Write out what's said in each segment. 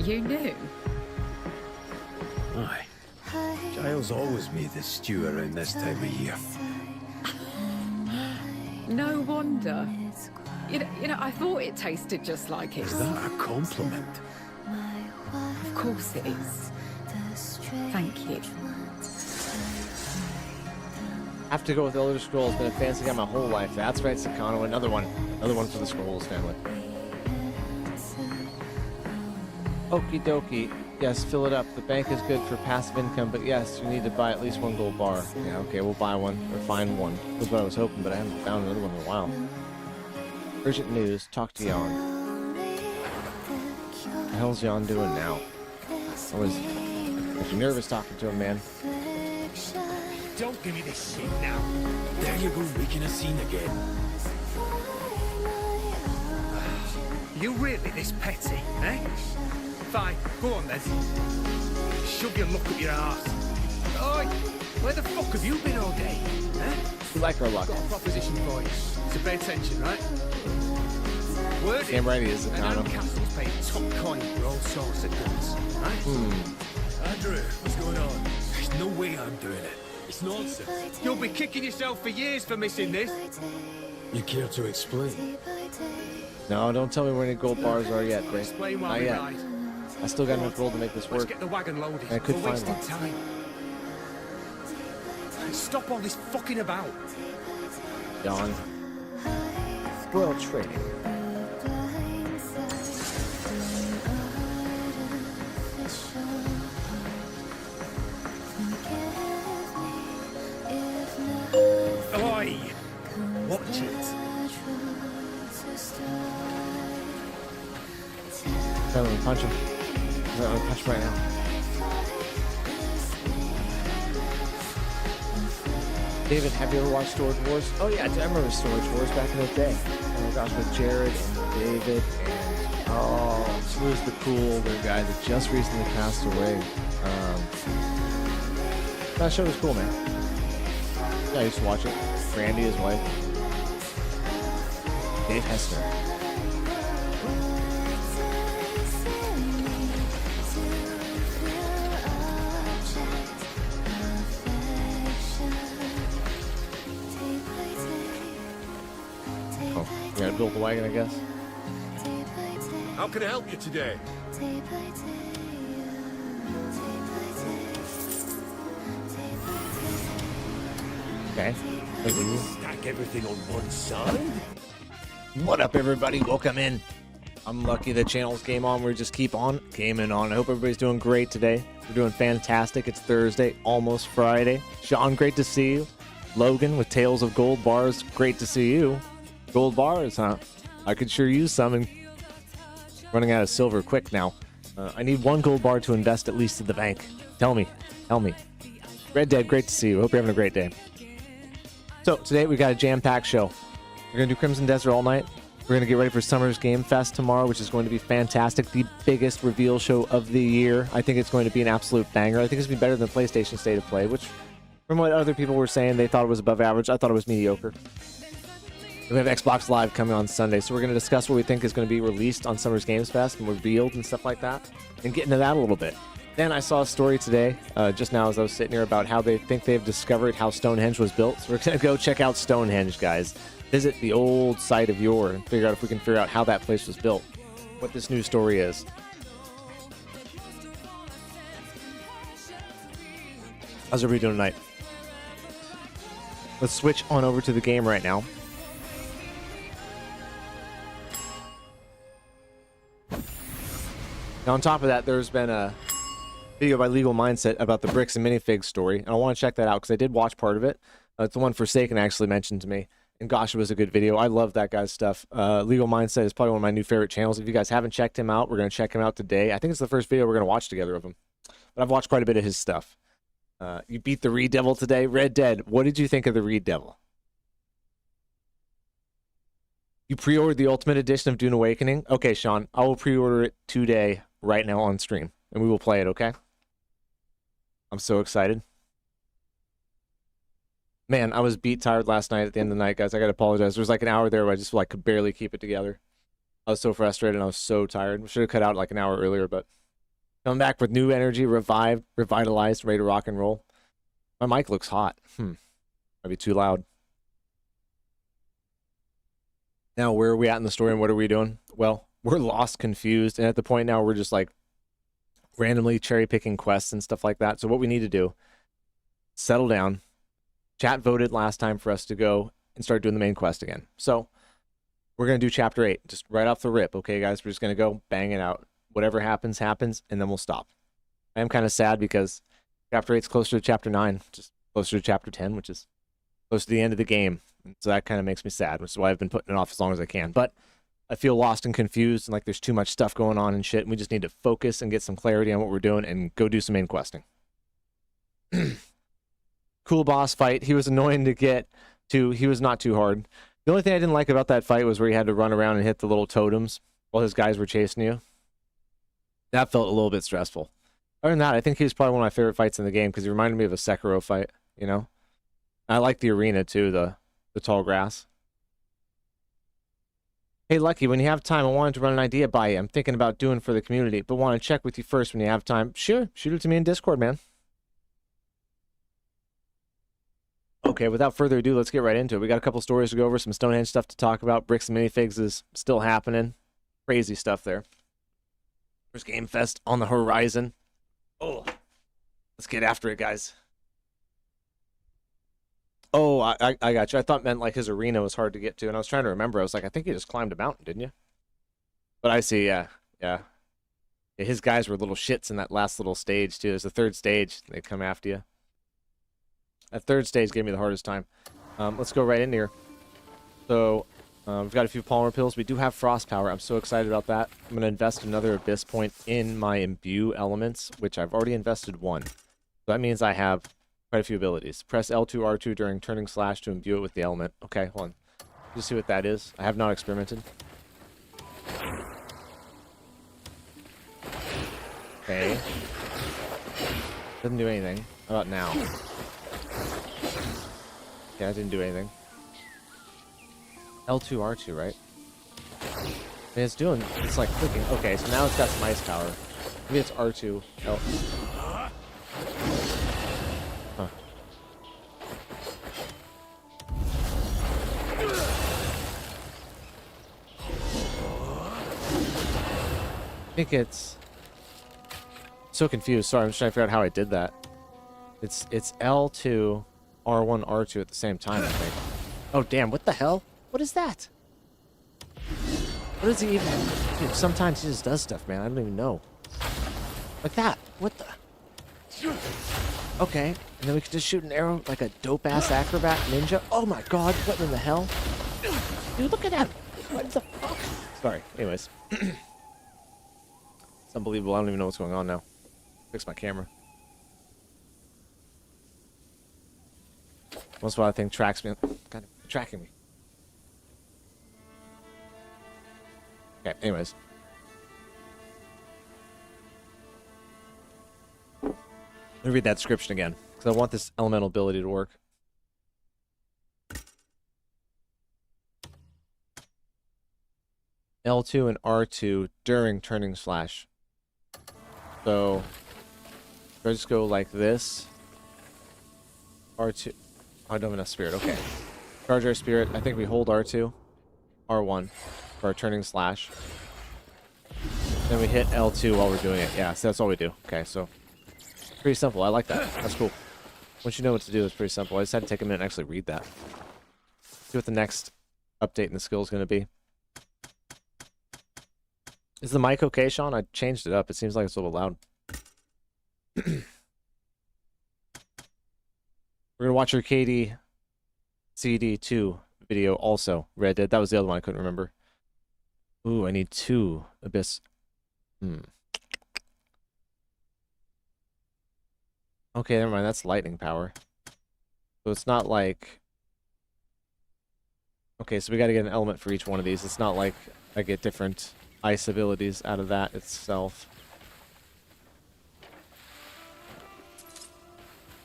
You knew? Aye. Giles always made the stew around this time of year. No wonder. You know, I thought it tasted just like it. Is that a compliment? Of course it is. Thank you. Have to go with Elder Scrolls. Been a fancy guy my whole life. That's right, Sakano. Another one for the Scrolls family. Okie dokie. Yes, fill it up. The bank is good for passive income, but yes, you need to buy at least one gold bar. Yeah, okay, we'll buy one or find one. That's what I was hoping, but I haven't found another one in a while. Urgent news. Talk to Jan. What the hell's Jan doing now? I was nervous talking to him, man. Don't give me this shit now. There you go, making a scene again. You really this petty, eh? Fine, go on then. Shove your luck up your arse. Oi, where the fuck have you been all day? Eh? We like our luck. Got a proposition for you. So pay attention, right? Word Damn right he is, Sakano. Castle's paid top coin for all sorts of goods, right? Andrew, what's going on? There's no way I'm doing it. It's nonsense. You'll be kicking yourself for years for missing this. You care to explain? No, don't tell me where any gold bars are yet, Greg. Explain while Not we yet. ride. I still got enough gold to make this Let's work. get the wagon loaded. I could We're find wasting one. time. Stop all this fucking about. Jan. Royal trading. Oi! Watch it. Let me punch him. Let me punch him right now. David, have you ever watched Storage Wars? Oh yeah, I remember Storage Wars back in the day. Oh my gosh, with Jared and David and who's the cool older guy that just recently passed away. That show was cool, man. Yeah, I used to watch it. Randy, his wife. Dave Hessner. Oh, you gotta build the wagon, I guess. How can I help you today? Okay. Stack everything on one side? What up, everybody? Welcome in. I'm lucky the channel's game on. We just keep on gaming on. I hope everybody's doing great today. We're doing fantastic. It's Thursday, almost Friday. Sean, great to see you. Logan with Tales of Gold Bars, great to see you. Gold bars, huh? I could sure use some. And running out of silver quick now. I need one gold bar to invest at least in the bank. Tell me. Red Dead, great to see you. Hope you're having a great day. So today we got a jam-packed show. We're going to do Crimson Desert all night. We're going to get ready for Summer's Game Fest tomorrow, which is going to be fantastic. The biggest reveal show of the year. I think it's going to be an absolute banger. I think it's going to be better than PlayStation State of Play, which, from what other people were saying, they thought it was above average. I thought it was mediocre. We have Xbox Live coming on Sunday, so we're going to discuss what we think is going to be released on Summer's Games Fest and revealed and stuff like that, and get into that a little bit. Then I saw a story today, just now as I was sitting here, about how they think they've discovered how Stonehenge was built. So we're going to go check out Stonehenge, guys. Visit the old site of yore and figure out if we can figure out how that place was built, what this new story is. How's everybody doing tonight? Let's switch on over to the game right now. Now, on top of that, there's been a video by Legal Mindset about the bricks and minifigs story, and I want to check that out because I did watch part of it. It's the one Forsaken actually mentioned to me, and gosh, it was a good video. I love that guy's stuff. Legal Mindset is probably one of my new favorite channels. If you guys haven't checked him out, we're going to check him out today. I think it's the first video we're going to watch together of him, but I've watched quite a bit of his stuff. You beat the Reed Devil today. Red Dead, what did you think of the Reed Devil? You pre-ordered the Ultimate Edition of Dune Awakening? Okay, Sean, I will pre-order it today, right now on stream, and we will play it, okay? I'm so excited. Man, I was beat tired last night at the end of the night, guys. I got to apologize. There was like an hour there where I just could barely keep it together. I was so frustrated and I was so tired. We should have cut out like an hour earlier, but Coming back with new energy, revived, revitalized, ready to rock and roll. My mic looks hot. Might be too loud. Now, where are we at in the story and what are we doing? Well, we're lost, confused, and at the point now we're just like randomly cherry picking quests and stuff like that. So what we need to do, settle down. Chat voted last time for us to go and start doing the main quest again. So we're going to do chapter 8, just right off the rip. Okay, guys, we're just going to go bang it out. Whatever happens, happens, and then we'll stop. I am kind of sad because chapter 8 is closer to chapter 9, just closer to chapter 10, which is close to the end of the game. And so that kind of makes me sad, which is why I've been putting it off as long as I can. But I feel lost and confused and like there's too much stuff going on and shit, and we just need to focus and get some clarity on what we're doing and go do some main questing. Cool boss fight. He was annoying to get to. He was not too hard. The only thing I didn't like about that fight was where you had to run around and hit the little totems while his guys were chasing you. That felt a little bit stressful. Other than that, I think he was probably one of my favorite fights in the game because he reminded me of a Sekiro fight, you know? I like the arena too, the tall grass. Hey, Lucky, when you have time, I wanted to run an idea by you. I'm thinking about doing for the community, but want to check with you first when you have time. Sure, shoot it to me in Discord, man. Okay, without further ado, let's get right into it. We got a couple stories to go over, some Stonehenge stuff to talk about. Bricks and minifigs is still happening. Crazy stuff there. There's Game Fest on the horizon. Oh, let's get after it, guys. Oh, I got you. I thought it meant like his arena was hard to get to, and I was trying to remember. I was like, I think you just climbed a mountain, didn't you? But I see, yeah. His guys were little shits in that last little stage, too. There's the third stage. They come after you. That third stage gave me the hardest time. Let's go right in here. So, we've got a few polymer pills. We do have frost power. I'm so excited about that. I'm going to invest another abyss point in my imbue elements, which I've already invested one. So that means I have quite a few abilities. Press L2, R2 during turning slash to imbue it with the element. Okay, hold on. Just see what that is. I have not experimented. Okay. Doesn't do anything. How about now? Okay, I didn't do anything. L2, R2, right? I mean, it's like clicking. Okay, so now it's got some ice power. Maybe it's R2, L. Huh. I think it's... so confused. Sorry, I'm just trying to figure out how I did that. It's L2, R1, R2 at the same time, I think. Oh, damn, what the hell? What is that? What is he even... Dude, sometimes he just does stuff, man. I don't even know. Like that. What the... Okay, and then we can just shoot an arrow like a dope-ass acrobat ninja. Oh my god, what in the hell? Dude, look at that. What the fuck? Sorry, anyways. It's unbelievable. I don't even know what's going on now. Fix my camera. Most of what I think tracks me. God, tracking me. Okay, anyways. Let me read that description again, because I want this elemental ability to work. L2 and R2 during turning slash. So, if I just go like this. R2. Oh, I don't have enough spirit. Okay. Charge our spirit. I think we hold R2. R1 for our turning slash. Then we hit L2 while we're doing it. Yeah, so that's all we do. Okay, so pretty simple. I like that. That's cool. Once you know what to do, it's pretty simple. I just had to take a minute and actually read that. See what the next update in the skill is going to be. Is the mic okay, Sean? I changed it up. It seems like it's a little loud. We're going to watch your KD CD2 video also. Red Dead. That was the other one I couldn't remember. Ooh, I need 2 Abyss. Okay, never mind. That's lightning power. So it's not like... Okay, so we got to get an element for each one of these. It's not like I get different ice abilities out of that itself.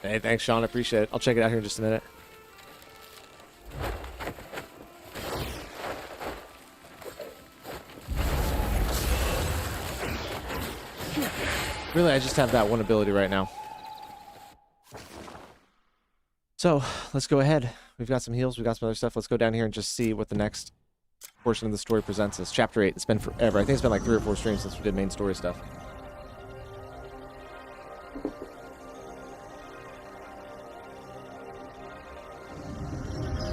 Hey, thanks, Sean. I appreciate it. I'll check it out here in just a minute. Really, I just have that one ability right now. So, let's go ahead. We've got some heals, we've got some other stuff. Let's go down here and just see what the next portion of the story presents us. Chapter 8. It's been forever. I think it's been like 3 or 4 streams since we did main story stuff.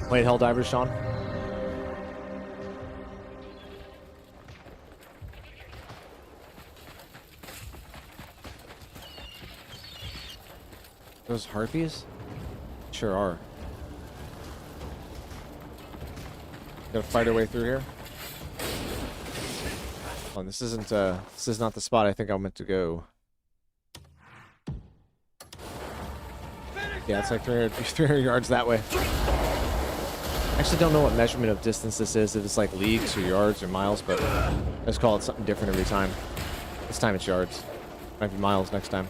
Played Helldivers, Sean? Those harpies? Sure are. Gotta fight our way through here. Oh, this isn't this is not the spot I think I meant to go. Yeah, it's like 300 yards that way. I actually don't know what measurement of distance this is, if it's like leagues or yards or miles, but let's call it something different every time. This time it's yards. Might be miles next time.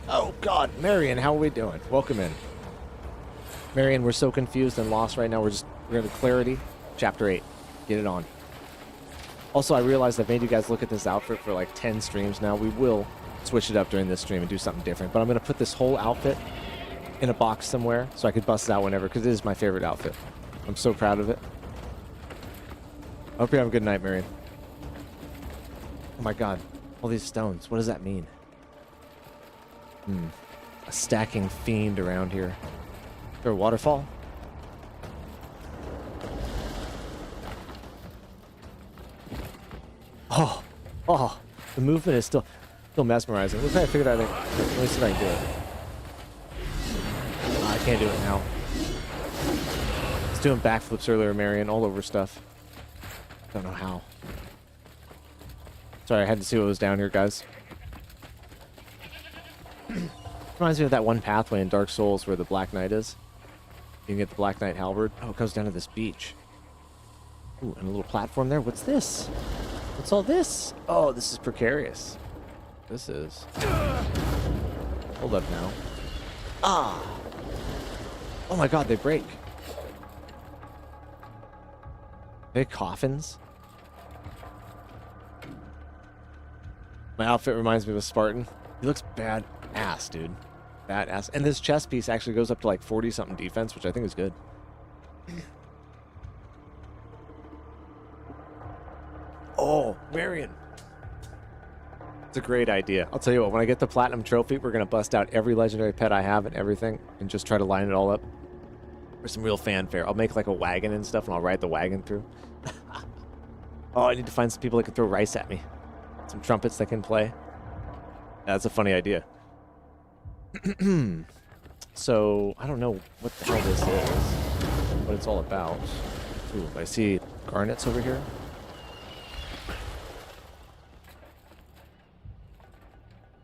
Oh God, Marion, how are we doing? Welcome in. Marion, we're so confused and lost right now. We're gonna clarity. Chapter 8. Get it on. Also, I realized I've made you guys look at this outfit for like 10 streams now. We will switch it up during this stream and do something different. But I'm gonna put this whole outfit in a box somewhere so I could bust it out whenever, because it is my favorite outfit. I'm so proud of it. I hope you have a good night, Marion. Oh my God. All these stones. What does that mean? A stacking fiend around here. Is there a waterfall? Oh, the movement is still mesmerizing. Look, I figured out. Let me see if I can do it. I can't do it now. I was doing backflips earlier, Marion, all over stuff. Don't know how. Sorry, I had to see what was down here, guys. Reminds me of that one pathway in Dark Souls where the Black Knight is. You can get the Black Knight halberd. Oh, it goes down to this beach. Ooh, and a little platform there. What's this? What's all this? Oh, this is precarious. This is. Hold up now. Ah! Oh my God, they break. Are they coffins? My outfit reminds me of a Spartan. He looks badass, dude. Badass. And this chest piece actually goes up to like 40-something defense, which I think is good. Oh, Marion. It's a great idea. I'll tell you what, when I get the Platinum Trophy, we're going to bust out every legendary pet I have and everything and just try to line it all up for some real fanfare. I'll make like a wagon and stuff, and I'll ride the wagon through. Oh, I need to find some people that can throw rice at me. Some trumpets that can play. That's a funny idea. So, I don't know what the hell this is, what it's all about. Ooh, I see garnets over here.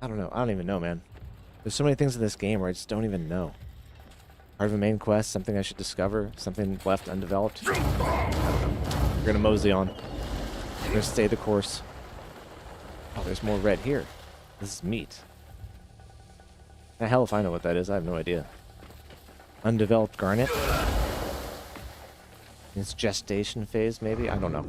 I don't know. I don't even know, man. There's so many things in this game where I just don't even know. Part of a main quest, something I should discover, something left undeveloped. I don't know. We're gonna mosey on. We're gonna stay the course. Oh, there's more red here. This is meat. The hell if I know what that is, I have no idea. Undeveloped garnet? Its gestation phase, maybe? I don't know.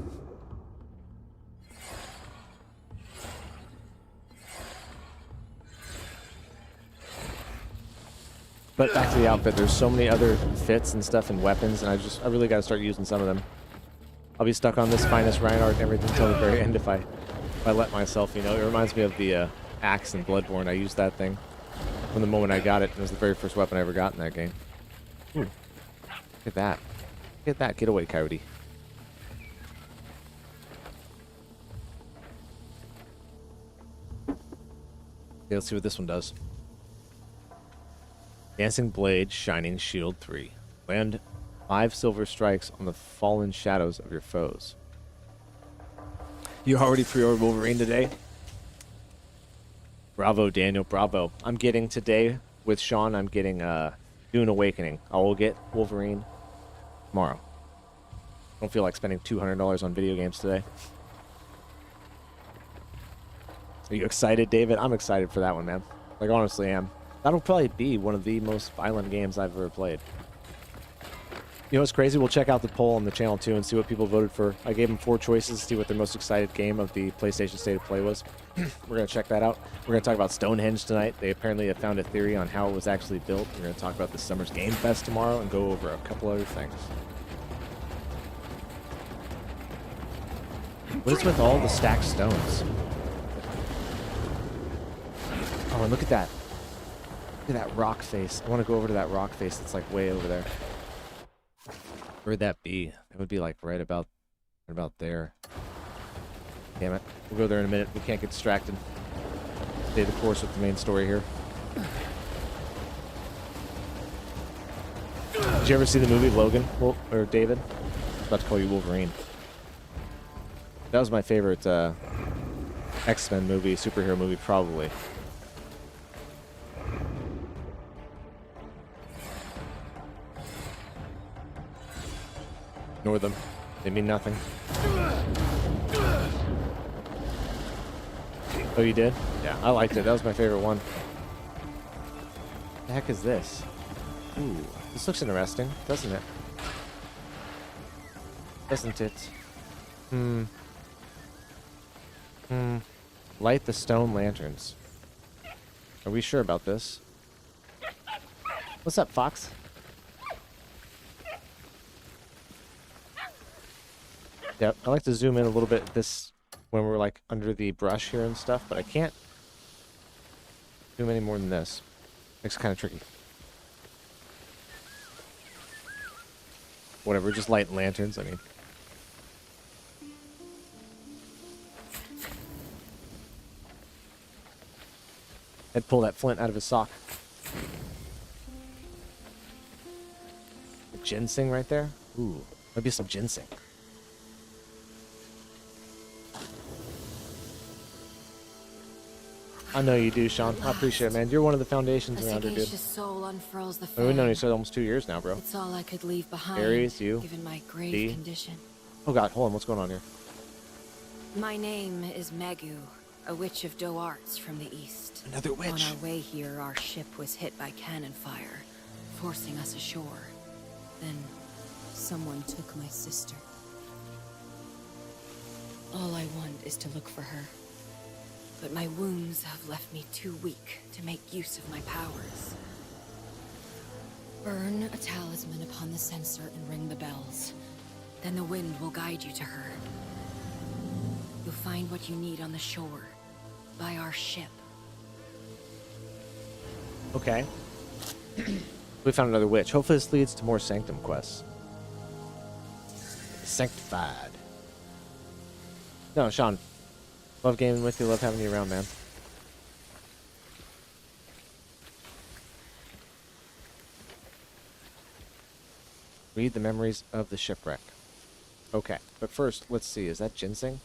But back to the outfit, there's so many other fits and stuff and weapons, and I really gotta start using some of them. I'll be stuck on this finest Reinhardt and everything until the very end if I let myself, you know. It reminds me of the axe in Bloodborne. I used that thing from the moment I got it. It was the very first weapon I ever got in that game. Ooh. Look at that. Look at that. Get away, coyote. Okay, let's see what this one does. Dancing Blade, Shining Shield 3. Land 5 silver strikes on the fallen shadows of your foes. You already pre-ordered Wolverine today? Bravo, Daniel, bravo. I'm getting today, with Sean, I'm getting Dune Awakening. I will get Wolverine tomorrow. I don't feel like spending $200 on video games today. Are you excited, David? I'm excited for that one, man. Like, honestly am. That'll probably be one of the most violent games I've ever played. You know what's crazy? We'll check out the poll on the channel too and see what people voted for. I gave them 4 choices to see what their most excited game of the PlayStation State of Play was. We're going to check that out. We're going to talk about Stonehenge tonight. They apparently have found a theory on how it was actually built. We're going to talk about the Summer's Game Fest tomorrow and go over a couple other things. What is with all the stacked stones? Oh, and look at that. Look at that rock face. I want to go over to that rock face that's like way over there. Where would that be? It would be like right about there. Damn it. We'll go there in a minute. We can't get distracted. Stay the course with the main story here. Did you ever see the movie Logan? Or David? I was about to call you Wolverine. That was my favorite X-Men movie, superhero movie, probably. Ignore them. They mean nothing. Oh, you did? Yeah, I liked it. That was my favorite one. What the heck is this? Ooh, this looks interesting, doesn't it? Doesn't it? Light the stone lanterns. Are we sure about this? What's up, Fox? Yep, I like to zoom in a little bit this when we're like under the brush here and stuff, but I can't zoom any more than this. Makes it kind of tricky. Whatever, just light lanterns, I mean. I'd pull that flint out of his sock. The ginseng right there? Ooh, maybe some ginseng. I know you do, Sean. I appreciate it, man. You're one of the foundations around here, dude. Soul unfurls the We've known each other almost 2 years now, bro. It's all I could leave behind. Aries, you, given my grave D. condition. Oh god, hold on, what's going on here? My name is Megu, a witch of Do Arts from the east. Another witch. On our way here, our ship was hit by cannon fire, forcing us ashore. Then, someone took my sister. All I want is to look for her. But my wounds have left me too weak to make use of my powers. Burn a talisman upon the censer and ring the bells. Then the wind will guide you to her. You'll find what you need on the shore, by our ship. Okay. We found another witch. Hopefully this leads to more Sanctum quests. Sanctified. No, Sean. Love gaming with you. Love having you around, man. Read the memories of the shipwreck. Okay, but first, let's see. Is that ginseng?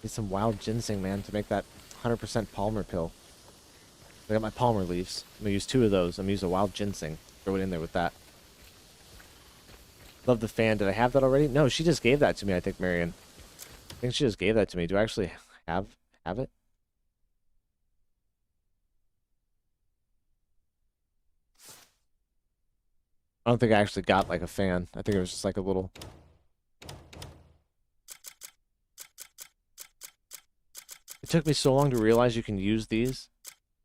Need some wild ginseng, man, to make that 100% Palmer pill. I got my Palmer leaves. I'm going to use 2 of those. I'm going to use a wild ginseng. Throw it in there with that. Love the fan. Did I have that already? No, she just gave that to me, I think, Marion. I think she just gave that to me. Do I actually have it? I don't think I actually got like a fan. I think it was just like a little... It took me so long to realize you can use these.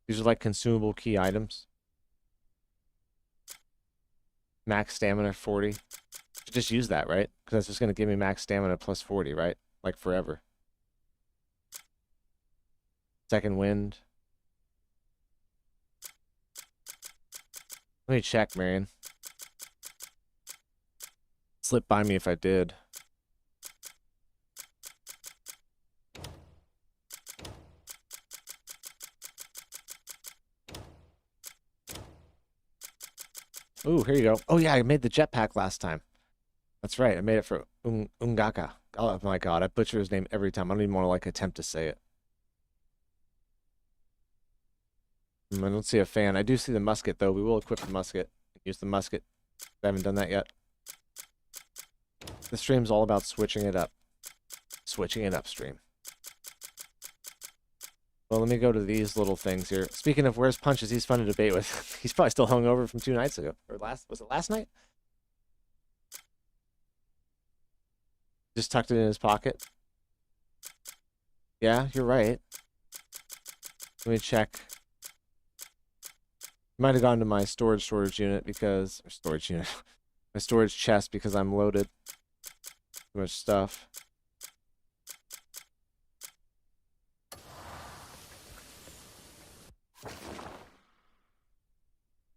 These are like consumable key items. Max stamina 40. Just use that, right? Because that's just going to give me max stamina plus 40, right? Like forever. Second wind. Let me check, Marion. Slip by me if I did. Ooh, here you go. Oh yeah, I made the jetpack last time. That's right, I made it for Ungaka. Oh my god, I butcher his name every time. I don't even want to like attempt to say it. I don't see a fan. I do see the musket though. We will equip the musket. Use the musket. I haven't done that yet. The stream's all about switching it up. Switching it up, stream. Well, let me go to these little things here. Speaking of where's Punches, he's fun to debate with. He's probably still hungover from 2 nights ago. Or was it last night? Just tucked it in his pocket. Yeah, you're right. Let me check. Might have gone to my storage unit because... Or storage unit. My storage chest because I'm loaded. Too much stuff.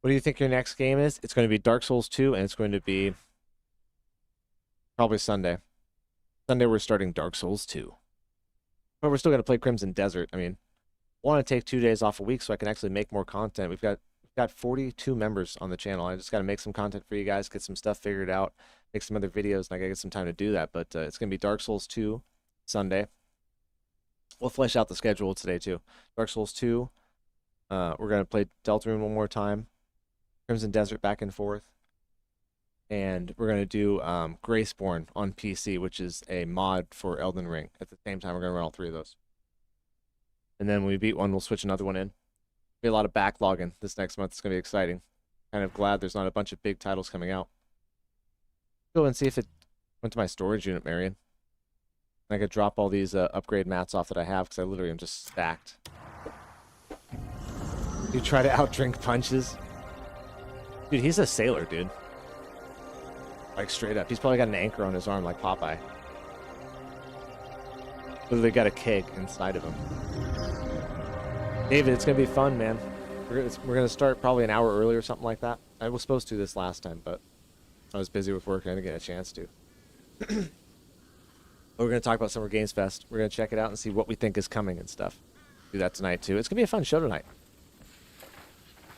What do you think your next game is? It's going to be Dark Souls 2, and it's going to be probably Sunday. Sunday we're starting Dark Souls 2. But we're still going to play Crimson Desert. I mean, I want to take 2 days off a week so I can actually make more content. We've got 42 members on the channel. I just got to make some content for you guys, get some stuff figured out, make some other videos, and I got to get some time to do that. But it's going to be Dark Souls 2 Sunday. We'll flesh out the schedule today, too. Dark Souls 2. We're going to play Deltarune one more time. Crimson Desert back and forth. And we're going to do Graceborn on PC, which is a mod for Elden Ring. At the same time, we're going to run all 3 of those. And then when we beat one, we'll switch another one in. Be a lot of backlogging this next month. It's going to be exciting. Kind of glad there's not a bunch of big titles coming out. Go and see if it went to my storage unit, Marion. I could drop all these upgrade mats off that I have because I literally am just stacked. You try to outdrink Punches? Dude, he's a sailor, dude. Like, straight up. He's probably got an anchor on his arm like Popeye. Literally got a keg inside of him. David, it's going to be fun, man. We're going to start probably an hour early or something like that. I was supposed to this last time, but I was busy with work and I didn't get a chance to. But we're going to talk about Summer Games Fest. We're going to check it out and see what we think is coming and stuff. Do that tonight, too. It's going to be a fun show tonight.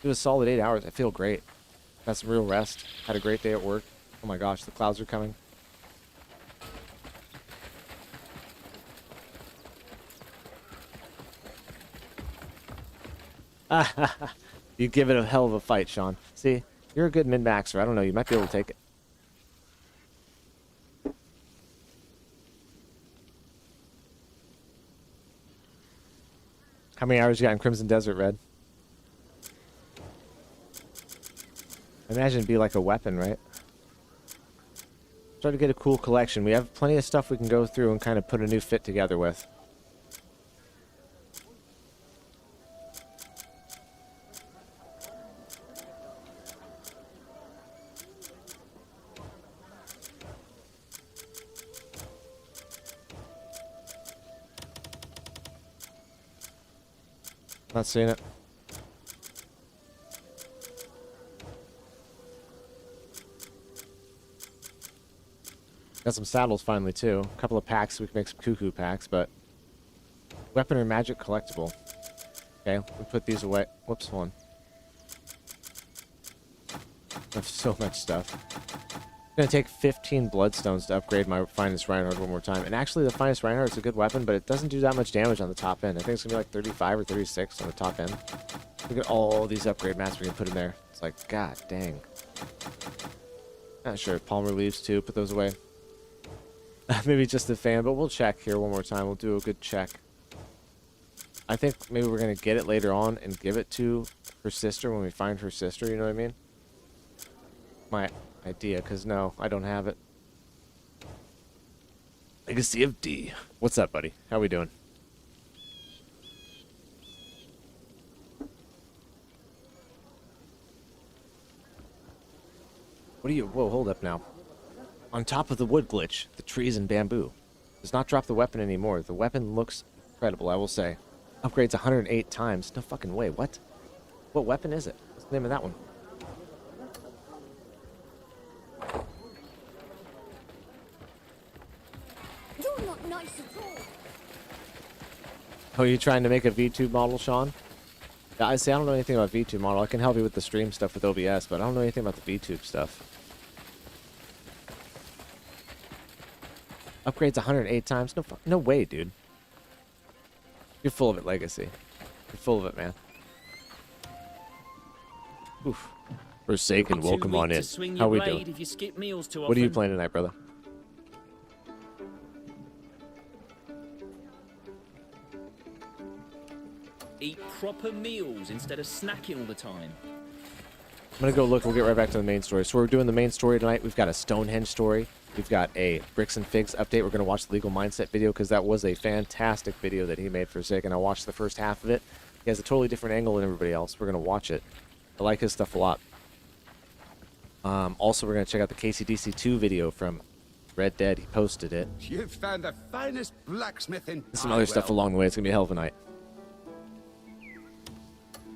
It was a solid 8 hours. I feel great. Got some real rest. Had a great day at work. Oh my gosh, the clouds are coming. You give it a hell of a fight, Sean. See, you're a good min-maxer. I don't know, you might be able to take it. How many hours you got in Crimson Desert, Red? I imagine it'd be like a weapon, right? Try to get a cool collection. We have plenty of stuff we can go through and kind of put a new fit together with. Not seeing it. Got some saddles finally too. A couple of packs, we can make some cuckoo packs, but weapon or magic collectible. Okay, we put these away. Whoops, hold on. I have so much stuff. I'm gonna take 15 bloodstones to upgrade my finest Reinhardt one more time. And actually, the finest Reinhardt is a good weapon, but it doesn't do that much damage on the top end. I think it's gonna be like 35 or 36 on the top end. Look at all these upgrade mats we can put in there. It's like, god dang. Not sure. Palmer leaves too. Put those away. Maybe just a fan, but we'll check here one more time. We'll do a good check. I think maybe we're going to get it later on and give it to her sister when we find her sister, you know what I mean? My idea, because no, I don't have it. Legacy of D. What's up, buddy? How we doing? What are you... Whoa, hold up now. On top of the wood glitch, the trees and bamboo. Does not drop the weapon anymore. The weapon looks incredible, I will say. Upgrades 108 times. No fucking way. What? What weapon is it? What's the name of that one? You're not nice at all. Oh, you trying to make a VTube model, Sean? Yeah, I don't know anything about VTube model. I can help you with the stream stuff with OBS, but I don't know anything about the VTube stuff. Upgrades 108 times? No way, dude. You're full of it, Legacy. You're full of it, man. Oof. Forsaken, welcome on in. How we doing? What are you playing tonight, brother? Eat proper meals instead of snacking all the time. I'm gonna go look. We'll get right back to the main story. So we're doing the main story tonight. We've got a Stonehenge story. We've got a Bricks and Figs update. We're gonna watch the Legal Mindset video because that was a fantastic video that he made for Forsaken. I watched the first half of it. He has a totally different angle than everybody else. We're gonna watch it. I like his stuff a lot. Also, we're gonna check out the KCDC 2 video from Red Dead. He posted it. You've found the finest blacksmith in Some other stuff Pywel. along the way. It's gonna be a hell of a night.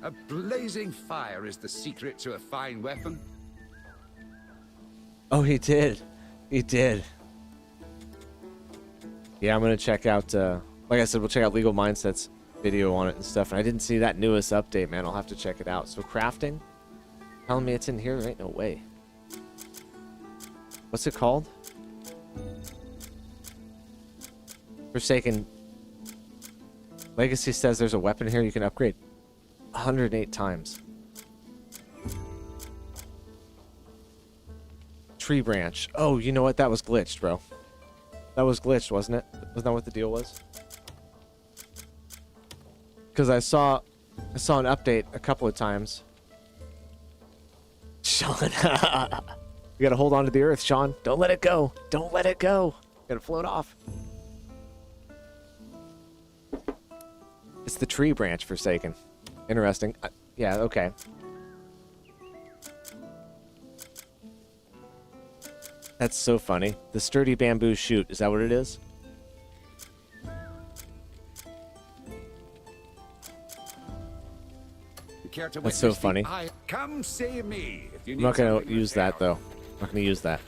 A blazing fire is the secret to a fine weapon. Oh, he did. He did. Yeah, I'm gonna check out. Like I said, we'll check out Legal Mindset's video on it and stuff. And I didn't see that newest update, man. I'll have to check it out. So crafting, telling me it's in here. There ain't no way. What's it called? Forsaken. Legacy says there's a weapon here you can upgrade 108 times. Tree branch. Oh, you know what? That was glitched, bro. That was glitched, wasn't it? Wasn't that what the deal was? Because I saw an update a couple of times. Sean, you gotta hold on to the earth, Sean. Don't let it go. Don't let it go. You gotta float off. It's the tree branch, Forsaken. Interesting. Yeah, okay. That's so funny. The sturdy bamboo shoot. Is that what it is? You care to That's so witness the funny. eye? Come see me if you I'm need not gonna something use that repair. though. I'm not gonna use that.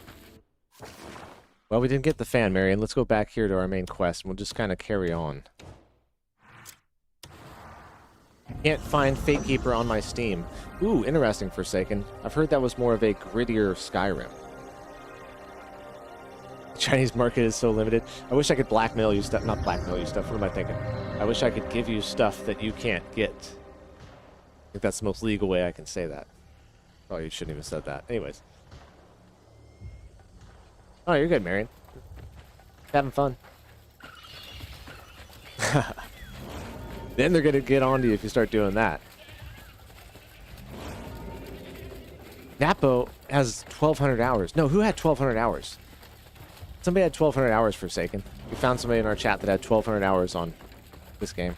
Well, we didn't get the fan, Marion. Let's go back here to our main quest and we'll just kind of carry on. Can't find Fate Keeper on my Steam. Ooh, interesting, Forsaken. I've heard that was more of a grittier Skyrim. The Chinese market is so limited. I wish I could blackmail you stuff. Not blackmail you stuff. What am I thinking? I wish I could give you stuff that you can't get. I think that's the most legal way I can say that. Probably shouldn't even have said that. Anyways. Oh, you're good, Marion. Having fun. Then they're going to get on to you if you start doing that. Napo has 1,200 hours. No, who had 1,200 hours? Somebody had 1,200 hours, Forsaken. We found somebody in our chat that had 1,200 hours on this game.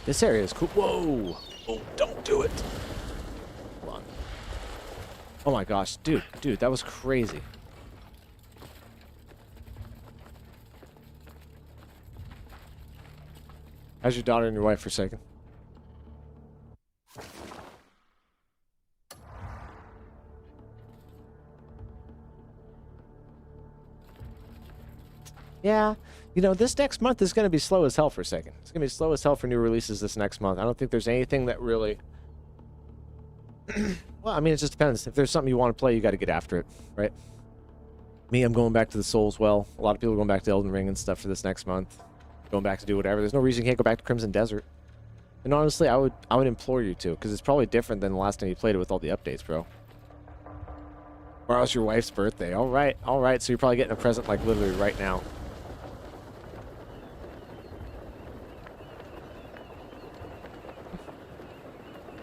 This area is cool. Whoa! Oh, don't do it. Hold on. Oh my gosh, dude, that was crazy. How's your daughter and your wife, Forsaken? Yeah, you know, this next month is going to be slow as hell, Forsaken. It's going to be slow as hell for new releases this next month. I don't think there's anything that really... Well, I mean, it just depends. If there's something you want to play, you got to get after it, right? Me, I'm going back to the Souls well. A lot of people are going back to Elden Ring and stuff for this next month. Going back to do whatever. There's no reason you can't go back to Crimson Desert. And honestly, I would implore you to, because it's probably different than the last time you played it with all the updates, bro. Or else your wife's birthday. All right. So you're probably getting a present like literally right now.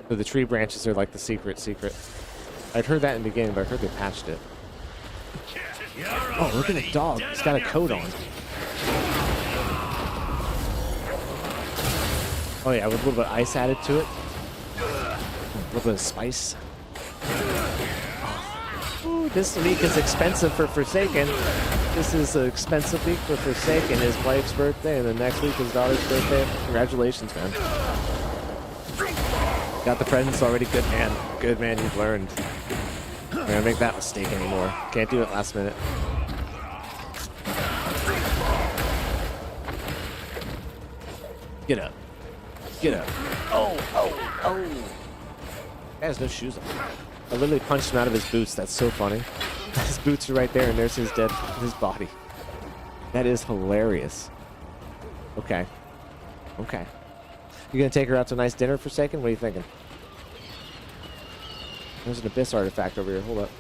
So the tree branches are like the secret. I'd heard that in the beginning, but I heard they patched it. Oh, look at the dog. He's got a coat on. Oh yeah, with a little bit of ice added to it. A little bit of spice. Ooh, this week is expensive for Forsaken. This is an expensive week for Forsaken. His wife's birthday, and the next week his daughter's birthday. Congratulations, man. Got the presents already. Good man. Good man, you've learned. I'm gonna make that mistake anymore. Can't do it last minute. Get up. Get up. Oh. He has no shoes on. I literally punched him out of his boots. That's so funny. His boots are right there, and there's his body. That is hilarious. Okay. You gonna take her out to a nice dinner, Forsaken? What are you thinking? There's an Abyss artifact over here. Hold up.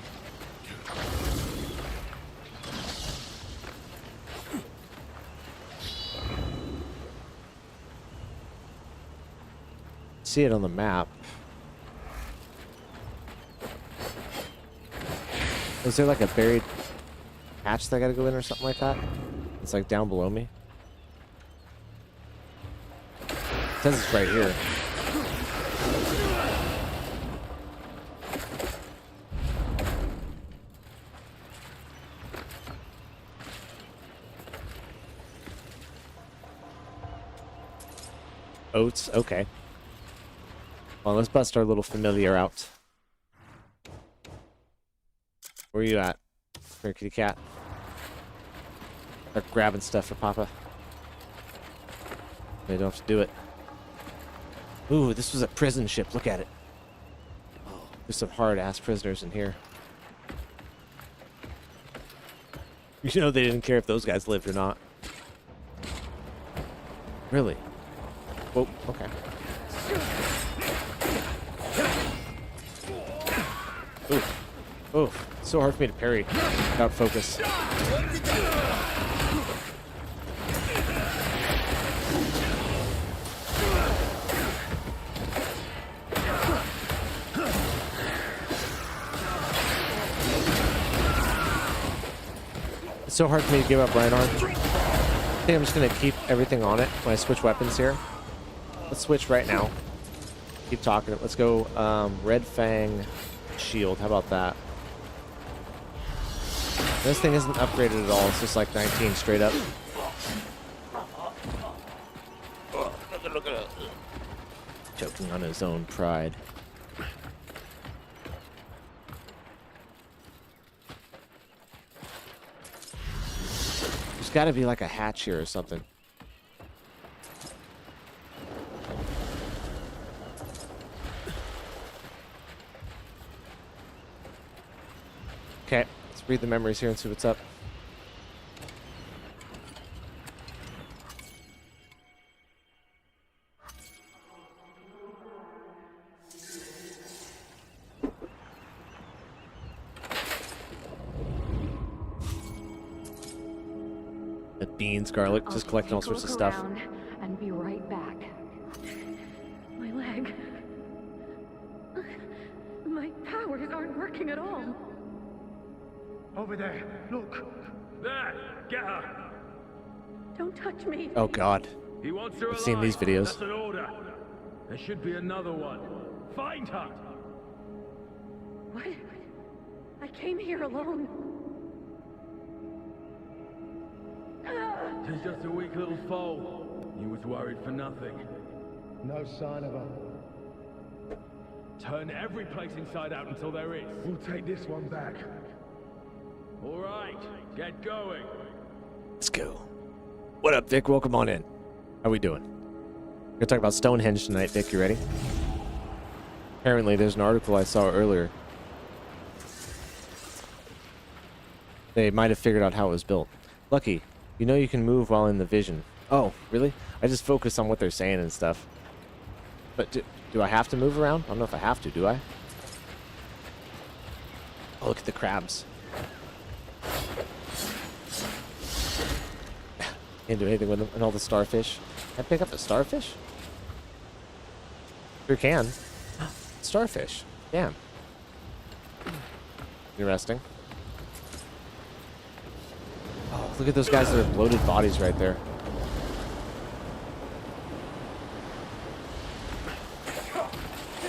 see it on the map. Is there like a buried hatch that I gotta go in or something like that? It's like down below me. It says it's right here. Oats, okay. Well, let's bust our little familiar out. Where are you at? Here, kitty cat. Start grabbing stuff for Papa. They don't have to do it. Ooh, this was a prison ship. Look at it. There's some hard-ass prisoners in here. You know they didn't care if those guys lived or not. Really? Whoa, okay. Ooh. Ooh. So hard for me to parry without focus. It's so hard for me to give up right arm. I think I'm just gonna keep everything on it when I switch weapons here. Let's switch right now. Keep talking. Let's go Red Fang Shield. How about that? This thing isn't upgraded at all. It's just like 19 straight up. Look at it. Choking on his own pride. There's got to be like a hatch here or something. Okay, let's read the memories here and see what's up. The beans, garlic, just collecting all sorts of stuff. And be right back. My leg. My powers aren't working at all. Over there, look. There, get her. Don't touch me. Oh God, He wants her I've seen these videos. That's an order. There should be another one. Find her. What? I came here alone. She's just a weak little foal. You was worried for nothing. No sign of her. Turn every place inside out until there is. We'll take this one back. All right, get going. Let's go. What up, Vic? Welcome on in. How we doing? We're gonna talk about Stonehenge tonight, Vic. You ready? Apparently, there's an article I saw earlier. They might have figured out how it was built. Lucky, you know you can move while in the vision. Oh, really? I just focus on what they're saying and stuff. But do I have to move around? I don't know if I have to, do I? Oh, look at the crabs. Can't do anything with them. And all the starfish. Can I pick up the starfish? Sure can. Starfish. Damn. Interesting. Oh, look at those guys that have bloated bodies right there.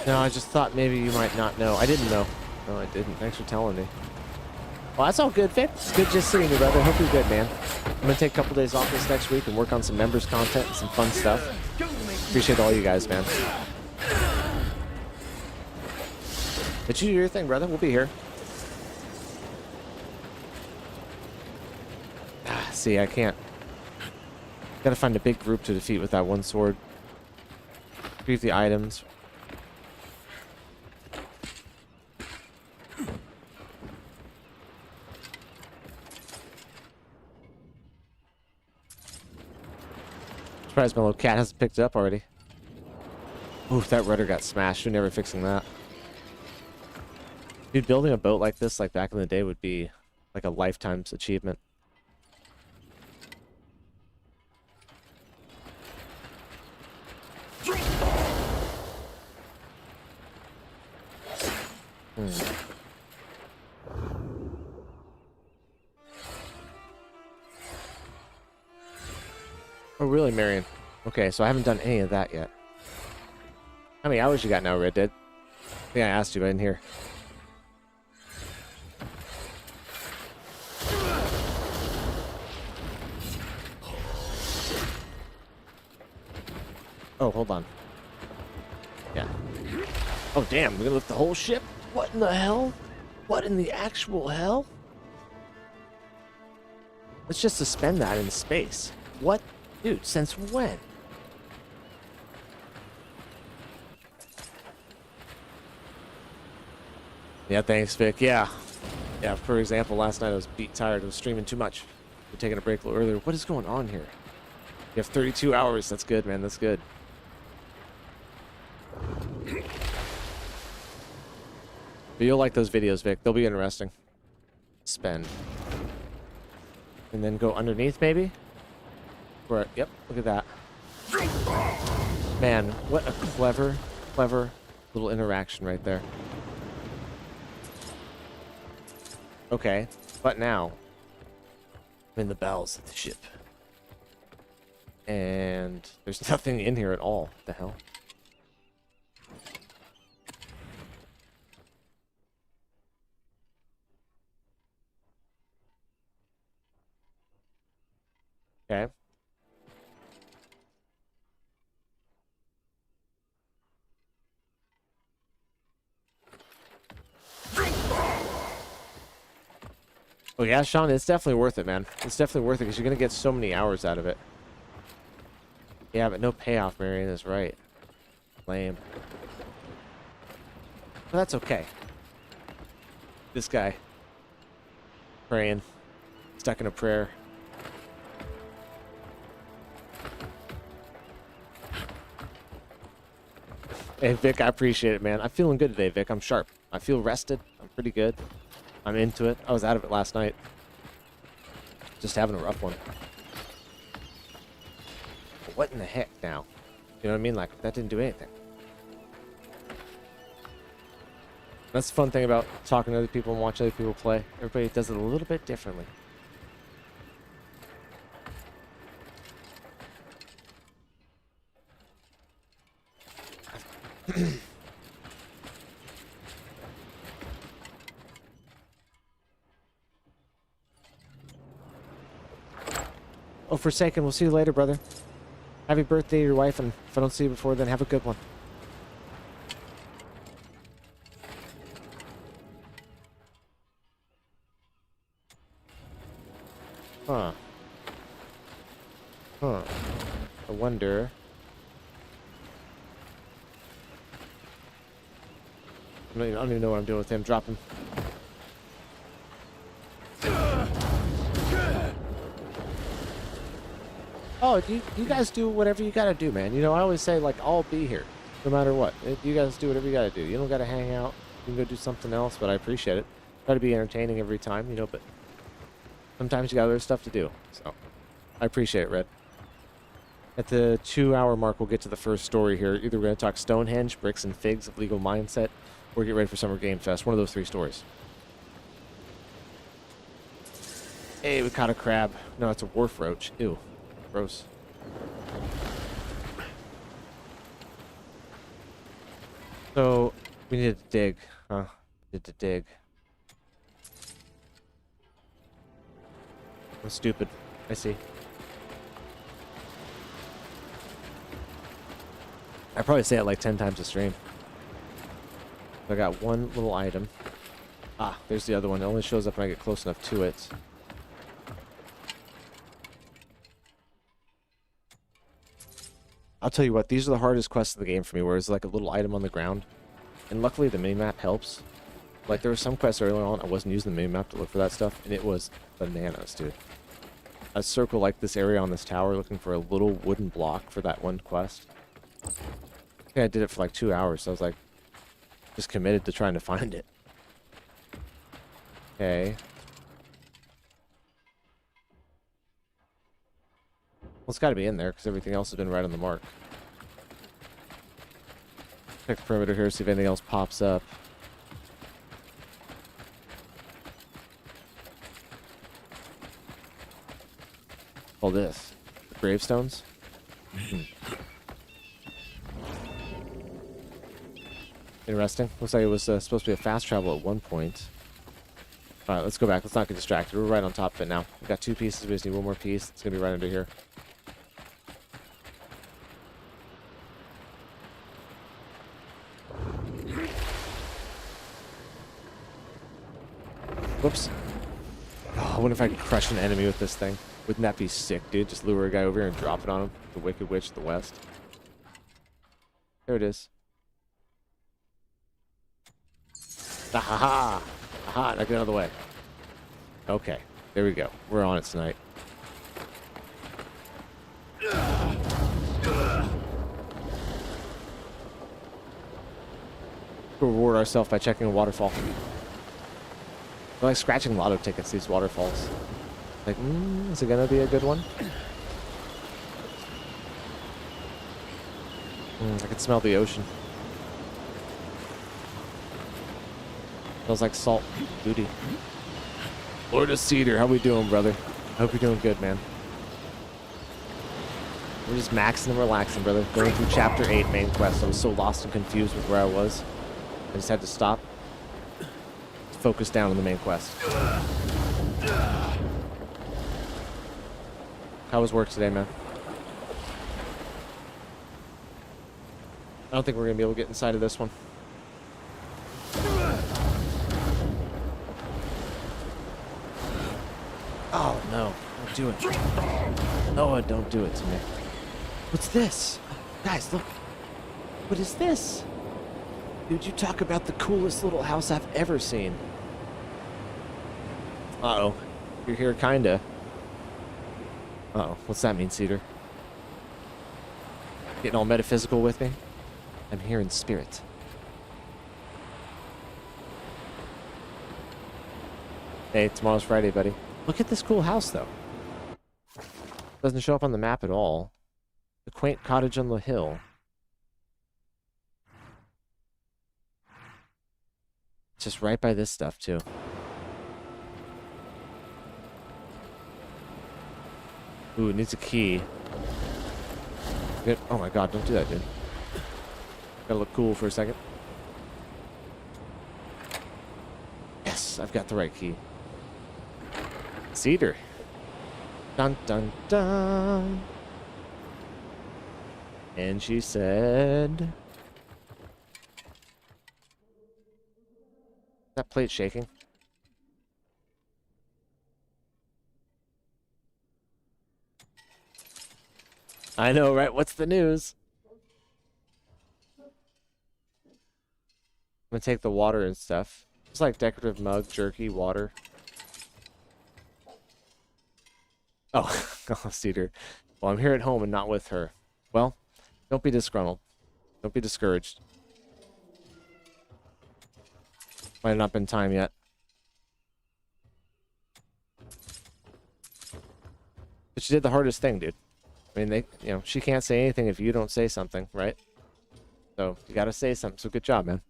No, I just thought maybe you might not know. I didn't know. No, I didn't. Thanks for telling me. Well, that's all good, Vic. It's good just seeing you, brother. Hope you're good, man. I'm going to take a couple days off this next week and work on some members content and some fun stuff. Appreciate all you guys, man. But you do your thing, brother. We'll be here. Ah, see, I can't. Gotta find a big group to defeat with that one sword. Retrieve the items. Surprised my little cat hasn't picked it up already. Oof, that rudder got smashed. We're never fixing that. Dude, building a boat like this, like back in the day, would be like a lifetime's achievement. Oh, really, Marion? Okay, so I haven't done any of that yet. How many hours you got now, Red Dead? I think I asked you, but I didn't hear. Oh, hold on. Yeah. Oh, damn, we're gonna lift the whole ship? What in the hell? What in the actual hell? Let's just suspend that in space. What? Dude, since when? Yeah, thanks, Vic. Yeah. Yeah, for example, last night I was beat tired. I was streaming too much. We're taking a break a little earlier. What is going on here? You have 32 hours. That's good, man. That's good. But you'll like those videos, Vic. They'll be interesting. Spend. And then go underneath, maybe? Where, yep, look at that. Man, what a clever, clever little interaction right there. Okay, but now I'm in the bowels of the ship. And there's nothing in here at all. What the hell? Okay. Oh yeah, Sean, it's definitely worth it, man. It's definitely worth it because you're gonna get so many hours out of it. Yeah, but no payoff, Marion is right. Lame. But that's okay. This guy. Praying. Stuck in a prayer. Hey, Vic, I appreciate it, man. I'm feeling good today, Vic. I'm sharp. I feel rested. I'm pretty good. I'm into it. I was out of it last night. Just having a rough one. But what in the heck now? You know what I mean? Like, that didn't do anything. That's the fun thing about talking to other people and watching other people play. Everybody does it a little bit differently. Oh, Forsaken, we'll see you later, brother. Happy birthday to your wife, and if I don't see you before then, have a good one. Huh. Huh. I wonder... I don't even know what I'm doing with him. Drop him. Oh, you guys do whatever you gotta do, man. You know, I always say, like, I'll be here, no matter what. You guys do whatever you gotta do. You don't gotta hang out. You can go do something else, but I appreciate it. Try to be entertaining every time, you know, but sometimes you got other stuff to do. So, I appreciate it, Red. At the 2-hour mark, we'll get to the first story here. Either we're gonna talk Stonehenge, Bricks and Figs of Legal Mindset, or get ready for Summer Game Fest. One of those 3 stories. Hey, we caught a crab. No, it's a wharf roach. Ew. Gross. So, we need to dig. Huh? Need to dig. I'm stupid. I see. I probably say it like 10 times a stream. I got one little item. Ah, there's the other one. It only shows up when I get close enough to it. I'll tell you what, these are the hardest quests of the game for me, where it's like a little item on the ground. And luckily the minimap helps. Like, there were some quests earlier on, I wasn't using the minimap to look for that stuff, and it was bananas, dude. I circle like this area on this tower looking for a little wooden block for that one quest. I think I did it for like 2 hours, so I was like, just committed to trying to find it. Okay. Well, it's got to be in there, because everything else has been right on the mark. Check the perimeter here, see if anything else pops up. All this. Gravestones? Interesting. Looks like it was supposed to be a fast travel at one point. Alright, let's go back. Let's not get distracted. We're right on top of it now. We've got 2 pieces. We just need 1 more piece. It's going to be right under here. Whoops. Oh, I wonder if I could crush an enemy with this thing. Wouldn't that be sick, dude? Just lure a guy over here and drop it on him. The Wicked Witch of the West. There it is. Aha! Aha! Now get out of the way. Okay. There we go. We're on it tonight. We'll reward ourselves by checking a waterfall. I like scratching lotto tickets, these waterfalls. Like, is it gonna be a good one? I can smell the ocean. Smells like salt. Booty. Lord of Cedar, how we doing, brother? I hope you're doing good, man. We're just maxing and relaxing, brother. Going through chapter 8 main quest. I was so lost and confused with where I was. I just had to stop. Focus down on the main quest. How was work today, man? I don't think we're gonna be able to get inside of this one. Oh no, don't do it. No, don't do it to me. What's this? Guys, look. What is this? Dude, you talk about the coolest little house I've ever seen. Uh-oh. You're here, kinda. Uh-oh. What's that mean, Cedar? Getting all metaphysical with me? I'm here in spirit. Hey, tomorrow's Friday, buddy. Look at this cool house, though. Doesn't show up on the map at all. The quaint cottage on the hill. Just right by this stuff, too. Ooh, it needs a key. Oh my god, don't do that, dude. Gotta look cool for a second. Yes, I've got the right key. Cedar. Dun dun dun. And she said... Is that plate shaking? I know, right? What's the news? I'm gonna take the water and stuff. It's like decorative mug, jerky, water. Oh, oh, Cedar. Well, I'm here at home and not with her. Well, don't be disgruntled. Don't be discouraged. Might have not been time yet. But she did the hardest thing, dude. I mean, she can't say anything if you don't say something, right? So, you gotta say something. So, good job, man.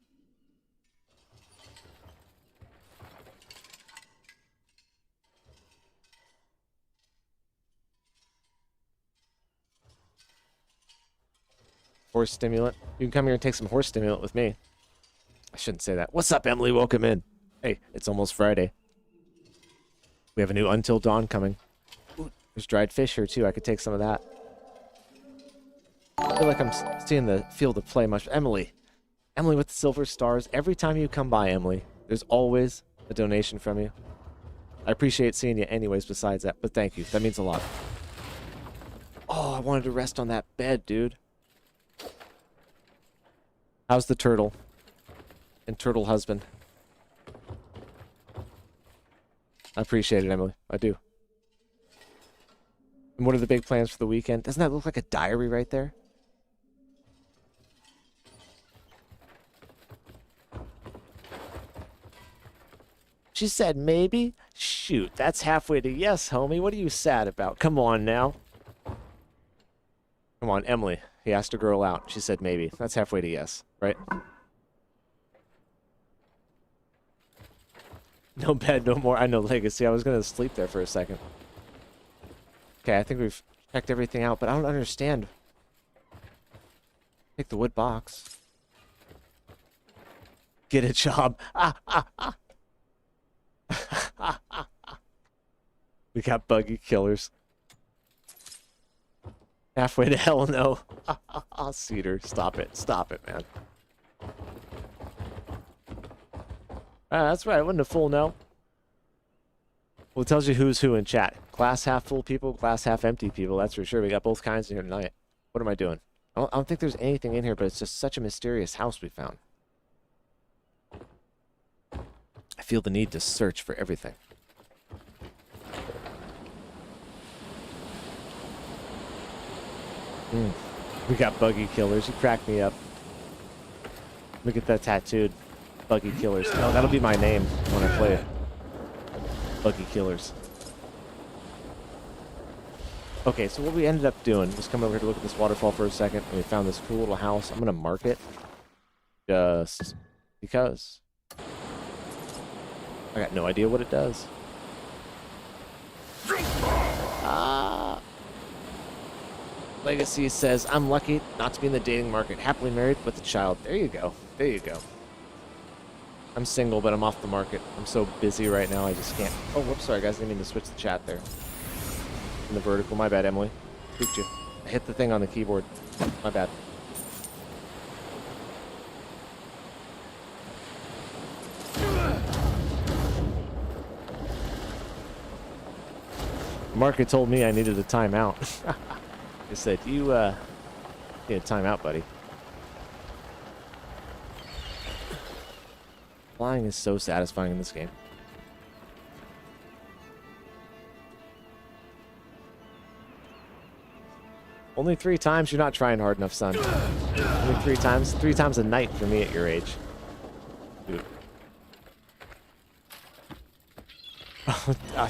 Horse stimulant. You can come here and take some horse stimulant with me. I shouldn't say that. What's up, Emily? Welcome in. Hey, it's almost Friday. We have a new Until Dawn coming. Ooh, there's dried fish here, too. I could take some of that. I feel like I'm seeing the field of play much. Emily. Emily with the silver stars. Every time you come by, Emily, there's always a donation from you. I appreciate seeing you anyways besides that, but thank you. That means a lot. Oh, I wanted to rest on that bed, dude. How's the turtle? And turtle husband? I appreciate it, Emily. I do. And what are the big plans for the weekend? Doesn't that look like a diary right there? She said maybe? Shoot, that's halfway to yes, homie. What are you sad about? Come on now. Come on, Emily. He asked a girl out. She said maybe. That's halfway to yes, right? No bed, no more. I know, Legacy. I was going to sleep there for a second. Okay, I think we've checked everything out, but I don't understand. Take the wood box. Get a job. We got buggy killers. Halfway to hell no. Cedar, stop it. Stop it, man. That's right, I wasn't a fool, no. Well, it tells you who's who in chat. Glass half full people, glass half empty people, that's for sure. We got both kinds in here tonight. What am I doing? I don't think there's anything in here, but it's just such a mysterious house we found. I feel the need to search for everything. We got buggy killers. You cracked me up. Look at that tattooed. Buggy killers. Oh, that'll be my name when I play it. Buggy killers. Okay, so what we ended up doing was come over here to look at this waterfall for a second, and we found this cool little house. I'm going to mark it just because I got no idea what it does. Legacy says, I'm lucky not to be in the dating market. Happily married with a child. There you go. There you go. I'm single, but I'm off the market. I'm so busy right now, I just can't. Oh, whoops, sorry, guys. I didn't mean to switch the chat there. In the vertical. My bad, Emily. Spooked you. I hit the thing on the keyboard. My bad. Market told me I needed a timeout. He said, you need a timeout, buddy. Flying is so satisfying in this game. Only 3 times? You're not trying hard enough, son. Only 3 times? 3 times a night for me at your age. Dude.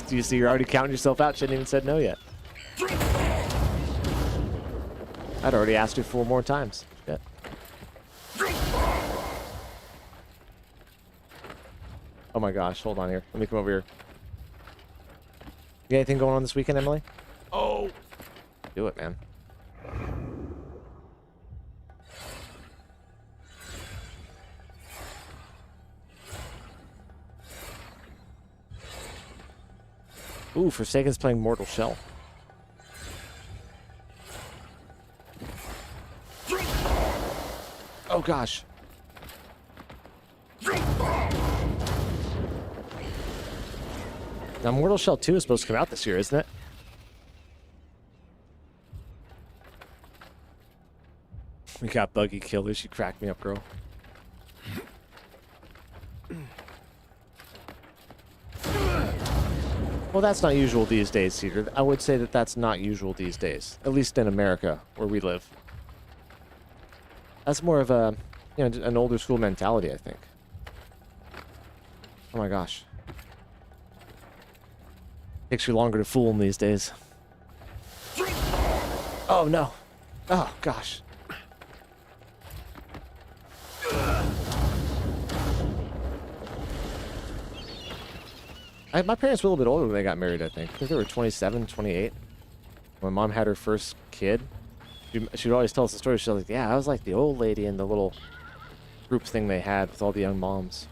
Do you see you're already counting yourself out? Shouldn't even said no yet. I'd already asked you 4 more times. Shit. Oh my gosh, hold on here. Let me come over here. You got anything going on this weekend, Emily? Oh! Do it, man. Ooh, Forsaken's playing Mortal Shell. Oh gosh. Now Mortal Shell 2 is supposed to come out this year, isn't it? We got buggy killers. You cracked me up, girl. Well, that's not usual these days, Cedar. I would say that that's not usual these days. At least in America, where we live. That's more of a, you know, an older school mentality, I think. Oh my gosh. Takes you longer to fool them these days. Oh no. Oh gosh. My parents were a little bit older when they got married, I think. I think they were 27, 28. When mom had her first kid, she would always tell us the story. She was like, yeah, I was like the old lady in the little group thing they had with all the young moms.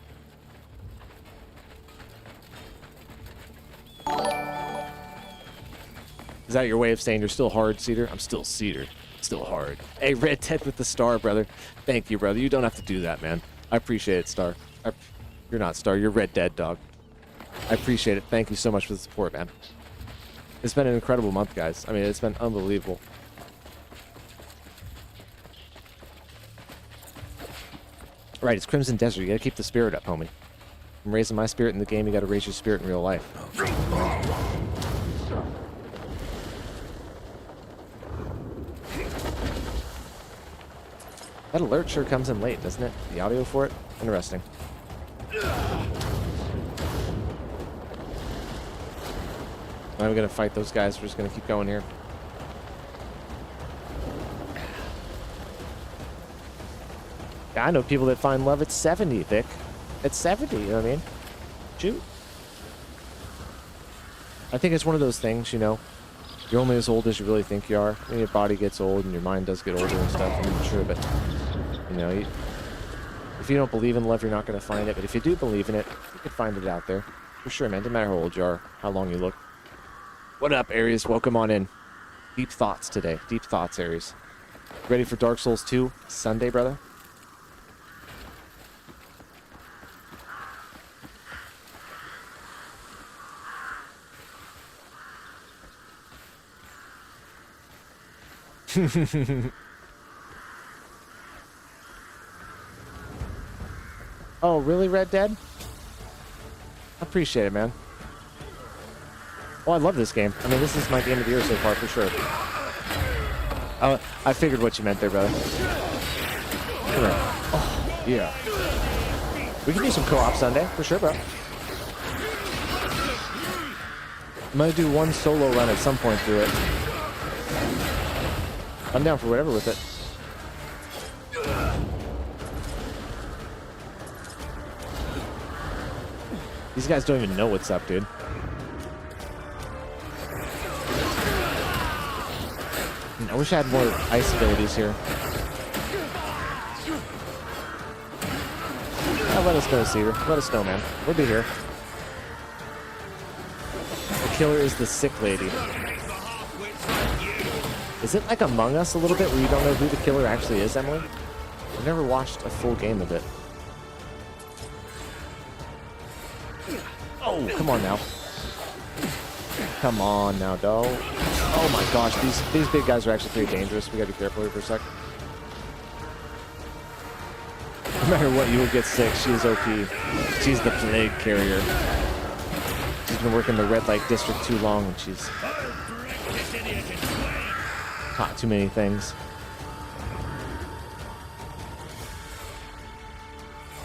Is that your way of saying you're still hard, Cedar? I'm still Cedar. Still hard. Hey, Red Ted with the star, brother. Thank you, brother. You don't have to do that, man. I appreciate it, Star. You're not Star. You're Red Dead, dog. I appreciate it. Thank you so much for the support, man. It's been an incredible month, guys. I mean, it's been unbelievable. Right, it's Crimson Desert. You gotta keep the spirit up, homie. I'm raising my spirit in the game. You gotta raise your spirit in real life. That alert sure comes in late, doesn't it? The audio for it? Interesting. I'm gonna fight those guys. We're just gonna keep going here. Yeah, I know people that find love at 70, Vic. At 70, you know what I mean? Shoot. I think it's one of those things, you know. You're only as old as you really think you are. When your body gets old and your mind does get older and stuff, I'm sure, but, you know, if you don't believe in love, you're not going to find it. But if you do believe in it, you can find it out there. For sure, man. No matter how old you are, how long you look. What up, Aries? Welcome on in. Deep thoughts today. Deep thoughts, Aries. Ready for Dark Souls 2 Sunday, brother? Oh, really, Red Dead? I appreciate it, man. Oh, I love this game. I mean, this is my game of the year so far, for sure. I figured what you meant there, brother. Oh, yeah. We can do some co-op Sunday, for sure, bro. I'm gonna do one solo run at some point through it. I'm down for whatever with it. These guys don't even know what's up, dude. I wish I had more ice abilities here. Oh, let us know, Cedar. Let us know, man. We'll be here. The killer is the sick lady. Is it like Among Us a little bit where you don't know who the killer actually is, Emily? I've never watched a full game of it. Oh, come on now. Come on now, doe. Oh my gosh, these big guys are actually pretty dangerous. We gotta be careful here for a second. No matter what, you will get sick. She is OP. She's the plague carrier. She's been working the red light district too long, and she's caught too many things.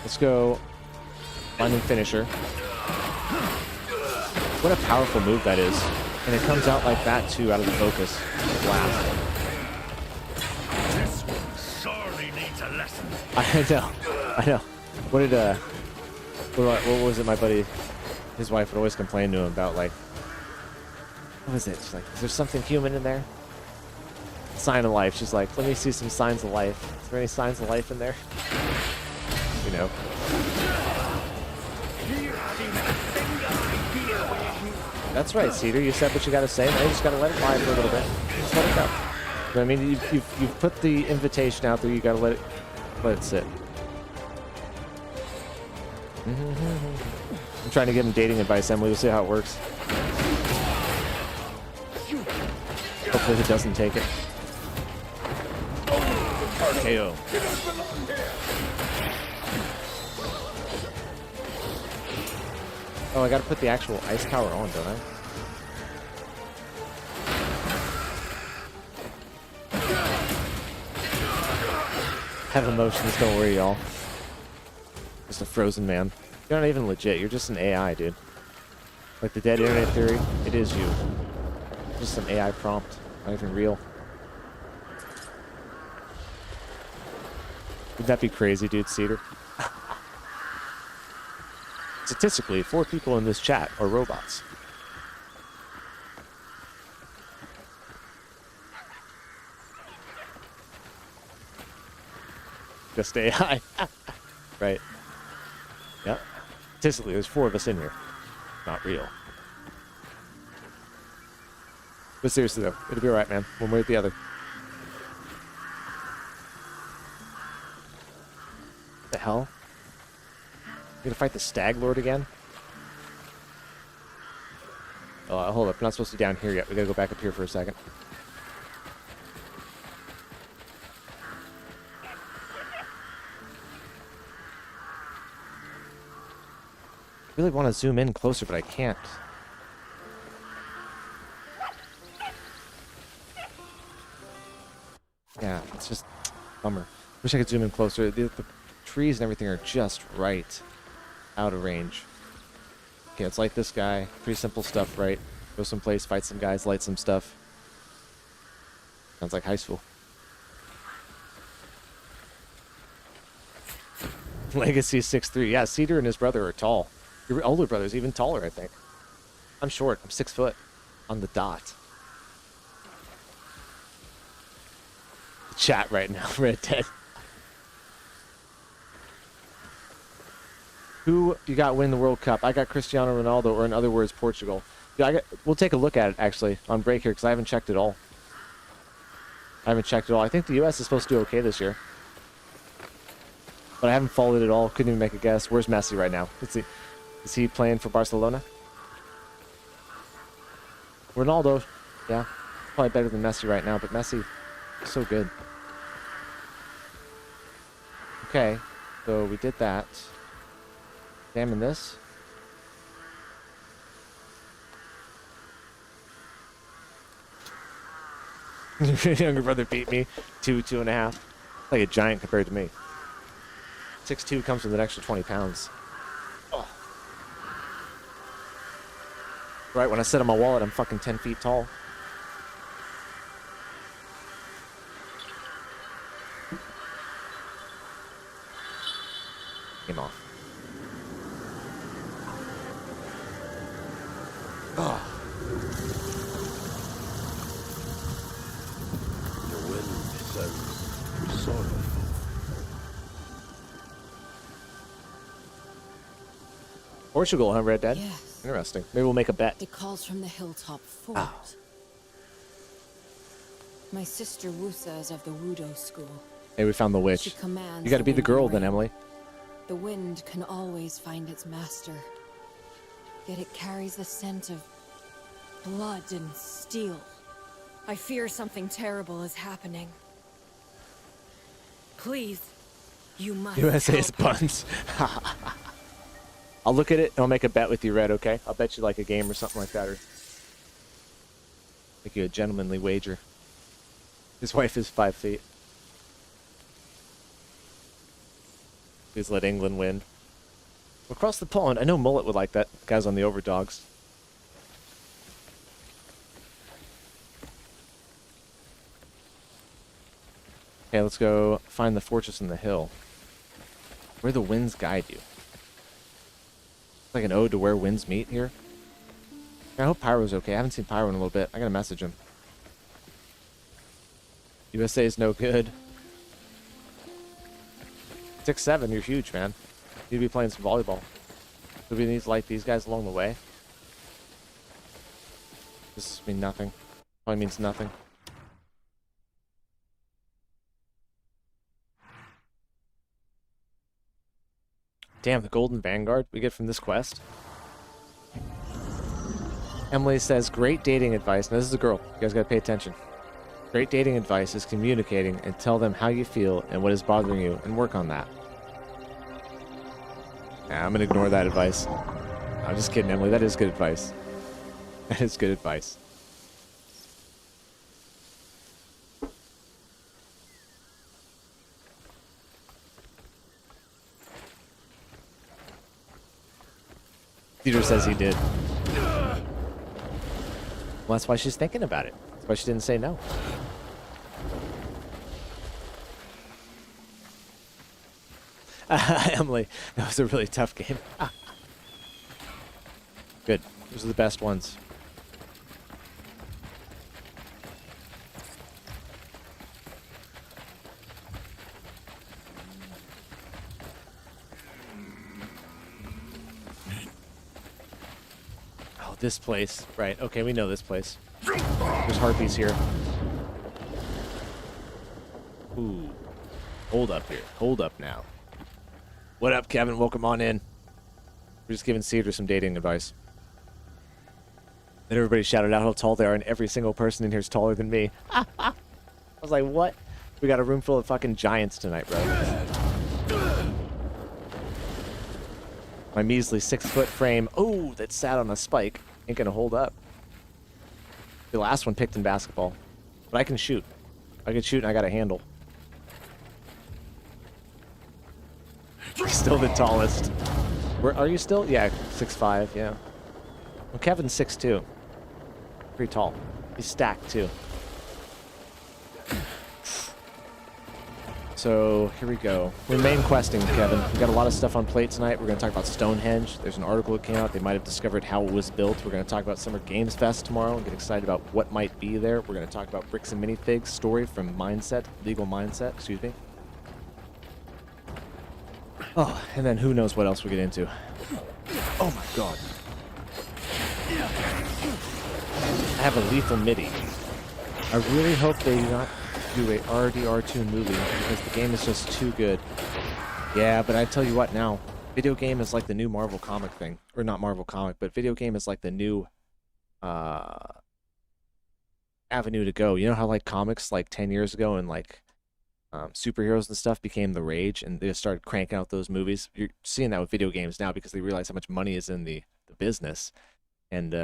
Let's go find and finish her. What a powerful move that is. And it comes out like that too, out of the focus. Wow. This one sorely needs a lesson. I know. What did what was it my buddy, his wife would always complain to him about, like, what was it? She's like, is there something human in there? Sign of life. She's like, let me see some signs of life. Is there any signs of life in there? You know. That's right, Cedar. You said what you gotta say. Now you just gotta let it lie for a little bit. Just let it go. You know what I mean? You've put the invitation out there. You gotta let it sit. I'm trying to give him dating advice, Emily. We'll see how it works. Hopefully he doesn't take it. RKO. Oh, I gotta put the actual ice power on, don't I? Have emotions, don't worry, y'all. Just a frozen man. You're not even legit, you're just an AI, dude. Like the dead internet theory, it is you. Just an AI prompt, not even real. Would that be crazy, dude, Cedar? Statistically, 4 people in this chat are robots. Just AI. Right. Yep. Statistically, there's 4 of us in here. Not real. But seriously, though, it'll be alright, man. One way or the other. What the hell? You gonna fight the Stag Lord again? Oh, hold up. We're not supposed to be down here yet. We gotta go back up here for a second. I really want to zoom in closer, but I can't. Yeah, it's just bummer. Wish I could zoom in closer. The trees and everything are just right out of range. Okay, it's like this guy. Pretty simple stuff, right? Go someplace, fight some guys, light some stuff. Sounds like high school. Legacy 6'3". Yeah, Cedar and his brother are tall. Your older brother's even taller, I think. I'm short. I'm 6 foot. On the dot. chat right now. Red Dead. Who you got win the World Cup? I got Cristiano Ronaldo, or in other words, Portugal. Yeah, we'll take a look at it, actually, on break here, because I haven't checked it all. I think the U.S. is supposed to do okay this year. But I haven't followed it all. Couldn't even make a guess. Where's Messi right now? Is he playing for Barcelona? Ronaldo, yeah. Probably better than Messi right now, but Messi is so good. Okay, so we did that. Examine this. Your younger brother beat me. 2.5. Like a giant compared to me. 6'2" comes with an extra 20 pounds. Oh. Right, when I sit on my wallet, I'm fucking 10 feet tall. Came off. Oh. The wind sounds sorrowful. Portugal, huh, Red Dead? Yes. Interesting. Maybe we'll make a bet. It calls from the hilltop fort. Oh. My sister Wusa is of the Wudo school. Hey, we found the She witch. commands You gotta be the wind girl and then, rain. Emily. The wind can always find its master. Yet it carries the scent of blood and steel. I fear something terrible is happening. Please, you must USA's help her. buns. I'll look at it and I'll make a bet with you, Red, okay? I'll bet you like a game or something like that, or make you a gentlemanly wager. His wife is 5 feet. Please let England win. Across the pond, I know Mullet would like that. Guys on the overdogs. Okay, let's go find the fortress in the hill. Where the winds guide you. It's like an ode to where winds meet here. I hope Pyro's okay. I haven't seen Pyro in a little bit. I gotta message him. USA is no good. 6'7", you're huge, man. You'd be playing some volleyball. Do we need to like these guys along the way? This means nothing. Probably means nothing. Damn, the Golden Vanguard we get from this quest. Emily says, great dating advice. Now, this is a girl. You guys gotta pay attention. Great dating advice is communicating and tell them how you feel and what is bothering you and work on that. Nah, I'm gonna ignore that advice. I'm just kidding, Emily. That is good advice. That is good advice. Theodore says he did. Well, that's why she's thinking about it. That's why she didn't say no. Emily, that was a really tough game. Good. Those are the best ones. Oh, this place. Right. Okay, we know this place. There's harpies here. Ooh. Hold up here. Hold up now. What up, Kevin? Welcome on in. We're just giving Cedar some dating advice. Then everybody shouted out how tall they are, and every single person in here is taller than me. I was like, what? We got a room full of fucking giants tonight, bro. My measly 6-foot frame, oh, that sat on a spike, ain't gonna hold up. The last one picked in basketball. But I can shoot. I can shoot and I got a handle. Still the tallest. Where are you still? Yeah, 6'5", yeah. Well, Kevin's 6'2". Pretty tall. He's stacked too. So here we go. We're main questing, Kevin. We got a lot of stuff on plate tonight. We're going to talk about Stonehenge. There's an article that came out. They might have discovered how it was built. We're going to talk about Summer Games Fest tomorrow and get excited about what might be there. We're going to talk about Bricks and Minifigs story from Legal Mindset, excuse me. Oh, and then who knows what else we get into. Oh my god. I have a lethal MIDI. I really hope they do not do a RDR2 movie because the game is just too good. Yeah, but I tell you what now, video game is like the new Marvel comic thing. Or not Marvel comic, but video game is like the new avenue to go. You know how like comics like 10 years ago and like superheroes and stuff became the rage and they just started cranking out those movies? You're seeing that with video games now because they realize how much money is in the business and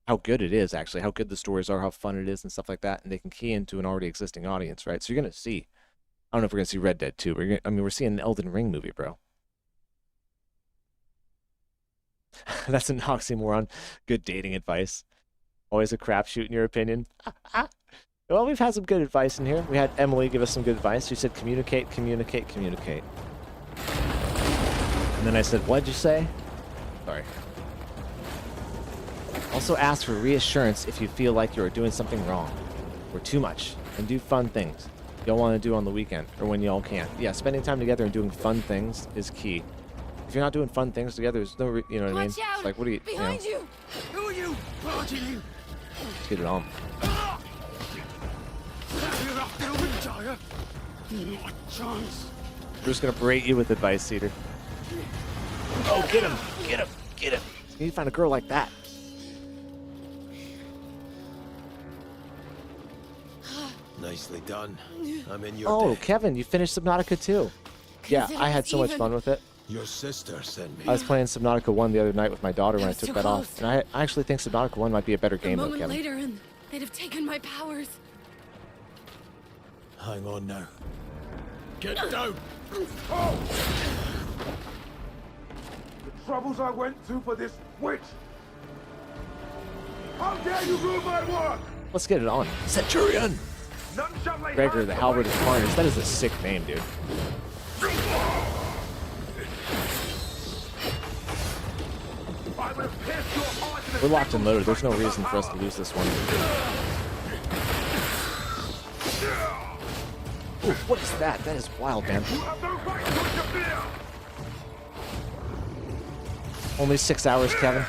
how good it is, actually, how good the stories are, how fun it is, and stuff like that, and they can key into an already existing audience, right? So you're going to see, I don't know if we're going to see Red Dead 2, but we're seeing an Elden Ring movie, bro. That's an oxymoron. Good dating advice. Always a crapshoot in your opinion. Well, we've had some good advice in here. We had Emily give us some good advice. She said, communicate, communicate, communicate. And then I said, what'd you say? Sorry. Also ask for reassurance if you feel like you are doing something wrong or too much, and do fun things y'all want to do on the weekend or when y'all can. Yeah, spending time together and doing fun things is key. If you're not doing fun things together, there's no, you know what I mean? It's like, what do you, Behind you! Who are you? Barging in! Let's get it on. You're after a windjire? Not a chance. We're just gonna berate you with advice, Cedar. Oh, get him! Get him! Get him! You need to find a girl like that. Nicely done. I'm in your Oh, debt. Kevin, you finished Subnautica 2. Yeah, I had so much fun with it. Your sister sent me. I was playing Subnautica 1 the other night with my daughter when I took too that off. close. And I actually think Subnautica 1 might be a better game A though, moment Kevin. later, and they'd have taken my powers. Hang on now. Get down! Oh! The troubles I went to for this witch! How dare you ruin my work! Let's get it on. Centurion! None shall lay Gregor, hands the on Halberd my- of Carnage. That is a sick name, dude. I will pierce your heart to the We're locked and sickle loaded. There's no strike of reason my for us to power. lose this one. Ooh, what is that? That is wild, man. You have no right to interfere! Only 6 hours, Kevin.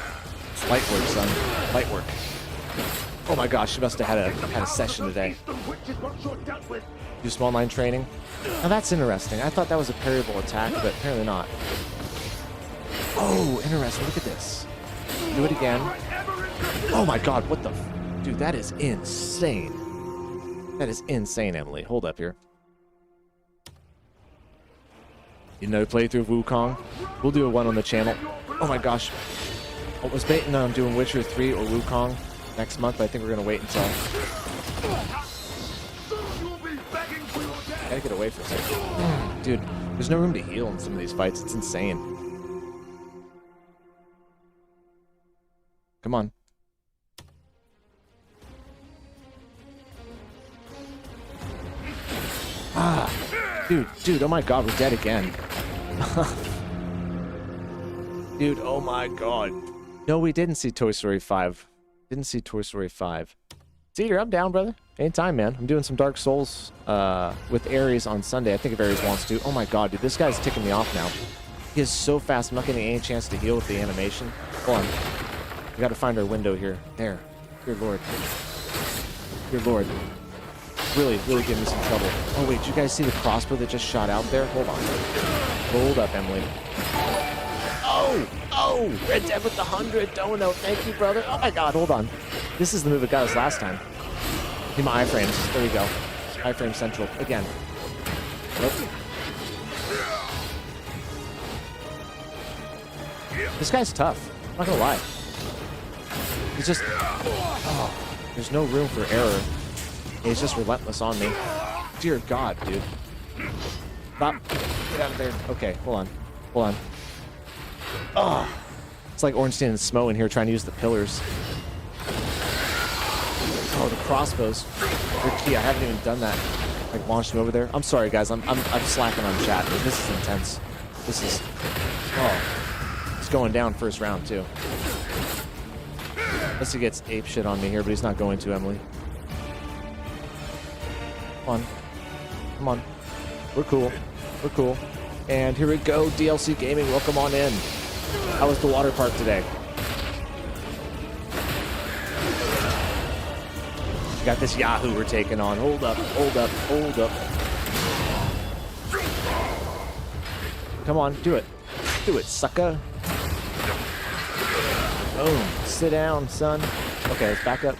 It's light work, son. Light work. Oh my gosh, she must have had a session today. Eastern witches once you're dealt with. Do small mine training. Now that's interesting. I thought that was a parryable attack, but apparently not. Oh, interesting. Look at this. Do it again. Oh my god, what the... Dude, that is insane. That is insane, Emily. Hold up here. You know, playthrough of Wukong? We'll do a one on the channel. Oh my gosh. I was baiting on doing Witcher 3 or Wukong next month, but I think we're going to wait until... Gotta get away for a second. Dude, there's no room to heal in some of these fights. It's insane. Come on. Ah, dude, oh my god, we're dead again. Dude, oh my god. No, we didn't see Toy Story 5. Didn't see Toy Story 5. Cedar, I'm down, brother. Anytime, man. I'm doing some Dark Souls with Ares on Sunday. I think if Ares wants to. Oh my god, dude, this guy's ticking me off now. He is so fast. I'm not getting any chance to heal with the animation. Hold on. We gotta find our window here. There. Dear Lord. Dear Lord. Really giving me some trouble. Oh wait, did you guys see the crossbow that just shot out there? Hold on. Hold up, Emily. Oh! Red Dead with the 100 dono. Thank you, brother. Oh my god, hold on. This is the move that got us last time. Need my iframes. There we go. Iframe central. Again. Nope. This guy's tough. I'm not gonna lie. He's just... Oh, there's no room for error. He's just relentless on me. Dear God, dude. Stop. Get out of there. Okay, hold on. Hold on. Oh. It's like Ornstein and Smo in here trying to use the pillars. Oh, the crossbows. They're key. I haven't even done that. I Like launched him over there. I'm sorry, guys. I'm slacking on chat. This is intense. This is. Oh, it's going down first round too. Unless he gets ape shit on me here, but he's not going to, Emily. Come on. Come on. We're cool. We're cool. And here we go. DLC Gaming, welcome on in. How was the water park today? We got this Yahoo we're taking on. Hold up, hold up, hold up. Come on, do it. Do it, sucker. Boom. Sit down, son. Okay, let's back up.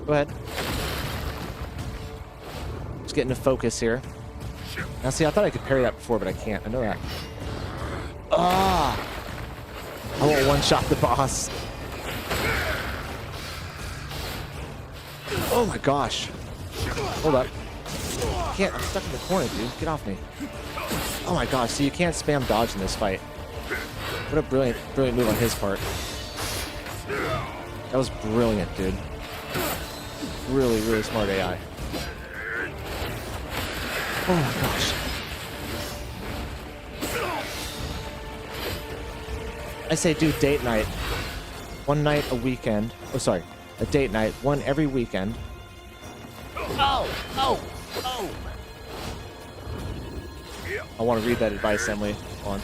Go ahead. Just getting to focus here. Now, see, I thought I could parry that before, but I can't. I know that. Ah! I won't one-shot the boss. Oh my gosh. Hold up. I can't. I'm stuck in the corner, dude. Get off me. Oh my gosh. See, you can't spam dodge in this fight. What a brilliant move on his part. That was brilliant, dude. Really, really smart AI. Oh my gosh. I say do date night. One night a weekend. Oh, sorry. A date night. One every weekend. Oh! Oh! Oh! I want to read that advice, Emily. Hold on.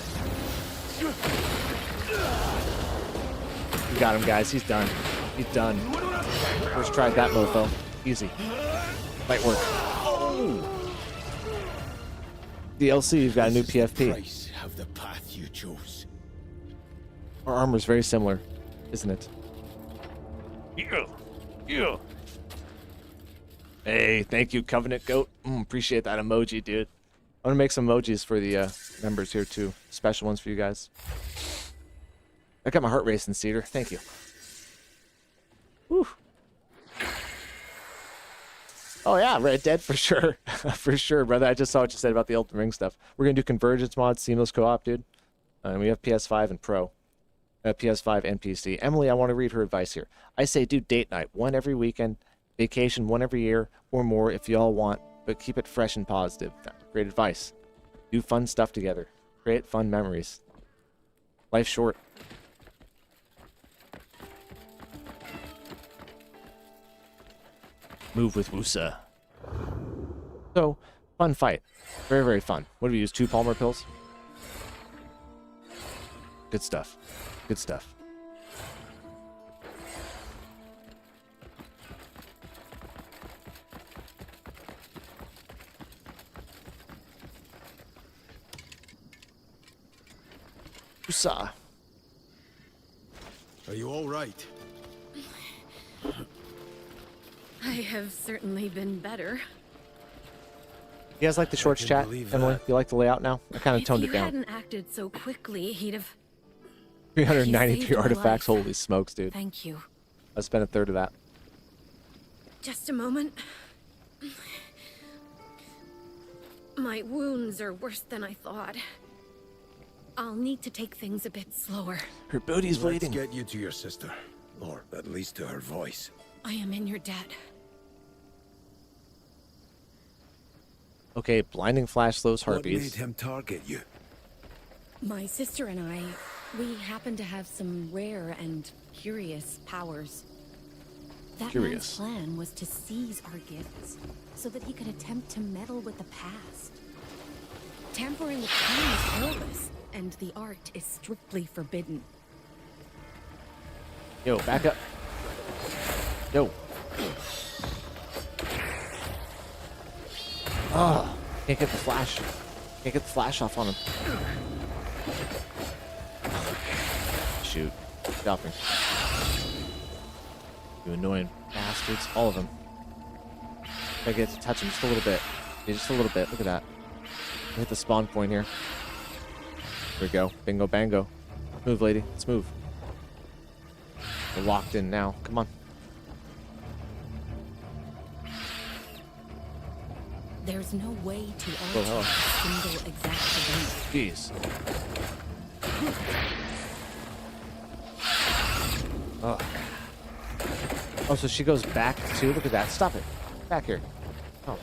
We got him, guys. He's done. He's done. First tried that mofo. Easy. Might work. Oh! DLC, you've got a new PFP. Price of the path you chose. Our armor's very similar, isn't it? Yeah. Yeah. Hey, thank you, Covenant Goat. Appreciate that emoji, dude. I'm gonna make some emojis for the members here too. Special ones for you guys. I got my heart racing, Cedar. Thank you. Whew. Oh yeah, Red Dead for sure. For sure, brother. I just saw what you said about the Elden Ring stuff. We're gonna do convergence mods, seamless co-op, dude. And we have PS5 and Pro. PS5 and PC. Emily, I want to read her advice here. I say do date night, one every weekend, vacation one every year, or more if you all want, but keep it fresh and positive. Great advice. Do fun stuff together. Create fun memories. Life's short. Move with Wusa. So, fun fight. Very, very fun. What do we use? 2 Palmer pills? Good stuff. Good stuff. Wusa. Are you all right? I have certainly been better. You guys like the shorts chat, Emily? Do you like the layout now? I kind of toned it down. If you hadn't acted so quickly, he'd have... 393 my artifacts. life. Holy smokes, dude. Thank you. I spent a third of that. Just a moment. My wounds are worse than I thought. I'll need to take things a bit slower. Her booty's Let's bleeding. get you to your sister, or at least to her voice. I am in your debt. Okay, blinding flash slows What heartbeats. made him target you? My sister and I, we happen to have some rare and curious powers. That Curious. man's plan was to seize our gifts so that he could attempt to meddle with the past. Tampering with time is lawless, and the art is strictly forbidden. Yo, back up. Yo. Ah, can't get the flash. Can't get the flash off on him. Shoot. Get off me. You annoying bastards. All of them. I get to touch him just a little bit. Yeah, just a little bit. Look at that. Hit the spawn point here. Here we go. Bingo bango. Move, lady. Let's move. We're locked in now. Come on. There's no way to Oh, alter a single exact event. Jeez. Oh. Oh, so she goes back too? Look at that. Stop it. Back here. Oh.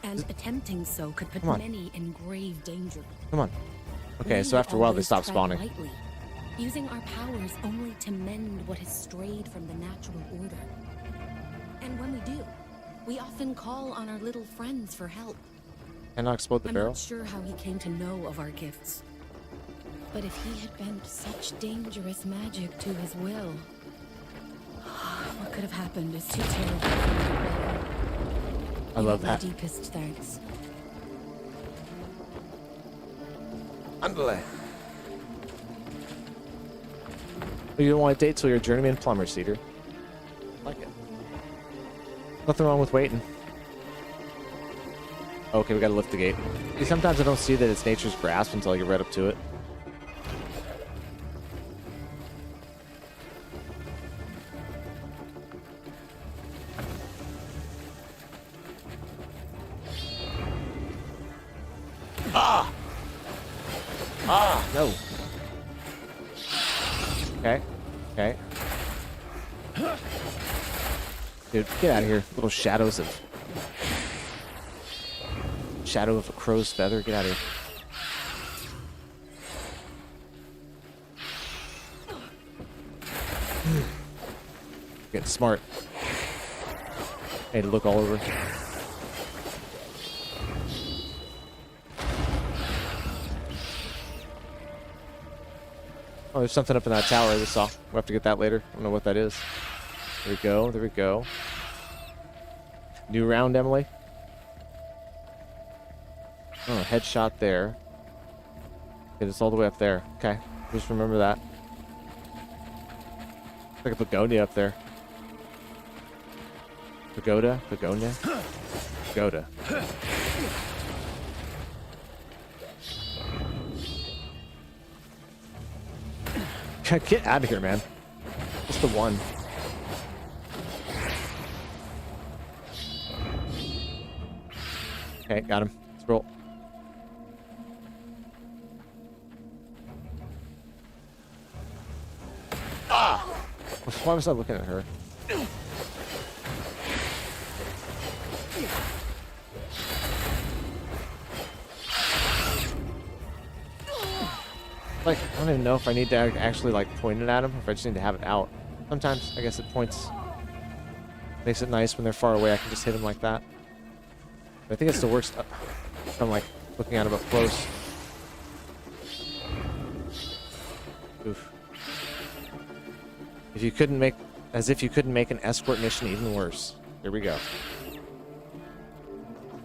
And attempting so could put Come on. many in grave danger. Come on. Okay, so We after a while they always stop tread spawning. lightly, using our powers only to mend what has strayed from the natural order. And when we do, we often call on our little friends for help. Cannot explode the I'm barrel. not sure how he came to know of our gifts. But if he had bent such dangerous magic to his will, what could have happened is too terrible for me to bear. I love You have that. my deepest thanks. Andale. You don't want to date till you're a journeyman plumber, Cedar. Like it. Nothing wrong with waiting. Okay, we gotta lift the gate. See, sometimes I don't see that it's nature's grasp until I get right up to it. No. Okay. Okay. Dude, get out of here. Little shadows of... Shadow of a crow's feather. Get out of here. Getting smart. Hey, to look all over. Oh, there's something up in that tower I just saw. We'll have to get that later. I don't know what that is. There we go. There we go. New round, Emily. Oh, headshot there. Okay, it's all the way up there. Okay, just remember that. Like a begonia up there. Pagoda? Begonia? Pagoda. Get out of here, man. Just the one. Okay, got him. Let's roll. Ah! Why was I looking at her? Like, I don't even know if I need to actually, like, point it at him, or if I just need to have it out. Sometimes, I guess it points... Makes it nice when they're far away, I can just hit them like that. But I think it still works if I'm, like, looking at him up close. Oof. If you couldn't make... As if you couldn't make an escort mission even worse. Here we go.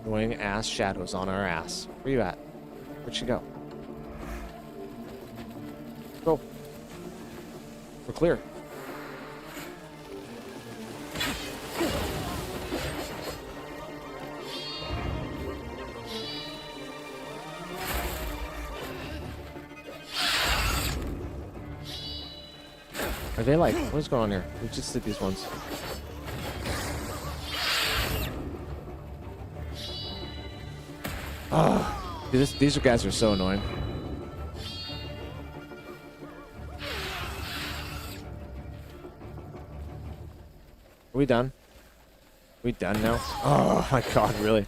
Annoying ass shadows on our ass. Where you at? Where'd she go? Go. We're clear. Are they like, what is going on here? We just did these ones. Ah, dude, these guys are so annoying. Are we done? Are we done now? Oh my god, really?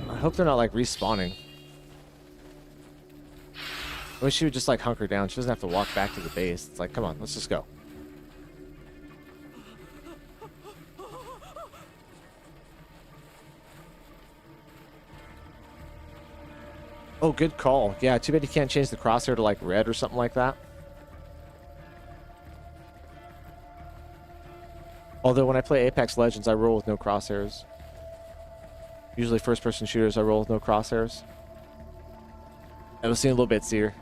I hope they're not like respawning. I wish she would just like hunker down. She doesn't have to walk back to the base. It's like, come on, let's just go. Oh, good call. Yeah, too bad you can't change the crosshair to like red or something like that. Although when I play Apex Legends, I roll with no crosshairs. Usually first-person shooters, I roll with no crosshairs. I've seen a little bit, Seer.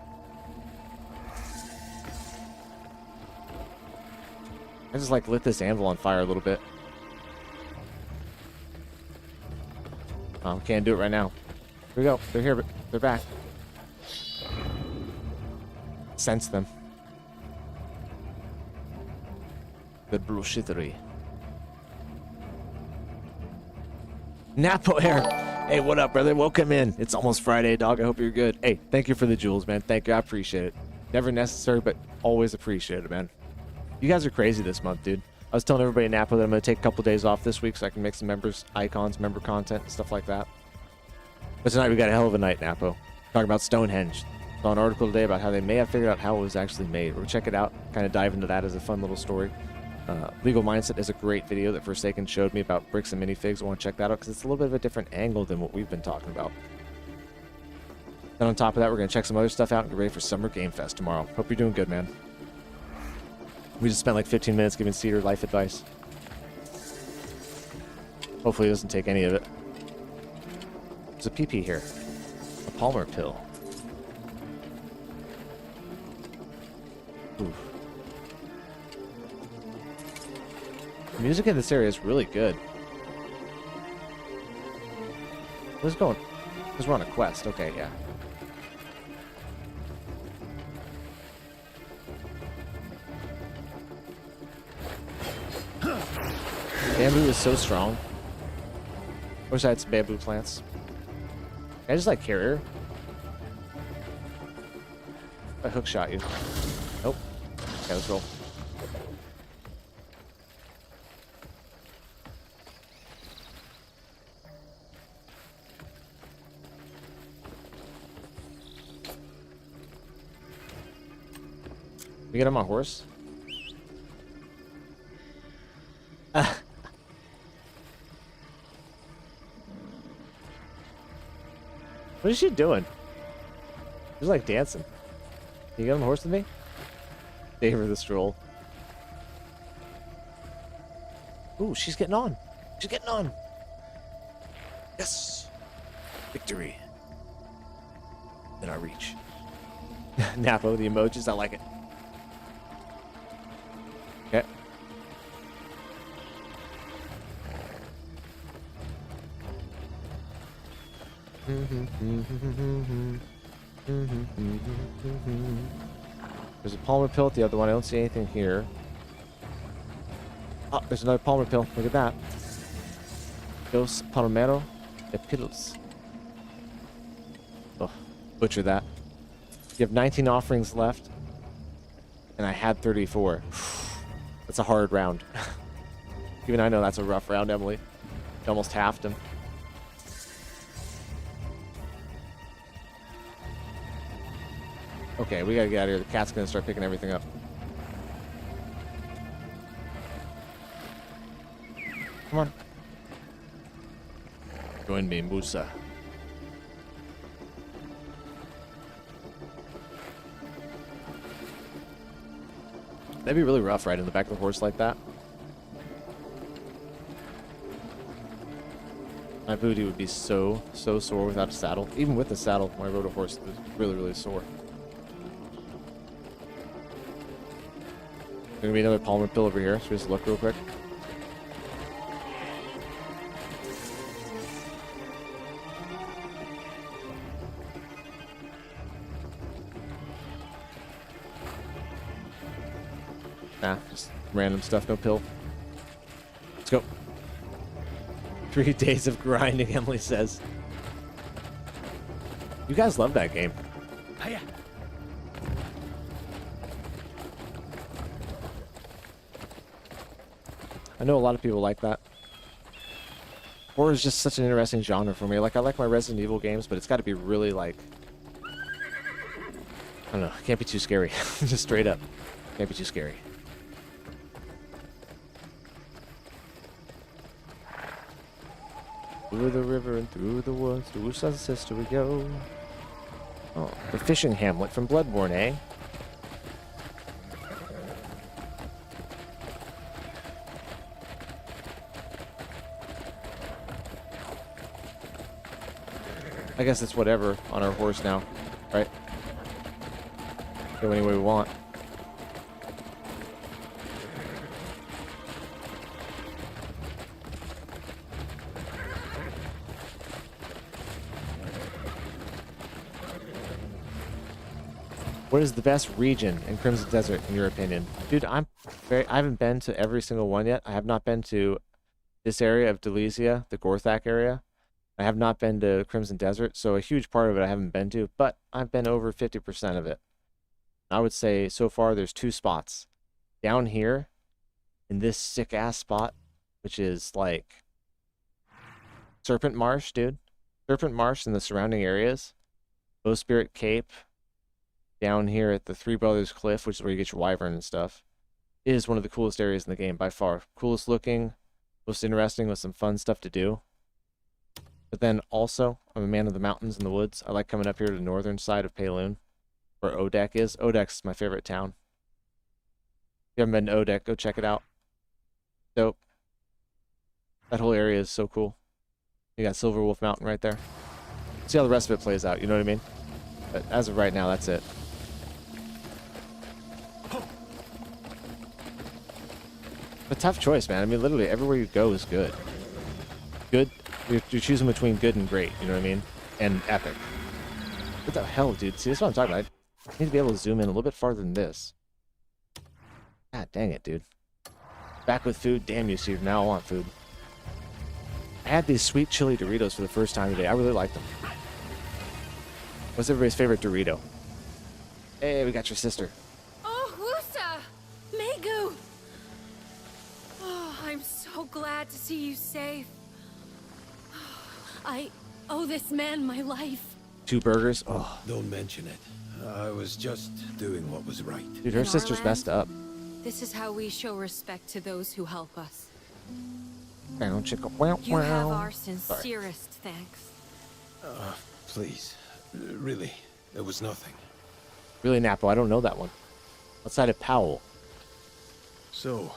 I just like lit this anvil on fire a little bit. Oh, can't do it right now. Here we go. They're here, but they're back. Sense them. The bullshittery. Napo Air. Hey, what up, brother? Welcome in. It's almost Friday, dog. I hope you're good. Hey, thank you for the jewels, man. Thank you. I appreciate it. Never necessary, but always appreciated, man. You guys are crazy this month, dude. I was telling everybody in Napa that I'm going to take a couple days off this week so I can make some members, icons, member content, and stuff like that. But tonight we got a hell of a night, Napo. Talking about Stonehenge. Saw an article today about how they may have figured out how it was actually made. We'll check it out, kind of dive into that as a fun little story. Legal Mindset is a great video that Forsaken showed me about bricks and minifigs. I want to check that out because it's a little bit of a different angle than what we've been talking about. Then on top of that, we're going to check some other stuff out and get ready for Summer Game Fest tomorrow. Hope you're doing good, man. We just spent like 15 minutes giving Cedar life advice. Hopefully he doesn't take any of it. There's a PP here. A Palmer pill. Oof. The music in this area is really good. Where's it going? Because we're on a quest. Okay, yeah. Bamboo is so strong. Wish I had some bamboo plants. Can I just like carrier? I hook shot you. Nope. Okay, let's roll. We get him on horse? What is she doing? She's like dancing. Can you get on the horse with me? Favor the stroll. Ooh, she's getting on. She's getting on. Yes. Victory. Then I reach. Napo, the emojis, I like it. Okay. There's a Palmer pill at the other one. I don't see anything here. Oh, there's another Palmer pill. Look at that. Dos Palmero de Pills. Oh, butcher that. You have 19 offerings left, and I had 34. That's a hard round. Even I know that's a rough round, Emily. You almost halved him. Okay, we gotta get out of here. The cat's gonna start picking everything up. Come on. Join me, Musa. That'd be really rough riding the back of the horse like that. My booty would be so sore without a saddle. Even with the saddle, when I rode a horse, it was really sore. There's gonna be another Palmer pill over here. Should we just look real quick? Nah, just random stuff, no pill. Let's go. 3 days of grinding, Emily says. You guys love that game. Hiya. I know a lot of people like that. Horror is just such an interesting genre for me. Like, I like my Resident Evil games, but it's got to be really, like... I don't know. It can't be too scary. Just straight up. Can't be too scary. Through the river and through the woods, through sunset we go. Oh, the fishing hamlet from Bloodborne, eh? I guess it's whatever on our horse now, right? Go any way we want. What is the best region in Crimson Desert, in your opinion? Dude, I haven't been to every single one yet. I have not been to this area of Delesia, the Gorthak area. I have not been to Crimson Desert, so a huge part of it I haven't been to, but I've been over 50% of it. I would say so far there's 2 spots. Down here, in this sick-ass spot, which is like Serpent Marsh, dude. Serpent Marsh and the surrounding areas. Bowspirit Cape, down here at the Three Brothers Cliff, which is where you get your wyvern and stuff, is one of the coolest areas in the game by far. Coolest looking, most interesting with some fun stuff to do. But then also, I'm a man of the mountains and the woods. I like coming up here to the northern side of Payloon, where Odek is. Odek's my favorite town. If you haven't been to Odek, go check it out. Dope. That whole area is so cool. You got Silver Wolf Mountain right there. See how the rest of it plays out, you know what I mean? But as of right now, that's it. A tough choice, man. I mean, literally everywhere you go is good. Good. You're choosing between good and great, you know what I mean? And epic. What the hell, dude? See, this is what I'm talking about. I need to be able to zoom in a little bit farther than this. God dang it, dude. Back with food. Damn you, Steve. Now I want food. I had these sweet chili Doritos for the first time today. I really like them. What's everybody's favorite Dorito? Hey, we got your sister. Oh, Wusa! Megu! Oh, I'm so glad to see you safe. I owe this man my life. 2 burgers. Oh, Don't mention it. I was just doing what was right. dude, her In our sister's land, messed up. This is how we show respect to those who help us. You You have our sincerest thanks. Please. Really, there was nothing. Really, Napo, I don't know that one. Outside of Pywel. So,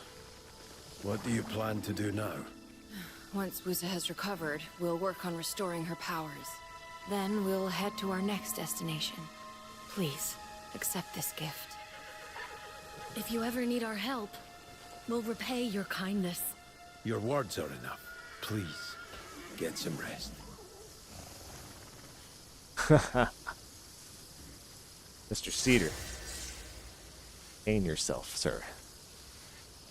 what do you plan to do now? Once Wusa has recovered, we'll work on restoring her powers. Then we'll head to our next destination. Please, accept this gift. If you ever need our help, we'll repay your kindness. Your words are enough. Please, get some rest. Mr. Cedar. Gain yourself, sir.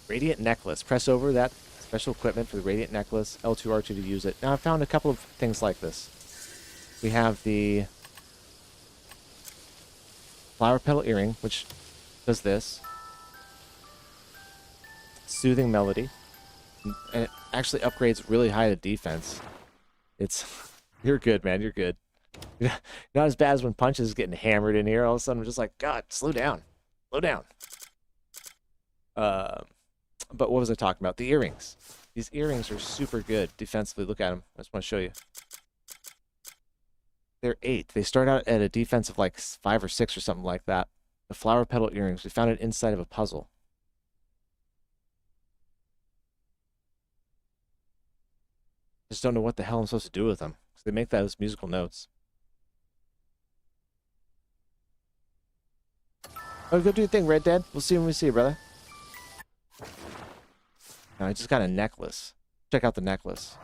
Radiant necklace. Press over that special equipment for the radiant necklace. L2, R2 to use it. Now, I found a couple of things like this. We have the flower petal earring, which does this. Soothing melody. And it actually upgrades really high to defense. It's... You're good, man. You're good. Not as bad as when Punch is getting hammered in here. All of a sudden, I'm just like, God, slow down. Slow down. But what was I talking about? The earrings. These earrings are super good defensively. Look at them. I just want to show you. They're 8. They start out at a defense of like 5 or 6 or something like that. The flower petal earrings. We found it inside of a puzzle. Just don't know what the hell I'm supposed to do with them. So they make those musical notes. Oh, go do your thing, Red Dead. We'll see you when we see you, brother. Now, I just got a necklace. Check out the necklace.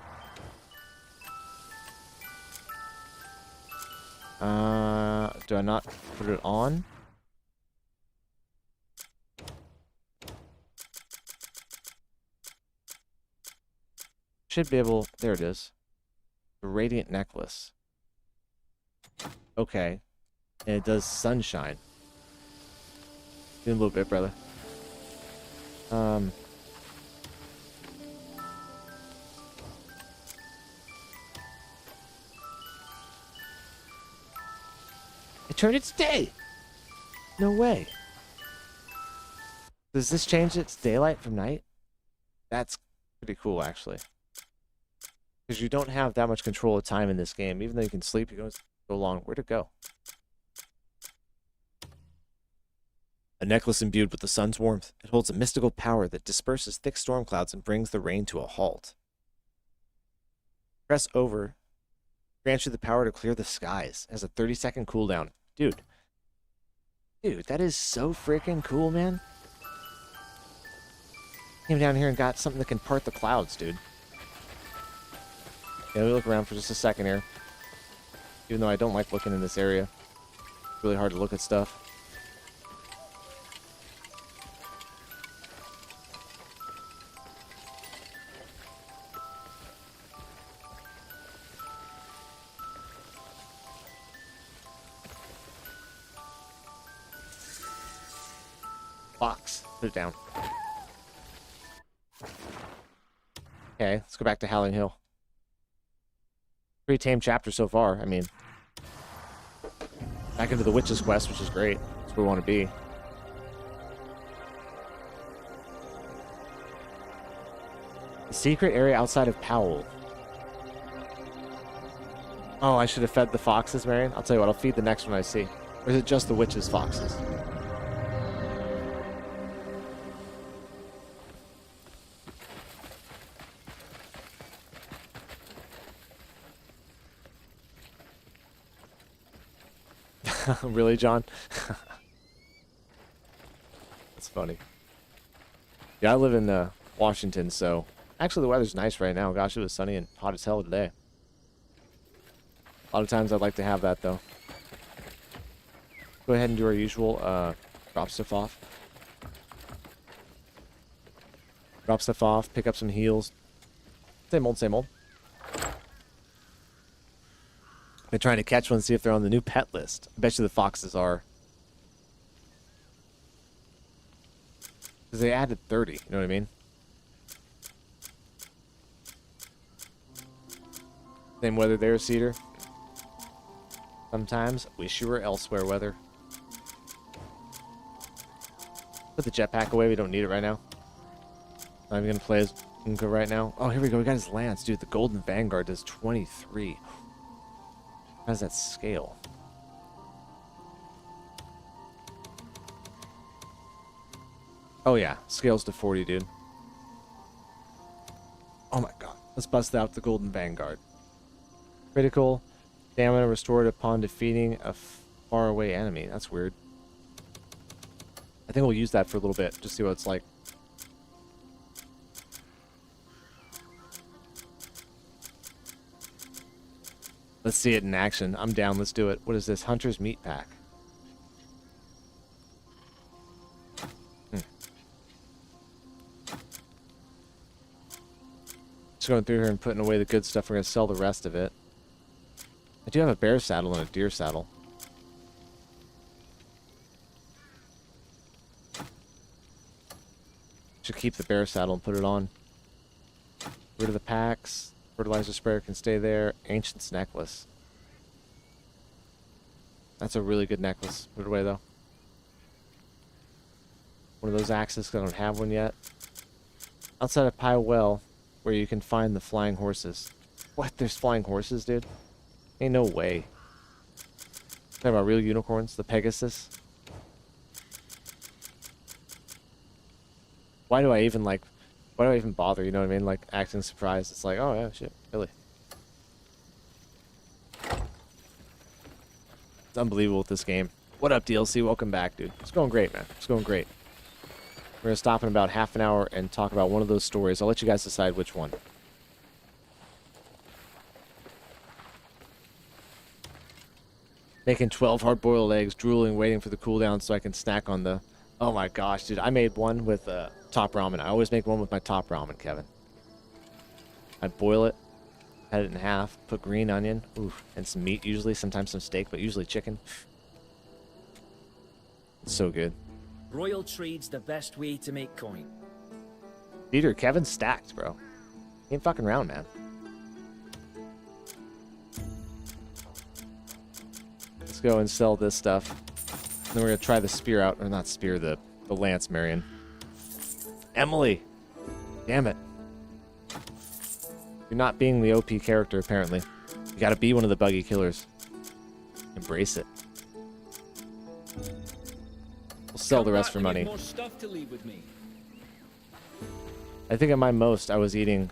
Do I not put it on? Should be able... There it is. The radiant necklace. Okay. And it does sunshine. In a little bit, brother. It turned its day! No way. Does this change its daylight from night? That's pretty cool, actually. Because you don't have that much control of time in this game. Even though you can sleep, you go so long. Where'd it go? A necklace imbued with the sun's warmth. It holds a mystical power that disperses thick storm clouds and brings the rain to a halt. Press over. Grants you the power to clear the skies. It has a 30-second cooldown. Dude, that is so freaking cool, man. Came down here and got something that can part the clouds, dude. Yeah, let me look around for just a second here. Even though I don't like looking in this area. It's really hard to look at stuff. Fox. Put it down. Okay, let's go back to Howling Hill. Pretty tame chapter so far. I mean, back into the Witch's Quest, which is great. That's where we want to be. The secret area outside of Pywel. Oh, I should have fed the foxes, Marion. I'll tell you what, I'll feed the next one I see. Or is it just the witch's foxes? Really, John? That's funny. Yeah, I live in Washington, so... Actually, the weather's nice right now. Gosh, it was sunny and hot as hell today. A lot of times I'd like to have that, though. Go ahead and do our usual, drop stuff off. Drop stuff off, pick up some heals. Same old, same old. Been trying to catch one, see if they're on the new pet list. I bet you the foxes are. Because they added 30, you know what I mean? Same weather there, Cedar. Sometimes, wish you were elsewhere, weather. Put the jetpack away, we don't need it right now. Not even gonna play as Unka right now. Oh, here we go, we got his lance, dude. The Golden Vanguard does 23. How does that scale? Oh yeah, scales to 40, dude. Oh my god. Let's bust out the Golden Vanguard. Critical stamina restored upon defeating a faraway enemy. That's weird. I think we'll use that for a little bit, just see what it's like. Let's see it in action. I'm down. Let's do it. What is this? Hunter's Meat Pack. Just going through here and putting away the good stuff. We're going to sell the rest of it. I do have a bear saddle and a deer saddle. Should keep the bear saddle and put it on. Rid of the packs. Fertilizer sprayer can stay there. Ancient's necklace. That's a really good necklace. Put it away though. One of those axes, 'cause I don't have one yet. Outside of Pywel, where you can find the flying horses. What? There's flying horses, dude? Ain't no way. Talking about real unicorns, the Pegasus. Why do I even bother, you know what I mean? Like, acting surprised. It's like, oh yeah, shit, really. It's unbelievable with this game. What up, DLC? Welcome back, dude. It's going great, man. It's going great. We're going to stop in about half an hour and talk about one of those stories. I'll let you guys decide which one. Making 12 hard-boiled eggs, drooling, waiting for the cooldown so I can snack on the... Oh my gosh, dude. I made one with top ramen. I always make one with my top ramen, Kevin. I'd boil it, cut it in half, put green onion, oof, and some meat usually, sometimes some steak, but usually chicken. It's so good. Royal treat's the best way to make coin. Peter, Kevin's stacked, bro. He ain't fucking around, man. Let's go and sell this stuff. Then we're gonna try the spear out, or not spear, the lance, Marion. Emily! Damn it. You're not being the OP character, apparently. You gotta be one of the buggy killers. Embrace it. We'll sell the rest for money. More stuff to leave with me. I think at my most, I was eating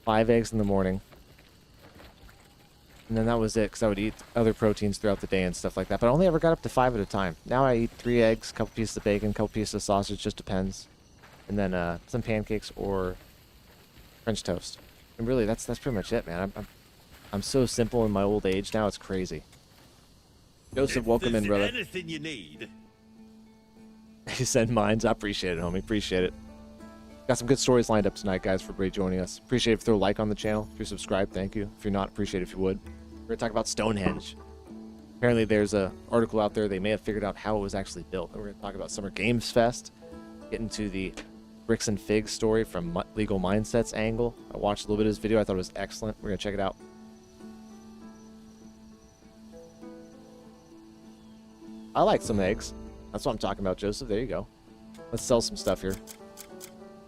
5 eggs in the morning. And then that was it, because I would eat other proteins throughout the day and stuff like that. But I only ever got up to 5 at a time. Now I eat 3 eggs, a couple pieces of bacon, a couple pieces of sausage, just depends. And then some pancakes or French toast. And really, that's pretty much it, man. I'm so simple in my old age now, it's crazy. Joseph, welcome in, brother. Anything you need. You send mines. I appreciate it, homie. Appreciate it. Got some good stories lined up tonight, guys, for everybody joining us. Appreciate it if you throw a like on the channel. If you're subscribed, thank you. If you're not, appreciate it if you would. We're going to talk about Stonehenge. Apparently there's a article out there. They may have figured out how it was actually built. And we're going to talk about Summer Games Fest. Get into the Bricks and Figs story from Legal Mindset's angle. I watched a little bit of his video. I thought it was excellent. We're going to check it out. I like some eggs. That's what I'm talking about, Joseph. There you go. Let's sell some stuff here.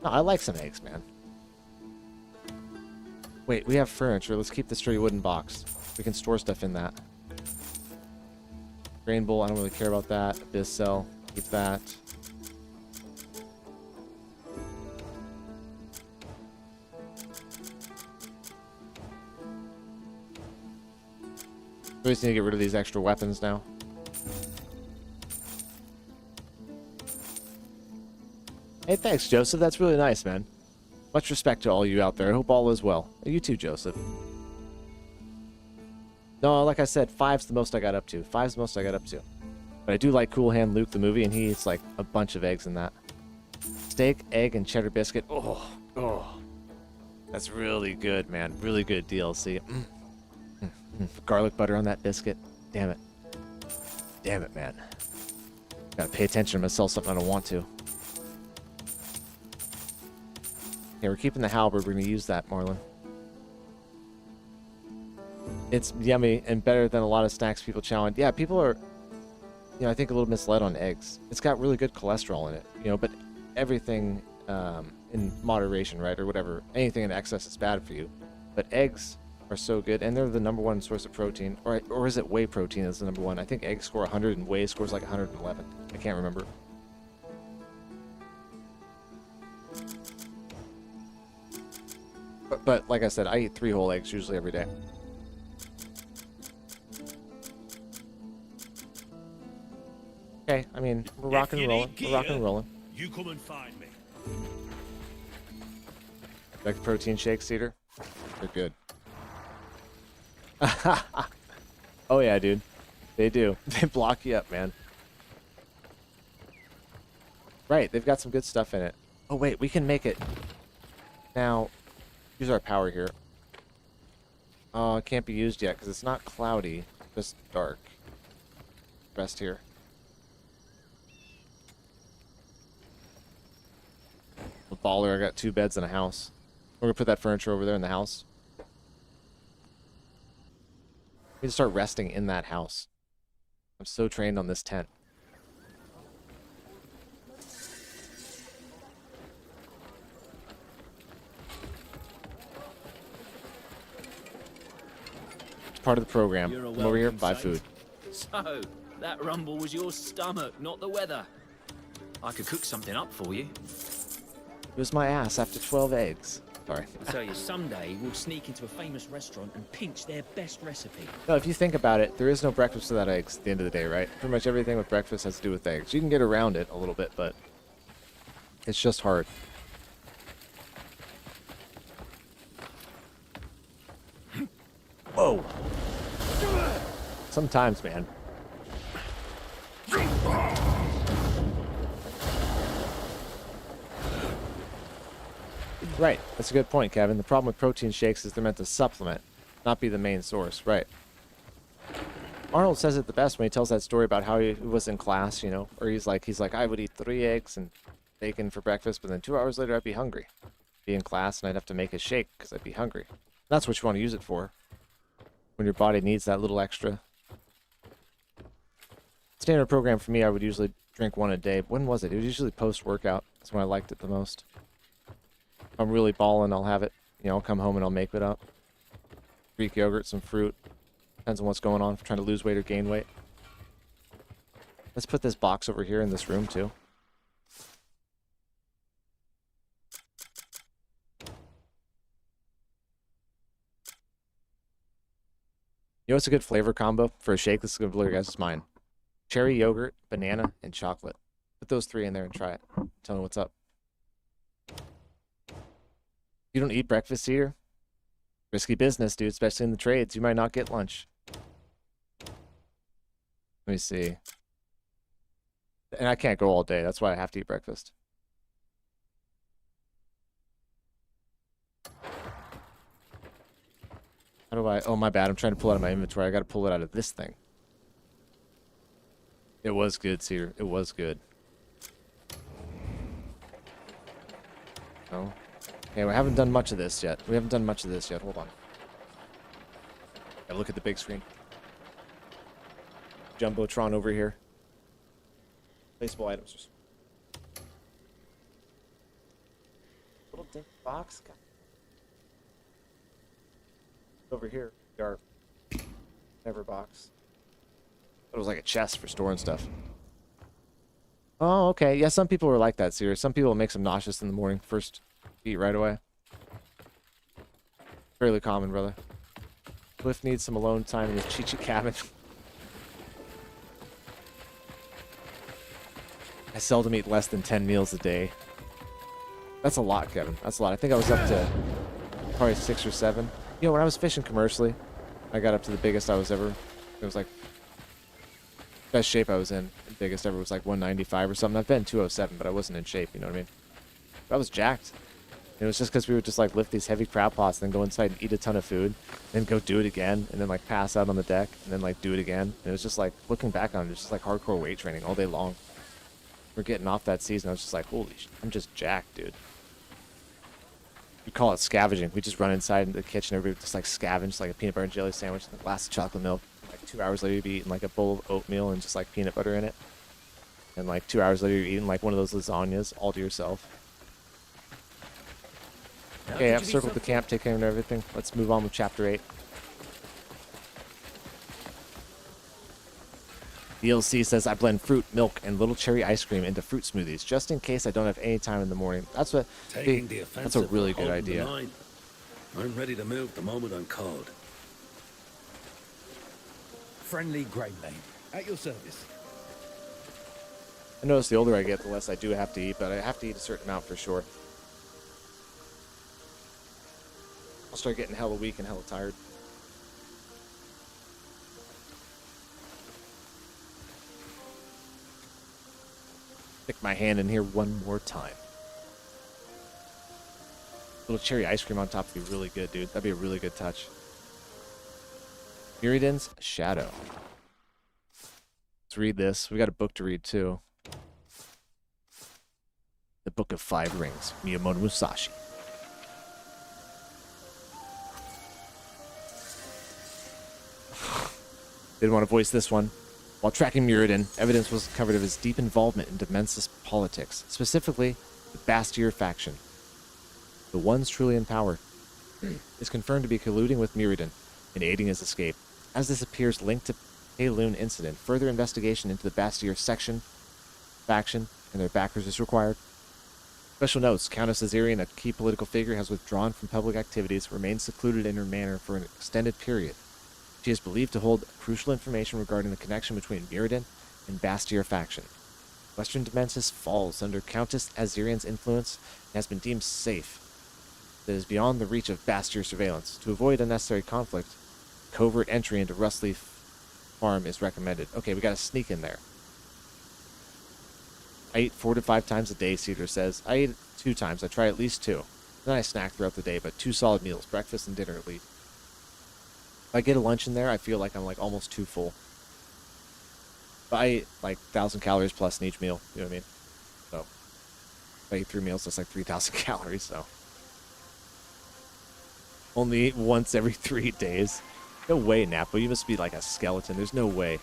No, I like some eggs, man. Wait, we have furniture. Let's keep the sturdy wooden box. We can store stuff in that. Grain bowl, I don't really care about that. Abyss cell, keep that. We just need to get rid of these extra weapons now. Hey, thanks, Joseph. That's really nice, man. Much respect to all you out there. I hope all is well. You too, Joseph. No, like I said, 5's the most I got up to. 5's the most I got up to. But I do like Cool Hand Luke, the movie, and he eats like a bunch of eggs in that. Steak, egg, and cheddar biscuit. Oh, oh. That's really good, man. Really good DLC. Garlic butter on that biscuit. Damn it. Damn it, man. Gotta pay attention to myself, something I don't want to. Okay, we're keeping the halberd. We're going to use that, Marlon. It's yummy and better than a lot of snacks people challenge. Yeah, people are, I think a little misled on eggs. It's got really good cholesterol in it, but everything in moderation, right, or whatever. Anything in excess is bad for you. But eggs are so good, and they're the #1 source of protein. Or is it whey protein is the #1? I think eggs score 100 and whey scores like 111. I can't remember. But like I said, I eat 3 whole eggs usually every day. Okay, I mean, we're rocking and rolling. We're rocking and rolling. You come and find me. Like protein shakes, Cedar? They're good. Oh yeah, dude. They do. They block you up, man. Right, they've got some good stuff in it. Oh wait, we can make it. Now, use our power here. Oh, it can't be used yet because it's not cloudy, just dark. Rest here. A baller, I got 2 beds and a house. We're gonna put that furniture over there in the house. We need to start resting in that house. I'm so trained on this tent. It's part of the program. Come over here, buy food. So, that rumble was your stomach, not the weather. I could cook something up for you. It was my ass after 12 eggs. Sorry. I tell you, someday we'll sneak into a famous restaurant and pinch their best recipe. No, if you think about it, there is no breakfast without eggs at the end of the day, right? Pretty much everything with breakfast has to do with eggs. You can get around it a little bit, but it's just hard. Whoa. Sometimes, man. Right, that's a good point, Kevin. The problem with protein shakes is they're meant to supplement, not be the main source, right? Arnold says it the best when he tells that story about how he was in class, or he's like, I would eat 3 eggs and bacon for breakfast, but then 2 hours later I'd be hungry. Be in class and I'd have to make a shake because I'd be hungry. That's what you want to use it for, when your body needs that little extra. Standard program for me, I would usually drink 1 a day. When was it? It was usually post-workout. That's when I liked it the most. If I'm really balling, I'll have it. I'll come home and I'll make it up. Greek yogurt, some fruit. Depends on what's going on. If I'm trying to lose weight or gain weight. Let's put this box over here in this room, too. What's a good flavor combo for a shake? This is going to blow your guys' mind. Cherry yogurt, banana, and chocolate. Put those 3 in there and try it. Tell me what's up. You don't eat breakfast here? Risky business, dude, especially in the trades. You might not get lunch. Let me see. And I can't go all day. That's why I have to eat breakfast. How do I... Oh, my bad. I'm trying to pull it out of my inventory. I got to pull it out of this thing. It was good, Cedar. It was good. Oh. Okay, we haven't done much of this yet. Hold on. Yeah, look at the big screen. Jumbotron over here. Placeable items. Little dink box. Over here, our never box. It was like a chest for storing stuff. Oh, okay. Yeah, some people are like that, serious. Some people it makes them nauseous in the morning. First, eat right away. Fairly common, brother. Cliff needs some alone time in his Chi-Chi cabin. I seldom eat less than 10 meals a day. That's a lot, Kevin. That's a lot. I think I was up to probably 6 or 7. You know, when I was fishing commercially, I got up to the biggest I was ever. It was like best shape I was in. The biggest ever was like 195 or something. I've been 207, but I wasn't in shape. You know what I mean? But I was jacked. And it was just because we would just like lift these heavy crab pots, then go inside and eat a ton of food, then go do it again, and then like pass out on the deck, and then like do it again. And it was just like looking back on it, it's just like hardcore weight training all day long. We're getting off that season. I was just like, holy shit, I'm just jacked, dude. We call it scavenging. We just run inside in the kitchen, everybody just like scavenge like a peanut butter and jelly sandwich, and a glass of chocolate milk. Like 2 hours later, you'd be eating like a bowl of oatmeal and just like peanut butter in it. And like 2 hours later, you're eating like one of those lasagnas all to yourself. Okay, I've circled the camp, taking care of everything. Let's move on with chapter 8. DLC says I blend fruit, milk, and little cherry ice cream into fruit smoothies just in case I don't have any time in the morning. That's what. That's a really good idea. I'm ready to move the moment I'm called. Friendly grain lane. At your service. I notice the older I get, the less I do have to eat, but I have to eat a certain amount for sure. I'll start getting hella weak and hella tired. Stick my hand in here one more time. Little cherry ice cream on top would be really good, dude. That'd be a really good touch. Miridan's Shadow. Let's read this. We got a book to read too. The Book of Five Rings, Miyamoto Musashi. Didn't want to voice this one. While tracking Miridan, evidence was uncovered of his deep involvement in Demensis politics, specifically the Bastier faction. The ones truly in power is confirmed to be colluding with Miridan in aiding his escape. As this appears linked to Payloon incident, further investigation into the Bastier faction and their backers is required. Special notes, Countess Azirian, a key political figure, has withdrawn from public activities, remains secluded in her manor for an extended period. She is believed to hold crucial information regarding the connection between Miridan and Bastier faction. Western Demensis falls under Countess Azirian's influence and has been deemed safe. That is beyond the reach of Bastier surveillance. To avoid unnecessary conflict, covert entry into Rustleaf Farm is recommended. Okay, we gotta sneak in there. I eat 4 to 5 times a day, Cedar says. I eat 2 times. I try at least 2. Then I snack throughout the day, but 2 solid meals, breakfast and dinner at least. If I get a lunch in there, I feel like I'm like almost too full. But I eat like 1,000 calories plus in each meal. You know what I mean? So if I eat 3 meals, that's like 3,000 calories. So only eat once every 3 days. No way, Napo. You must be like a skeleton. There's no way.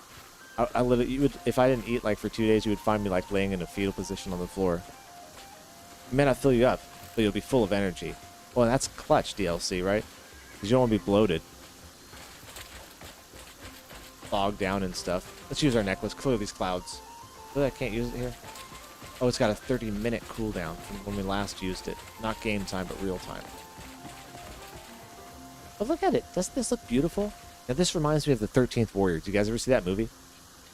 I literally, you would, if I didn't eat like for 2 days, you would find me like laying in a fetal position on the floor. It may not fill you up, but you'll be full of energy. Well, that's clutch, DLC, right? Because you don't want to be bloated. Bogged down and stuff. Let's use our necklace. Clear these clouds. Really, I can't use it here? Oh, it's got a 30-minute cooldown from when we last used it. Not game time, but real time. But look at it. Doesn't this look beautiful? Now, this reminds me of the 13th Warrior. Do you guys ever see that movie?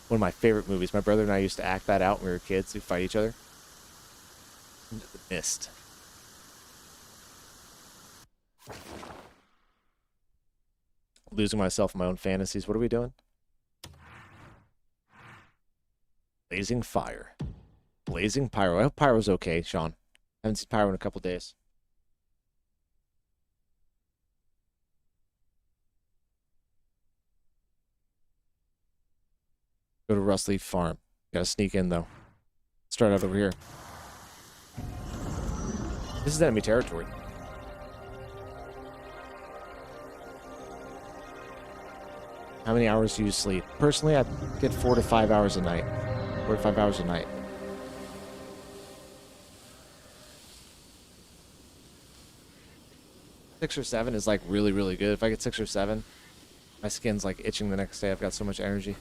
One of my favorite movies. My brother and I used to act that out when we were kids. We fight each other. Into the mist. Losing myself in my own fantasies. What are we doing? Blazing Fire. Blazing Pyro. I hope Pyro's okay, Sean. I haven't seen Pyro in a couple days. Go to Rustleaf Farm. Gotta sneak in, though. Start out over here. This is enemy territory. How many hours do you sleep? Personally, I get 4 to 5 hours a night. 4 to 5 hours a night. Six or seven is like really, really good. If I get 6 or 7, my skin's like itching the next day. I've got so much energy.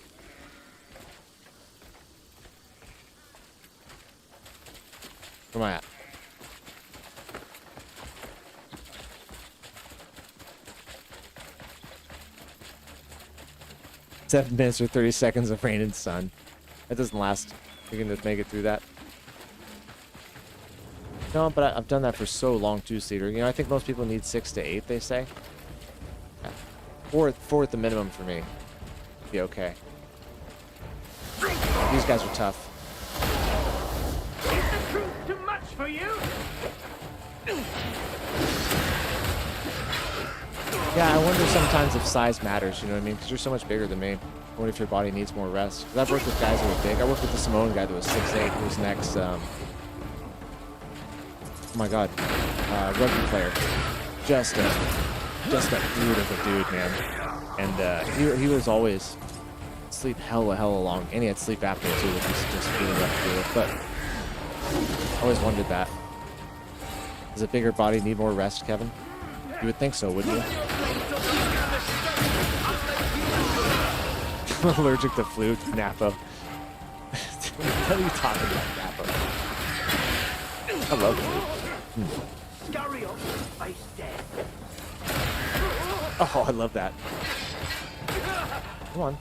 Where am I at? Seven minutes or 30 seconds of rain and sun. That doesn't last. You can just make it through that. No, but I've done that for so long too, Cedar. You know, I think most people need 6 to 8, they say. Yeah. Four at the minimum for me. Be okay. These guys are tough. Is the truth too much for you? Yeah, I wonder sometimes if size matters, you know what I mean? Because you're so much bigger than me. I wonder if your body needs more rest. Because I've worked with guys who are big. I worked with the Samoan guy that was 6'8", who's next, oh my god, rugby player. Just a brute of a dude, man. And he was always sleep hella long. And he had sleep apnea too, which was just really rough to deal with. But I always wondered that. Does a bigger body need more rest, Kevin? You would think so, wouldn't you? Allergic to flu, Napo. What are you talking about, Napo? I love flu. Scurry off, face dead. Oh, I love that. Come on.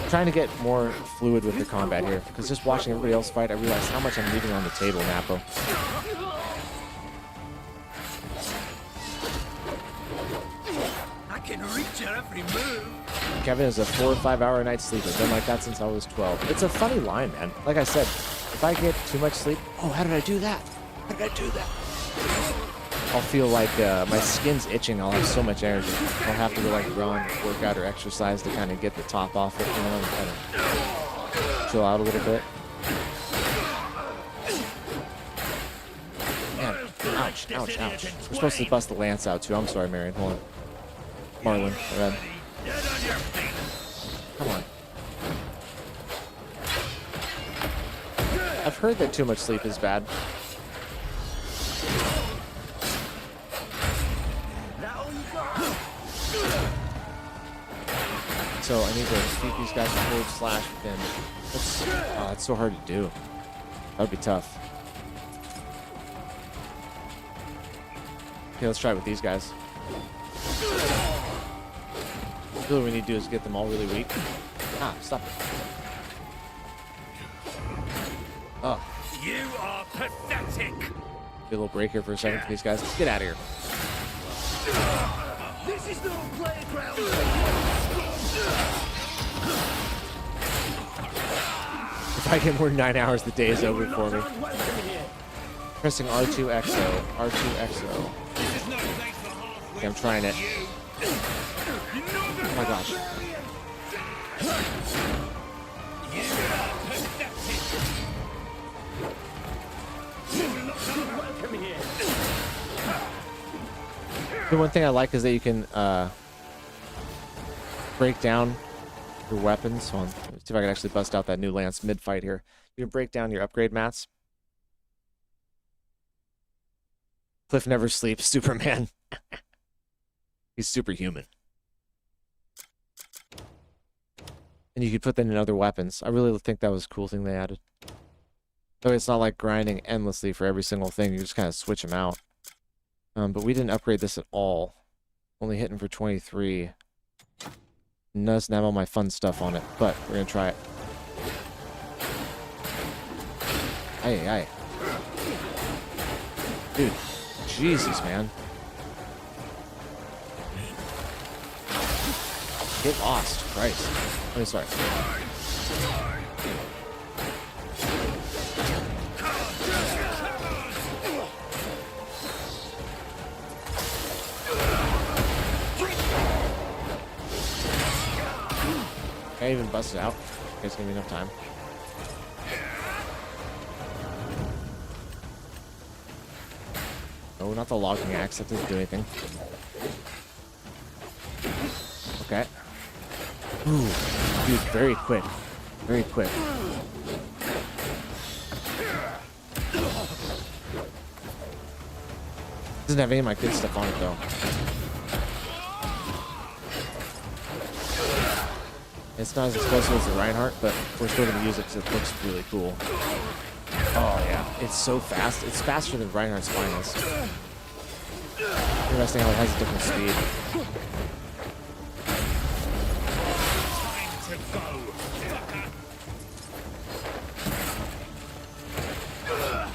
I'm trying to get more fluid with the combat here, because just watching everybody else fight, I realize how much I'm leaving on the table, Napo. I can reach your every move. Kevin is a 4 or 5 hour a night sleeper. Been like that since I was 12. It's a funny line, man. Like I said, if I get too much sleep, oh, how did I do that? How did I do that? I'll feel like my skin's itching. I'll have so much energy. I'll have to go like run, work out, or exercise to kind of get the top off it, you know, and kind of chill out a little bit. Man, ouch. We're supposed to bust the lance out too. I'm sorry, Marion. Hold on. Marlon, go ahead. Come on. I've heard that too much sleep is bad. So I need to keep these guys forward slash within. That's so hard to do. That would be tough. Okay, let's try it with these guys. Really what we need to do is get them all really weak. Ah, stop it. Oh. You are pathetic. Get a little break here for a second for these guys. Let's get out of here. This is no playground. If I get more than 9 hours, the day is over for me. Pressing R2XO. R2XO. Okay, I'm trying it. Oh my gosh. The one thing I like is that you can break down your weapons. Hold on. Let's see if I can actually bust out that new lance mid-fight here. You can break down your upgrade mats. Cliff never sleeps. Superman. He's superhuman. And you could put that in other weapons. I really think that was a cool thing they added. Though it's not like grinding endlessly for every single thing. You just kind of switch them out. But we didn't upgrade this at all. Only hitting for 23. And doesn't have all my fun stuff on it. But we're going to try it. Aye. Dude. Jesus, man. Get lost. Christ. Oh, sorry. Can I even bust it out? You guys give me enough time. No, not the logging axe. That doesn't do anything. Okay. Ooh, dude, very quick. Very quick. Doesn't have any of my good stuff on it, though. It's not as explosive as the Reinhardt, but we're still going to use it because it looks really cool. Oh, yeah. It's so fast. It's faster than Reinhardt's finest. Interesting how it has a different speed.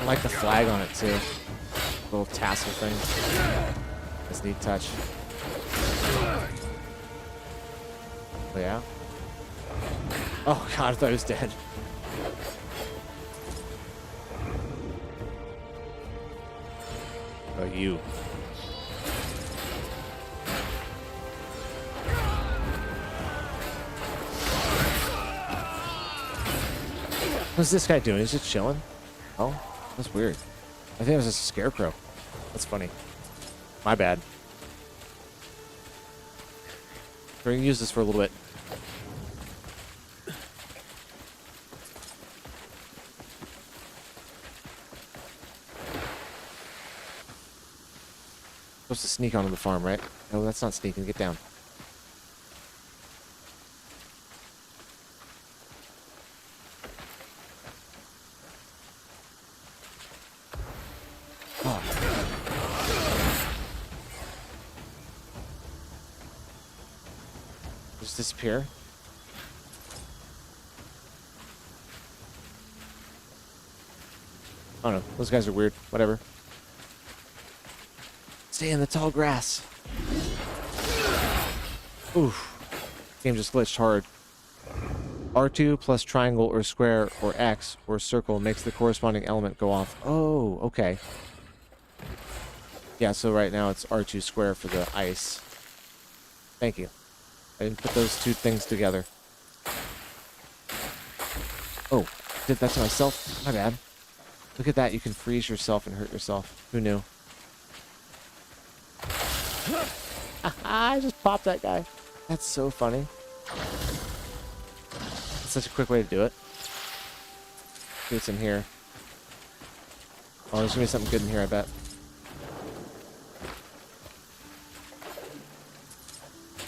I like the flag on it, too. Little tassel thing. That's a neat touch. Oh, yeah? Oh god, I thought he was dead. Oh, you. What's this guy doing? He's just chilling? Oh, that's weird. I think it was just a scarecrow. That's funny. My bad. We're gonna use this for a little bit. Supposed to sneak onto the farm, right? No, that's not sneaking. Get down. Oh. Just disappear. I don't know. Those guys are weird. Whatever. Stay in the tall grass. Oof. Game just glitched hard. R2 plus triangle or square or X or circle makes the corresponding element go off. Oh, okay. Yeah, so right now it's R2 square for the ice. Thank you. I didn't put those two things together. Oh, did that to myself? My bad. Look at that. You can freeze yourself and hurt yourself. Who knew? I just popped that guy. That's so funny. It's such a quick way to do it. See what's in here. Oh, there's gonna be something good in here, I bet.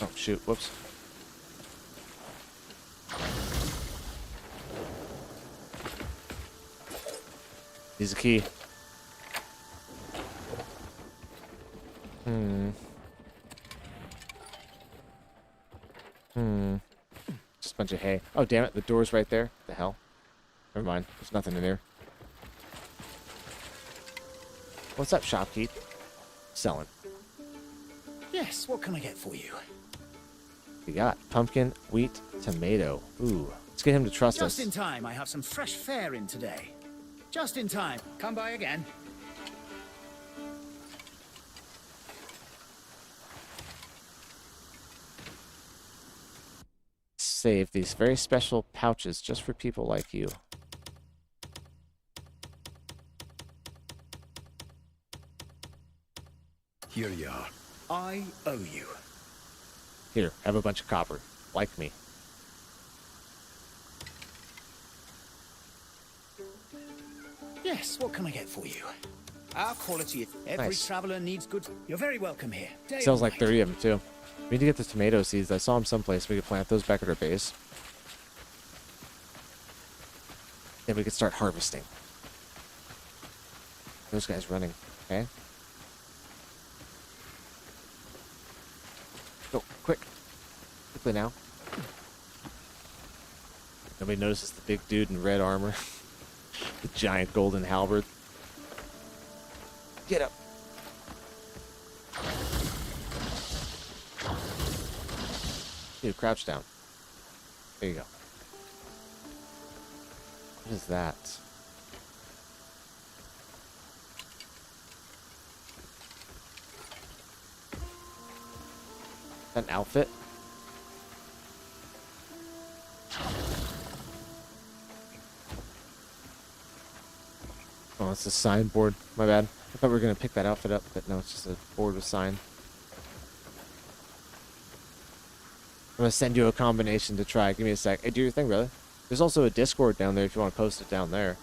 Oh, shoot. Whoops. He's a key. Just a bunch of hay. Oh, damn it. The door's right there. What the hell? Never mind. There's nothing in there. What's up, shopkeep? Selling. Yes, what can I get for you? We got pumpkin, wheat, tomato. Ooh. Let's get him to trust us. Just in time. I have some fresh fare in today. Just in time. Come by again. Save these very special pouches just for people like you. Here you are. I owe you. Here, have a bunch of copper. Like me. Yes, what can I get for you? Our quality. Every Nice. traveler needs good. You're very welcome here. Day Sells or like night. 30 of them, too. We need to get the tomato seeds. I saw them someplace. We could plant those back at our base. Then we could start harvesting. Those guys running. Okay. Go, quick. Quickly now. Nobody notices the big dude in red armor. The giant golden halberd. Get up. Dude, crouch down. There you go. What is that? An outfit? it's a sign board. My bad. I thought we were gonna pick that outfit up, but no, it's just a board with sign. I'm gonna send you a combination to try. Give me a sec. Hey, do your thing, brother. There's also a Discord down there if you want to post it down there.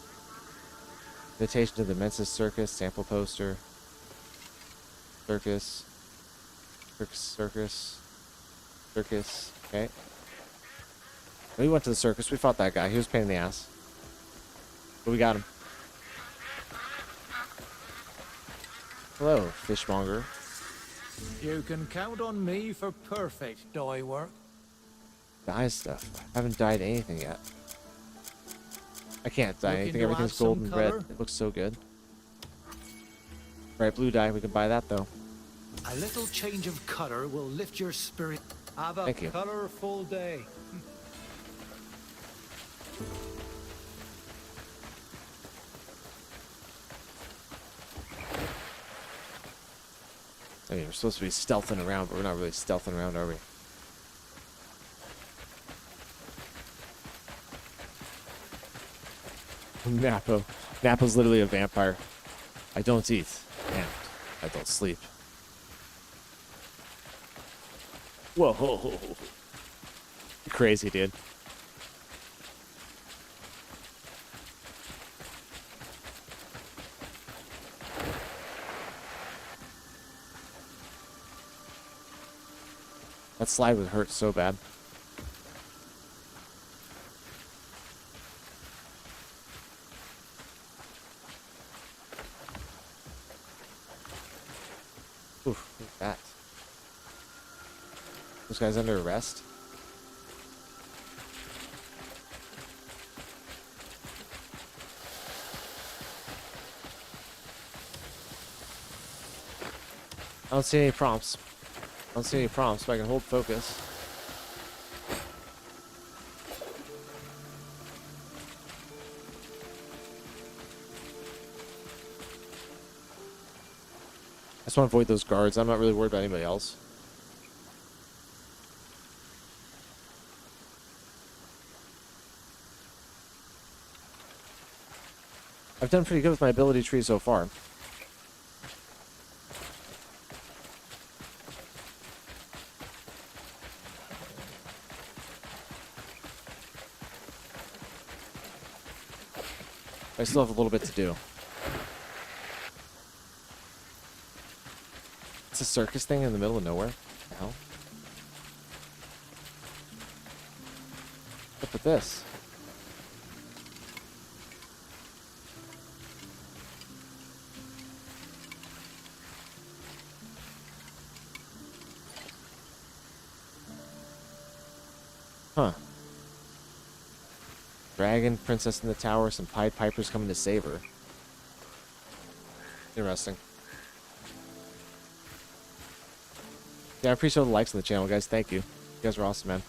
Invitation to the Mensa Circus, sample poster. Circus. Circus. Okay. We went to the circus. We fought that guy. He was a pain in the ass. But we got him. Hello, fishmonger. You can count on me for perfect dye work. Dye stuff. I haven't dyed anything yet. I can't dye Looking anything. to Everything's add some gold and red. color? It looks so good. Right, blue dye. We can buy that though. A little change of color will lift your spirit. Have a Thank you. colorful day. I mean, we're supposed to be stealthing around, but we're not really stealthing around, are we? Napo. Napo's literally a vampire. I don't eat, and I don't sleep. Whoa. Crazy, dude. That slide would hurt so bad. Oof, look at that. This guy's under arrest? I don't see any prompts. I don't see any prompts, but I can hold focus. I just want to avoid those guards. I'm not really worried about anybody else. I've done pretty good with my ability tree so far. I still have a little bit to do. It's a circus thing in the middle of nowhere. What the hell? What's up with this? Huh. Dragon, princess in the tower, some Pied Pipers coming to save her. Interesting. Yeah, I appreciate all the likes on the channel, guys. Thank you. You guys are awesome, man.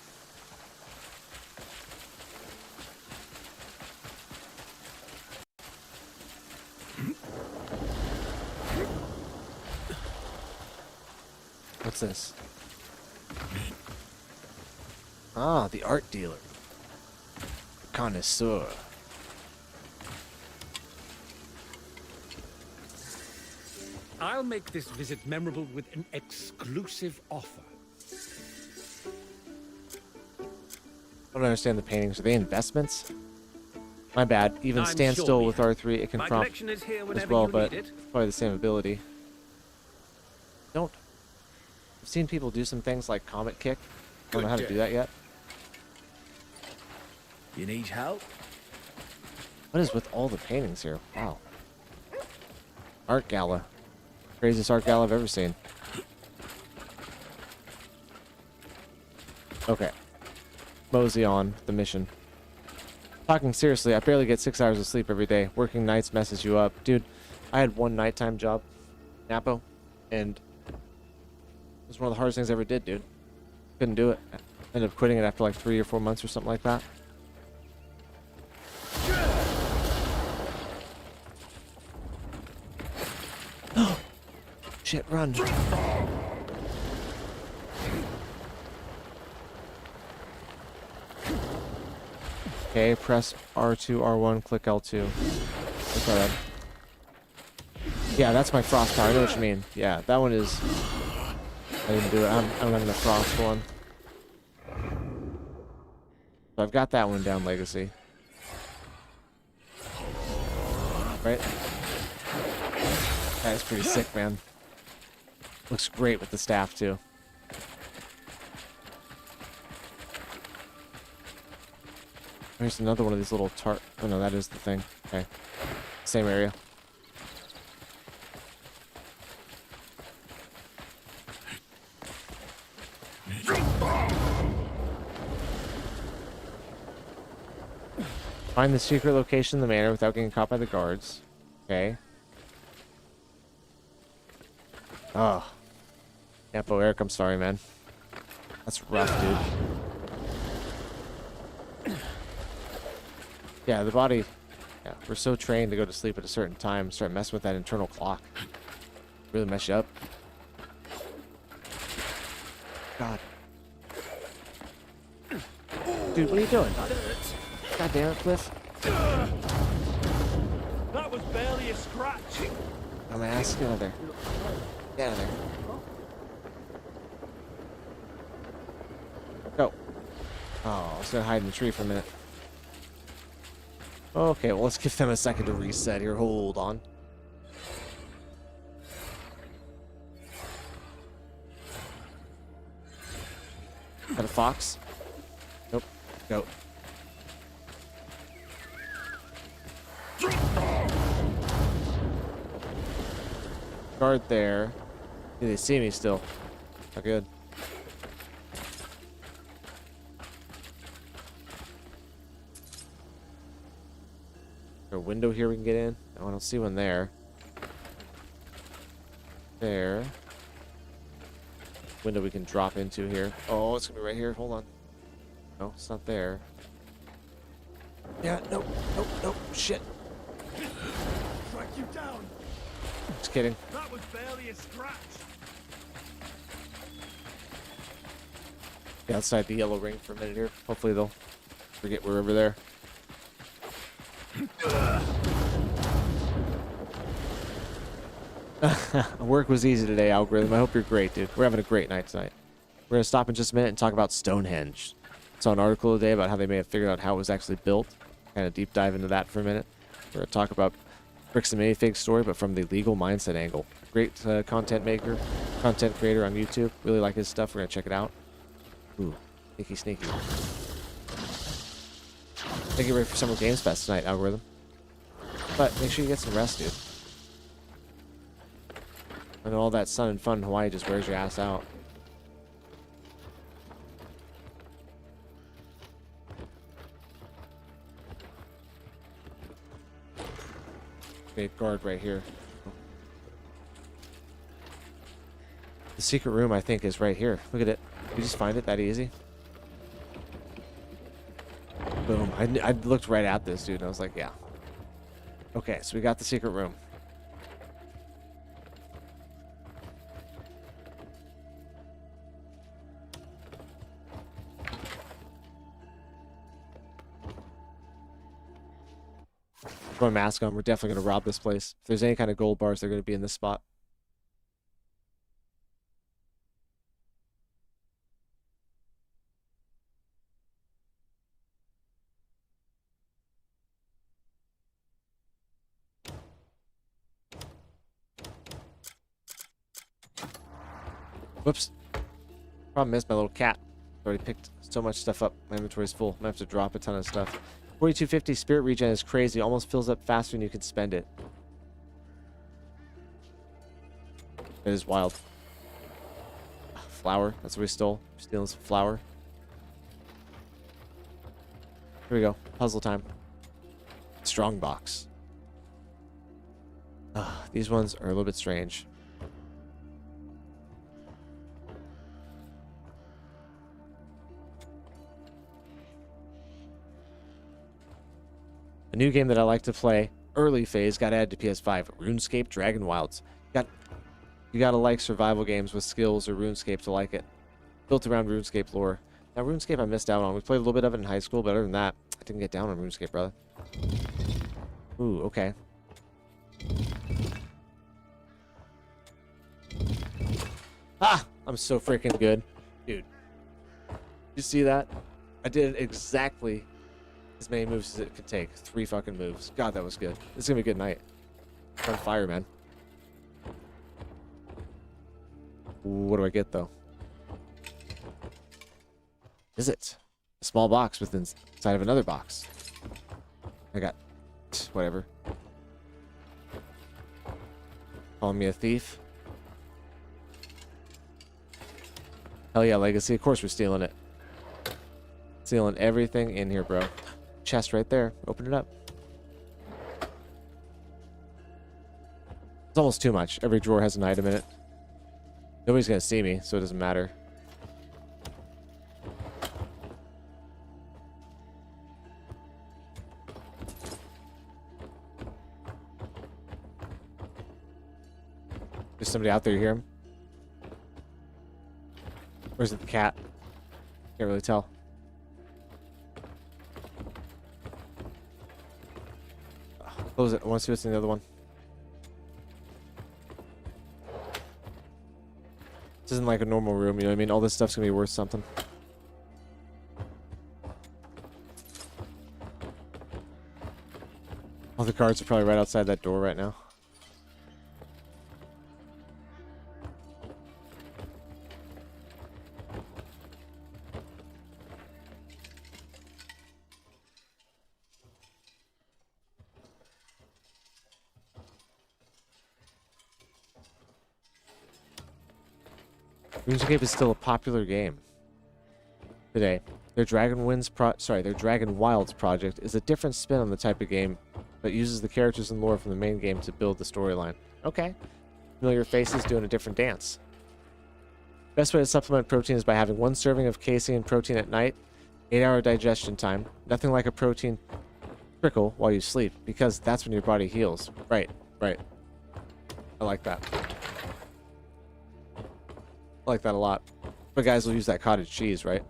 What's this? Ah, the art dealer. Connoisseur. I'll make this visit memorable with an exclusive offer. I don't understand the paintings. Are they investments? My bad. Even I'm stand sure still we with have. R3, it can My prompt collection is here as whenever well, you but need it. it's probably the same ability. I've seen people do some things like Comet Kick. I don't know how to do that yet. You need help? What is with all the paintings here? Wow. Art Gala. Craziest art gala I've ever seen. Okay. Mosey on the mission. Talking seriously, I barely get 6 hours of sleep every day. Working nights messes you up. Dude, I had one nighttime job, Napo, and it was one of the hardest things I ever did, dude. Couldn't do it. Ended up quitting it after like 3 or 4 months or something like that. Shit, run. Okay, press R2, R1, click L2. That's alright. Yeah, that's my frost power. I know what you mean. Yeah, that one is... I didn't do it. I don't have the frost one. So I've got that one down, Legacy. Right? That is pretty sick, man. Looks great with the staff, too. There's another one of these little tart... Oh, no, that is the thing. Okay. Same area. Find the secret location in the manor without getting caught by the guards. Okay. Oh. Campo Eric, I'm sorry, man. That's rough, dude. Yeah, the body... Yeah, we're so trained to go to sleep at a certain time, start messing with that internal clock. Really mess you up. God. Dude, what are you doing? God damn it, Cliff. That was barely a scratch. Dumbass, get out of there. Get out of there. Go. Oh, I was gonna hide in the tree for a minute. Okay, well, let's give them a second to reset here. Hold on. Got a fox? Nope. Go. Guard there. Do they see me still? Not good. Is there a window here we can get in? No, I don't see one there. There. Window we can drop into here. Oh, it's gonna be right here. Hold on. No, it's not there. Yeah, nope, nope, nope. Shit. Track you down. Just kidding. That was barely a scratch. Be outside the yellow ring for a minute here. Hopefully they'll forget we're over there. Work was easy today, Algorithm. I hope you're great, dude. We're having a great night tonight. We're going to stop in just a minute and talk about Stonehenge. Saw an article today about how they may have figured out how it was actually built. Kind of deep dive into that for a minute. We're going to talk about Bricks and Minifigs story, but from the legal mindset angle. Great content maker, content creator on YouTube. Really like his stuff. We're going to check it out. Ooh, sneaky, sneaky. Get ready for Summer Games Fest tonight, Algorithm. But make sure you get some rest, dude. I know all that sun and fun in Hawaii just wears your ass out. Great guard right here. The secret room, I think, is right here. Look at it. You just find it that easy. Boom. I looked right at this, dude, and I was like, yeah. Okay, so we got the secret room. Put my mask on. We're definitely going to rob this place. If there's any kind of gold bars, they're going to be in this spot. Whoops. Problem is, my little cat already picked so much stuff up. My inventory's full. I'm going to have to drop a ton of stuff. 4250 spirit regen is crazy. Almost fills up faster than you can spend it. It is wild. Flour. That's what we stole. We're stealing some flour. Here we go. Puzzle time. Strong box. These ones are a little bit strange. A new game that I like to play, early phase, got added to PS5. RuneScape Dragon Wilds. You gotta like survival games with skills or RuneScape to like it. Built around RuneScape lore. Now RuneScape I missed out on. We played a little bit of it in high school, but other than that, I didn't get down on RuneScape, brother. Ooh, okay. Ah! I'm so freaking good. Dude. You see that? I did exactly as many moves as it could take. 3 fucking moves. God, that was good. This is gonna be a good night. On fire, man. What do I get, though? Is it? A small box within inside of another box. I got... whatever. Calling me a thief? Hell yeah, Legacy. Of course we're stealing it. Stealing everything in here, bro. Chest right there. Open it up. It's almost too much. Every drawer has an item in it. Nobody's gonna see me, so it doesn't matter. There's somebody out there, you hear him? Or is it the cat? Can't really tell. Close it. I want to see what's in the other one. This isn't like a normal room, you know what I mean? All this stuff's gonna be worth something. All the cards are probably right outside that door right now. RuneScape is still a popular game today. Their Dragon Wilds project is a different spin on the type of game, but uses the characters and lore from the main game to build the storyline. Okay. Familiar faces doing a different dance. Best way to supplement protein is by having 1 serving of casein protein at night, 8-hour digestion time. Nothing like a protein trickle while you sleep, because that's when your body heals. Right, right. I like that. I like that a lot. But guys will use that cottage cheese, right?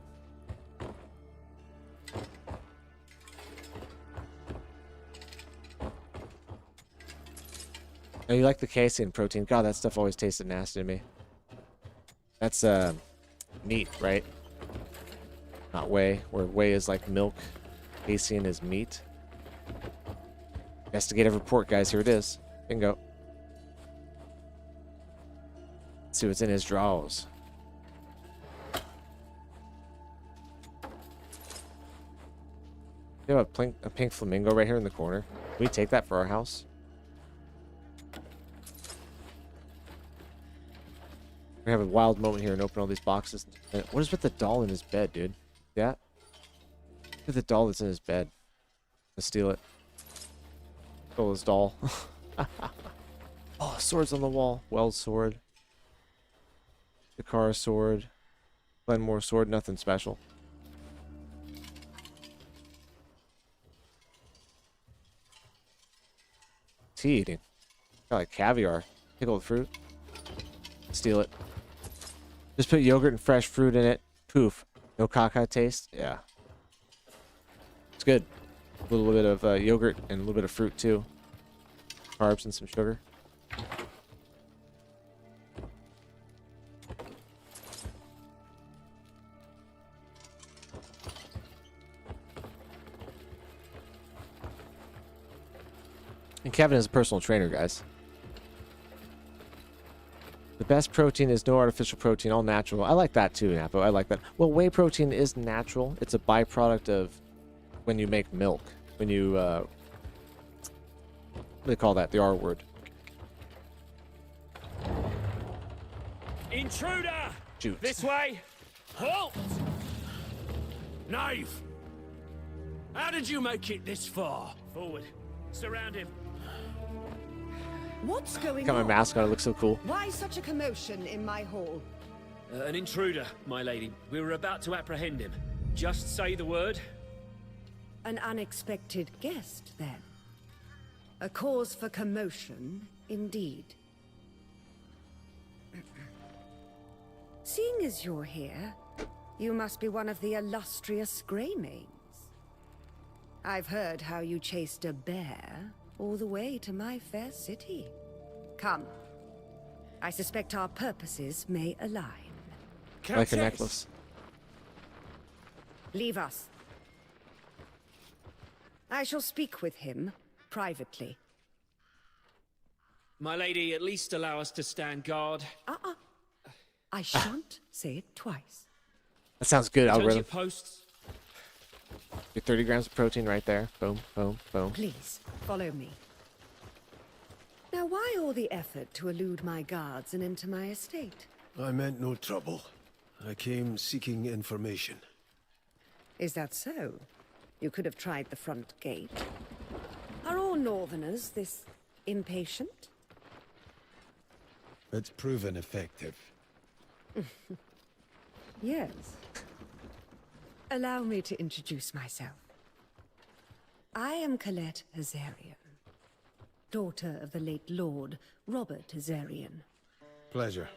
Oh, you like the casein protein? God, that stuff always tasted nasty to me. That's meat, right? Not whey. Where whey is like milk, casein is meat. Investigative report, guys. Here it is. Bingo. Let's see what's in his drawers. We have a pink flamingo right here in the corner. Can we take that for our house? We have a wild moment here and open all these boxes. What is with the doll in his bed, dude? Yeah? Look at the doll that's in his bed. Let's steal it. Stole his doll. Oh, swords on the wall. Wells sword. Dakar sword. Glenmore sword. Nothing special. Tea eating. Got like caviar. Pickled fruit. Steal it. Just put yogurt and fresh fruit in it. Poof. No caca taste. Yeah. It's good. A little bit of yogurt and a little bit of fruit too. Carbs and some sugar. And Kevin is a personal trainer, guys. The best protein is no artificial protein, all natural. I like that too, Napo. I like that. Well, whey protein is natural. It's a byproduct of when you make milk. When you, what do they call that? The R word. Intruder! Shoot. This way! Halt! Knave! How did you make it this far? Forward. Surround him. What's going Got my on? mask on. It looks so cool. Why such a commotion in my hall? An intruder, my lady. We were about to apprehend him. Just say the word. An unexpected guest, then. A cause for commotion, indeed. Seeing as you're here, you must be one of the illustrious Greymanes. I've heard how you chased a bear all the way to my fair city. Come, I suspect our purposes may align. Like a necklace. Leave us. I shall speak with him privately. My lady, at least allow us to stand guard. I shan't say it twice. That sounds good, Return to your algorithm. posts. Get 30 grams of protein right there. Boom, boom, boom. Please, follow me. Now, why all the effort to elude my guards and enter my estate? I meant no trouble. I came seeking information. Is that so? You could have tried the front gate. Are all Northerners this impatient? It's proven effective. Yes. Allow me to introduce myself. I am Colette Hazarian, daughter of the late Lord Robert Hazarian. Pleasure.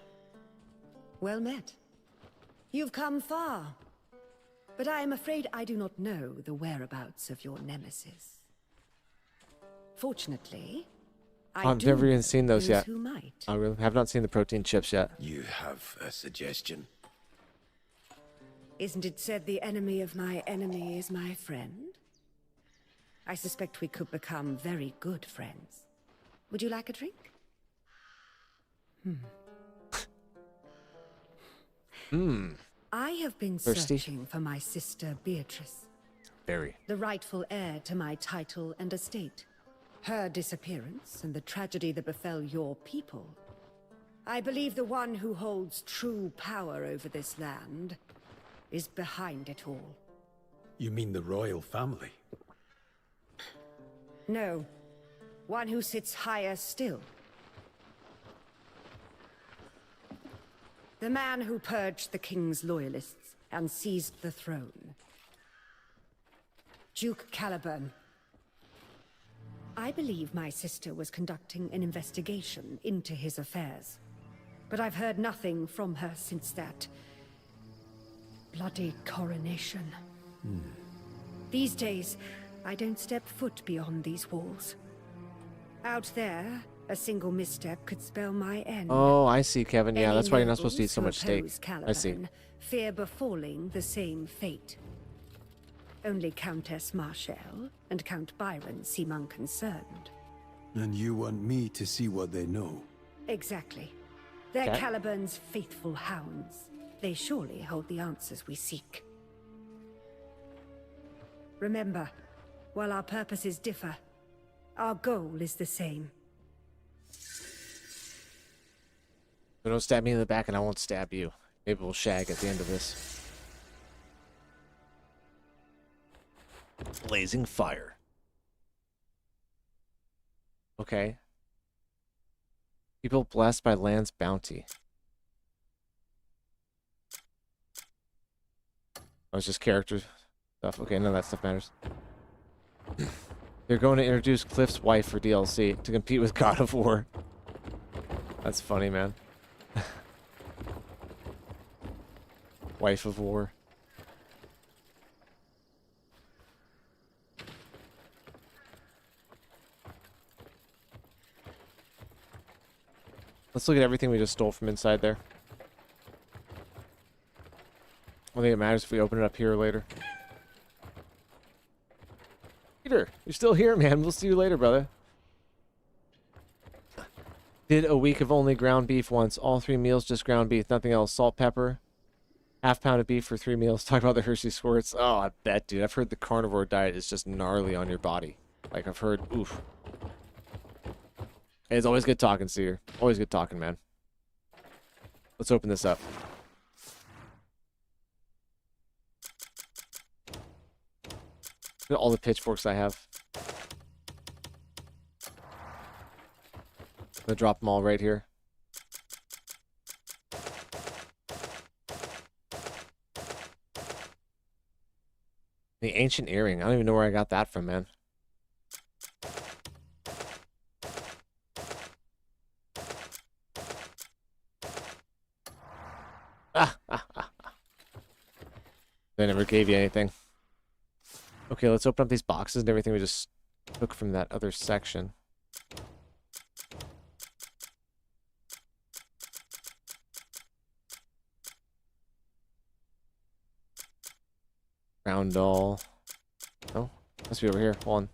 Well met. You've come far, but I am afraid I do not know the whereabouts of your nemesis. Fortunately, I've never even seen those yet. Who might. I really have not seen the protein chips yet. You have a suggestion? Isn't it said the enemy of my enemy is my friend? I suspect we could become very good friends. Would you like a drink? I have been Thirsty? searching for my sister Beatrice, Very. the rightful heir to my title and estate. Her disappearance and the tragedy that befell your people. I believe the one who holds true power over this land is behind it all. You mean the royal family? No, one who sits higher still. The man who purged the king's loyalists and seized the throne. Duke Caliburn. I believe my sister was conducting an investigation into his affairs, but I've heard nothing from her since that bloody coronation. These days, I don't step foot beyond these walls. Out there, a single misstep could spell my end. Oh, I see, Kevin. Yeah, Any that's why you're not supposed to eat nobles so who much steak. oppose I see. Caliban fear befalling the same fate. Only Countess Marshall and Count Byron seem unconcerned. And you want me to see what they know? Exactly. They're Okay. Caliban's faithful hounds. They surely hold the answers we seek. Remember, while our purposes differ, our goal is the same. So don't stab me in the back and I won't stab you. Maybe we'll shag at the end of this. Blazing fire. Okay. People blessed by land's bounty. Oh, it's just character stuff. Okay, none of that stuff matters. They're going to introduce Cliff's wife for DLC to compete with God of War. That's funny, man. Wife of War. Let's look at everything we just stole from inside there. I don't think it matters if we open it up here or later. Peter, you're still here, man. We'll see you later, brother. Did a week of only ground beef once. All 3 meals just ground beef. Nothing else. Salt, pepper. Half pound of beef for 3 meals. Talk about the Hershey squirts. Oh, I bet, dude. I've heard the carnivore diet is just gnarly on your body. Like, I've heard, oof. Hey, it's always good talking, Seer. Always good talking, man. Let's open this up. Look at all the pitchforks I have. I'm gonna drop them all right here. The ancient earring. I don't even know where I got that from, man. They never gave you anything. Okay, let's open up these boxes and everything we just took from that other section. Round doll. Oh, must be over here. Hold on.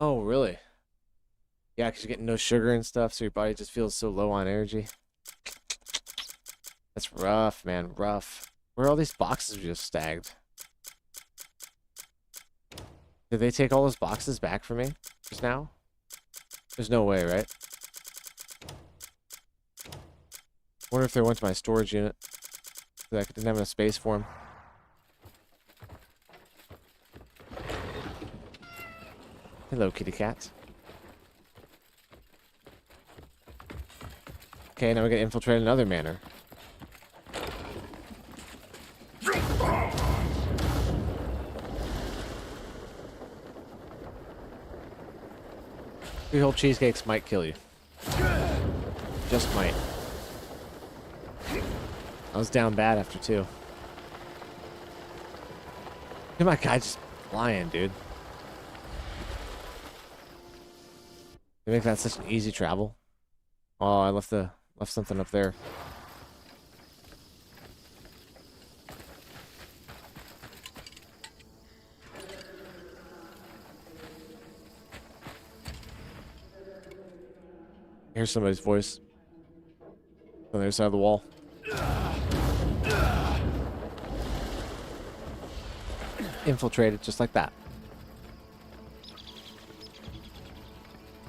Oh, really? Yeah, because you're getting no sugar and stuff, so your body just feels so low on energy. That's rough, man. Rough. Where are all these boxes just stacked? Did they take all those boxes back from me just now? There's no way, right? Wonder if they went to my storage unit. I didn't have enough space for them. Hello, kitty cat. Okay, now we're gonna infiltrate another manor. Three whole cheesecakes might kill you. Just might. I was down bad after 2. Look at my guy just flying, dude. They make that such an easy travel. Oh, I left something up there. Here's somebody's voice on the other side of the wall. Infiltrated just like that.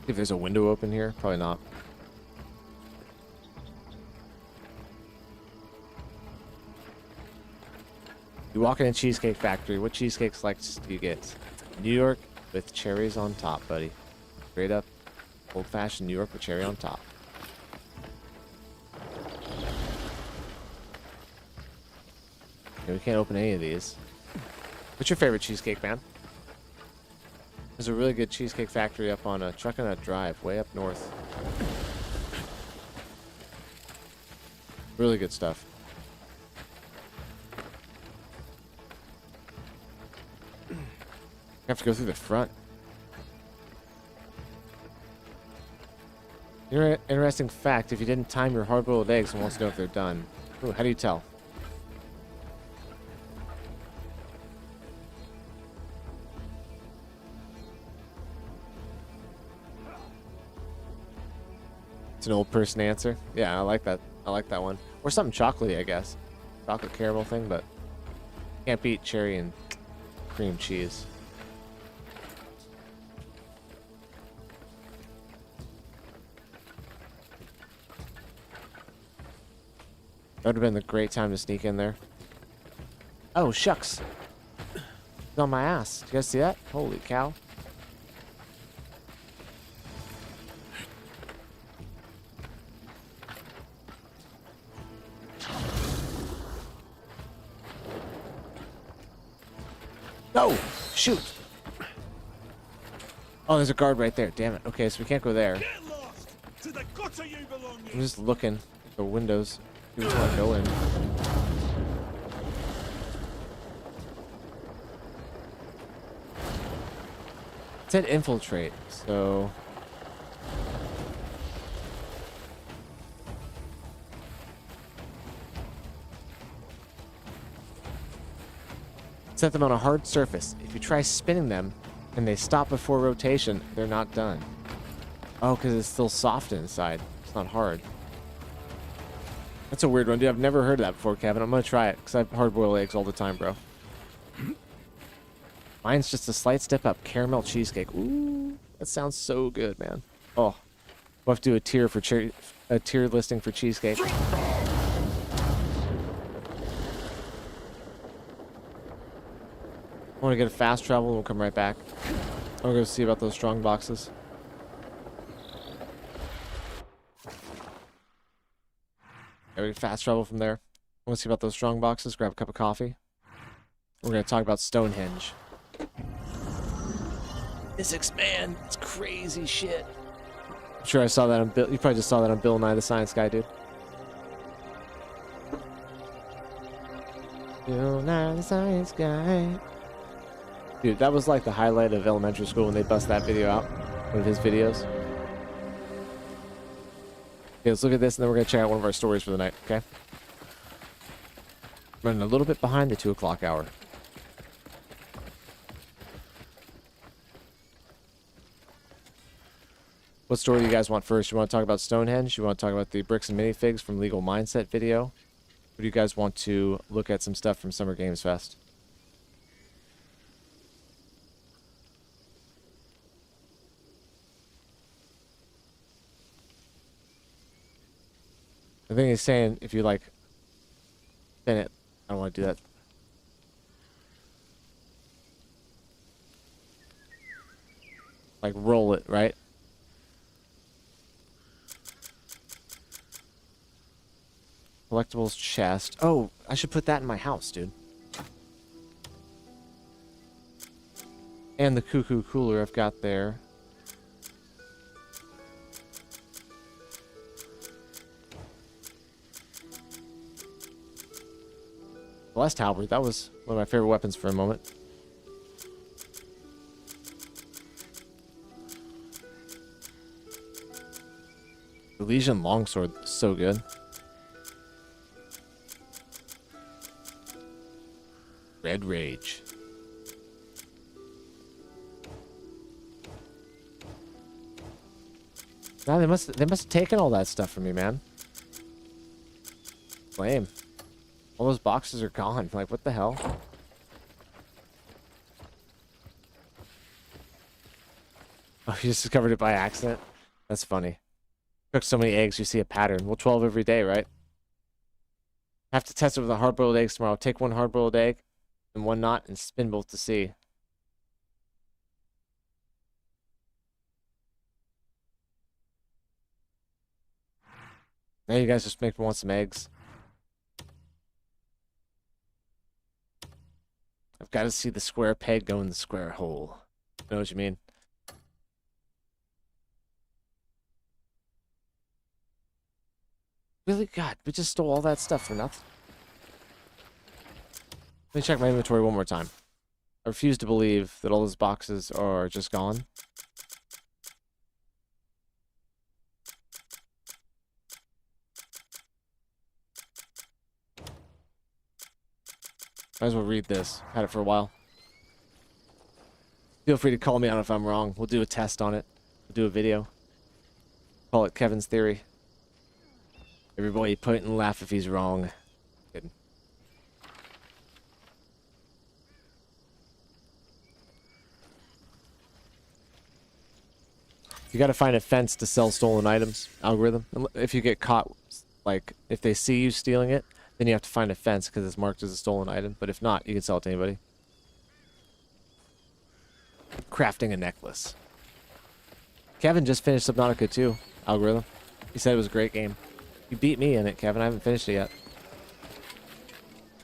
See if there's a window open here. Probably not. You walk in a cheesecake factory. What cheesecakes do you get? New York with cherries on top, buddy. Straight up, old-fashioned New York with cherry on top. Okay, we can't open any of these. What's your favorite cheesecake, man? There's a really good cheesecake factory up on a Trucknut Drive, way up north. Really good stuff. You have to go through the front. Interesting fact, if you didn't time your hard-boiled eggs and wants to know if they're done. Ooh, how do you tell? It's an old person answer. Yeah, I like that. I like that one. Or something chocolatey, I guess. Chocolate caramel thing, but can't beat cherry and cream cheese. That would have been the great time to sneak in there. Oh, shucks. It's on my ass. Did you guys see that? Holy cow. No! Shoot! Oh, there's a guard right there. Damn it. Okay, so we can't go there. I'm just looking at the windows. See which one to go in. It said infiltrate, so... Set them on a hard surface. If you try spinning them and they stop before rotation, they're not done. Oh, because it's still soft inside. It's not hard. That's a weird one, dude. I've never heard of that before, Kevin. I'm going to try it because I have hard-boiled eggs all the time, bro. Mine's just a slight step up. Caramel cheesecake. Ooh, that sounds so good, man. Oh, we'll have to do a tier listing for cheesecake. I want to get a fast travel and we'll come right back. I'll go see about those strong boxes. Yeah, we can fast travel from there. I want to see about those strong boxes, grab a cup of coffee. We're going to talk about Stonehenge. Physics, man. It's crazy shit. I'm sure I saw that on Bill. You probably just saw that on Bill Nye the Science Guy, dude. Bill Nye the Science Guy. Dude, that was like the highlight of elementary school when they bust that video out. One of his videos. Okay, let's look at this, and then we're going to check out one of our stories for the night, okay? Running a little bit behind the 2 o'clock hour. What story do you guys want first? You want to talk about Stonehenge? You want to talk about the bricks and minifigs from Legal Mindset video? Or do you guys want to look at some stuff from Summer Games Fest? I think he's saying if you like spin it. I don't want to do that. Like roll it, right? Collectibles chest. Oh, I should put that in my house, dude. And the cuckoo cooler I've got there. Blessed halberd. That was one of my favorite weapons for a moment. Elysian longsword, so good. Red Rage. Nah, they must have taken all that stuff from me, man. Lame. All those boxes are gone. Like, what the hell? Oh, you just discovered it by accident? That's funny. Cook so many eggs, you see a pattern. Well, 12 every day, right? Have to test it with a hard-boiled eggs tomorrow. Take one hard-boiled egg and one not and spin both to see. Now you guys just make me want some eggs. I've got to see the square peg go in the square hole. I know what you mean. Really? God, we just stole all that stuff for nothing. Let me check my inventory one more time. I refuse to believe that all those boxes are just gone. Might as well read this. Had it for a while. Feel free to call me out if I'm wrong. We'll do a test on it. We'll do a video. Call it Kevin's Theory. Everybody point and laugh if he's wrong. Kidding. You gotta find a fence to sell stolen items. Algorithm. If you get caught, like, if they see you stealing it, then you have to find a fence because it's marked as a stolen item. But if not, you can sell it to anybody. Crafting a necklace. Kevin just finished Subnautica 2, Algorithm. He said it was a great game. You beat me in it, Kevin. I haven't finished it yet.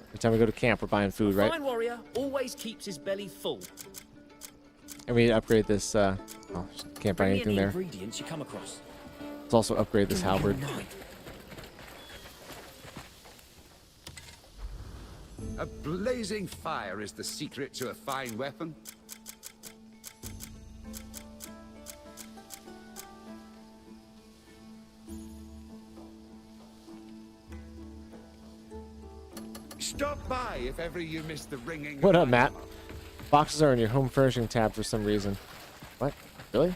Every time we go to camp, we're buying food, right? Fine warrior always keeps his belly full. And we need to upgrade this, oh, can't buy anything there. Ingredients you come across. Let's also upgrade this halberd. A blazing fire is the secret to a fine weapon. Stop by if ever you miss the ringing. What up, Matt? Boxes are in your home furnishing tab for some reason. What? Really?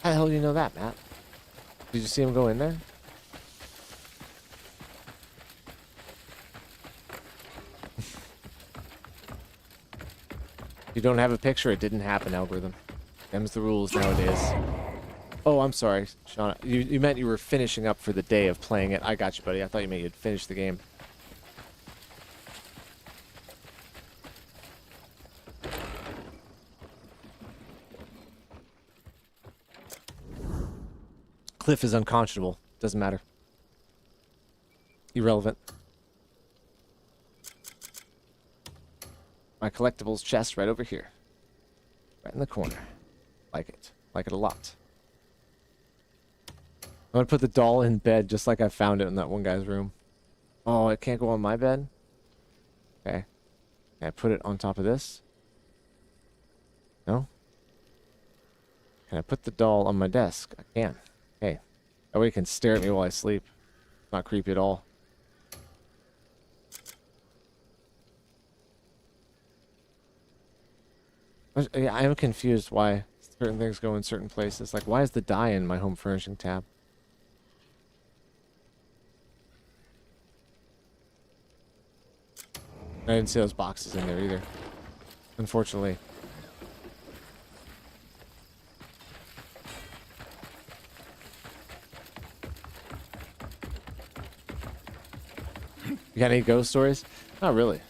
How the hell do you know that, Matt? Did you see him go in there? You don't have a picture, it didn't happen, algorithm. Them's the rules nowadays. Oh, I'm sorry, Sean. You meant you were finishing up for the day of playing it. I got you, buddy. I thought you meant you'd finished the game. Cliff is unconscionable. Doesn't matter. Irrelevant. My collectibles chest right over here. Right in the corner. Like it. Like it a lot. I'm gonna put the doll in bed just like I found it in that one guy's room. Oh, it can't go on my bed? Okay. Can I put it on top of this? No? Can I put the doll on my desk? I can. Okay. That way he can stare at me while I sleep. Not creepy at all. Yeah, I am confused why certain things go in certain places. Like, why is the dye in my home furnishing tab? I didn't see those boxes in there either, unfortunately. You got any ghost stories? Not really.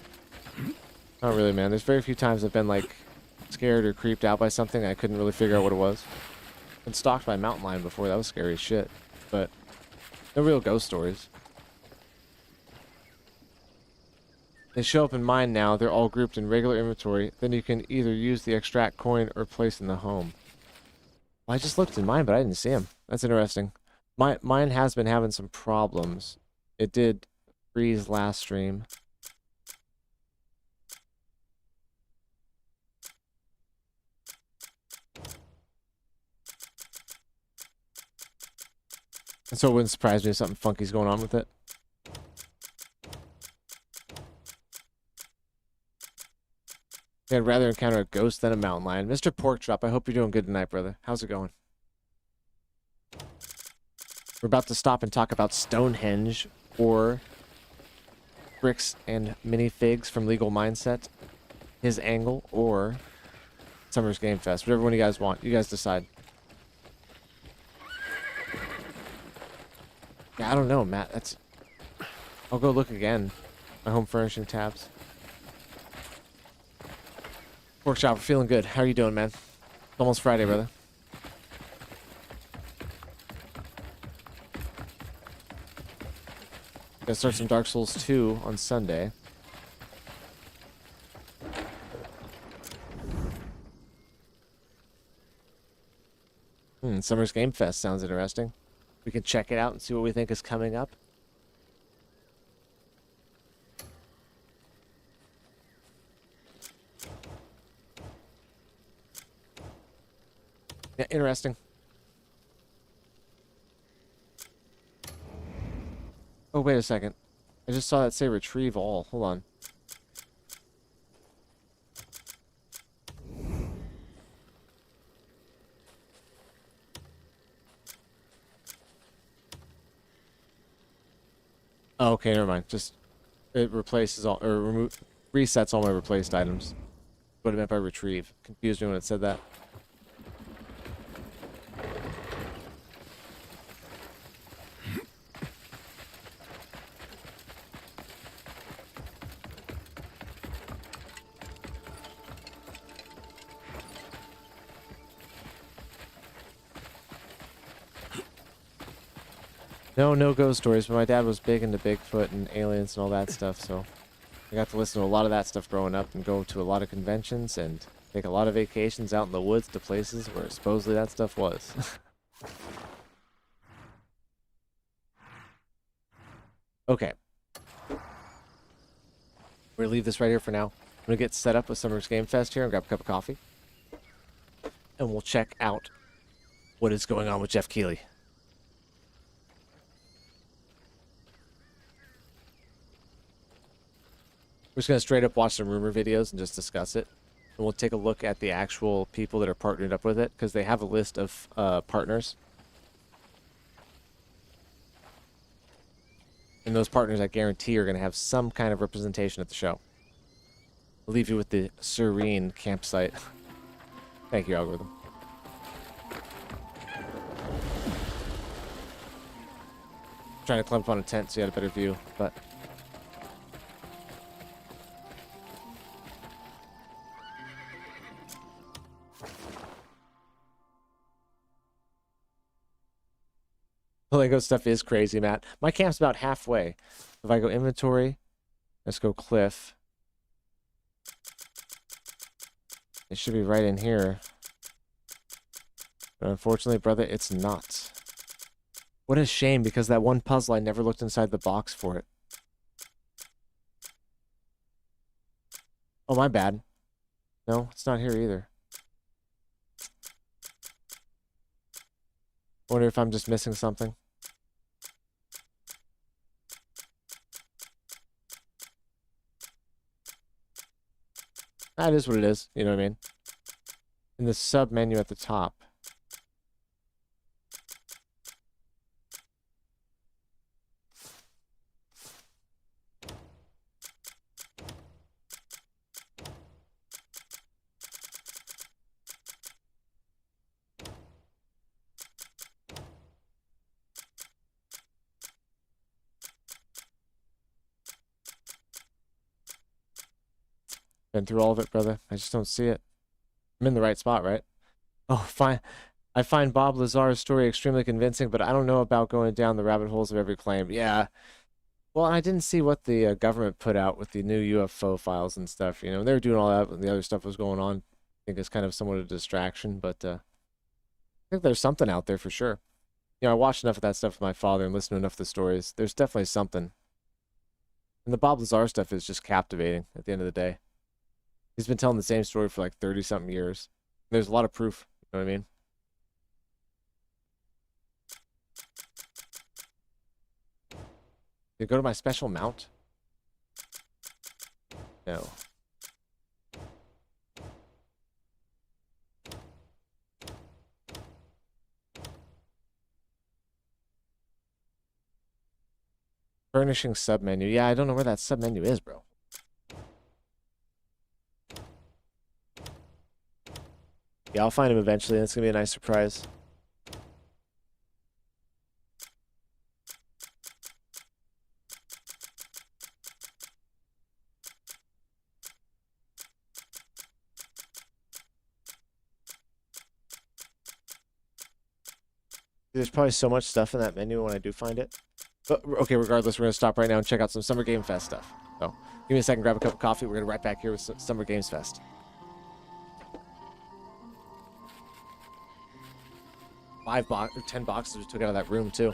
Not really, man. There's very few times I've been, like, scared or creeped out by something. I couldn't really figure out what it was. Been stalked by a mountain lion before. That was scary as shit. But no real ghost stories. They show up in mine now. They're all grouped in regular inventory. Then you can either use the extract coin or place in the home. Well, I just looked in mine, but I didn't see him. That's interesting. Mine has been having some problems. It did freeze last stream. And so it wouldn't surprise me if something funky's going on with it. I'd rather encounter a ghost than a mountain lion. Mr. Porkchop, I hope you're doing good tonight, brother. How's it going? We're about to stop and talk about Stonehenge, or bricks and minifigs from Legal Mindset, his angle, or Summer's Game Fest. Whatever one you guys want. You guys decide. Yeah, I don't know, Matt. That's... I'll go look again. My home furnishing tabs. Workshop, we're feeling good. How are you doing, man? It's almost Friday, brother. Gonna start some Dark Souls 2 on Sunday. Summer's Game Fest sounds interesting. We can check it out and see what we think is coming up. Yeah, interesting. Oh, wait a second. I just saw that say retrieve all. Hold on. Oh, okay, never mind. Just it replaces all, or resets all my replaced items. What it meant by retrieve. Confused me when it said that. No ghost stories, but my dad was big into Bigfoot and aliens and all that stuff, so I got to listen to a lot of that stuff growing up and go to a lot of conventions and take a lot of vacations out in the woods to places where supposedly that stuff was. Okay. We're going to leave this right here for now. I'm going to get set up with Summer's Game Fest here and grab a cup of coffee. And we'll check out what is going on with Jeff Keighley. We're just going to straight up watch some rumor videos and just discuss it. And we'll take a look at the actual people that are partnered up with it, because they have a list of partners. And those partners, I guarantee, are going to have some kind of representation at the show. I'll leave you with the serene campsite. Thank you, algorithm. Trying to climb up on a tent so you had a better view, but... The Lego stuff is crazy, Matt. My camp's about halfway. If I go inventory, let's go cliff. It should be right in here. But unfortunately, brother, it's not. What a shame, because that one puzzle, I never looked inside the box for it. Oh, my bad. No, it's not here either. Wonder if I'm just missing something. That is what it is. You know what I mean? In the sub menu at the top. Been through all of it, brother. I just don't see it. I'm in the right spot, right? Oh, fine. I find Bob Lazar's story extremely convincing, but I don't know about going down the rabbit holes of every claim. Yeah. Well, I didn't see what the government put out with the new UFO files and stuff. You know, they were doing all that when the other stuff was going on. I think it's kind of somewhat a distraction, but I think there's something out there for sure. You know, I watched enough of that stuff with my father and listened to enough of the stories. There's definitely something. And the Bob Lazar stuff is just captivating at the end of the day. He's been telling the same story for like 30-something years. There's a lot of proof. You know what I mean? Did it go to my special mount? No. Furnishing submenu. Yeah, I don't know where that submenu is, bro. Yeah, I'll find him eventually, and it's going to be a nice surprise. There's probably so much stuff in that menu when I do find it. But, okay, regardless, we're going to stop right now and check out some Summer Game Fest stuff. So, give me a second, grab a cup of coffee. We're going to right back here with Summer Games Fest. 10 boxes we took out of that room, too.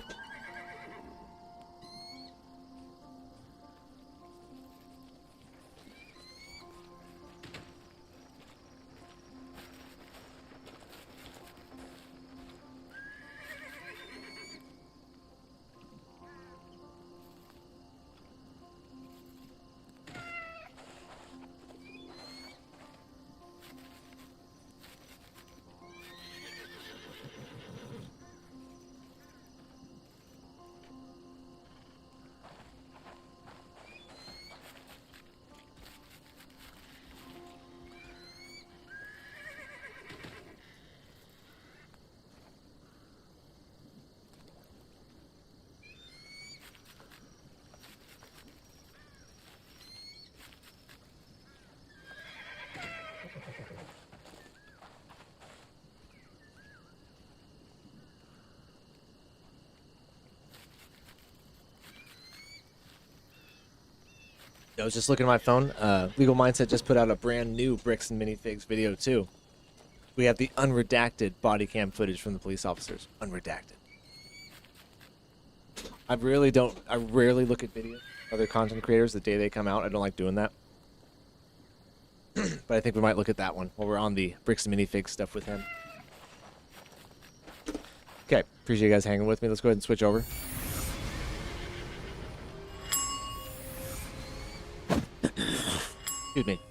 I was just looking at my phone. Legal Mindset just put out a brand new Bricks and Minifigs video, too. We have the unredacted body cam footage from the police officers. Unredacted. I rarely look at videos of other content creators the day they come out. I don't like doing that. But I think we might look at that one while we're on the Bricks and Minifigs stuff with him. Okay, appreciate you guys hanging with me. Let's go ahead and switch over. Excuse me.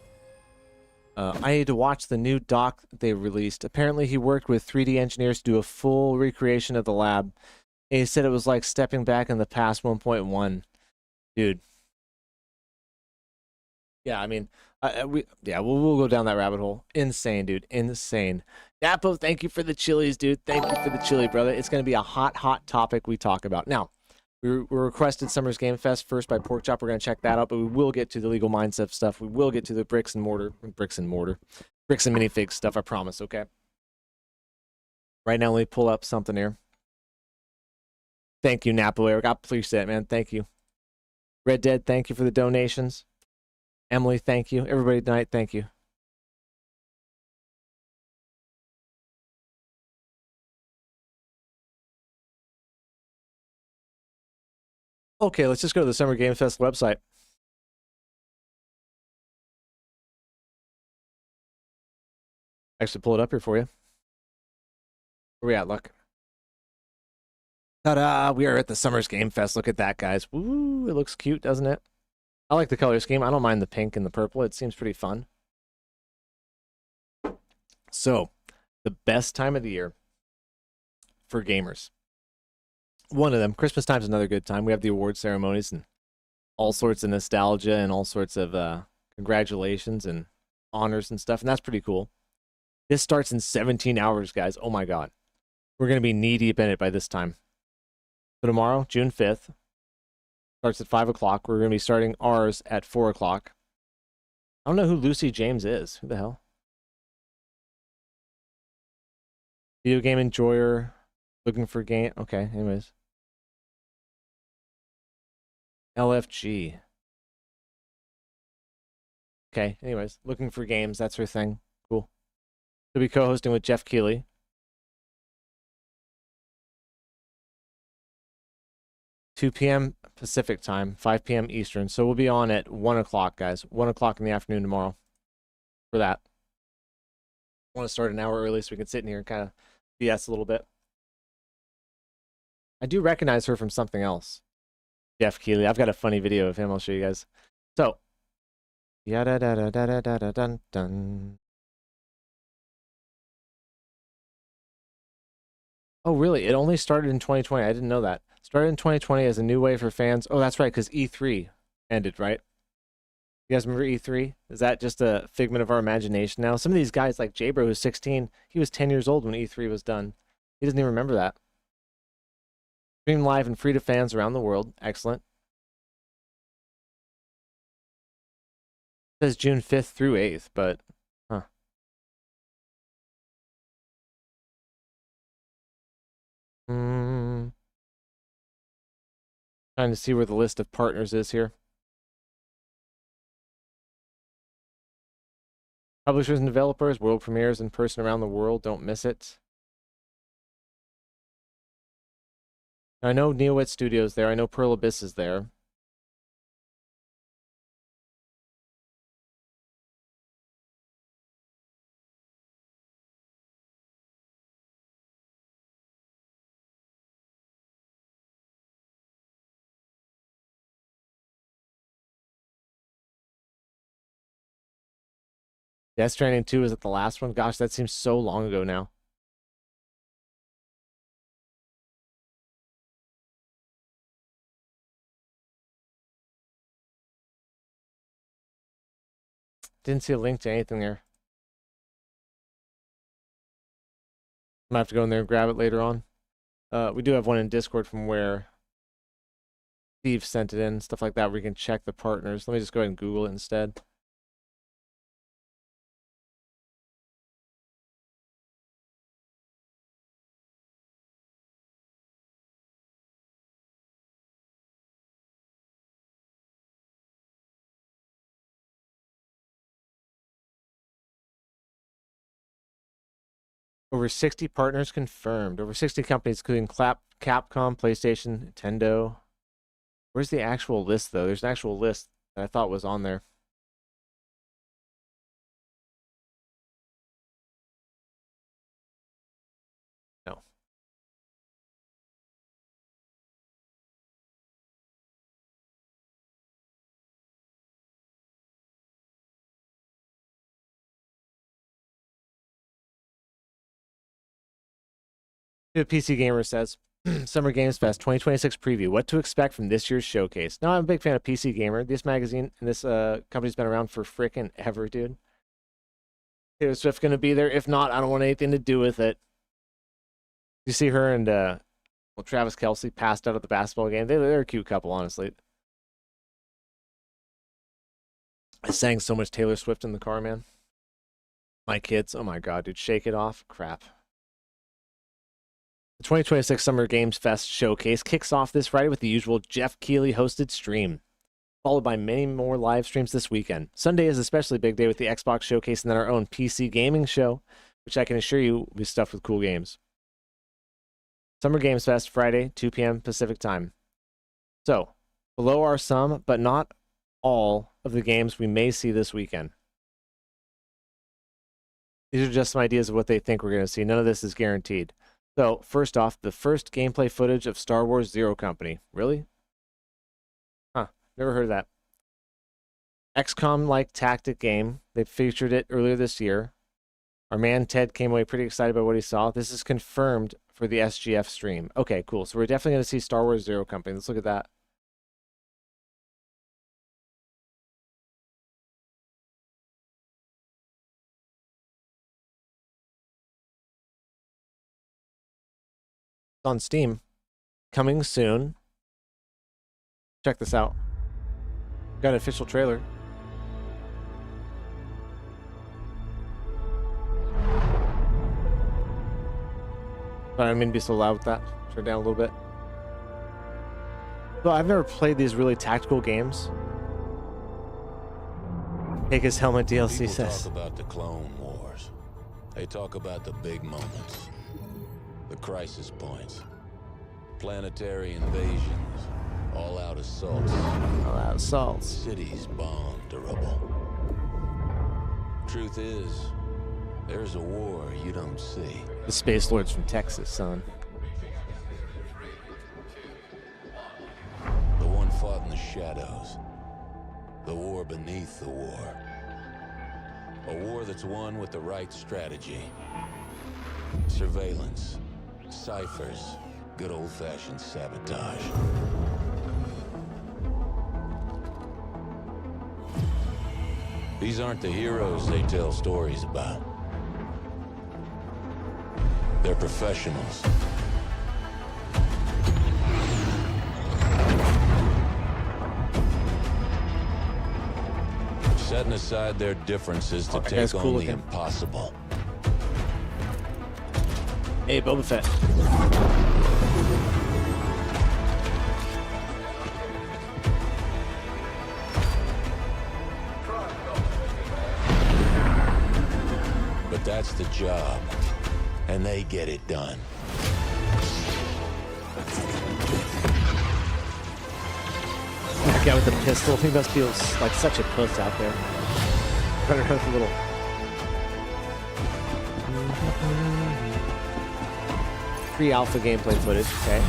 I need to watch the new doc they released. Apparently, he worked with 3D engineers to do a full recreation of the lab. And he said it was like stepping back in the past 1.1. Dude. Yeah, I mean, we'll go down that rabbit hole. Insane, dude. Insane. Napo, thank you for the chilies, dude. Thank you for the chili, brother. It's going to be a hot, hot topic we talk about. Now, we requested Summer's Game Fest first by Porkchop. We're going to check that out, but we will get to the legal mindset stuff. We will get to the bricks and minifig stuff, I promise, okay? Right now, let me pull up something here. Thank you, Napo Eric. I appreciate it, man. Thank you. Red Dead, thank you for the donations. Emily, thank you. Everybody tonight, thank you. Okay, let's just go to the Summer Game Fest website. Actually, pull it up here for you. Where we at, Luck? Ta-da! We are at the Summer's Game Fest. Look at that, guys. Woo! It looks cute, doesn't it? I like the color scheme. I don't mind the pink and the purple. It seems pretty fun. So, the best time of the year for gamers. One of them, Christmas time is another good time. We have the award ceremonies and all sorts of nostalgia and all sorts of congratulations and honors and stuff, and that's pretty cool. This starts in 17 hours, guys. Oh my God. We're going to be knee-deep in it by this time. So tomorrow, June 5th, starts at 5 o'clock. We're going to be starting ours at 4 o'clock. I don't know who Lucy James is. Who the hell? Video game enjoyer. Looking for game. Okay, anyways. LFG. Okay, anyways. Looking for games. That's her thing. Cool. She'll be co-hosting with Jeff Keighley. $2 p.m. Pacific time, 5 p.m. Eastern. So we'll be on at 1 o'clock, guys. 1 o'clock in the afternoon tomorrow for that. I want to start an hour early so we can sit in here and kind of BS a little bit. I do recognize her from something else. Jeff Keighley. I've got a funny video of him. I'll show you guys. So, yada da da da da da da dun dun. Oh, really? It only started in 2020. I didn't know that. Started in 2020 as a new way for fans. Oh, that's right, because E3 ended, right? You guys remember E3? Is that just a figment of our imagination now? Some of these guys, like Jabro, who's 16, he was 10 years old when E3 was done. He doesn't even remember that. Stream live and free to fans around the world. Excellent. It says June 5th through 8th, but, huh. Trying to see where the list of partners is here. Publishers and developers, world premieres in person around the world. Don't miss it. I know Neowit Studios there. I know Pearl Abyss is there. Death Stranding 2 is at the last one. Gosh, that seems so long ago now. Didn't see a link to anything there. I'm gonna have to go in there and grab it later on. We do have one in Discord from where Steve sent it in, stuff like that, where you can check the partners. Let me just go ahead and Google it instead. Over 60 partners confirmed. Over 60 companies, including Capcom, PlayStation, Nintendo. Where's the actual list, though? There's an actual list that I thought was on there. No. PC Gamer says, Summer Games Fest 2026 preview. What to expect from this year's showcase. Now, I'm a big fan of PC Gamer. This magazine and this company's been around for frickin' ever, dude. Taylor Swift's going to be there. If not, I don't want anything to do with it. You see her and Travis Kelce passed out at the basketball game. They're a cute couple, honestly. I sang so much Taylor Swift in the car, man. My kids, oh my God, dude, shake it off. Crap. The 2026 Summer Games Fest showcase kicks off this Friday with the usual Jeff Keighley hosted stream, followed by many more live streams this weekend. Sunday is especially a big day with the Xbox showcase and then our own PC gaming show, which I can assure you will be stuffed with cool games. Summer Games Fest Friday, 2 p.m. Pacific time. So, below are some, but not all, of the games we may see this weekend. These are just some ideas of what they think we're going to see. None of this is guaranteed. So, first off, the first gameplay footage of Star Wars Zero Company. Really? Huh, never heard of that. XCOM-like tactic game. They featured it earlier this year. Our man Ted came away pretty excited about what he saw. This is confirmed for the SGF stream. Okay, cool. So we're definitely going to see Star Wars Zero Company. Let's look at that. It's on Steam. Coming soon. Check this out. Got an official trailer. Sorry, I didn't mean to be so loud with that. Turn it down a little bit. Well, I've never played these really tactical games. Take his helmet DLC People says. talk about the Clone Wars. They talk about the big moments, the crisis points, planetary invasions, all-out assaults. All-out assaults. Cities bombed to rubble. Truth is, there's a war you don't see. The Space Lords from Texas, son. The one fought in the shadows. The war beneath the war. A war that's won with the right strategy. Surveillance, ciphers, good old-fashioned sabotage. These aren't the heroes they tell stories about. They're professionals. Setting aside their differences to take on the impossible. Hey, Boba Fett. But that's the job, and they get it done. That guy with the pistol, he must feel like such a puss out there. Running around with a little... Pre-alpha gameplay footage, okay.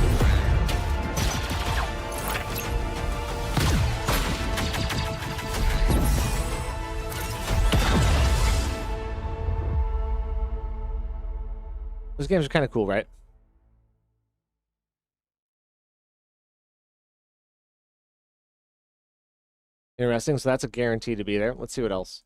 Those games are kind of cool, right? Interesting. So that's a guarantee to be there. Let's see what else.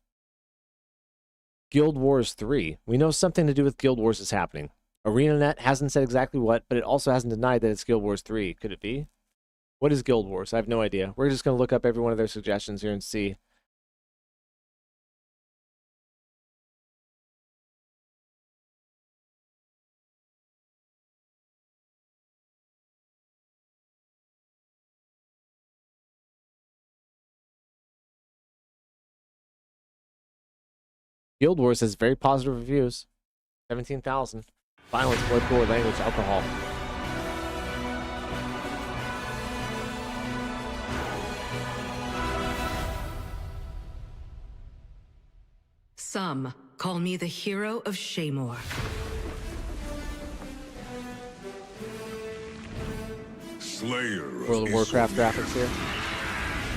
Guild Wars 3. We know something to do with Guild Wars is happening. ArenaNet hasn't said exactly what, but it also hasn't denied that it's Guild Wars 3. Could it be? What is Guild Wars? I have no idea. We're just going to look up every one of their suggestions here and see. Guild Wars has very positive reviews. 17,000. Violence, blood, gore, language, alcohol. Some call me the hero of Shaymore. Slayer of World of Warcraft graphics here.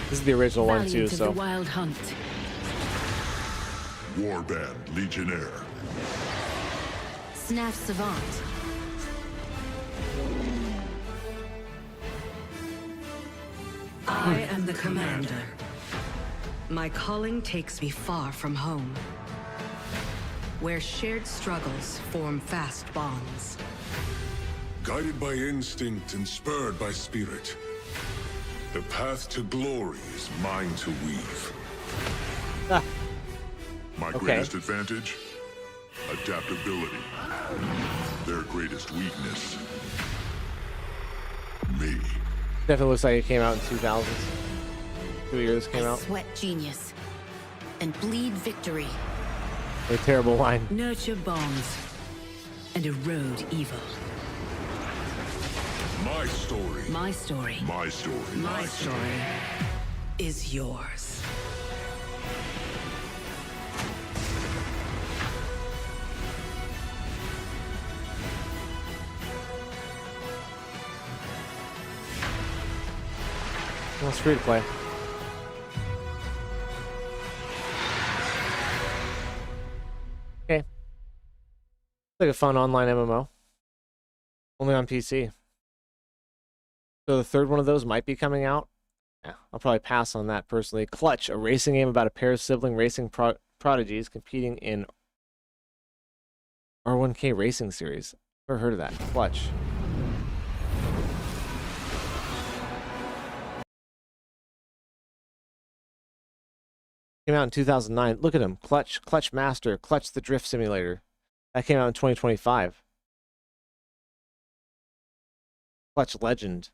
This is the original one too, so. The Wild Hunt. Warband Legionnaire. Snaf Savant. I am the commander. My calling takes me far from home, where shared struggles form fast bonds. Guided by instinct and spurred by spirit, the path to glory is mine to weave. My greatest advantage? Adaptability. Their greatest weakness? Me. Definitely looks like it came out in 2000s. 2 years came out. Sweat genius and bleed victory. A terrible line. Nurture bonds and erode evil. My story. My story. My story. My story is yours. Well, it's free to play. Okay. Like a fun online MMO. Only on PC. So the third one of those might be coming out. Yeah, I'll probably pass on that personally. Clutch, a racing game about a pair of sibling racing prodigies competing in R1K Racing Series. Never heard of that. Clutch. Came out in 2009. Look at him. Clutch, Clutch Master, Clutch the Drift Simulator. That came out in 2025. Clutch Legend.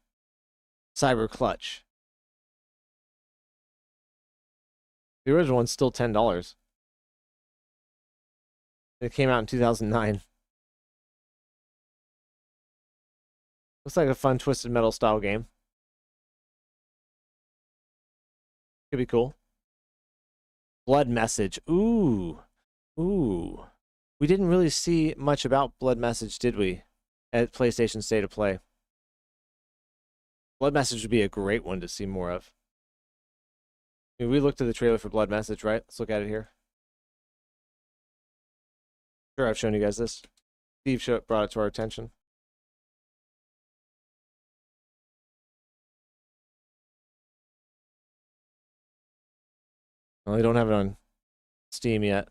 Cyber Clutch. The original one's still $10. It came out in 2009. Looks like a fun Twisted Metal style game. Could be cool. Blood Message. Ooh. Ooh. We didn't really see much about Blood Message, did we? At PlayStation State of Play. Blood Message would be a great one to see more of. I mean, we looked at the trailer for Blood Message, right? Let's look at it here. Sure, I've shown you guys this. Steve brought it to our attention. Well, they don't have it on Steam yet.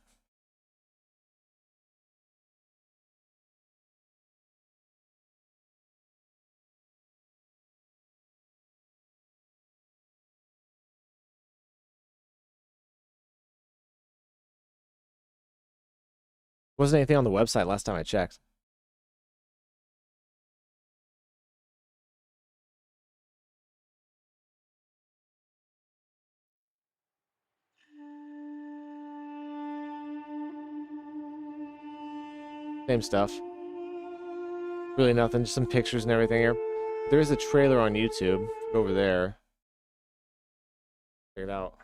Wasn't anything on the website last time I checked. Same stuff. Really nothing, just some pictures and everything here. There is a trailer on YouTube over there. Check it out.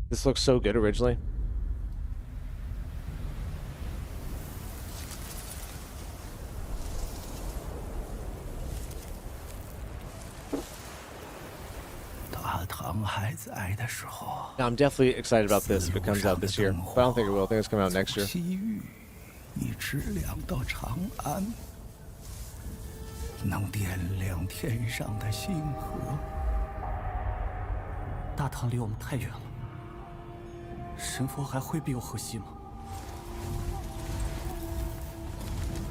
This looks so good originally. Now, I'm definitely excited about this if it comes out this year, but I don't think it will. I think it's coming out next year. 能点亮天上的星河。大唐离我们太远了，神佛还会庇佑河西吗？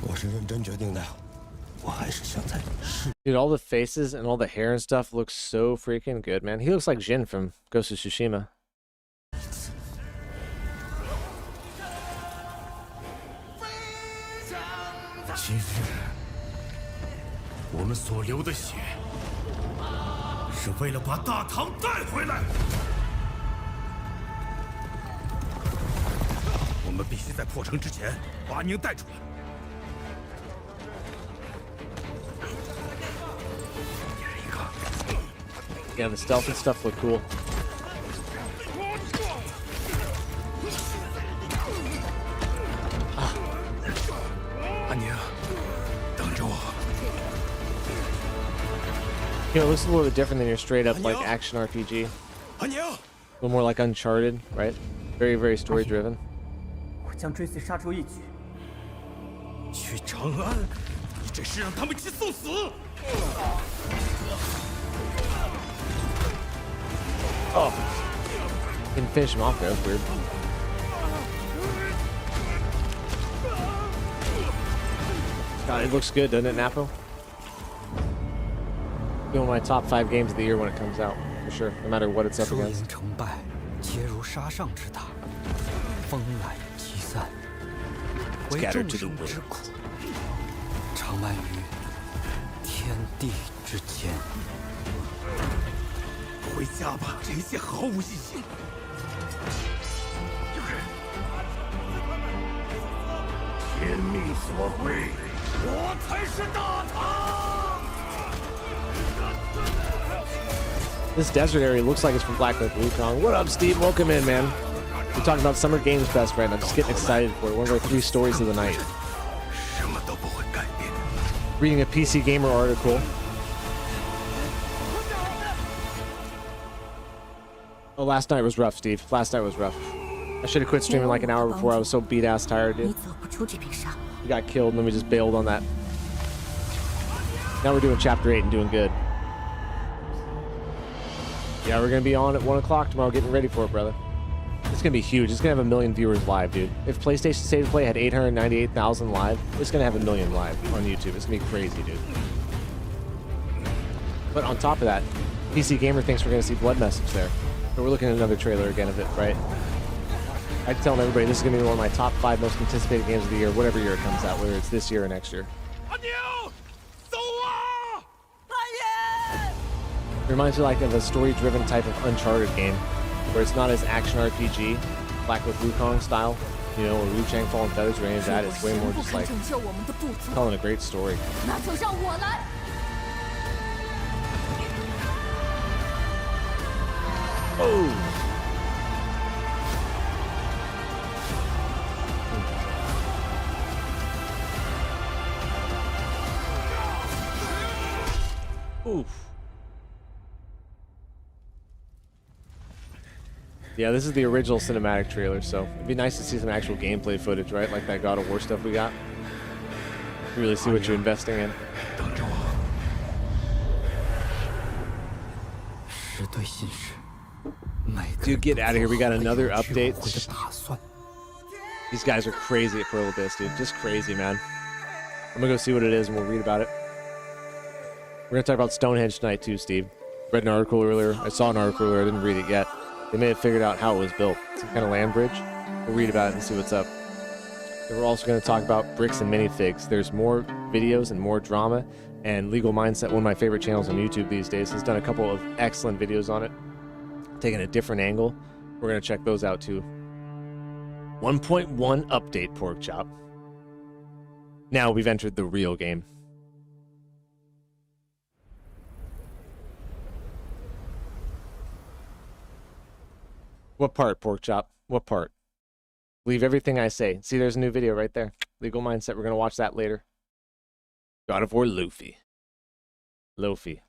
我是认真决定的，我还是想在世。 Dude, all the faces and all the hair and stuff looks so freaking good, man. He looks like Jin from Ghost of Tsushima. 今日，我们所流的血，是为了把大唐带回来。我们必须在破城之前把宁带出来。 Yeah, the stealth and stuff look cool. You know, it looks a little bit different than your straight up like action RPG. A little more like Uncharted, right? Very, very story driven. 我将追随杀诛一举。去长安，你这是让他们去送死！ Oh, didn't finish him off there. That's weird. God, it looks good, doesn't it, Napo? One of my top 5 games of the year when it comes out, for sure. No matter what it's up against. 成败皆如沙上之大，风来即散，为众生之苦，长漫于天地之间。 回家吧，这一切毫无意义。天命所归，我才是大唐。 This desert area looks like it's from Black Myth Wukong. What up, Steve? Welcome in, man. We're talking about Summer Games Fest right now. Just getting excited for it. One of our 3 stories of the night. Reading a PC Gamer article. Oh, last night was rough, Steve. Last night was rough. I should have quit streaming like an hour before. I was so beat-ass tired, dude. We got killed, and then we just bailed on that. Now we're doing Chapter 8 and doing good. Yeah, we're going to be on at 1 o'clock tomorrow getting ready for it, brother. It's going to be huge. It's going to have 1 million viewers live, dude. If PlayStation Save Play had 898,000 live, it's going to have 1 million live on YouTube. It's going to be crazy, dude. But on top of that, PC Gamer thinks we're going to see Blood Message there. But we're looking at another trailer again of it, right? I'm telling everybody this is going to be one of my top 5 most anticipated games of the year, whatever year it comes out, whether it's this year or next year. It reminds me like of a story-driven type of Uncharted game, where it's not as action RPG, like with Wukong style, you know, or Wu Chang Fallen Feathers or any of that. It's way more just like telling a great story. Oh! Oof. Yeah, this is the original cinematic trailer, so it'd be nice to see some actual gameplay footage, right? Like that God of War stuff we got. Really see what you're investing in. Dude, get out of here. We got another update. These guys are crazy at Pearl Abyss, dude. Just crazy, man. I'm gonna go see what it is and we'll read about it. We're gonna talk about Stonehenge tonight too, Steve. Read an article earlier. I saw an article earlier. I didn't read it yet. They may have figured out how it was built. Some kind of land bridge. We'll read about it and see what's up. And we're also going to talk about bricks and minifigs. There's more videos and more drama. And Legal Mindset, one of my favorite channels on YouTube these days, has done a couple of excellent videos on it, taking a different angle. We're going to check those out too. 1.1 update, Pork Chop. Now we've entered the real game. What part, Pork Chop? What part? Believe everything I say. See, there's a new video right there. Legal Mindset. We're going to watch that later. God of War Luffy. Laufey.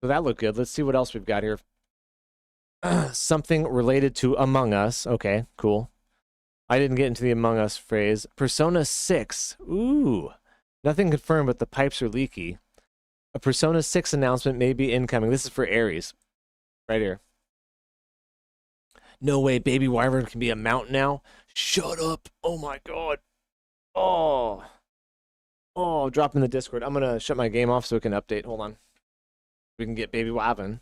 So that looked good. Let's see what else we've got here. Something related to Among Us. Okay, cool. I didn't get into the Among Us phrase. Persona 6. Ooh. Nothing confirmed, but the pipes are leaky. A Persona 6 announcement may be incoming. This is for Ares. Right here. No way, Baby Wyvern can be a mount now? Shut up. Oh my god. Oh, drop in the Discord. I'm going to shut my game off so it can update. Hold on. We can get Baby Wyvern.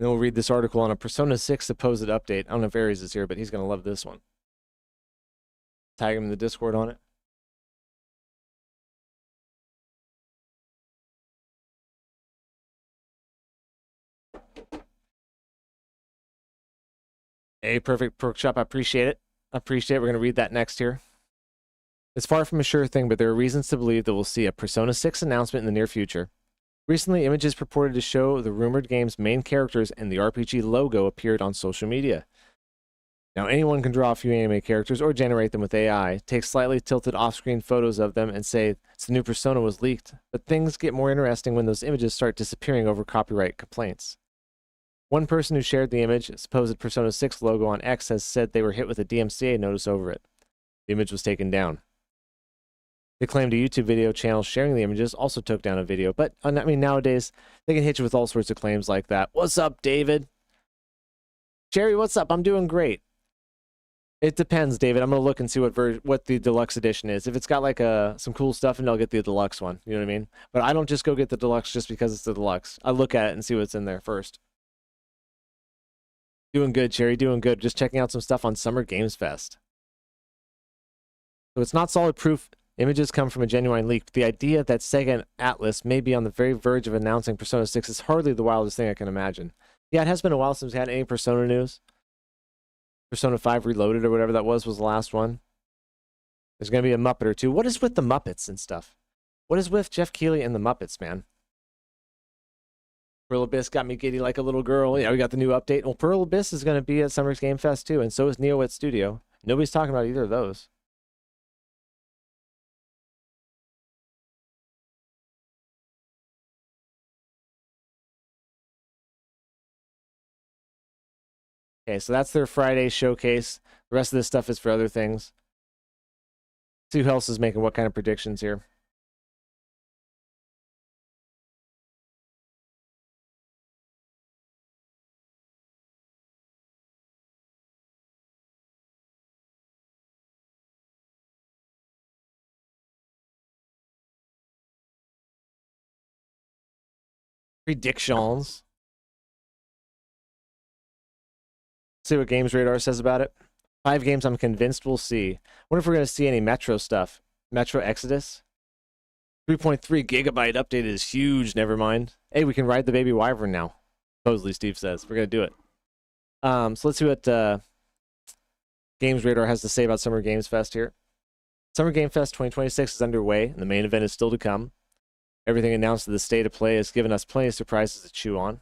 Then we'll read this article on a Persona 6 supposed update. I don't know if Ares is here, but he's going to love this one. Tag him in the Discord on it. Hey, perfect, Pork Chop. I appreciate it. We're going to read that next here. It's far from a sure thing, but there are reasons to believe that we'll see a Persona 6 announcement in the near future. Recently, images purported to show the rumored game's main characters and the RPG logo appeared on social media. Now, anyone can draw a few anime characters or generate them with AI, take slightly tilted off-screen photos of them, and say it's the new Persona was leaked. But things get more interesting when those images start disappearing over copyright complaints. One person who shared the image, supposed Persona 6 logo on X, has said they were hit with a DMCA notice over it. The image was taken down. They claimed a YouTube video channel sharing the images also took down a video, but I mean, nowadays, they can hit you with all sorts of claims like that. What's up, David? Jerry, what's up? I'm doing great. It depends, David. I'm going to look and see what the deluxe edition is. If it's got like some cool stuff, and I'll get the deluxe one. You know what I mean? But I don't just go get the deluxe just because it's the deluxe. I look at it and see what's in there first. Doing good, Cherry. Doing good. Just checking out some stuff on Summer Games Fest. So it's not solid proof. Images come from a genuine leak. But the idea that Sega and Atlas may be on the very verge of announcing Persona 6 is hardly the wildest thing I can imagine. Yeah, it has been a while since we had any Persona news. Persona 5 Reloaded or whatever that was the last one. There's going to be a Muppet or two. What is with the Muppets and stuff? What is with Jeff Keighley and the Muppets, man? Pearl Abyss got me giddy like a little girl. Yeah, we got the new update. Well, Pearl Abyss is going to be at Summer's Game Fest too, and so is NeoWit Studio. Nobody's talking about either of those. Okay, so that's their Friday showcase. The rest of this stuff is for other things. See who else is making what kind of predictions here. Predictions. See what Games Radar says about it. 5 games I'm convinced we'll see. Wonder if we're going to see any Metro stuff. Metro Exodus. 3.3 gigabyte update is huge. Never mind. Hey, we can ride the baby wyvern now. Supposedly, Steve says. We're going to do it. So let's see what Games Radar has to say about Summer Games Fest here. Summer Game Fest 2026 is underway, and the main event is still to come. Everything announced at the State of Play has given us plenty of surprises to chew on.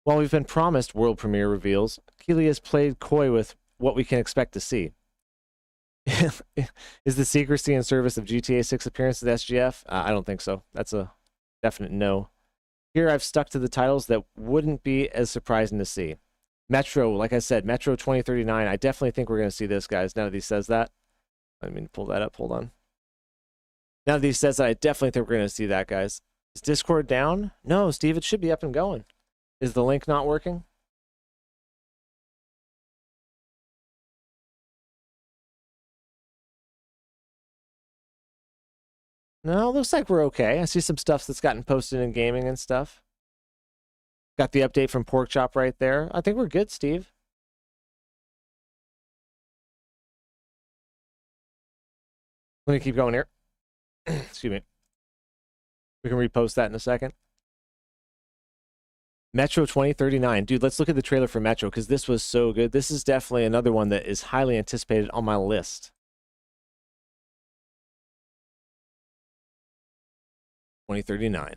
While we've been promised world premiere reveals, Keighley has played coy with what we can expect to see. Is the secrecy and service of GTA 6 appearance at SGF? I don't think so. That's a definite no. Here I've stuck to the titles that wouldn't be as surprising to see. Metro, like I said, Metro 2039. I definitely think we're going to see this, guys, now that he says that. I mean, pull that up. Hold on. Now that he says that, I definitely think we're going to see that, guys. Is Discord down? No, Steve, it should be up and going. Is the link not working? No, looks like we're okay. I see some stuff that's gotten posted in gaming and stuff. Got the update from Porkchop right there. I think we're good, Steve. Let me keep going here. Excuse me. We can repost that in a second. Metro 2039. Dude, let's look at the trailer for Metro because this was so good. This is definitely another one that is highly anticipated on my list. 2039.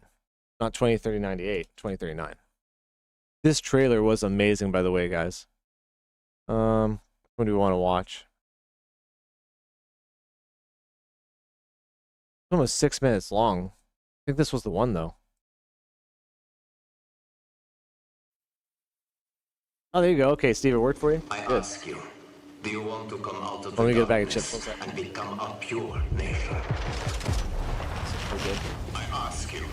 Not 2038, 2039. This trailer was amazing, by the way, guys. What do we want to watch? It's almost 6 minutes long. I think this was the one, though. Oh, there you go. Okay, Steve, it worked for you? I Good. ask you, do you want to come out of Let me the get a bag of darkness chips. and become a pure nation? Good. I ask you,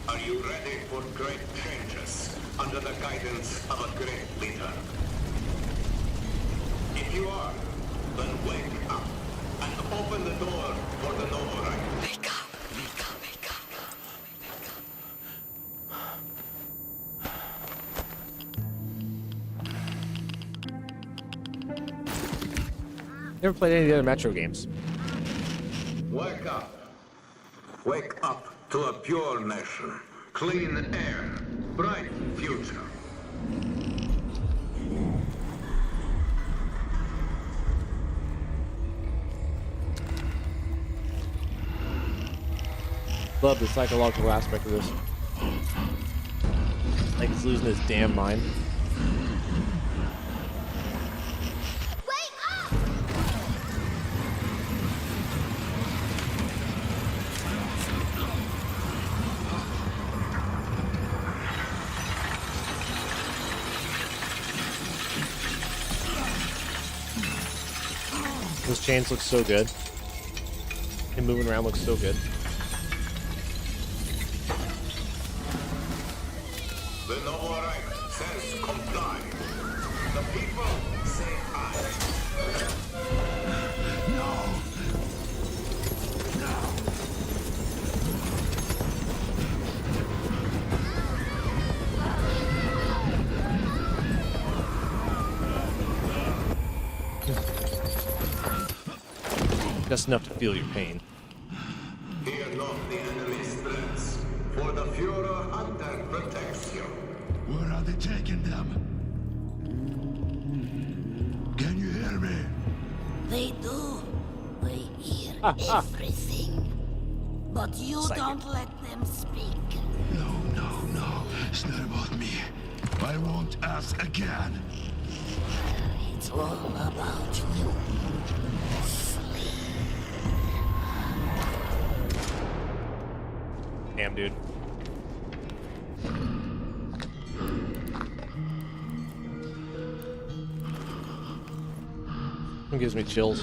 are you ready for great changes under the guidance of a great leader? If you are, then wake up and open the door for the noble right. Wake up, wake up, wake up, wake up. Never played any of the other Metro games. Wake up. Wake up to a pure nation. Clean air. Bright future. Love the psychological aspect of this. Like he's losing his damn mind. Those chains look so good. Him moving around looks so good. The noble right says comply. The people say aye. No. Just enough to feel your pain. Fear not the enemy's threats, for the Führer hunter protects you. Where are they taking them? Can you hear me? They do. They hear everything. But you don't let them speak. No. It's not about me. I won't ask again. It's all about you. Damn, dude. It gives me chills.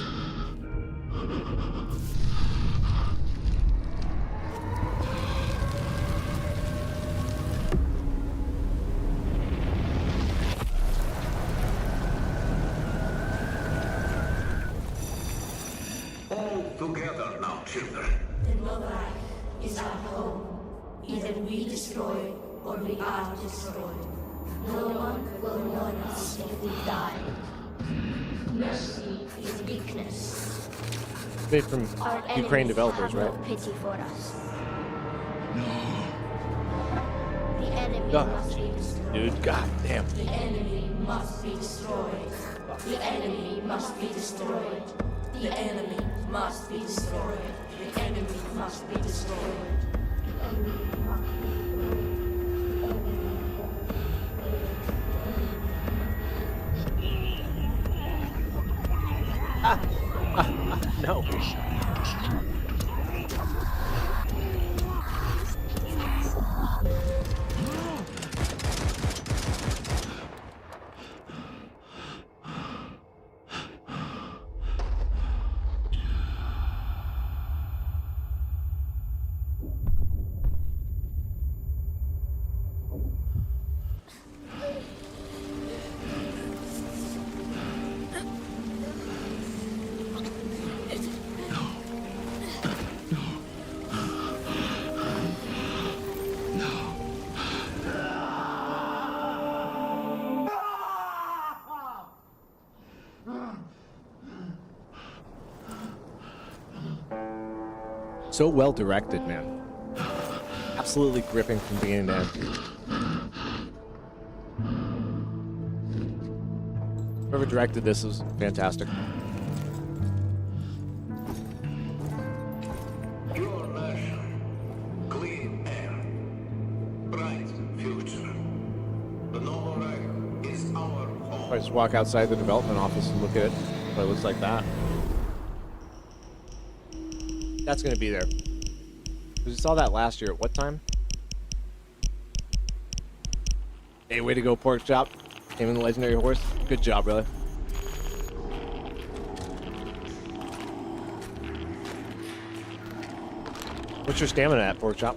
All together now, children. The Novac is our home. Either we destroy or we are destroyed. No one will mourn us if we die. Mercy is weakness. Made from Our Ukraine enemies developers, have right? no pity for us. The enemy God. must be destroyed. Dude, god damn. The enemy must be destroyed. The enemy must be destroyed. The enemy must be destroyed. The enemy must be destroyed. No. So well directed, man. Absolutely gripping from beginning to end. Whoever directed this was fantastic. Your nation, clean air, bright future. The Novac is our home. I just walk outside the development office and look at it. But it looks like that. That's gonna be there. We saw that last year. At what time? Hey, way to go, Pork Chop. Naming the legendary horse. Good job, brother. What's your stamina at, Pork Chop?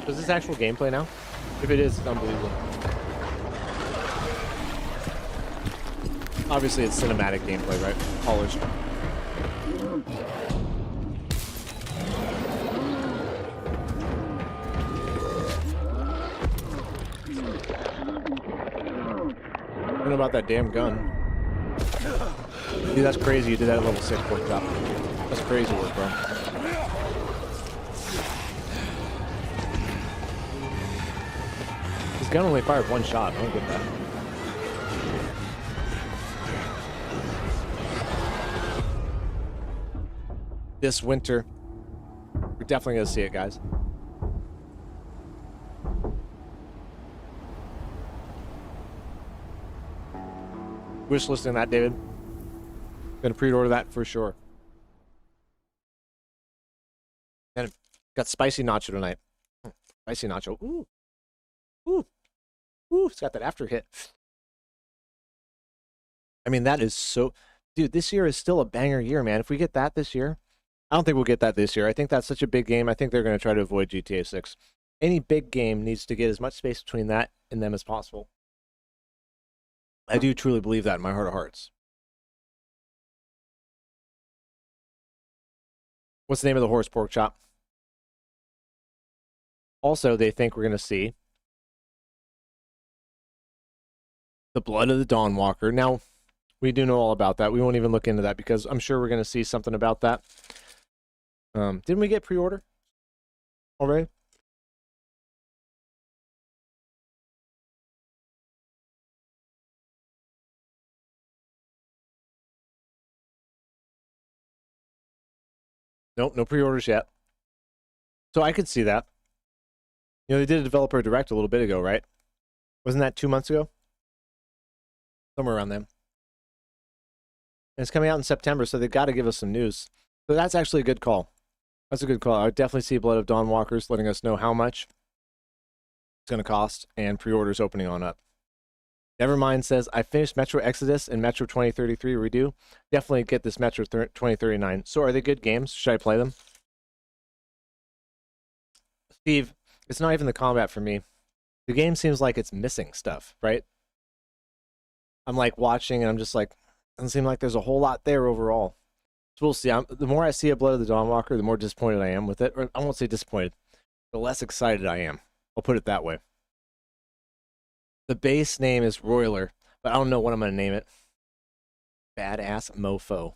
Is this actual gameplay now? If it is, it's unbelievable. Obviously, it's cinematic gameplay, right? Polished. I don't know about that damn gun. Dude, that's crazy. You did that at level 6, Pork Chop. That's crazy work, bro. This gun only fired one shot. I don't get that. This winter, we're definitely going to see it, guys. Wish listing that, David. Gonna pre-order that for sure. And got spicy nacho tonight. Spicy nacho. Ooh. Ooh. Ooh, it's got that after hit. I mean, that is so... Dude, this year is still a banger year, man. If we get that this year... I don't think we'll get that this year. I think that's such a big game. I think they're going to try to avoid GTA 6. Any big game needs to get as much space between that and them as possible. I do truly believe that in my heart of hearts. What's the name of the horse, Pork Chop? Also, they think we're going to see the blood of the Dawnwalker. Now, we do know all about that. We won't even look into that because I'm sure we're going to see something about that. Didn't we get pre-order already? Nope, no pre-orders yet. So I could see that. You know, they did a developer direct a little bit ago, right? Wasn't that 2 months ago? Somewhere around then. And it's coming out in September, so they've got to give us some news. So that's actually a good call. That's a good call. I would definitely see Blood of Dawnwalkers letting us know how much it's going to cost and pre-orders opening on up. Nevermind says, I finished Metro Exodus and Metro 2033 redo. Definitely get this Metro 2039. So are they good games? Should I play them? Steve, it's not even the combat for me. The game seems like it's missing stuff, right? I'm like watching and I'm just like, doesn't seem like there's a whole lot there overall. So we'll see. The more I see a Blood of the Dawnwalker, the more disappointed I am with it. Or I won't say disappointed. The less excited I am. I'll put it that way. The base name is Roiler, but I don't know what I'm going to name it. Badass Mofo.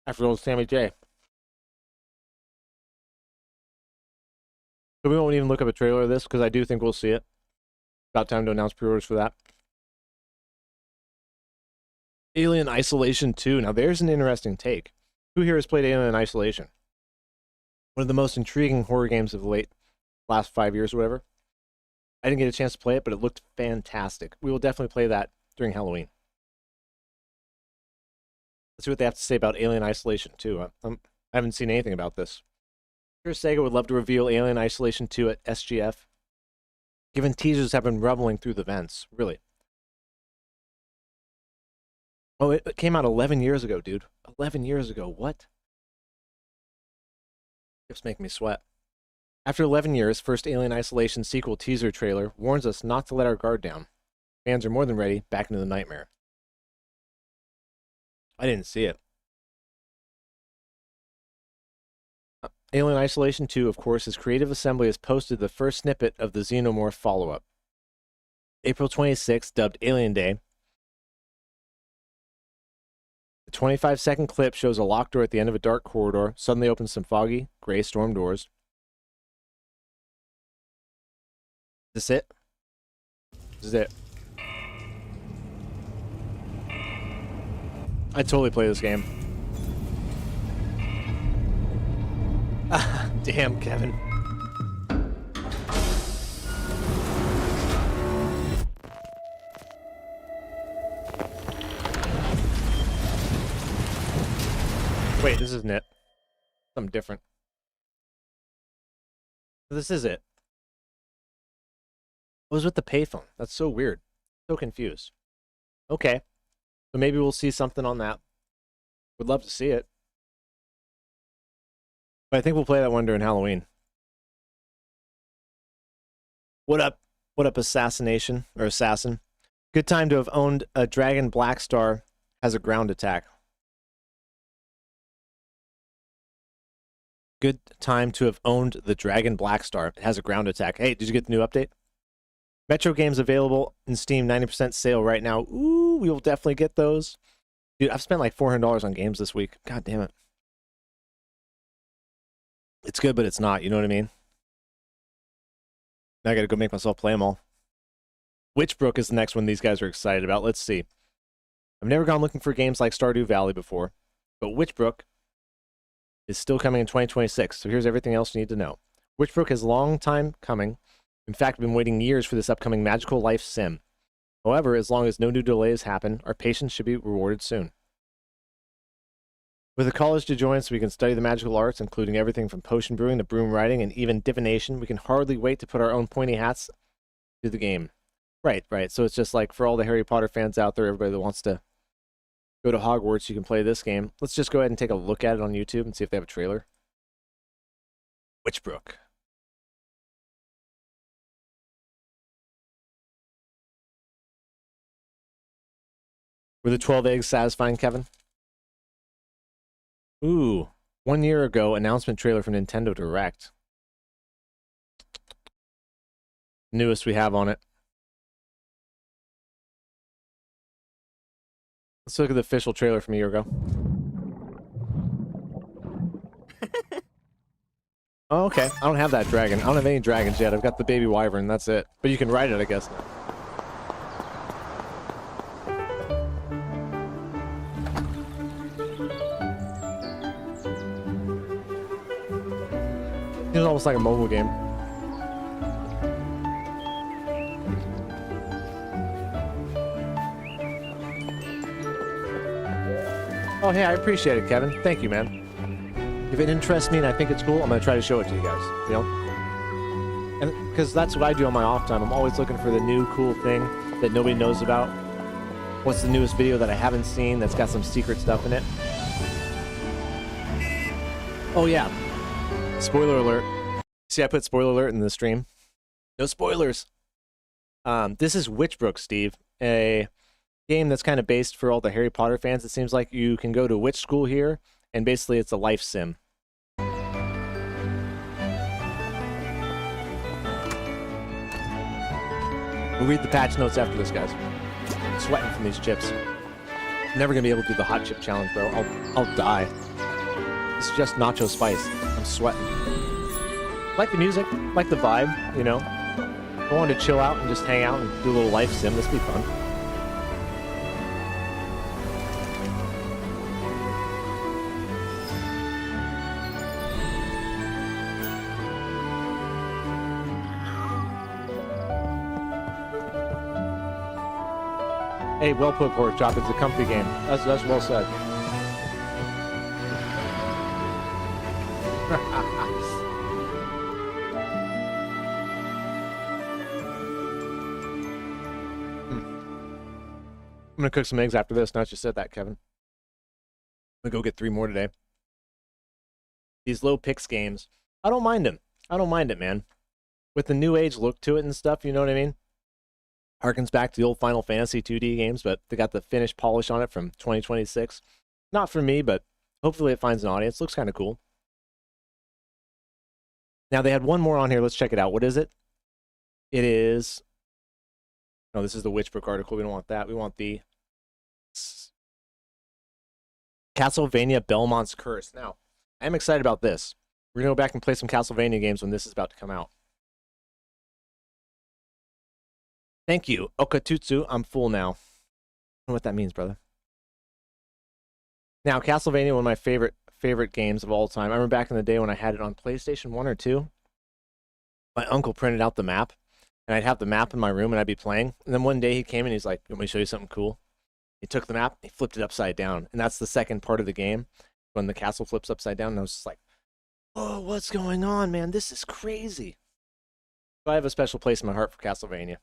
After old Sammy J. So we won't even look up a trailer of this because I do think we'll see it. About time to announce pre-orders for that. Alien Isolation 2. Now there's an interesting take. Who here has played Alien Isolation? One of the most intriguing horror games of the last 5 years or whatever. I didn't get a chance to play it, but it looked fantastic. We will definitely play that during Halloween. Let's see what they have to say about Alien Isolation 2. I haven't seen anything about this. I'm sure Sega would love to reveal Alien Isolation 2 at SGF. Given teasers have been rumbling through the vents. Really. Oh, it came out 11 years ago, dude. 11 years ago. What? It's making me sweat. After 11 years, first Alien Isolation sequel teaser trailer warns us not to let our guard down. Fans are more than ready, back into the nightmare. I didn't see it. Alien Isolation 2, of course, as Creative Assembly has posted the first snippet of the Xenomorph follow-up. April 26th, dubbed Alien Day. The 25-second clip shows a locked door at the end of a dark corridor, suddenly opens some foggy, gray storm doors. Is this it? This is it. I'd totally play this game. Damn, Kevin. Wait, this isn't it. Something different. This is it. What was with the payphone? That's so weird. So confused. Okay. So maybe we'll see something on that. Would love to see it. But I think we'll play that one during Halloween. What up? What up, Assassination? Or Assassin? Good time to have owned a Dragon Blackstar has a ground attack. Good time to have owned the Dragon Blackstar. It has a ground attack. Hey, did you get the new update? Metro games available in Steam 90% sale right now. Ooh, we will definitely get those. Dude, I've spent like $400 on games this week. God damn it. It's good, but it's not. You know what I mean? Now I gotta go make myself play them all. Witchbrook is the next one these guys are excited about. Let's see. I've never gone looking for games like Stardew Valley before, but Witchbrook is still coming in 2026, so here's everything else you need to know. Witchbrook is a long time coming. In fact, we've been waiting years for this upcoming magical life sim. However, as long as no new delays happen, our patience should be rewarded soon. With a college to join so we can study the magical arts, including everything from potion brewing to broom riding and even divination, we can hardly wait to put our own pointy hats to the game. Right. So it's just like for all the Harry Potter fans out there, everybody that wants to go to Hogwarts, you can play this game. Let's just go ahead and take a look at it on YouTube and see if they have a trailer. Witchbrook. Were the 12 eggs satisfying, Kevin? Ooh, 1 year ago, announcement trailer from Nintendo Direct. Newest we have on it. Let's look at the official trailer from a year ago. Oh, okay. I don't have that dragon. I don't have any dragons yet. I've got the baby wyvern. That's it. But you can ride it, I guess. It's almost like a mobile game. Oh, hey, I appreciate it, Kevin. Thank you, man. If it interests me and I think it's cool, I'm going to try to show it to you guys, you know? And because that's what I do on my off time. I'm always looking for the new cool thing that nobody knows about. What's the newest video that I haven't seen that's got some secret stuff in it? Oh yeah. Spoiler alert. See, I put spoiler alert in the stream. No spoilers. This is Witchbrook, Steve. A game that's kind of based for all the Harry Potter fans. It seems like you can go to witch school here, and basically it's a life sim. We'll read the patch notes after this, guys. I'm sweating from these chips. Never gonna be able to do the hot chip challenge, bro. I'll die. It's just nacho spice. I'm sweating. Like the music, like the vibe, you know. I wanted to chill out and just hang out and do a little life sim. This would be fun. Hey, well put, Pork Chop. It's a comfy game. That's well said. I'm gonna cook some eggs after this. Now that you said that, Kevin. I'm gonna go get 3 more today. These low pix games, I don't mind them. I don't mind it, man. With the new age look to it and stuff, you know what I mean? Harkens back to the old Final Fantasy 2D games, but they got the finished polish on it from 2026. Not for me, but hopefully it finds an audience. Looks kind of cool. Now, they had one more on here. Let's check it out. What is it? It is... No, this is the Witchbrook article. We don't want that. We want the Castlevania Belmont's Curse. Now, I'm excited about this. We're going to go back and play some Castlevania games when this is about to come out. Thank you, Okatutsu. I'm full now. I don't know what that means, brother. Now, Castlevania, one of my favorite games of all time. I remember back in the day when I had it on PlayStation 1 or 2. My uncle printed out the map, and I'd have the map in my room, and I'd be playing. And then one day he came and he's like, "Let me show you something cool." He took the map, he flipped it upside down, and that's the second part of the game when the castle flips upside down. And I was just like, "Oh, what's going on, man? This is crazy." So I have a special place in my heart for Castlevania.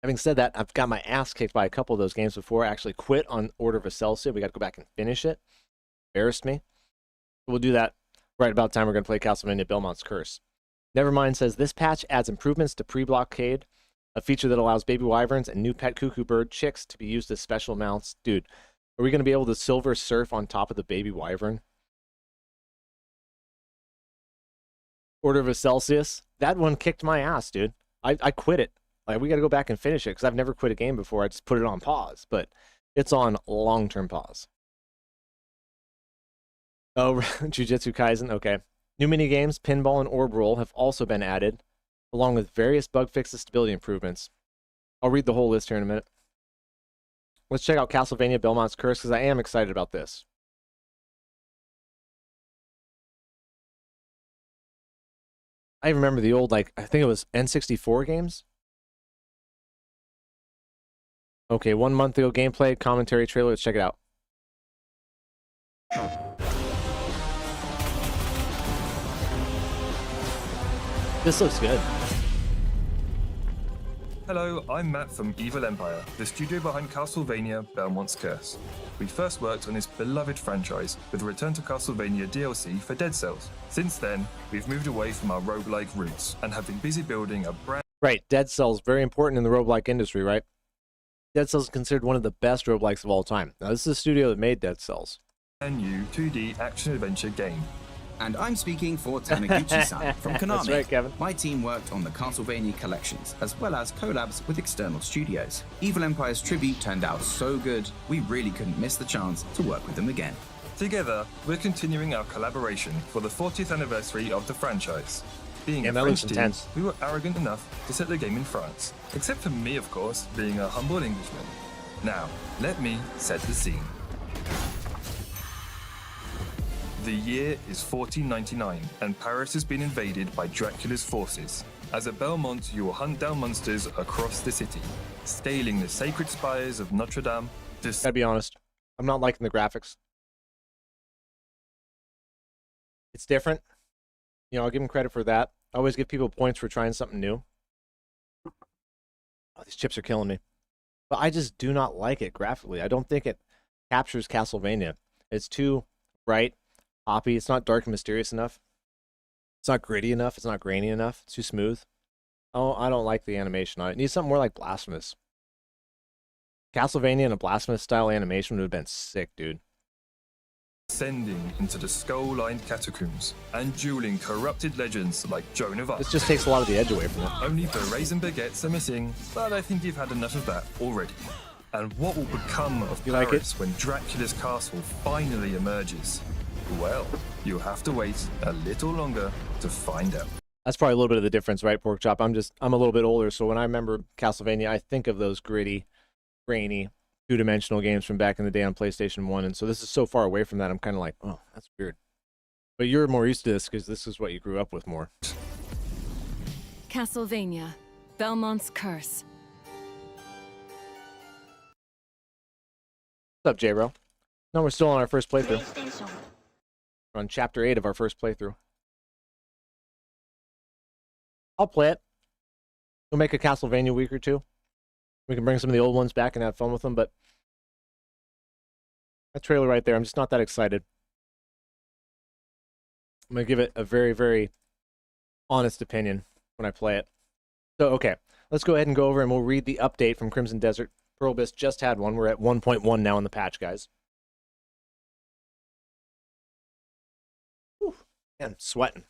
Having said that, I've got my ass kicked by a couple of those games before. I actually quit on Order of Excelsior. We got to go back and finish it. Embarrassed me. We'll do that right about the time we're going to play Castlevania Belmont's Curse. Nevermind says, this patch adds improvements to pre-blockade, a feature that allows baby wyverns and new pet cuckoo bird chicks to be used as special mounts. Dude, are we going to be able to silver surf on top of the baby wyvern? Order of Excelsior? That one kicked my ass, dude. I quit it. Like, we got to go back and finish it because I've never quit a game before. I just put it on pause, but it's on long-term pause. Oh, Jujutsu Kaisen, okay. New minigames, pinball, and orb roll have also been added, along with various bug fixes, stability improvements. I'll read the whole list here in a minute. Let's check out Castlevania Belmont's Curse because I am excited about this. I remember the old, like, I think it was N64 games. Okay, 1 month ago, gameplay, commentary, trailer. Let's check it out. This looks good. Hello, I'm Matt from Evil Empire, the studio behind Castlevania Belmont's Curse. We first worked on this beloved franchise with the Return to Castlevania DLC for Dead Cells. Since then, we've moved away from our roguelike roots and have been busy building a brand... Right, Dead Cells, very important in the roguelike industry, right? Dead Cells is considered one of the best roguelikes of all time. Now, this is the studio that made Dead Cells. A new 2D action-adventure game. And I'm speaking for Taniguchi-san from Konami. That's right, Kevin. My team worked on the Castlevania collections, as well as collabs with external studios. Evil Empire's tribute turned out so good, we really couldn't miss the chance to work with them again. Together, we're continuing our collaboration for the 40th anniversary of the franchise. Being a that French looks team, intense. we were arrogant enough to set the game in France. Except for me, of course, being a humble Englishman. Now, let me set the scene. The year is 1499, and Paris has been invaded by Dracula's forces. As a Belmont, you will hunt down monsters across the city, scaling the sacred spires of Notre Dame. Gotta be honest, I'm not liking the graphics. It's different. You know, I'll give him credit for that. I always give people points for trying something new. Oh, these chips are killing me. But I just do not like it graphically. I don't think it captures Castlevania. It's too bright, poppy. It's not dark and mysterious enough. It's not gritty enough. It's not grainy enough. It's too smooth. Oh, I don't like the animation on it. It needs something more like Blasphemous. Castlevania in a Blasphemous style animation would have been sick, dude. Descending into the skull-lined catacombs and dueling corrupted legends like Joan of Arc. This just takes a lot of the edge away from it. Only berets and baguettes are missing, but I think you've had enough of that already. And what will become of Paris when Dracula's castle finally emerges? Well, you'll have to wait a little longer to find out. That's probably a little bit of the difference, right, Porkchop? I'm a little bit older, so when I remember Castlevania, I think of those gritty, grainy, two-dimensional games from back in the day on PlayStation 1, and so this is so far away from that, I'm kind of like, oh, that's weird. But you're more used to this because this is what you grew up with more. Castlevania, Belmont's Curse. What's up, J-Bro? No, we're still on our first playthrough. We're on Chapter 8 of our first playthrough. I'll play it. We'll make a Castlevania week or two. We can bring some of the old ones back and have fun with them, but that trailer right there, I'm just not that excited. I'm going to give it a very, very honest opinion when I play it. So, okay, let's go ahead and go over and we'll read the update from Crimson Desert. Pearl Abyss just had one. We're at 1.1 now in the patch, guys. Whew, man, I'm sweating.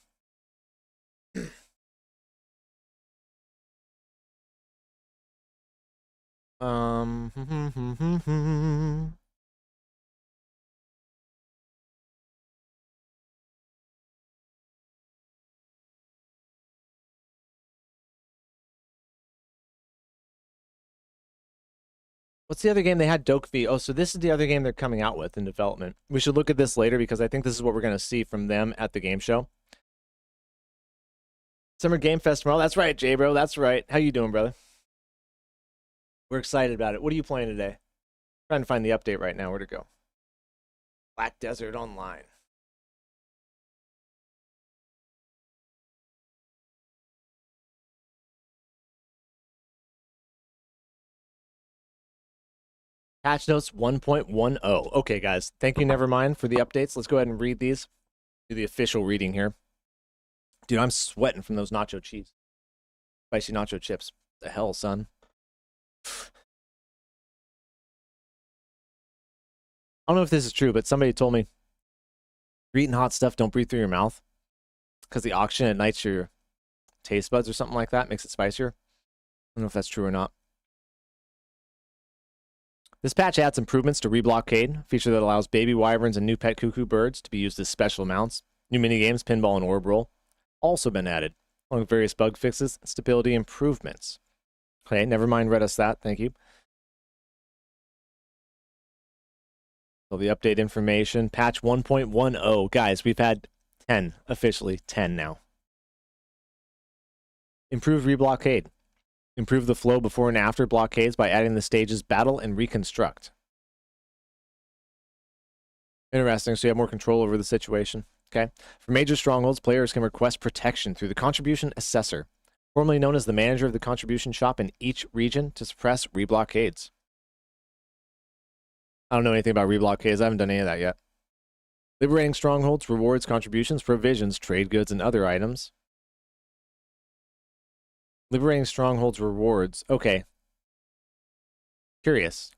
What's the other game they had? Dokvi. Oh, so this is the other game they're coming out with in development. We should look at this later because I think this is what we're going to see from them at the game show. Summer Game Fest tomorrow. That's right, J-Bro. That's right. How you doing, brother? We're excited about it. What are you playing today? Trying to find the update right now. Where'd it go? Black Desert Online. Patch notes 1.10. Okay, guys. Thank you, Nevermind, for the updates. Let's go ahead and read these. Do the official reading here. Dude, I'm sweating from those nacho cheese. Spicy nacho chips. The hell, son? I don't know if this is true, but somebody told me you're eating hot stuff, don't breathe through your mouth because the oxygen ignites your taste buds or something like that, makes it spicier. I don't know if that's true or not. This patch adds improvements to Reblockade, a feature that allows baby wyverns and new pet cuckoo birds to be used as special mounts. New minigames, pinball and orb roll, also been added, along with various bug fixes and stability improvements. Okay, Nevermind read us that, thank you. So the update information, patch 1.10. Guys, we've had 10, officially 10 now. Improved Reblockade. Improve the flow before and after blockades by adding the stages Battle and Reconstruct. Interesting, so you have more control over the situation. Okay. For major strongholds, players can request protection through the Contribution Assessor, formerly known as the manager of the Contribution Shop in each region, to suppress reblockades. I don't know anything about reblockades. I haven't done any of that yet. Liberating strongholds, rewards, contributions, provisions, trade goods, and other items. Liberating strongholds, rewards. Okay. Curious.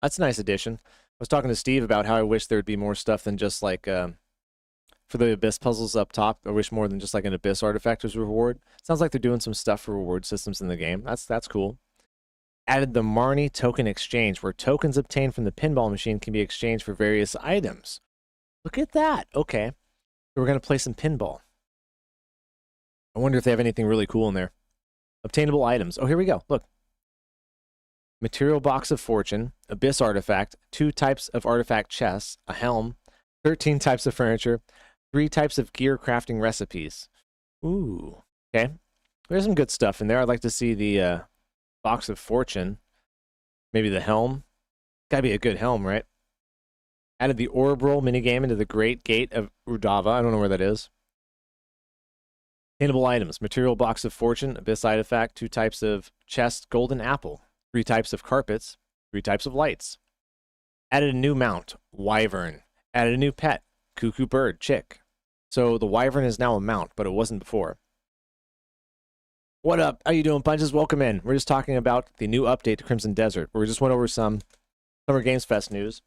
That's a nice addition. I was talking to Steve about how I wish there would be more stuff than just like, for the Abyss puzzles up top, I wish more than just like an Abyss artifact was a reward. Sounds like they're doing some stuff for reward systems in the game. That's cool. Added the Marnie token exchange, where tokens obtained from the pinball machine can be exchanged for various items. Look at that. Okay. So we're going to play some pinball. I wonder if they have anything really cool in there. Obtainable items. Oh, here we go. Look. Material Box of Fortune, Abyss Artifact, 2 types of artifact chests, a helm, 13 types of furniture, 3 types of gear crafting recipes. Ooh. Okay. There's some good stuff in there. I'd like to see the Box of Fortune. Maybe the helm. Gotta be a good helm, right? Added the Orb Roll minigame into the Great Gate of Udava. I don't know where that is. Attainable items. Material box of fortune, abyss artifact, 2 types of chest, golden apple, 3 types of carpets, 3 types of lights. Added a new mount, wyvern. Added a new pet, cuckoo bird, chick. So the wyvern is now a mount, but it wasn't before. What up? How you doing, Punches? Welcome in. We're just talking about the new update to Crimson Desert. We just went over some Summer Games Fest news.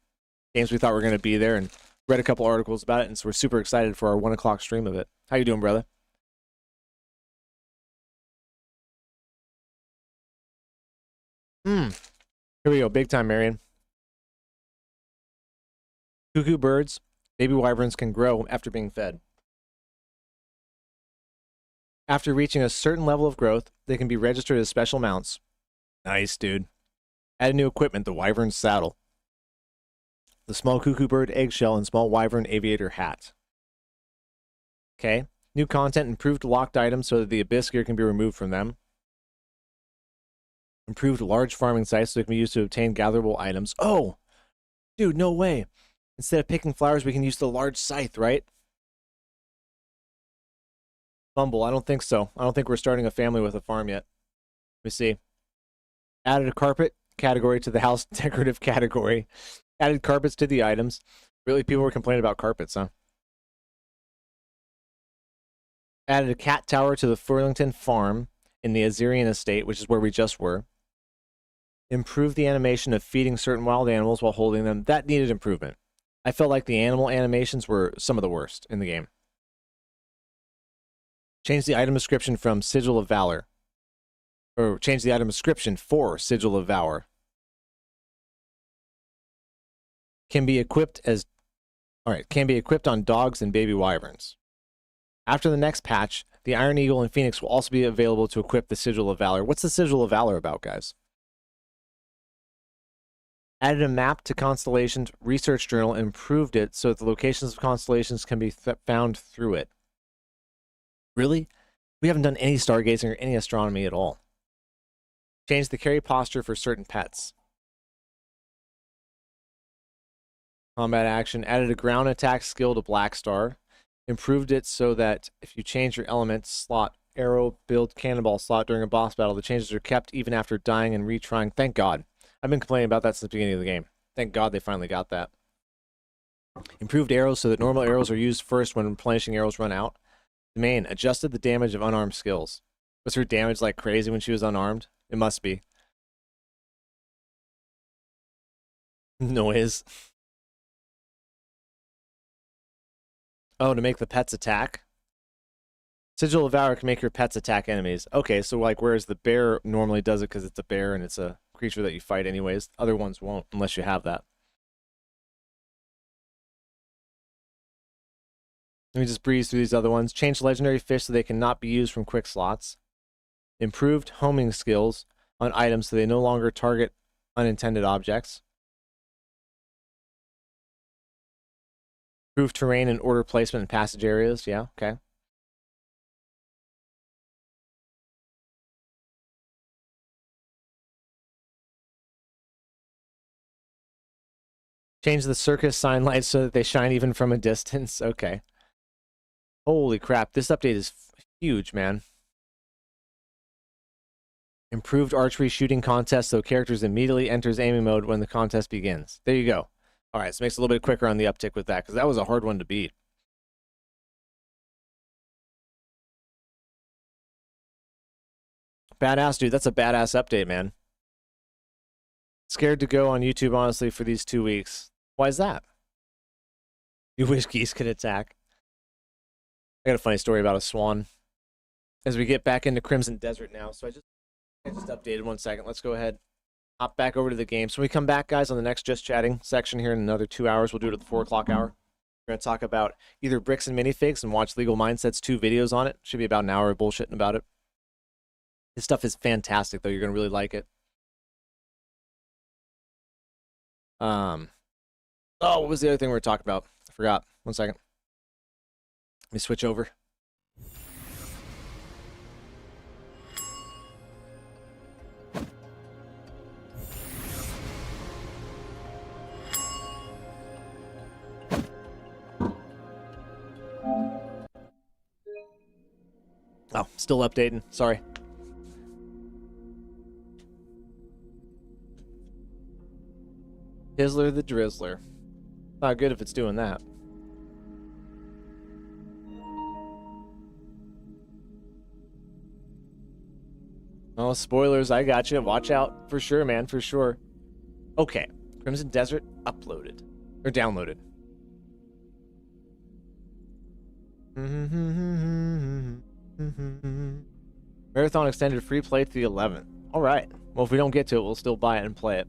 Games we thought were going to be there and read a couple articles about it, and so we're super excited for our 1 o'clock stream of it. How you doing, brother? Here we go. Big time, Marion. Cuckoo birds, baby wyverns can grow after being fed. After reaching a certain level of growth, they can be registered as special mounts. Nice, dude. Add new equipment, the wyvern saddle. The small cuckoo bird eggshell and small wyvern aviator hat. Okay. New content, improved locked items so that the abyss gear can be removed from them. Improved large farming sites so they can be used to obtain gatherable items. Oh! Dude, no way. Instead of picking flowers, we can use the large scythe, right? Fumble, I don't think so. I don't think we're starting a family with a farm yet. Let me see. Added a carpet category to the house decorative category. Added carpets to the items. Really, people were complaining about carpets, huh? Added a cat tower to the Furlington farm in the Azirian estate, which is where we just were. Improved the animation of feeding certain wild animals while holding them. That needed improvement. I felt like the animal animations were some of the worst in the game. Change the item description from Sigil of Valor. Or change the item description for Sigil of Valor. Can be equipped as... Alright, can be equipped on dogs and baby wyverns. After the next patch, the Iron Eagle and Phoenix will also be available to equip the Sigil of Valor. What's the Sigil of Valor about, guys? Added a map to Constellations Research Journal and improved it so that the locations of constellations can be found through it. Really? We haven't done any stargazing or any astronomy at all. Changed the carry posture for certain pets. Combat action. Added a ground attack skill to Black Star. Improved it so that if you change your element slot, arrow, build, cannonball slot during a boss battle, the changes are kept even after dying and retrying. Thank God. I've been complaining about that since the beginning of the game. Thank God they finally got that. Improved arrows so that normal arrows are used first when replenishing arrows run out. The main, adjusted the damage of unarmed skills. Was her damage like crazy when she was unarmed? It must be. Noise. Oh, to make the pets attack? Sigil of Valor can make your pets attack enemies. Okay, so like whereas the bear normally does it because it's a bear and it's a creature that you fight anyways, other ones won't unless you have that. Let me just breeze through these other ones. Change legendary fish so they cannot be used from quick slots. Improved homing skills on items so they no longer target unintended objects. Improved terrain and order placement in passage areas. Yeah, okay. Change the circus sign lights so that they shine even from a distance. Okay. Holy crap, this update is huge, man. Improved archery shooting contest so characters immediately enters aiming mode when the contest begins. There you go. Alright, so it makes it a little bit quicker on the uptick with that, because that was a hard one to beat. Badass, dude. That's a badass update, man. Scared to go on YouTube, honestly, for these 2 weeks. Why is that? You wish geese could attack. I got a funny story about a swan. As we get back into Crimson Desert now, so I just updated 1 second. Let's go ahead, hop back over to the game. So when we come back, guys, on the next Just Chatting section here in another 2 hours, we'll do it at the 4 o'clock hour. We're going to talk about either bricks and minifigs and watch Legal Mindsets 2 videos on it. Should be about an hour of bullshitting about it. This stuff is fantastic, though. You're going to really like it. Oh, what was the other thing we were talking about? I forgot. 1 second. Let me switch over. Oh, still updating. Sorry. Hizzler the Drizzler. Not good if it's doing that. Oh, spoilers. I got you. Watch out. For sure, man. For sure. Okay. Crimson Desert uploaded. Or downloaded. Marathon extended free play to the 11th. Alright. Well, if we don't get to it, we'll still buy it and play it.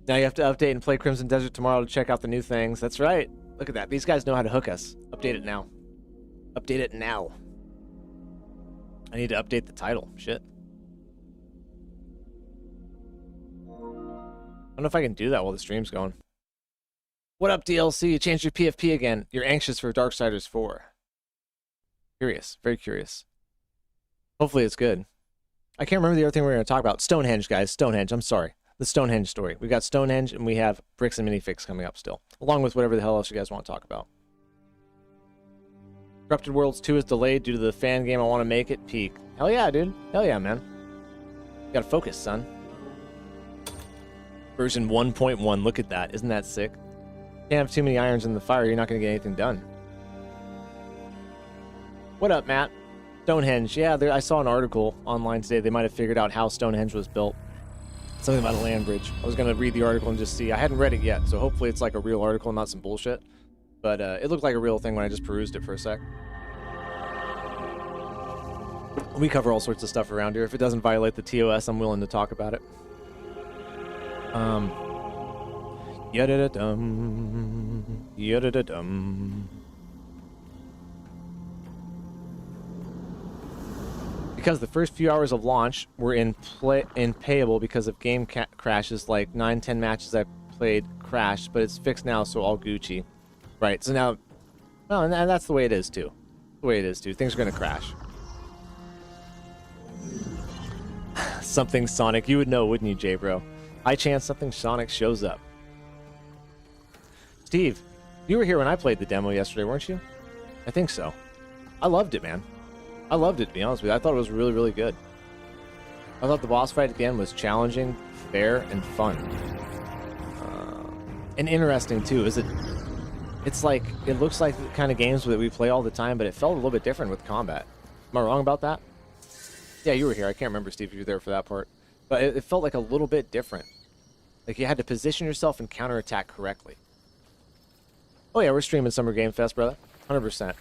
Now you have to update and play Crimson Desert tomorrow to check out the new things. That's right. Look at that. These guys know how to hook us. Update it now. Update it now. I need to update the title. Shit. I don't know if I can do that while the stream's going. What up, DLC? You changed your PFP again. You're anxious for Darksiders 4. Curious. Very curious. Hopefully it's good. I can't remember the other thing we were going to talk about. Stonehenge, guys. Stonehenge. I'm sorry. The Stonehenge story. We got Stonehenge and we have Bricks and Minifix coming up still. Along with whatever the hell else you guys want to talk about. Corrupted Worlds 2 is delayed due to the fan game I want to make it peak. Hell yeah, dude. Hell yeah, man. You gotta focus, son. Version 1.1. Look at that. Isn't that sick? Can't have too many irons in the fire. You're not going to get anything done. What up, Matt? Stonehenge. Yeah, I saw an article online today. They might have figured out how Stonehenge was built. Something about a land bridge. I was going to read the article and just see. I hadn't read it yet, so hopefully it's like a real article, not some bullshit. But it looked like a real thing when I just perused it for a sec. We cover all sorts of stuff around here. If it doesn't violate the TOS, I'm willing to talk about it. Yada-da-dum. Yada-da-dum. Because the first few hours of launch were payable because of game crashes, like 9-10 matches I played crashed, but it's fixed now, so all Gucci. Right, so now... Well, and that's the way it is, too. The way it is, too. Things are going to crash. Something Sonic. You would know, wouldn't you, J-Bro? High chance something Sonic shows up. Steve, you were here when I played the demo yesterday, weren't you? I think so. I loved it, man. I loved it, to be honest with you. I thought it was really, really good. I thought the boss fight at the end was challenging, fair, and fun. And interesting, too. It's like, it looks like the kind of games that we play all the time, but it felt a little bit different with combat. Am I wrong about that? Yeah, you were here. I can't remember, Steve, if you were there for that part. But it felt like a little bit different. Like you had to position yourself and counterattack correctly. Oh yeah, we're streaming Summer Game Fest, brother. 100%.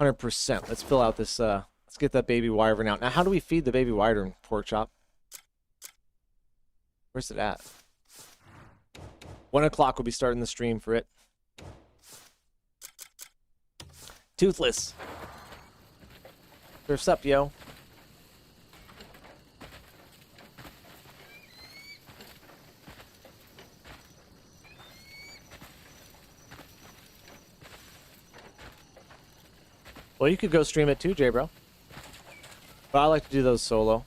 100%. Let's fill out this, let's get that baby wyvern out. Now, how do we feed the baby wyvern, pork chop? Where's it at? 1 o'clock we'll be starting the stream for it. Toothless. Surf's up, yo. Well, you could go stream it too, J-Bro. But I like to do those solo.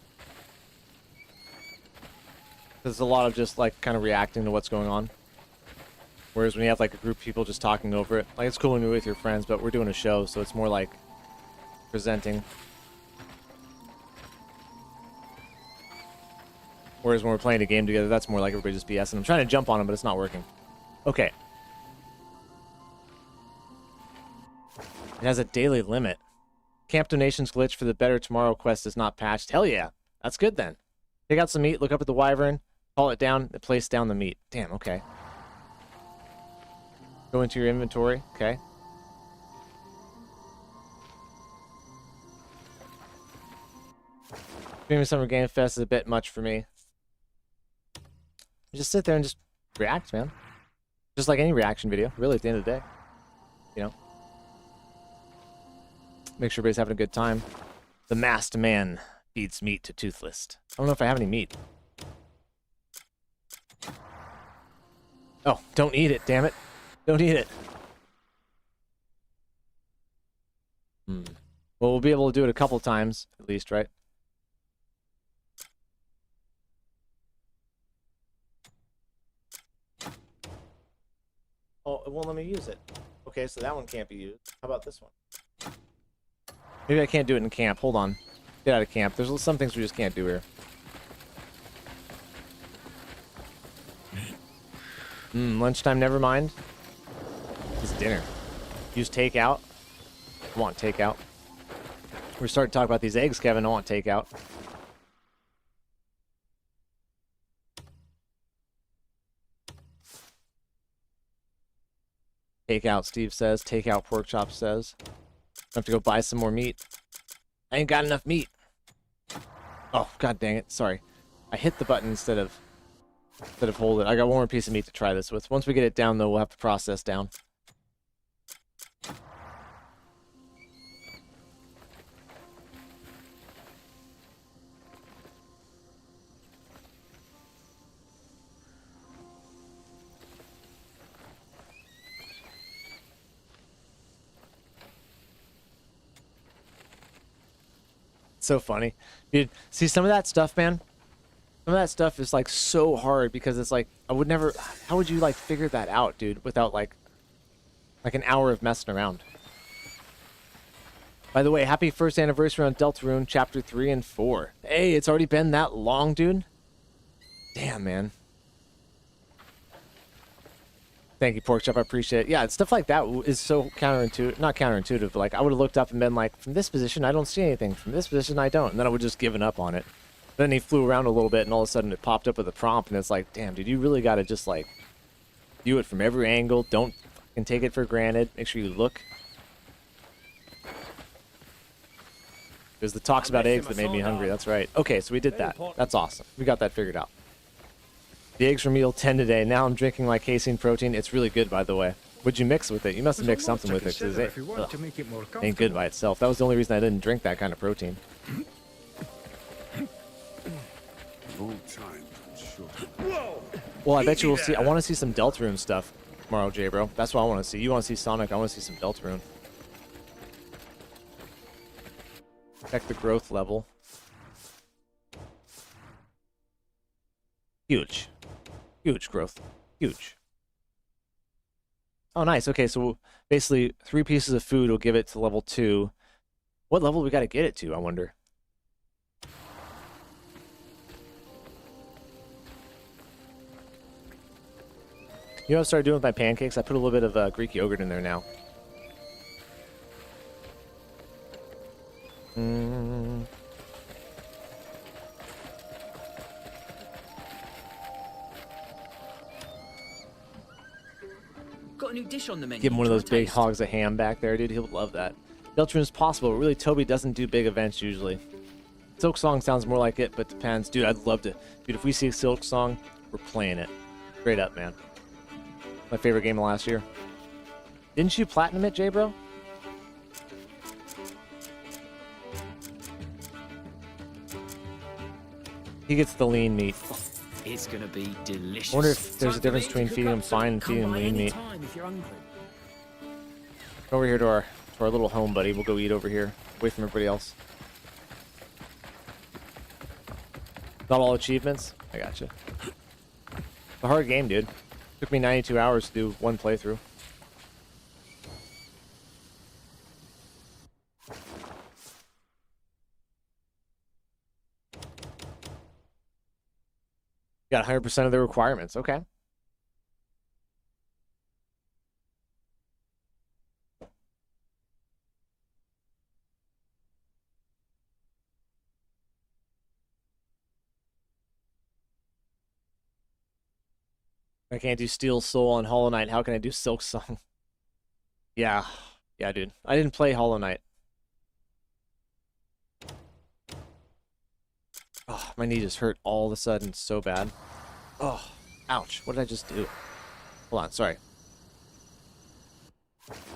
There's a lot of just, like, kind of reacting to what's going on. Whereas when you have, like, a group of people just talking over it, like, it's cool when you're with your friends, but we're doing a show, so it's more like presenting. Whereas when we're playing a game together, that's more like everybody just BSing. I'm trying to jump on them, but it's not working. Okay. It has a daily limit. Camp donations glitch for the Better Tomorrow quest is not patched. Hell yeah. That's good then. Take out some meat, look up at the wyvern, call it down, and place down the meat. Damn, okay. Go into your inventory. Okay. Streaming Summer Game Fest is a bit much for me. Just sit there and just react, man. Just like any reaction video, really, at the end of the day. You know? Make sure everybody's having a good time. The masked man feeds meat to Toothless. I don't know if I have any meat. Oh, don't eat it, damn it. Don't eat it. Well, we'll be able to do it a couple times, at least, right? Oh, it won't let me use it. Okay, so that one can't be used. How about this one? Maybe I can't do it in camp. Hold on. Get out of camp. There's some things we just can't do here. Lunchtime, never mind. It's dinner. Use takeout. I want takeout. We're starting to talk about these eggs, Kevin. I want takeout. Takeout, Steve says. Takeout, pork chop says. I have to go buy some more meat. I ain't got enough meat. Oh, god dang it. Sorry. I hit the button instead of hold it. I got one more piece of meat to try this with. Once we get it down, though, we'll have to process down. So funny, dude. See, some of that stuff, man, some of that stuff is like so hard because it's like I would never, how would you like figure that out, dude, without like an hour of messing around? By the way, happy first anniversary on Deltarune chapter 3 and 4. Hey, it's already been that long, dude. Damn, man. Thank you, Pork Chop. I appreciate it. Yeah, stuff like that is so counterintuitive. Not counterintuitive, but like I would have looked up and been like, from this position, I don't see anything. From this position, I don't. And then I would just given up on it. Then he flew around a little bit, and all of a sudden it popped up with a prompt, and it's like, damn, dude, you really got to just like view it from every angle. Don't fucking take it for granted. Make sure you look. There's the talks about eggs that made me hungry. That's right. Okay, so we did that. That's awesome. We got that figured out. The eggs were meal 10 today. Now I'm drinking my casein protein. It's really good, by the way. What'd you mix with it? You must have mixed something with it. Cause it ain't good by itself. That was the only reason I didn't drink that kind of protein. Well, I bet you will see. I want to see some Deltarune stuff tomorrow, J bro. That's what I want to see. You want to see Sonic? I want to see some Deltarune. Check the growth level. Huge. Huge growth. Huge. Oh, nice. Okay, so basically 3 pieces of food will give it to level 2. What level we got to get it to, I wonder? You know what I started doing with my pancakes? I put a little bit of Greek yogurt in there now. Got a new dish on the menu. Give him one of those big Taste. hogs of ham back there, dude. He'll love that. Deltarune is possible, but really Toby doesn't do big events usually. Silk Song sounds more like it, but depends. Dude, I'd love to. Dude, if we see a Silk Song, we're playing it. Straight up, man. My favorite game of last year. Didn't you platinum it, J bro? He gets the lean meat. It's gonna be delicious. I wonder if there's a difference between feeding him fine and feeding him lean meat. If you're hungry. Over here to our little home, buddy. We'll go eat over here, away from everybody else. Not all achievements. I gotcha. It's a hard game, dude. Took me 92 hours to do one playthrough. Got 100% of the requirements. Okay. I can't do Steel Soul on Hollow Knight. How can I do Silk Song? Yeah. Yeah, dude. I didn't play Hollow Knight. Oh, my knee just hurt all of a sudden so bad. Oh, ouch. What did I just do? Hold on, sorry.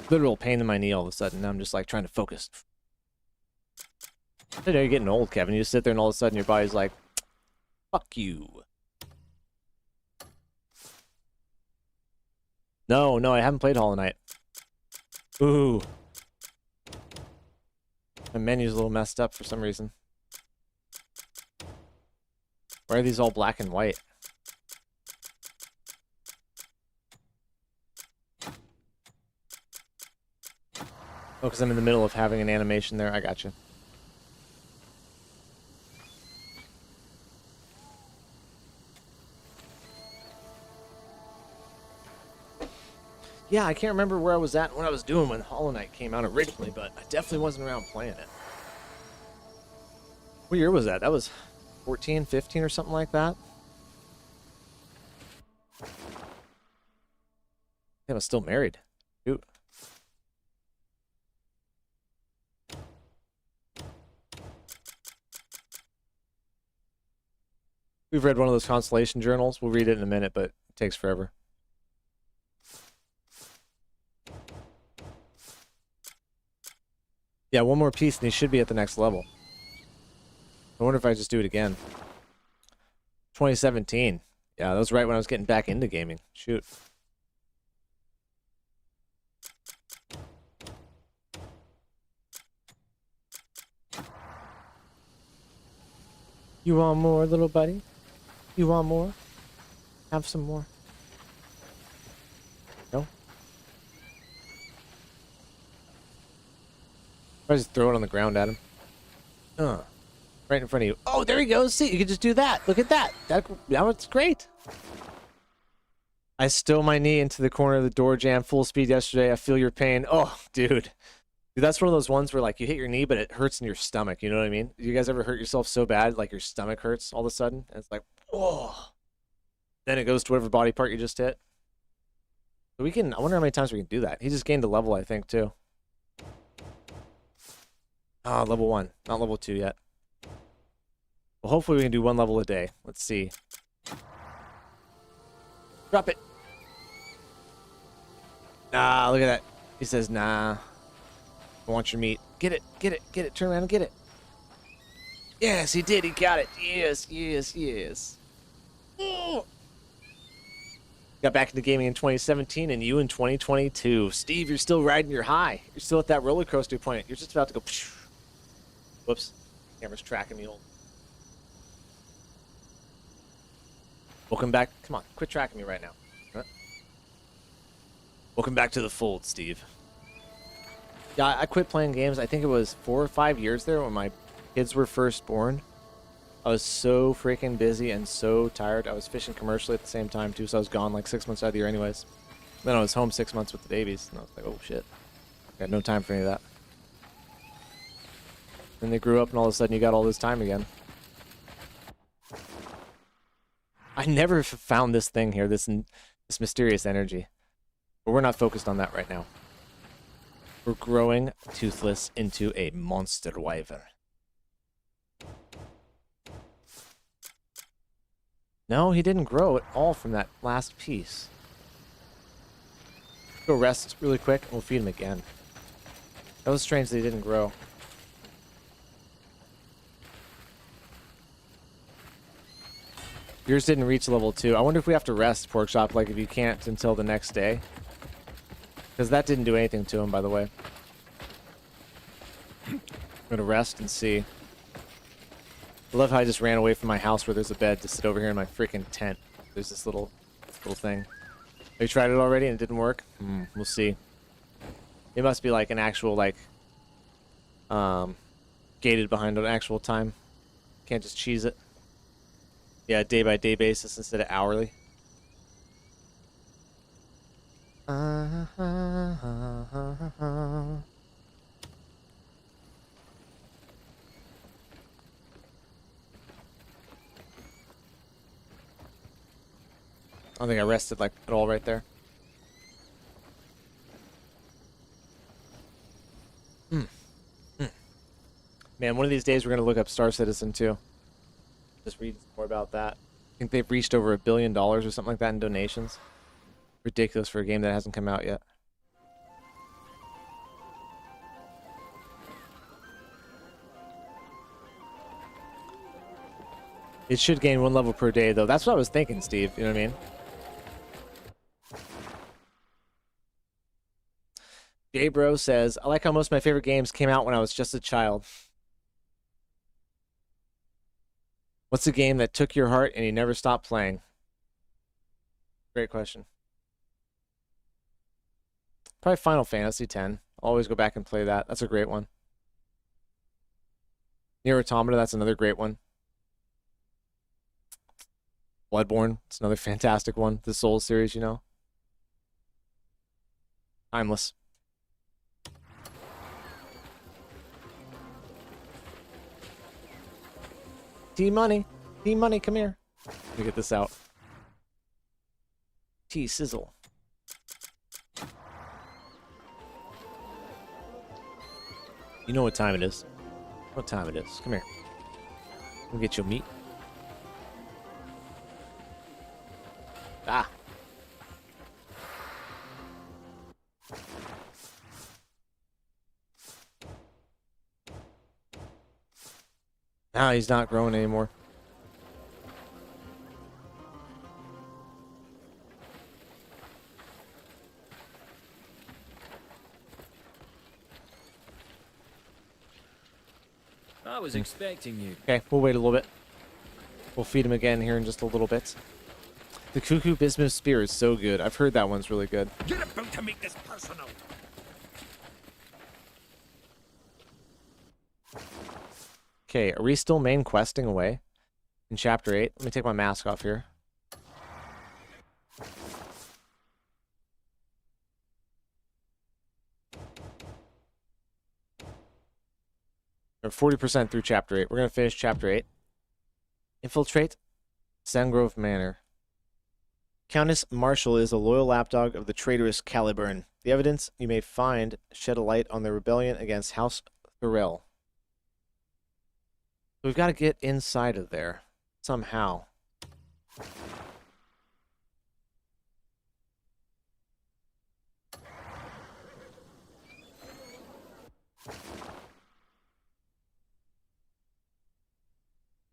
Literal pain in my knee all of a sudden. Now I'm just like trying to focus. I know you're getting old, Kevin. You just sit there and all of a sudden your body's like, fuck you. No, I haven't played Hollow Knight. Ooh. My menu's a little messed up for some reason. Why are these all black and white? Oh, because I'm in the middle of having an animation there. I got you. Yeah, I can't remember where I was at and what I was doing when Hollow Knight came out originally, but I definitely wasn't around playing it. What year was that? That was 14, 15 or something like that? I was still married. Shoot. We've read one of those constellation journals. We'll read it in a minute, but it takes forever. Yeah, one more piece and he should be at the next level. I wonder if I just do it again. 2017. Yeah, that was right when I was getting back into gaming. Shoot. You want more, little buddy? You want more? Have some more. No? I just throw it on the ground at him. Right in front of you. Oh, there he goes. See, you can just do that. Look at that. That was great. I stole my knee into the corner of the door jam full speed yesterday. I feel your pain. Oh, dude. That's one of those ones where, like, you hit your knee, but it hurts in your stomach. You know what I mean? You guys ever hurt yourself so bad, like your stomach hurts all of a sudden? And it's like, oh. Then it goes to whatever body part you just hit. So we can, I wonder how many times we can do that. He just gained a level, I think, too. Ah, level 1. Not level 2 yet. Well, hopefully we can do one level a day. Let's see. Drop it. Nah, look at that. He says, nah. I want your meat. Get it, get it, get it. Turn around and get it. Yes, he did. He got it. Yes, yes, yes. Got back into gaming in 2017 and you in 2022. Steve, you're still riding your high. You're still at that roller coaster point. You're just about to go. Whoops. Camera's tracking me. Welcome back. Come on, quit tracking me right now. Huh? Welcome back to the fold, Steve. Yeah, I quit playing games. I think it was 4 or 5 years there when my kids were first born. I was so freaking busy and so tired. I was fishing commercially at the same time, too, so I was gone like 6 months out of the year anyways. Then I was home 6 months with the babies, and I was like, oh, shit. Got no time for any of that. Then they grew up, and all of a sudden you got all this time again. I never found this thing here, this mysterious energy. But we're not focused on that right now. We're growing Toothless into a monster wyvern. No, he didn't grow at all from that last piece. Go rest really quick, and we'll feed him again. That was strange that he didn't grow. Yours didn't reach level 2. I wonder if we have to rest, Porkchop, like if you can't until the next day. Because that didn't do anything to him, by the way. I'm going to rest and see. I love how I just ran away from my house where there's a bed to sit over here in my freaking tent. There's this little thing. Have you tried it already and it didn't work? We'll see. It must be like an actual, like, gated behind an actual time. Can't just cheese it. Yeah, day-by-day basis instead of hourly. I don't think I rested like at all right there. Man, one of these days we're going to look up Star Citizen too. Just read more about that. I think they've reached over $1 billion or something like that in donations. Ridiculous for a game that hasn't come out yet. It should gain 1 level per day, though. That's what I was thinking, Steve. You know what I mean? J-Bro says, I like how most of my favorite games came out when I was just a child. What's a game that took your heart and you never stopped playing? Great question. Probably Final Fantasy X. Always go back and play that. That's a great one. Nier Automata, that's another great one. Bloodborne, it's another fantastic one. The Souls series, you know. Timeless. T-Money. T-Money, come here. Let me get this out. T-Sizzle. You know what time it is. What time it is. Come here. Let me get your meat. Ah. Now he's not growing anymore. I was expecting you. Okay, we'll wait a little bit. We'll feed him again here in just a little bit. The Cuckoo Bismuth Spear is so good. I've heard that one's really good. You're about to make this personal. Okay, are we still main questing away in Chapter 8? Let me take my mask off here. We're 40% through Chapter 8. We're going to finish Chapter 8. Infiltrate Sandgrove Manor. Countess Marshall is a loyal lapdog of the traitorous Caliburn. The evidence you may find shed a light on the rebellion against House Thorell. So we've got to get inside of there somehow.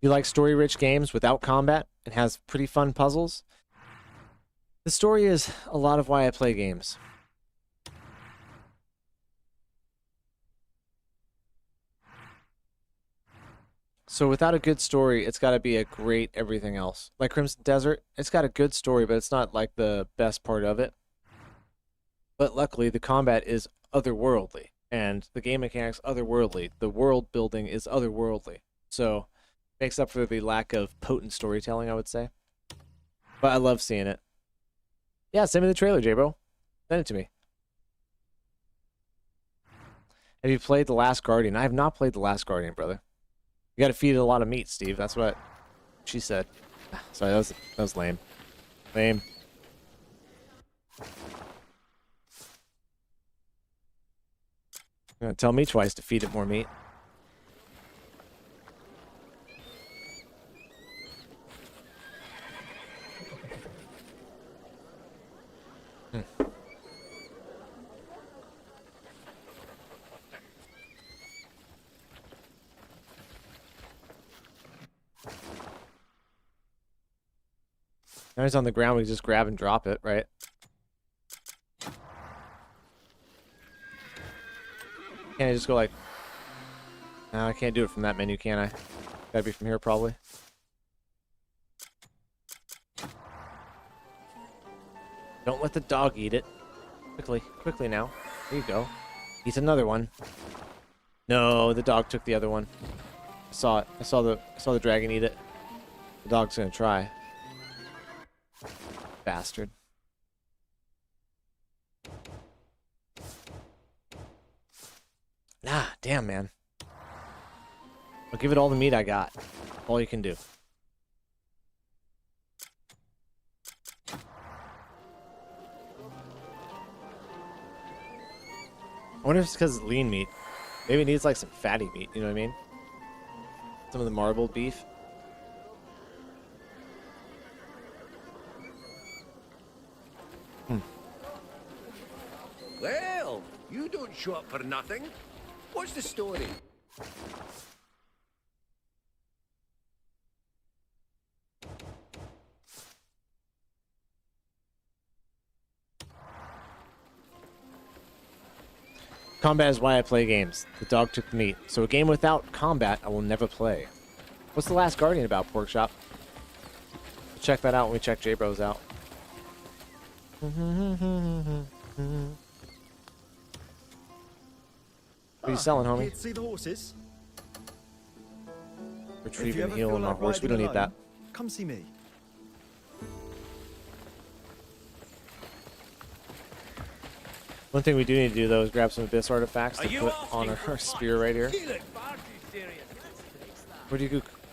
You like story-rich games without combat and has pretty fun puzzles? The story is a lot of why I play games. So without a good story, it's got to be a great everything else. Like Crimson Desert, it's got a good story, but it's not like the best part of it. But luckily, the combat is otherworldly, and the game mechanics otherworldly. The world building is otherworldly. So makes up for the lack of potent storytelling, I would say. But I love seeing it. Yeah, send me the trailer, J-Bro. Send it to me. Have you played The Last Guardian? I have not played The Last Guardian, brother. You gotta feed it a lot of meat, Steve. That's what she said. Sorry, that was lame. Lame. You're gonna tell me twice to feed it more meat. Now he's on the ground, we just grab and drop it, right? Can't I just go like... No, I can't do it from that menu, can I? Gotta be from here, probably. Don't let the dog eat it. Quickly, quickly now. There you go. Eat another one. No, the dog took the other one. I saw it. I saw the dragon eat it. The dog's gonna try. Bastard. Nah, damn, man. I'll give it all the meat I got. All you can do. I wonder if it's because it's lean meat. Maybe it needs like some fatty meat, you know what I mean? Some of the marbled beef. Well, you don't show up for nothing. What's the story? Combat is why I play games. The dog took the meat. So a game without combat, I will never play. What's The Last Guardian about, Porkchop? Check that out when we check J-Bros out. What are you selling, homie? Here to see the horses? Retrieving and healing my horse. We don't need that. Come see me. One thing we do need to do though is grab some abyss artifacts to put on our spear right here. Or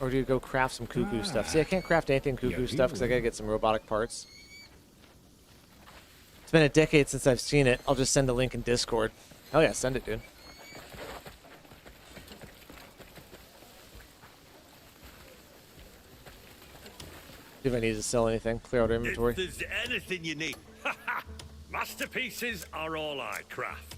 do you go craft some cuckoo stuff? See, I can't craft anything cuckoo stuff because I gotta get some robotic parts. It's been a decade since I've seen it. I'll just send a link in Discord. Hell yeah, send it, dude. See if I need to sell anything. Clear out inventory. If there's anything you need, masterpieces are all I craft.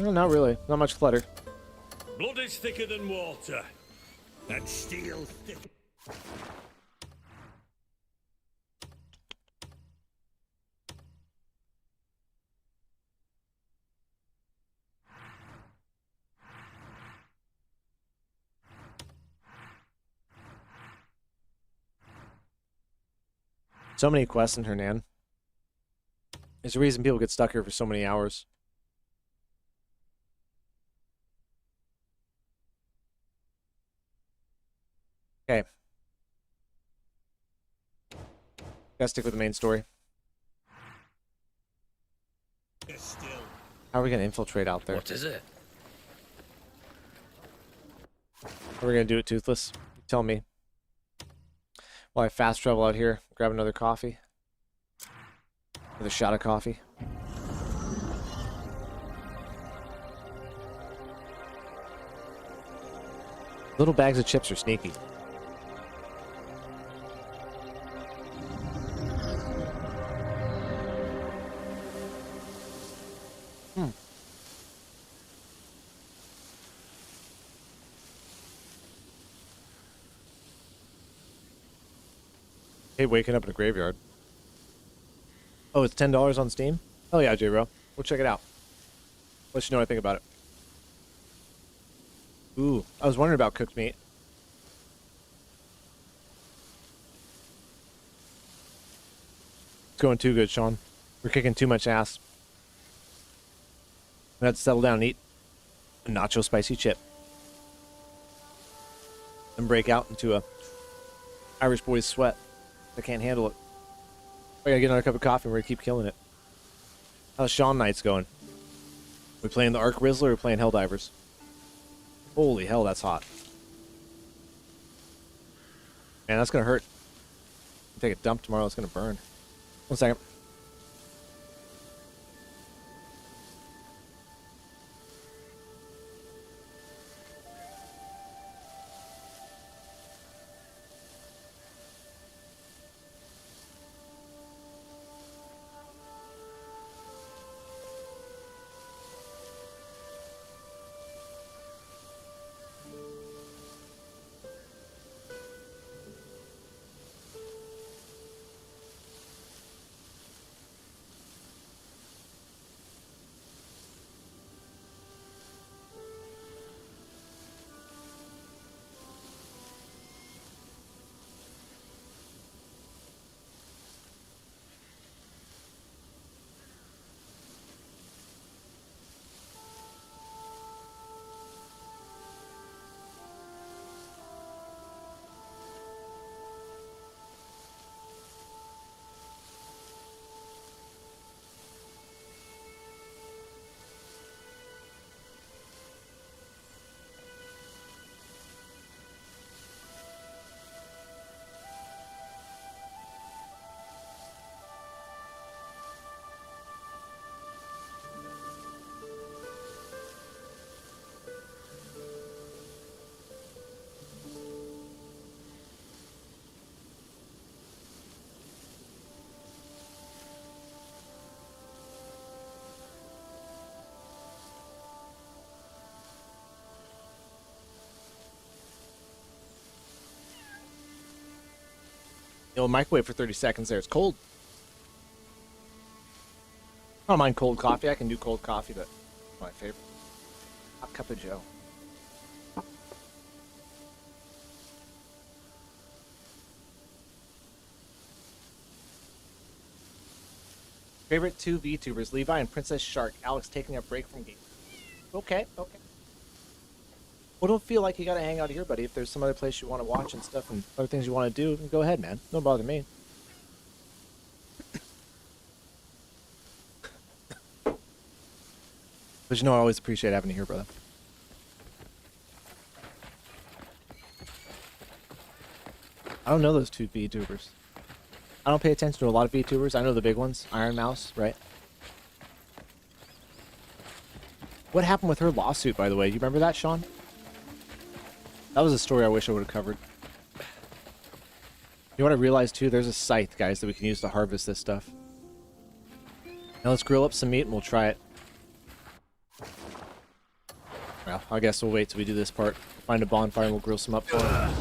No, not really. Not much clutter. Blood is thicker than water, and steel thicker. So many quests in Hernan. There's a reason people get stuck here for so many hours. Okay. Gotta stick with the main story. How are we gonna infiltrate out there? What is it? How are we gonna do it, Toothless? You tell me. While I fast travel out here, grab another coffee. Another shot of coffee. Little bags of chips are sneaky. Hey, waking up in a graveyard. Oh, it's $10 on Steam? Hell yeah, J-Bro. We'll check it out. Let you know what I think about it. Ooh, I was wondering about cooked meat. It's going too good, Sean. We're kicking too much ass. We have to settle down and eat a nacho spicy chip. And break out into a Irish boy's sweat. I can't handle it. I gotta get another cup of coffee and we're gonna keep killing it. How's Sean Knights going? We playing the Arc Rizzler or playing Helldivers? Holy hell, that's hot. Man, that's gonna hurt. Take a dump tomorrow, it's gonna burn. 1 second. You'll microwave for 30 seconds there. It's cold. I don't mind cold coffee. I can do cold coffee, but my favorite. Hot cup of joe. Favorite 2 VTubers, Levi and Princess Shark. Alex taking a break from game. Okay, okay. Well, don't feel like you gotta hang out here, buddy. If there's some other place you want to watch and stuff and other things you want to do, then go ahead, man. Don't bother me. But you know, I always appreciate having you here, brother. I don't know those 2 VTubers. I don't pay attention to a lot of VTubers. I know the big ones. Iron Mouse, right? What happened with her lawsuit, by the way? You remember that, Sean? That was a story I wish I would have covered. You know what I realized, too? There's a scythe, guys, that we can use to harvest this stuff. Now let's grill up some meat and we'll try it. Well, I guess we'll wait till we do this part. Find a bonfire and we'll grill some up for it.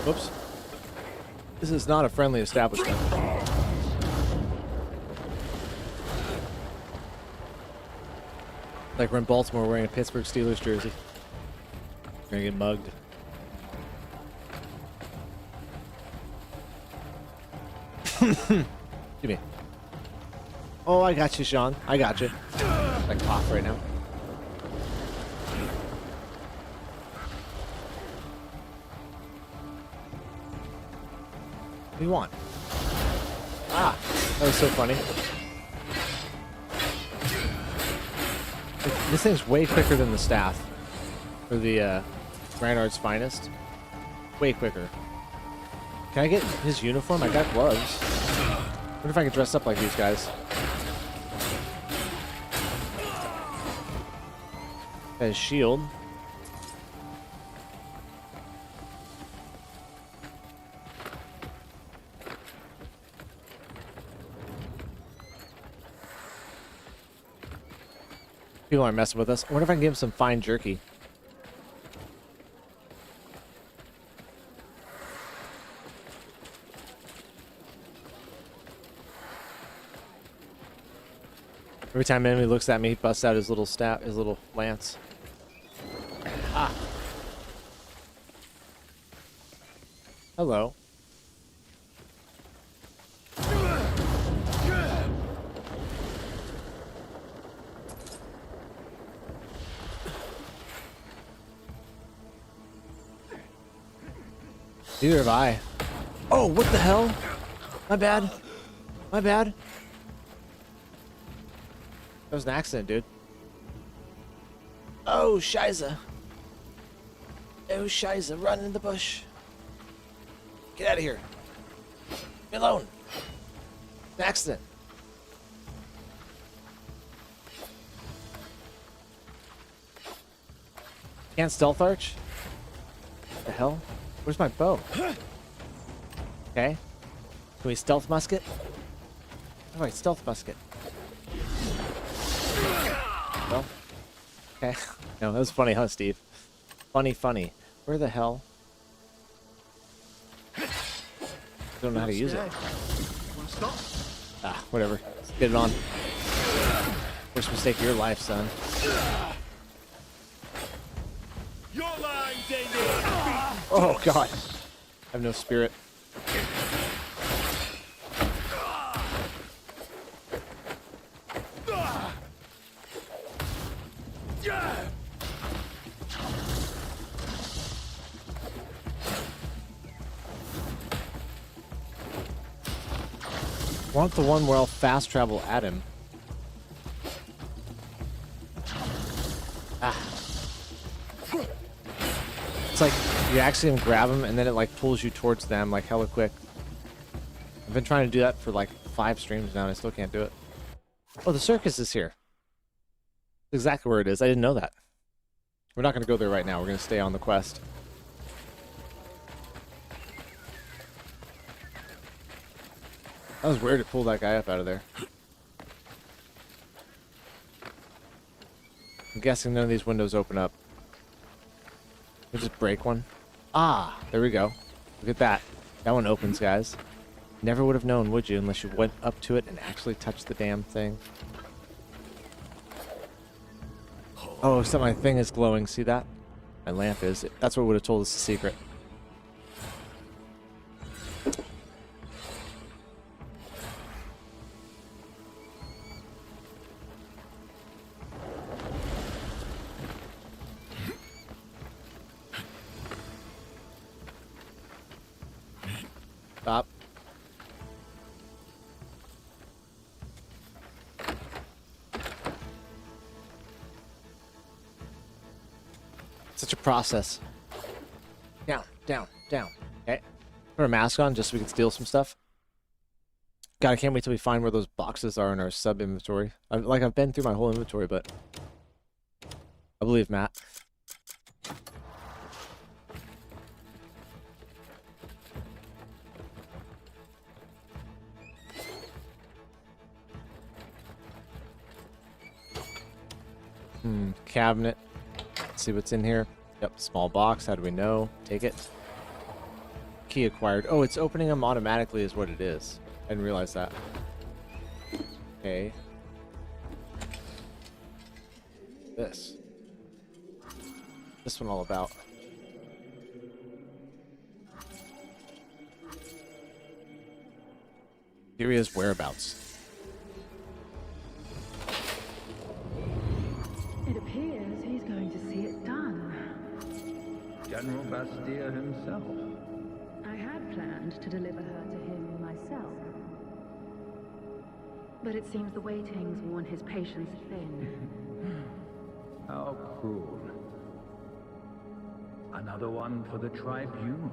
Whoops. This is not a friendly establishment. Like we're in Baltimore wearing a Pittsburgh Steelers jersey. We're gonna get mugged. Excuse me. Oh, I got you, Sean. I got you. I cough right now. What do you want? Ah, that was so funny. This thing's way quicker than the staff. For the Reinhardt's finest. Way quicker. Can I get his uniform? I got gloves. What if I could dress up like these guys? Got his shield. People aren't messing with us. I wonder if I can give him some fine jerky. Every time an enemy looks at me, he busts out his little staff, his little lance. Ah. Hello. Neither have I. Oh, what the hell? My bad. My bad. That was an accident, dude. Oh, Shiza. Oh, Shiza, run in the bush. Get out of here. Leave me alone. An accident. Can't stealth arch? What the hell? Where's my bow? Okay. Can we stealth musket? Oh, wait, stealth musket. Well, okay. No, that was funny, huh, Steve? Funny, funny. Where the hell? Don't know how to use it. Ah, whatever. Let's get it on. First mistake of your life, son. Oh, God. I have no spirit. Want the one where I'll fast travel at him. Ah. It's like you actually grab them and then it like pulls you towards them like hella quick. I've been trying to do that for like 5 streams now and I still can't do it. Oh, the circus is here. That's exactly where it is. I didn't know that. We're not going to go there right now. We're going to stay on the quest. That was weird to pull that guy up out of there. I'm guessing none of these windows open up. We'll just break one. Ah, there we go. Look at that. That one opens, guys. Never would have known, would you, unless you went up to it and actually touched the damn thing. Oh, except my thing is glowing. See that? my lamp is. That's what would have told us the secret. Stop. Such a process. Down, down, down. Okay. Put our mask on just so we can steal some stuff. God, I can't wait till we find where those boxes are in our sub-inventory. I've been through my whole inventory, but I believe Matt. Cabinet. Let's see what's in here. Yep, small box. How do we know? Take it. Key acquired. Oh, it's opening them automatically is what it is. I didn't realize that. Okay. This one all about. Syria's whereabouts. It appears he's going to see it done. General Bastille himself. I had planned to deliver her to him myself. But it seems the waiting's worn his patience thin. How cruel. Another one for the tribunal.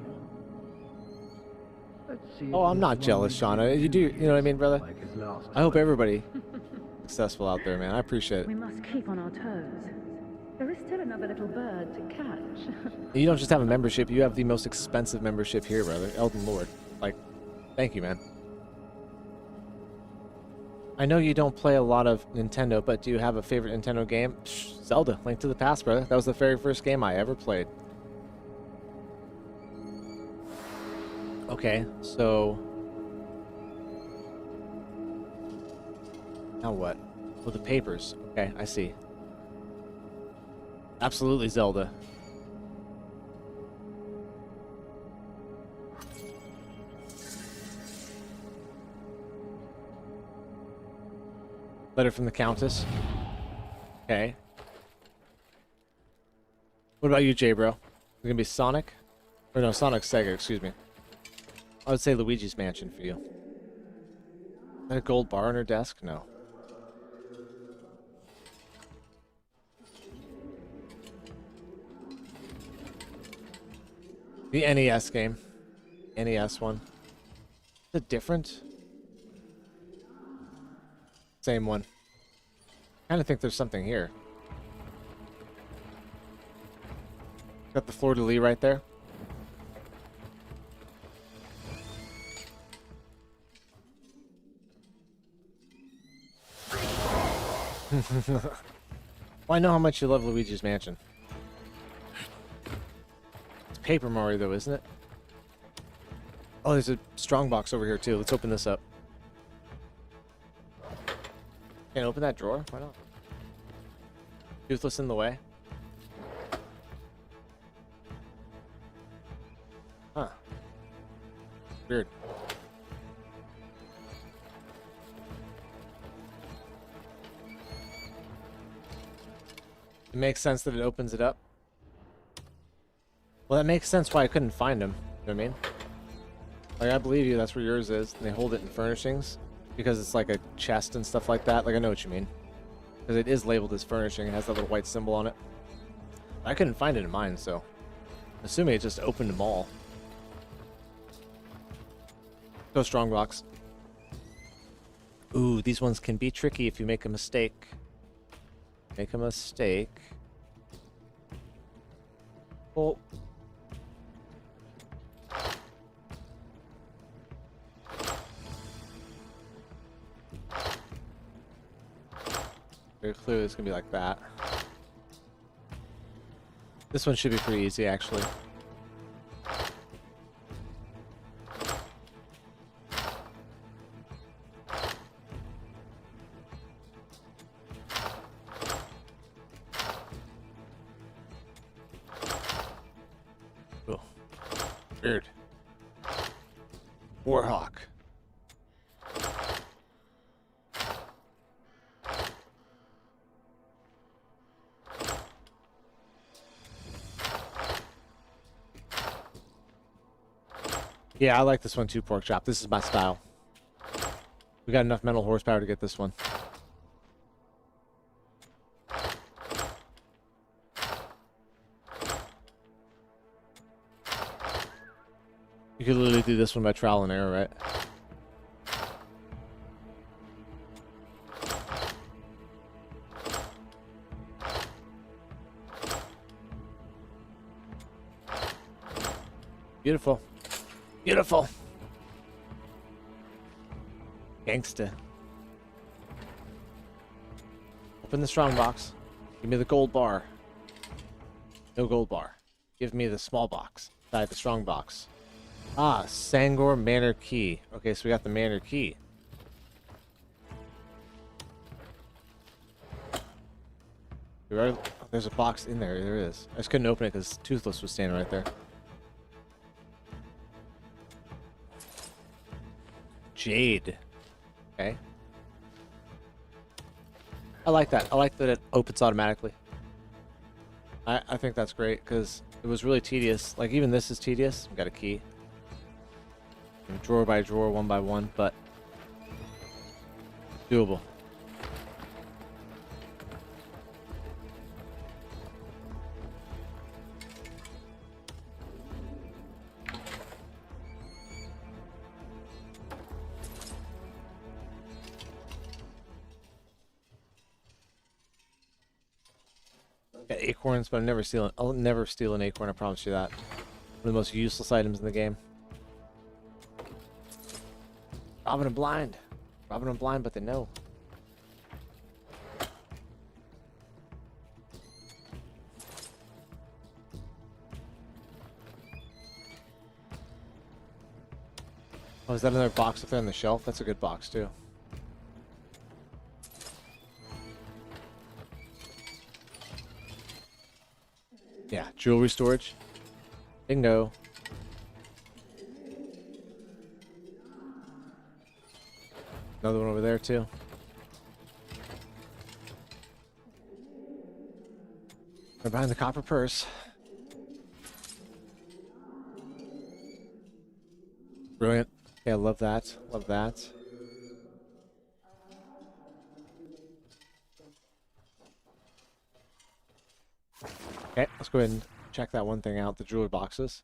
Let's see. Oh, I'm not jealous, Shauna. You do, you know what I mean, brother? I hope everybody successful out there, man. I appreciate it. We must keep on our toes. There is still another little bird to catch. You don't just have a membership, you have the most expensive membership here, brother. Elden Lord. Like, thank you, man. I know you don't play a lot of Nintendo, but do you have a favorite Nintendo game? Psh, Zelda, Link to the Past, brother. That was the very first game I ever played. Okay, so... now what? Oh, the papers. Okay, I see. Absolutely Zelda. Letter from the Countess. Okay. What about you, Jay, bro? Is it gonna be Sonic? Or no, Sonic Sega, excuse me. I would say Luigi's Mansion for you. Is that a gold bar on her desk? No. The NES game. NES one. Is it different? Same one. I kind of think there's something here. Got the fleur-de-lis right there. Well, I know how much you love Luigi's Mansion. It's Paper Mario, though, isn't it? Oh, there's a strongbox over here, too. Let's open this up. Can't open that drawer? Why not? Toothless in the way? Huh. Weird. It makes sense that it opens it up. Well, that makes sense why I couldn't find them. You know what I mean? Like, I believe you, that's where yours is. And they hold it in furnishings. Because it's like a chest and stuff like that. Like, I know what you mean. Because it is labeled as furnishing. It has that little white symbol on it. I couldn't find it in mine, so... I'm assuming it just opened them all. Go strongbox. Ooh, these ones can be tricky if you make a mistake. Make a mistake. Well... very clearly it's gonna be like that. This one should be pretty easy, actually. Weird. Warhawk. Yeah, I like this one too, Pork Chop. This is my style. We got enough mental horsepower to get this one. You could literally do this one by trial and error, right? Beautiful. Beautiful. Gangsta. Open the strong box. Give me the gold bar. No gold bar. Give me the small box. Inside the strong box. Ah, Sangor Manor Key. Okay, so we got the Manor Key. There's a box in there. There is. I just couldn't open it because Toothless was standing right there. Jade. Okay. I like that. I like that it opens automatically. I think that's great because it was really tedious. Like, even this is tedious. We got a key. Drawer by drawer, one by one, but doable. Got acorns, but I'll never steal an acorn, I promise you that. One of the most useless items in the game. Robbing them blind. Robbing them blind, but they know. Oh, is that another box up there on the shelf? That's a good box, too. Yeah, jewelry storage. Bingo. Another one over there, too. Right behind the copper purse. Brilliant. Yeah, love that. Love that. Okay, let's go ahead and check that one thing out, the jewelry boxes.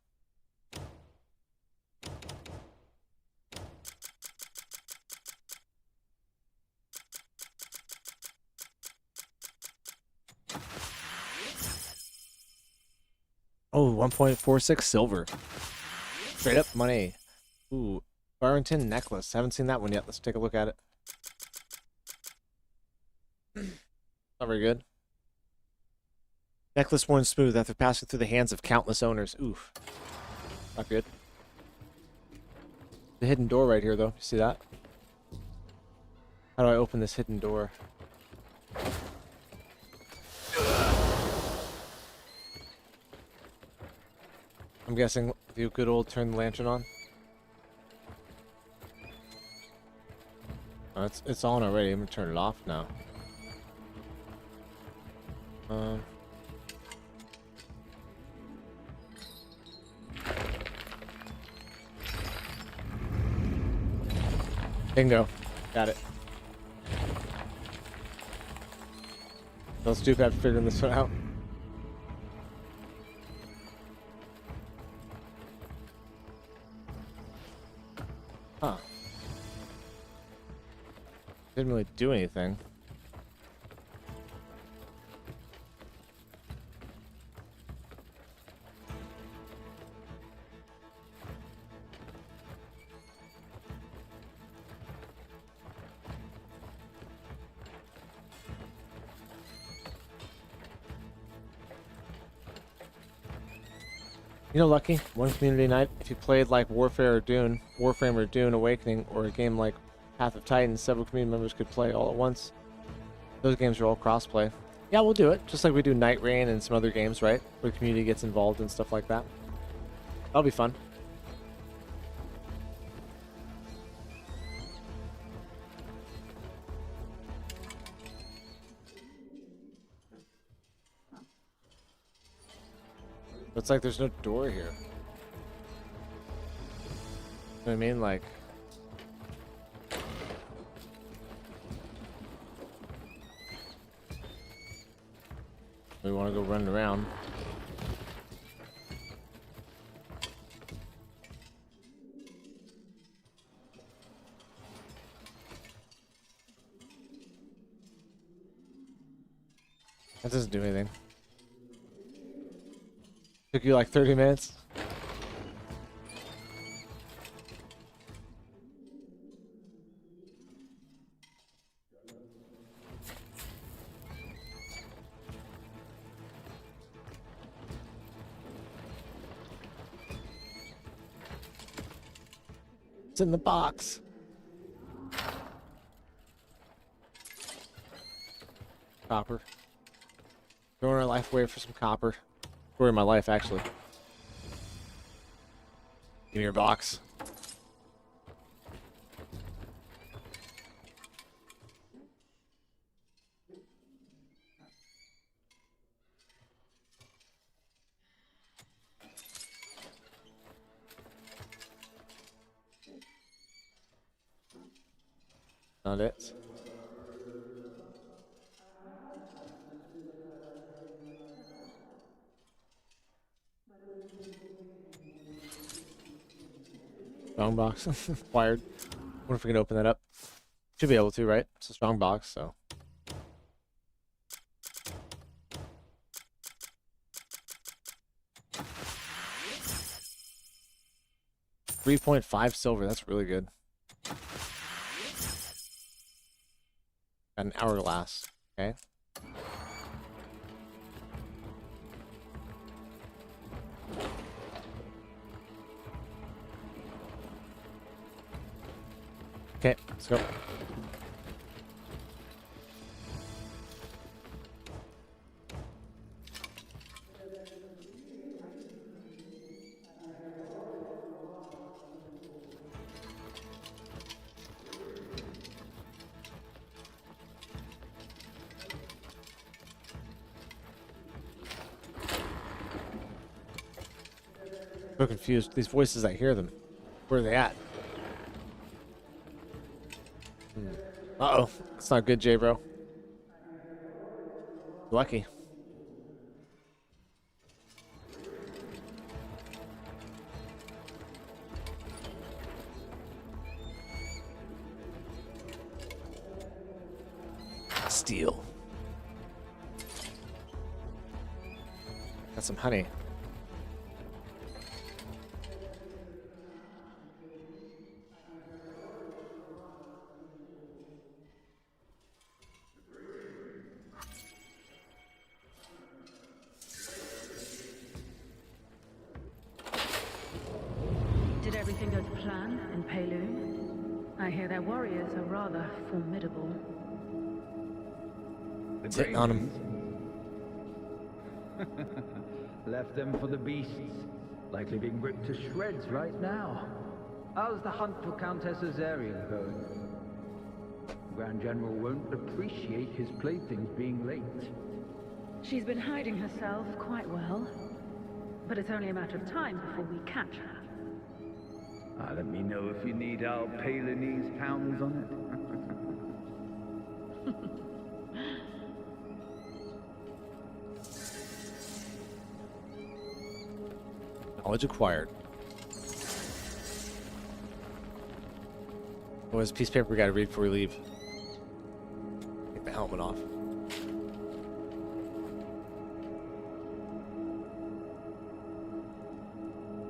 Oh, 1.46 silver. Straight up money. Ooh, Barrington necklace. Haven't seen that one yet. Let's take a look at it. Not very good. Necklace worn smooth after passing through the hands of countless owners. Oof. Not good. The hidden door right here, though. You see that? How do I open this hidden door? I'm guessing the good old turn the lantern on. Oh, it's on already. I'm gonna turn it off now. Bingo. Got it. So stupid after figuring this one out. Huh. Didn't really do anything. You know, Lucky, one community night, if you played like Warframe or Dune Awakening, or a game like Path of Titans, several community members could play all at once. Those games are all cross-play. Yeah, we'll do it, just like we do Night Rain and some other games, right? Where the community gets involved and stuff like that. That'll be fun. It's like there's no door here. You know what I mean? Like... we want to go run around. That doesn't do anything. Took you like 30 minutes? It's in the box. Copper. Throwing our life away for some copper. Story of my life, actually. Give me your box. Not it. Strong box. Wired. Wonder if we can open that up. Should be able to, right? It's a strong box, so. $3.5 silver. That's really good. Got an hourglass. Okay. Okay, let's go. So confused. These voices, I hear them. Where are they at? Uh-oh. That's not good, J-Bro. Lucky. Steel. Got some honey. Did everything go to plan in Pewel? I hear their warriors are rather formidable. Sitting on him. Left them for the beasts. Likely being ripped to shreds right now. How's the hunt for Countess Azarian going? The Grand General won't appreciate his playthings being late. She's been hiding herself quite well. But it's only a matter of time before we catch her. Let me know if you need our Palinese pounds on it. Knowledge acquired. What was a piece of paper we gotta read before we leave? Take the helmet off.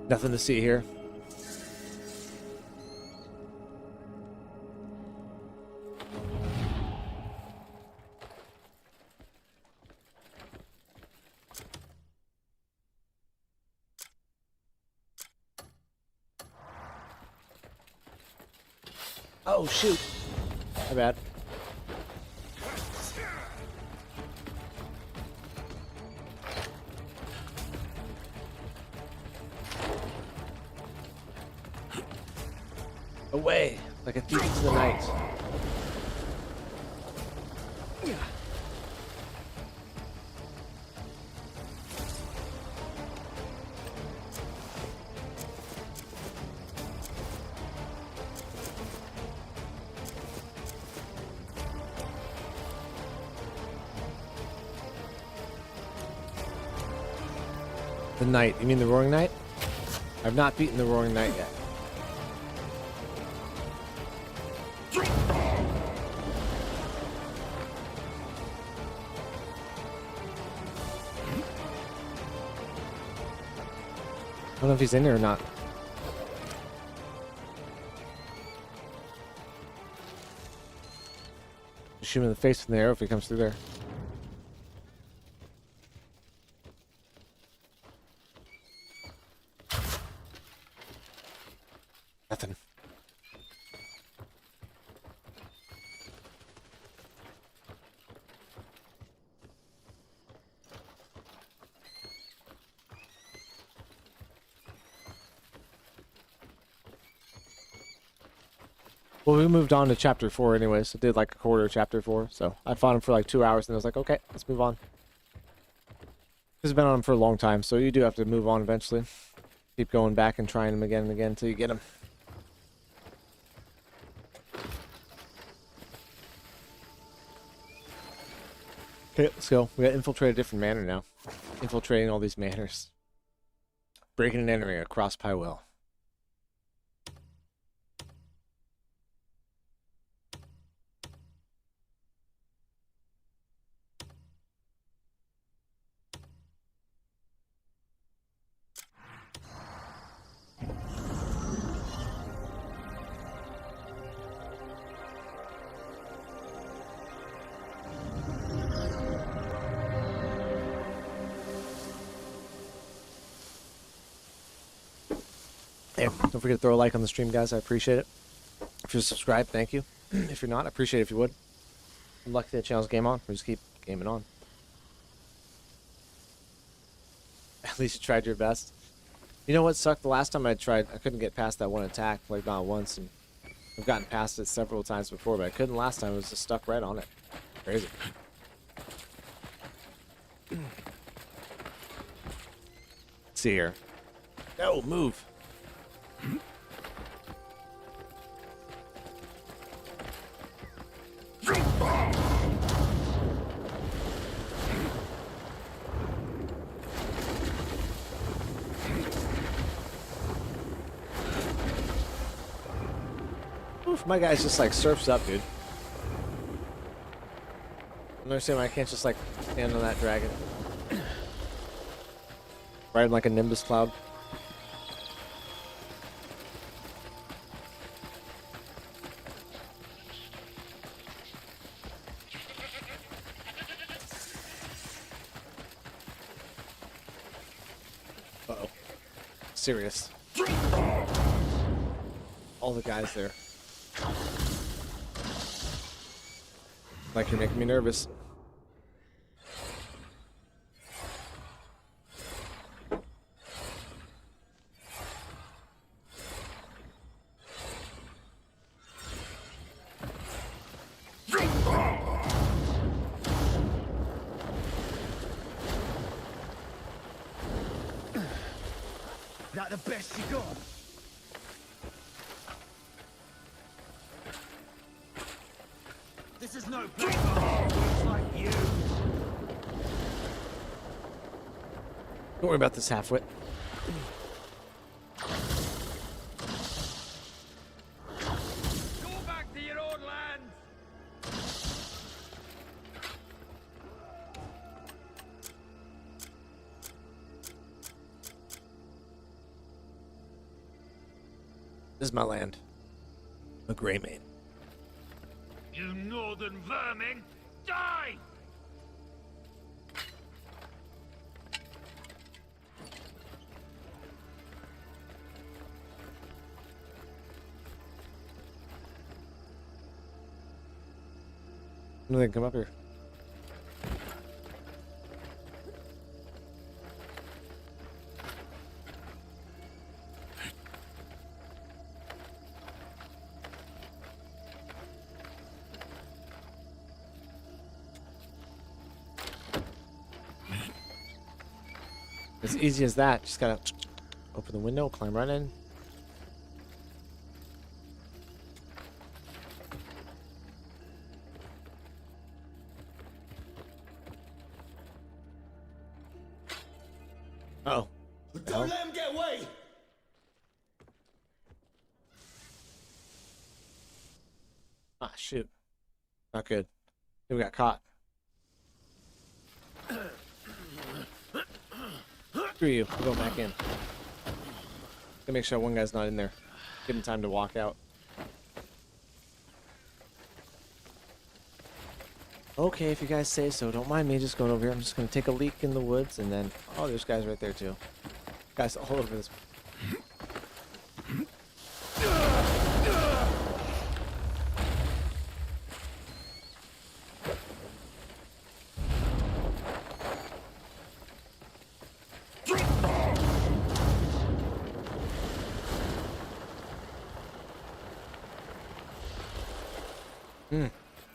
Nothing to see here. Oh, shoot. My bad. Away, like a thief into the night. The Knight. You mean the Roaring Knight? I've not beaten the Roaring Knight yet. I don't know if he's in here or not. Shoot him in the face with the arrow if he comes through there. Nothing. Well, we moved on to chapter 4 anyways. I did like a quarter of chapter 4, so I fought him for like 2 hours, and I was like, okay, let's move on. This has been on him for a long time, so you do have to move on eventually. Keep going back and trying him again and again until you get him. Okay, let's go. We got infiltrate a different manor now. Infiltrating all these manors. Breaking and entering across Pywel. Hey, don't forget to throw a like on the stream, guys. I appreciate it. If you're subscribed, thank you. If you're not, I appreciate it if you would. I'm lucky that channel's game on. We just keep gaming on. At least you tried your best. You know what sucked? The last time I tried, I couldn't get past that one attack, like not once, and I've gotten past it several times before, but I couldn't last time. I was just stuck right on it. Crazy. Let's see here. No, move. Oof, my guy's just like surfs up, dude. I don't understand why I can't just like stand on that dragon. Riding like a Nimbus cloud. Uh-oh. Serious. All the guys there. Like you're making me nervous. That the best you got? This is no place for half-wits like you. Don't worry about this halfwit. Go back to your own land. This is my land. A gray mane. You northern vermin, die! No, they can come up here. As easy as that. Just gotta open the window, climb right in. Uh-oh. hell? let him get away! Ah, shoot. Not good. We got caught. Screw you. We're going back in. Gotta make sure one guy's not in there. Give him time to walk out. Okay, if you guys say so. Don't mind me just going over here. I'm just gonna take a leak in the woods and then... Oh, there's guys right there too. Guys all over this.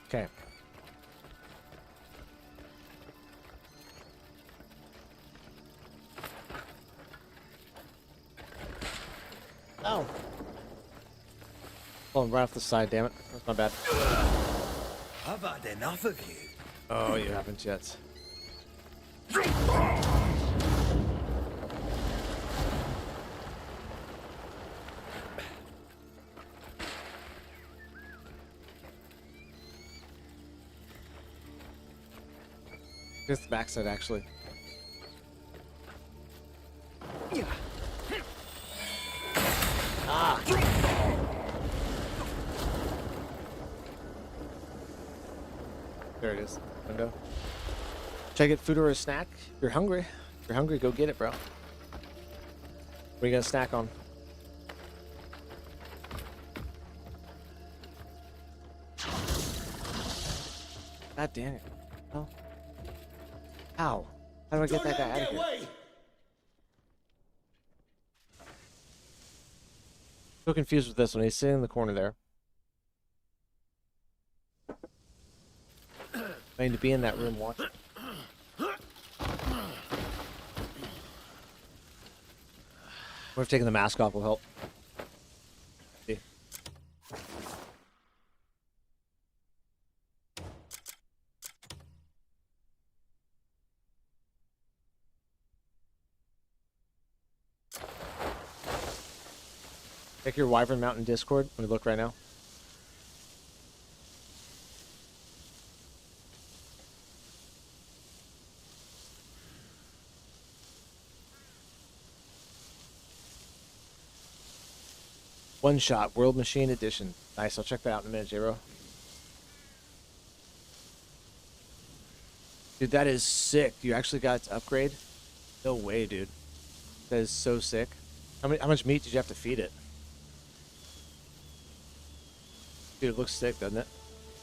Okay. Oh. Pulling right off the side, damn it. That's my bad. I've had enough of you. Oh, you haven't yet. Here's the backside, actually. Ah! There it is. Window. Should I get food or a snack? If you're hungry. If you're hungry, go get it, bro. What are you gonna snack on? God damn it. Oh. How? How do I get that guy out of here? So confused with this one. He's sitting in the corner there. I need to be in that room watching. What if taking the mask off will help? See. Check your Wyvern Mountain Discord. Let me look right now. One Shot World Machine Edition. Nice. I'll check that out in a minute, J-Ro. Dude, that is sick. You actually got to upgrade? No way, dude. That is so sick. How much meat did you have to feed it? Dude, it looks sick, doesn't it?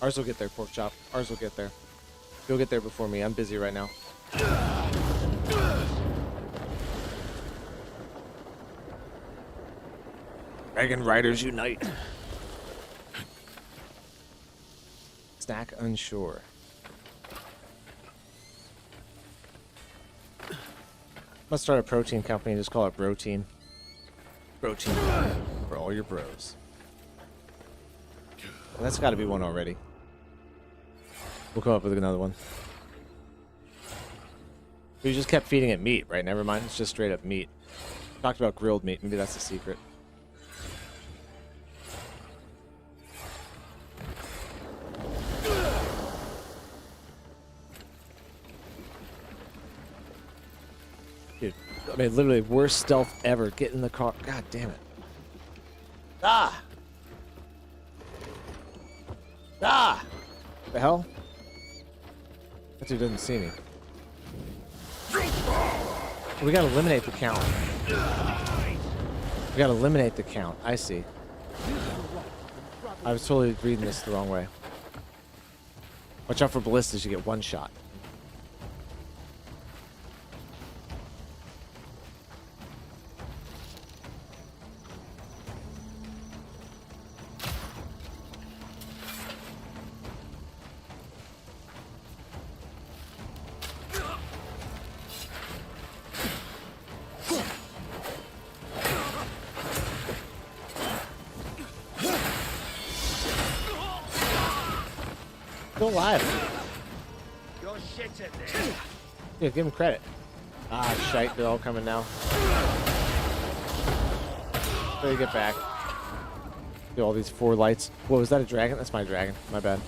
Ours will get there, pork chop. Ours will get there. You'll get there before me. I'm busy right now. Dragon Riders unite. Snack unsure. Let's start a protein company and just call it Protein. Protein for all your bros. Well, that's got to be one already. We'll come up with another one. We just kept feeding it meat, right? Never mind. It's just straight up meat. Talked about grilled meat. Maybe that's the secret. Dude, I mean, literally worst stealth ever. Get in the car. God damn it. Ah! Ah! What the hell? That dude doesn't see me. We gotta eliminate the count. We gotta eliminate the count. I see. I was totally reading this the wrong way. Watch out for ballistas. You get one shot. Still alive. You're shit at this. Yeah, give him credit. Ah, shite. They're all coming now. Let me get back. Do all these 4 lights. Whoa, is that a dragon? That's my dragon. My bad.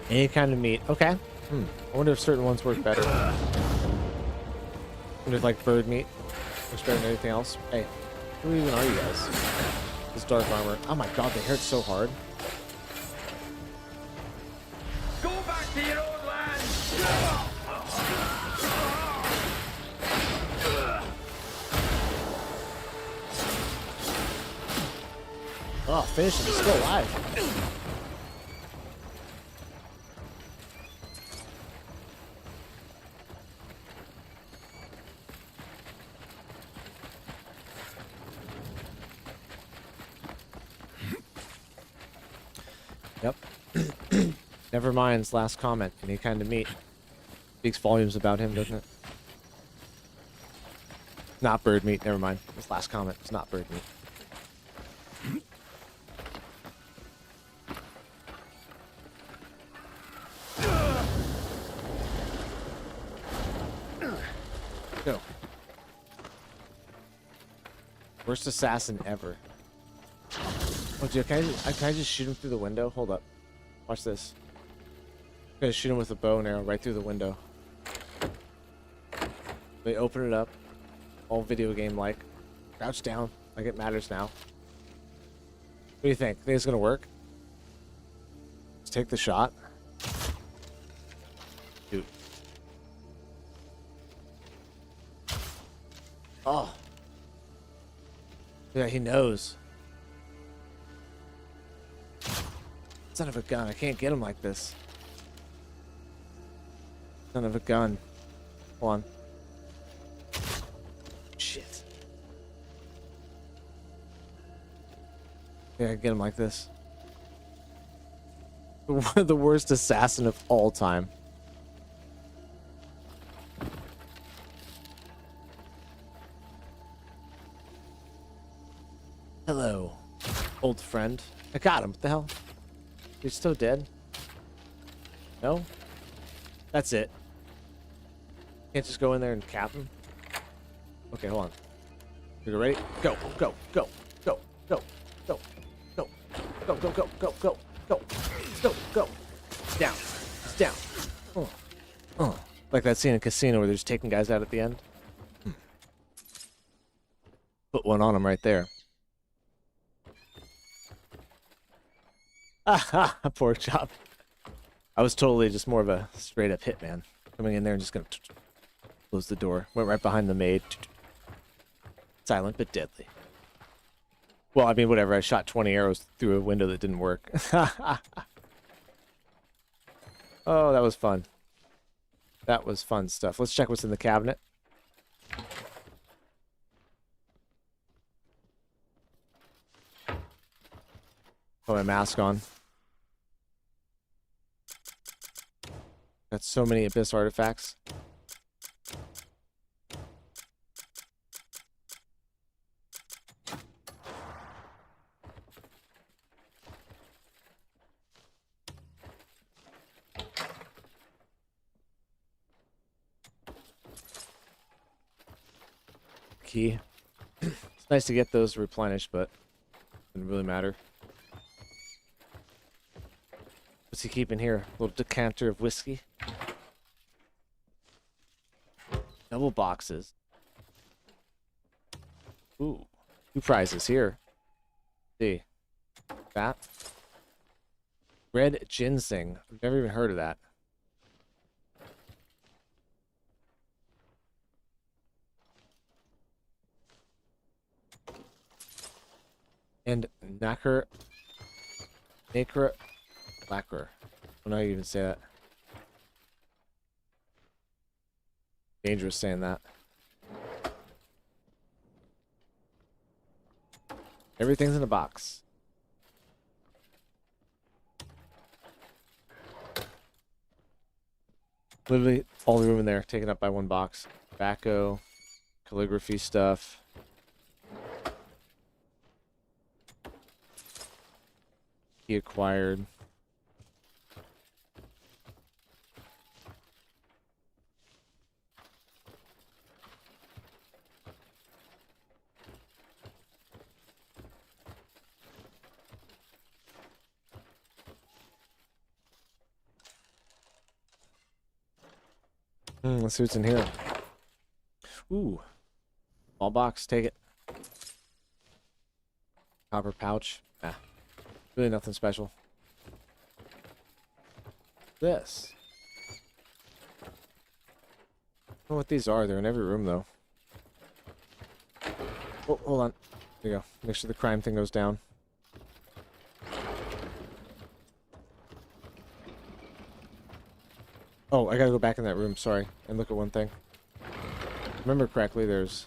Any kind of meat. Okay. I wonder if certain ones work better. I wonder if like bird meat works better than anything else. Hey, who even are you guys? This dark armor. Oh my god, they hurt so hard. Go back to your own land! Oh, finish him. He's still alive. Yep. Never mind's last comment. Any kind of meat. Speaks volumes about him, doesn't it? Not bird meat. Never mind. His last comment was not bird meat. Go. Worst assassin ever. Oh, dude, can I just shoot him through the window? Hold up. Watch this. I'm gonna shoot him with a bow and arrow right through the window. They open it up. All video game like. Crouch down. Like it matters now. What do you think? Think it's gonna work? Let's take the shot. Dude. Oh. Yeah, he knows. Son of a gun, I can't get him like this. Son of a gun. Hold on. Shit. Yeah, I can get him like this. The worst assassin of all time. Hello, old friend. I got him. What the hell? You're still dead? No? That's it. Can't just go in there and cap him? Okay, hold on. You ready? Go, go, go, go, go, go, go, go, go, go, go, go, go, go, go. It's down. It's down. Like that scene in Casino where they're just taking guys out at the end. Put one on him right there. Ah, pork chop. I was totally just more of a straight up hitman. Coming in there and just gonna close the door. Went right behind the maid. Silent but deadly. Well, I mean, whatever. I shot 20 arrows through a window that didn't work. Oh, that was fun. That was fun stuff. Let's check what's in the cabinet. Put my mask on. Got so many Abyss artifacts. Key. It's nice to get those replenished, but it doesn't really matter. What's he keeping here? A little decanter of whiskey. Double boxes. Ooh. 2 prizes here. Let's see. That. Red ginseng. I've never even heard of that. And Nacre lacquer. I don't know how you even say that. Dangerous saying that. Everything's in a box. Literally all the room in there taken up by one box. Tobacco, calligraphy stuff. He acquired. Let's see what's in here. Ooh. Small box, take it. Copper pouch. Ah. Really nothing special. This. I don't know what these are. They're in every room, though. Oh, hold on. There you go. Make sure the crime thing goes down. Oh, I gotta go back in that room, sorry, and look at one thing. Remember correctly, there's...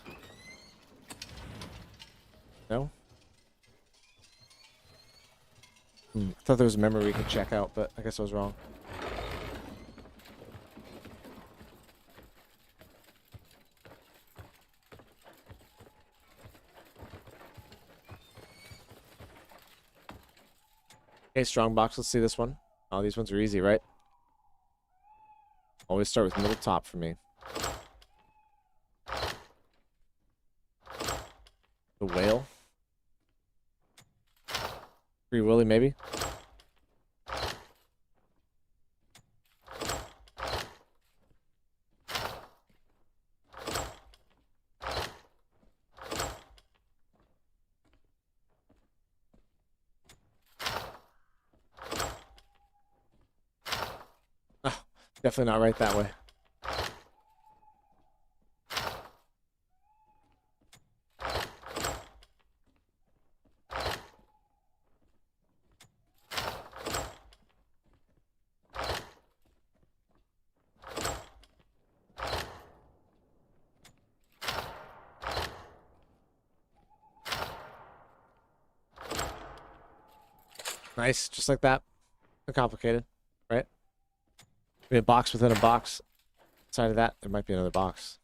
No? I thought there was a memory we could check out, but I guess I was wrong. Okay, strong box, let's see this one. Oh, these ones are easy, right? Always start with middle top for me. The whale. Free Willy, maybe? Oh, definitely not right that way. Nice, just like that. Complicated, right? Maybe a box within a box. Inside of that, there might be another box.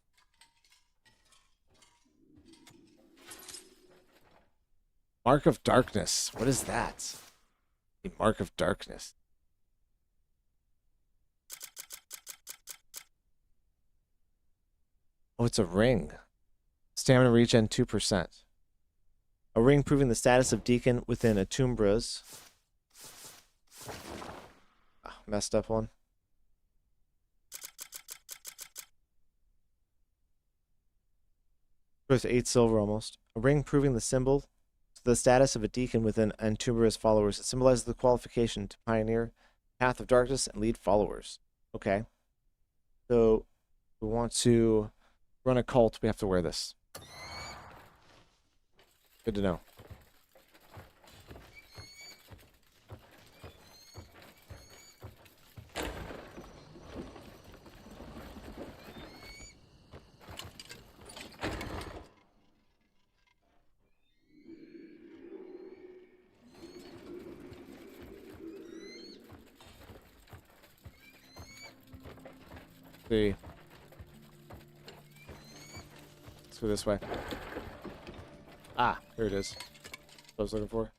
Mark of Darkness. What is that? The Mark of Darkness. Oh, it's a ring. Stamina regen 2%. A ring proving the status of Deacon within a Tumbra's. Messed up one. Worth 8 silver almost. A ring proving the symbol to the status of a deacon within Antumbra's followers. It symbolizes the qualification to pioneer path of darkness and lead followers. Okay. So we want to run a cult. We have to wear this. Good to know. See. Let's go this way. Ah, here it is. What I was looking for.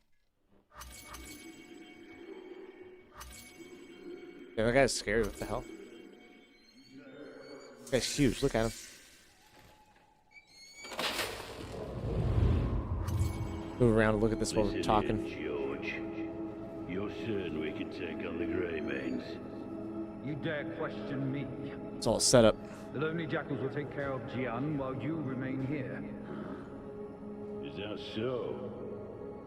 Yeah, that guy's scary. What the hell? That guy's huge. Look at him. Move around and look at this while we're talking. George, you're certain we can take on the Greymanes? You dare question me? It's all set up. The Lonely Jackals will take care of Jian while you remain here. Is that so?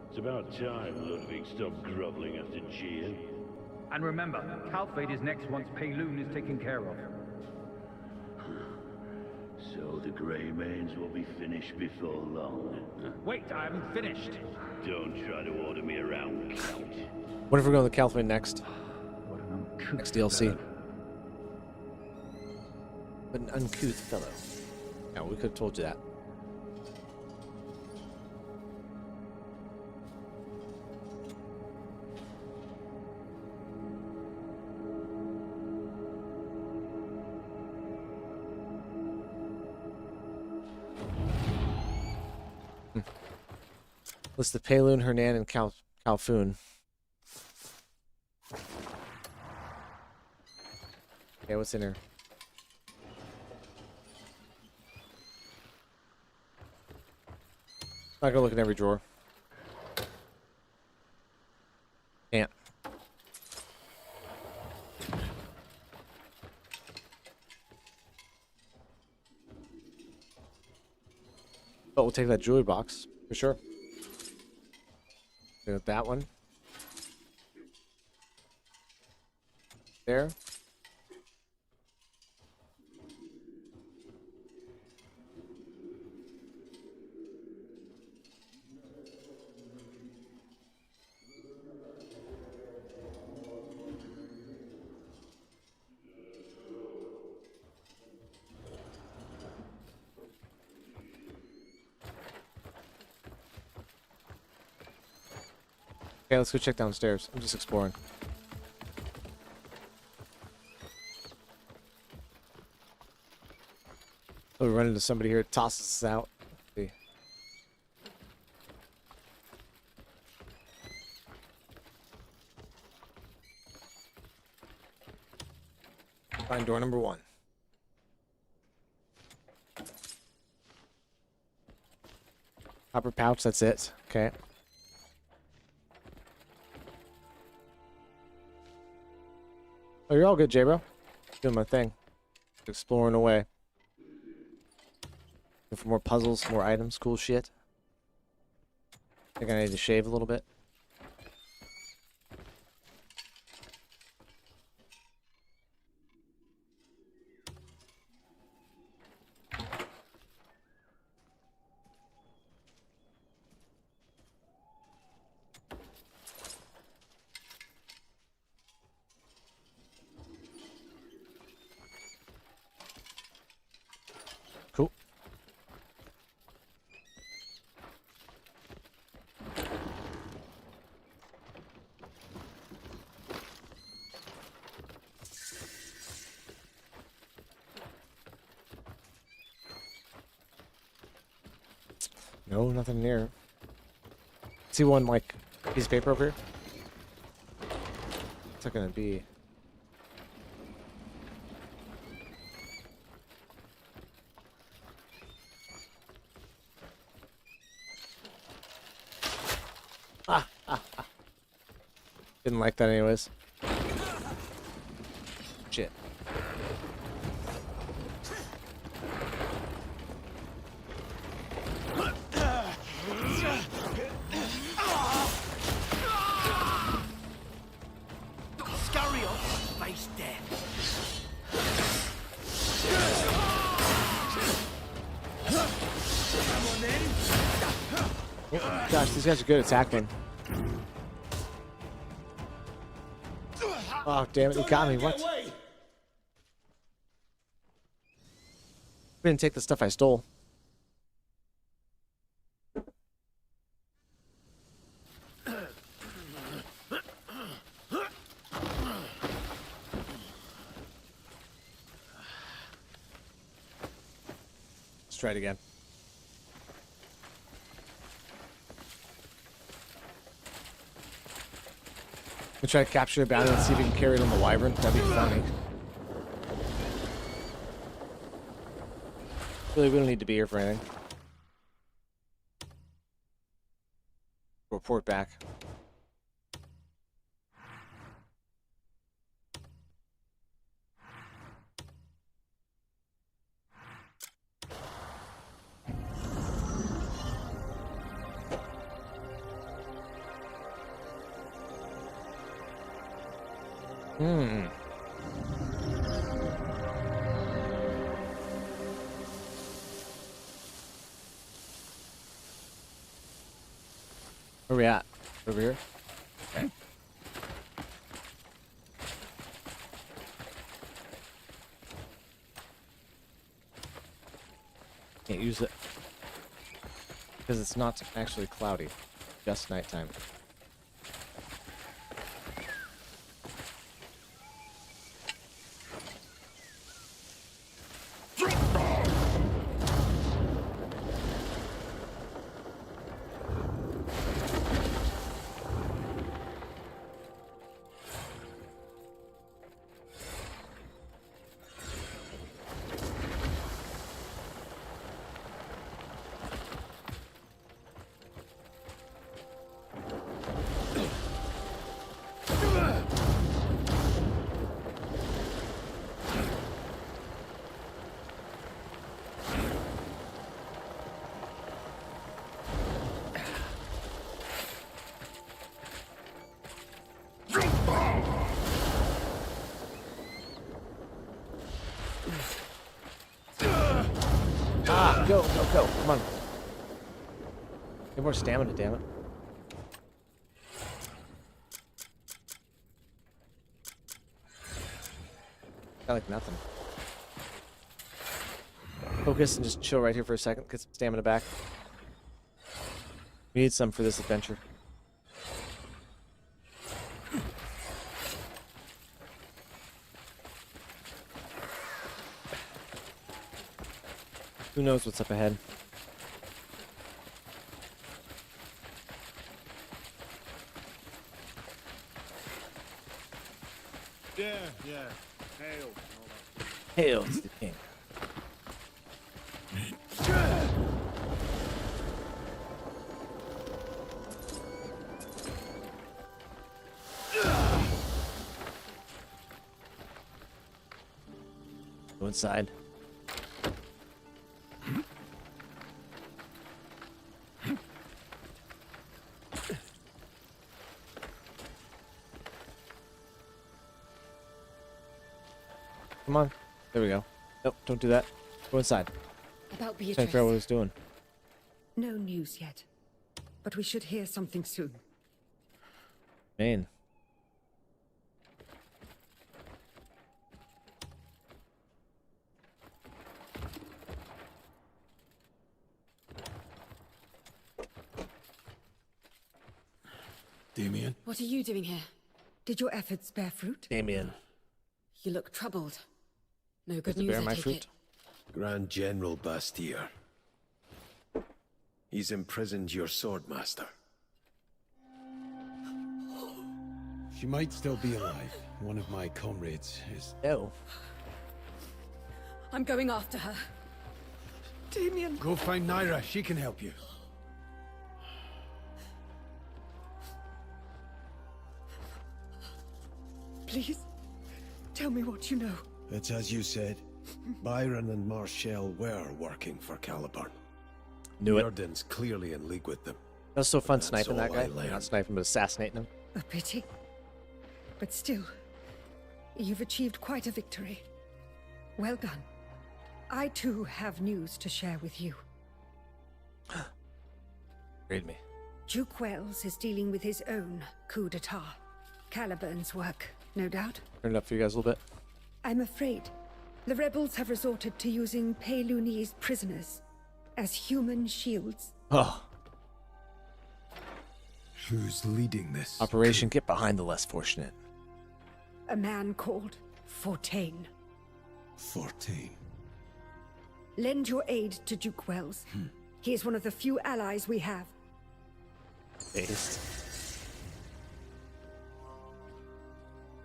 It's about time Ludwig stopped groveling after Jian. And remember, Calfade is next once Payloon is taken care of. So the Greymanes will be finished before long. Wait, I haven't finished. Don't try to order me around, Count. What if we're going to Calfade next? Next DLC. But an uncouth fellow. Yeah, we could have told you that. List the Payloon, Hernan, and Calfoon. Okay, what's in here? I'm not gonna look in every drawer. Can't. But we'll take that jewelry box for sure. Got that one. There. Okay, let's go check downstairs. I'm just exploring. Oh, we run into somebody here. Tosses us out. Let's see. Find door number 1. Copper pouch, that's it. Okay. Oh, you're all good, J-Bro. Doing my thing. Exploring away. Looking for more puzzles, more items, cool shit. I think I need to shave a little bit. Cool. No, nothing near. See one, like, piece of paper over here? What's that gonna be? Didn't like that anyways. Shit. Scurry off, face death. Come on then. Oh, gosh, these guys are good at tackling. Oh, damn it, you got me. What? Didn't take the stuff I stole. Let's try it again. We'll try to capture a bounty and see if we can carry it on the wyvern. That'd be funny. Really, we don't need to be here for anything. Report back. Where are we at? Over here? Okay. Can't use it. Because it's not actually cloudy. Just nighttime. Go, go, go. Come on. Get more stamina, damn it. Got like nothing. Focus and just chill right here for a second. Get some stamina back. We need some for this adventure. Who knows what's up ahead? Yeah. Hail. Hail to the king. Go inside. Come on. There we go. Nope, don't do that. Go inside. About Trying to Beatrice. figure out what he's doing. No news yet, but we should hear something soon. Man. Damien? What are you doing here? Did your efforts bear fruit? Damien. You look troubled. No good Does it news, bear I my take fruit? it. Grand General Bastier. He's imprisoned your swordmaster. She might still be alive. One of my comrades is... No. I'm going after her. Damien! Go find Naira. She can help you. Please, tell me what you know. It's as you said. Byron and Marshall were working for Caliburn. Knew it. Jordan's clearly in league with them. That was so fun That's sniping that all guy. I learned. Not sniping, but assassinating him. A pity. But still, you've achieved quite a victory. Well done. I too have news to share with you. Read me. Duke Wells is dealing with his own coup d'etat. Caliburn's work, no doubt. Turn it up for you guys a little bit. I'm afraid the rebels have resorted to using Payluni's prisoners as human shields. Oh. Who's leading this? Operation Get Behind the Less Fortunate. A man called Fortain. Fortain. Lend your aid to Duke Wells. He is one of the few allies we have. Based.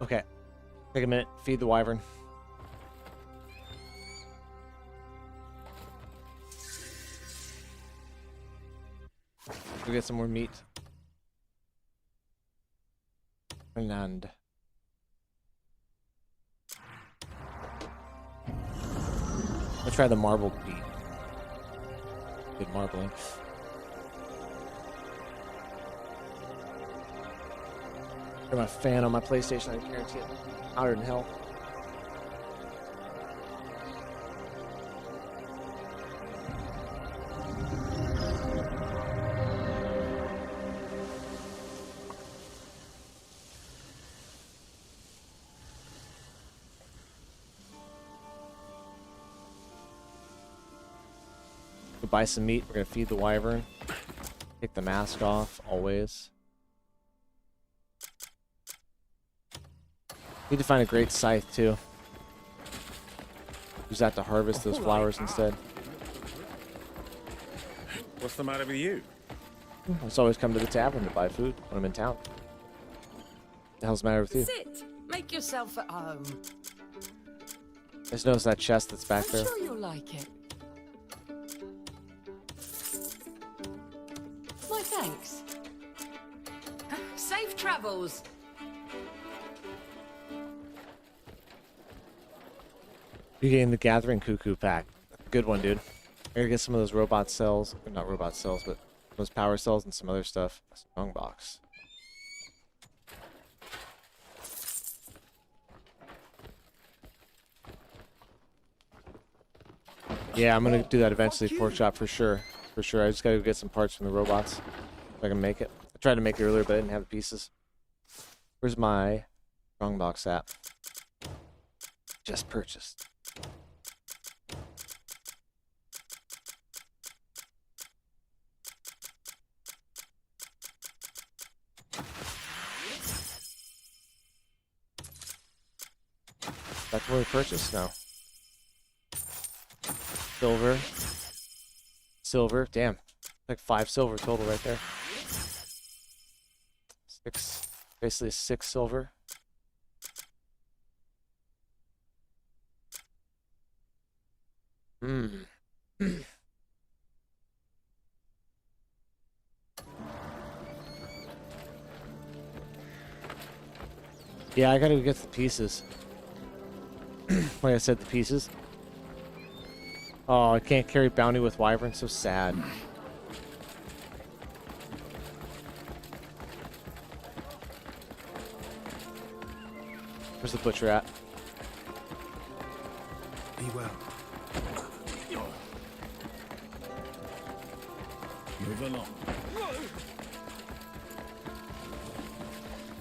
Okay. Take a minute. Feed the wyvern. Go get some more meat. And let's try the marbled meat. Good marbling. Got my fan on my PlayStation. I guarantee it. Hotter than hell. We'll buy some meat. We're gonna feed the wyvern. Take the mask off, always. Need to find a great scythe too. Use that to harvest those flowers instead. What's the matter with you? I just always come to the tavern to buy food when I'm in town. What the hell's the matter with you? Sit. Make yourself at home. I just noticed that chest that's back there. I'm sure you'll like it. Why, thanks. Safe travels. You're getting the Gathering Cuckoo pack. Good one, dude. I gotta get some of those robot cells. Or not robot cells, but those power cells and some other stuff. Strong box. Yeah, I'm gonna do that eventually, pork chop, for sure. For sure. I just gotta go get some parts from the robots if I can make it. I tried to make it earlier, but I didn't have the pieces. Where's my strongbox at? Just purchased. That's what we purchased now. Silver. Silver. Damn. Like 5 silver total right there. 6. Basically 6 silver. Yeah, I gotta get the pieces. Like I said, the pieces. Oh, I can't carry bounty with wyvern. So sad. Where's the butcher at? Be well. Move along.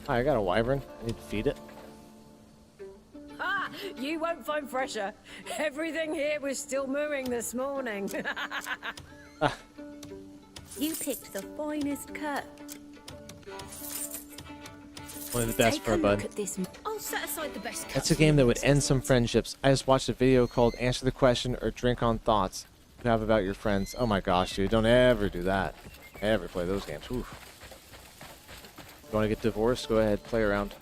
Hi, I got a wyvern. I need to feed it. Ha! You won't find fresher. Everything here was still mooing this morning. You picked the finest cut. One of the best for a bud. I'll set aside the best That's a game that would end some friendships. I just watched a video called Answer the Question or Drink on Thoughts you have about your friends. Oh my gosh, dude. Don't ever do that. Ever play those games. Oof. You want to get divorced? Go ahead. Play around.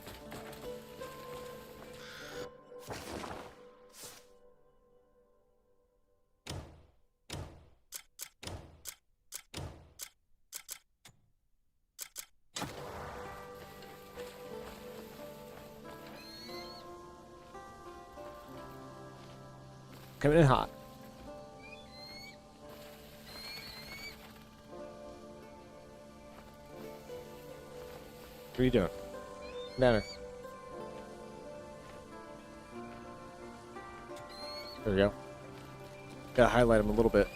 Coming in hot. What are you doing? Banner. There we go. Gotta highlight him a little bit.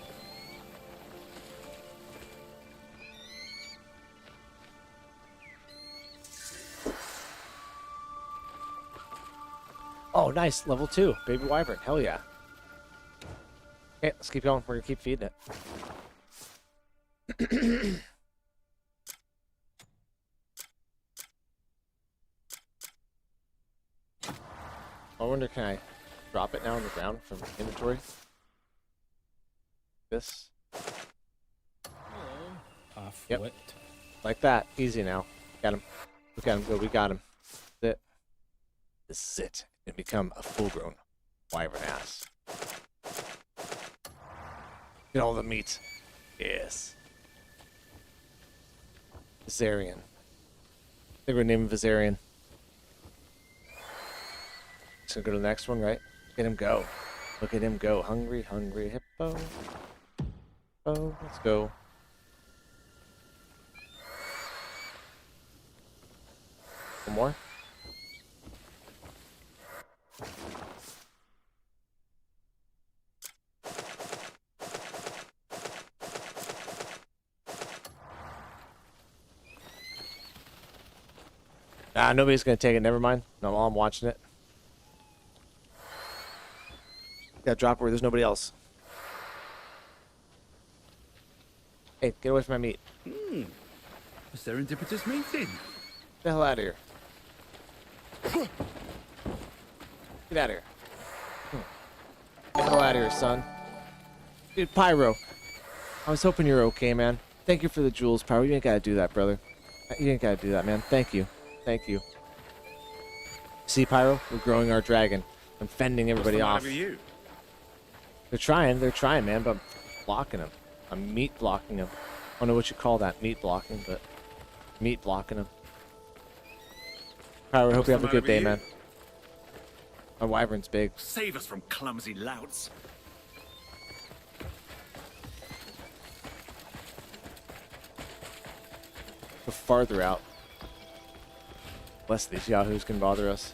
Oh, nice. Level 2. Baby wyvern. Hell yeah. Okay, let's keep going. We're gonna keep feeding it. I wonder, can I drop it now on the ground from inventory? This. Yep. Like that. Easy now. Got him. Look at him go. We got him. That's it. This is it. And become a full-grown wyvern ass. Get all the meat. Yes. Viserion. I think we're naming Viserion. Just gonna go to the next one, right? Look at him go. Look at him go. Hungry, hungry hippo. Oh, let's go. One more. Nah, nobody's gonna take it. Never mind. No, I'm watching it. Gotta drop where there's nobody else. Hey, get away from my meat. A serendipitous meeting. Get the hell out of here. Get out of here. Get the hell out of here, son. Dude, Pyro. I was hoping you're okay, man. Thank you for the jewels, Pyro. You ain't gotta do that, brother. You ain't gotta do that, man. Thank you. Thank you. See, Pyro? We're growing our dragon. I'm fending everybody off. You? They're trying, man, but I'm blocking them. I'm meat blocking them. I don't know what you call that, meat blocking, but meat blocking them. Pyro, I hope you have a good day, man. My wyvern's big. Save us from clumsy louts. Go farther out. Less these yahoos can bother us.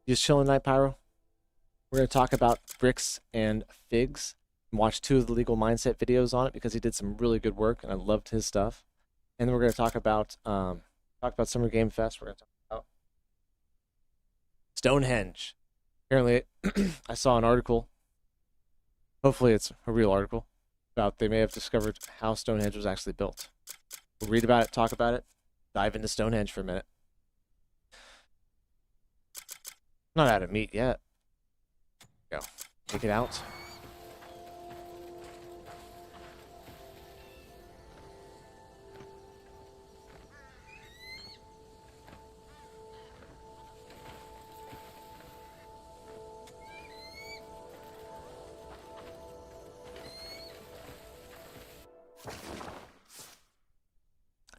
You just chilling tonight, Pyro? We're going to talk about bricks and figs. Watch 2 of the legal mindset videos on it because he did some really good work and I loved his stuff. And then we're going to talk about Summer Game Fest. We're going to talk about Stonehenge. Apparently, I saw an article. Hopefully, it's a real article about they may have discovered how Stonehenge was actually built. We'll read about it, talk about it, dive into Stonehenge for a minute. Not out of meat yet. Go. Take it out.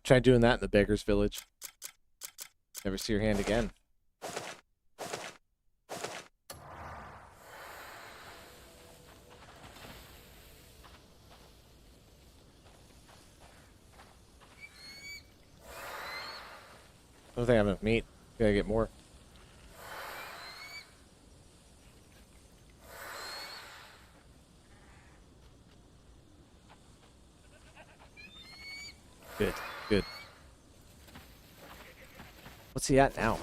Try doing that in the beggar's village. Never see your hand again. I don't think I have enough meat. Gotta get more. Good, good. What's he at now?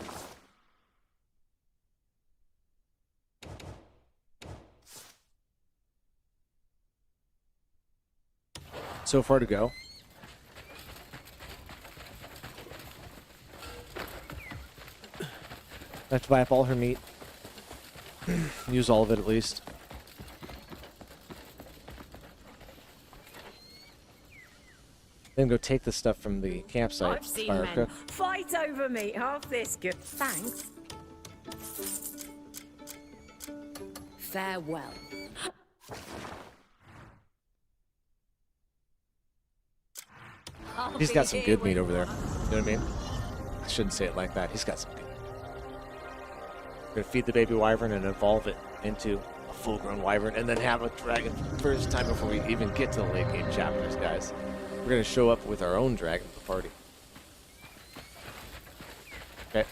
So far to go. I have to buy up all her meat. Use all of it at least. Then go take the stuff from the campsite. I've seen Fire men cook. fight over meat half this good. Thanks. Farewell. He's got some good meat over there. You know what I mean? I shouldn't say it like that. He's got some good meat. We're gonna feed the baby wyvern and evolve it into a full-grown wyvern, and then have a dragon for the first time before we even get to the late game chapters, guys. We're gonna show up with our own dragon at the party. Okay.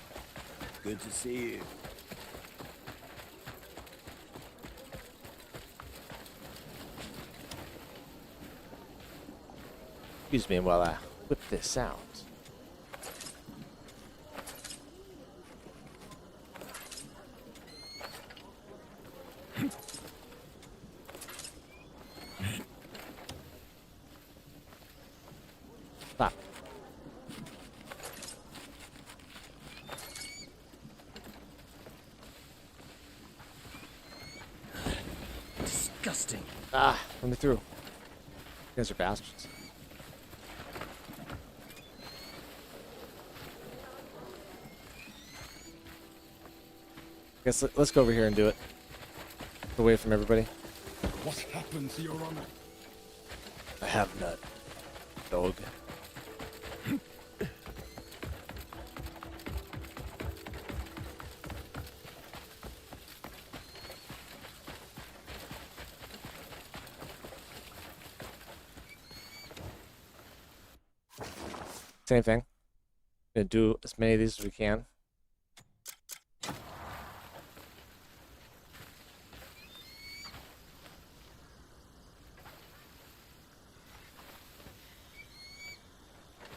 Good to see you. Excuse me while I whip this out. Stop. Disgusting. Ah, let me through. You guys are bastards. Guess let's go over here and do it. Away from everybody. What happened to your honor? I have none, dog. Same thing. Gonna do as many of these as we can.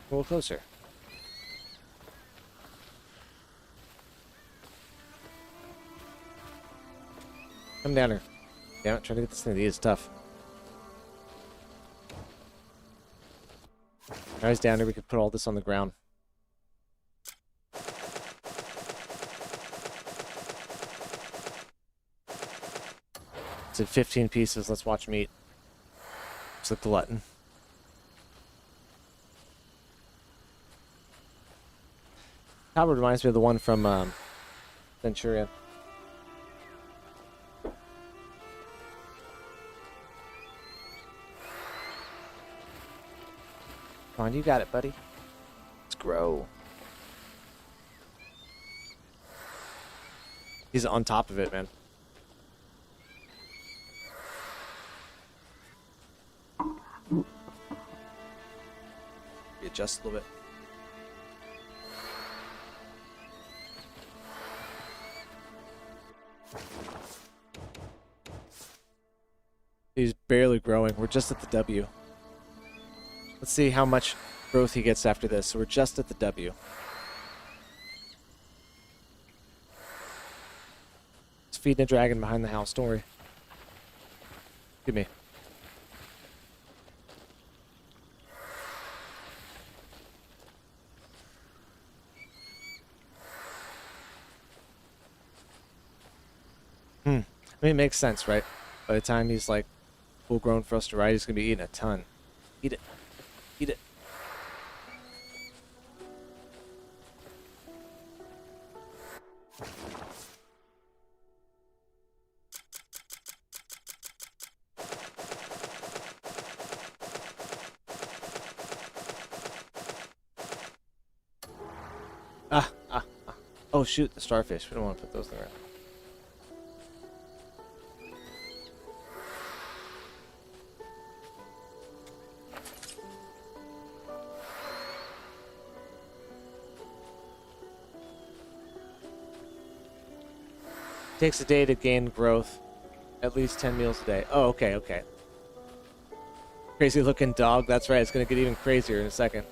A little closer. Come down here. Damn it, trying to get this thing to eat is tough. Now he's down here, we could put all this on the ground. It's at 15 pieces, let's watch meat. Looks like the glutton. That reminds me of the one from Centurion. Come on, you got it, buddy. Let's grow. He's on top of it, man. Adjust a little bit. barely growing. We're just at the W. Let's see how much growth he gets after this. So we're just at the W. It's feeding a dragon behind the house. Don't worry. Give me. I mean, it makes sense, right? By the time he's like full grown for us to ride, he's gonna be eating a ton. Eat it. Eat it. Ah. Oh shoot, the starfish. We don't want to put those there. Takes a day to gain growth. At least 10 meals a day. Oh, okay. Crazy looking dog. That's right. It's going to get even crazier in a second.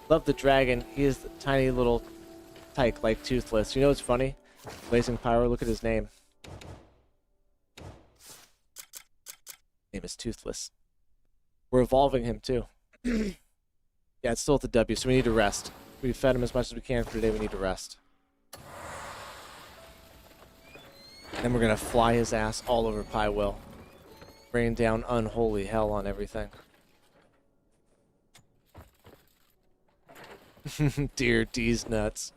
Love the dragon. He is the tiny little tyke like Toothless. You know what's funny? Blazing Power. Look at his name. Name is Toothless. We're evolving him too. Yeah, it's still at the W, so we need to rest. We've fed him as much as we can for today. We need to rest. Then we're going to fly his ass all over Pywel. Rain down unholy hell on everything. Dear D's nuts.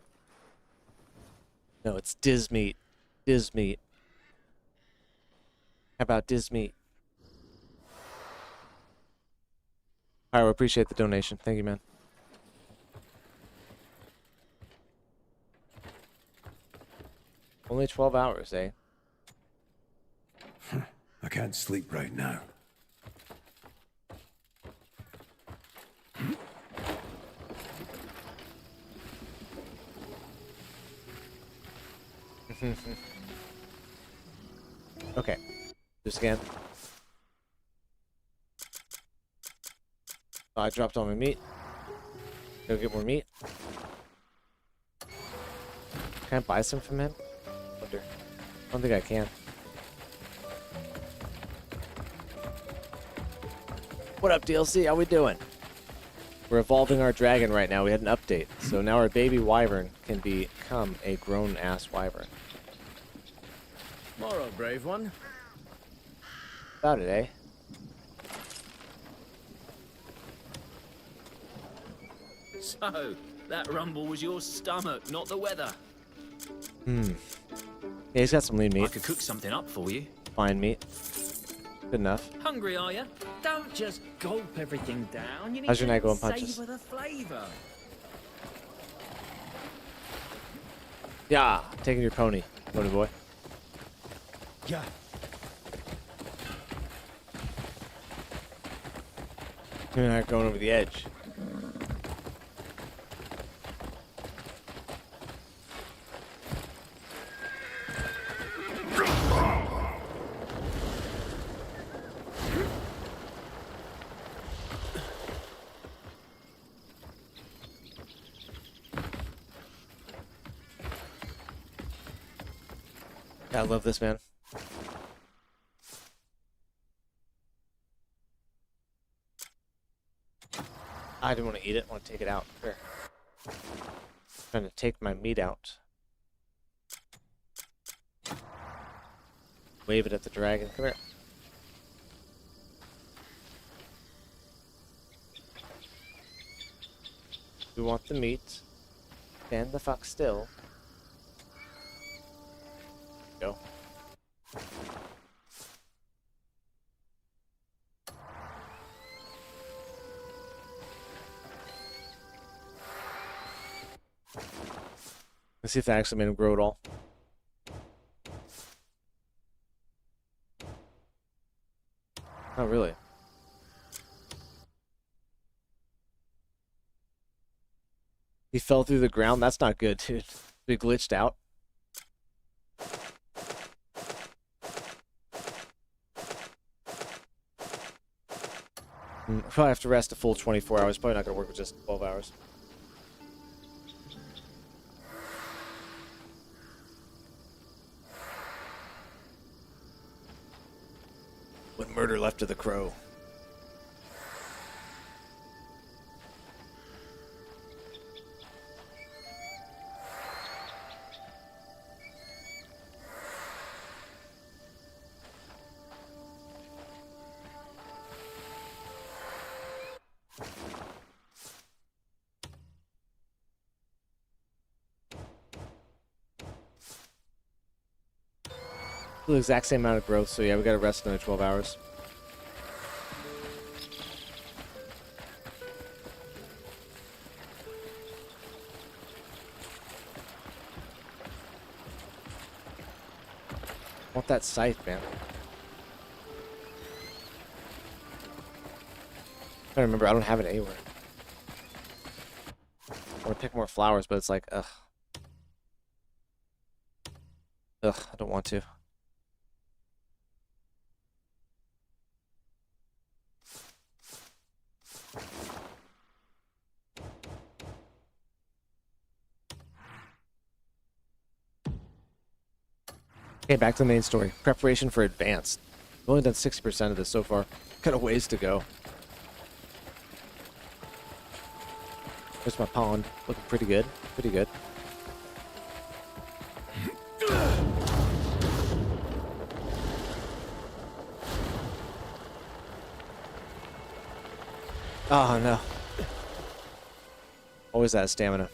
No, it's Dismeat. Dismeat. How about Dismeat? Pyro, appreciate the donation. Thank you, man. Only 12 hours, eh? I can't sleep right now. Okay. Just again. Oh, I dropped all my meat. Go get more meat. Can I buy some from him? Wonder. I don't think I can. What up, DLC? How we doing? We're evolving our dragon right now. We had an update. So now our baby wyvern can become a grown-ass wyvern. Morrow, brave one. About it, eh? So, that rumble was your stomach, not the weather. Yeah, he's got some lean meat. I could cook something up for you. Fine meat. Good enough. Hungry, are you? Don't just gulp everything down. You need How's your to night going, Punches? savor the flavor. Yeah, taking your pony, pony boy. Yeah. You're not going over the edge. I love this, man. I didn't want to eat it. I want to take it out. Here. Trying to take my meat out. Wave it at the dragon. Come here. We want the meat. Stand the fuck still. Go. Let's see if that actually made him grow at all. Not really. He fell through the ground? That's not good, dude. He glitched out. I'll probably have to rest a full 24 hours. Probably not going to work with just 12 hours. What murder left of the crow? The exact same amount of growth, so yeah, we gotta rest another 12 hours. I want that scythe, man. I remember, I don't have it anywhere. I want to pick more flowers, but it's like, ugh. Ugh, I don't want to. Okay, back to the main story. Preparation for advanced. I've only done 60% of this so far. Got a ways to go. There's my pond. Looking pretty good. Pretty good. Oh, no. Always that stamina.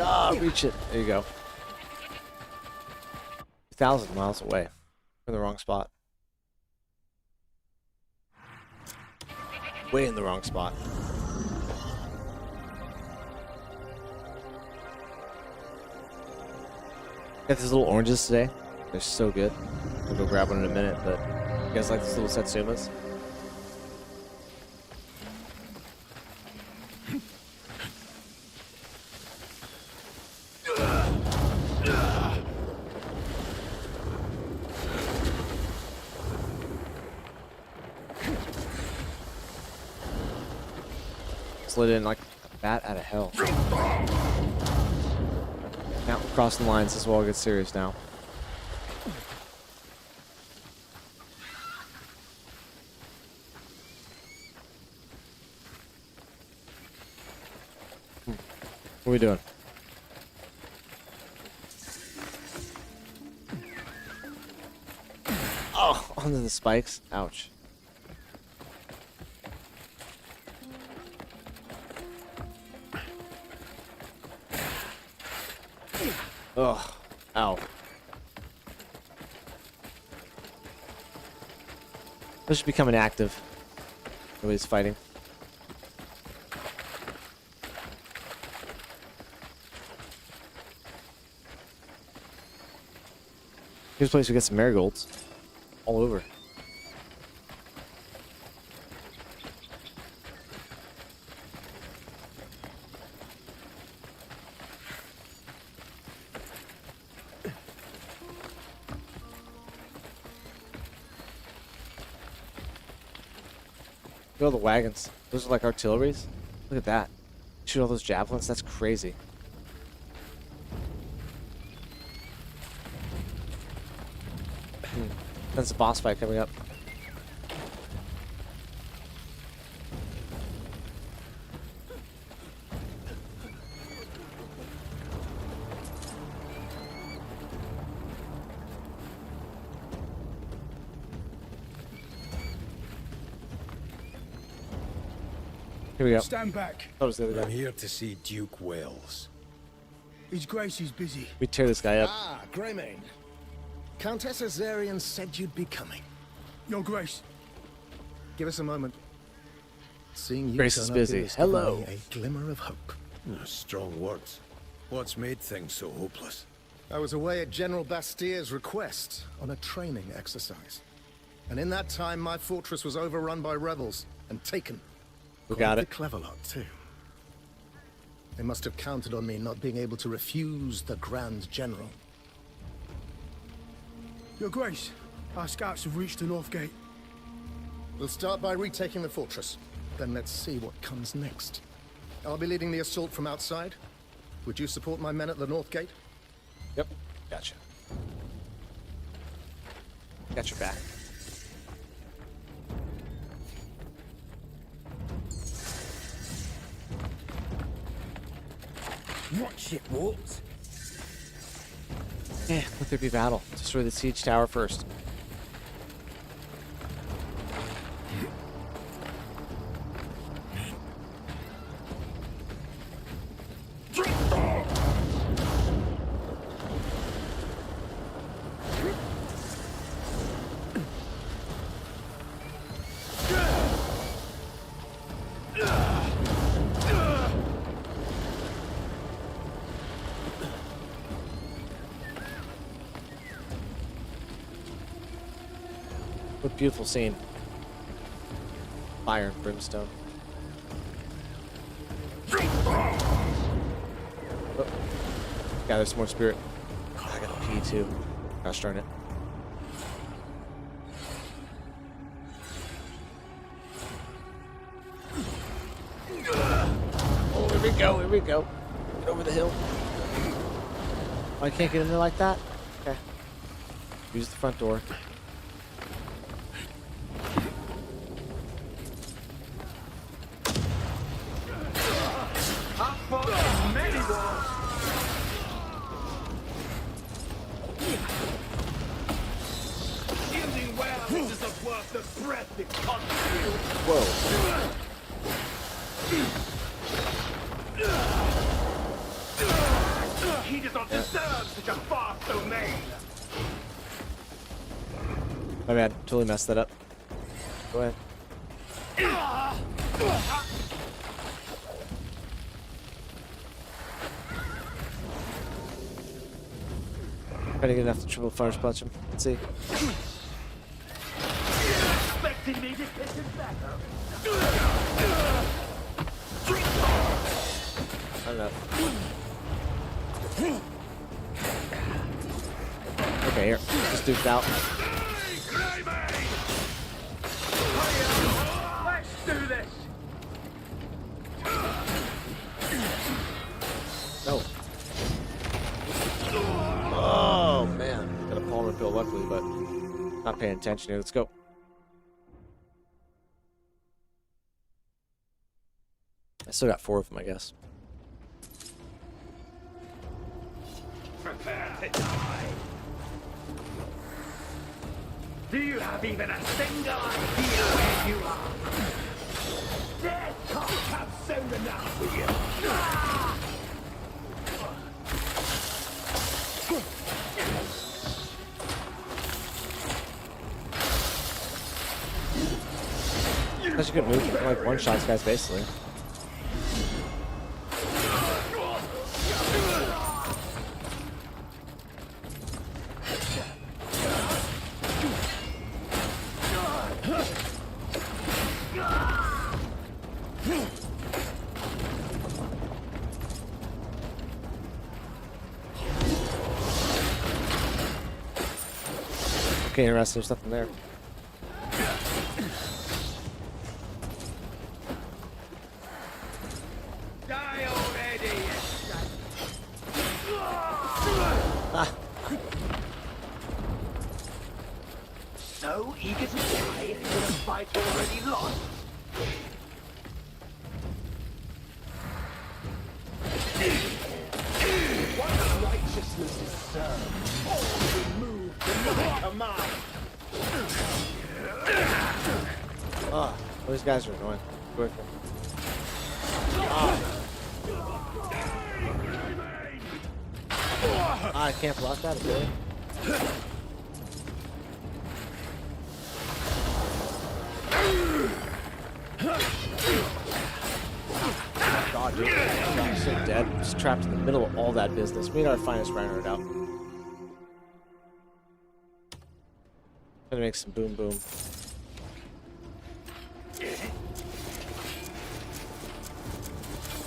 Ah, reach it. There you go. 2,000 miles away. In the wrong spot. Way in the wrong spot. Got these little oranges today. They're so good. I'll go grab one in a minute, but you guys like these little satsumas? Slid in like a bat out of hell. Now we're crossing the lines. This will all get serious now. What are we doing? Oh, onto the spikes. Ouch. Ugh. Ow. This should become inactive. Nobody's fighting. Here's a place we get some marigolds. All over. Look at all the wagons. Those are like artilleries. Look at that. Shoot all those javelins. That's crazy. That's a boss fight coming up. Here we go. Stand back. That was the other guy. I'm here to see Duke Wales. His Grace is busy. We tear this guy up. Ah, Greymane. Countess Azarian said you'd be coming. Your Grace. Give us a moment. Seeing you Grace turn is up busy. here has given Hello. me a glimmer of hope. Strong words. What's made things so hopeless? I was away at General Bastier's request on a training exercise. And in that time, my fortress was overrun by rebels and taken. We got it. The clever lot, too. They must have counted on me not being able to refuse the Grand General. Your Grace, our scouts have reached the North Gate. We'll start by retaking the fortress. Then let's see what comes next. I'll be leading the assault from outside. Would you support my men at the North Gate? Yep. Gotcha. Got your back. Watch it, Walt. Yeah, let there be battle. Destroy the siege tower first. What a beautiful scene. Fire and brimstone. Oh. Gather some more spirit. Oh, I gotta pee too. Gosh darn it. Oh, here we go, here we go. Get over the hill. Oh, I can't get in there like that? Okay. Use the front door. Whoa. He does not deserve such a vast domain. My bad. Totally messed that up. Go ahead. Trying to get enough to triple fire punch him. Let's see. Expecting me to hit him back up. I don't know. Okay, here. Just duked out. Let's do this. No. Oh, man. Got a palmer pill, luckily, but not paying attention here. Let's go. I still got 4 of them, I guess. Prepare to die. Do you have even a single idea where you are? Death can't come soon enough for you. That's a good move. Like one-shots guys, basically. Okay, interesting. There's nothing there. Die already! So eager to die in a fight already lost. What righteousness is served? All removed to my command. Oh, those guys are annoying. Go ahead. I can't block that, really. God, dude. I'm so dead. I'm just trapped in the middle of all that business. We need our finest Reinhardt out. Gonna make some boom boom.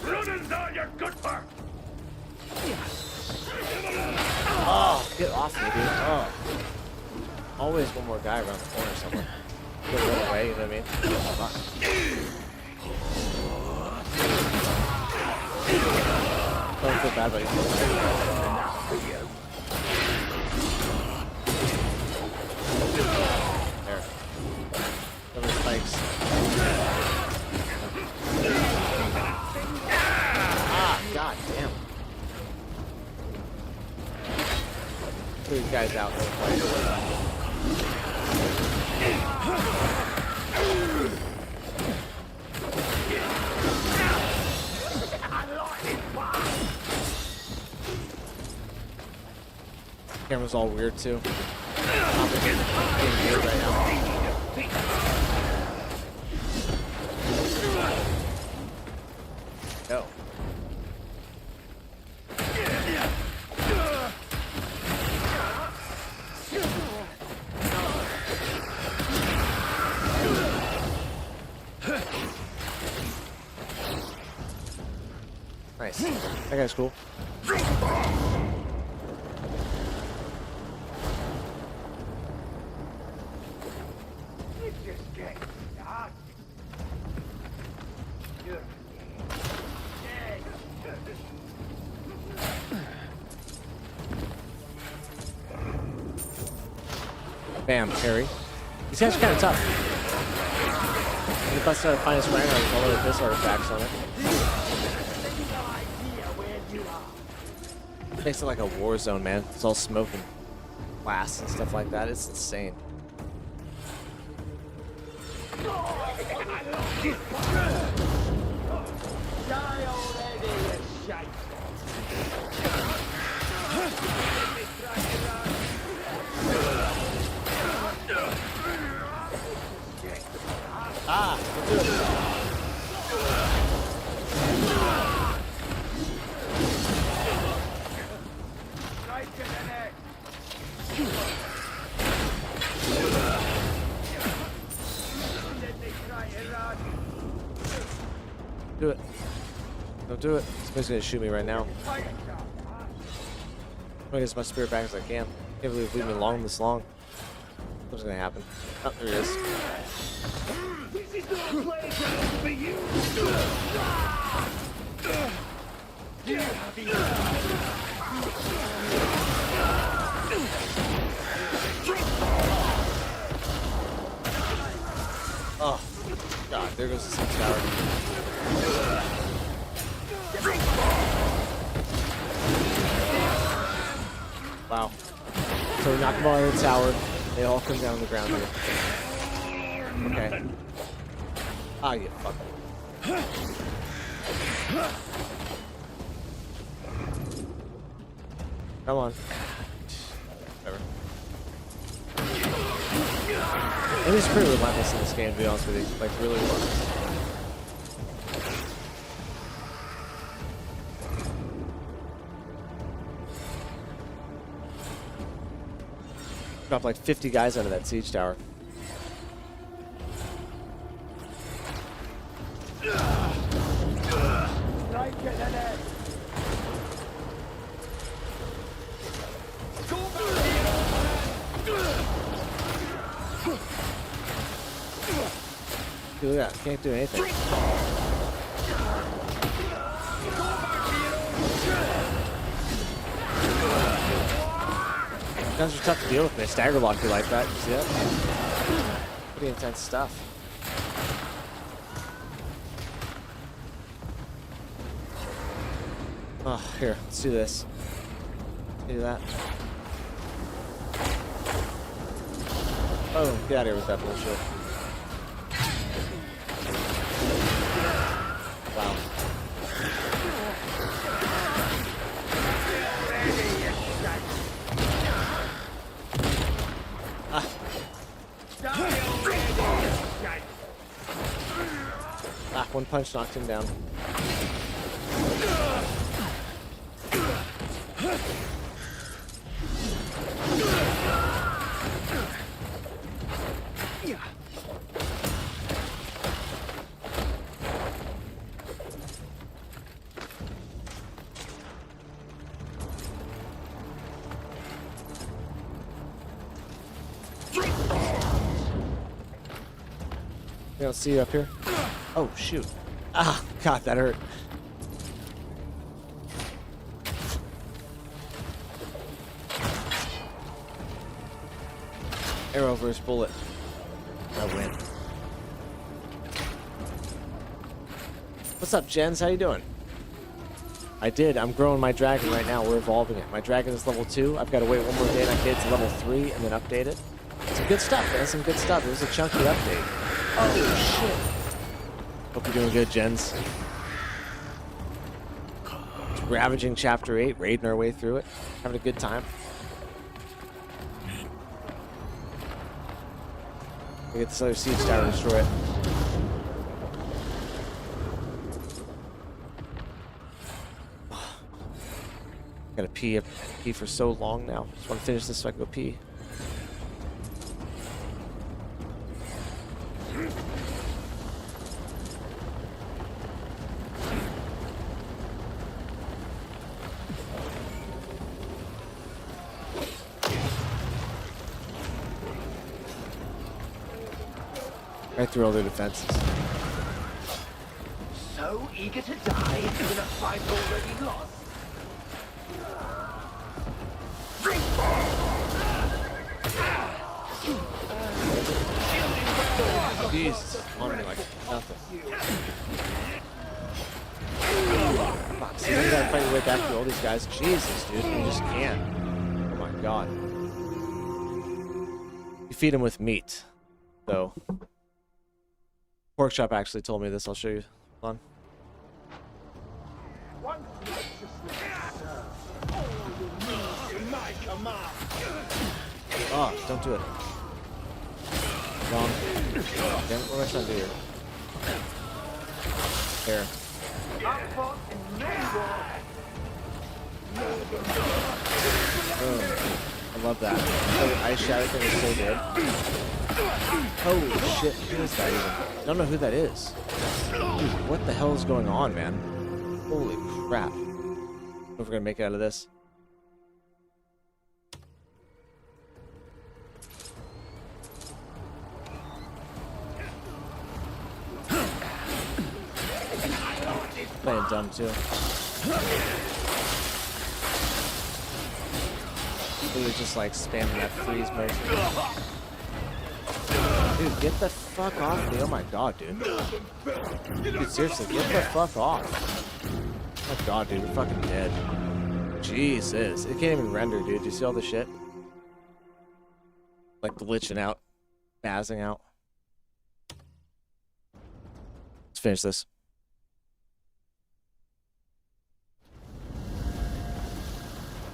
Running's all you're good for. Oh, get off me, dude. Oh. Always one more guy around the corner somewhere. Go the other way, you know what I mean? Fuck. Don't feel bad, buddy. There. Cover spikes. Ah, god damn. These guys out there fighting. Camera's all weird too. Getting weird right now. Go. Nice. That guy's cool. Bam, parry. These guys are kind of tough. The best out of finest rank with all of this artifacts on it. Makes it like a war zone, man. It's all smoke and glass and stuff like that. It's insane. Ah, we'll do it. Do it. Don't do it. Somebody's gonna shoot me right now. I'm gonna get my spirit back as I can. Can't believe it's leaving me long this long. What's gonna happen? Oh, there he is. This is no playground for you! Oh, God, there goes the six tower. Wow. So we knock them all out of the tower. They all come down to the ground here. Okay. Ah, you fuck. Come on. Whatever. It is pretty relentless in this game, to be honest with you. Like, really relentless. Dropped like 50 guys out of that siege tower. Look at that, can't do anything. Guns are tough to deal with, man. Stagger lock you like that. You see that? Pretty intense stuff. Oh, here, let's do this. Do that. Oh, get out of here with that bullshit. Wow. Ah, one punch knocked him down. don't see you up here. Oh, shoot. Ah, God, that hurt. Arrow versus bullet. I win. What's up, Jens? How you doing? I did. I'm growing my dragon right now. We're evolving it. My dragon is level 2. I've got to wait one more day and I get it to level 3 and then update it. Some good stuff, man. Some good stuff. It was a chunky update. Oh, shit. Hope you're doing good, Jens. Ravaging Chapter 8, raiding our way through it. Having a good time. We get this other siege tower to destroy it. Gotta pee. I've pee for so long now. Just want to finish this so I can go pee. Right through all their defenses. So eager to die in a fight already lost. Jesus, on me like nothing. Fuck, see, you gotta fight your way back through all these guys. Jesus, dude, you just can't. Oh my god. You feed them with meat, though. Pork Chop actually told me this. I'll show you. Hold on. Oh, don't do it. Wrong. Damn, what am I trying to do here? Here. I love that. The ice shadow thing is so good. Holy shit, who is that even? I don't know who that is. Dude, what the hell is going on, man? Holy crap. I don't know if we're gonna make it out of this. Playing dumb too. Really just like spamming that freeze motion. Dude, get the fuck off me. Oh my god, dude. Dude, seriously, get the fuck off. Oh my god, dude, we're fucking dead. Jesus. It can't even render, dude. Do you see all the shit? Like glitching out. Bazzing out. Let's finish this.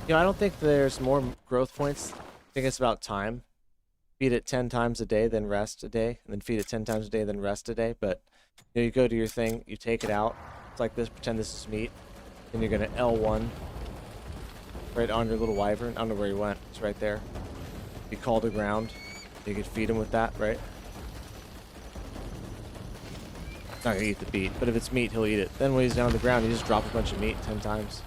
You know, I don't think there's more growth points. I think it's about time. Feed it 10 times a day, then rest a day, and then feed it 10 times a day, then rest a day. But you know, you go to your thing, you take it out. It's like this. Pretend this is meat, and you're gonna L1 right on your little wyvern. I don't know where he went. It's right there. You call to ground. You could feed him with that, right? It's not gonna eat the meat, but if it's meat, he'll eat it. Then when he's down on the ground, you just drop a bunch of meat 10 times.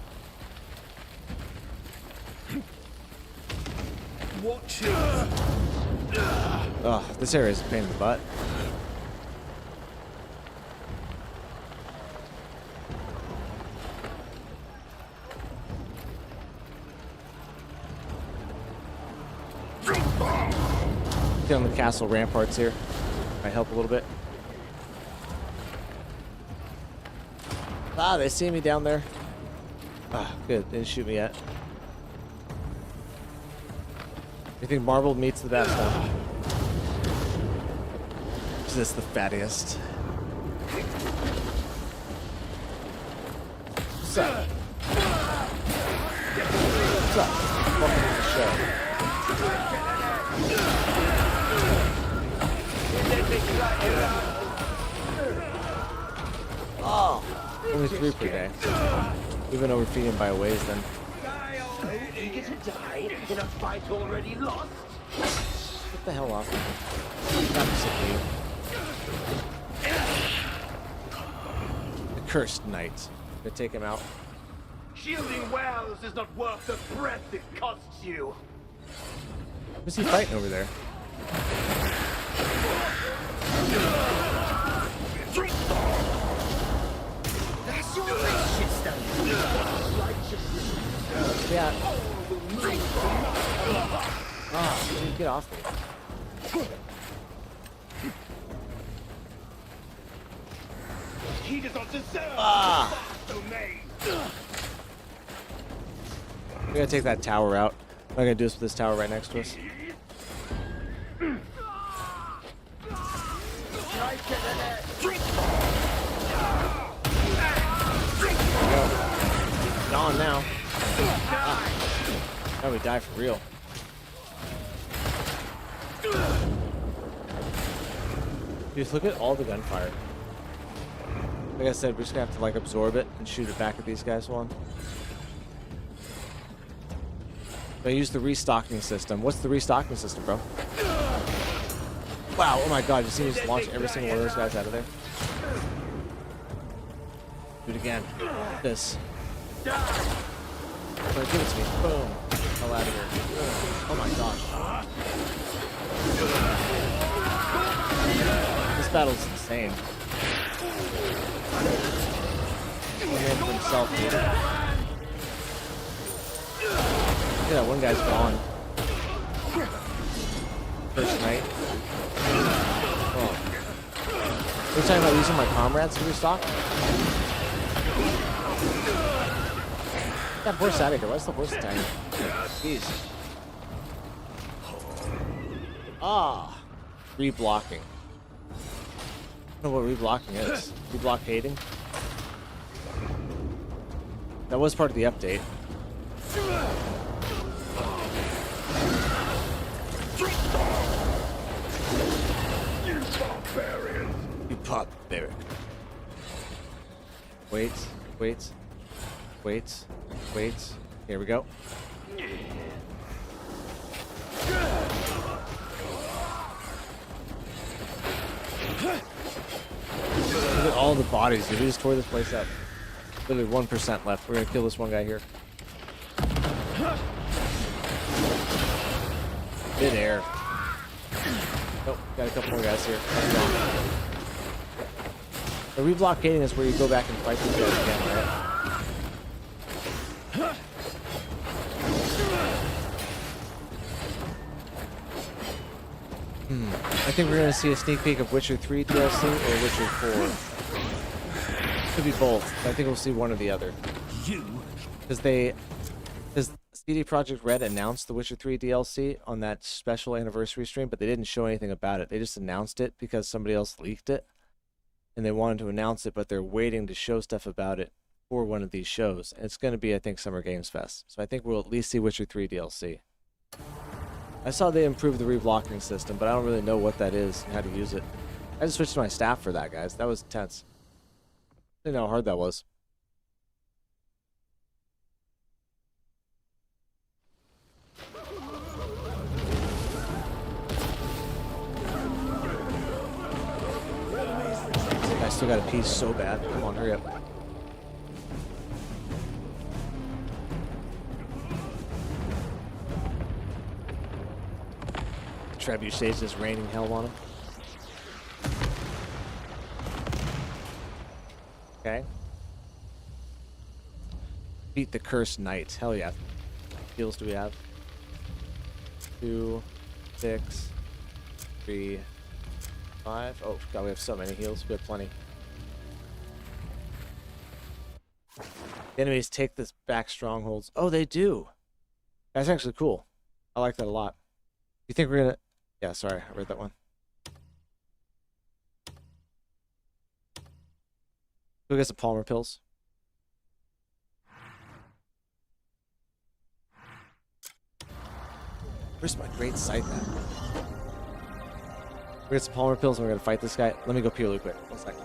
Watch it. Ugh, this area is a pain in the butt. Get on the castle ramparts here. Might help a little bit. Ah, they see me down there. Ah, good. They didn't shoot me yet. You think marbled meat's the best, huh? Is this the fattiest? What's up? What's up? Welcome to the show. Oh, only 3 per day. We've been overfeeding by ways then. Eager to die in a fight already lost? What the hell off? Not the cursed knight. Gonna take him out. Shielding wells is not worth the breath it costs you. Who's he fighting over there? Get off me. He does not deserve domain. We gotta take that tower out. I'm not gonna do this with this tower right next to us. Gone now. Now we die for real. Just look at all the gunfire. Like I said, we're just gonna have to like absorb it and shoot it back at these guys one. I use the restocking system. What's the restocking system, bro? Wow, oh my god, you see me just launch every single one of those guys out of there? Do it again. This. Give it to me. Boom. Hell out of here. Oh my gosh. This battle's insane. He ran for himself, dude. Look at that, one guy's gone. First night. Oh. Are you talking about using my comrades to restock? That horse out of here. Why's the horse attacking? Jeez. Ah. Reblocking. I don't know what reblocking is. Reblockading? That was part of the update. You barbarian. Wait, wait, wait, wait. Here we go. Look at all the bodies, dude. We just tore this place up. Literally 1% left. We're gonna kill this one guy here. Mid-air. Nope, got a couple more guys here. The reblockading is where you go back and fight these guys again, right? I think we're gonna see a sneak peek of Witcher 3 DLC or Witcher 4. Could be both, but I think we'll see one or the other. Because CD Projekt Red announced the Witcher 3 DLC on that special anniversary stream, but they didn't show anything about it. They just announced it because somebody else leaked it, and they wanted to announce it, but they're waiting to show stuff about it for one of these shows. And it's going to be, I think, Summer Games Fest. So I think we'll at least see Witcher 3 DLC. I saw they improved the reblocking system, but I don't really know what that is and how to use it. I just switched to my staff for that, guys. That was intense. I didn't know how hard that was. I still got a piece so bad. Come on, hurry up. Trebuchet's just raining hell on him. Okay. Beat the Cursed Knight. Hell yeah. Heals do we have? 2, 6, 3, 5. Oh god, we have so many heals. We have plenty. The enemies take this back strongholds. Oh, they do. That's actually cool. I like that a lot. You think we're gonna... Yeah, sorry, I read that one. Go get some Palmer pills. Where's my great sight at? We get some Palmer pills and we're gonna fight this guy. Let me go pee really quick. 1 second.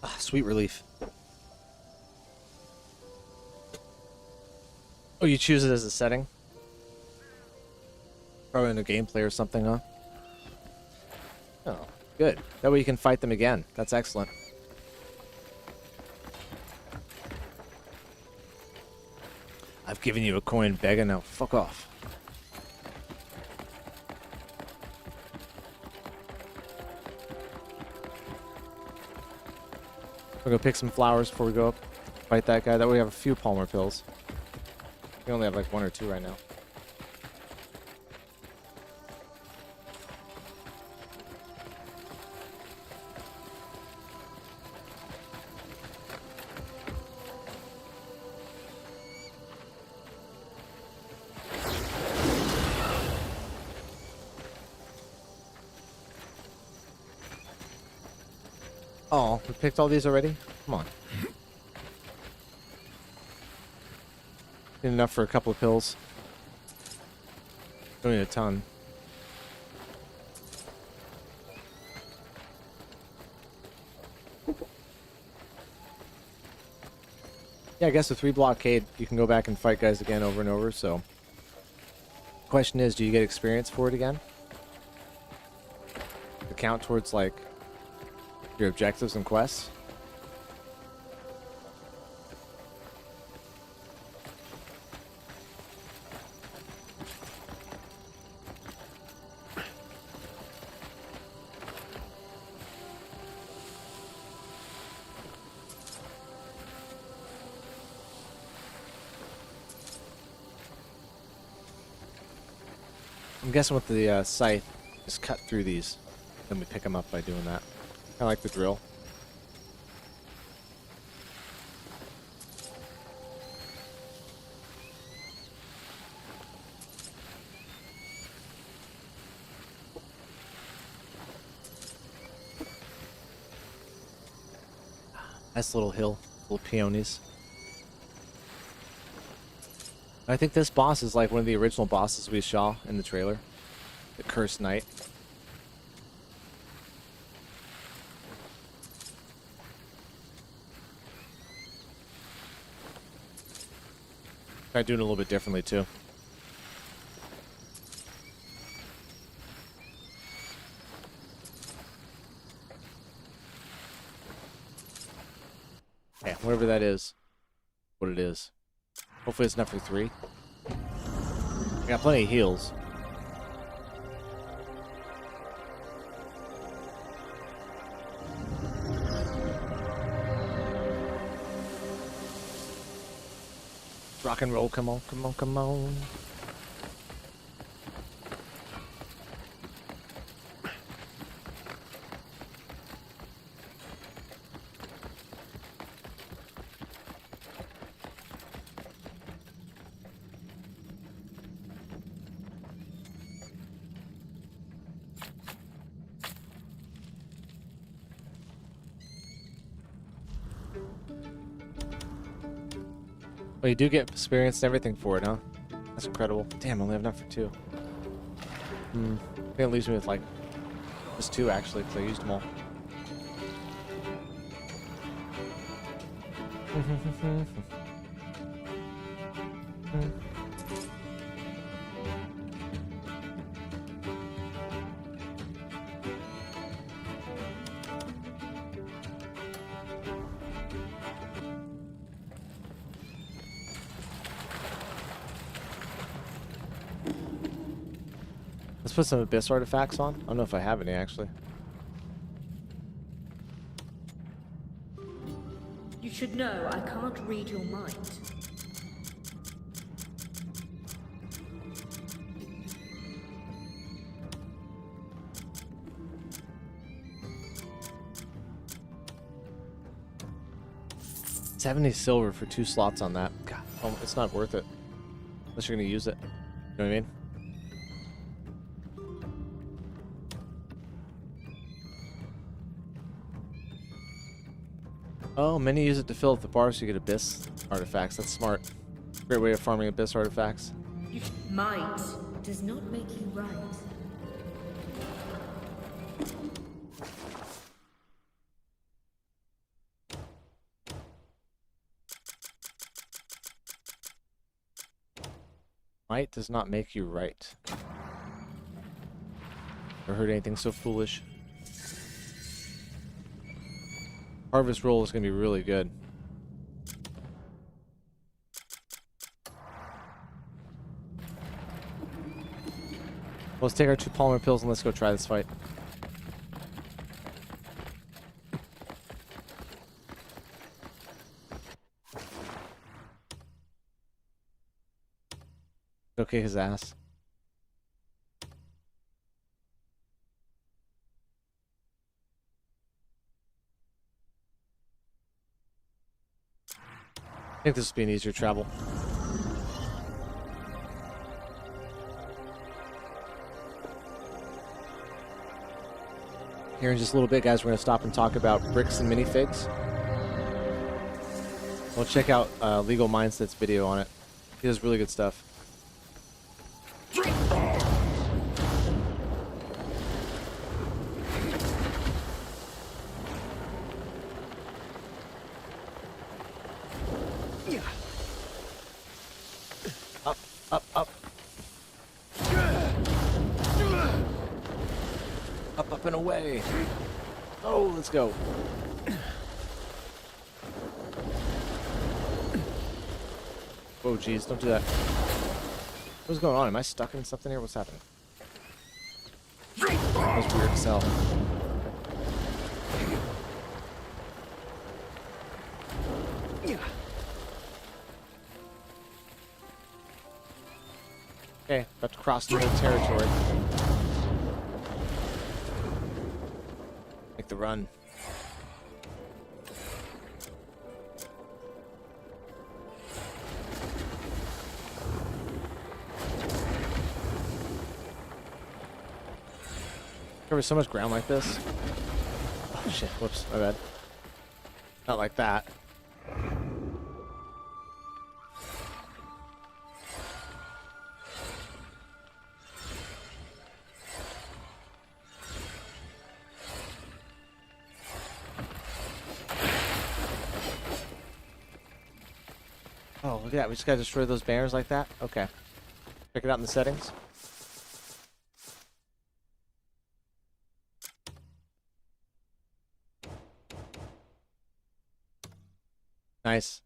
Ah, sweet relief. Oh, you choose it as a setting? Probably in the gameplay or something, huh? Oh, good. That way you can fight them again. That's excellent. I've given you a coin, beggar. Now fuck off. We'll go pick some flowers before we go up. Fight that guy. That way we have a few Palmer pills. We only have like 1 or 2 right now. Oh, we picked all these already? Come on. Need enough for a couple of pills. Don't need a ton. Yeah, I guess with 3 blockade, you can go back and fight guys again over and over, so... Question is, do you get experience for it again? To count towards, like, your objectives and quests? I'm guessing with the scythe, just cut through these. Then we pick them up by doing that. Kind of like the drill. Nice little hill, little peonies. I think this boss is like one of the original bosses we saw in the trailer. The Cursed Knight. Try doing it a little bit differently too. Yeah, whatever that is. What it is. Hopefully it's enough for 3. I got plenty of heals. Rock and roll, come on, come on, come on. Well, you do get experience and everything for it, huh? That's incredible. Damn, I only have enough for 2. I think it leaves me with like just 2 actually, because I used them all. Let's put some Abyss artifacts on. I don't know if I have any, actually. You should know I can't read your mind. $70 silver for 2 slots on that. God, oh, it's not worth it. Unless you're going to use it. You know what I mean? Oh, many use it to fill up the bar so you get Abyss artifacts. That's smart. Great way of farming Abyss artifacts. Might does not make you right. Might does not make you right. Never heard anything so foolish. Harvest roll is going to be really good. Let's take our 2 polymer pills and let's go try this fight. Go kick his ass. I think this will be an easier travel. Here in just a little bit, guys, we're going to stop and talk about bricks and minifigs. We'll check out Legal Mindset's video on it. He does really good stuff. Up, up, up. Up, up, and away. Oh, let's go. Oh, geez, don't do that. What's going on? Am I stuck in something here? What's happening? That was weird as hell. Okay, about to cross new territory. Make the run. Cover so much ground like this. Oh shit, whoops, my bad. Not like that. Oh, look at that. We just gotta destroy those banners like that? Okay. Check it out in the settings. Nice.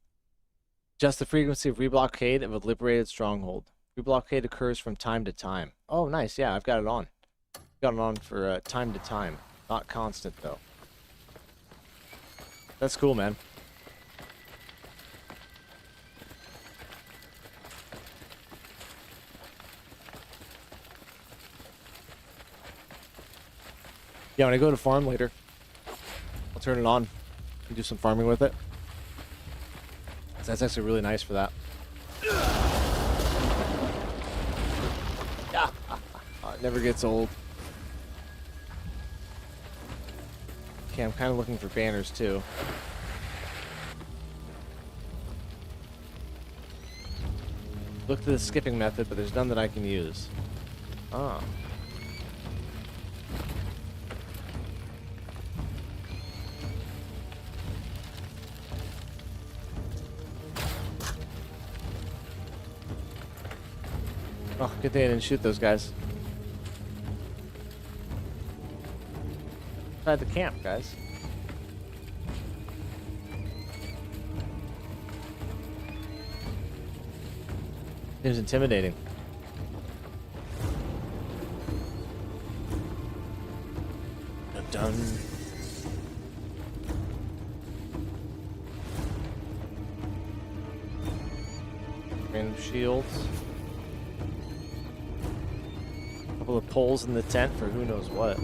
Adjust the frequency of reblockade of a liberated stronghold. Reblockade occurs from time to time. Oh, nice. Yeah, I've got it on. Got it on for time to time. Not constant, though. That's cool, man. Yeah, when I go to farm later, I'll turn it on and do some farming with it. That's actually really nice for that. It never gets old. Okay, I'm kind of looking for banners too. Look to the skipping method, but there's none that I can use. Ah. Oh, good thing I didn't shoot those guys. Inside the camp, guys. Seems intimidating. Done. Random shields. Couple of poles in the tent for who knows what.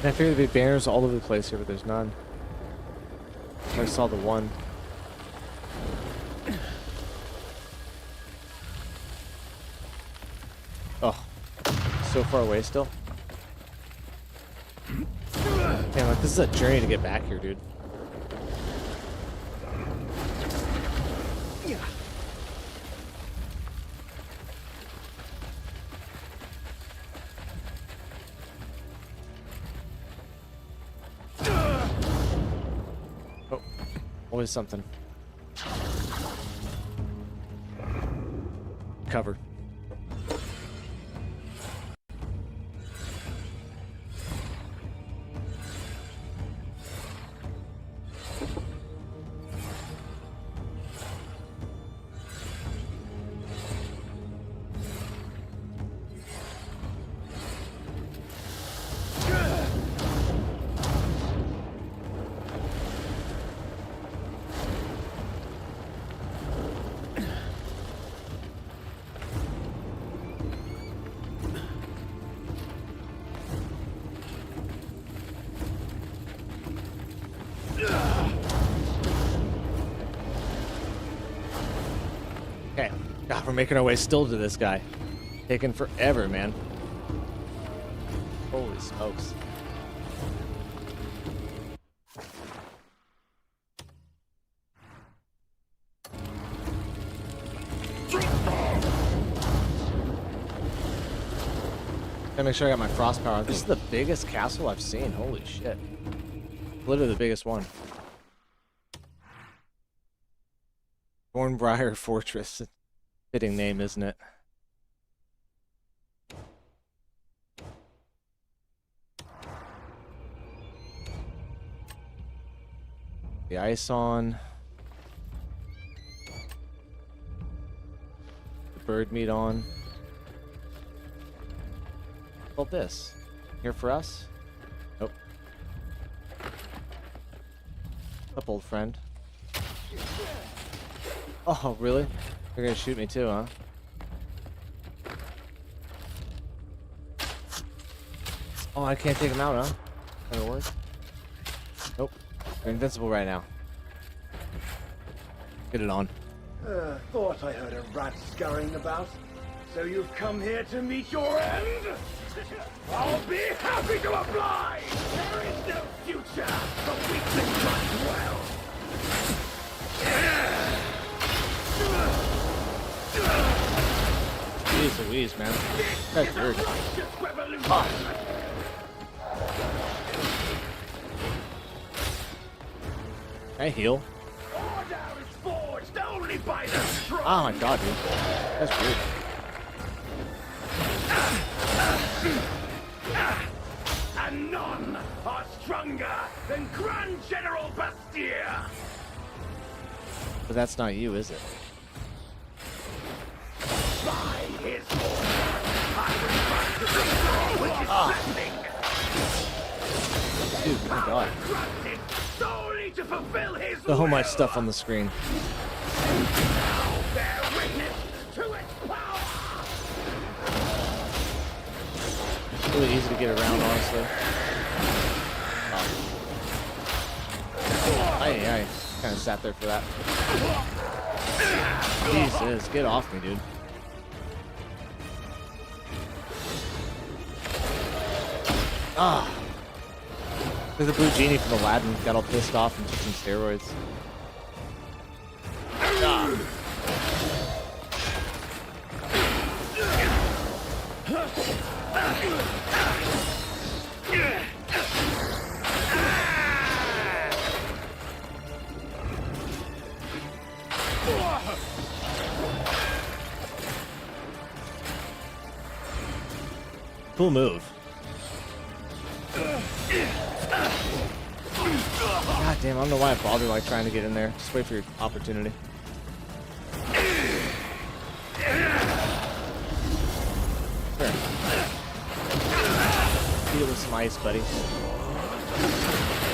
I figured there'd be banners all over the place here, but there's none. I saw the one. Oh, so far away still. Damn, like this is a journey to get back here, dude. Oh, always something. Cover. Okay. God, we're making our way still to this guy. Taking forever, man. Holy smokes. Gotta make sure I got my frost power on. This is the biggest castle I've seen. Holy shit. Literally the biggest one. Thornbriar Fortress. Fitting name, isn't it? The ice on. The bird meat on. What about this? Here for us? Nope. Up, old friend. Oh, really? You're gonna shoot me too, huh? Oh, I can't take him out, huh? That'll work. Nope. You're invincible right now. Get it on. Thought I heard a rat scurrying about. So you've come here to meet your end? I'll be happy to oblige! There is no future for weaklings like well. Jeez Louise, man. That's weird. Can I heal? Oh my god, dude. That's weird. And none are stronger than Grand General Bastia! But that's not you, is it? By his order, I will fight the which is sending. Dude, my god. Solely to fulfill his So much stuff on the screen. Now bear witness to its power! Really easy to get around, honestly. I kind of sat there for that. Jesus, get off me, dude. Ah. There's a blue genie from Aladdin. Got all pissed off and took some steroids. Ah. Cool move. God damn, I don't know why I bother like trying to get in there. Just wait for your opportunity. Sure. Beat it with some ice, buddy.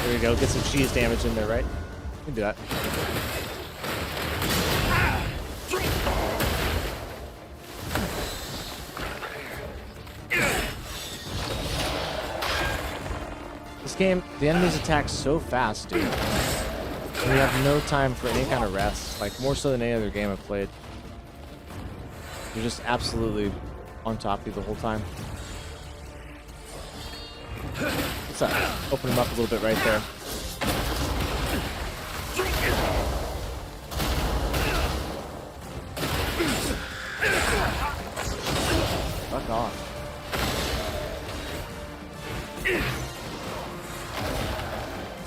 There you go. Get some cheese damage in there, right? You can do that. This game, the enemies attack so fast, dude. And you have no time for any kind of rest. Like, more so than any other game I've played. You're just absolutely on top of you the whole time. Let's open him up a little bit right there. Fuck off.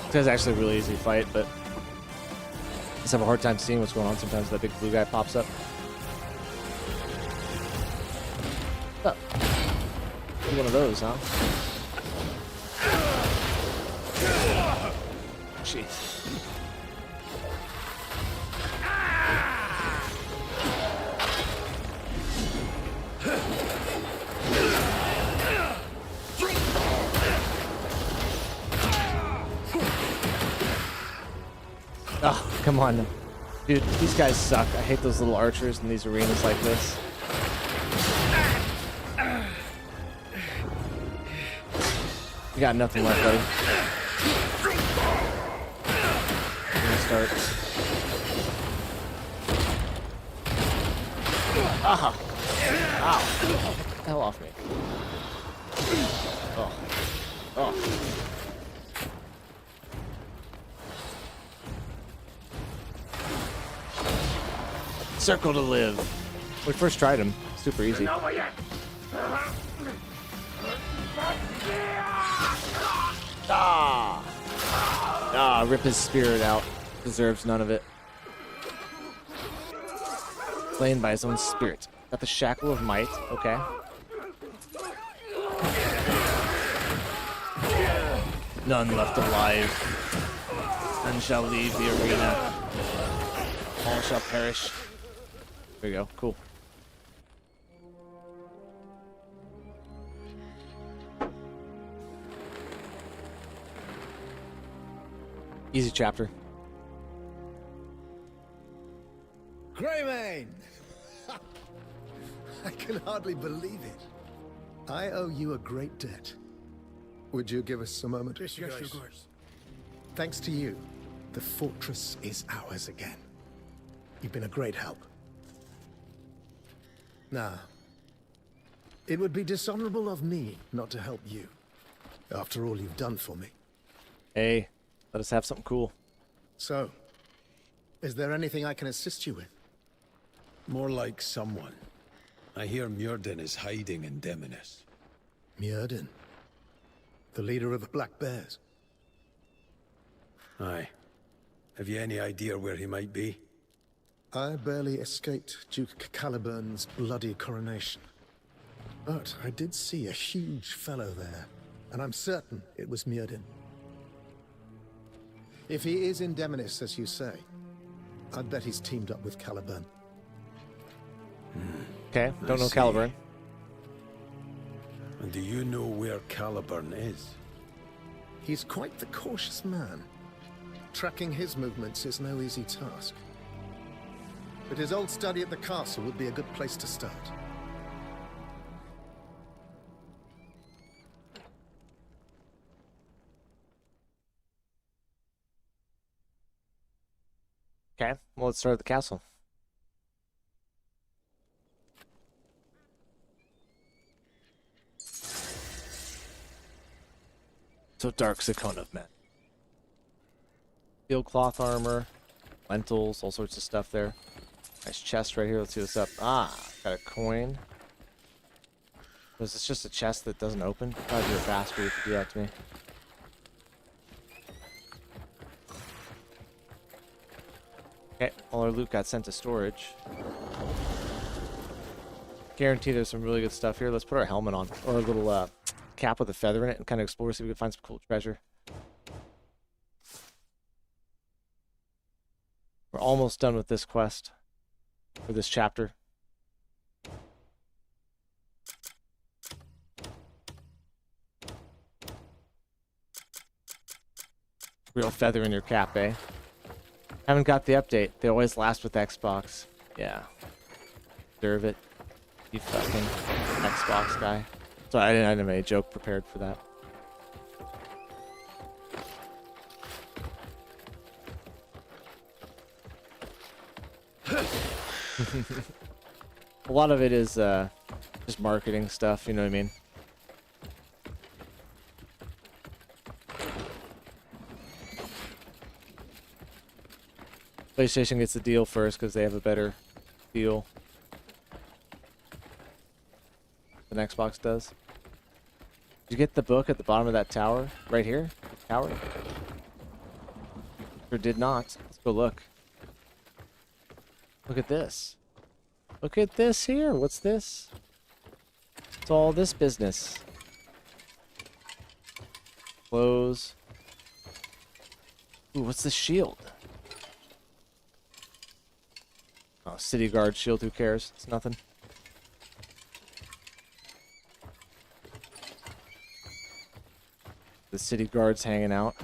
This guy's actually a really easy fight, but I just have a hard time seeing what's going on sometimes. That big blue guy pops up. What's up? One of those, huh? Jeez. Oh, come on. Dude, these guys suck. I hate those little archers in these arenas like this. You got nothing left, buddy. I'm gonna start. Ah! Ow! Get the hell off me. Oh. Oh. Circle to live. We first tried him. Super easy. Ah! Ah, rip his spirit out. Deserves none of it. Slain by his own spirit. Got the shackle of might. Okay. None left alive. None shall leave the arena. All shall perish. There we go. Cool. Easy chapter. Greymane! I can hardly believe it. I owe you a great debt. Would you give us a moment? Yes, of course. Thanks to you, the fortress is ours again. You've been a great help. Now, it would be dishonorable of me not to help you, after all you've done for me. Hey, let us have something cool. So, is there anything I can assist you with? More like someone. I hear Myrddin is hiding in Demonis. Myrddin? The leader of the Black Bears? Aye. Have you any idea where he might be? I barely escaped Duke Caliburn's bloody coronation. But I did see a huge fellow there, and I'm certain it was Myrddin. If he is in Demonis, as you say, I'd bet he's teamed up with Caliburn. Okay, don't know Caliburn. And do you know where Caliburn is? He's quite the cautious man. Tracking his movements is no easy task. But his old study at the castle would be a good place to start. Okay, well, let's start at the castle. So dark's a cone of men. Steel cloth armor, lentils, all sorts of stuff there. Nice chest right here. Let's see what's up. Ah, got a coin. Was this just a chest that doesn't open? Probably be a bastard if you do that to me. Okay, all our loot got sent to storage. Guarantee there's some really good stuff here. Let's put our helmet on, or a little cap with a feather in it, and kind of explore, see if we can find some cool treasure. We're almost done with this quest, for this chapter. Real feather in your cap, eh? Haven't got the update. They always last with Xbox. Yeah. Deserve it. You fucking Xbox guy. Sorry, I didn't have a joke prepared for that. A lot of it is just marketing stuff, you know what I mean? PlayStation gets the deal first because they have a better deal than Xbox does. Did you get the book at the bottom of that tower? Right here? The tower? Or did not. Let's go look. Look at this. Look at this here. What's this? It's all this business. Close. Ooh, what's the shield? Oh, city guard shield. Who cares? It's nothing. The city guard's hanging out.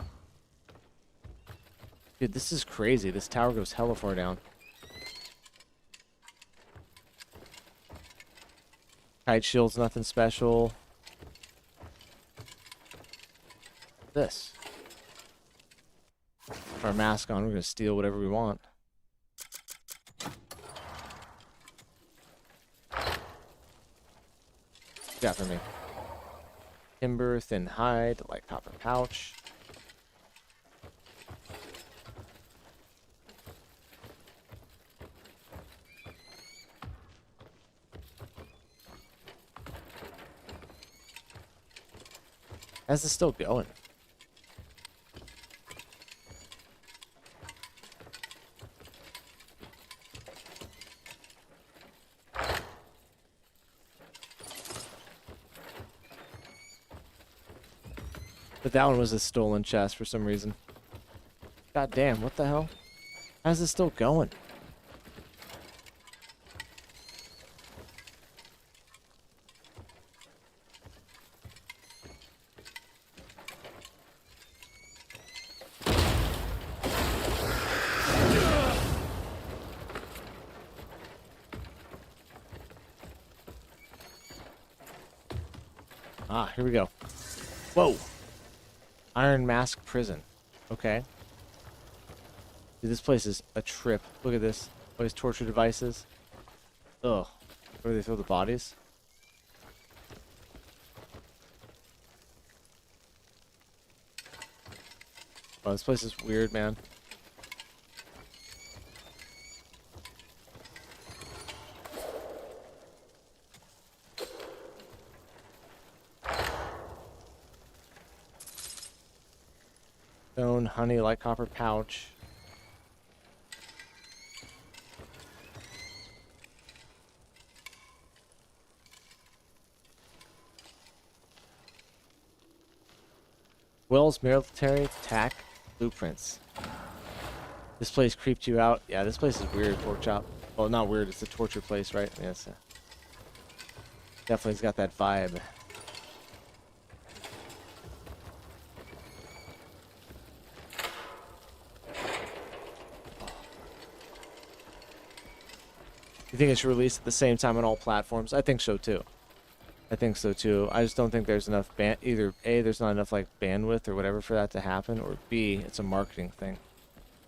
Dude, this is crazy. This tower goes hella far down. Kite shield's nothing special. This. Our mask on, we're gonna steal whatever we want. What's got for me? Timber, thin hide, light copper pouch. How's this still going? But that one was a stolen chest for some reason. God damn, what the hell? How's this still going? Ah, here we go. Whoa! Iron Mask Prison. Okay. Dude, this place is a trip. Look at this. All these torture devices. Ugh. Where do they throw the bodies? Oh, this place is weird, man. Stone, honey, light copper pouch. Wells military attack blueprints. This place creeped you out. Yeah, this place is weird, pork chop. Well, not weird, it's a torture place, right? Yes. Definitely has got that vibe. You think it should release at the same time on all platforms? I think so too. I think so too. I just don't think there's enough either A, there's not enough like bandwidth or whatever for that to happen, or B, it's a marketing thing.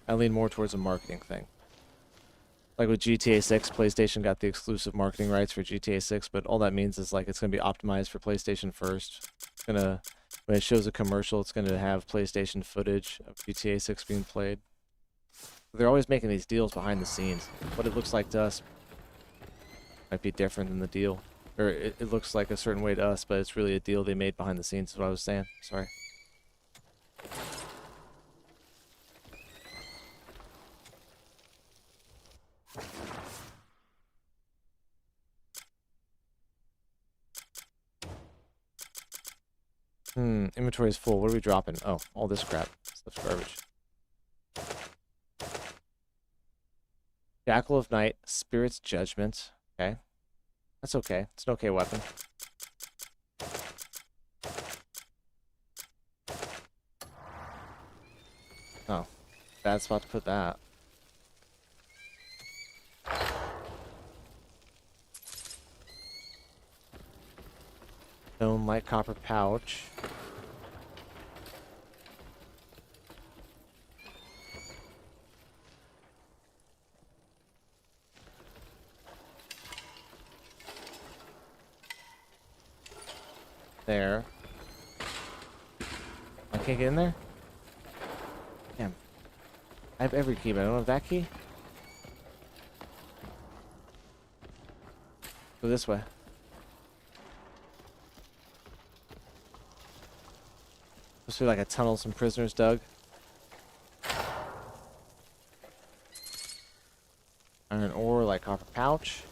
I lean more towards a marketing thing. Like with GTA 6, PlayStation got the exclusive marketing rights for GTA 6, but all that means is like it's gonna be optimized for PlayStation first. It's gonna, when it shows a commercial, it's gonna have PlayStation footage of GTA 6 being played. They're always making these deals behind the scenes. What it looks like to us might be different than the deal. Or it looks like a certain way to us, but it's really a deal they made behind the scenes, is what I was saying. Sorry. Inventory is full. What are we dropping? Oh, all this crap. Stuff's garbage. Jackal of Night, Spirit's Judgment. Okay. That's okay. It's an okay weapon. Oh. Bad spot to put that. Stone light copper pouch. There. I can't get in there? Damn. I have every key, but I don't have that key? Go this way. Supposed to be like a tunnel some prisoners dug. Iron ore, like copper pouch.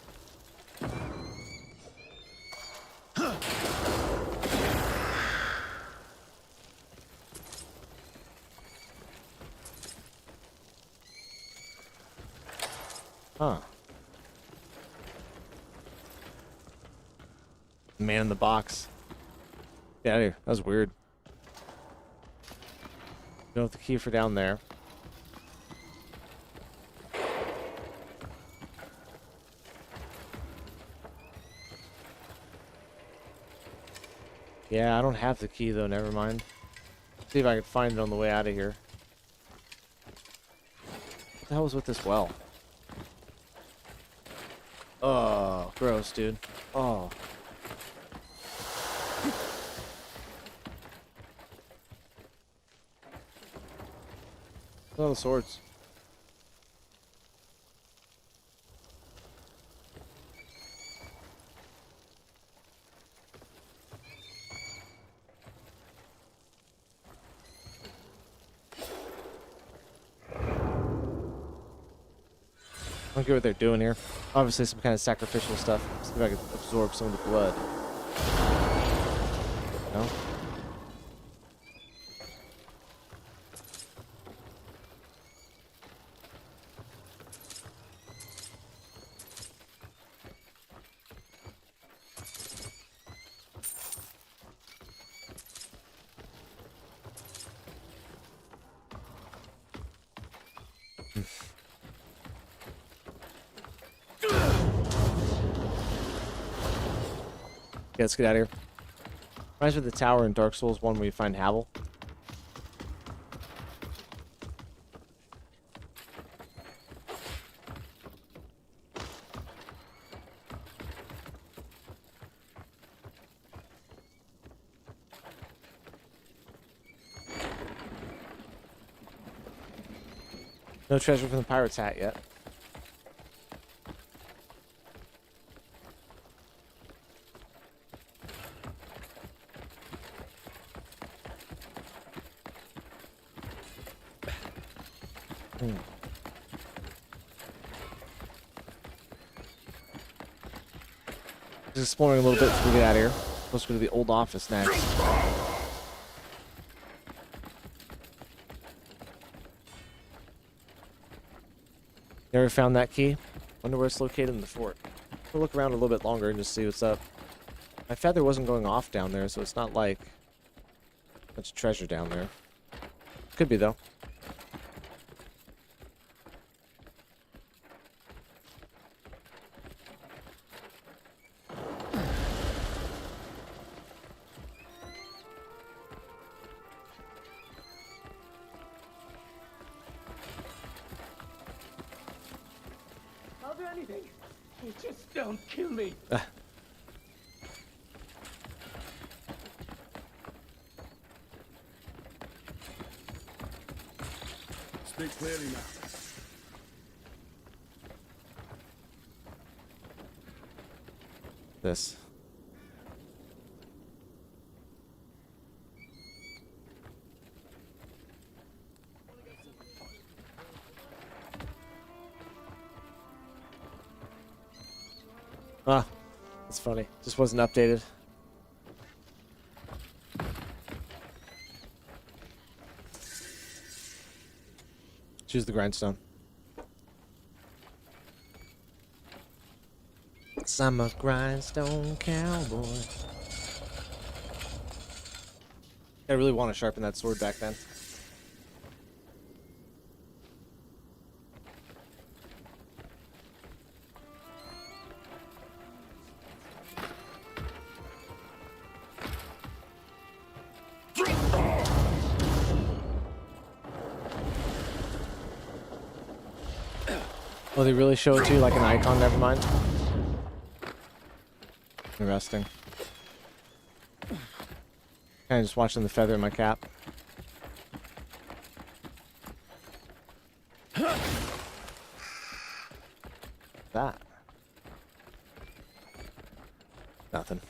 Huh. Man in the box. Get out of here. That was weird. Don't have the key for down there. Yeah, I don't have the key though, never mind. See if I can find it on the way out of here. What the hell was with this well? Oh, gross, dude. Oh. Oh, the swords. I don't get what they're doing here. Obviously some kind of sacrificial stuff. See if I can absorb some of the blood. No? Yeah, let's get out of here. Reminds me of the tower in Dark Souls 1 where you find Havel. No treasure from the pirate's hat yet. Just exploring a little bit before we get out of here. Supposed to go to the old office next. Never found that key. Wonder where it's located in the fort. We'll look around a little bit longer and just see what's up. My feather wasn't going off down there, so it's not like much treasure down there. Could be though. I'll do anything. Just don't kill me. Speak clearly now. This. Ah, that's funny. Just wasn't updated. Choose the grindstone. I'm a grindstone cowboy. I really want to sharpen that sword back then. Oh, they really show it to you like an icon? Never mind. Interesting. Kind of just watching the feather in my cap. That. Nothing.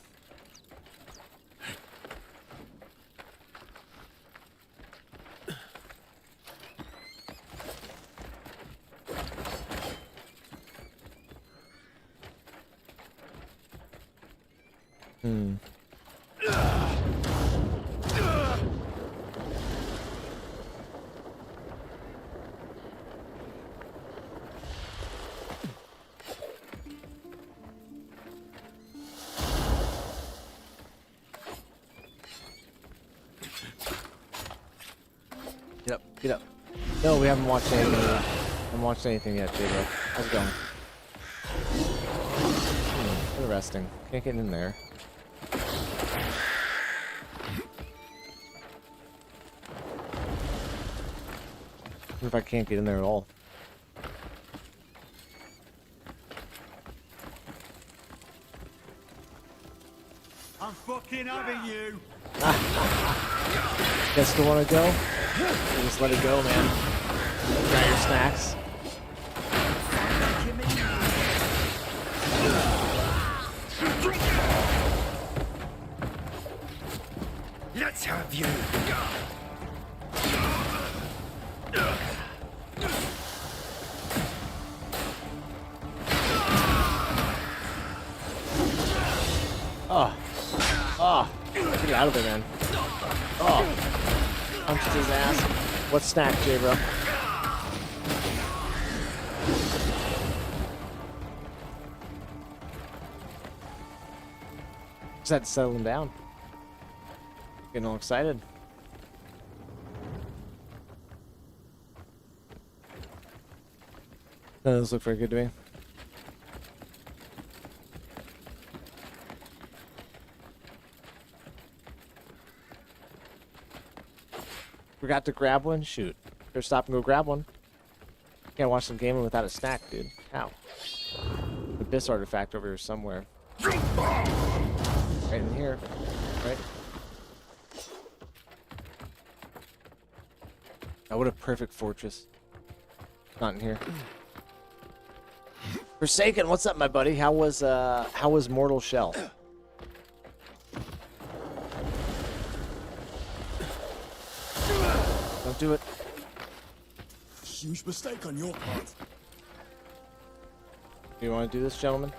Get up, get up. No, we haven't watched anything. Haven't watched anything yet, J-Bro. How's it going? Interesting. Can't get in there. What if I can't get in there at all? I'm fucking having you. Guess still want to go? Just let it go, man. Got your snacks. Let's have you. Oh. Oh. Get out of there, man. Oh. Punched his ass. What snack, J-Bro? Just had to settle him down. Getting all excited. None of those look very good to me. Forgot to grab one? Shoot. Better stop and go grab one. Can't watch some gaming without a snack, dude. How? Abyss artifact over here somewhere. Right in here. Right? Oh, what a perfect fortress. Not in here. Forsaken, what's up, my buddy? How was Mortal Shell? Don't do it. Huge mistake on your part. Do you want to do this, gentlemen?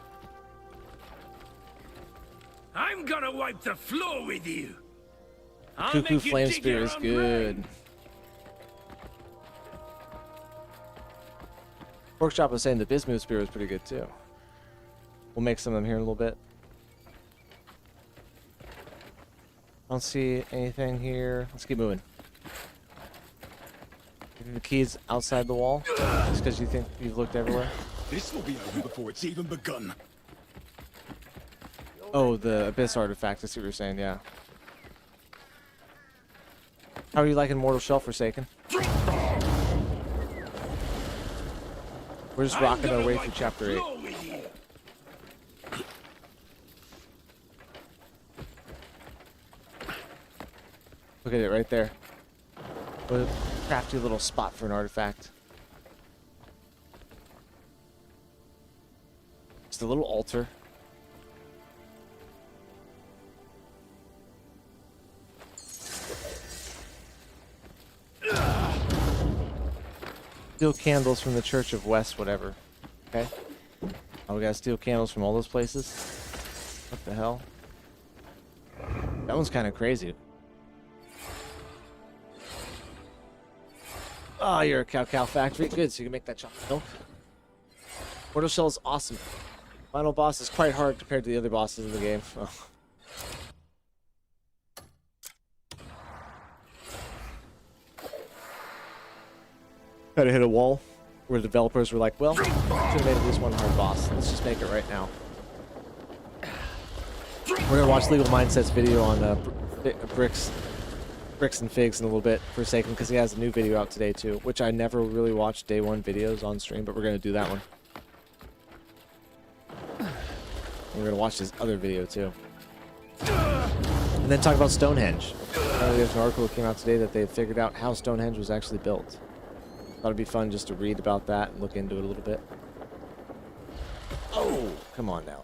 I'm gonna wipe the floor with you. Cuckoo Flame Spear is good. Workshop was saying the Bismuth Spear was pretty good too. We'll make some of them here in a little bit. I don't see anything here. Let's keep moving. The key's outside the wall? Just because you think you've looked everywhere? This will be over before it's even begun. Oh, the Abyss artifact. I see what you're saying, yeah. How are you liking Mortal Shell Forsaken? We're just rocking our way through Chapter 8. Look at it right there. What a crafty little spot for an artifact. Just a little altar. Steal candles from the Church of West, whatever. Okay. Oh, we gotta steal candles from all those places? What the hell? That one's kind of crazy. Oh, you're a cow factory. Good, so you can make that chocolate milk. Mortal Shell is awesome. Final boss is quite hard compared to the other bosses in the game. Oh. Had to hit a wall where the developers were like, well, should have made at least one hard boss. Let's just make it right now. We're gonna watch Legal Mindset's video on bricks and figs in a little bit for Forsaken, because he has a new video out today too, which I never really watched day one videos on stream, but we're gonna do that one. We're gonna watch his other video too, and then talk about Stonehenge. There's an article that came out today that they figured out how Stonehenge was actually built. Thought it'd be fun just to read about that and look into it a little bit. Oh, come on now.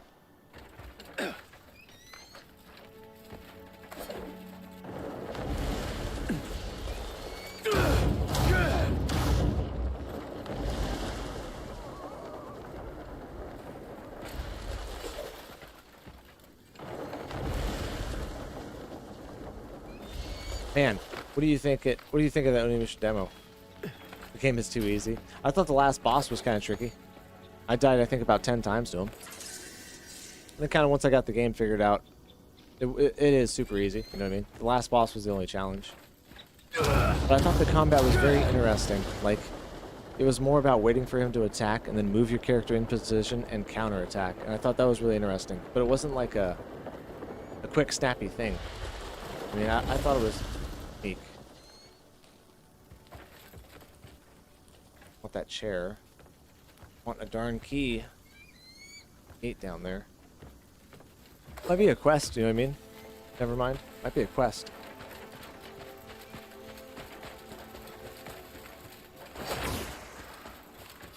Man, what do you think of that Onimusha demo? The game is too easy. I thought the last boss was kind of tricky. I died, I think, about 10 times to him. And then kind of once I got the game figured out, it is super easy, you know what I mean? The last boss was the only challenge. But I thought the combat was very interesting. Like, it was more about waiting for him to attack and then move your character in position and counter-attack. And I thought that was really interesting. But it wasn't like a quick, snappy thing. I mean, I thought it was unique. Want that chair. Want a darn key. Gate down there. Might be a quest, you know what I mean? Never mind. Might be a quest.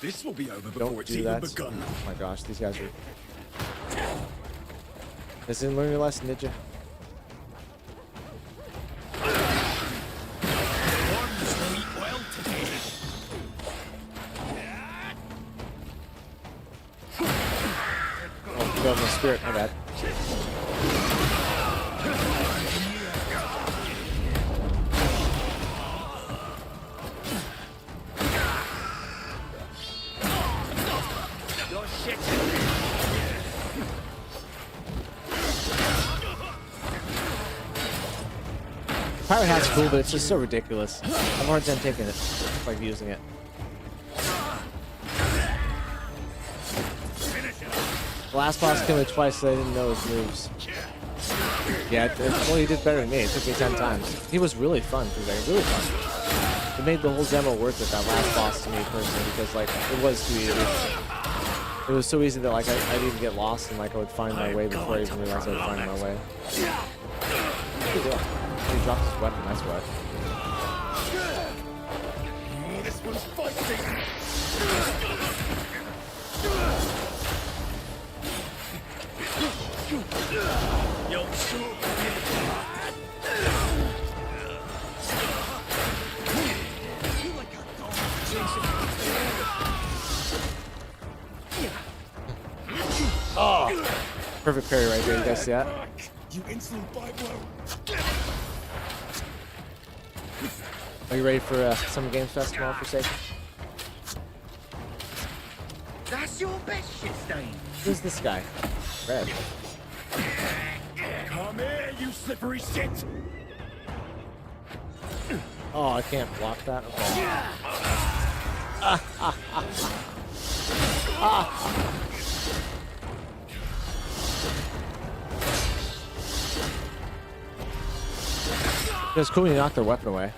This will be over before it's even begun. Oh my gosh, these guys are... This didn't learn your lesson, did you? Oh, go my spirit, my bad. Pirate hat's cool, but it's just so ridiculous. I have a hard time taking it, like using it. The last boss killed me twice, so I didn't know his moves. Yeah, well, he did better than me. It took me 10 times. He was really fun, really fun. It made the whole demo worth it, that last boss to me personally, because like it was too easy. It was so easy that like I'd even get lost and like I would find my way before I even realized I would find my way. Good deal. He dropped his weapon, that's what. This one's fighting. Oh, perfect parry right there. You guys see that? You insolent Pywel. Are you ready for Summer Games Fest tomorrow for Satan? That's your best shit stain. Who's this guy? Red. Come here, you slippery shit. Oh, I can't block that. Okay. It was cool when you knocked their weapon away.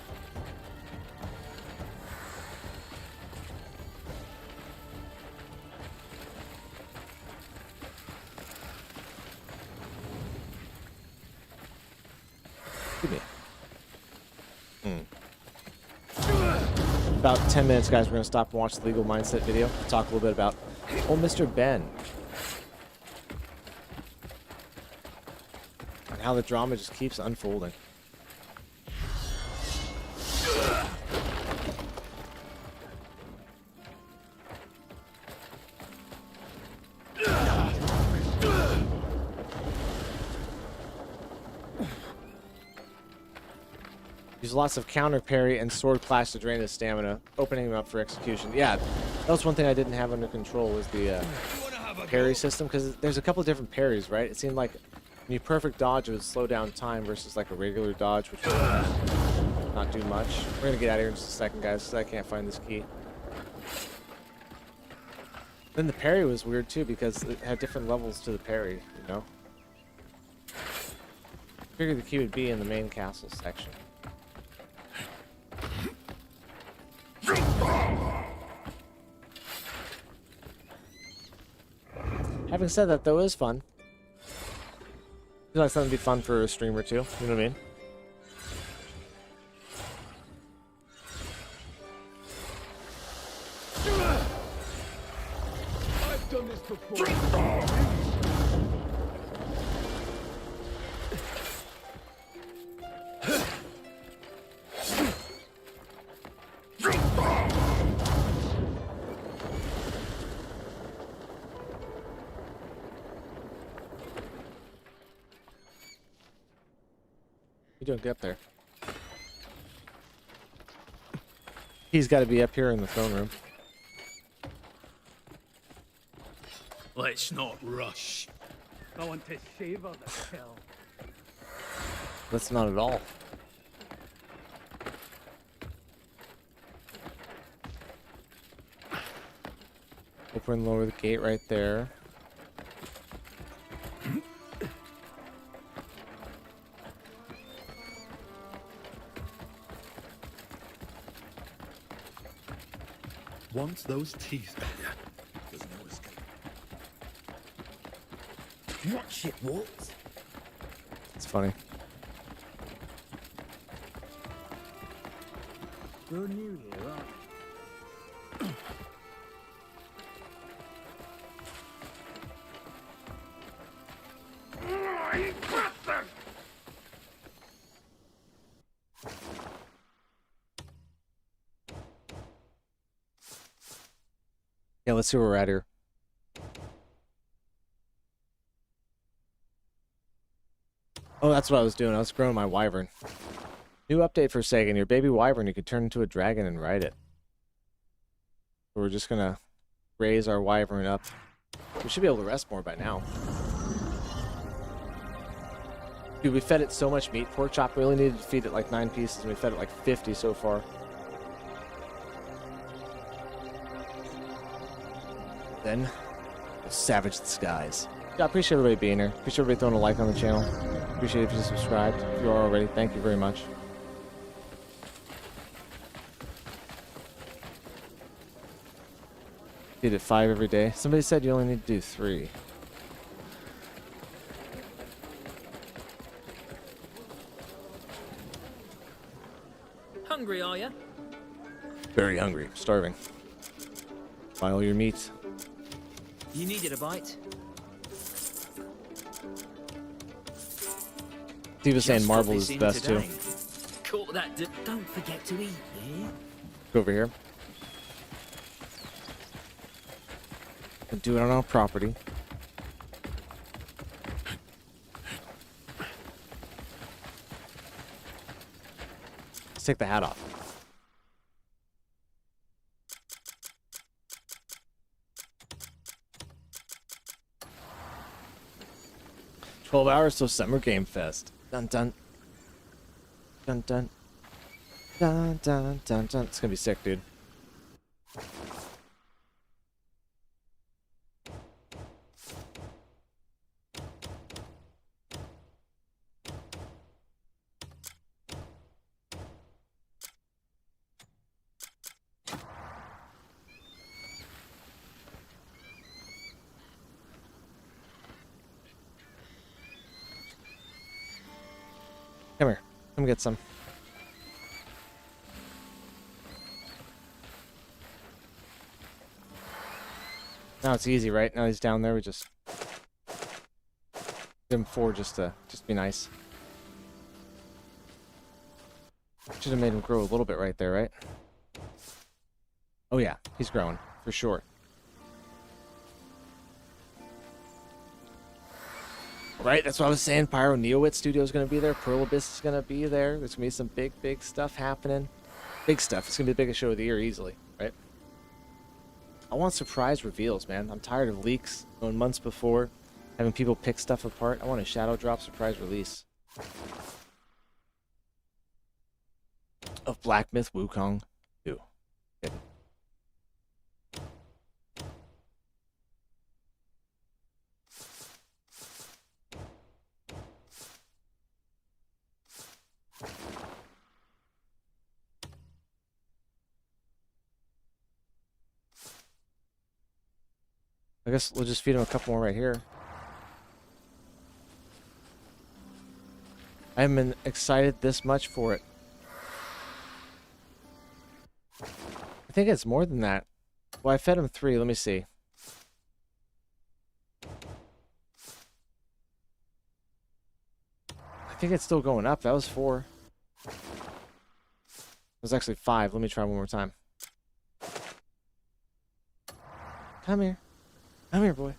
Give me. About 10 minutes, guys. We're going to stop and watch the legal mindset video. Talk a little bit about old Mr. Ben. And how the drama just keeps unfolding. Use lots of counter parry and sword clash to drain his stamina, opening him up for execution. Yeah, that was one thing I didn't have under control was the parry system, because there's a couple different parries, right? It seemed like when you perfect dodge, it would slow down time versus like a regular dodge, which would not do much. We're gonna get out of here in just a second, guys, because I can't find this key. Then the parry was weird too, because it had different levels to the parry, you know? I figured the key would be in the main castle section. Having said that, though, it is fun. I feel like something would be fun for a streamer too. You know what I mean? I've done this before. You're doing good up there. He's got to be up here in the throne room. Let's not rush. I want to savor the kill. That's not at all. Open and lower the gate right there. Once those teeth are there, there's no escape. Watch it, what? It's funny. You're new here, aren't you? Yeah, let's see where we're at here. Oh, that's what I was doing. I was growing my wyvern. New update for Sagan. Your baby wyvern, you could turn into a dragon and ride it. So we're just gonna raise our wyvern up. We should be able to rest more by now. Dude, we fed it so much meat. Pork chop, we only needed to feed it like 9 pieces, and we fed it like 50 so far. Then, we'll savage the skies. Yeah, I appreciate everybody being here. Appreciate everybody throwing a like on the channel. Appreciate if you subscribed. If you are already, thank you very much. Feed it 5 every day. Somebody said you only need to do 3. Hungry, are you? Very hungry. Starving. Buy all your meat. You needed a bite? Steve was saying marble is the best too. Caught that. Don't forget to eat, yeah? Go over here. And do it on our property. Let's take the hat off. $12 till Summer Game Fest. Dun dun. Dun dun. Dun dun dun dun. It's gonna be sick, dude. Come here. Come get some. Now it's easy, right? Now he's down there. We just give him 4 just to be nice. Should have made him grow a little bit right there, right? Oh yeah, he's growing for sure. Right, that's what I was saying. Pyro Neowit Studio is going to be there. Pearl Abyss is going to be there. There's going to be some big stuff happening. Big stuff. It's going to be the biggest show of the year easily, right? I want surprise reveals, man. I'm tired of leaks going months before, having people pick stuff apart. I want a shadow drop surprise release of Black Myth Wukong 2. Kidding. I guess we'll just feed him a couple more right here. I haven't been excited this much for it. I think it's more than that. Well, I fed him 3. Let me see. I think it's still going up. That was 4. It was actually 5. Let me try one more time. Come here. Come here, boy.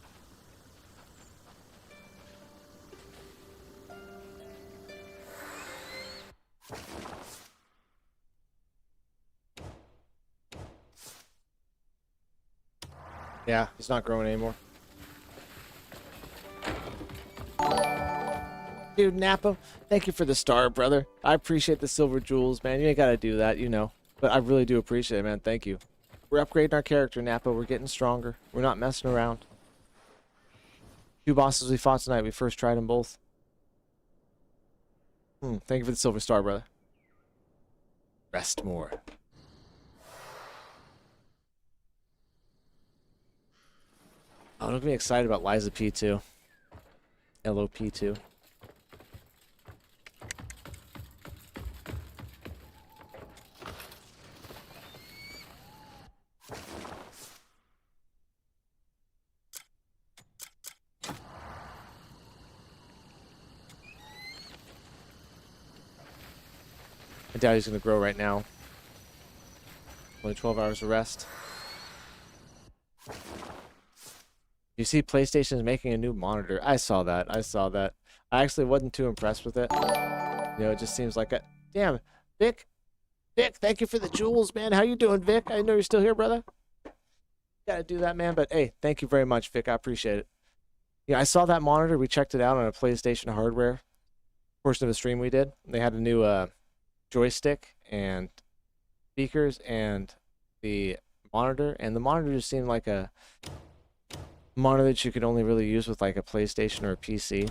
Yeah, he's not growing anymore. Dude, Napa, thank you for the star, brother. I appreciate the silver jewels, man. You ain't gotta do that, you know. But I really do appreciate it, man. Thank you. We're upgrading our character, Napa. We're getting stronger. We're not messing around. 2 bosses we fought tonight. We first tried them both. Thank you for the silver star, brother. Rest more. Oh, I'm gonna be excited about Liza P2. LOP2. I doubt he's going to grow right now. Only 12 hours of rest. You see PlayStation is making a new monitor. I saw that. I saw that. I actually wasn't too impressed with it. You know, it just seems like a... Damn, Vic. Vic, thank you for the jewels, man. How you doing, Vic? I know you're still here, brother. Gotta do that, man. But, hey, thank you very much, Vic. I appreciate it. Yeah, I saw that monitor. We checked it out on a PlayStation hardware portion of the stream we did. They had a new... joystick and speakers and the monitor, and the monitor just seemed like a monitor that you could only really use with like a PlayStation or a PC,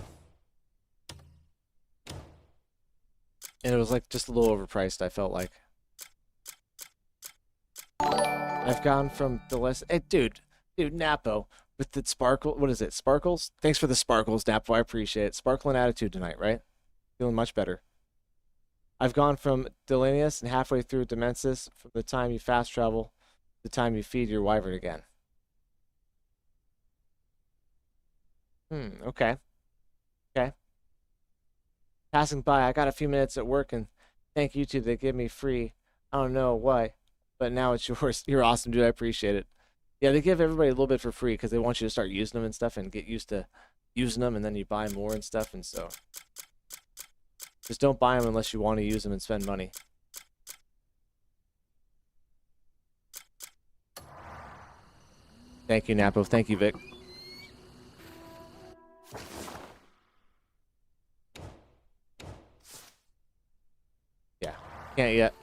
and it was like just a little overpriced. I felt like I've gone from the less hey dude Napo with the sparkle, what is it, sparkles? Thanks for the sparkles, Napo. I appreciate it. Sparkling attitude tonight, right? Feeling much better. I've gone from Delinius and halfway through Demensis from the time you fast travel to the time you feed your wyvern again. Okay. Okay. Passing by, I got a few minutes at work, and thank you two. They give me free. I don't know why, but now it's yours. You're awesome, dude. I appreciate it. Yeah, they give everybody a little bit for free because they want you to start using them and stuff and get used to using them, and then you buy more and stuff, and so... Just don't buy them unless you want to use them and spend money. Thank you, Napo. Thank you, Vic. Yeah, can't yet.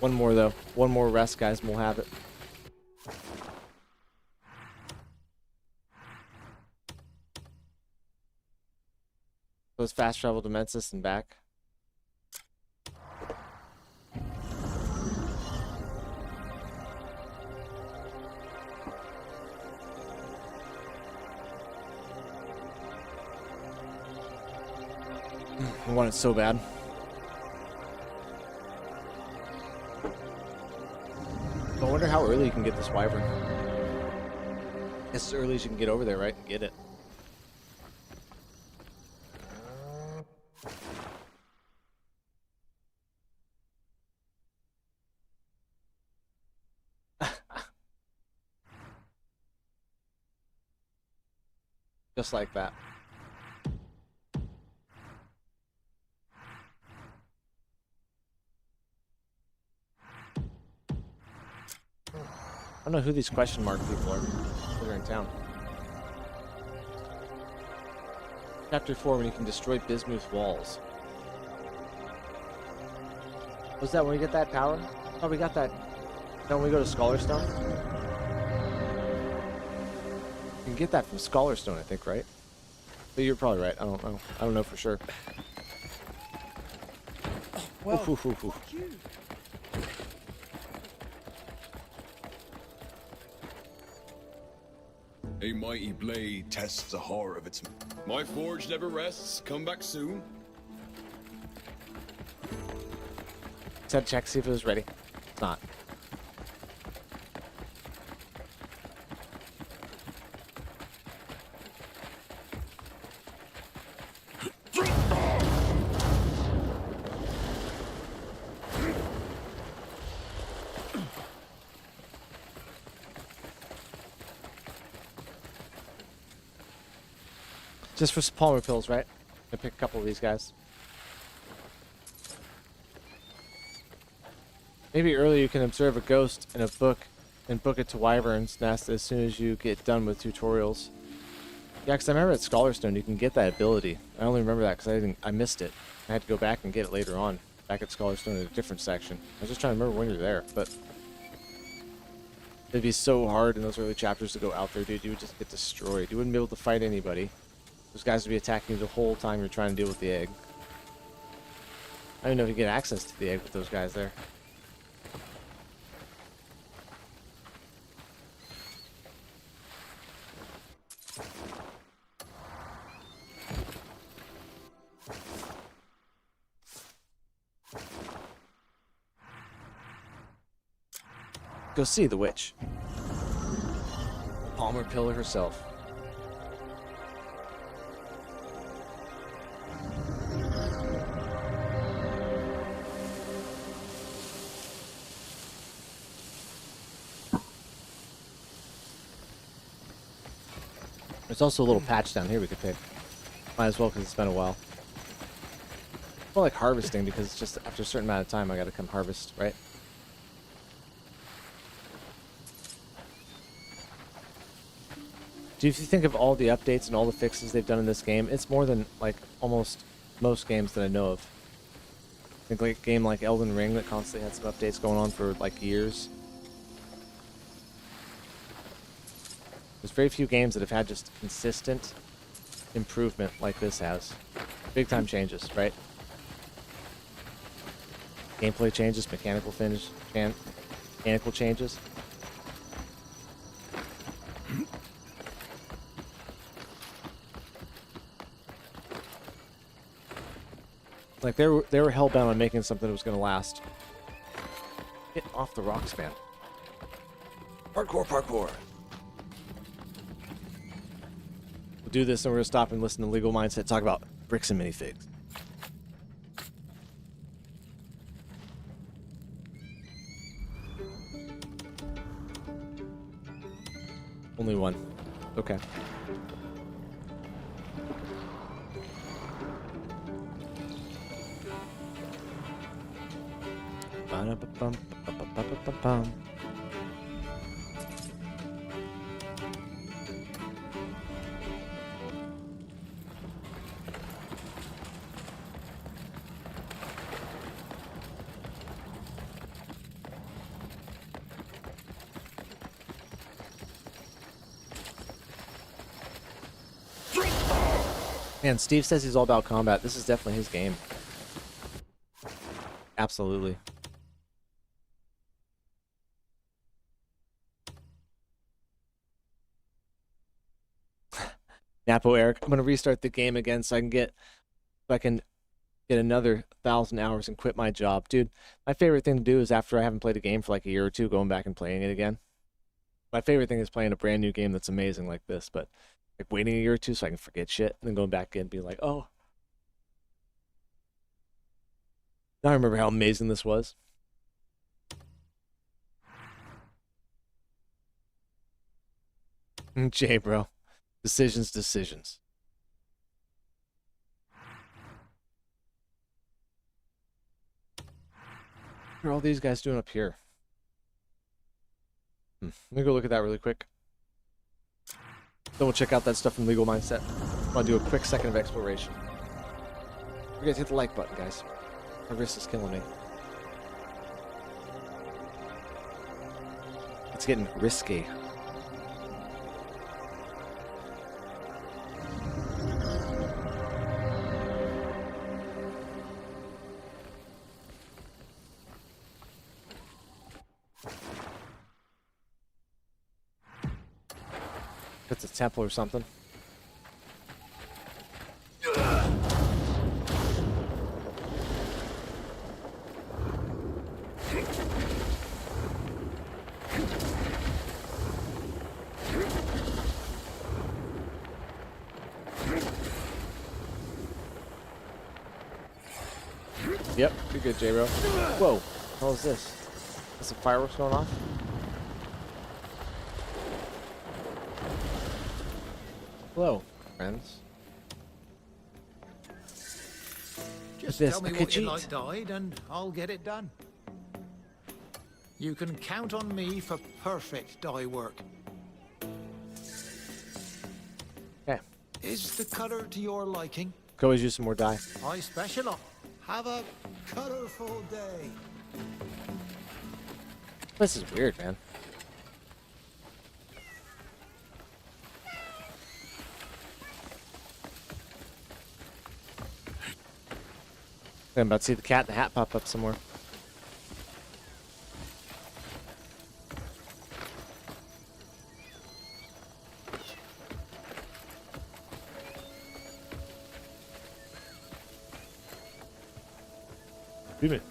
One more, though. One more rest, guys, and we'll have it. Let's fast travel to Mensis and back. I want it so bad. I wonder how early you can get this wyvern. As early as you can get over there, right, and get it. Just like that. I don't know who these question mark people are. They're in town. Chapter 4, when you can destroy Bismuth walls. Was that when we get that power? Oh, we got that. Don't we go to Scholarstone? You can get that from Scholarstone, I think, right? But you're probably right. I don't know. I don't know for sure. Well, A mighty blade tests the horror of its... My forge never rests. Come back soon. Said check, see if it was ready. It's not. Just for some polymer pills, right? I pick a couple of these guys. Maybe earlier you can observe a ghost in a book and book it to Wyvern's Nest as soon as you get done with tutorials. Yeah, because I remember at Scholarstone you can get that ability. I only remember that because I missed it. I had to go back and get it later on, back at Scholarstone in a different section. I was just trying to remember when you're there, but it'd be so hard in those early chapters to go out there, dude. You would just get destroyed. You wouldn't be able to fight anybody. Those guys would be attacking you the whole time you're trying to deal with the egg. I don't even know if you get access to the egg with those guys there. Go see the witch. Palmer Pillar herself. There's also a little patch down here we could pick. Might as well because it's been a while. I feel like harvesting because it's just after a certain amount of time I gotta come harvest, right? If you think of all the updates and all the fixes they've done in this game, it's more than like almost most games that I know of. I think like a game like Elden Ring that constantly had some updates going on for like years. There's very few games that have had just consistent improvement like this has. Big time changes, right? Gameplay changes, mechanical changes. Like they were hellbound on making something that was going to last. Get off the rocks, man. Parkour. We'll do this and we're going to stop and listen to Legal Mindset talk about bricks and minifigs. Only one. Okay. Ba-da-ba-bum. Man, Steve says he's all about combat. This is definitely his game. Absolutely. Napo Eric, I'm gonna restart the game again so I can get another 1,000 hours and quit my job. Dude, my favorite thing to do is after I haven't played a game for like a year or two, going back and playing it again. My favorite thing is playing a brand new game that's amazing like this, but like waiting a year or two so I can forget shit and then going back in and be like, oh. Now I remember how amazing this was. Jay, bro. Decisions. What are all these guys doing up here? Let me go look at that really quick. Then we'll check out that stuff from Legal Mindset. I want to do a quick second of exploration. You guys hit the like button, guys. My wrist is killing me. It's getting risky. It's a temple or something. Yep, you're good, J-Bro. Whoa, what was this? Is some fireworks going off? Hello, friends. Just this tell me what you'd like dyed and I'll get it done. You can count on me for perfect dye work. Okay. Is the color to your liking? Could always use some more dye. I specialize. Have a colorful day. This is weird, man. I'm about to see the cat in the hat pop up somewhere. Excuse me.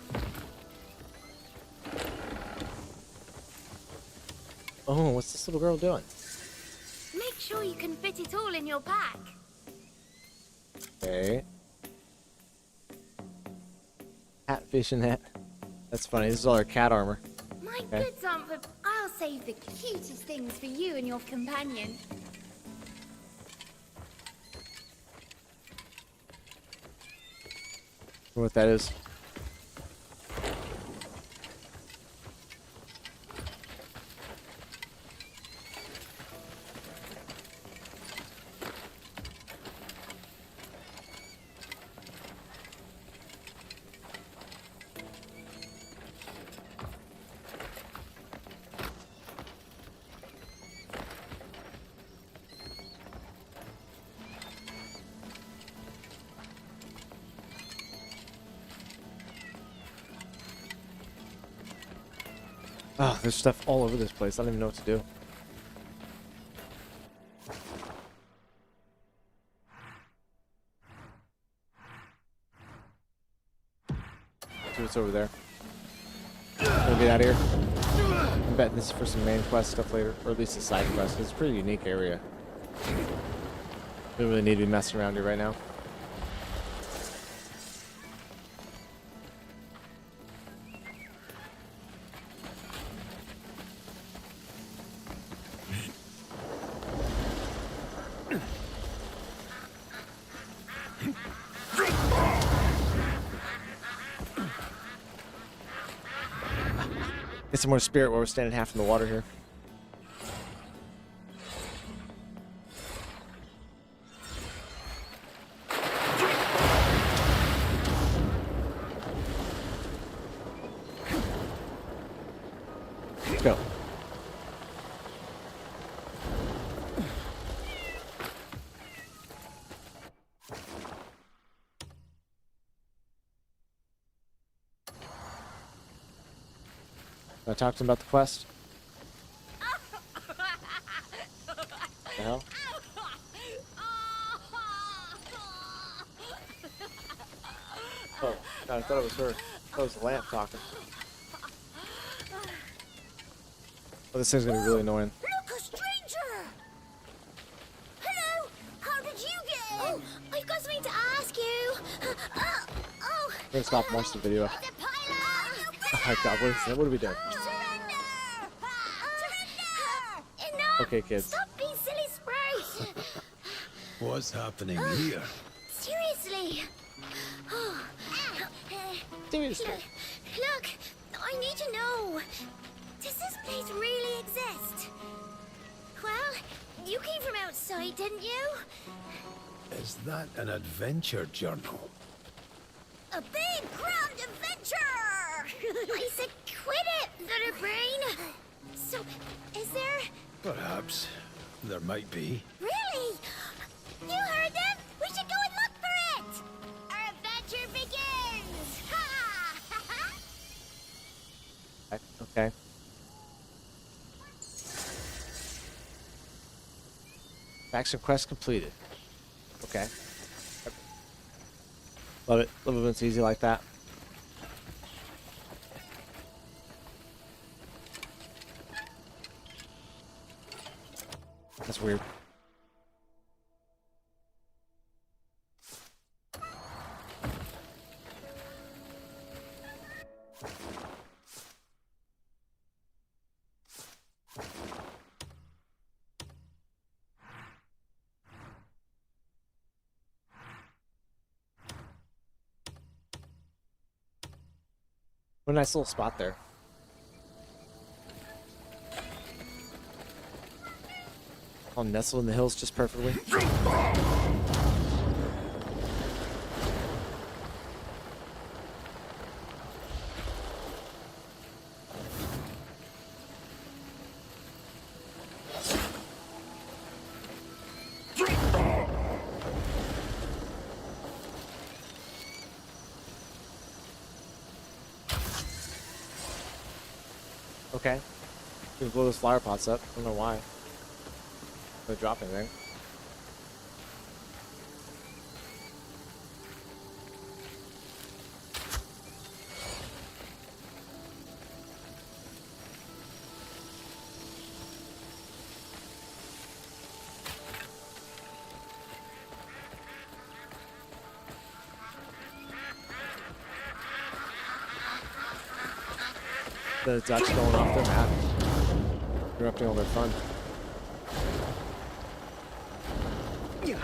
Oh, what's this little girl doing? Make sure you can fit it all in your pack. Okay. Hat fishing hat. That's funny. This is all her cat armor. My goods aren't for... I'll save the cutest things for you and your companion. Wonder what that is. Oh, there's stuff all over this place. I don't even know what to do. See what's over there. We'll get out of here. I'm betting this is for some main quest stuff later, or at least a side quest. It's a pretty unique area. Don't really need to be messing around here right now. Get some more spirit while we're standing half in the water here. Let's go. Can I talk to him about the quest? What the hell? Oh, God, I thought it was her. I thought it was the lamp talking. Oh, this thing's gonna be really annoying. Look, a stranger! Hello! How did you get in? I've got something to ask you. We're gonna stop and watch the video. Oh my God, what is that? What are we doing? Okay, kids. Stop being silly Sprout! What's happening here? Seriously! Seriously. Look, I need to know. Does this place really exist? Well, you came from outside, didn't you? Is that an adventure journal? A big, grand adventure! I said quit it, little brain! So, is there... Perhaps. There might be. Really? You heard them? We should go and look for it! Our adventure begins! Ha! Okay. Faction quest completed. Okay. Love it. Love it when it's easy like that. That's weird. What a nice little spot there. All nestled in the hills just perfectly. Okay. We can blow those flower pots up. I don't know why. They're dropping anything. The Dutch going off their map. Interrupting all their fun. Yeah.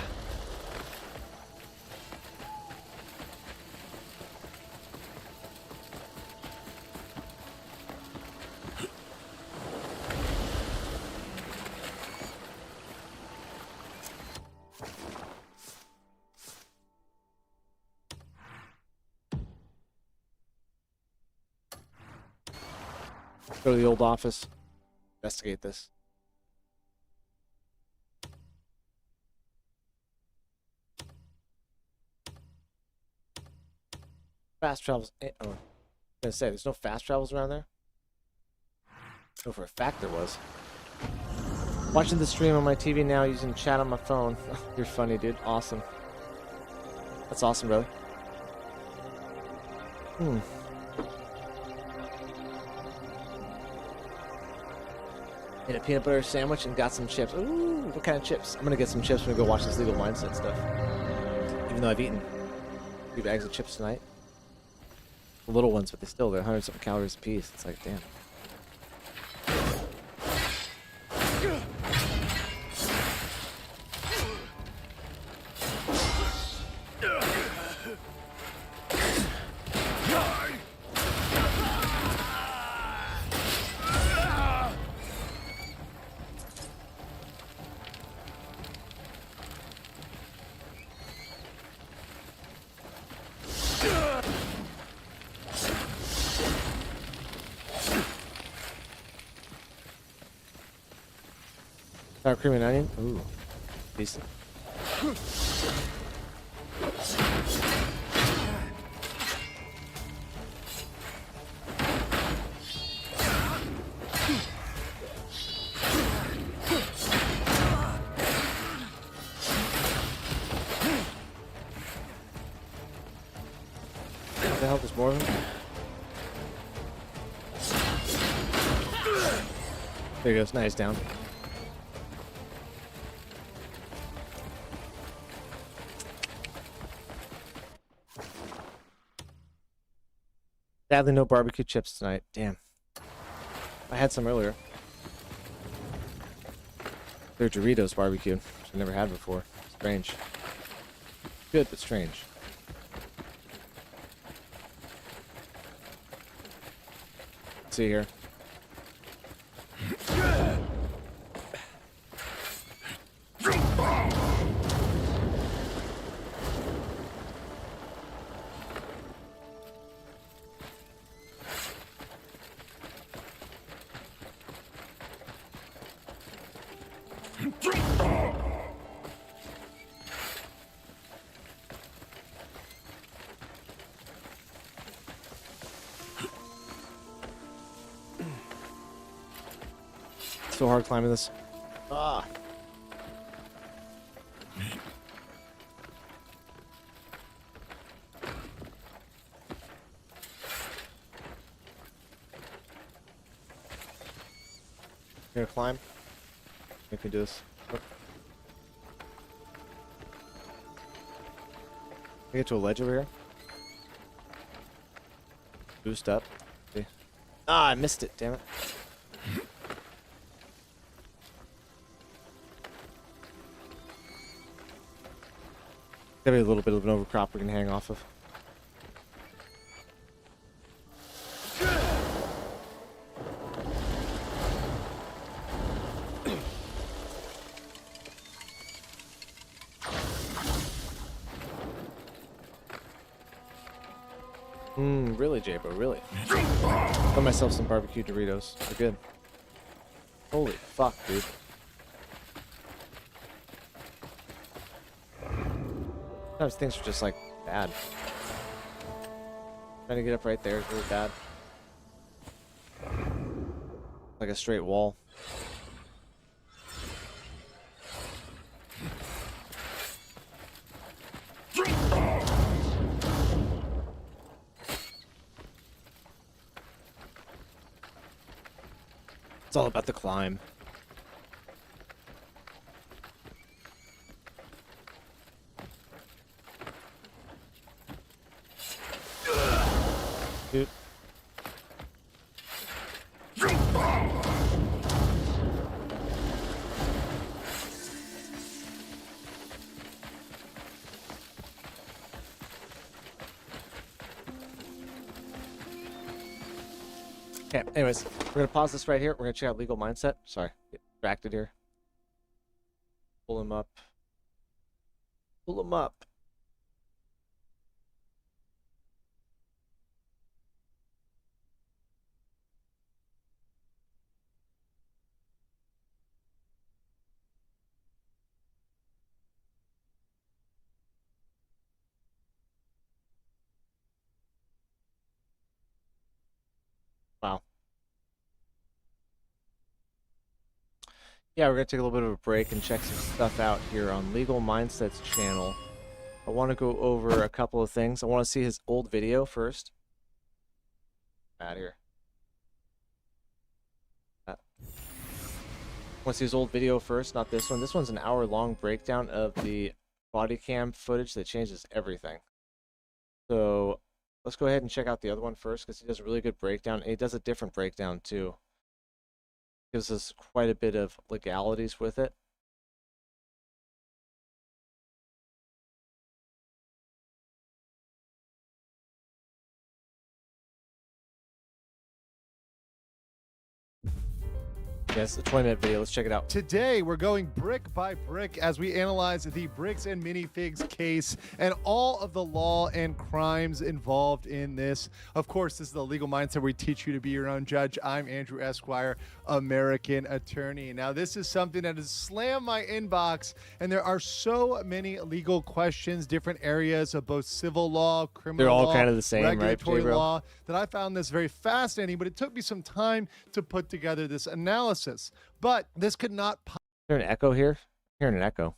Go to the old office. Investigate this. Fast travels. Oh, I was gonna say, there's no fast travels around there. No, for a fact there was. Watching the stream on my TV now using chat on my phone. You're funny, dude. Awesome. That's awesome, brother. Made a peanut butter sandwich and got some chips. Ooh, what kind of chips? I'm gonna get some chips when we go watch this legal mindset stuff. Even though I've eaten 3 bags of chips tonight. The little ones, but they're 100-something calories a piece. It's like, damn. Sour cream and onion? Ooh. Decent. What the hell? There's more of them? There he goes. Nice down. Sadly, no barbecue chips tonight. Damn. I had some earlier. They're Doritos barbecue, which I never had before. Strange. Good, but strange. Let's see here. So hard climbing this. Ah. Here, climb. We can do this. Oh. We get to a ledge over here. Boost up. See. Ah, I missed it. Damn it. Maybe a little bit of an overcrop we can hang off of. Really, J-Bo, really. Got myself some barbecue Doritos. They're good. Holy fuck, dude. Sometimes things are just like bad. Trying to get up right there is really bad. Like a straight wall. It's all about the climb. Dude. Okay, anyways, we're gonna pause this right here. We're gonna check out legal mindset. Sorry, get distracted here. Pull him up. Pull him up. Wow. Yeah, we're going to take a little bit of a break and check some stuff out here on Legal Mindset's channel. I want to go over a couple of things. I want to see his old video first. Out of here. I want to see his old video first, not this one. This one's an hour-long breakdown of the body cam footage that changes everything. So let's go ahead and check out the other one first because he does a really good breakdown. And he does a different breakdown too. Gives us quite a bit of legalities with it. Yes, a 20-minute video. Let's check it out. Today, we're going brick by brick as we analyze the Bricks and Minifigs case and all of the law and crimes involved in this. Of course, this is the Legal Mindset where we teach you to be your own judge. I'm Andrew Esquire, American attorney. Now, this is something that has slammed my inbox, and there are so many legal questions, different areas of both civil law, criminal law, they're all kind of the same, regulatory right, law, that I found this very fascinating, but it took me some time to put together this analysis. But this could not Hear an echo here? Hearing an echo.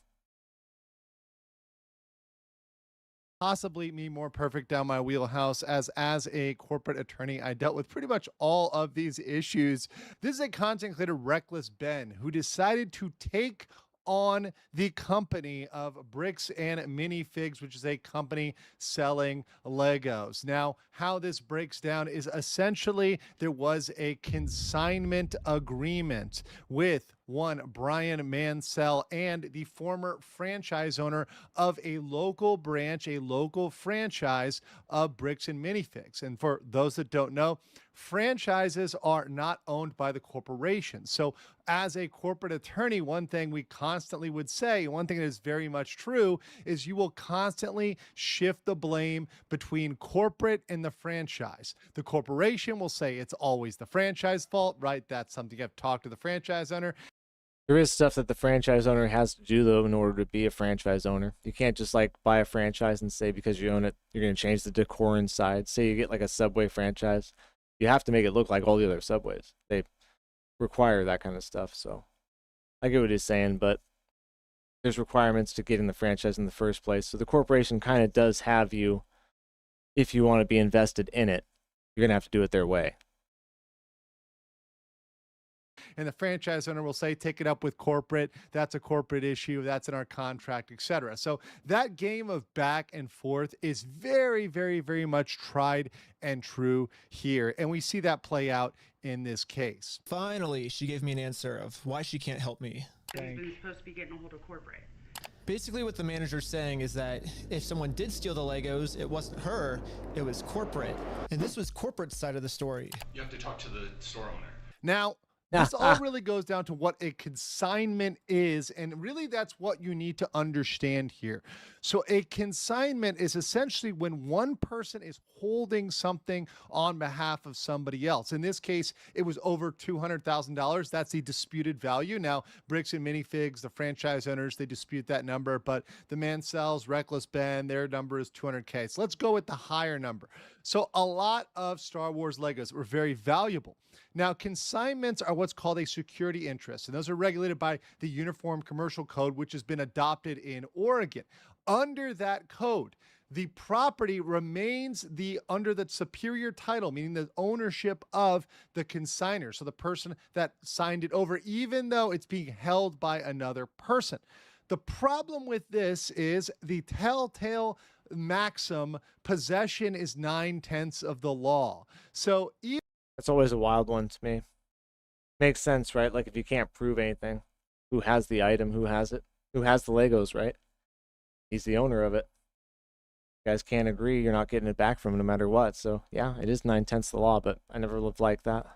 possibly be more perfect down my wheelhouse, as a corporate attorney I dealt with pretty much all of these issues. This is a content creator, Reckless Ben, who decided to take on the company of Bricks and Minifigs, which is a company selling Legos. Now, how this breaks down is essentially there was a consignment agreement with one Brian Mansell and the former franchise owner of a local branch, a local franchise of Bricks and Minifigs. And for those that don't know, franchises are not owned by the corporation. So as a corporate attorney, one thing we constantly would say, one thing that is very much true, is you will constantly shift the blame between corporate and the franchise. The corporation will say it's always the franchise fault, right? That's something you have to talk to the franchise owner. There is stuff that the franchise owner has to do, though, in order to be a franchise owner. You can't just, like, buy a franchise and say because you own it, you're going to change the decor inside. Say you get, like, a Subway franchise. You have to make it look like all the other Subways. They require that kind of stuff, so I get what he's saying, but there's requirements to getting the franchise in the first place. So the corporation kind of does have you, if you want to be invested in it, you're going to have to do it their way. And the franchise owner will say, take it up with corporate. That's a corporate issue. That's in our contract, etc. So that game of back and forth is very, very, very much tried and true here. And we see that play out in this case. Finally, she gave me an answer of why she can't help me. You've been supposed to be getting a hold of corporate. Basically, what the manager's saying is that if someone did steal the Legos, it wasn't her, it was corporate. And this was corporate side of the story. You have to talk to the store owner. Now, This all really goes down to what a consignment is, and really that's what you need to understand here. So a consignment is essentially when one person is holding something on behalf of somebody else. In this case, it was over $200,000. That's the disputed value. Now, Bricks and Minifigs, the franchise owners, they dispute that number, but the Mancells, Reckless Ben, their number is 200K. So let's go with the higher number. So a lot of Star Wars Legos were very valuable. Now, consignments are what's called a security interest, and those are regulated by the Uniform Commercial Code, which has been adopted in Oregon. Under that code, the property remains under the superior title, meaning the ownership of the consignor, so the person that signed it over, even though it's being held by another person. The problem with this is the telltale maxim, possession is 9/10 of the law. So even That's always a wild one to me. Makes sense, right? Like if you can't prove anything, who has the item, who has it, who has the Legos, right? He's the owner of it. You guys can't agree, you're not getting it back from him no matter what. So yeah, it is 9/10 the law, but I never lived like that.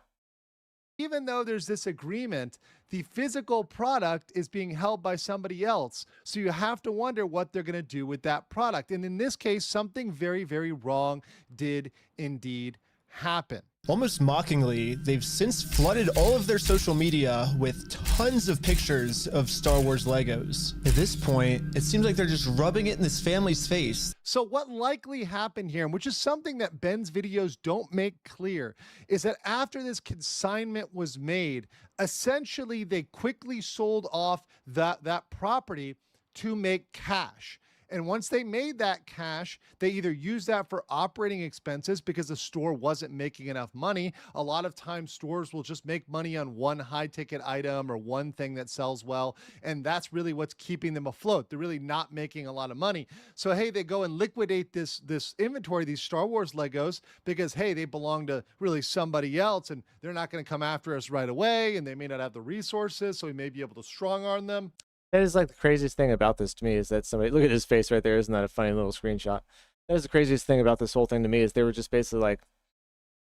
even though there's this agreement, the physical product is being held by somebody else. So you have to wonder what they're going to do with that product. And in this case, something very, very wrong did indeed happen. Almost mockingly, they've since flooded all of their social media with tons of pictures of Star Wars Legos. At this point, it seems like they're just rubbing it in this family's face. So what likely happened here, which is something that Ben's videos don't make clear, is that after this consignment was made, essentially they quickly sold off that property to make cash. And once they made that cash, they either used that for operating expenses because the store wasn't making enough money. A lot of times stores will just make money on one high ticket item or one thing that sells well. And that's really what's keeping them afloat. They're really not making a lot of money. So, hey, they go and liquidate this inventory, these Star Wars Legos, because, hey, they belong to really somebody else and they're not going to come after us right away. And they may not have the resources, so we may be able to strong arm them. That is like the craziest thing about this to me is that somebody, look at his face right there. Isn't that a funny little screenshot? That is the craziest thing about this whole thing to me is they were just basically like,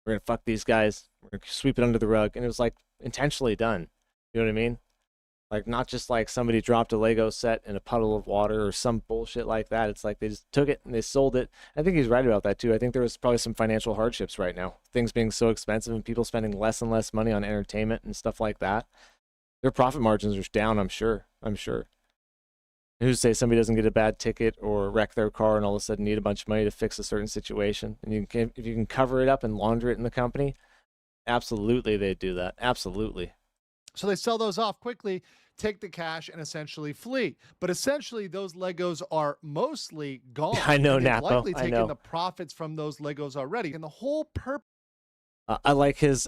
we're going to fuck these guys. We're going to sweep it under the rug. And it was like intentionally done. You know what I mean? Like not just like somebody dropped a Lego set in a puddle of water or some bullshit like that. It's like they just took it and they sold it. I think he's right about that too. I think there was probably some financial hardships right now. Things being so expensive and people spending less and less money on entertainment and stuff like that. Their profit margins are down, I'm sure. Who's to say somebody doesn't get a bad ticket or wreck their car and all of a sudden need a bunch of money to fix a certain situation? And if you can cover it up and launder it in the company, absolutely they'd do that. Absolutely. So they sell those off quickly, take the cash, and essentially flee. But essentially, those Legos are mostly gone. I know, They've Napo. likely I taken know. the profits from those Legos already. And the whole purpose. I like his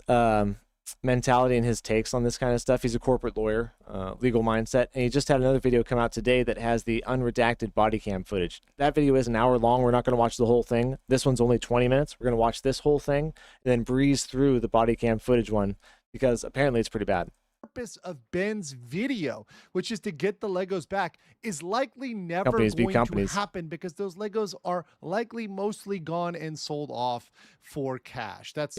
mentality and his takes on this kind of stuff. He's a corporate lawyer, legal mindset, and he just had another video come out today that has the unredacted body cam footage. That video is an hour long. We're not going to watch the whole thing. This one's only 20 minutes. We're going to watch this whole thing and then breeze through the body cam footage one because apparently it's pretty bad. Purpose of Ben's video, which is to get the Legos back, is likely never Companies be going companies. to happen because those Legos are likely mostly gone and sold off for cash. That's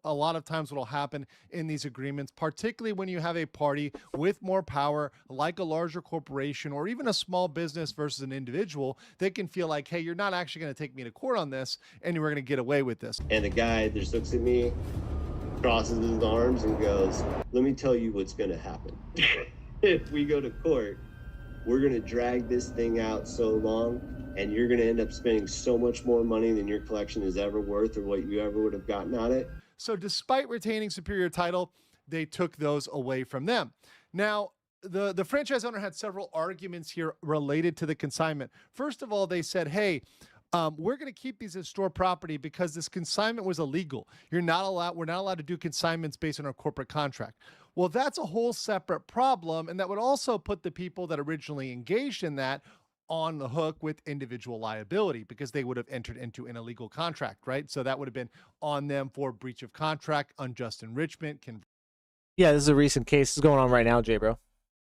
a lot of times what will happen in these agreements, particularly when you have a party with more power, like a larger corporation or even a small business versus an individual. They can feel like, hey, you're not actually going to take me to court on this, and we're going to get away with this. And the guy just looks at me, crosses his arms, and goes, "Let me tell you what's going to happen. If we go to court, we're going to drag this thing out so long, and you're going to end up spending so much more money than your collection is ever worth or what you ever would have gotten on it." So despite retaining superior title, they took those away from them. Now, the franchise owner had several arguments here related to the consignment. First of all, they said, hey, we're going to keep these as store property because this consignment was illegal. We're not allowed to do consignments based on our corporate contract. Well, that's a whole separate problem, and that would also put the people that originally engaged in that on the hook with individual liability because they would have entered into an illegal contract, right? So that would have been on them for breach of contract, unjust enrichment, Yeah, this is a recent case. This is going on right now, J-Bro.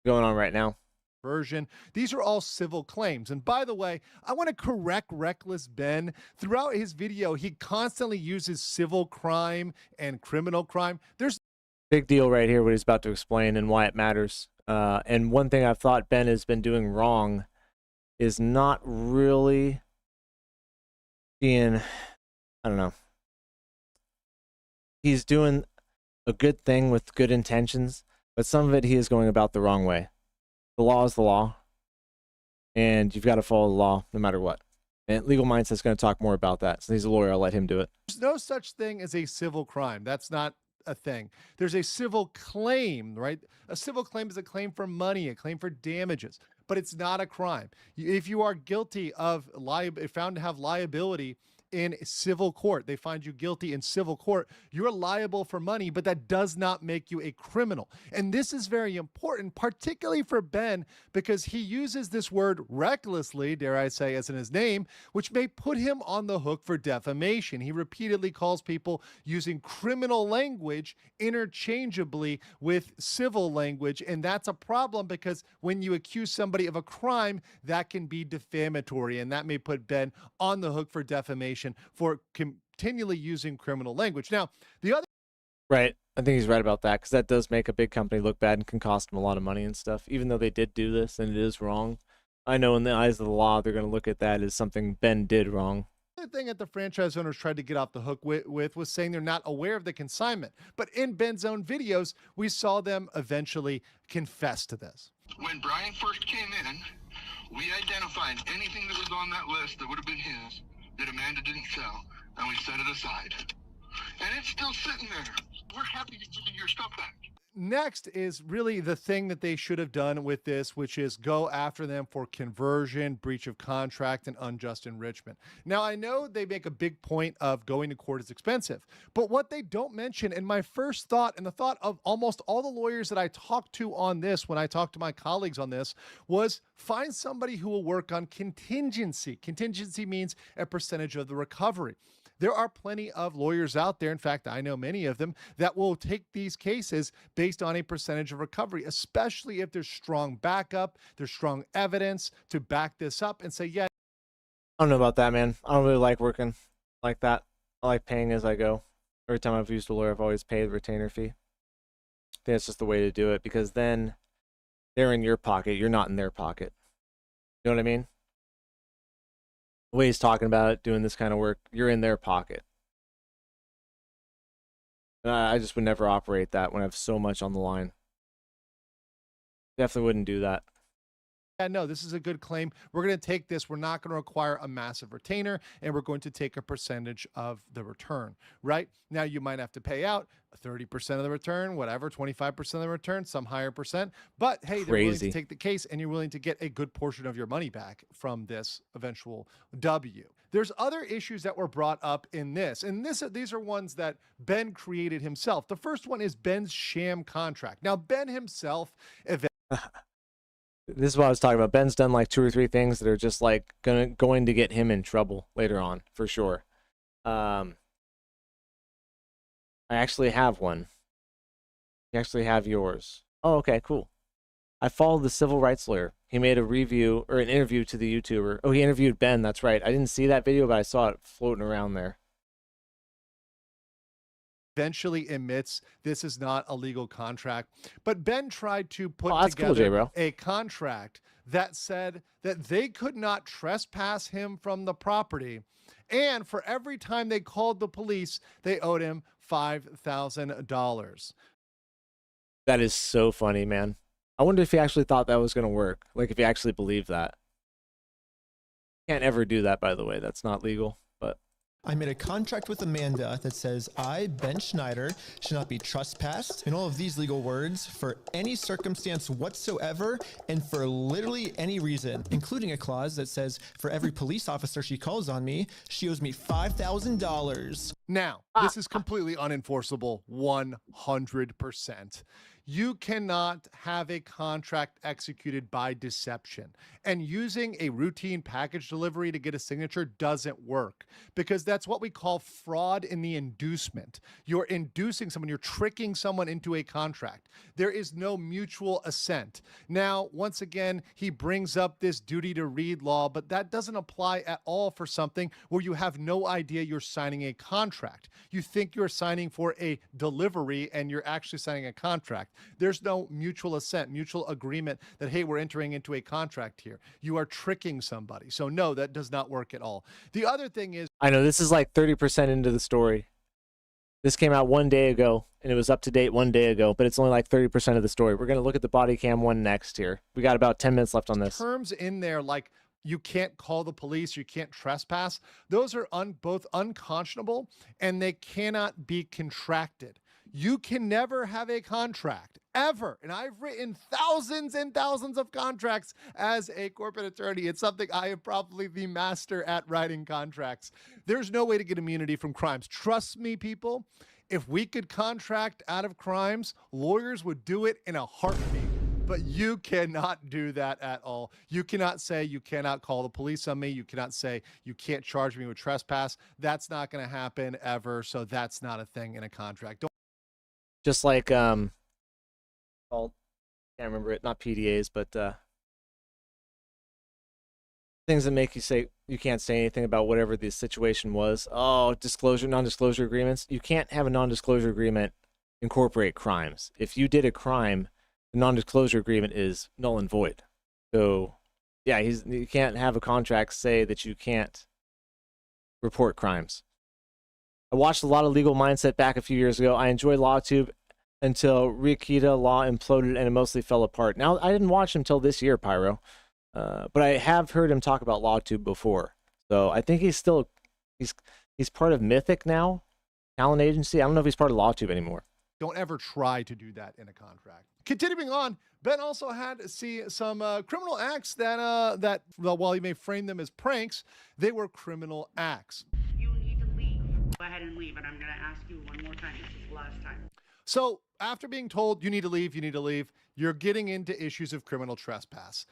Going on right now. Version. These are all civil claims. And by the way, I want to correct Reckless Ben. Throughout his video, he constantly uses civil crime and criminal crime. There's Big deal right here, what he's about to explain and why it matters. And one thing I've thought Ben has been doing wrong is not really being, I don't know. He's doing a good thing with good intentions, but some of it he is going about the wrong way. The law is the law, and you've got to follow the law no matter what. And Legal Mindset's going to talk more about that. Since he's a lawyer, I'll let him do it. There's no such thing as a civil crime. That's not a thing. There's a civil claim, right? A civil claim is a claim for money, a claim for damages, but it's not a crime. If you are guilty of found to have liability in civil court, they find you guilty in civil court, you're liable for money, but that does not make you a criminal. And this is very important, particularly for Ben, because he uses this word recklessly, dare I say, as in his name, which may put him on the hook for defamation. He repeatedly calls people using criminal language interchangeably with civil language, and that's a problem because when you accuse somebody of a crime, that can be defamatory, and that may put Ben on the hook for defamation for continually using criminal language. Now, the other... Right. I think he's right about that, because that does make a big company look bad and can cost them a lot of money and stuff, even though they did do this and it is wrong. I know in the eyes of the law, they're going to look at that as something Ben did wrong. The thing that the franchise owners tried to get off the hook with was saying they're not aware of the consignment. But in Ben's own videos, we saw them eventually confess to this. When Brian first came in, we identified anything that was on that list that would have been his that Amanda didn't sell, and we set it aside. And it's still sitting there. We're happy to give you your stuff back. Next is really the thing that they should have done with this, which is go after them for conversion, breach of contract, and unjust enrichment. Now, I know they make a big point of going to court is expensive, but what they don't mention, and my first thought, and the thought of almost all the lawyers that I talked to on this, when I talked to my colleagues on this, was find somebody who will work on contingency. Contingency means a percentage of the recovery. There are plenty of lawyers out there, in fact, I know many of them, that will take these cases based on a percentage of recovery, especially if there's strong backup, there's strong evidence to back this up and say, yeah. I don't know about that, man. I don't really like working like that. I like paying as I go. Every time I've used a lawyer, I've always paid the retainer fee. I think that's just the way to do it, because then they're in your pocket. You're not in their pocket. You know what I mean? The way he's talking about it, doing this kind of work, you're in their pocket. I just would never operate that when I have so much on the line. Definitely wouldn't do that. Yeah, no, this is a good claim. We're going to take this. We're not going to require a massive retainer, and we're going to take a percentage of the return, right? Now, you might have to pay out 30% of the return, whatever, 25% of the return, some higher percent. But, hey, they're willing to take the case, and you're willing to get a good portion of your money back from this eventual W. There's other issues that were brought up in this, and these are ones that Ben created himself. The first one is Ben's sham contract. Now, Ben himself... This is what I was talking about. Ben's done like 2 or 3 things that are just like going to get him in trouble later on, for sure. I actually have one. You actually have yours. Oh, okay, cool. I followed the civil rights lawyer. He made a review or an interview to the YouTuber. Oh, he interviewed Ben. That's right. I didn't see that video, but I saw it floating around there. Eventually admits this is not a legal contract, but Ben tried to put together a contract that said that they could not trespass him from the property, and for every time they called the police, they owed him $5,000. That is so funny, man. I wonder if he actually thought that was going to work, like if he actually believed that. Can't ever do that, by the way. That's not legal, but... I made a contract with Amanda that says I, Ben Schneider, should not be trespassed, and all of these legal words, for any circumstance whatsoever, and for literally any reason, including a clause that says for every police officer she calls on me, she owes me $5,000. Now, this is completely unenforceable, 100%. You cannot have a contract executed by deception. And using a routine package delivery to get a signature doesn't work, because that's what we call fraud in the inducement. You're inducing someone, you're tricking someone into a contract. There is no mutual assent. Now, once again, he brings up this duty to read law, but that doesn't apply at all for something where you have no idea you're signing a contract. You think you're signing for a delivery and you're actually signing a contract. There's no mutual assent, mutual agreement that, hey, we're entering into a contract here. You are tricking somebody. So no, that does not work at all. The other thing is, I know this is like 30% into the story. This came out 1 day ago, and it was up to date 1 day ago, but it's only like 30% of the story. We're going to look at the body cam one next here. We got about 10 minutes left on this. Terms in there like you can't call the police, you can't trespass. Those are both unconscionable, and they cannot be contracted. You can never have a contract, ever. And I've written thousands and thousands of contracts as a corporate attorney. It's something I am probably the master at writing contracts. There's no way to get immunity from crimes. Trust me, people, if we could contract out of crimes, lawyers would do it in a heartbeat. But you cannot do that at all. You cannot say you cannot call the police on me. You cannot say you can't charge me with trespass. That's not going to happen ever. So that's not a thing in a contract. Just like, can't remember it, not PDAs, but things that make you say you can't say anything about whatever the situation was. Oh, disclosure, non-disclosure agreements. You can't have a non-disclosure agreement incorporate crimes. If you did a crime, the non-disclosure agreement is null and void. So, yeah, you can't have a contract say that you can't report crimes. I watched a lot of Legal Mindset back a few years ago. I enjoyed LawTube until Rikita Law imploded and it mostly fell apart. Now, I didn't watch him till this year, Pyro, but I have heard him talk about LawTube before. So I think he's still, he's part of Mythic now, talent agency. I don't know if he's part of LawTube anymore. Don't ever try to do that in a contract. Continuing on, Ben also had to see some criminal acts that well, while you may frame them as pranks, they were criminal acts. You need to leave. Go ahead and leave, and I'm going to ask you one more time. This is the last time. So after being told you need to leave, you're getting into issues of criminal trespass.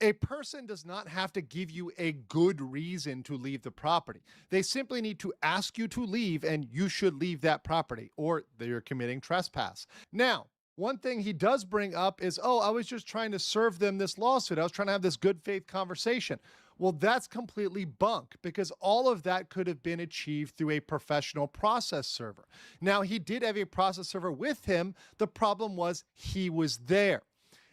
A person does not have to give you a good reason to leave the property. They simply need to ask you to leave, and you should leave that property, or they're committing trespass. Now, one thing he does bring up is, oh, I was just trying to serve them this lawsuit. I was trying to have this good faith conversation. Well, that's completely bunk, because all of that could have been achieved through a professional process server. Now, he did have a process server with him. The problem was he was there.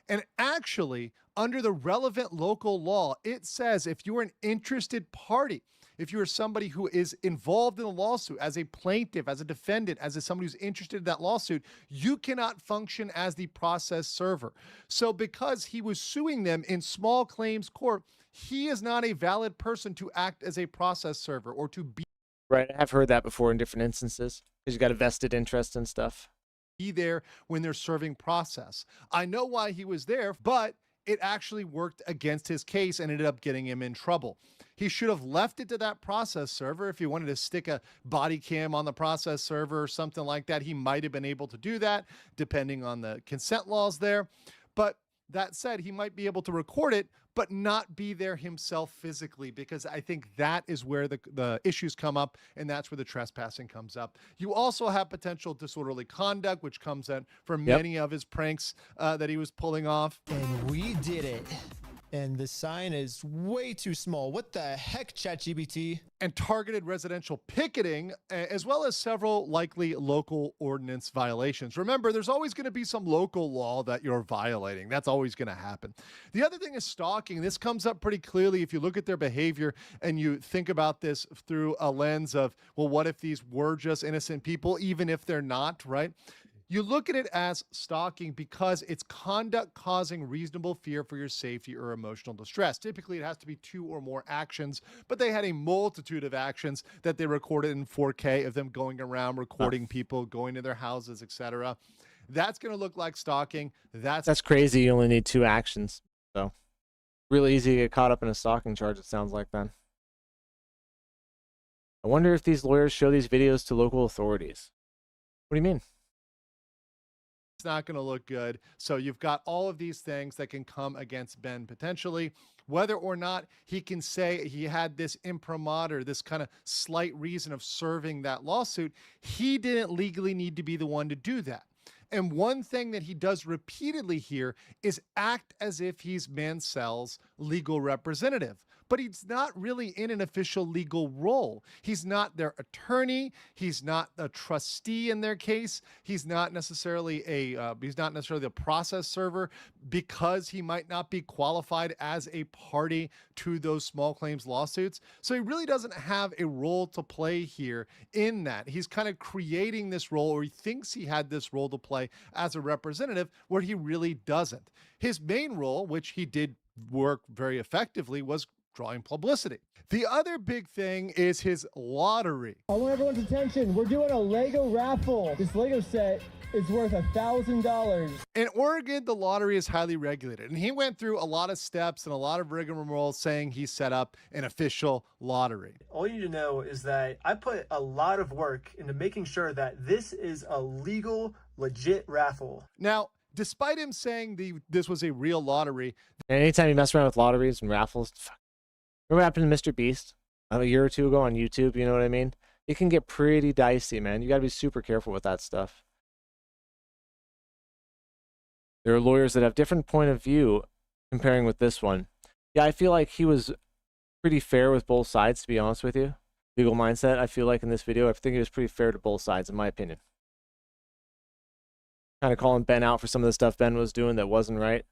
And actually, under the relevant local law, it says if you're an interested party, if you're somebody who is involved in a lawsuit as a plaintiff, as a defendant, as somebody who's interested in that lawsuit, you cannot function as the process server. So because he was suing them in small claims court, he is not a valid person to act as a process server or to be. Right, I have heard that before in different instances, because you got a vested interest and stuff. Be there when they're serving process. I know why he was there, but it actually worked against his case and ended up getting him in trouble. He should have left it to that process server. If he wanted to stick a body cam on the process server or something like that, he might have been able to do that, depending on the consent laws there. But that said, he might be able to record it, but not be there himself physically, because I think that is where the issues come up, and that's where the trespassing comes up. You also have potential disorderly conduct, which comes in from many of his pranks that he was pulling off. And we did it. And the sign is way too small. What the heck, ChatGPT? And targeted residential picketing, as well as several likely local ordinance violations. Remember, there's always going to be some local law that you're violating. That's always going to happen. The other thing is stalking. This comes up pretty clearly if you look at their behavior and you think about this through a lens of, well, what if these were just innocent people, even if they're not, right? You look at it as stalking because it's conduct causing reasonable fear for your safety or emotional distress. Typically, it has to be 2 or more actions, but they had a multitude of actions that they recorded in 4K of them going around, recording people, going to their houses, etc. That's going to look like stalking. That's crazy. You only need 2 actions. So really easy to get caught up in a stalking charge, it sounds like then. I wonder if these lawyers show these videos to local authorities. What do you mean? not going to look good. So you've got all of these things that can come against Ben potentially. Whether or not he can say he had this imprimatur, this kind of slight reason of serving that lawsuit, he didn't legally need to be the one to do that. And one thing that he does repeatedly here is act as if he's Mansell's legal representative. But he's not really in an official legal role. He's not their attorney. He's not a trustee in their case. He's not necessarily a process server, because he might not be qualified as a party to those small claims lawsuits. So he really doesn't have a role to play here in that. He's kind of creating this role, or he thinks he had this role to play as a representative, where he really doesn't. His main role, which he did work very effectively, was drawing publicity. The other big thing is his lottery. I want everyone's attention. We're doing a Lego raffle. This Lego set is worth $1,000. In Oregon, the lottery is highly regulated, and he went through a lot of steps and a lot of rigmarole saying he set up an official lottery. All you need to know is that I put a lot of work into making sure that this is a legal, legit raffle. Now, despite him saying this was a real lottery, and anytime you mess around with lotteries and raffles, remember what happened to Mr. Beast a year or two ago on YouTube? You know what I mean? It can get pretty dicey, man. You got to be super careful with that stuff. There are lawyers that have different point of view comparing with this one. Yeah, I feel like he was pretty fair with both sides, to be honest with you. Legal mindset, I feel like in this video, I think he was pretty fair to both sides, in my opinion. Kind of calling Ben out for some of the stuff Ben was doing that wasn't right,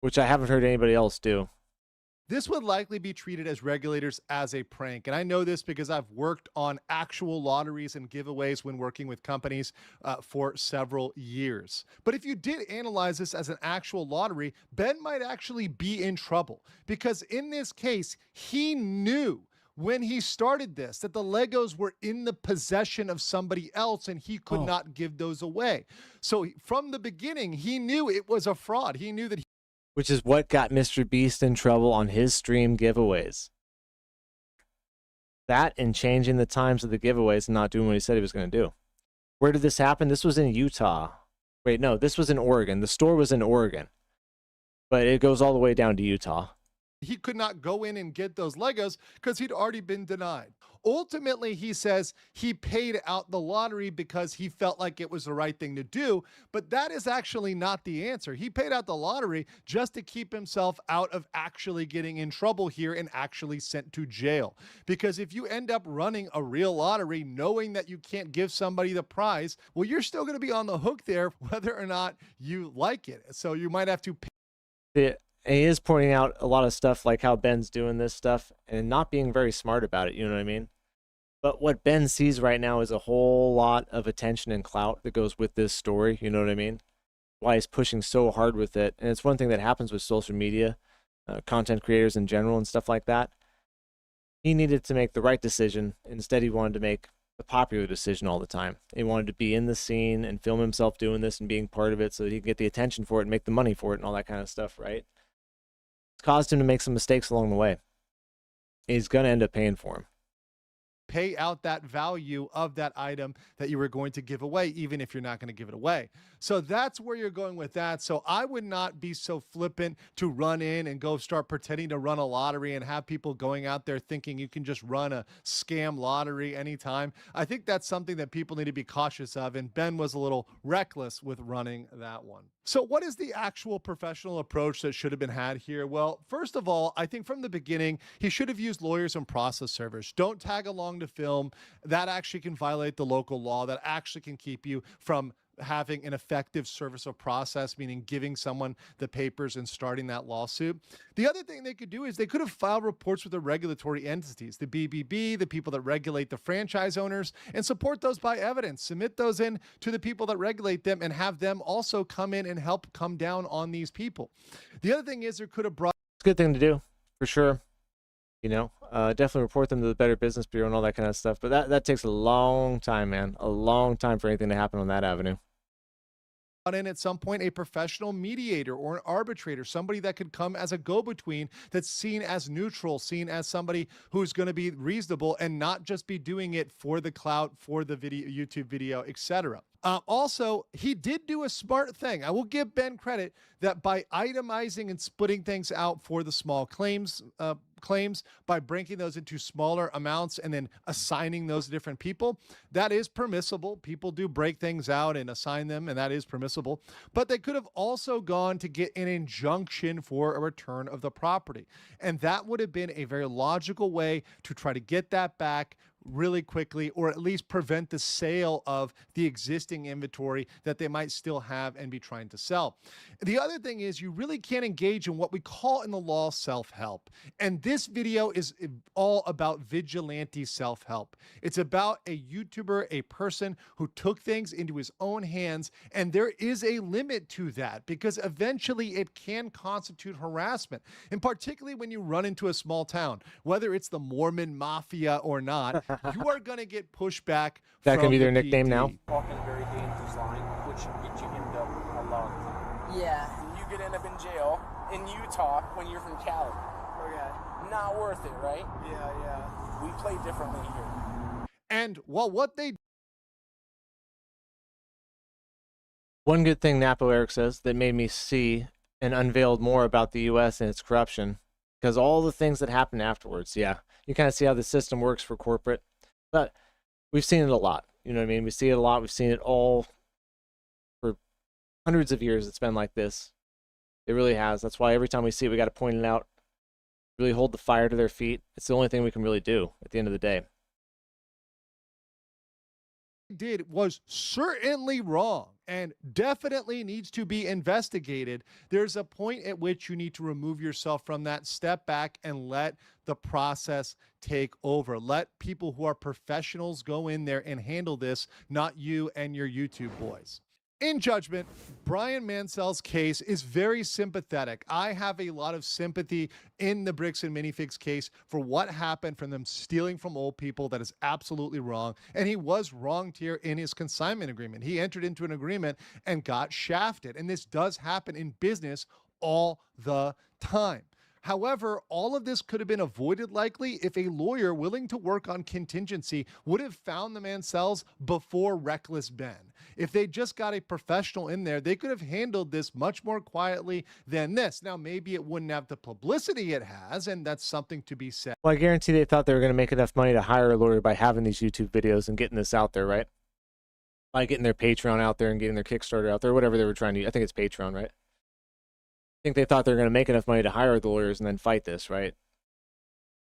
which I haven't heard anybody else do. This would likely be treated as regulators as a prank. And I know this because I've worked on actual lotteries and giveaways when working with companies for several years. But if you did analyze this as an actual lottery, Ben might actually be in trouble, because in this case, he knew when he started this that the Legos were in the possession of somebody else and he could not give those away. So from the beginning, he knew it was a fraud. He knew that which is what got Mr. Beast in trouble on his stream giveaways. That and changing the times of the giveaways and not doing what he said he was going to do. Where did this happen? This was in Utah. Wait, no, this was in Oregon. The store was in Oregon, but it goes all the way down to Utah. He could not go in and get those Legos because he'd already been denied. Ultimately, he says he paid out the lottery because he felt like it was the right thing to do, but that is actually not the answer. He paid out the lottery just to keep himself out of actually getting in trouble here and actually sent to jail. Because if you end up running a real lottery knowing that you can't give somebody the prize, well, you're still going to be on the hook there whether or not you like it. So you might have to pay. And he is pointing out a lot of stuff like how Ben's doing this stuff and not being very smart about it, you know what I mean? But what Ben sees right now is a whole lot of attention and clout that goes with this story, you know what I mean? Why he's pushing so hard with it. And it's one thing that happens with social media, content creators in general and stuff like that. He needed to make the right decision. Instead, he wanted to make the popular decision all the time. He wanted to be in the scene and film himself doing this and being part of it so that he can get the attention for it and make the money for it and all that kind of stuff, right? It's caused him to make some mistakes along the way. He's going to end up paying for them. Pay out that value of that item that you were going to give away, even if you're not going to give it away. So that's where you're going with that. So I would not be so flippant to run in and go start pretending to run a lottery and have people going out there thinking you can just run a scam lottery anytime. I think that's something that people need to be cautious of, and Ben was a little reckless with running that one. So what is the actual professional approach that should have been had here? Well, first of all, I think from the beginning, he should have used lawyers and process servers. Don't tag along to film. That actually can violate the local law. That actually can keep you from having an effective service of process, meaning giving someone the papers and starting that lawsuit. The other thing they could do is they could have filed reports with the regulatory entities, the BBB, the people that regulate the franchise owners, and support those by evidence. Submit those in to the people that regulate them and have them also come in and help come down on these people. The other thing is there could have brought... It's a good thing to do, for sure. You know, definitely report them to the Better Business Bureau and all that kind of stuff. But that takes a long time, man. A long time for anything to happen on that avenue. in at some point a professional mediator or an arbitrator, somebody that could come as a go-between that's seen as neutral, seen as somebody who's going to be reasonable and not just be doing it for the clout, for the video, YouTube video, etc. Also, he did do a smart thing. I will give Ben credit that by itemizing and splitting things out for the small claims, by breaking those into smaller amounts and then assigning those to different people, that is permissible. People do break things out and assign them, and that is permissible. But they could have also gone to get an injunction for a return of the property. And that would have been a very logical way to try to get that back really quickly, or at least prevent the sale of the existing inventory that they might still have and be trying to sell. The other thing is you really can't engage in what we call in the law self-help. And this video is all about vigilante self-help. It's about a YouTuber, a person who took things into his own hands, and there is a limit to that because eventually it can constitute harassment. And particularly when you run into a small town, whether it's the Mormon mafia or not, you are going to get pushback. That can be their the nickname PD. now. Walking a very dangerous line, which should get you into a lot of time. Yeah. You could end up in jail in Utah when you're from Cali. Okay. Not worth it, right? Yeah. We play differently here. And well, what they One good thing Napo Eric says that made me see and unveiled more about the U.S. and its corruption, because all the things that happened afterwards, yeah, you kind of see how the system works for corporate, but we've seen it a lot. You know what I mean? We see it a lot. We've seen it all for hundreds of years. It's been like this. It really has. That's why every time we see it, we got to point it out, really hold the fire to their feet. It's the only thing we can really do at the end of the day. did was certainly wrong and definitely needs to be investigated. There's a point at which you need to remove yourself from that, step back, and let the process take over. Let people who are professionals go in there and handle this, not you and your YouTube boys. In judgment, Brian Mansell's case is very sympathetic. I have a lot of sympathy in the Bricks and Minifigs case for what happened from them stealing from old people. That is absolutely wrong. And he was wronged here in his consignment agreement. He entered into an agreement and got shafted. And this does happen in business all the time. However, all of this could have been avoided likely if a lawyer willing to work on contingency would have found the Mansells before Reckless Ben. If they just got a professional in there, they could have handled this much more quietly than this. Now, maybe it wouldn't have the publicity it has, and that's something to be said. Well, I guarantee they thought they were going to make enough money to hire a lawyer by having these YouTube videos and getting this out there, right? By getting their Patreon out there and getting their Kickstarter out there, whatever they were trying to do. I think it's Patreon, right? I think they thought they were going to make enough money to hire the lawyers and then fight this, right?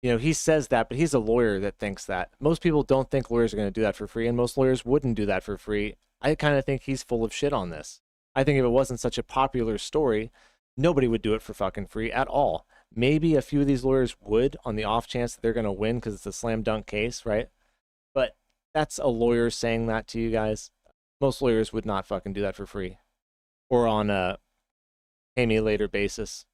You know, he says that, but he's a lawyer that thinks that. Most people don't think lawyers are going to do that for free, and most lawyers wouldn't do that for free. I kind of think he's full of shit on this. I think if it wasn't such a popular story, nobody would do it for fucking free at all. Maybe a few of these lawyers would on the off chance that they're going to win because it's a slam dunk case, right? But that's a lawyer saying that to you guys. Most lawyers would not fucking do that for free or on a pay me later basis.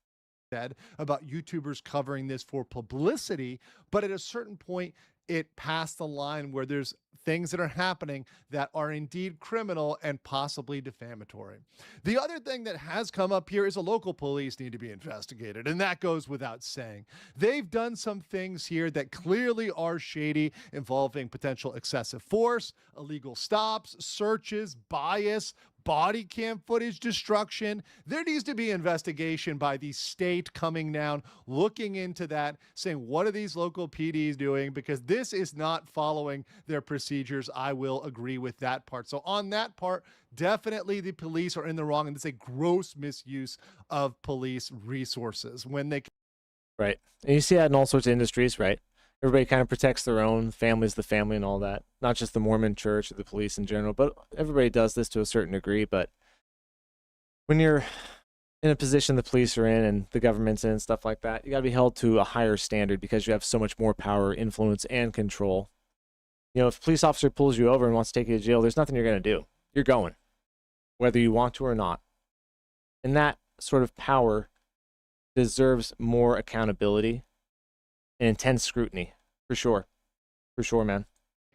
About YouTubers covering this for publicity, but at a certain point it passed the line where there's things that are happening that are indeed criminal and possibly defamatory. The other thing that has come up here is the local police need to be investigated, and that goes without saying. They've done some things here that clearly are shady, involving potential excessive force, illegal stops, searches, bias, body cam footage destruction. There needs to be investigation by the state coming down, looking into that, saying, what are these local PDs doing? Because this is not following their procedures. I will agree with that part. So on that part, definitely the police are in the wrong, and it's a gross misuse of police resources when they... Right. And you see that in all sorts of industries, right? Everybody kind of protects their own, family's the family and all that. Not just the Mormon church or the police in general, but everybody does this to a certain degree. But when you're in a position the police are in and the government's in and stuff like that, you got to be held to a higher standard because you have so much more power, influence, and control. You know, if a police officer pulls you over and wants to take you to jail, there's nothing you're going to do. You're going, whether you want to or not. And that sort of power deserves more accountability and intense scrutiny, for sure, man.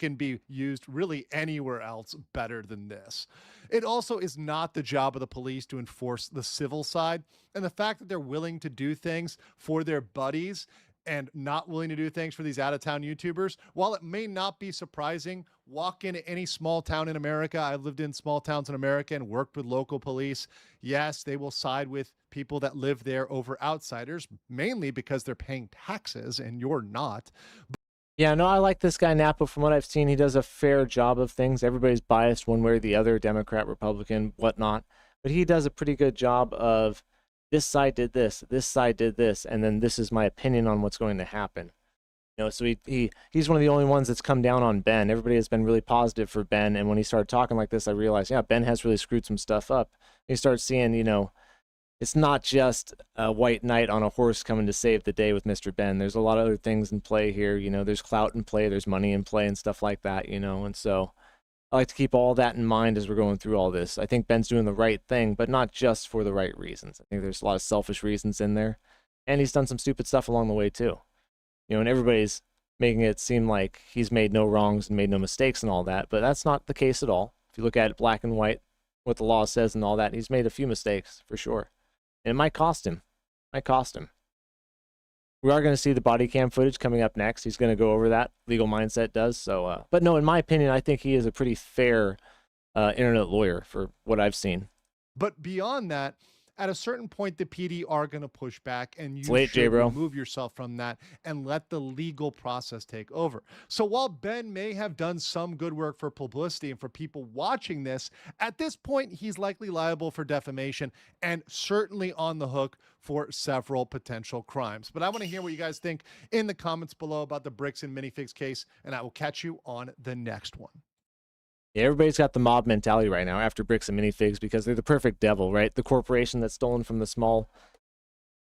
can be used really anywhere else better than this. It also is not the job of the police to enforce the civil side. And the fact that they're willing to do things for their buddies and not willing to do things for these out-of-town YouTubers, while it may not be surprising, walk into any small town in America. I've lived in small towns in America and worked with local police. Yes, they will side with people that live there over outsiders, mainly because they're paying taxes and you're not. Yeah, no, I like this guy Napa. From what I've seen, he does a fair job of things. Everybody's biased one way or the other, Democrat, Republican, whatnot. But he does a pretty good job of this side did this side did this, and then this is my opinion on what's going to happen. You know, so he's one of the only ones that's come down on Ben. Everybody has been really positive for Ben, and when he started talking like this, I realized, yeah, Ben has really screwed some stuff up. You start seeing, you know, it's not just a white knight on a horse coming to save the day with Mr. Ben. There's a lot of other things in play here. You know, there's clout in play, there's money in play and stuff like that, you know. And so I like to keep all that in mind as we're going through all this. I think Ben's doing the right thing, but not just for the right reasons. I think there's a lot of selfish reasons in there. And he's done some stupid stuff along the way too. You know, and everybody's making it seem like he's made no wrongs and made no mistakes and all that, but that's not the case at all. If you look at it black and white, what the law says and all that, he's made a few mistakes for sure. And it might cost him. Might cost him. We are going to see the body cam footage coming up next. He's going to go over that. Legal Mindset does. So, but no, in my opinion, I think he is a pretty fair internet lawyer for what I've seen. But beyond that, at a certain point, the PD are going to push back, and you late, should J-Bro. remove yourself from that and let the legal process take over. So while Ben may have done some good work for publicity and for people watching this, at this point, he's likely liable for defamation and certainly on the hook for several potential crimes. But I want to hear what you guys think in the comments below about the bricks and minifigs case, and I will catch you on the next one. Yeah, everybody's got the mob mentality right now after bricks and minifigs because they're the perfect devil, right? The corporation that's stolen from the small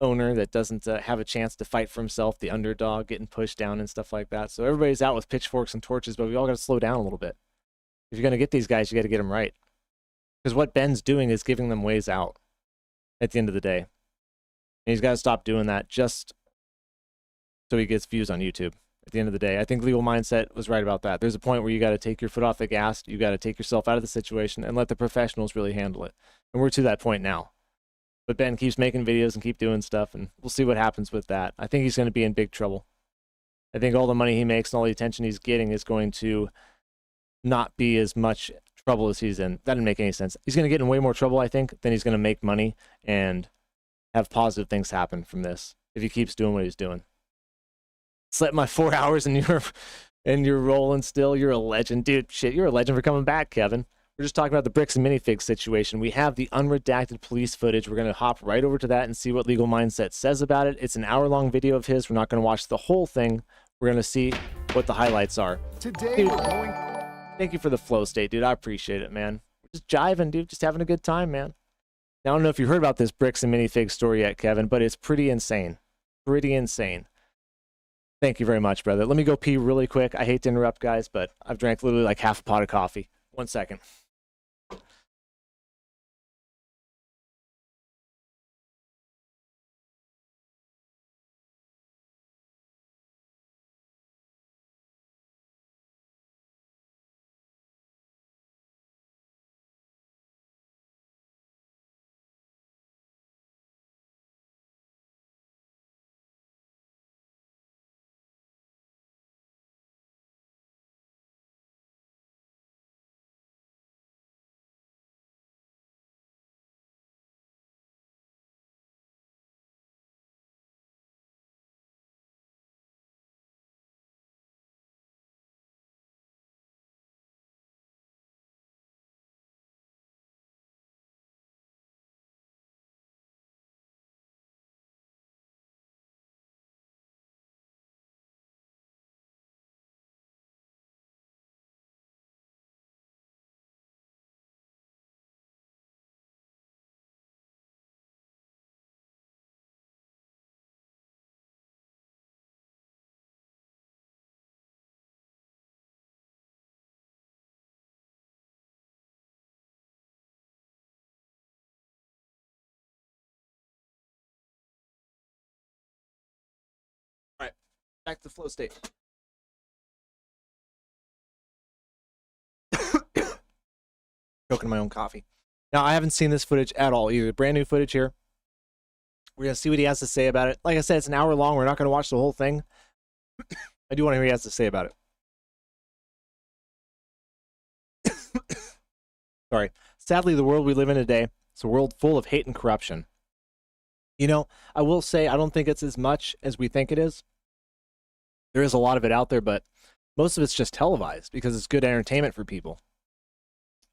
owner that doesn't have a chance to fight for himself, the underdog getting pushed down and stuff like that. So everybody's out with pitchforks and torches, but we all got to slow down a little bit. If you're going to get these guys, you got to get them right. Because what Ben's doing is giving them ways out at the end of the day. And he's got to stop doing that just so he gets views on YouTube. At the end of the day, I think Legal Mindset was right about that. There's a point where you got to take your foot off the gas. You got to take yourself out of the situation and let the professionals really handle it. And we're to that point now. But Ben keeps making videos and keep doing stuff, and we'll see what happens with that. I think he's going to be in big trouble. I think all the money he makes and all the attention he's getting is going to not be as much trouble as he's in. That didn't make any sense. He's going to get in way more trouble, I think, than he's going to make money and have positive things happen from this if he keeps doing what he's doing. Slept my 4 hours and you're rolling still. You're a legend, dude. Shit, you're a legend for coming back, Kevin. We're just talking about the bricks and minifigs situation. We have the unredacted police footage. We're going to hop right over to that and see what Legal Mindset says about it. It's an hour-long video of his. We're not going to watch the whole thing. We're going to see what the highlights are. Today, dude, we're going... Thank you for the flow state, dude. I appreciate it, man. We're just jiving, dude. Just having a good time, man. Now, I don't know if you heard about this bricks and minifigs story yet, Kevin, but it's pretty insane. Pretty insane. Thank you very much, brother. Let me go pee really quick. I hate to interrupt, guys, but I've drank literally like half a pot of coffee. 1 second. All right, back to flow state. Choking my own coffee. Now, I haven't seen this footage at all either. Brand new footage here. We're going to see what he has to say about it. Like I said, it's an hour long. We're not going to watch the whole thing. I do want to hear what he has to say about it. Sorry. Sadly, the world we live in today, it's a world full of hate and corruption. You know, I will say I don't think it's as much as we think it is. There is a lot of it out there, but most of it's just televised because it's good entertainment for people.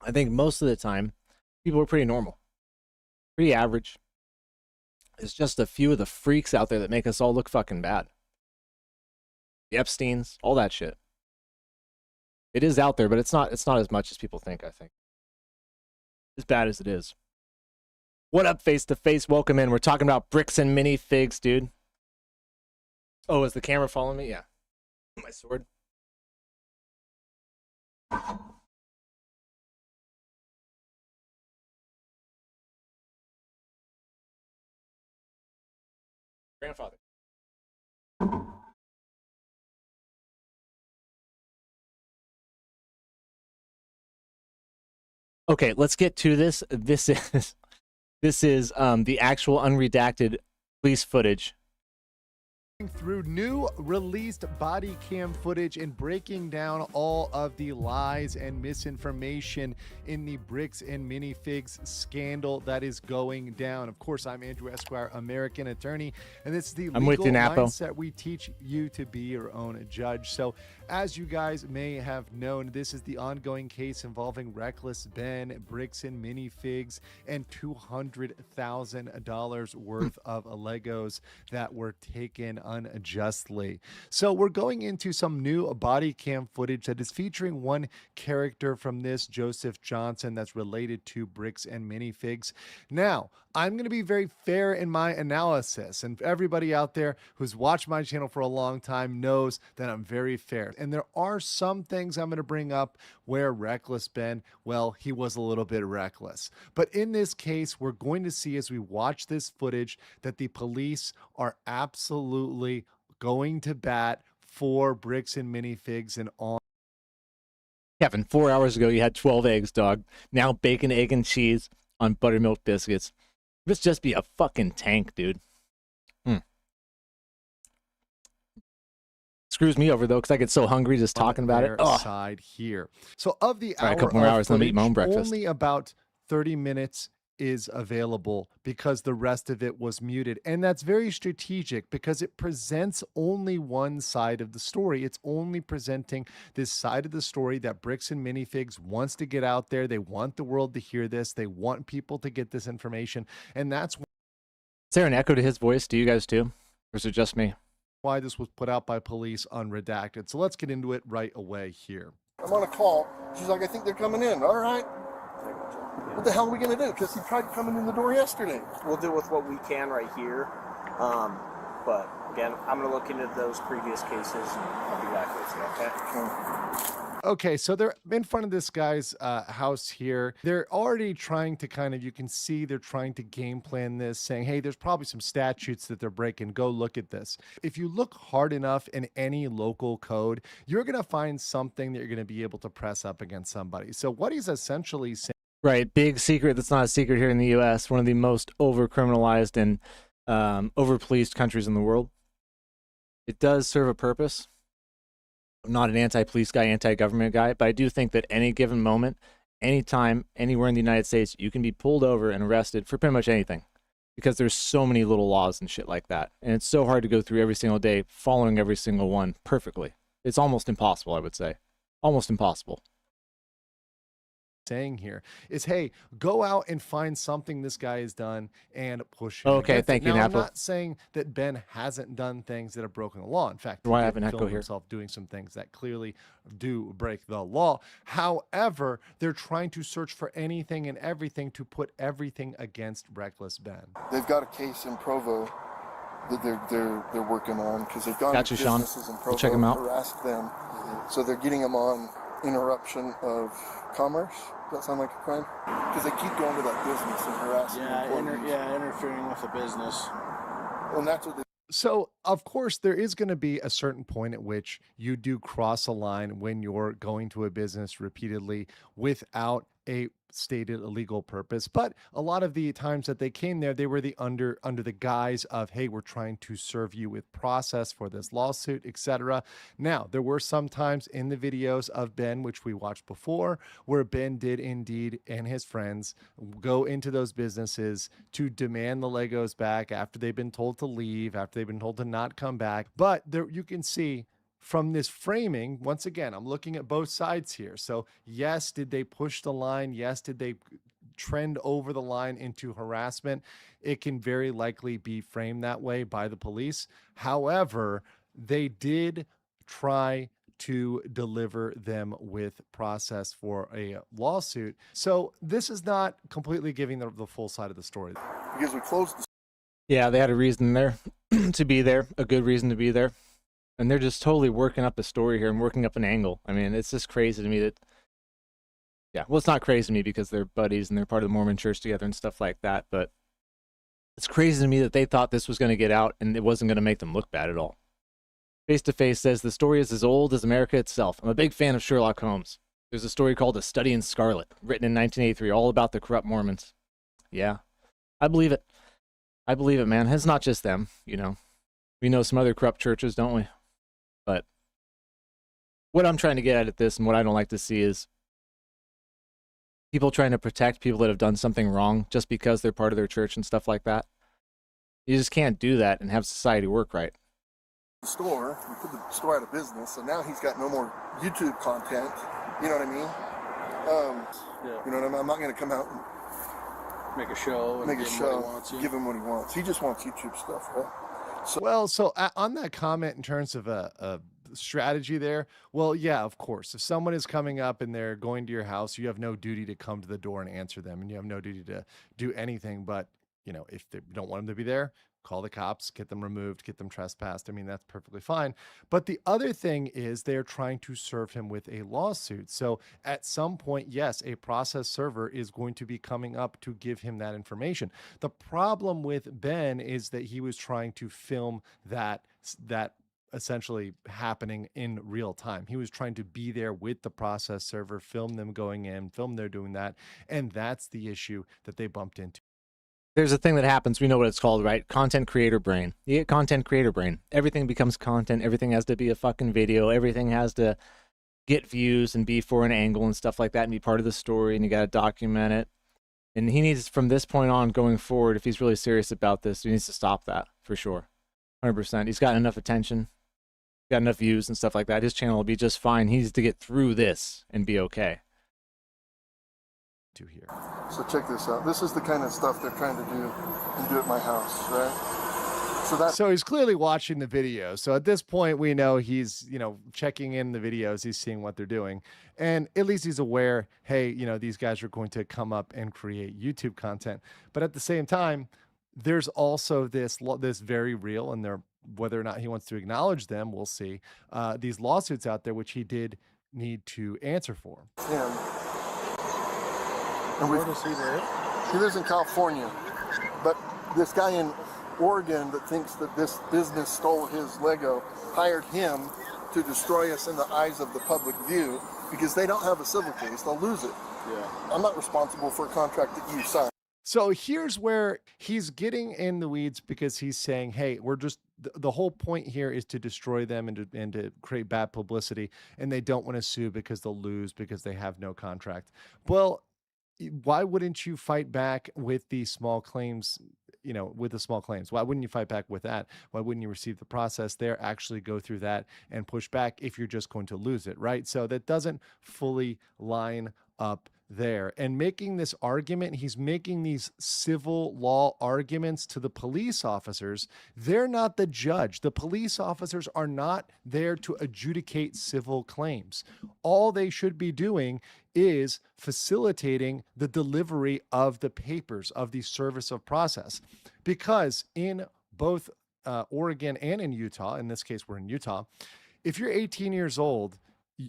I think most of the time, people are pretty normal, pretty average. There's just a few of the freaks out there that make us all look fucking bad. The Epsteins, all that shit. It is out there, but it's not as much as people think, I think. As bad as it is. What up, Face to Face? Welcome in. We're talking about bricks and minifigs, dude. Oh, is the camera following me? Yeah. My sword. Grandfather. Okay, let's get to this. This is the actual unredacted police footage. Through new released body cam footage and breaking down all of the lies and misinformation in the bricks and minifigs scandal that is going down. Of course, I'm Andrew Esquire, American attorney, and this is the legal mindset we teach you to be your own judge. So as you guys may have known, this is the ongoing case involving Reckless Ben, bricks and minifigs, and $200,000 worth of Legos that were taken unjustly. So we're going into some new body cam footage that is featuring one character from this, Joseph Johnson, that's related to bricks and minifigs. Now, I'm going to be very fair in my analysis, and everybody out there who's watched my channel for a long time knows that I'm very fair. And there are some things I'm going to bring up where Reckless Ben, well, he was a little bit reckless. But in this case, we're going to see as we watch this footage that the police are absolutely going to bat for bricks and minifigs and on. Kevin, 4 hours ago you had 12 eggs, dog. Now bacon, egg, and cheese on buttermilk biscuits. This just be a fucking tank, dude. Screws me over though, because I get so hungry just talking about it. Side here. So of the hour, a couple more hours, and I'll eat my own breakfast. Only about 30 minutes is available because the rest of it was muted, and that's very strategic because it presents only one side of the story. It's only presenting this side of the story that Bricks and Minifigs wants to get out there. They want the world to hear this. They want people to get this information, and that's Is there an echo to his voice? Do you guys too, or is it just me? Why this was put out by police unredacted. So let's get into it right away here. I'm on a call. She's like, I think they're coming in. All right. What the hell are we going to do? Because he tried coming in the door yesterday. We'll deal with what we can right here. But again, I'm going to look into those previous cases and I'll be back with you, okay? Okay, so they're in front of this guy's house here. They're already trying to kind of, you can see they're trying to game plan this, saying, hey, there's probably some statutes that they're breaking. Go look at this. If you look hard enough in any local code, you're going to find something that you're going to be able to press up against somebody. So what he's essentially saying. Right, big secret that's not a secret here in the U.S., one of the most over-criminalized and over-policed countries in the world. It does serve a purpose. I'm not an anti-police guy, anti-government guy, but I do think that any given moment, anytime, anywhere in the United States, you can be pulled over and arrested for pretty much anything because there's so many little laws and shit like that. And it's so hard to go through every single day, following every single one perfectly. It's almost impossible, I would say. Almost impossible. Saying here is, hey, go out and find something this guy has done and push him. Okay, thank you, now, Napo. I'm not saying that Ben hasn't done things that have broken the law. In fact, why he I have an did echo film here? Himself doing some things that clearly do break the law. However, they're trying to search for anything and everything to put everything against Reckless Ben. They've got a case in Provo that they're working on because they've gone to businesses in Provo, check 'em out. harassed them. So they're getting them on interruption of commerce. Does that sound like a crime? Because they keep going to that business and harassing employees. Interfering with the business. And that's what they. So, of course, there is going to be a certain point at which you do cross a line when you're going to a business repeatedly without a stated illegal purpose, but a lot of the times that they came there, they were under the guise of, hey, we're trying to serve you with process for this lawsuit, etc. Now, there were some times in the videos of Ben, which we watched before, where Ben did indeed and his friends go into those businesses to demand the Legos back after they've been told to leave, after they've been told to not come back. But there you can see from this framing, once again, I'm looking at both sides here. So yes, did they push the line? Yes, did they trend over the line into harassment? It can very likely be framed that way by the police. However, they did try to deliver them with process for a lawsuit. So this is not completely giving the full side of the story. Because we closed the... Yeah, they had a reason there to be there, a good reason to be there. And they're just totally working up a story here and working up an angle. I mean, it's just crazy to me that, yeah, well, it's not crazy to me because they're buddies and they're part of the Mormon church together and stuff like that. But it's crazy to me that they thought this was going to get out and it wasn't going to make them look bad at all. Face to Face says the story is as old as America itself. I'm a big fan of Sherlock Holmes. There's a story called A Study in Scarlet, written in 1983, all about the corrupt Mormons. Yeah, I believe it. I believe it, man. It's not just them, you know. We know some other corrupt churches, don't we? But what I'm trying to get at this and what I don't like to see is people trying to protect people that have done something wrong just because they're part of their church and stuff like that. You just can't do that and have society work right. Store, we put the store out of business, so now he's got no more YouTube content. You know what I mean? You know what I mean? I'm not going to come out and make a show and give him what he wants. He just wants YouTube stuff, right? So on that comment in terms of a strategy there, well, yeah, of course. If someone is coming up and they're going to your house, you have no duty to come to the door and answer them, and you have no duty to do anything. But, you know, if they don't want them to be there, call the cops, get them removed, get them trespassed. I mean, that's perfectly fine. But the other thing is they're trying to serve him with a lawsuit. So at some point, yes, a process server is going to be coming up to give him that information. The problem with Ben is that he was trying to film that essentially happening in real time. He was trying to be there with the process server, film them going in, film they're doing that. And that's the issue that they bumped into. There's a thing that happens. We know what it's called, right? Content creator brain. You get content creator brain. Everything becomes content. Everything has to be a fucking video. Everything has to get views and be for an angle and stuff like that and be part of the story. And you got to document it. And he needs, from this point on going forward, if he's really serious about this, he needs to stop that for sure. 100%. He's got enough attention, got enough views and stuff like that. His channel will be just fine. He needs to get through this and be okay. Here. So check this out. This is the kind of stuff they're trying to do and do at my house, right? So he's clearly watching the video. So at this point, we know he's, you know, checking in the videos. He's seeing what they're doing. And at least he's aware, hey, you know, these guys are going to come up and create YouTube content. But at the same time, there's also this very real, and whether or not he wants to acknowledge them, we'll see, these lawsuits out there, which he did need to answer for. Yeah. And where does he live? He lives in California, but this guy in Oregon that thinks that this business stole his Lego hired him to destroy us in the eyes of the public view because they don't have a civil case. They'll lose it. Yeah. I'm not responsible for a contract that you signed. So here's where he's getting in the weeds because he's saying, hey, we're just, the whole point here is to destroy them and to create bad publicity, and they don't want to sue because they'll lose because they have no contract. Well, why wouldn't you fight back with the small claims, you know, with the small claims? Why wouldn't you fight back with that? Why wouldn't you receive the process there, actually go through that and push back if you're just going to lose it, right? So that doesn't fully line up there. And making this argument, he's making these civil law arguments to the police officers. They're not the judge. The police officers are not there to adjudicate civil claims. All they should be doing is facilitating the delivery of the papers, of the service of process. Because in both Oregon and in Utah, in this case, we're in Utah, if you're 18 years old,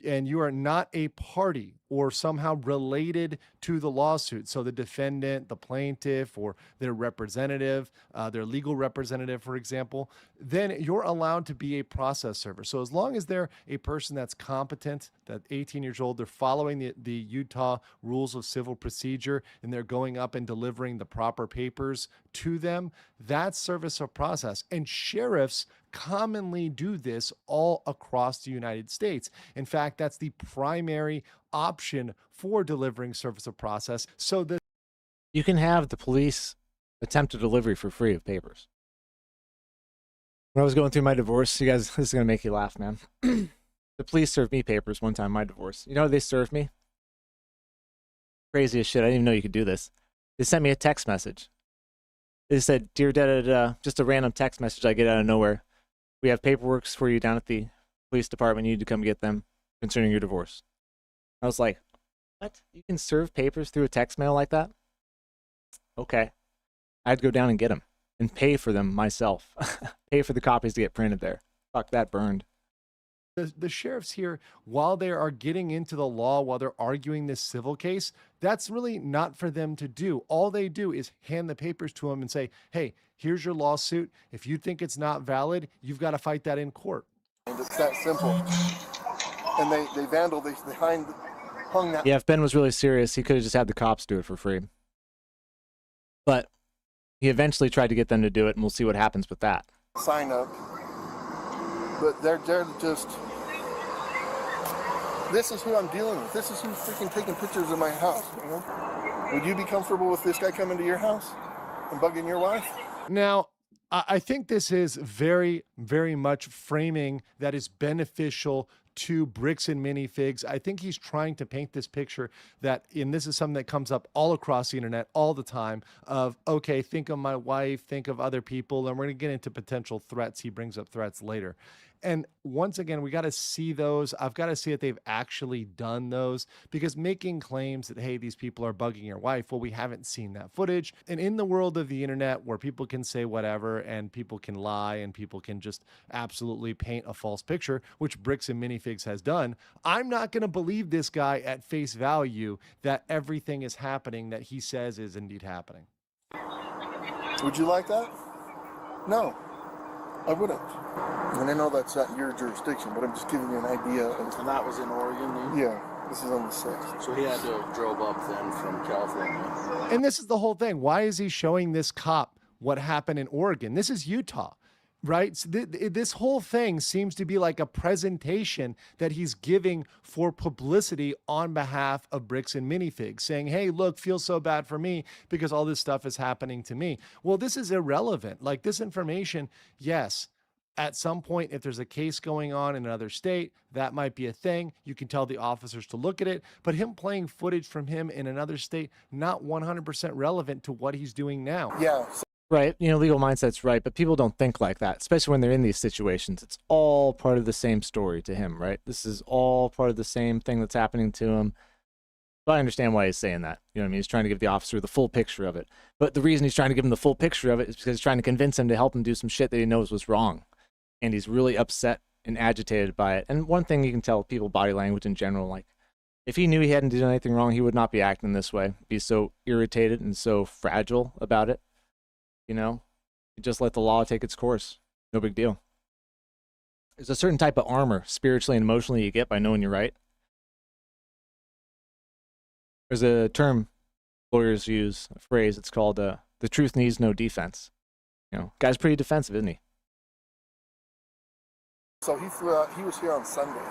and you are not a party or somehow related to the lawsuit, so the defendant, the plaintiff, or their representative, their legal representative, for example, then you're allowed to be a process server. So as long as they're a person that's competent, that 18 years old, they're following the Utah rules of civil procedure, and they're going up and delivering the proper papers to them, that's service of process. And sheriffs commonly do this all across the United States. In fact, that's the primary option for delivering service of process. So you can have the police attempt a delivery for free of papers. When I was going through my divorce, you guys, this is going to make you laugh, man. The police served me papers one time, my divorce. You know what they served me? Crazy as shit. I didn't even know you could do this. They sent me a text message. They said, "Dear da-da-da," just a random text message I get out of nowhere. "We have paperwork for you down at the police department. You need to come get them concerning your divorce." I was like, what? You can serve papers through a text mail like that? Okay. I'd go down and get them and pay for them myself. Pay for the copies to get printed there. Fuck, that burned. The sheriffs here, while they are getting into the law, while they're arguing this civil case, that's really not for them to do. All they do is hand the papers to them and say, hey, here's your lawsuit. If you think it's not valid, you've got to fight that in court. And it's that simple. And they hung that. Yeah, if Ben was really serious, he could have just had the cops do it for free. But he eventually tried to get them to do it, and we'll see what happens with that. Sign up. But they're just, this is who I'm dealing with. This is who's freaking taking pictures of my house, you know? Would you be comfortable with this guy coming to your house and bugging your wife? Now, I think this is very, very much framing that is beneficial to Bricks and Minifigs. I think he's trying to paint this picture that, and this is something that comes up all across the internet all the time, of, okay, think of my wife, think of other people, and we're going to get into potential threats. He brings up threats later. And once again, we got to see those. I've got to see that they've actually done those, because making claims that, hey, these people are bugging your wife, well, we haven't seen that footage. And in the world of the internet, where people can say whatever and people can lie and people can just absolutely paint a false picture, which Bricks and Minifigs has done, I'm not going to believe this guy at face value that everything is happening that he says is indeed happening. Would you like that? No, I wouldn't. And I know that's not your jurisdiction, but I'm just giving you an idea. And that was in Oregon? Yeah, this is on the 6th. So he had to have drove up then from California. And this is the whole thing. Why is he showing this cop what happened in Oregon? This is Utah, right? So this whole thing seems to be like a presentation that he's giving for publicity on behalf of Bricks and Minifigs, saying, hey, look, feel so bad for me because all this stuff is happening to me. Well, this is irrelevant. Like, this information, yes, at some point, if there's a case going on in another state, that might be a thing. You can tell the officers to look at it, but him playing footage from him in another state, not 100% relevant to what he's doing now. Yeah. Right. You know, legal mindset's right, but people don't think like that, especially when they're in these situations. It's all part of the same story to him, right? This is all part of the same thing that's happening to him. But I understand why he's saying that. You know what I mean? He's trying to give the officer the full picture of it. But the reason he's trying to give him the full picture of it is because he's trying to convince him to help him do some shit that he knows was wrong. And he's really upset and agitated by it. And one thing you can tell people body language in general, like, if he knew he hadn't done anything wrong, he would not be acting this way. Be so irritated and so fragile about it. You know, you just let the law take its course. No big deal. There's a certain type of armor, spiritually and emotionally, you get by knowing you're right. There's a term lawyers use, a phrase, it's called the truth needs no defense. You know, guy's pretty defensive, isn't he? So he flew out, he was here on Sunday.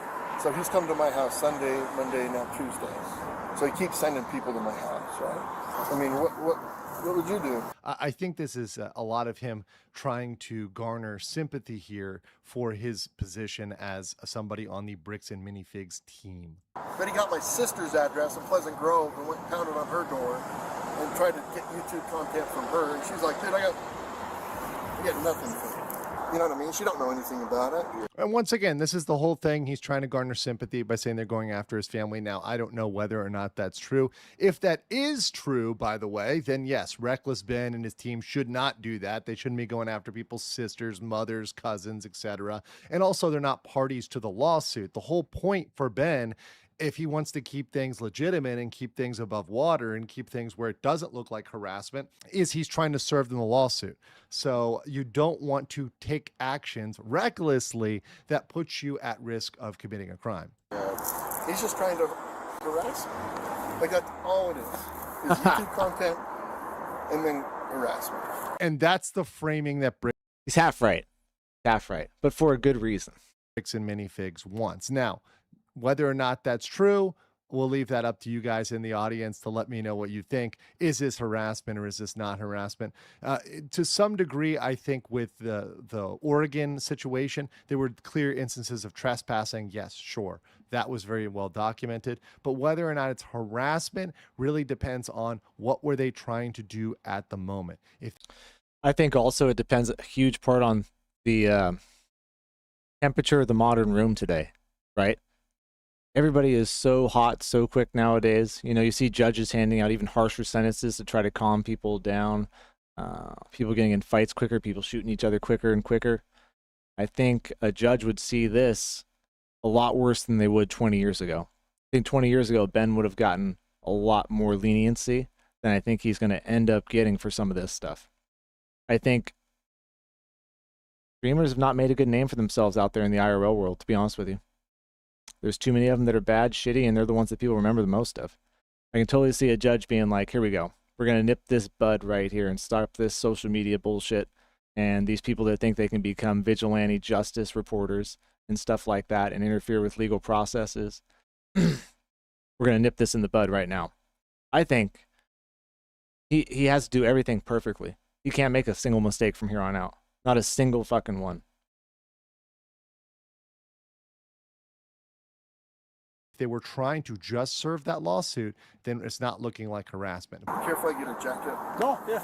So he's come to my house Sunday, Monday, now Tuesday. So he keeps sending people to my house, right? I mean, what would you do? I think this is a lot of him trying to garner sympathy here for his position as somebody on the Bricks and Minifigs team. Then he got my sister's address in Pleasant Grove and went and pounded on her door and tried to get YouTube content from her. And she's like, dude, I got nothing for you. You know what I mean? She don't know anything about it. And once again, this is the whole thing. He's trying to garner sympathy by saying they're going after his family. Now, I don't know whether or not that's true. If that is true, by the way, then yes, Reckless Ben and his team should not do that. They shouldn't be going after people's sisters, mothers, cousins, etc. And also, they're not parties to the lawsuit. The whole point for Ben, if he wants to keep things legitimate and keep things above water and keep things where it doesn't look like harassment, is he's trying to serve them the lawsuit. So you don't want to take actions recklessly that puts you at risk of committing a crime. He's just trying to harass me. Like, that's all it is YouTube content and then harassment. And that's the framing that breaks. He's half right, but for a good reason. Bricks and minifigs once. Now, whether or not that's true, we'll leave that up to you guys in the audience to let me know what you think. Is this harassment or is this not harassment? To some degree, I think with the Oregon situation, there were clear instances of trespassing. Yes, sure. That was very well documented. But whether or not it's harassment really depends on what were they trying to do at the moment. I think also it depends a huge part on the temperature of the modern room today, right? Everybody is so hot so quick nowadays. You know, you see judges handing out even harsher sentences to try to calm people down, people getting in fights quicker, people shooting each other quicker and quicker. I think a judge would see this a lot worse than they would 20 years ago. I think 20 years ago, Ben would have gotten a lot more leniency than I think he's going to end up getting for some of this stuff. I think streamers have not made a good name for themselves out there in the IRL world, to be honest with you. There's too many of them that are bad, shitty, and they're the ones that people remember the most of. I can totally see a judge being like, here we go. We're going to nip this bud right here and stop this social media bullshit. And these people that think they can become vigilante justice reporters and stuff like that and interfere with legal processes. We're going to nip this in the bud right now. I think he has to do everything perfectly. He can't make a single mistake from here on out. Not a single fucking one. They were trying to just serve that lawsuit, then it's not looking like harassment. Be careful, I get a jacket. Oh, yeah.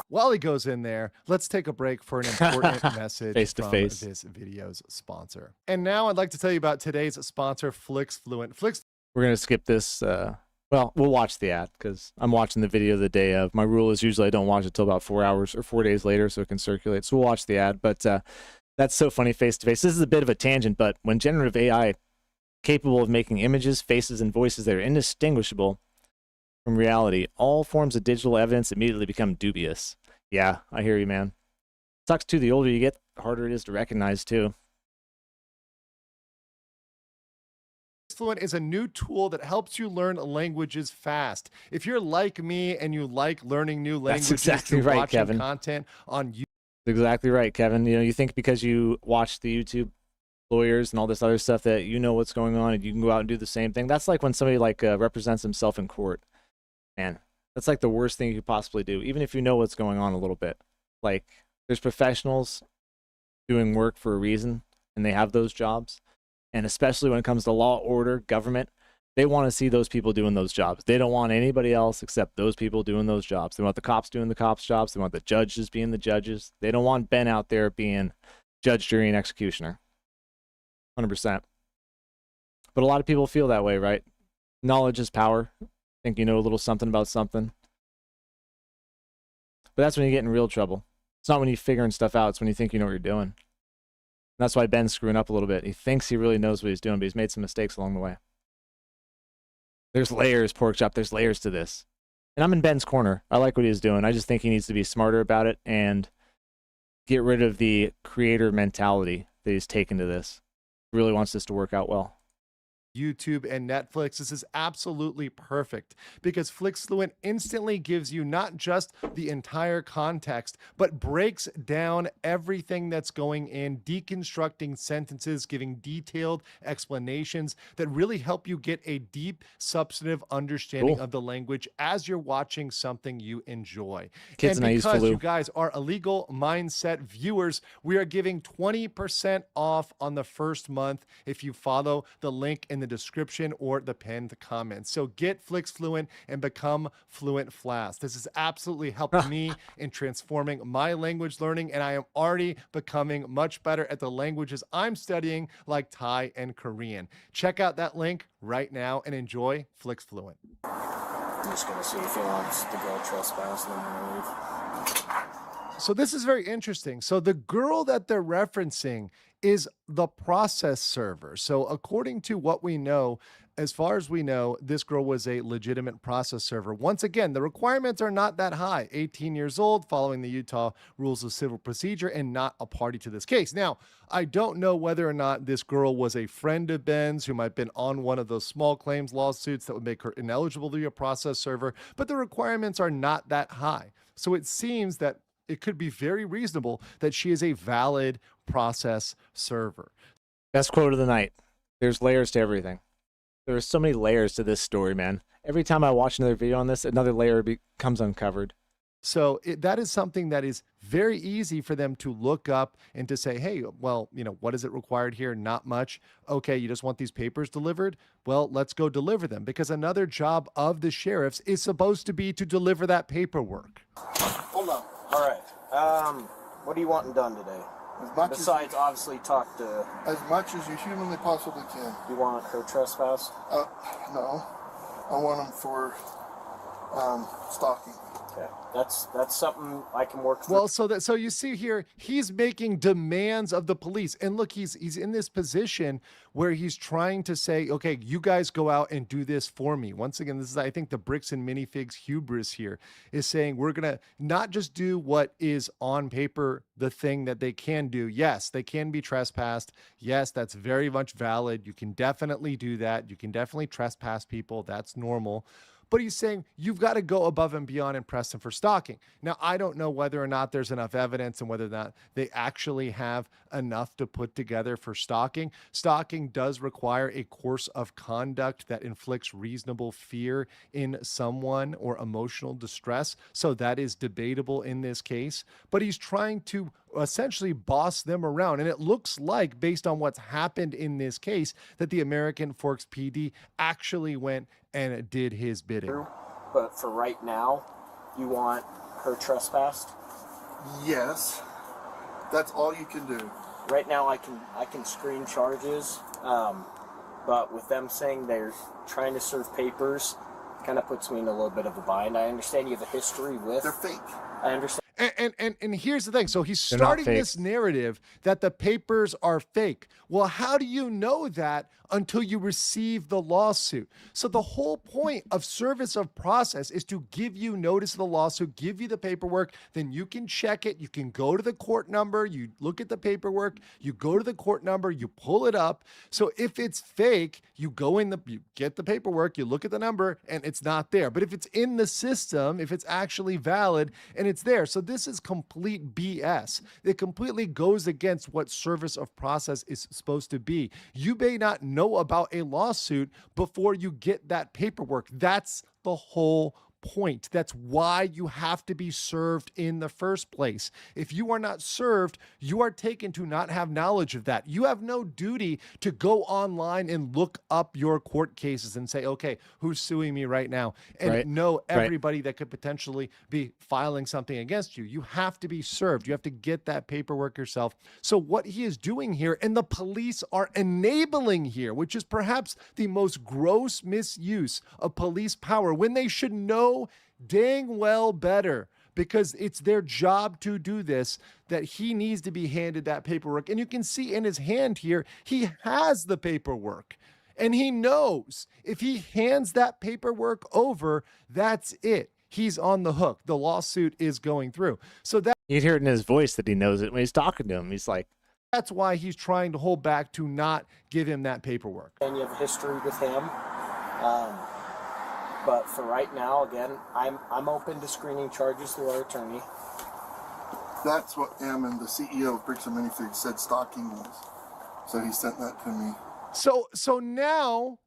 While he goes in there, let's take a break for an important message Face to from face. this video's sponsor. And now I'd like to tell you about today's sponsor, FlixFluent. We're going to skip this. Well, we'll watch the ad because I'm watching the video the day of. My rule is usually I don't watch it till about 4 hours or 4 days later so it can circulate. So we'll watch the ad. But that's so funny face to face. This is a bit of a tangent, but when generative AI capable of making images, faces, and voices that are indistinguishable from reality, all forms of digital evidence immediately become dubious. Yeah, I hear you, man. Sucks too. The older you get, the harder it is to recognize too. FlixFluent is a new tool that helps you learn languages fast. If you're like me and you like learning new languages, That's exactly right, watching Kevin. content on YouTube. Exactly right, Kevin. You know, you think because you watch the YouTube lawyers and all this other stuff that you know what's going on and you can go out and do the same thing. That's like when somebody represents himself in court. Man, that's like the worst thing you could possibly do, even if you know what's going on a little bit. Like, there's professionals doing work for a reason, and they have those jobs. And especially when it comes to law, order, government, they want to see those people doing those jobs. They don't want anybody else except those people doing those jobs. They want the cops doing the cops' jobs. They want the judges being the judges. They don't want Ben out there being judge, jury, and executioner. 100%. But a lot of people feel that way, right? Knowledge is power. Think you know a little something about something. But that's when you get in real trouble. It's not when you're figuring stuff out. It's when you think you know what you're doing. And that's why Ben's screwing up a little bit. He thinks he really knows what he's doing, but he's made some mistakes along the way. There's layers, pork chop. There's layers to this. And I'm in Ben's corner. I like what he's doing. I just think he needs to be smarter about it and get rid of the creator mentality that he's taken to this. He really wants this to work out well. YouTube and Netflix. This is absolutely perfect because FlixFluent instantly gives you not just the entire context, but breaks down everything that's going in, deconstructing sentences, giving detailed explanations that really help you get a deep, substantive understanding of the language as you're watching something you enjoy. Kids and and I used because to you guys are illegal mindset viewers, we are giving 20% off on the first month if you follow the link in the the description or the pinned comments. So get Flix Fluent and become fluent fast. This has absolutely helped me in transforming my language learning, and I am already becoming much better at the languages I'm studying, like Thai and Korean. Check out that link right now and enjoy Flix Fluent. I'm just going to see if he wants to go trespass and then I'm going to leave. So this is very interesting. So the girl that they're referencing is the process server. So according to what we know, as far as we know, this girl was a legitimate process server. Once again, the requirements are not that high. 18 years old, following the Utah rules of civil procedure, and not a party to this case. Now, I don't know whether or not this girl was a friend of Ben's who might have been on one of those small claims lawsuits that would make her ineligible to be a process server, but the requirements are not that high. So it seems that it could be very reasonable that she is a valid process server. Best quote of the night. There's layers to everything. There are so many layers to this story, man. Every time I watch another video on this, another layer becomes uncovered. So that is something that is very easy for them to look up and to say, hey, well, what is it required here? Not much. Okay, you just want these papers delivered? Well, let's go deliver them, because another job of the sheriffs is supposed to be to deliver that paperwork. Hold on. All right. What are you wanting done today? Besides, obviously, talk to... As much as you humanly possibly can. You want her trespass? No. I want them for stalking. Okay. That's something I can work through. Well, so you see here, he's making demands of the police. And look, he's in this position where he's trying to say, okay, you guys go out and do this for me. Once again, this is, I think, the bricks and minifigs hubris here is saying we're going to not just do what is on paper, the thing that they can do. Yes, they can be trespassed. Yes, that's very much valid. You can definitely do that. You can definitely trespass people. That's normal. But he's saying you've got to go above and beyond and press them for stalking. Now, I don't know whether or not there's enough evidence and whether or not they actually have enough to put together for stalking. Stalking does require a course of conduct that inflicts reasonable fear in someone or emotional distress. So that is debatable in this case. But he's trying to essentially boss them around. And it looks like, based on what's happened in this case, that the American Forks PD actually went and did his bidding. But for right now, you want her trespassed? Yes. That's all you can do. Right now I can screen charges, but with them saying they're trying to serve papers, kind of puts me in a little bit of a bind. I understand you have a history with... They're fake. I understand. And here's the thing. So he's starting this narrative that the papers are fake. Well, how do you know that until you receive the lawsuit? So the whole point of service of process is to give you notice of the lawsuit, give you the paperwork, then you can check it. You can go to the court number, you look at the paperwork, you go to the court number, you pull it up. So if it's fake, you get the paperwork, you look at the number, and it's not there. But if it's in the system, if it's actually valid and it's there. So this is complete BS. It completely goes against what service of process is supposed to be. You may not know about a lawsuit before you get that paperwork. That's the whole point. That's why you have to be served in the first place. If you are not served, you are taken to not have knowledge of that. You have no duty to go online and look up your court cases and say, okay, who's suing me right now? And know everybody that could potentially be filing something against you. You have to be served. You have to get that paperwork yourself. So what he is doing here, and the police are enabling here, which is perhaps the most gross misuse of police power, when they should know dang well better, because it's their job to do this, that he needs to be handed that paperwork. And you can see in his hand here, he has the paperwork. And he knows if he hands that paperwork over, that's it. He's on the hook. The lawsuit is going through. So that you'd hear it in his voice that he knows it when he's talking to him. He's like, that's why he's trying to hold back to not give him that paperwork. And you have a history with him. But for right now, again, I'm open to screening charges through our attorney. That's what Ammon, the CEO of Bricks and Minifigs, said stalking was. So he sent that to me. So now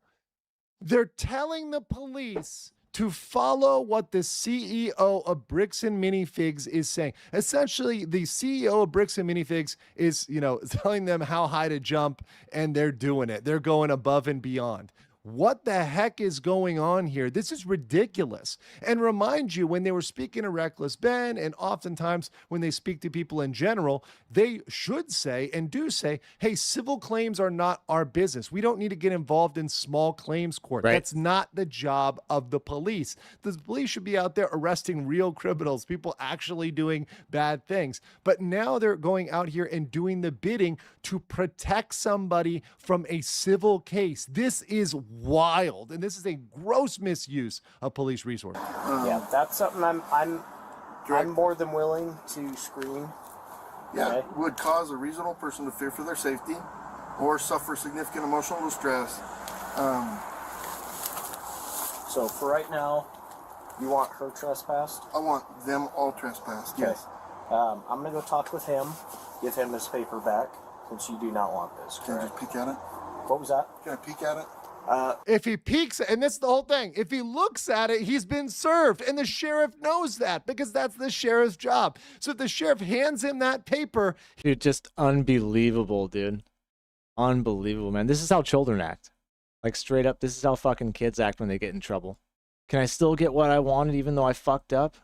they're telling the police to follow what the CEO of Bricks and Minifigs is saying. Essentially, the CEO of Bricks and Minifigs is, telling them how high to jump, and they're doing it. They're going above and beyond. What the heck is going on here? This is ridiculous. And remind you, when they were speaking to Reckless Ben, and oftentimes when they speak to people in general, they should say and do say, hey, civil claims are not our business. We don't need to get involved in small claims court. Right. That's not the job of the police. The police should be out there arresting real criminals, people actually doing bad things. But now they're going out here and doing the bidding to protect somebody from a civil case. This is wild, and this is a gross misuse of police resources. Yeah, that's something I'm more than willing to screen. Yeah, Okay. would cause a reasonable person to fear for their safety or suffer significant emotional distress. So for right now, you want her trespassed? I want them all trespassed, Okay. yes. I'm going to go talk with him, give him his paper back, since you do not want this. Can I just peek at it? What was that? Can I peek at it? If he peeks, and that's the whole thing, if he looks at it, he's been served, and the sheriff knows that because that's the sheriff's job. So if the sheriff hands him that paper, Dude, just unbelievable, dude. Unbelievable, man. This is how children act. Like, straight up, this is how fucking kids act when they get in trouble. Can I still get what I wanted even though I fucked up?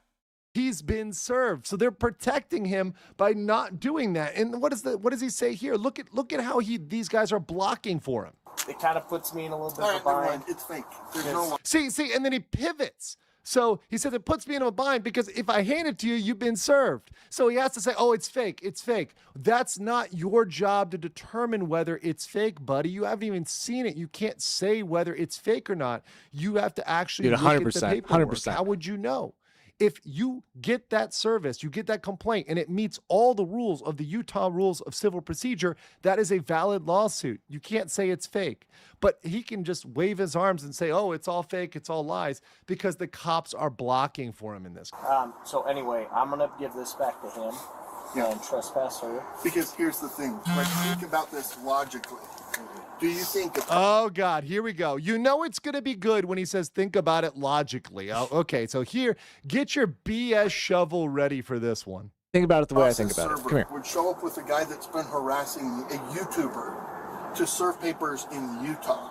he's been served. So they're protecting him by not doing that. And what does he say here? Look at how these guys are blocking for him. It kind of puts me in a little bit of a bind. It's fake. There's no See, and then he pivots. So he says it puts me in a bind because if I hand it to you, you've been served. So he has to say, oh, it's fake. It's fake. That's not your job to determine whether it's fake, buddy. You haven't even seen it. You can't say whether it's fake or not. You have to actually Dude, look at the 100%, paperwork. 100%. How would you know? If you get that service, you get that complaint, and it meets all the rules of the Utah rules of civil procedure, that is a valid lawsuit. You can't say it's fake. But he can just wave his arms and say, oh, it's all fake, it's all lies, because the cops are blocking for him in this. So anyway, I'm going to give this back to him and trespass her. Because here's the thing. Like, think about this logically. Do you think... Oh, God, here we go. You know it's going to be good when he says, think about it logically. Oh, okay, so here, get your BS shovel ready for this one. Think about it the way I think about it. Come here. Would show up with a guy that's been harassing a YouTuber to serve papers in Utah.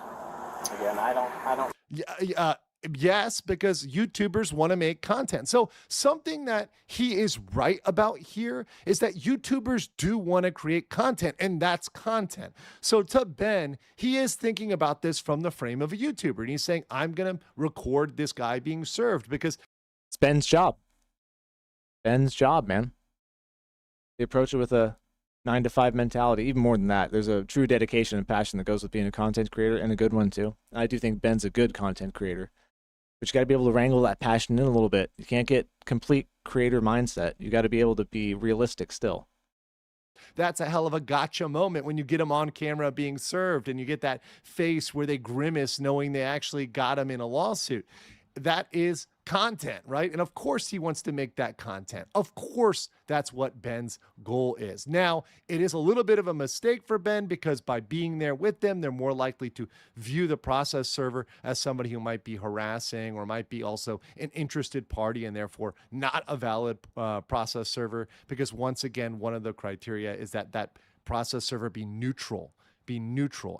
Again, I don't. Yes, because YouTubers want to make content. So something that he is right about here is that YouTubers do want to create content, and that's content. So to Ben, he is thinking about this from the frame of a YouTuber, and he's saying, I'm going to record this guy being served because it's Ben's job. Ben's job, man. They approach it with a 9-to-5 mentality, even more than that. There's a true dedication and passion that goes with being a content creator, and a good one too. And I do think Ben's a good content creator. But you got to be able to wrangle that passion in a little bit. You can't get complete creator mindset. You got to be able to be realistic still. that's a hell of a gotcha moment when you get them on camera being served and you get that face where they grimace knowing they actually got him in a lawsuit. That is content, right? And of course he wants to make that content. Of course that's what Ben's goal is. Now, it is a little bit of a mistake for Ben because by being there with them, they're more likely to view the process server as somebody who might be harassing or might be also an interested party and therefore not a valid process server, because once again, one of the criteria is that that process server be neutral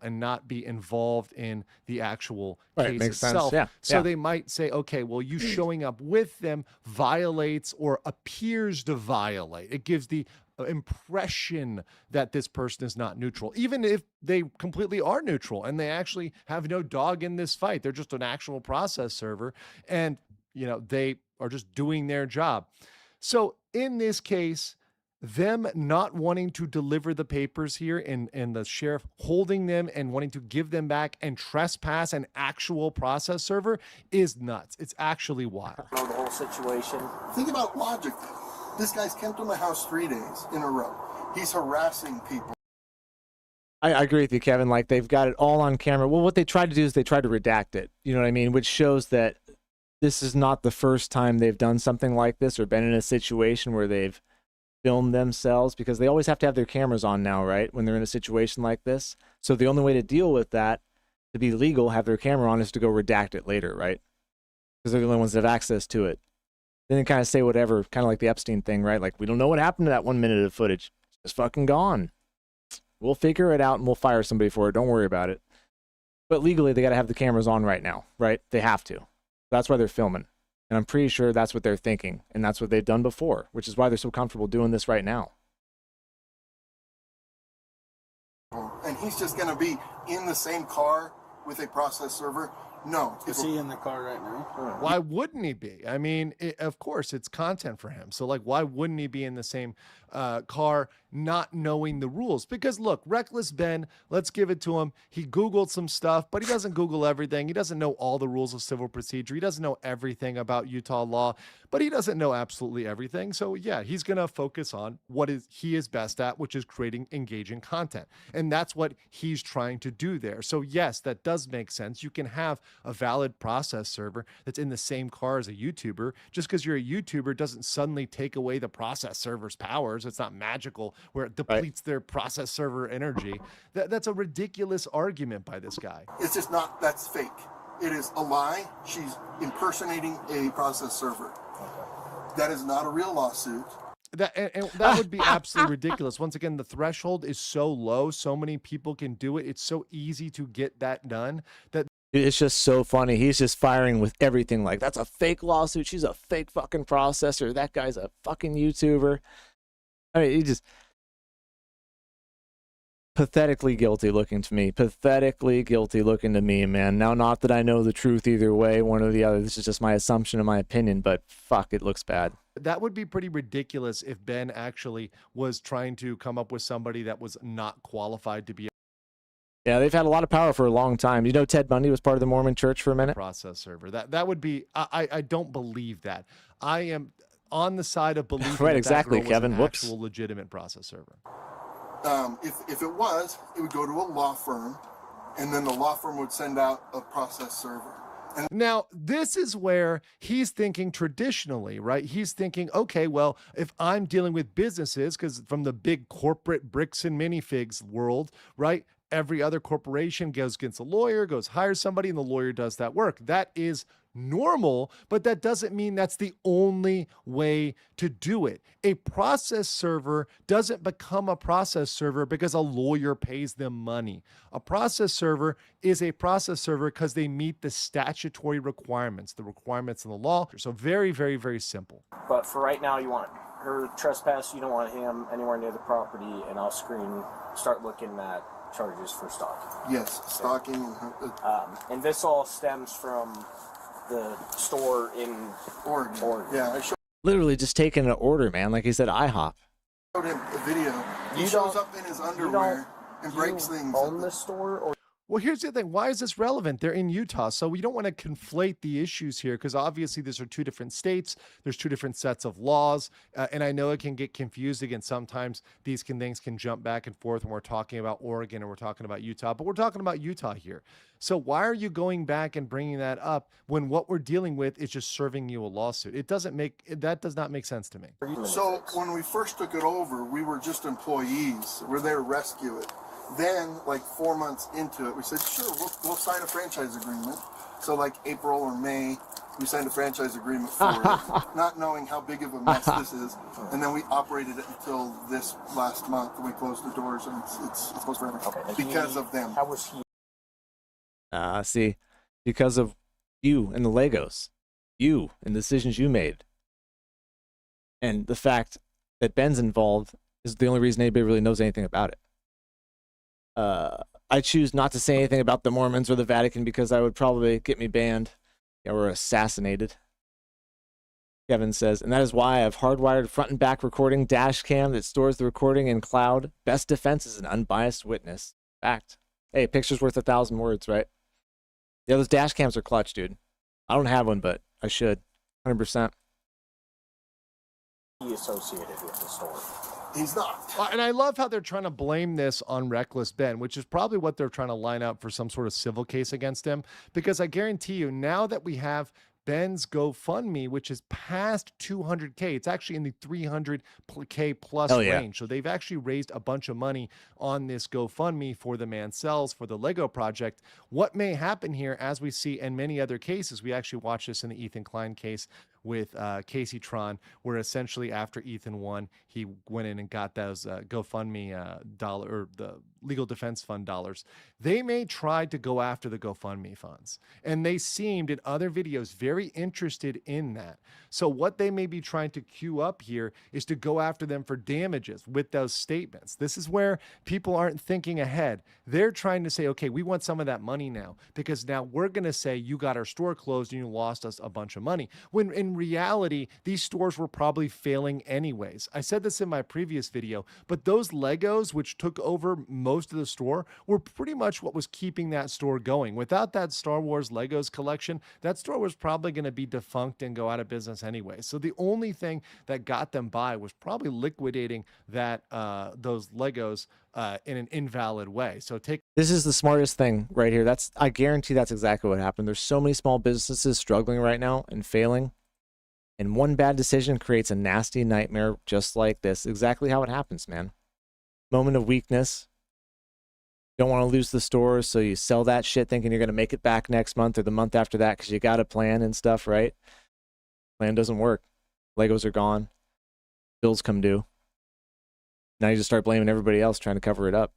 and not be involved in the actual case itself. Sense. Yeah. So they might say, okay, well, you showing up with them violates or appears to violate. It gives the impression that this person is not neutral, even if they completely are neutral and they actually have no dog in this fight. They're just an actual process server and, you know, they are just doing their job. So in this case, them not wanting to deliver the papers here and the sheriff holding them and wanting to give them back and trespass an actual process server is nuts. It's actually wild. The whole situation. Think about logic. This guy's camped on my house 3 days in a row. He's harassing people. I agree with you, Kevin. Like, they've got it all on camera. Well, what they tried to do is they tried to redact it. You know what I mean? Which shows that this is not the first time they've done something like this or been in a situation where they've film themselves, because they always have to have their cameras on now, right? When they're in a situation like this. So the only way to deal with that, to be legal, have their camera on, is to go redact it later, right? because they're the only ones that have access to it. Then they kind of say whatever, kind of like the Epstein thing, right? Like, we don't know what happened to that 1 minute of footage. It's just fucking gone. We'll figure it out and we'll fire somebody for it. Don't worry about it. But legally, they got to have the cameras on right now, right? They have to. That's why they're filming. And I'm pretty sure that's what they're thinking. And that's what they've done before, which is why they're so comfortable doing this right now. And he's just going to be in the same car with a process server? No. Is he in the car right now? Why wouldn't he be? I mean, of course, it's content for him. So, like, why wouldn't he be in the same car not knowing the rules? Because, look, Reckless Ben, let's give it to him. He Googled some stuff, but he doesn't Google everything. He doesn't know all the rules of civil procedure. He doesn't know everything about Utah law, but he doesn't know absolutely everything. So, yeah, he's going to focus on what he is best at, which is creating engaging content. And that's what he's trying to do there. So, yes, that does make sense. You can have a valid process server that's in the same car as a YouTuber. Just because you're a YouTuber doesn't suddenly take away the process server's powers. It's not magical where it depletes their process server energy. That's a ridiculous argument by this guy. It's just not, that's fake. It is a lie. She's impersonating a process server. That is not a real lawsuit. And that would be absolutely ridiculous. Once again, the threshold is so low. So many people can do it. It's so easy to get that done that it's just so funny. He's just firing with everything. Like, that's a fake lawsuit. She's a fake fucking processor. That guy's a fucking YouTuber. I mean, he just pathetically guilty looking to me. Pathetically guilty looking to me, man. Now, not that I know the truth either way, one or the other. This is just my assumption and my opinion, but fuck, it looks bad. That would be pretty ridiculous if Ben actually was trying to come up with somebody that was not qualified to be. Yeah, they've had a lot of power for a long time. You know, Ted Bundy was part of the Mormon Church for a minute. Process server. That would be. I don't believe that. I am on the side of believing right, that exactly, that girl Kevin. was an Whoops. actual legitimate process server. If it was, it would go to a law firm, and then the law firm would send out a process server. And now, this is where he's thinking traditionally, right? He's thinking, okay, well, if I'm dealing with businesses, because from the big corporate bricks and minifigs world, right? Every other corporation goes against a lawyer, goes hire somebody, and the lawyer does that work. That is normal, but that doesn't mean that's the only way to do it. A process server doesn't become a process server because a lawyer pays them money. A process server is a process server because they meet the statutory requirements, the requirements in the law. So very, very, very simple. But for right now, you want her trespass. You don't want him anywhere near the property, and I'll start looking at charges for stalking. Yes, stalking. And this all stems from the store in Oregon. Yeah, I showed Literally just taking an order, man. Like he said, IHOP. him a video. He shows up in his underwear and breaks things. Own the store, or well, here's the thing. Why is this relevant? They're in Utah. So we don't want to conflate the issues here because obviously these are two different states. There's two different sets of laws. And I know it can get confused again. Sometimes things can jump back and forth when we're talking about Oregon and we're talking about Utah, but we're talking about Utah here. So why are you going back and bringing that up when what we're dealing with is just serving you a lawsuit? That does not make sense to me. So when we first took it over, we were just employees. We're there to rescue it. Then, like 4 months into it, we said, sure, we'll sign a franchise agreement. So like April or May, we signed a franchise agreement for it, not knowing how big of a mess this is. And then we operated it until this last month. We closed the doors, and it's closed forever because of them. How was he? See, because of you and the Legos, you and the decisions you made. And the fact that Ben's involved is the only reason anybody really knows anything about it. I choose not to say anything about the Mormons or the Vatican because I would probably get me banned or assassinated. Kevin says, and that is why I have hardwired front and back recording dash cam that stores the recording in cloud. Best defense is an unbiased witness. Fact. Hey, a picture's worth 1,000 words, right? Yeah, those dash cams are clutch, dude. I don't have one, but I should. 100%. He associated with the store. He's not. And I love how they're trying to blame this on Reckless Ben, which is probably what they're trying to line up for some sort of civil case against him. Because I guarantee you, now that we have Ben's GoFundMe, which is past 200K. It's actually in the 300K plus Hell yeah. range. So they've actually raised a bunch of money on this GoFundMe for the Man Sells, for the Lego project. What may happen here, as we see in many other cases, we actually watched this in the Ethan Klein case with Casey Tron, where essentially after Ethan won, he went in and got those GoFundMe dollar, or the legal defense fund dollars. They may try to go after the GoFundMe funds, and they seemed in other videos very interested in that. So what they may be trying to queue up here is to go after them for damages with those statements. This is where people aren't thinking ahead. They're trying to say, okay, we want some of that money now, because now we're going to say you got our store closed and you lost us a bunch of money. When in reality, these stores were probably failing anyways. I said this in my previous video, but those Legos, which took over most of the store, were pretty much what was keeping that store going. Without that Star Wars Legos collection, that store was probably going to be defunct and go out of business anyway. So the only thing that got them by was probably liquidating that those Legos in an invalid way. So This is the smartest thing right here. I guarantee that's exactly what happened. There's so many small businesses struggling right now and failing. And one bad decision creates a nasty nightmare just like this. Exactly how it happens, man. Moment of weakness. Don't want to lose the store, so you sell that shit thinking you're going to make it back next month or the month after that because you got a plan and stuff, right? Plan doesn't work. Legos are gone. Bills come due. Now you just start blaming everybody else trying to cover it up.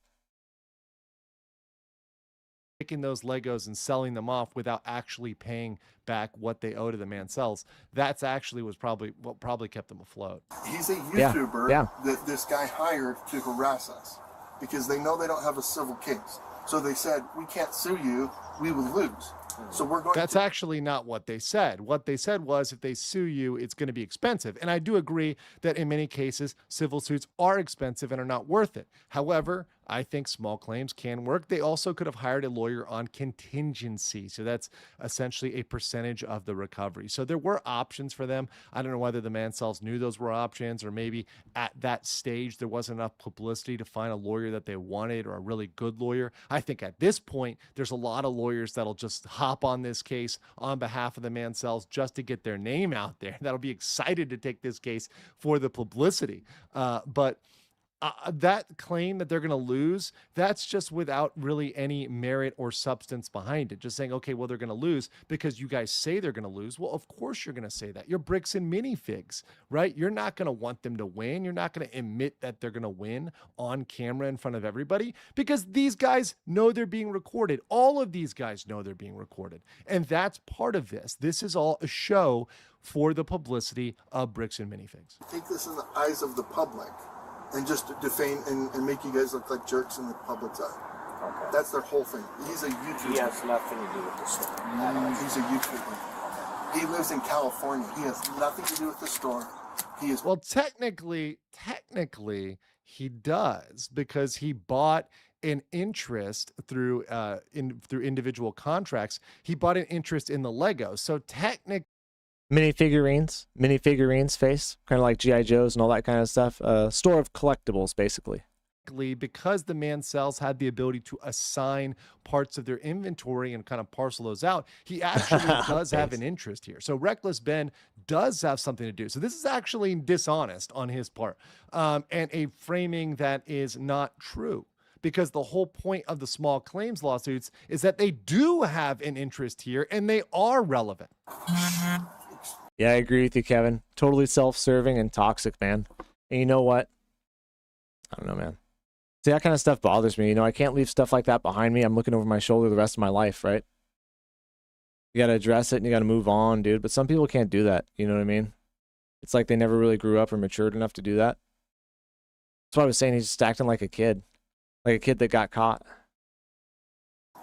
taking those Legos and selling them off without actually paying back what they owe to the Man Sells. That's actually was probably what probably kept them afloat. He's a YouTuber that this guy hired to harass us because they know they don't have a civil case. So they said, we can't sue you, we would lose. So we're going That's actually not what they said. What they said was if they sue you, it's going to be expensive. And I do agree that in many cases, civil suits are expensive and are not worth it. However, I think small claims can work. They also could have hired a lawyer on contingency. So that's essentially a percentage of the recovery. So there were options for them. I don't know whether the Man Sells knew those were options, or maybe at that stage there wasn't enough publicity to find a lawyer that they wanted, or a really good lawyer. I think at this point, there's a lot of lawyers that'll just hop on this case on behalf of the Man Sells just to get their name out there. That'll be excited to take this case for the publicity. But that claim that they're going to lose, that's just without really any merit or substance behind it. Just saying, okay, well, they're going to lose because you guys say they're going to lose. Well, of course you're going to say that. You're bricks and minifigs, right? You're not going to want them to win. You're not going to admit that they're going to win on camera in front of everybody because these guys know they're being recorded. All of these guys know they're being recorded. And that's part of this. This is all a show for the publicity of bricks and minifigs. Take this in the eyes of the public and just defame and make you guys look like jerks in the public's eye. Okay. That's their whole thing. He's a YouTuber. He has nothing to do with the store. He's a YouTuber. He lives in California. He has nothing to do with the store. He is. Well, technically, he does, because he bought an interest through through individual contracts. He bought an interest in the Lego. So technically, minifigurines face, kind of like G.I. Joes and all that kind of stuff. Store of collectibles, basically. Because the Man Sells had the ability to assign parts of their inventory and kind of parcel those out, he actually does have an interest here. So Reckless Ben does have something to do. So this is actually dishonest on his part, and a framing that is not true. Because the whole point of the small claims lawsuits is that they do have an interest here and they are relevant. Yeah, I agree with you, Kevin. Totally self-serving and toxic, man. And you know what? I don't know, man. See, that kind of stuff bothers me. You know, I can't leave stuff like that behind me. I'm looking over my shoulder the rest of my life, right? You got to address it and you got to move on, dude. But some people can't do that. You know what I mean? It's like they never really grew up or matured enough to do that. That's why I was saying he's just acting like a kid. Like a kid that got caught.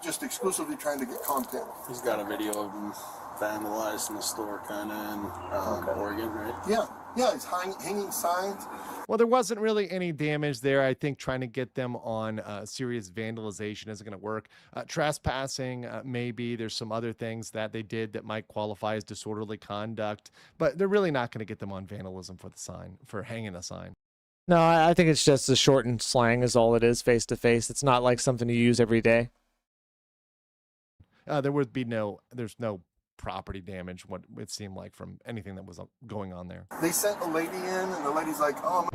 Just exclusively trying to get content. He's got a video of him vandalized in the store, kind of in Oregon, right? Yeah, he's hanging signs. Well, there wasn't really any damage there. I think trying to get them on serious vandalization isn't going to work. Trespassing, maybe. There's some other things that they did that might qualify as disorderly conduct, but they're really not going to get them on vandalism for the sign, for hanging a sign. No, I think it's just a shortened slang is all it is, face to face. It's not like something you use every day. There would be there's no property damage, what it seemed like from anything that was going on there. They sent a lady in, and the lady's like, "Oh,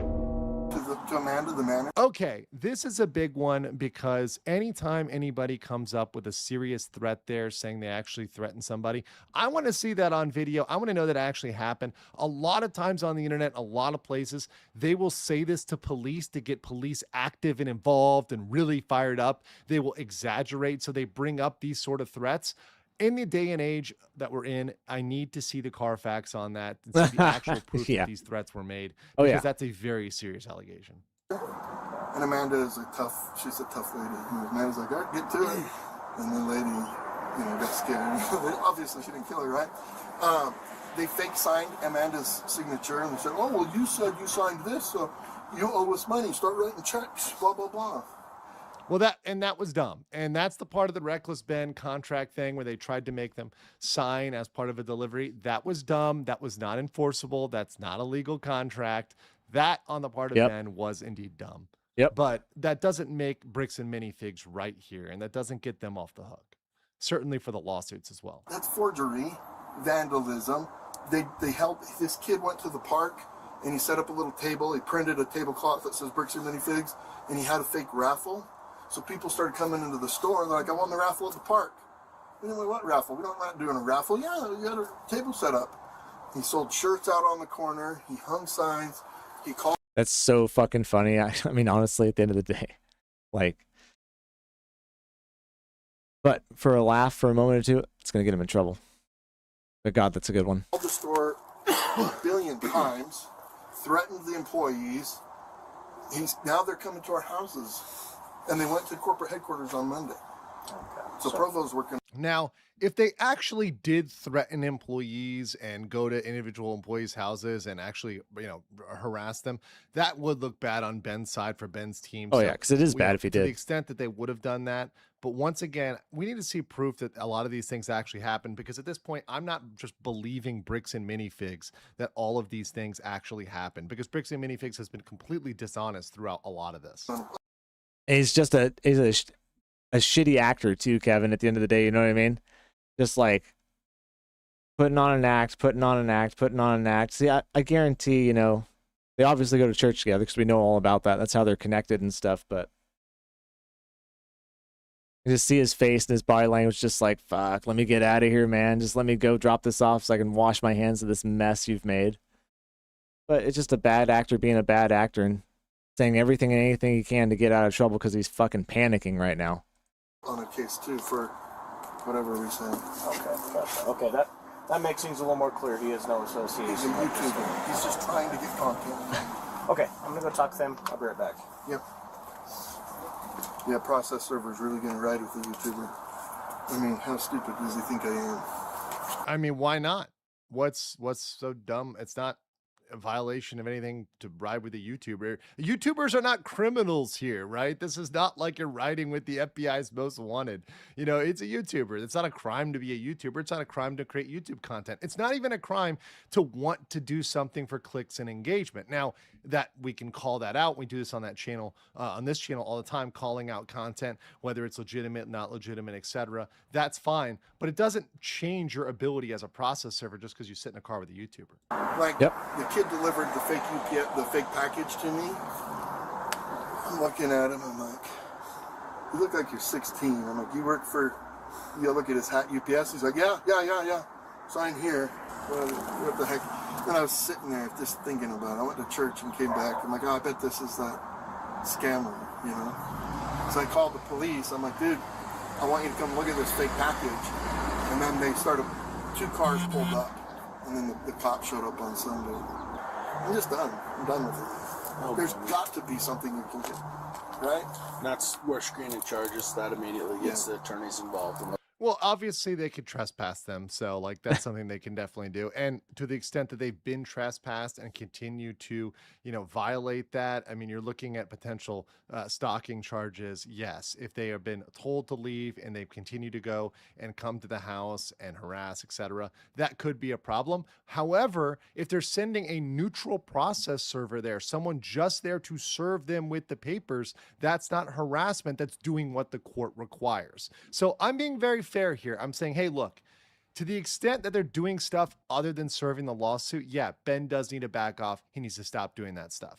to Amanda, the manager." Okay, this is a big one because anytime anybody comes up with a serious threat there saying they actually threatened somebody, I want to see that on video. I want to know that it actually happened. A lot of times on the internet, a lot of places, they will say this to police to get police active and involved and really fired up. They will exaggerate, so they bring up these sort of threats. In the day and age that we're in, I need to see the Carfax on that and see the actual proof that these threats were made, because that's a very serious allegation. And Amanda is she's a tough lady. And Amanda's like, "All right, get to it." And the lady, got scared. Obviously, she didn't kill her, right? They fake signed Amanda's signature, and they said, "Oh, well, you said you signed this, so you owe us money. Start writing checks, blah, blah, blah." Well, that was dumb. And that's the part of the reckless Ben contract thing where they tried to make them sign as part of a delivery. That was dumb. That was not enforceable. That's not a legal contract. That on the part of Ben was indeed dumb. But that doesn't make Bricks and Minifigs right here, and that doesn't get them off the hook. Certainly for the lawsuits as well. That's forgery, vandalism. They helped. This kid went to the park and he set up a little table. He printed a tablecloth that says Bricks and Minifigs, and he had a fake raffle. So people started coming into the store and they're like, "I won the raffle at the park." We didn't what raffle? We're not doing a raffle. Yeah, you had a table set up. He sold shirts out on the corner. He hung signs. He called. That's so fucking funny. I mean, honestly, at the end of the day, but for a laugh for a moment or two, it's going to get him in trouble. But God, that's a good one. Called the store a billion times, threatened the employees. Now they're coming to our houses. And they went to corporate headquarters on Monday. So Provo's working. Now, if they actually did threaten employees and go to individual employees' houses and actually, harass them, that would look bad on Ben's side for Ben's team. Oh, yeah, because it is bad if he did. To the extent that they would have done that. But once again, we need to see proof that a lot of these things actually happen, because at this point, I'm not just believing Bricks and Minifigs that all of these things actually happen, because Bricks and Minifigs has been completely dishonest throughout a lot of this. He's just a shitty actor too, Kevin, at the end of the day, you know what I mean? Just like putting on an act. See, I guarantee, they obviously go to church together because we know all about that. That's how they're connected and stuff, but you just see his face and his body language just like, fuck, let me get out of here, man. Just let me go drop this off so I can wash my hands of this mess you've made. But it's just a bad actor being a bad actor and saying everything and anything he can to get out of trouble because he's fucking panicking right now. On a case too for whatever reason. Okay, that makes things a little more clear. He has no association. He's a YouTuber. He's just trying to get content. Okay, I'm gonna go talk to him. I'll be right back. Yep. Yeah, process server's really gonna ride with the YouTuber. I mean, how stupid does he think I am? I mean, why not? What's so dumb? It's not a violation of anything to ride with a YouTuber. YouTubers are not criminals here, right? This is not like you're riding with the FBI's most wanted. It's a YouTuber. It's not a crime to be a YouTuber. It's not a crime to create YouTube content. It's not even a crime to want to do something for clicks and engagement. Now, that we can call that out. We do this on that channel, on this channel all the time, calling out content, whether it's legitimate, not legitimate, etc. That's fine, but it doesn't change your ability as a process server just because you sit in a car with a YouTuber. Like, the kid delivered the fake UPS, the fake package to me. I'm looking at him, I'm like, "You look like you're 16. I'm like, "You work for," look at his hat, UPS. He's like, yeah. Sign here. What the heck? And I was sitting there just thinking about it. I went to church and came back. I'm like, "Oh, I bet this is that scammer, So I called the police. I'm like, "Dude, I want you to come look at this fake package." And then they started, 2 cars pulled up. And then the cop showed up on Sunday. I'm just done. I'm done with it. There's got to be something you can do, right? That's where screening charges. That immediately gets the attorneys involved. Well, obviously they could trespass them, so that's something they can definitely do. And to the extent that they've been trespassed and continue to, violate that, I mean, you're looking at potential stalking charges. Yes, if they have been told to leave and they've continued to go and come to the house and harass, etc., that could be a problem. However, if they're sending a neutral process server there, someone just there to serve them with the papers, that's not harassment. That's doing what the court requires. So I'm being very fair here. I'm saying, hey, look, To the extent that they're doing stuff other than serving the lawsuit, yeah, Ben does need to back off. He needs to stop doing that stuff.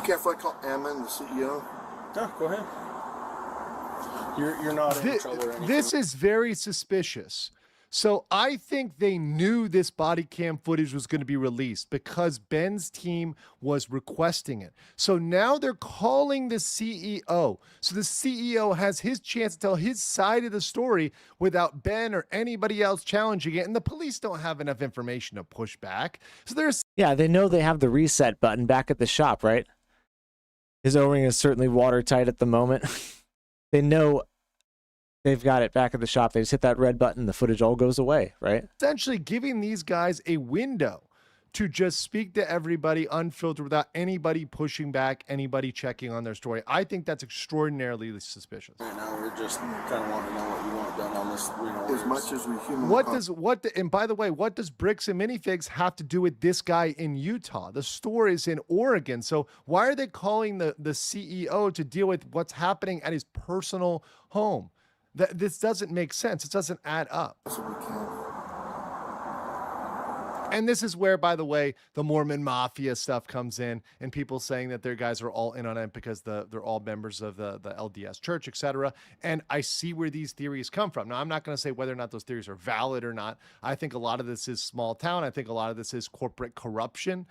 Careful, I call Ammon the CEO. No, go ahead. You're not in trouble or anything. This is very suspicious. So I think they knew this body cam footage was going to be released because Ben's team was requesting it. So now they're calling the CEO. So the CEO has his chance to tell his side of the story without Ben or anybody else challenging it. And the police don't have enough information to push back. So there's... Yeah, they know they have the reset button back at the shop, right? His O-ring is certainly watertight at the moment. They know they've got it back at the shop. They just hit that red button, the footage all goes away, right? Essentially giving these guys a window to just speak to everybody unfiltered without anybody pushing back, anybody checking on their story. I think that's extraordinarily suspicious. Right now, we're just kind of wanting to know what you want done on this. As much as we humanly and by the way, what does Bricks and Minifigs have to do with this guy in Utah? The store is in Oregon. So why are they calling the CEO to deal with what's happening at his personal home? This doesn't make sense. It doesn't add up. And this is where, by the way, the Mormon Mafia stuff comes in and people saying that their guys are all in on it because they're all members of the LDS church, etc. And I see where these theories come from. Now, I'm not going to say whether or not those theories are valid or not. I think a lot of this is small town. I think a lot of this is corporate corruption.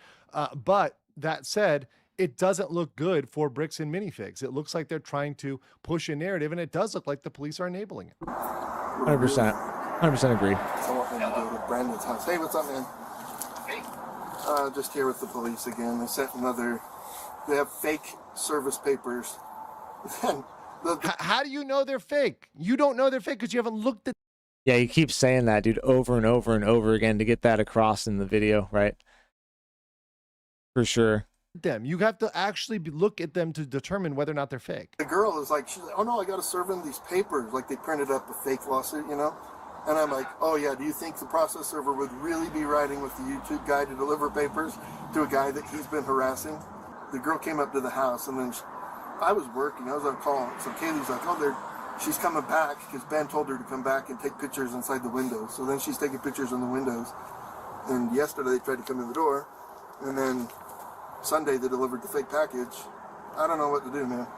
But that said, it doesn't look good for Bricks and Minifigs. It looks like they're trying to push a narrative, and it does look like the police are enabling it. 100%. 100% agree. I want them to go to Brandon's house. Hey, what's up, man? Hey. Just here with the police again. They have fake service papers. How do you know they're fake? You don't know they're fake because you haven't looked at. Yeah, you keep saying that, dude, over and over and over again to get that across in the video, right? For sure. Them. You have to actually look at them to determine whether or not they're fake. The girl is like, she's like, oh no, I got to serve them these papers. Like they printed up a fake lawsuit, you know? And I'm like, oh yeah, do you think the process server would really be riding with the YouTube guy to deliver papers to a guy that he's been harassing? The girl came up to the house and then I was working, I was on call. So Kaylee's like, oh, she's coming back because Ben told her to come back and take pictures inside the windows. So then she's taking pictures in the windows. And yesterday they tried to come in the door and then Sunday they delivered the fake package. I don't know what to do, man.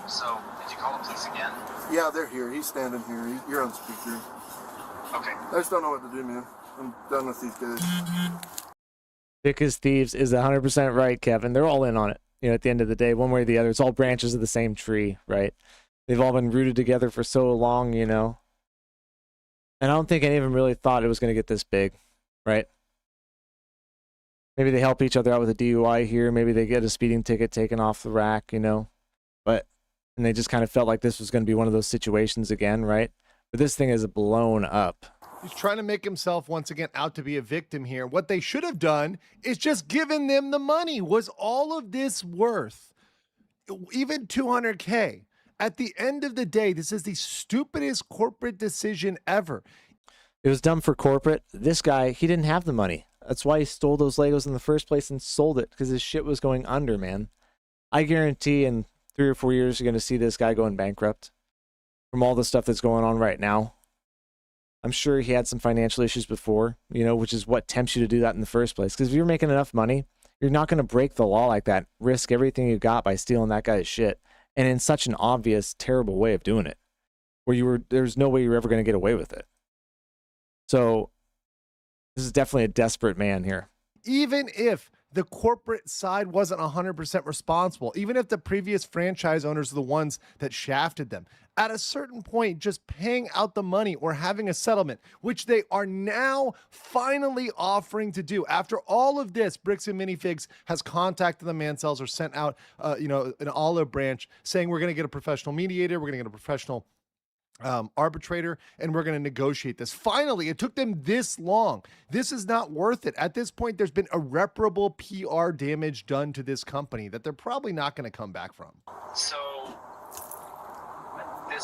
So did you call the police again? Yeah, they're here. He's standing here. You're on speaker. Okay. I just don't know what to do, man. I'm done with these guys. Thick as thieves is 100% right, Kevin. They're all in on it. You know, at the end of the day, one way or the other, it's all branches of the same tree, right? They've all been rooted together for so long, you know. And I don't think any of them really thought it was going to get this big, right? Maybe they help each other out with a DUI here. Maybe they get a speeding ticket taken off the rack, you know. And they just kind of felt like this was going to be one of those situations again, right? But this thing is blown up. He's trying to make himself once again out to be a victim here. What they should have done is just given them the money. Was all of this worth even $200K? At the end of the day, this is the stupidest corporate decision ever. It was dumb for corporate. This guy, he didn't have the money. That's why he stole those Legos in the first place and sold it, because his shit was going under, man. I guarantee in 3 or 4 years, you're going to see this guy going bankrupt from all the stuff that's going on right now. I'm sure he had some financial issues before, you know, which is what tempts you to do that in the first place. Because if you're making enough money, you're not going to break the law like that, risk everything you got by stealing that guy's shit, and in such an obvious, terrible way of doing it, where there's no way you're ever going to get away with it. So this is definitely a desperate man here. Even if the corporate side wasn't 100% responsible, even if the previous franchise owners are the ones that shafted them, at a certain point, just paying out the money or having a settlement, which they are now finally offering to do. After all of this, Bricks and Minifigs has contacted the Mancells or sent out, an olive branch saying we're going to get a professional mediator, we're going to get a professional arbitrator, and we're going to negotiate this. Finally, it took them this long. This is not worth it. At this point, there's been irreparable PR damage done to this company that they're probably not going to come back from. So I'm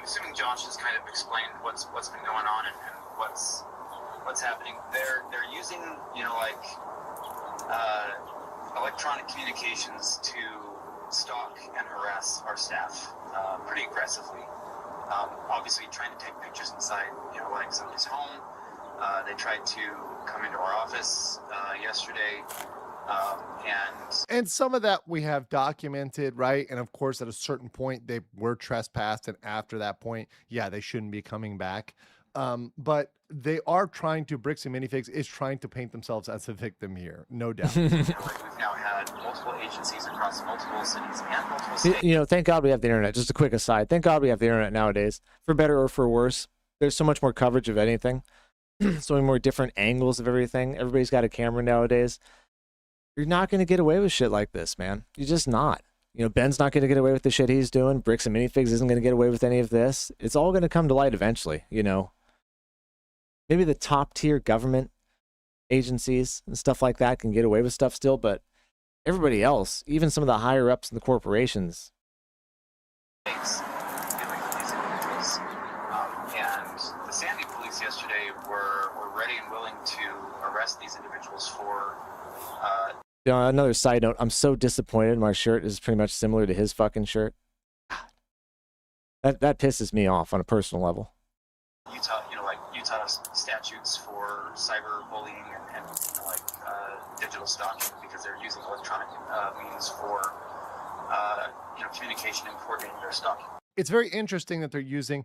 assuming Josh has kind of explained what's been going on and what's happening. They're using electronic communications to stalk and harass our staff pretty aggressively. obviously trying to take pictures inside, like somebody's home. They tried to come into our office yesterday. And some of that we have documented, right? And of course, at a certain point, they were trespassed. And after that point, yeah, they shouldn't be coming back. But they are trying to, Bricks and Minifigs is trying to paint themselves as a victim here, no doubt. We've now had multiple agencies across multiple cities and multiple states. Thank God we have the internet. Just a quick aside. Thank God we have the internet nowadays, for better or for worse. There's so much more coverage of anything, so many more different angles of everything. Everybody's got a camera nowadays. You're not going to get away with shit like this, man. You're just not. Ben's not going to get away with the shit he's doing. Bricks and Minifigs isn't going to get away with any of this. It's all going to come to light eventually, Maybe the top tier government agencies and stuff like that can get away with stuff still, but everybody else, even some of the higher ups in the corporations. And the Sandy police yesterday were ready and willing to arrest these individuals for. Another side note, I'm so disappointed my shirt is pretty much similar to his fucking shirt. That pisses me off on a personal level. Utah statutes for cyberbullying and digital stalking because they're using electronic means for communication and coordinating their stalking. It's very interesting that they're using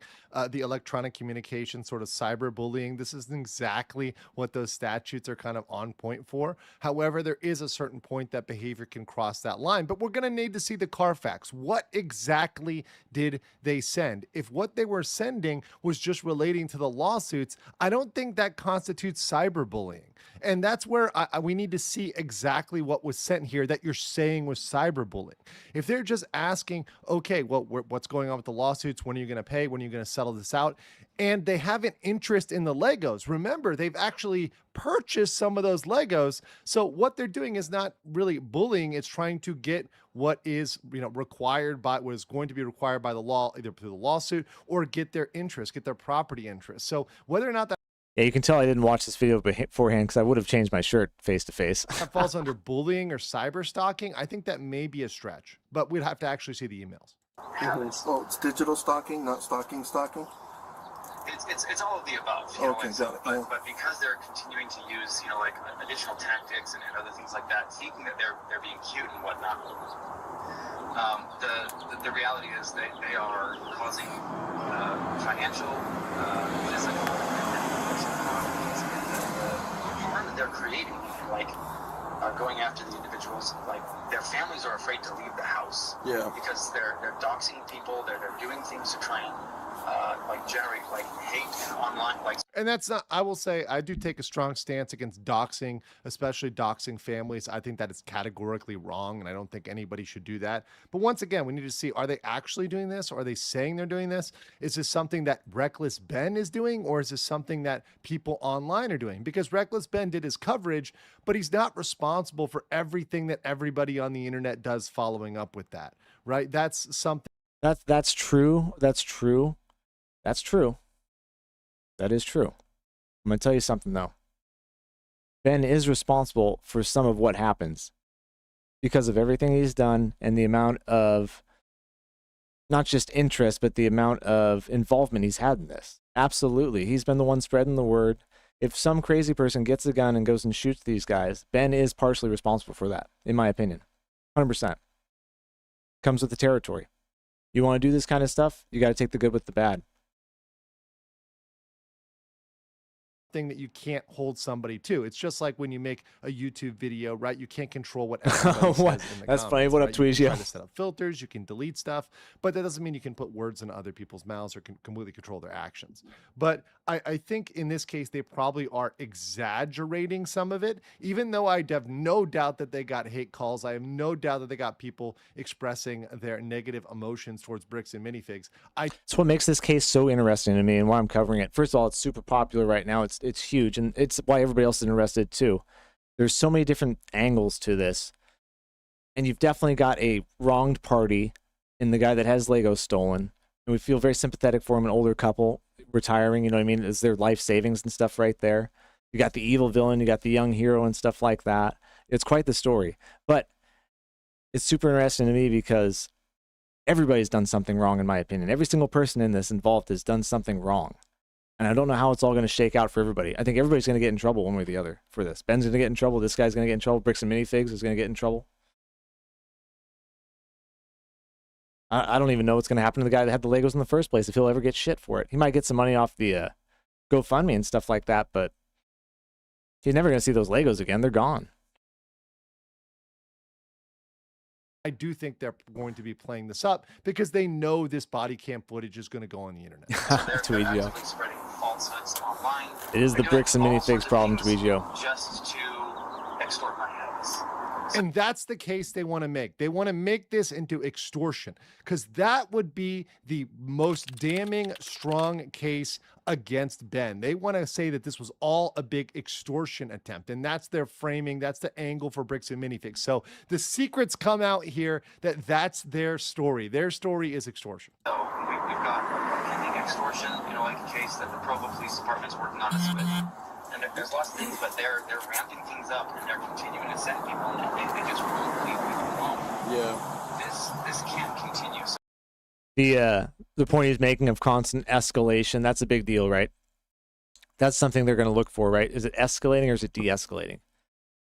the electronic communication, sort of cyberbullying. This isn't exactly what those statutes are kind of on point for. However, there is a certain point that behavior can cross that line, but we're going to need to see the Carfax. What exactly did they send? If what they were sending was just relating to the lawsuits, I don't think that constitutes cyberbullying. And that's where we need to see exactly what was sent here that you're saying was cyberbullying. If they're just asking, okay, well, what's going on with the lawsuits? When are you going to pay? When are you going to settle this out? And they have an interest in the Legos. Remember, they've actually purchased some of those Legos. So what they're doing is not really bullying. It's trying to get what is, required by what is going to be required by the law, either through the lawsuit or get their interest, get their property interest. So whether or not that Yeah, you can tell I didn't watch this video beforehand because I would have changed my shirt face to face. that falls under bullying or cyber stalking, I think that may be a stretch, but we'd have to actually see the emails. Oh, it's digital stalking, not stalking. It's all of the above. Okay, got it. But because they're continuing to use, additional tactics and other things like that, thinking that they're being cute and whatnot, the reality is that they are causing financial, physical, the harm that they're creating, going after the individuals, their families are afraid to leave the house. Yeah. Because they're doxing people, they're doing things to try and generate hate and online And that's not, I will say, I do take a strong stance against doxing, especially doxing families. I think that is categorically wrong, and I don't think anybody should do that. But once again, we need to see, are they actually doing this? Or are they saying they're doing this? Is this something that Reckless Ben is doing? Or is this something that people online are doing? Because Reckless Ben did his coverage, but he's not responsible for everything that everybody on the internet does following up with that, right? That's something. That's true. That's true. That's true. That is true. I'm going to tell you something, though. Ben is responsible for some of what happens because of everything he's done and the amount of, not just interest, but the amount of involvement he's had in this. Absolutely. He's been the one spreading the word. If some crazy person gets a gun and goes and shoots these guys, Ben is partially responsible for that, in my opinion. 100%. Comes with the territory. You want to do this kind of stuff, you got to take the good with the bad. Thing that you can't hold somebody to. It's just like when you make a YouTube video, right? You can't control what everybody says in the That's comments, funny. What up, right? You Tweezy? can try to set up filters, you can delete stuff, but that doesn't mean you can put words in other people's mouths or can completely control their actions. But I think in this case, they probably are exaggerating some of it, even though I have no doubt that they got hate calls. I have no doubt that they got people expressing their negative emotions towards Bricks and Minifigs. It's what makes this case so interesting to me and why I'm covering it. First of all, it's super popular right now. It's huge, and it's why everybody else is interested too. There's so many different angles to this, and you've definitely got a wronged party in the guy that has Legos stolen, and we feel very sympathetic for him, an older couple retiring, you know what I mean? Is their life savings and stuff right there. You got the evil villain, you got the young hero and stuff like that. It's quite the story, but it's super interesting to me because Everybody's done something wrong, in my opinion. Every single person in this involved has done something wrong. And I don't know how it's all going to shake out for everybody. I think everybody's going to get in trouble one way or the other for this. Ben's going to get in trouble. This guy's going to get in trouble. Bricks and Minifigs is going to get in trouble. I don't even know what's going to happen to the guy that had the Legos in the first place, if he'll ever get shit for it. He might get some money off the GoFundMe and stuff like that, but he's never going to see those Legos again. They're gone. I do think they're going to be playing this up because they know this body cam footage is going to go on the internet. Tweegio. Spreading falsehoods online. It is the Bricks and Minifigs problem, Tweegio. Just to extort money out of us. And that's the case they want to make. They want to make this into extortion because that would be the most damning, strong case against Ben. They want to say that this was all a big extortion attempt, and that's their framing. That's the angle for Bricks and Minifigs. So the secrets come out here that that's their story. Their story is extortion. So we've got pending extortion, like a case that the Provo Police Department's working on us with. And there's lots of things, but they're ramping things up and they're continuing to send people, and they just won't leave people alone. Yeah. This can't continue. So The point he's making of constant escalation, that's a big deal, right? That's something they're going to look for, right? Is it escalating or is it de-escalating? If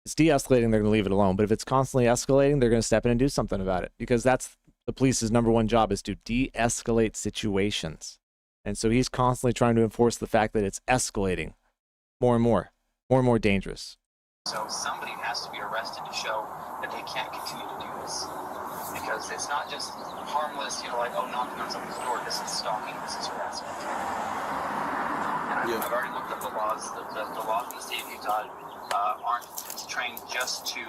it's de-escalating, they're going to leave it alone. But if it's constantly escalating, they're going to step in and do something about it, because that's the police's number one job, is to de-escalate situations. And so he's constantly trying to enforce the fact that it's escalating more and more dangerous. So somebody has to be arrested to show that they can't continue to do this. Because it's not just harmless, knocking on someone's door. This is stalking, this is harassment. And I've already looked up the laws. The laws in the state of Utah aren't trained just to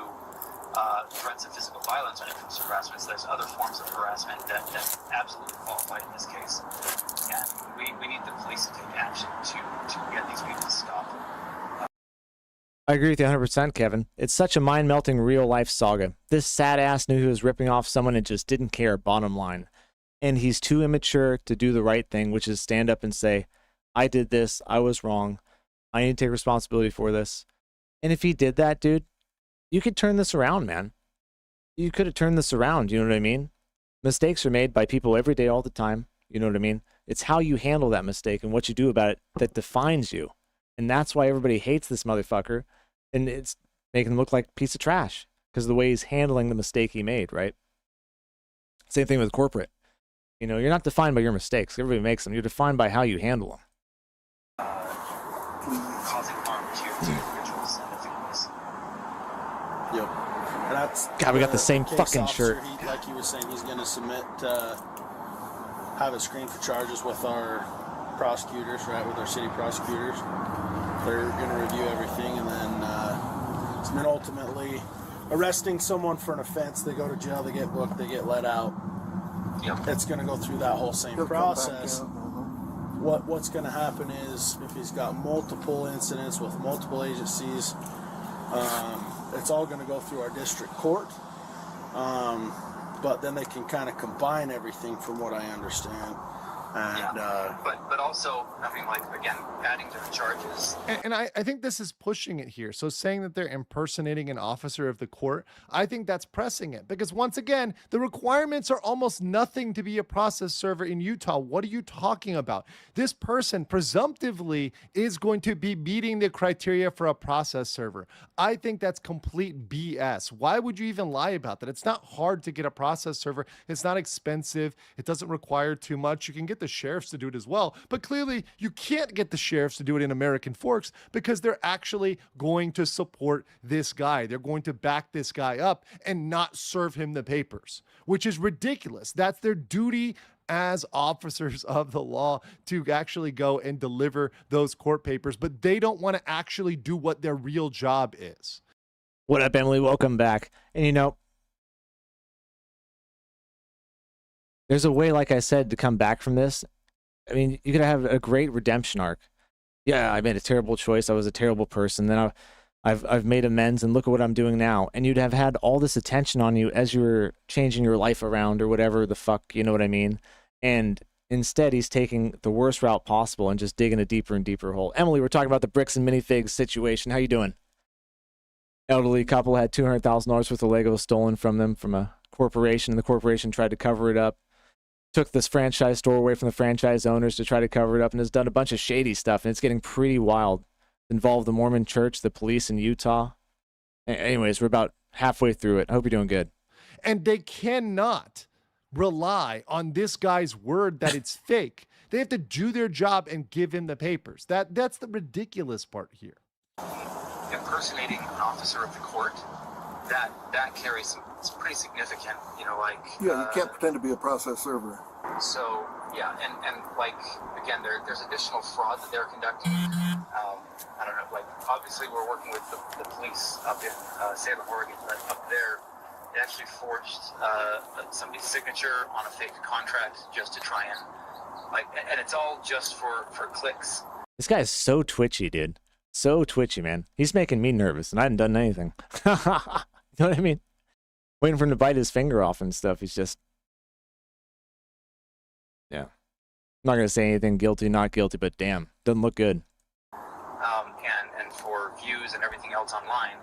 threats of physical violence when it comes to harassment. So there's other forms of harassment that absolutely qualify in this case. And we need the police to take action to get these people to stop. I agree with you 100%, Kevin. It's such a mind-melting real-life saga. This sad ass knew he was ripping off someone and just didn't care, bottom line. And he's too immature to do the right thing, which is stand up and say, I did this, I was wrong, I need to take responsibility for this. And if he did that, dude, you could turn this around, man. You could have turned this around, you know what I mean? Mistakes are made by people every day, all the time, you know what I mean? It's how you handle that mistake and what you do about it that defines you. And that's why everybody hates this motherfucker. And it's making him look like a piece of trash because of the way he's handling the mistake he made, right? Same thing with corporate. You're not defined by your mistakes. Everybody makes them. You're defined by how you handle them. Causing harm to individuals and the families. Yep. And that's God, we got the same case fucking officer, shirt. Like you were saying, he's going to submit, have it screened for charges with our prosecutors, right, with our city prosecutors. They're going to review everything and then ultimately arresting someone for an offense. They go to jail, they get booked, they get let out. Yep. It's going to go through that whole same process. What's going to happen is if he's got multiple incidents with multiple agencies, it's all going to go through our district court. But then they can kind of combine everything from what I understand. And, but also, again, adding to the charges. And I think this is pushing it here. So saying that they're impersonating an officer of the court, I think that's pressing it. Because once again, the requirements are almost nothing to be a process server in Utah. What are you talking about? This person presumptively is going to be meeting the criteria for a process server. I think that's complete BS. Why would you even lie about that? It's not hard to get a process server. It's not expensive. It doesn't require too much. You can get the sheriffs to do it as well, but clearly you can't get the sheriffs to do it in American Forks because they're actually going to support this guy. They're going to back this guy up and not serve him the papers, which is ridiculous. That's their duty as officers of the law, to actually go and deliver those court papers, but they don't want to actually do what their real job is. What up, Emily? Welcome back. And there's a way, like I said, to come back from this. I mean, you could have a great redemption arc. Yeah, I made a terrible choice. I was a terrible person. Then I've made amends, and look at what I'm doing now. And you'd have had all this attention on you as you were changing your life around or whatever the fuck, you know what I mean? And instead, he's taking the worst route possible and just digging a deeper and deeper hole. Emily, we're talking about the Bricks and Minifigs situation. How you doing? Elderly couple had $200,000 worth of Legos stolen from them from a corporation. The corporation tried to cover it up. took this franchise store away from the franchise owners to try to cover it up and has done a bunch of shady stuff, and it's getting pretty wild. Involved the Mormon church, the police in Utah. Anyways, we're about halfway through it. I hope you're doing good. And they cannot rely on this guy's word that it's fake. They have to do their job and give him the papers. That's the ridiculous part here. Impersonating an officer of the court, that carries some, it's pretty significant, you know, like... Yeah, you can't pretend to be a process server. So, yeah, and like, again, there's additional fraud that they're conducting. I don't know, like, obviously we're working with the police up in Salem, Oregon, but up there, they actually forged somebody's signature on a fake contract just to try and, like, and it's all just for clicks. This guy is so twitchy, dude. So twitchy, man. He's making me nervous, and I haven't done anything. You know what I mean? Waiting for him to bite his finger off and stuff. He's just... Yeah. I'm not going to say anything guilty, not guilty, but damn, doesn't look good. And for views and everything else online,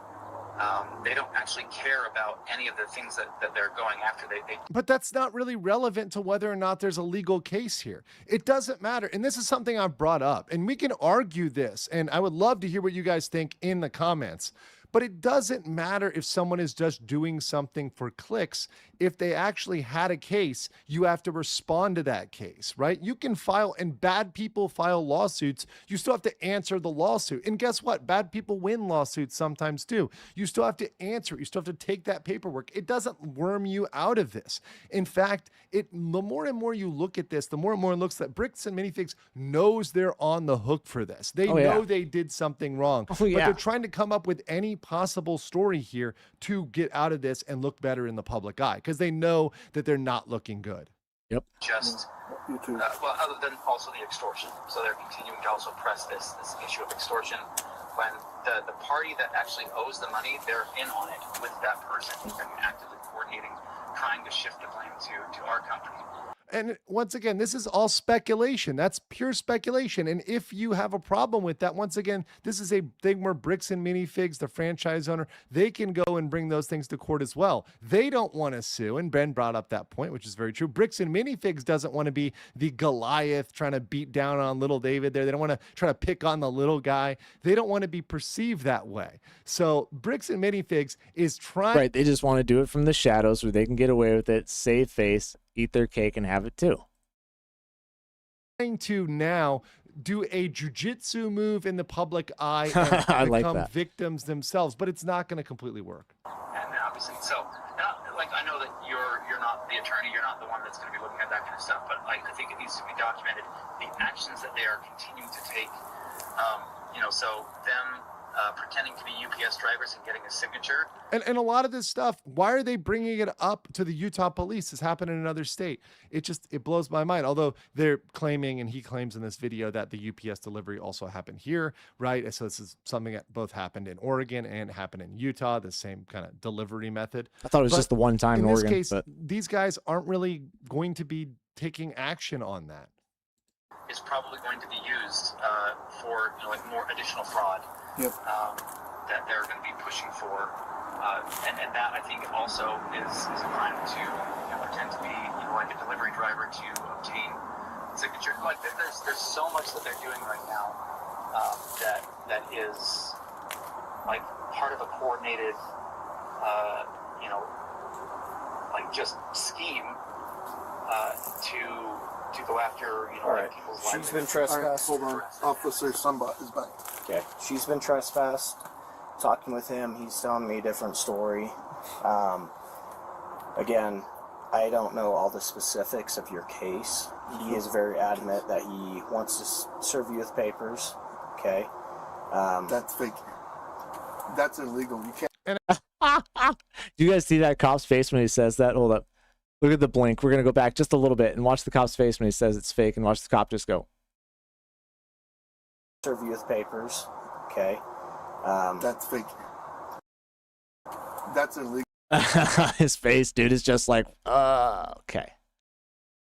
they don't actually care about any of the things that they're going after. But that's not really relevant to whether or not there's a legal case here. It doesn't matter. And this is something I've brought up, and we can argue this, and I would love to hear what you guys think in the comments. But it doesn't matter if someone is just doing something for clicks. If they actually had a case, you have to respond to that case, right? You can file, and bad people file lawsuits. You still have to answer the lawsuit. And guess what? Bad people win lawsuits sometimes too. You still have to answer it. You still have to take that paperwork. It doesn't worm you out of this. In fact, the more and more you look at this, the more and more it looks that Bricks and Minifigs knows they're on the hook for this. They know they did something wrong. But they're trying to come up with any possible story here to get out of this and look better in the public eye, because they know that they're not looking good. Yep. Just, well, other than also the extortion. So they're continuing to also press this issue of extortion when the party that actually owes the money, they're in on it with that person and actively coordinating, trying to shift the blame to our company. And once again, this is all speculation. That's pure speculation. And if you have a problem with that, once again, this is a thing where Bricks and Minifigs, the franchise owner, they can go and bring those things to court as well. They don't want to sue. And Ben brought up that point, which is very true. Bricks and Minifigs doesn't want to be the Goliath trying to beat down on little David there. They don't want to try to pick on the little guy. They don't want to be perceived that way. So Bricks and Minifigs is trying... Right, they just want to do it from the shadows where they can get away with it, save face, eat their cake, and have it too. Trying to now do a jujitsu move in the public eye and become victims themselves, but it's not going to completely work. And obviously, so like I know that you're not the attorney, you're not the one that's going to be looking at that kind of stuff, but like I think it needs to be documented the actions that they are continuing to take. So them pretending to be UPS drivers and getting a signature. And a lot of this stuff, why are they bringing it up to the Utah police? This happened in another state. It blows my mind. Although they're claiming, and he claims in this video, that the UPS delivery also happened here, right? So this is something that both happened in Oregon and happened in Utah, the same kind of delivery method. I thought it was just the one time in Oregon. In this case, these guys aren't really going to be taking action on that. Is probably going to be used for like more additional fraud. Yep. That they're going to be pushing for, and that I think also is a crime to pretend to be like a delivery driver to obtain signature. Like there's so much that they're doing right now that is like part of a coordinated like just scheme to go after like people's lives. She's been trespassed. Hold on, Officer Sunbot is back. Okay, she's been trespassed. Talking with him, he's telling me a different story. Again, I don't know all the specifics of your case. He is very adamant that he wants to serve you with papers. Okay. That's fake. That's illegal. You can't. Do you guys see that cop's face when he says that? Hold up. Look at the blink. We're going to go back just a little bit and watch the cop's face when he says it's fake, and watch the cop just go. Serve you with papers. Okay. That's fake. That's illegal. His face, dude, is just like, okay.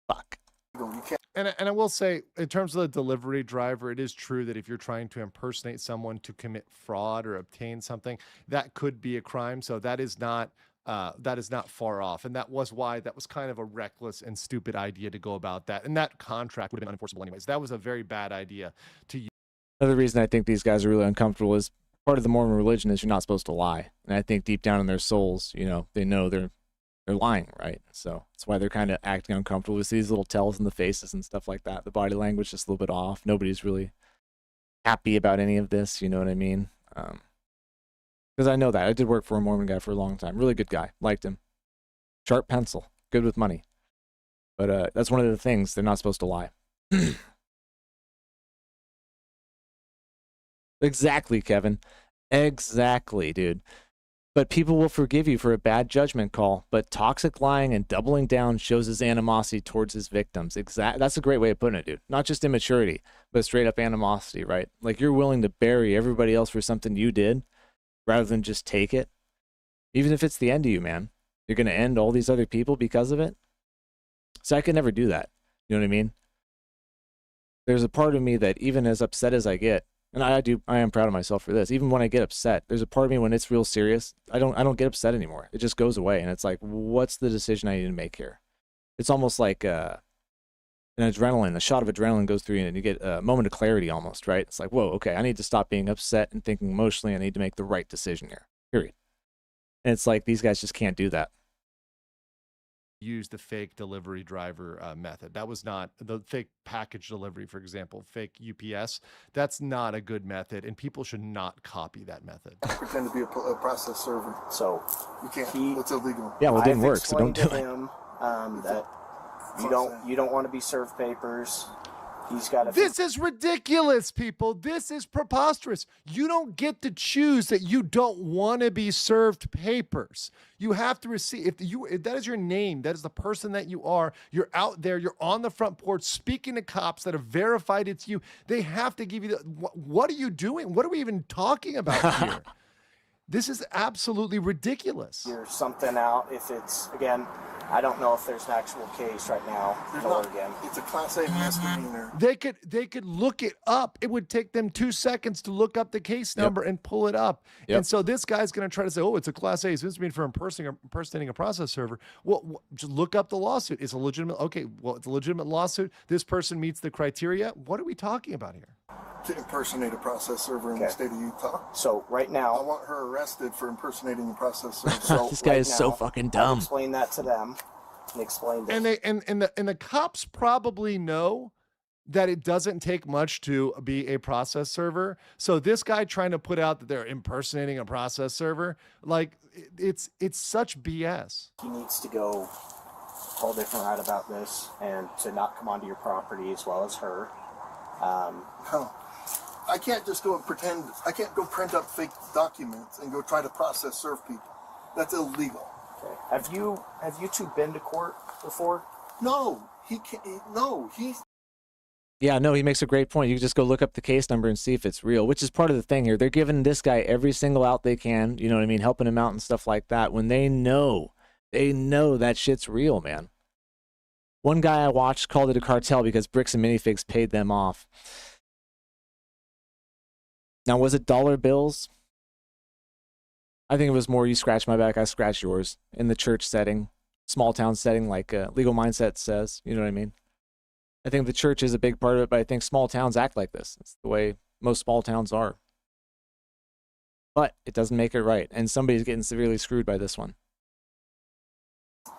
Fuck. You can't. And I will say, in terms of the delivery driver, it is true that if you're trying to impersonate someone to commit fraud or obtain something, that could be a crime. So that is not that is not far off. And that was why that was kind of a reckless and stupid idea to go about that. And that contract would have been unenforceable anyways. That was a very bad idea to use. Another reason I think these guys are really uncomfortable is part of the Mormon religion is you're not supposed to lie. And I think deep down in their souls, you know, they know they're lying, right? So that's why they're kind of acting uncomfortable. We see these little tells in the faces and stuff like that. The body language just a little bit off. Nobody's really happy about any of this, you know what I mean? Because I know that. I did work for a Mormon guy for a long time. Really good guy. Liked him. Sharp pencil. Good with money. But that's one of the things. They're not supposed to lie. Exactly, Kevin. Exactly, dude. But people will forgive you for a bad judgment call. But toxic lying and doubling down shows his animosity towards his victims. That's a great way of putting it, dude. Not just immaturity, but straight up animosity, right? Like you're willing to bury everybody else for something you did rather than just take it. Even if it's the end of you, man. You're going to end all these other people because of it. So I could never do that. You know what I mean? There's a part of me that even as upset as I get, and I am proud of myself for this. Even when I get upset, there's a part of me when it's real serious, I don't get upset anymore. It just goes away. And it's like, what's the decision I need to make here? It's almost like an adrenaline, a shot of adrenaline goes through you and you get a moment of clarity almost, right? It's like, whoa, okay, I need to stop being upset and thinking emotionally. I need to make the right decision here, period. And it's like, these guys just can't do that. Use the fake delivery driver method. That was not the fake package delivery, for example, fake UPS. That's not a good method, and people should not copy that method. Pretend to be a process server. So you can't. It's illegal. Yeah, well, it didn't work, so don't do it. Him, that you don't want to be served papers. He's got to. This is ridiculous, people. This is preposterous. You don't get to choose that you don't want to be served papers. You have to receive. If that is your name, that is the person that you are. You're out there. You're on the front porch speaking to cops that have verified it's you. They have to give you the. What are you doing? What are we even talking about here? This is absolutely ridiculous. Figure something out. If it's again. I don't know if there's an actual case right now in Oregon. It's a Class A misdemeanor. They could look it up. It would take them 2 seconds to look up the case number and pull it up. And so this guy's going to try to say, oh, it's a Class A misdemeanor for impersonating a process server. Well, just look up the lawsuit. It's a legitimate. Okay, well, it's a legitimate lawsuit. This person meets the criteria. What are we talking about here? To impersonate a process server in the state of Utah. So right now, I want her arrested for impersonating a process server. So this guy is so fucking dumb. Explain that to them. And explain this. And the cops probably know that it doesn't take much to be a process server. So this guy trying to put out that they're impersonating a process server, like it's such BS. He needs to go a whole different route about this and to not come onto your property as well as her. I can't just go and pretend. I can't go print up fake documents and go try to process serve people. That's illegal. Okay. Have you two been to court before? No, he can't. No, he's. Yeah, no, he makes a great point. You can just go look up the case number and see if it's real, which is part of the thing here. They're giving this guy every single out they can, you know what I mean, helping him out and stuff like that when they know that shit's real, man. One guy I watched called it a cartel because Bricks and Minifigs paid them off. Now, was it dollar bills? I think it was more you scratch my back, I scratch yours. In the church setting, small town setting, like Legal Mindset says. You know what I mean? I think the church is a big part of it, but I think small towns act like this. It's the way most small towns are. But it doesn't make it right. And somebody's getting severely screwed by this one.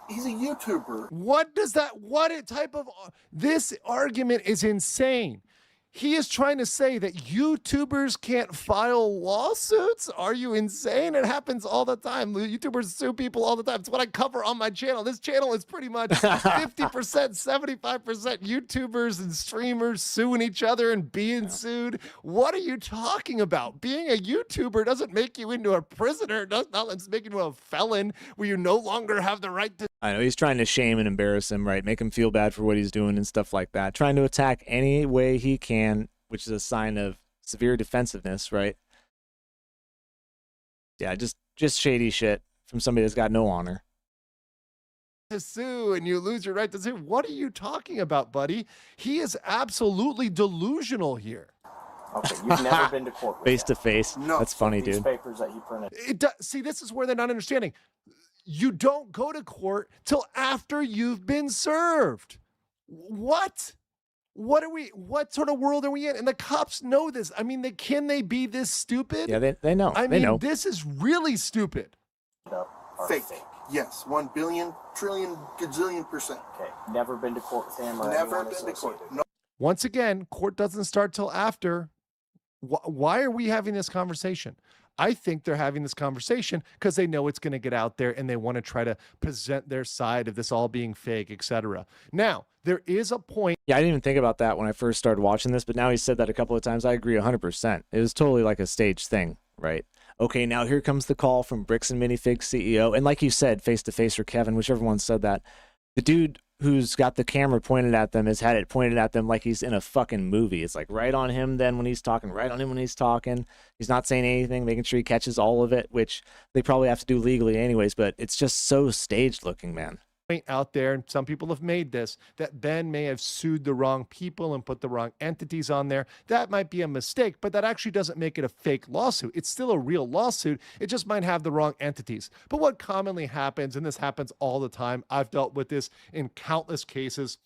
He's a YouTuber. What type of... This argument is insane. He is trying to say that YouTubers can't file lawsuits? Are you insane? It happens all the time. YouTubers sue people all the time. It's what I cover on my channel. This channel is pretty much 50%, 75% YouTubers and streamers suing each other and being sued. What are you talking about? Being a YouTuber doesn't make you into a prisoner. It does not make you into a felon where you no longer have the right to... I know he's trying to shame and embarrass him, right? Make him feel bad for what he's doing and stuff like that. Trying to attack any way he can, which is a sign of severe defensiveness, right? Yeah, just shady shit from somebody that's got no honor. To sue and you lose your right to sue. What are you talking about, buddy? He is absolutely delusional here. Okay, you've never been to court with face to face. No. That's funny, These dude. papers that he printed. See, this is where they're not understanding. You don't go to court till after you've been served. What? What sort of world are we in? And the cops know this. I mean, can they be this stupid? Yeah, they know. I They mean, know. this is really stupid. Fake. Yes, 1 billion, trillion, gazillion %. Okay. Never been to court with him or Never anyone been to court. associated. No. Once again, court doesn't start till after. Why are we having this conversation? I think they're having this conversation because they know it's going to get out there and they want to try to present their side of this all being fake, etc. Now, there is a point. Yeah, I didn't even think about that when I first started watching this, but now he said that a couple of times. I agree 100%. It was totally like a staged thing, right? Okay, now here comes the call from Bricks and Minifig CEO. And like you said, face-to-face or Kevin, whichever one said that, the dude who's got the camera pointed at them has had it pointed at them like he's in a fucking movie. It's like right on him then when he's talking, right on him when he's talking. He's not saying anything, making sure he catches all of it, which they probably have to do legally anyways, but it's just so staged looking, man. Out there, and some people have made this, that Ben may have sued the wrong people and put the wrong entities on there. That might be a mistake, but that actually doesn't make it a fake lawsuit. It's still a real lawsuit. It just might have the wrong entities. But what commonly happens, and this happens all the time, I've dealt with this in countless cases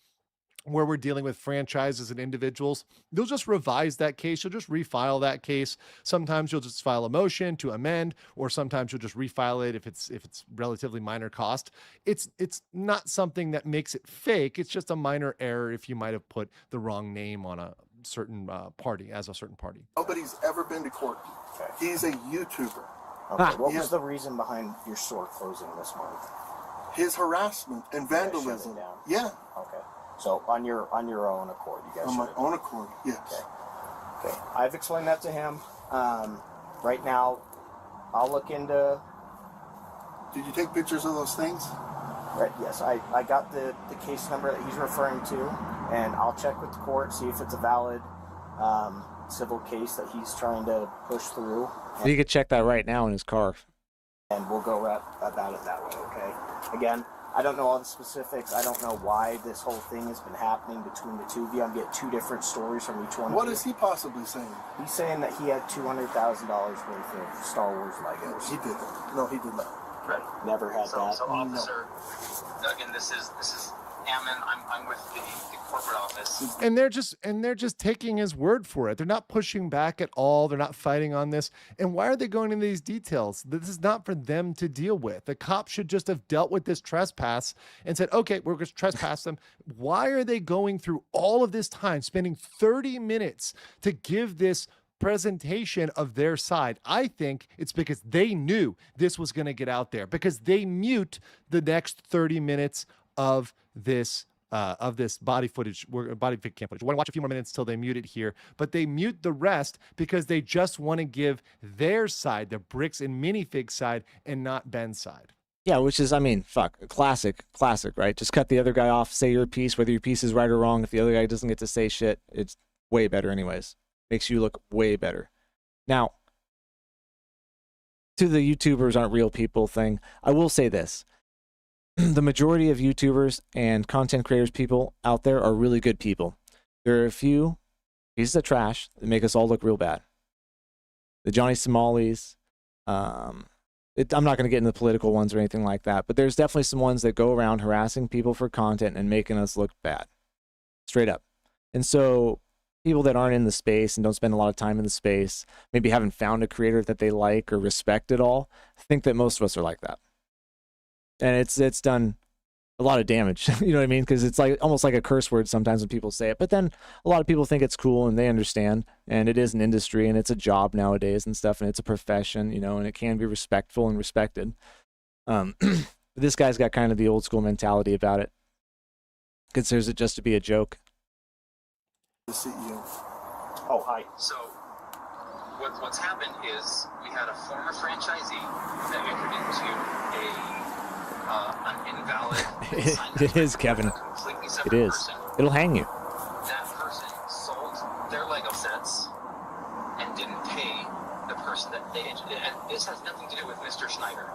where we're dealing with franchises and individuals, they'll just revise that case. You'll just refile that case. Sometimes you'll just file a motion to amend, or sometimes you'll just refile it if it's relatively minor cost. It's not something that makes it fake. It's just a minor error if you might have put the wrong name on a certain party as a certain party. Nobody's ever been to court. He's a YouTuber. Okay. What was the reason behind your store closing this month? His harassment and vandalism. Yeah. Okay. So on your own accord, you guys. On my own accord, yes. Okay. I've explained that to him. Right now, I'll look into. Did you take pictures of those things? Right. Yes, I got the case number that he's referring to, and I'll check with the court, see if it's a valid civil case that he's trying to push through. You could check that right now in his car. And we'll go about it that way. Okay. Again, I don't know all the specifics. I don't know why this whole thing has been happening between the two of you. I'm getting two different stories from each one. What is he possibly saying? He's saying that he had $200,000 worth of Star Wars Legos. He didn't. No, he did not. Right. Never had that. So officer, again, this is Ammon. I'm with the corporate office. And they're just taking his word for it. They're not pushing back at all. They're not fighting on this. And why are they going into these details? This is not for them to deal with. The cops should just have dealt with this trespass and said, okay, we're going to trespass them. Why are they going through all of this time, spending 30 minutes to give this presentation of their side? I think it's because they knew this was going to get out there, because they mute the next 30 minutes of this body cam footage. We're going to watch a few more minutes till they mute it here, but they mute the rest because they just want to give their side, the Bricks and Minifig side, and not Ben's side. Yeah, which is, I mean, fuck, classic, right? Just cut the other guy off, say your piece, whether your piece is right or wrong. If the other guy doesn't get to say shit, it's way better anyways. Makes you look way better. Now, to the YouTubers aren't real people thing, I will say this. The majority of YouTubers and content creators people out there are really good people. There are a few pieces of trash that make us all look real bad. The Johnny Somalis, I'm not going to get into the political ones or anything like that, but there's definitely some ones that go around harassing people for content and making us look bad. Straight up. And so people that aren't in the space and don't spend a lot of time in the space, maybe haven't found a creator that they like or respect at all, think that most of us are like that. And it's done a lot of damage, you know what I mean? Because it's like almost like a curse word sometimes when people say it. But then a lot of people think it's cool and they understand. And it is an industry and it's a job nowadays and stuff. And it's a profession, you know, and it can be respectful and respected. This guy's got kind of the old school mentality about it. Considers it just to be a joke. The CEO. Oh, hi. So what's happened is we had a former franchisee that entered into an invalid It is, Kevin. completely It separate is. person. It'll hang you. That person sold their Lego sets and didn't pay the person that they entered. And this has nothing to do with Mr. Schneider.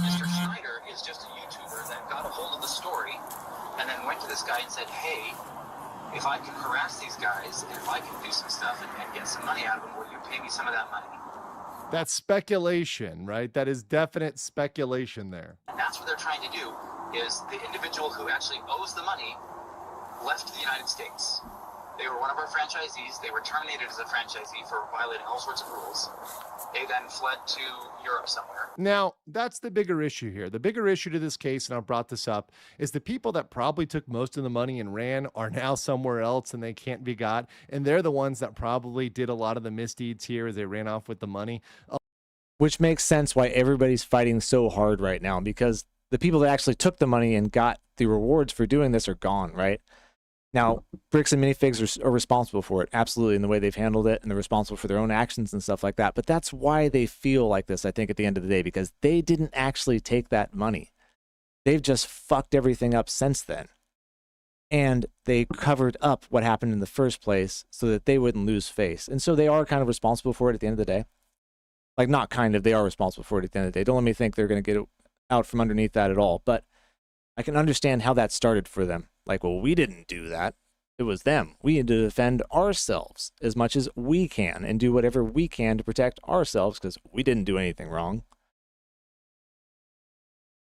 Mr. Schneider is just a YouTuber that got a hold of the story and then went to this guy and said, hey, if I can harass these guys and if I can do some stuff and get some money out of them, will you pay me some of that money? That's speculation, right? That is definite speculation there. And that's what they're trying to do, is the individual who actually owes the money left the United States. They were one of our franchisees. They were terminated as a franchisee for violating all sorts of rules. They then fled to Europe somewhere. Now, that's the bigger issue here. The bigger issue to this case, and I brought this up, is the people that probably took most of the money and ran are now somewhere else and they can't be got. And they're the ones that probably did a lot of the misdeeds here as they ran off with the money. Which makes sense why everybody's fighting so hard right now, because the people that actually took the money and got the rewards for doing this are gone, right? Now, Bricks and Minifigs are responsible for it, absolutely, in the way they've handled it, and they're responsible for their own actions and stuff like that. But that's why they feel like this, I think, at the end of the day, because they didn't actually take that money. They've just fucked everything up since then. And they covered up what happened in the first place so that they wouldn't lose face. And so they are kind of responsible for it at the end of the day. Like, not kind of, they are responsible for it at the end of the day. Don't let me think they're going to get out from underneath that at all. But I can understand how that started for them. Like, well, we didn't do that. It was them. We need to defend ourselves as much as we can and do whatever we can to protect ourselves because we didn't do anything wrong.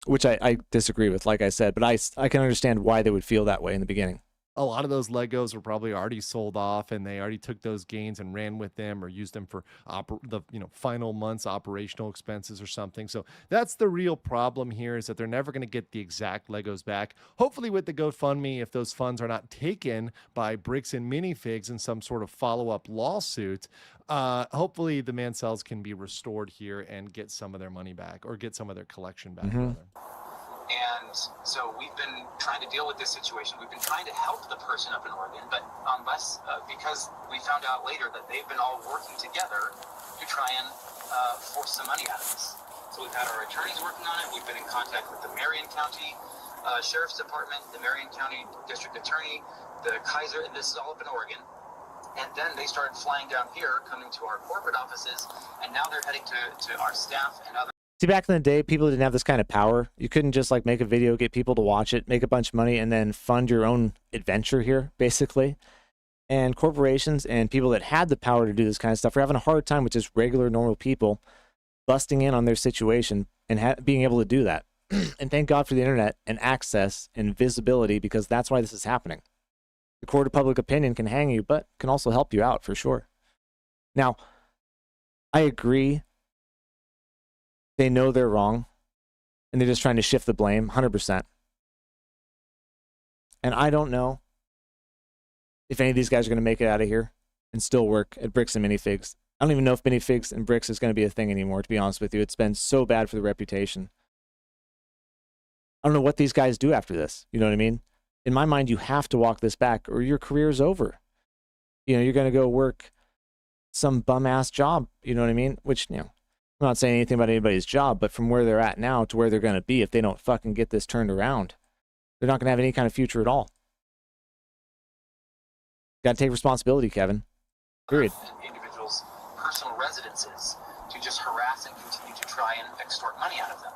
Which I disagree with, like I said, but I can understand why they would feel that way in the beginning. A lot of those Legos were probably already sold off and they already took those gains and ran with them or used them for the final month's operational expenses or something. So that's the real problem here, is that they're never going to get the exact Legos back. Hopefully with the GoFundMe, if those funds are not taken by Bricks and Minifigs in some sort of follow-up lawsuit, hopefully the Mancells can be restored here and get some of their money back, or get some of their collection back. Mm-hmm. And so we've been trying to deal with this situation. We've been trying to help the person up in Oregon, but because we found out later that they've been all working together to try and force some money out of us. So we've had our attorneys working on it. We've been in contact with the Marion County Sheriff's Department, the Marion County District Attorney, the Kaiser, and this is all up in Oregon. And then they started flying down here, coming to our corporate offices, and now they're heading to our staff and other. See, back in the day, people didn't have this kind of power. You couldn't just like make a video, get people to watch it, make a bunch of money, and then fund your own adventure here, basically. And corporations and people that had the power to do this kind of stuff are having a hard time with just regular, normal people busting in on their situation and being able to do that. And thank God for the internet and access and visibility, because that's why this is happening. The court of public opinion can hang you, but can also help you out for sure. Now, I agree. They know they're wrong, and they're just trying to shift the blame, 100%. And I don't know if any of these guys are going to make it out of here and still work at Bricks and Minifigs. I don't even know if Minifigs and Bricks is going to be a thing anymore, to be honest with you. It's been so bad for the reputation. I don't know what these guys do after this. You know what I mean? In my mind, you have to walk this back or your career's over. You know, you're going to go work some bum-ass job, you know what I mean? Which, you know, I'm not saying anything about anybody's job, but from where they're at now to where they're going to be, if they don't fucking get this turned around, they're not going to have any kind of future at all. Got to take responsibility, Kevin. Period. Individuals' personal residences to just harass and continue to try and extort money out of them.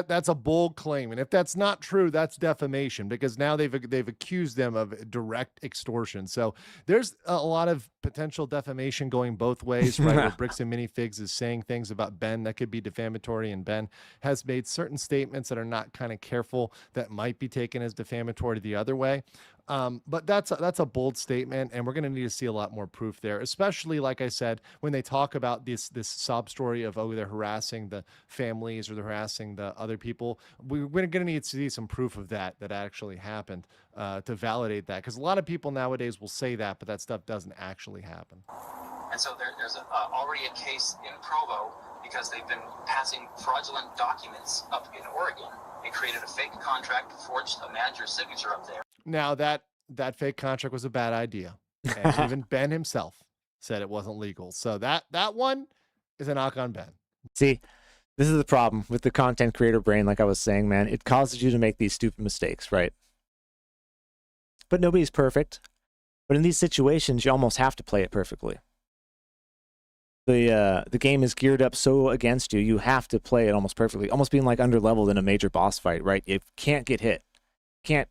That's a bold claim, and if that's not true, that's defamation, because now they've accused them of direct extortion. So there's a lot of potential defamation going both ways, right? Where Bricks and Minifigs is saying things about Ben that could be defamatory, and Ben has made certain statements that are not kind of careful that might be taken as defamatory the other way. But that's a bold statement, and we're going to need to see a lot more proof there, especially, like I said, when they talk about this sob story of, oh, they're harassing the families or they're harassing the other people. We're going to need to see some proof of that actually happened to validate that, because a lot of people nowadays will say that, but that stuff doesn't actually happen. And so there's already a case in Provo because they've been passing fraudulent documents up in Oregon. They created a fake contract, forged a manager's signature up there. Now, that fake contract was a bad idea. And even Ben himself said it wasn't legal. So that one is a knock on Ben. See, this is the problem with the content creator brain, like I was saying, man. It causes you to make these stupid mistakes, right? But nobody's perfect. But in these situations, you almost have to play it perfectly. The game is geared up so against you, you have to play it almost perfectly, almost being like underleveled in a major boss fight, right? You can't get hit. You can't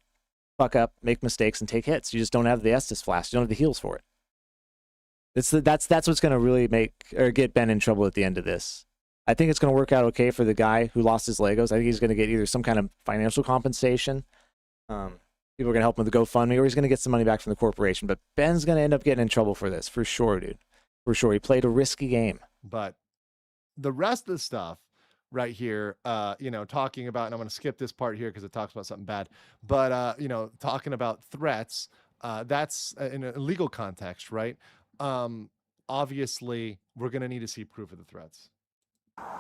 fuck up, make mistakes, and take hits. You just don't have the Estus Flask. You don't have the heals for it. That's what's going to really make or get Ben in trouble at the end of this. I think it's going to work out okay for the guy who lost his Legos. I think he's going to get either some kind of financial compensation. People are going to help him with the GoFundMe, or he's going to get some money back from the corporation. But Ben's going to end up getting in trouble for this, for sure, dude. For sure. He played a risky game. But the rest of the stuff right here, talking about, and I'm going to skip this part here because it talks about something bad, but, talking about threats, that's in a legal context, right? Obviously, we're going to need to see proof of the threats.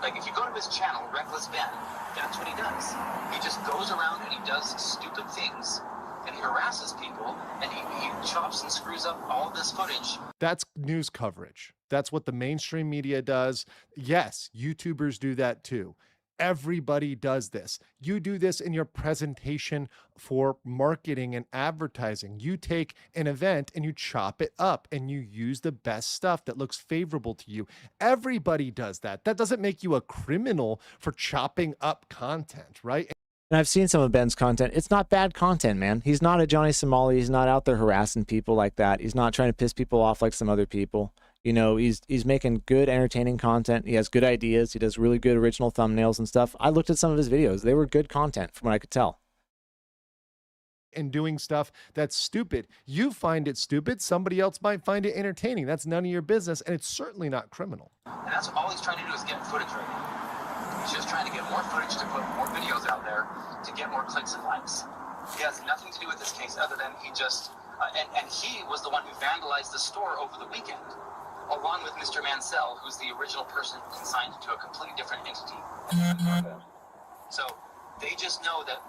Like, if you go to his channel, Reckless Ben, that's what he does. He just goes around and he does stupid things, and he harasses people, and he chops and screws up all this footage. That's news coverage. That's what the mainstream media does. Yes, YouTubers do that too. Everybody does this. You do this in your presentation for marketing and advertising. You take an event and you chop it up and you use the best stuff that looks favorable to you. Everybody does that. That doesn't make you a criminal for chopping up content, right? And I've seen some of Ben's content. It's not bad content, man. He's not a Johnny Somali. He's not out there harassing people like that. He's not trying to piss people off like some other people. He's making good, entertaining content. He has good ideas. He does really good original thumbnails and stuff. I looked at some of his videos. They were good content from what I could tell. And doing stuff that's stupid. You find it stupid. Somebody else might find it entertaining. That's none of your business, and it's certainly not criminal. And that's all he's trying to do is get footage right now. He's just trying to get more footage to put more videos out there to get more clicks and likes. He has nothing to do with this case other than he just... and he was the one who vandalized the store over the weekend, along with Mr. Mansell, who's the original person consigned to a completely different entity. So they just know that,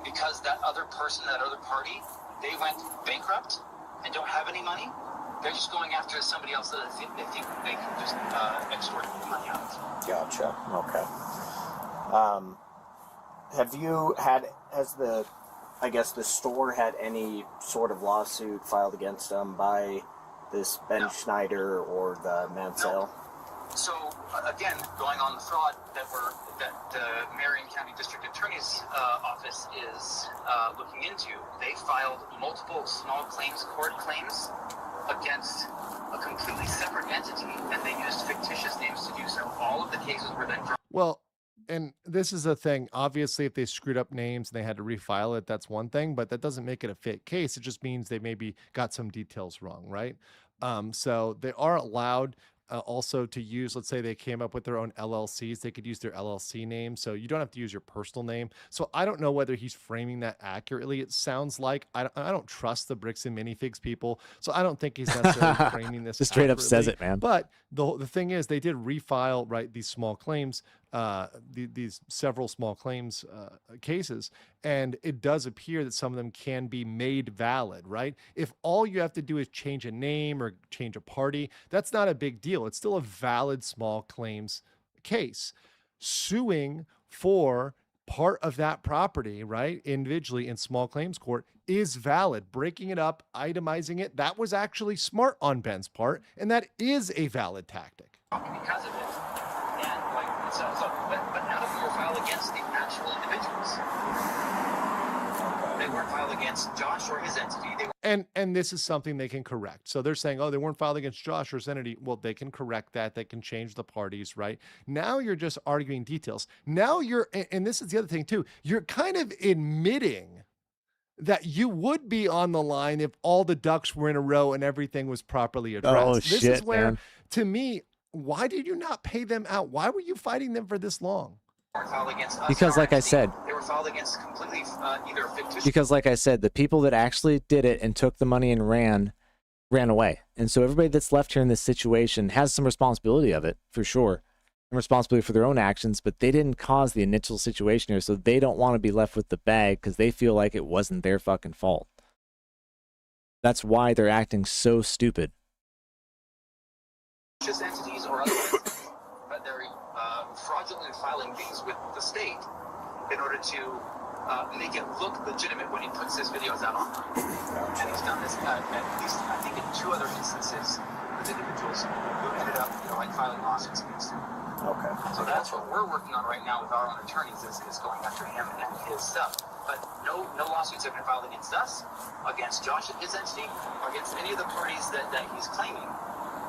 because that other person, that other party, they went bankrupt and don't have any money, they're just going after somebody else that they think they can just extort money out of. Gotcha. Okay. Has the store had any sort of lawsuit filed against them by this Ben Schneider or the Mansell? No. So again, going on the fraud that the Marion County District Attorney's office is looking into, they filed multiple small claims court claims against a completely separate entity, and they used fictitious names to do so. All of the cases were then dropped. Well, and this is a thing. Obviously, if they screwed up names and they had to refile it, that's one thing, but that doesn't make it a fake case. It just means they maybe got some details wrong, right? So they are allowed also to use, let's say they came up with their own LLCs, they could use their LLC name. So you don't have to use your personal name. So I don't know whether he's framing that accurately. It sounds like, I don't trust the Bricks and Minifigs people. So I don't think he's necessarily framing this Just straight up says it, man. But the thing is, they did refile, right, these small claims, these several small claims cases, and it does appear that some of them can be made valid, right? If all you have to do is change a name or change a party, that's not a big deal. It's still a valid small claims case. Suing for part of that property, right, individually in small claims court is valid. Breaking it up, itemizing it, that was actually smart on Ben's part, and that is a valid tactic. Because of it. But none of them were filed against the actual individuals. They weren't filed against Josh or his entity. And this is something they can correct. So they're saying, oh, they weren't filed against Josh or his entity. Well, they can correct that. They can change the parties, right? Now you're just arguing details. Now and this is the other thing too, you're kind of admitting that you would be on the line if all the ducks were in a row and everything was properly addressed. Oh, this shit, is where, man. To me, why did you not pay them out? Why were you fighting them for this long? Because like I said, they were filed against completely either fictitious. Because like I said, the people that actually did it and took the money and ran away. And so everybody that's left here in this situation has some responsibility of it, for sure, and responsibility for their own actions, but they didn't cause the initial situation here, so they don't want to be left with the bag because they feel like it wasn't their fucking fault. That's why they're acting so stupid. Entities or otherwise, but they're fraudulently filing these with the state in order to make it look legitimate when he puts his videos out online. And he's done this at least, I think, in 2 other instances with individuals who ended up, filing lawsuits against him. Okay. So that's what we're working on right now with our own attorneys is going after him and his stuff. But no lawsuits have been filed against us, against Josh and his entity, or against any of the parties that he's claiming.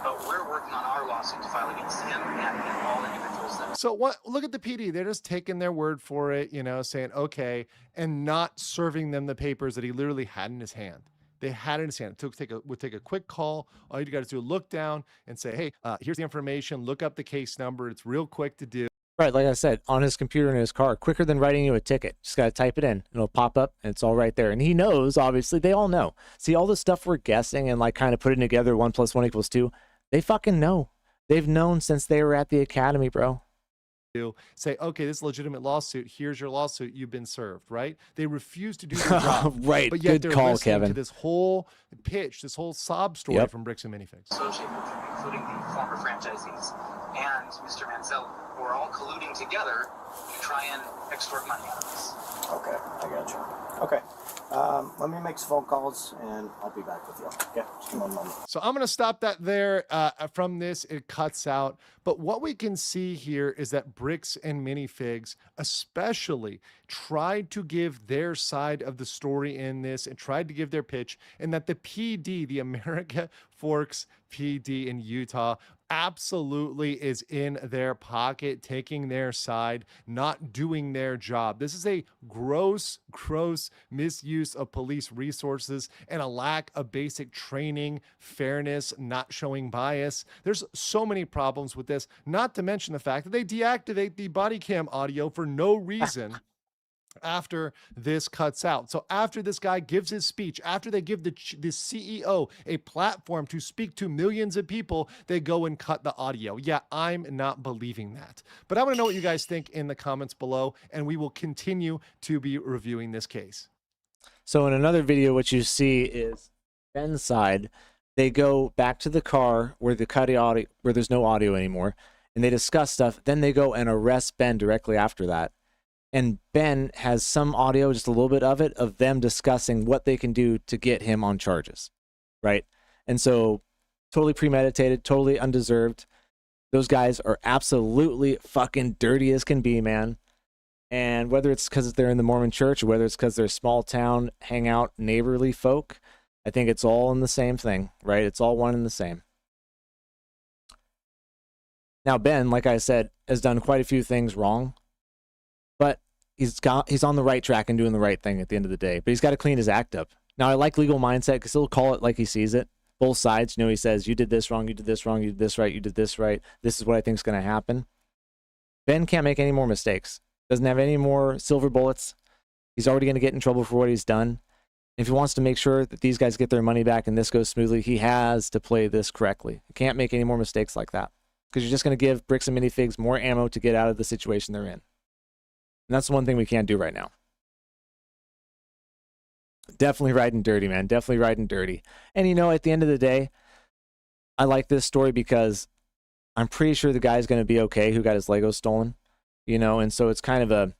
But we're working on our lawsuit to file against him and all individuals that. So what? Look at the PD. They're just taking their word for it, you know, saying okay, and not serving them the papers that he literally had in his hand. They had it in his hand. It would take a quick call. All you got to do is look down and say, hey, here's the information. Look up the case number. It's real quick to do. Right, like I said, on his computer in his car, quicker than writing you a ticket. Just got to type it in. It'll pop up, and it's all right there. And he knows, obviously. They all know. See, all the stuff we're guessing and like kind of putting together 1 + 1 = 2, they fucking know. They've known since they were at the academy, bro. Say, okay, this is a legitimate lawsuit. Here's your lawsuit. You've been served, right? They refuse to do their job. Right, But yet good they're call, listening Kevin. to this whole pitch, this whole sob story Yep. from Bricks and Minifigs. Associated with him, including the former franchisees and Mr. Mansell, who are all colluding together to try and extort money out of us. Okay, I got you. Okay. Let me make some phone calls and I'll be back with you. Okay, just give me 1 moment. So I'm going to stop that there. From this, it cuts out. But what we can see here is that Bricks and Minifigs especially tried to give their side of the story in this and tried to give their pitch, and that the PD, the America Forks PD in Utah, absolutely is in their pocket, taking their side, not doing their job. This is a gross misuse of police resources and a lack of basic training, fairness, not showing bias. There's so many problems with this, not to mention the fact that they deactivate the body cam audio for no reason. After this cuts out. So after this guy gives his speech, after they give the CEO a platform to speak to millions of people, they go and cut the audio. Yeah, I'm not believing that. But I want to know what you guys think in the comments below, and we will continue to be reviewing this case. So in another video, what you see is Ben's side. They go back to the car where the cut audio, where there's no audio anymore, and they discuss stuff. Then they go and arrest Ben directly after that. And Ben has some audio, just a little bit of it, of them discussing what they can do to get him on charges, right? And so totally premeditated, totally undeserved. Those guys are absolutely fucking dirty as can be, man. And whether it's because they're in the Mormon church or whether it's because they're small town, hangout, neighborly folk, I think it's all in the same thing, right? It's all one and the same. Now, Ben, like I said, has done quite a few things wrong. But he's on the right track and doing the right thing at the end of the day. But he's got to clean his act up. Now, I like Legal Mindset because he'll call it like he sees it. Both sides, you know, he says, you did this wrong, you did this wrong, you did this right, you did this right. This is what I think is going to happen. Ben can't make any more mistakes. Doesn't have any more silver bullets. He's already going to get in trouble for what he's done. If he wants to make sure that these guys get their money back and this goes smoothly, he has to play this correctly. He can't make any more mistakes like that because you're just going to give Bricks and Minifigs more ammo to get out of the situation they're in. And that's the one thing we can't do right now. Definitely riding dirty, man. Definitely riding dirty. And, you know, at the end of the day, I like this story because I'm pretty sure the guy's going to be okay who got his Legos stolen, you know, and so it's kind of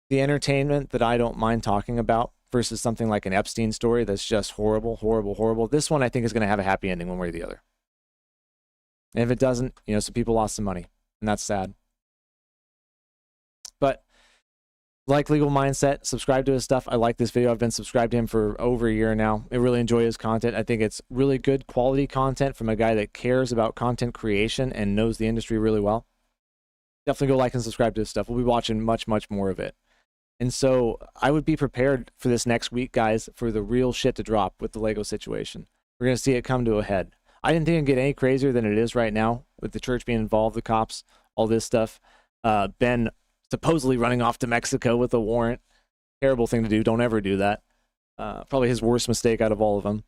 the entertainment that I don't mind talking about versus something like an Epstein story that's just horrible, horrible, horrible. This one I think is going to have a happy ending one way or the other. And if it doesn't, you know, some people lost some money, and that's sad. But like Legal Mindset, subscribe to his stuff. I like this video. I've been subscribed to him for over a year now. I really enjoy his content. I think it's really good quality content from a guy that cares about content creation and knows the industry really well. Definitely go like and subscribe to his stuff. We'll be watching much, much more of it. And so I would be prepared for this next week, guys, for the real shit to drop with the Lego situation. We're going to see it come to a head. I didn't think it'd get any crazier than it is right now with the church being involved, the cops, all this stuff. Ben supposedly running off to Mexico with a warrant. Terrible thing to do. Don't ever do that. Probably his worst mistake out of all of them.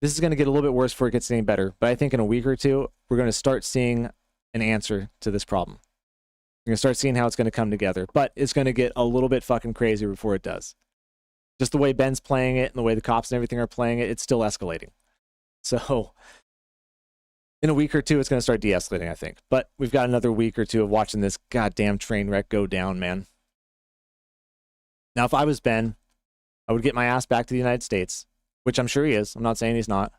This is going to get a little bit worse before it gets any better. But I think in a week or two, we're going to start seeing an answer to this problem. We're going to start seeing how it's going to come together. But it's going to get a little bit fucking crazier before it does. Just the way Ben's playing it and the way the cops and everything are playing it, it's still escalating. So in a week or two, it's going to start de-escalating, I think. But we've got another week or two of watching this goddamn train wreck go down, man. Now, if I was Ben, I would get my ass back to the United States, which I'm sure he is. I'm not saying he's not.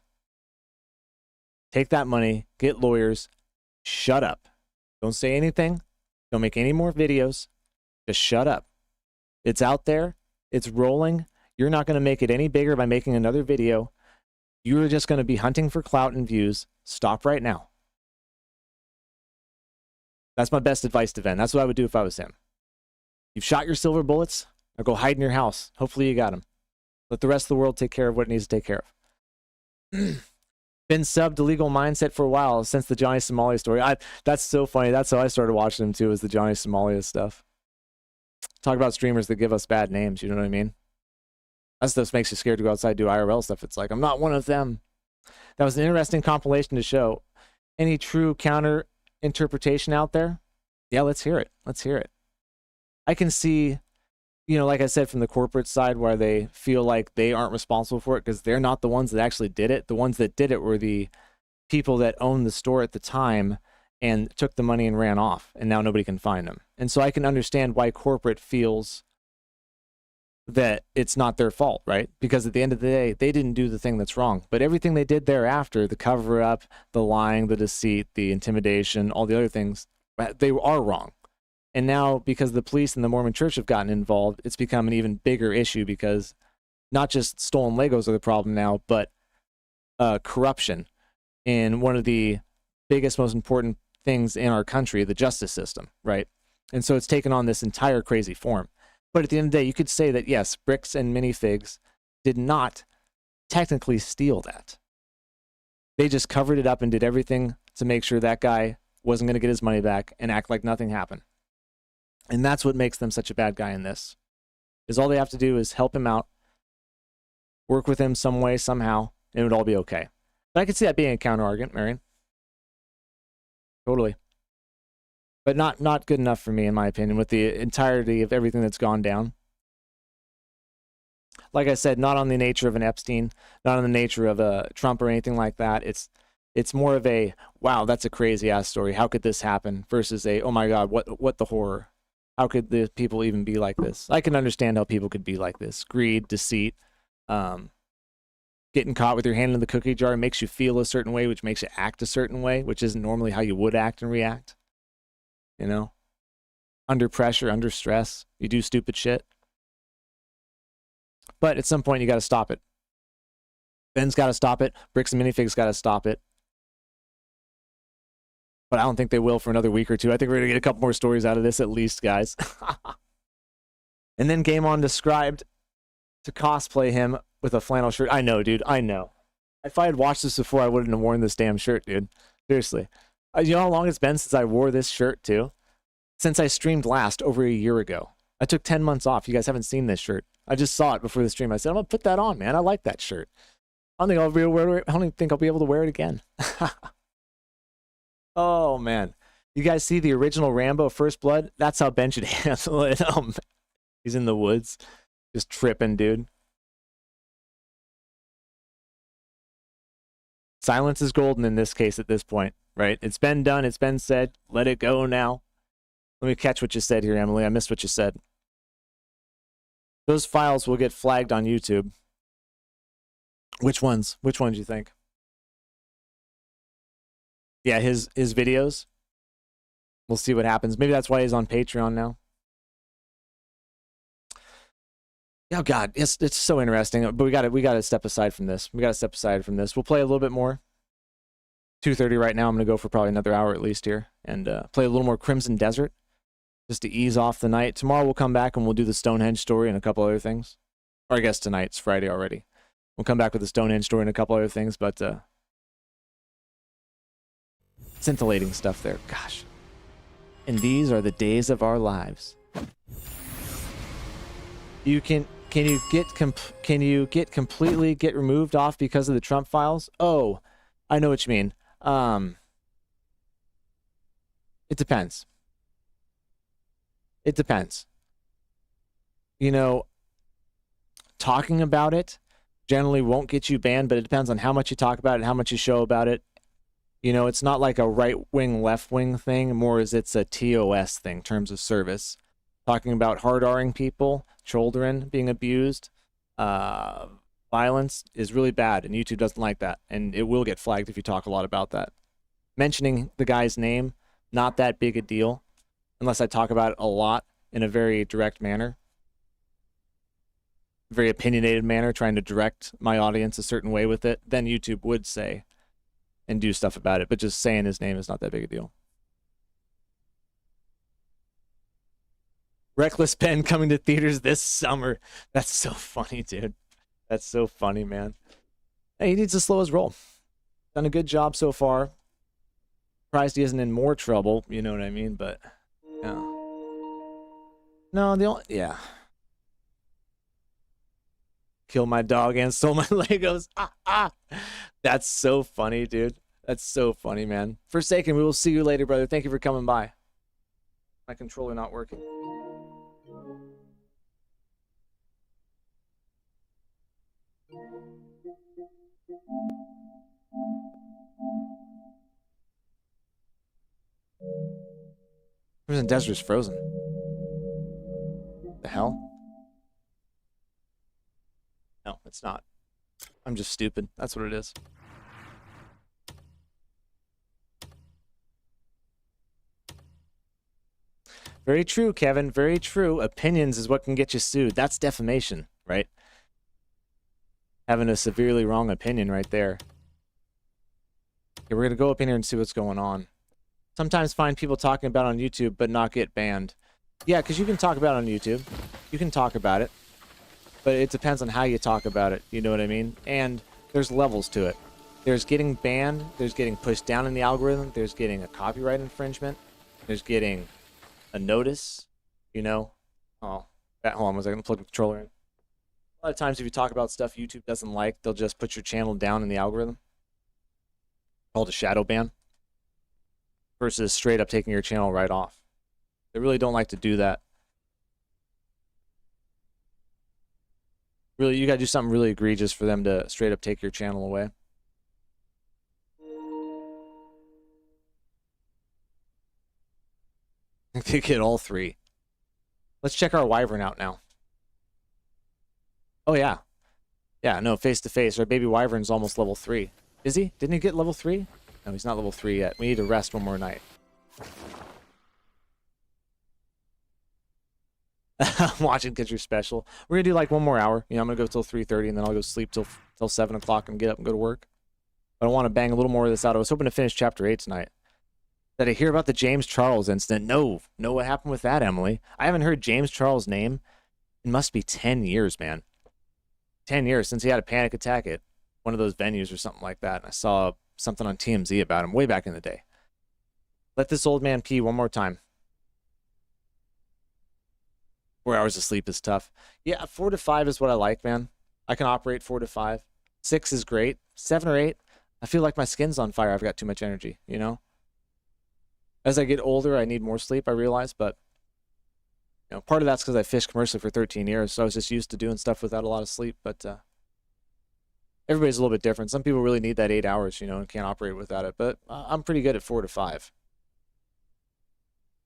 Take that money, get lawyers, shut up. Don't say anything. Don't make any more videos. Just shut up. It's out there. It's rolling. You're not going to make it any bigger by making another video. You're just going to be hunting for clout and views. Stop right now. That's my best advice to Ven. That's what I would do if I was him. You've shot your silver bullets. Now go hide in your house. Hopefully you got them. Let the rest of the world take care of what it needs to take care of. Been subbed to Legal Mindset for a while since the Johnny Somalia story. That's so funny. That's how I started watching him too, was the Johnny Somalia stuff. Talk about streamers that give us bad names, you know what I mean? That stuff makes you scared to go outside and do IRL stuff. It's like, I'm not one of them. That was an interesting compilation to show. Any true counter interpretation out there? Yeah, let's hear it. Let's hear it. I can see, you know, like I said, from the corporate side where they feel like they aren't responsible for it because they're not the ones that actually did it. The ones that did it were the people that owned the store at the time and took the money and ran off, and now nobody can find them. And so I can understand why corporate feels that it's not their fault, right? Because at the end of the day, they didn't do the thing that's wrong. But everything they did thereafter, the cover-up, the lying, the deceit, the intimidation, all the other things, they are wrong. And now, because the police and the Mormon Church have gotten involved, it's become an even bigger issue because not just stolen Legos are the problem now, but corruption in one of the biggest, most important things in our country, the justice system, right? And so it's taken on this entire crazy form. But at the end of the day, you could say that, yes, Bricks and Minifigs did not technically steal that. They just covered it up and did everything to make sure that guy wasn't going to get his money back and act like nothing happened. And that's what makes them such a bad guy in this, is all they have to do is help him out, work with him some way, somehow, and it would all be okay. But I could see that being a counter-argument, Marion. Totally. But not good enough for me, in my opinion, with the entirety of everything that's gone down. Like I said, not on the nature of an Epstein, not on the nature of a Trump or anything like that. It's more of a, wow, that's a crazy-ass story. How could this happen? Versus a, oh my God, what the horror? How could the people even be like this? I can understand how people could be like this. Greed, deceit, getting caught with your hand in the cookie jar makes you feel a certain way, which makes you act a certain way, which isn't normally how you would act and react. You know? Under pressure, under stress, you do stupid shit. But at some point, you got to stop it. Ben's got to stop it. Bricks and Minifigs got to stop it. But I don't think they will for another week or two. I think we're going to get a couple more stories out of this at least, guys. And then Game On described to cosplay him with a flannel shirt. I know, dude. I know. If I had watched this before, I wouldn't have worn this damn shirt, dude. Seriously. You know how long it's been since I wore this shirt, too? Since I streamed last over a year ago. I took 10 months off. You guys haven't seen this shirt. I just saw it before the stream. I said, I'm going to put that on, man. I like that shirt. I don't even think I'll be able to wear it again. Oh, man. You guys see the original Rambo First Blood? That's how Ben should handle it. Oh, man. He's in the woods. Just tripping, dude. Silence is golden in this case at this point, right? It's been done. It's been said. Let it go now. Let me catch what you said here, Emily. I missed what you said. Those files will get flagged on YouTube. Which ones? Which ones do you think? Yeah, his videos. We'll see what happens. Maybe that's why he's on Patreon now. Oh God, it's so interesting. But we got to step aside from this. We got to step aside from this. We'll play a little bit more. 2:30 right now. I'm gonna go for probably another hour at least here and play a little more Crimson Desert, just to ease off the night. Tomorrow we'll come back and we'll do the Stonehenge story and a couple other things. Or I guess tonight's Friday already. We'll come back with the Stonehenge story and a couple other things, but scintillating stuff there. Gosh. And these are the days of our lives. Can you get completely removed off because of the Trump files? Oh, I know what you mean. It depends. It depends. You know, talking about it generally won't get you banned, but it depends on how much you talk about it, how much you show about it. You know, it's not like a right-wing, left-wing thing, more as it's a TOS thing, terms of service. Talking about hard-R'ing people, children being abused, violence is really bad, and YouTube doesn't like that, and it will get flagged if you talk a lot about that. Mentioning the guy's name, not that big a deal, unless I talk about it a lot in a very direct manner. very opinionated manner, trying to direct my audience a certain way with it, then YouTube would say and do stuff about it. But just saying his name is not that big a deal. Reckless Ben coming to theaters this summer. That's so funny, dude. That's so funny, man. Hey, he needs to slow his roll. Done a good job so far. Surprised he isn't in more trouble, you know what I mean? But yeah. No, the only, yeah. Kill my dog and stole my Legos. That's so funny, dude. That's so funny, man. Forsaken, we will see you later, brother. Thank you for coming by. My controller not working. Frozen Desert is frozen. The hell? No, it's not. I'm just stupid. That's what it is. Very true, Kevin. Very true. Opinions is what can get you sued. That's defamation, right? Having a severely wrong opinion right there. Okay, we're going to go up in here and see what's going on. Sometimes find people talking about on YouTube but not get banned. Yeah, because you can talk about it on YouTube. You can talk about it. But it depends on how you talk about it. You know what I mean? And there's levels to it. There's getting banned. There's getting pushed down in the algorithm. There's getting a copyright infringement. There's getting a notice. You know? Oh, hold on. Was I going to plug the controller in? A lot of times if you talk about stuff YouTube doesn't like, they'll just put your channel down in the algorithm. Called a shadow ban. Versus straight up taking your channel right off. They really don't like to do that. Really, you gotta do something really egregious for them to straight up take your channel away. They get all three. Let's check our Wyvern out now. Oh yeah. Yeah, no, face to face. Our baby Wyvern's almost level 3. Is he? Didn't he get level 3? No, he's not level 3 yet. We need to rest one more night. I'm watching because you're special. We're going to do like one more hour. You know, I'm going to go till 3:30 and then I'll go sleep till 7 o'clock and get up and go to work. But I want to bang a little more of this out. I was hoping to finish chapter 8 tonight. Did I hear about the James Charles incident? No. No, what happened with that, Emily? I haven't heard James Charles' name. It must be 10 years, man. 10 years since he had a panic attack at one of those venues or something like that. And I saw something on TMZ about him way back in the day. Let this old man pee one more time. 4 hours of sleep is tough. Yeah, 4 to 5 is what I like, man. I can operate 4 to 5. 6 is great. 7 or 8, I feel like my skin's on fire. I've got too much energy, you know? As I get older, I need more sleep, I realize, but you know, part of that's because I fished commercially for 13 years, so I was just used to doing stuff without a lot of sleep, but everybody's a little bit different. Some people really need that 8 hours, you know, and can't operate without it, but I'm pretty good at 4 to 5.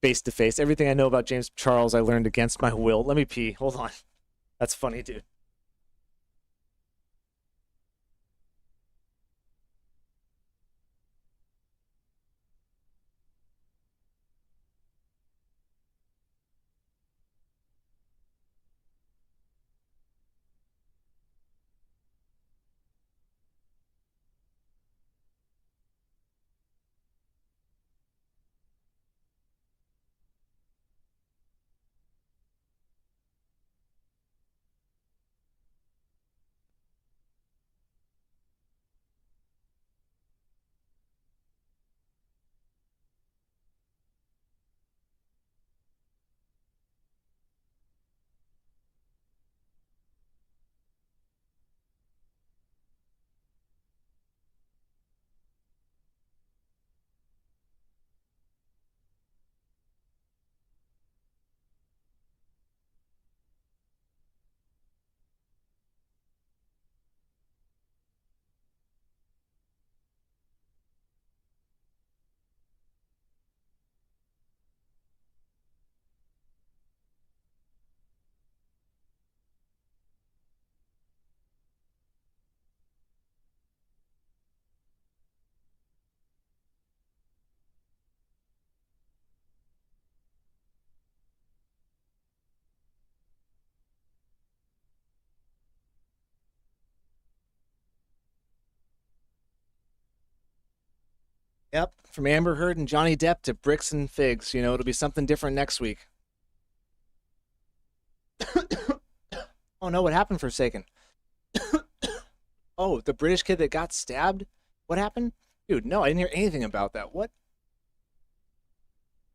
Face to face. Everything I know about James Charles I learned against my will. Let me pee. Hold on. That's funny, dude. Yep, from Amber Heard and Johnny Depp to bricks and figs. You know, it'll be something different next week. Oh no, what happened for a second? Oh, the British kid that got stabbed? What happened? Dude, no, I didn't hear anything about that. What?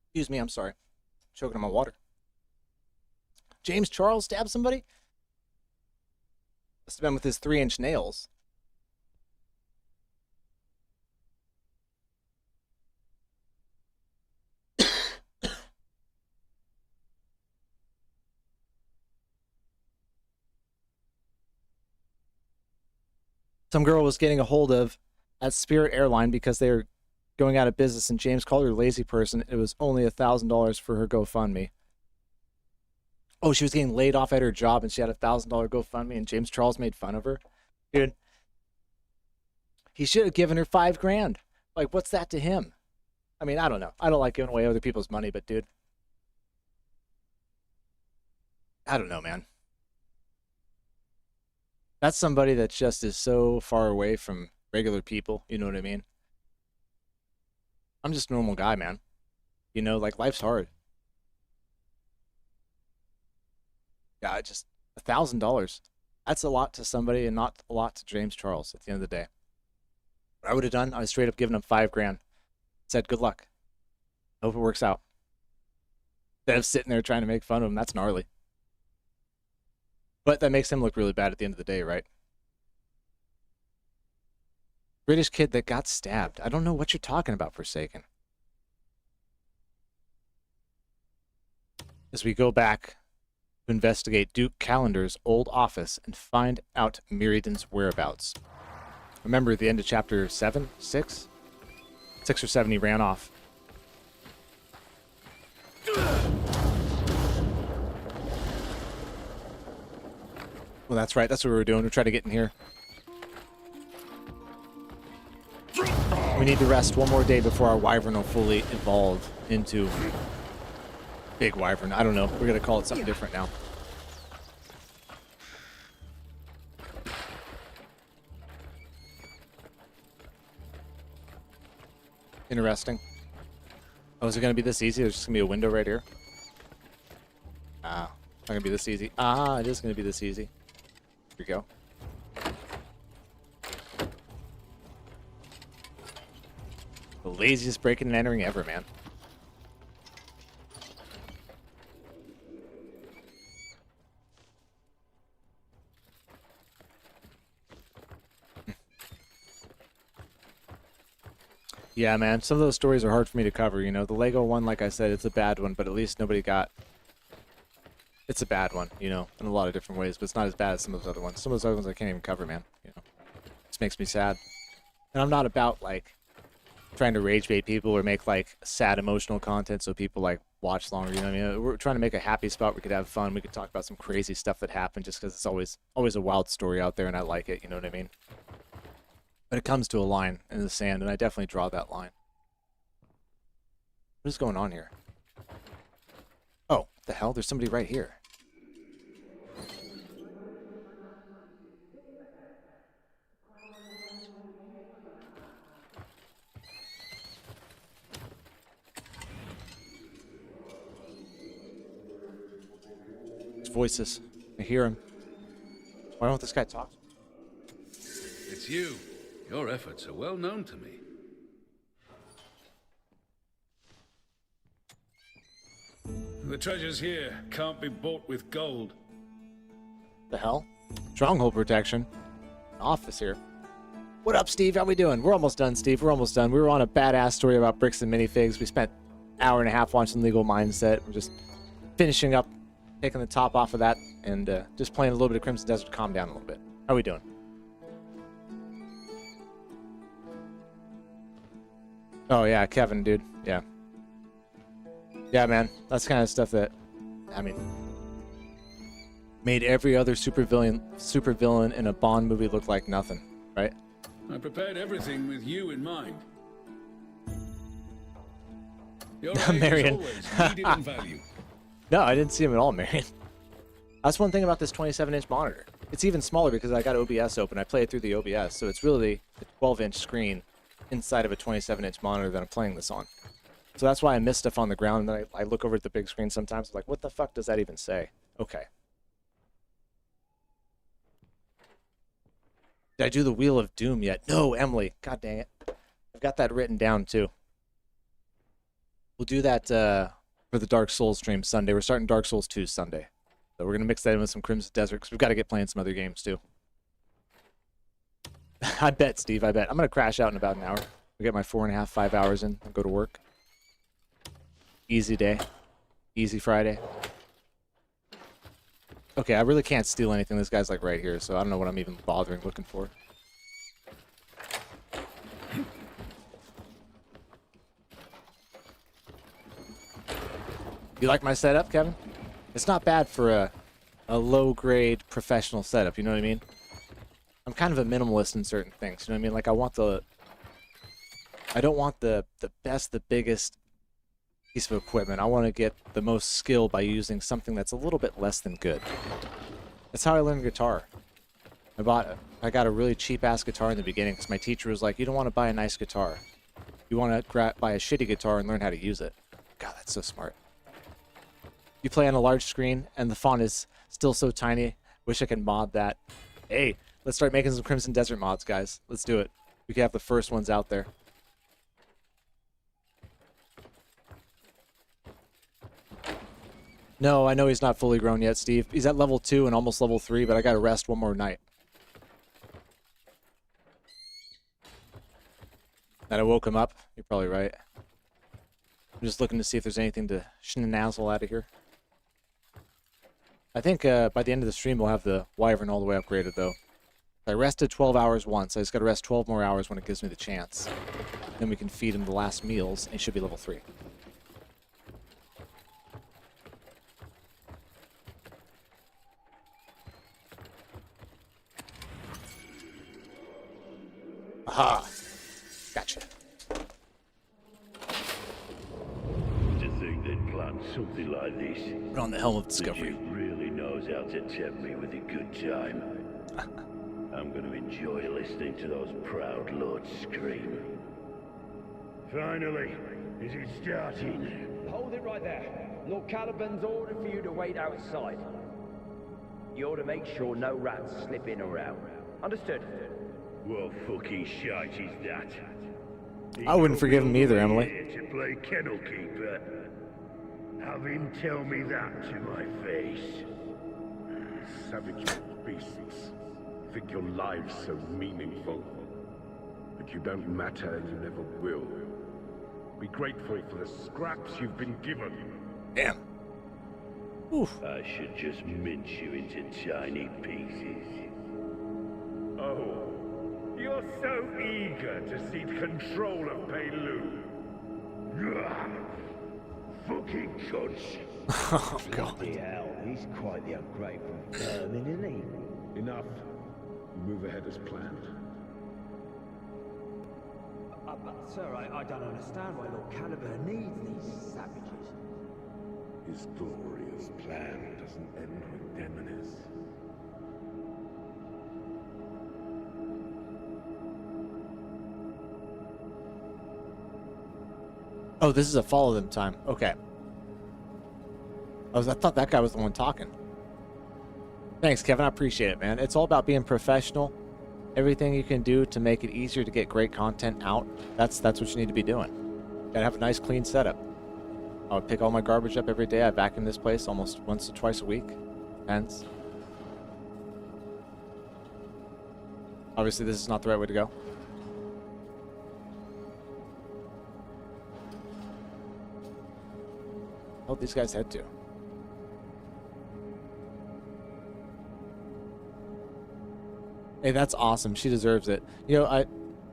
Excuse me, I'm sorry. Choking on my water. James Charles stabbed somebody? Must have been with his 3-inch nails. Some girl was getting a hold of at Spirit Airline because they were going out of business, and James called her a lazy person. It was only $1,000 for her GoFundMe. Oh, she was getting laid off at her job, and she had $1,000 GoFundMe, and James Charles made fun of her. Dude, he should have given her $5,000. Like, what's that to him? I mean, I don't know. I don't like giving away other people's money, but dude, I don't know, man. That's somebody that just is so far away from regular people. You know what I mean? I'm just a normal guy, man. You know, like, life's hard. Yeah, just $1,000. That's a lot to somebody and not a lot to James Charles at the end of the day. What I would have done, I was straight up giving him $5,000. Said, good luck. Hope it works out. Instead of sitting there trying to make fun of him, that's gnarly. But that makes him look really bad at the end of the day, right? British kid that got stabbed. I don't know what you're talking about, Forsaken. As we go back to investigate Duke Calendar's old office and find out Meriden's whereabouts. Remember at the end of chapter 7? 6? 6 or 7, he ran off. Well, that's right. That's what we were doing. We're trying to get in here. We need to rest one more day before our wyvern will fully evolve into big wyvern. I don't know. We're going to call it something different now. Interesting. Oh, is it going to be this easy? There's just going to be a window right here. Ah, it's not going to be this easy. Ah, it is going to be this easy. Here we go. The laziest breaking and entering ever, man. Yeah, man. Some of those stories are hard for me to cover. You know, the Lego one, like I said, it's a bad one, but at least nobody got... It's a bad one, you know, in a lot of different ways, but it's not as bad as some of those other ones. Some of those other ones I can't even cover, man. You know, it just makes me sad. And I'm not about, like, trying to rage bait people or make, like, sad emotional content so people, like, watch longer, you know what I mean? We're trying to make a happy spot where we could have fun. We could talk about some crazy stuff that happened just because it's always a wild story out there and I like it, you know what I mean? But it comes to a line in the sand, and I definitely draw that line. What is going on here? Oh, what the hell? There's somebody right here. His voices. I hear him. Why won't this guy talk? It's you. Your efforts are well known to me. The treasures here can't be bought with gold. The hell? Stronghold protection. Office here. What up, Steve? How we doing? We're almost done, Steve. We're almost done. We were on a badass story about bricks and minifigs. We spent an hour and a half watching Legal Mindset. We're just finishing up, taking the top off of that, and just playing a little bit of Crimson Desert to calm down a little bit. How we doing? Oh, yeah, Kevin, dude. Yeah. Yeah, man. That's the kind of stuff that, I mean, made every other supervillain in a Bond movie look like nothing, right? I prepared everything with you in mind. Your Marion. needed in value. No, I didn't see him at all, Marion. That's one thing about this 27-inch monitor. It's even smaller because I got OBS open. I play it through the OBS, so it's really a 12-inch screen inside of a 27-inch monitor that I'm playing this on. So that's why I miss stuff on the ground, and then I look over at the big screen sometimes, like, what the fuck does that even say? Okay. Did I do the Wheel of Doom yet? No, Emily. God dang it. I've got that written down, too. We'll do that for the Dark Souls stream Sunday. We're starting Dark Souls 2 Sunday. So we're going to mix that in with some Crimson Desert, because we've got to get playing some other games, too. I bet, Steve, I bet. I'm going to crash out in about an hour. I'll get my 4.5, 5 hours in and go to work. Easy day. Easy Friday. Okay, I really can't steal anything. This guy's like right here, so I don't know what I'm even bothering looking for. You like my setup, Kevin? It's not bad for a low-grade professional setup, you know what I mean? I'm kind of a minimalist in certain things, you know what I mean? Like, I don't want the best, the biggest piece of equipment. I want to get the most skill by using something that's a little bit less than good. That's how I learned guitar. I got a really cheap-ass guitar in the beginning because my teacher was like, you don't want to buy a nice guitar. You want to buy a shitty guitar and learn how to use it. God, that's so smart. You play on a large screen, and the font is still so tiny. Wish I could mod that. Hey, let's start making some Crimson Desert mods, guys. Let's do it. We can have the first ones out there. No, I know he's not fully grown yet, Steve. He's at level 2 and almost level 3, but I gotta rest one more night. And I woke him up. You're probably right. I'm just looking to see if there's anything to schnazzle out of here. I think by the end of the stream we'll have the Wyvern all the way upgraded, though. I rested 12 hours once. I just gotta rest 12 more hours when it gives me the chance. Then we can feed him the last meals, and he should be level 3. Aha! Gotcha. To think they'd plan something like this. Put on the helm of discovery. The Duke really knows how to tempt me with a good time. I'm going to enjoy listening to those proud lords scream. Finally, is it starting? Hold it right there. Lord Caliban's ordered for you to wait outside. You're to make sure no rats slip in or out. Understood? What fucking shite is that? I wouldn't forgive him either, Emily. To play kennel keeper. Have him tell me that to my face. Savage beasts. Think your lives so meaningful. But you don't matter and you never will. Be grateful for the scraps you've been given. Damn. Oof. I should just mince you into tiny pieces. Oh. You're so eager to seize control of Pewel. Fucking cunts. Oh, God. Bloody hell, he's quite the ungrateful vermin, isn't he? Enough. Move ahead as planned. But sir, I don't understand why Lord Caliban needs these savages. His glorious plan doesn't end with Demonis. Oh, this is a follow them time. Okay. I thought that guy was the one talking. Thanks, Kevin. I appreciate it, man. It's all about being professional. Everything you can do to make it easier to get great content out, that's what you need to be doing. Gotta have a nice, clean setup. I would pick all my garbage up every day. I vacuum this place almost once or twice a week. Depends. Obviously, this is not the right way to go. Oh, these guys head to. Hey, that's awesome. She deserves it. You know,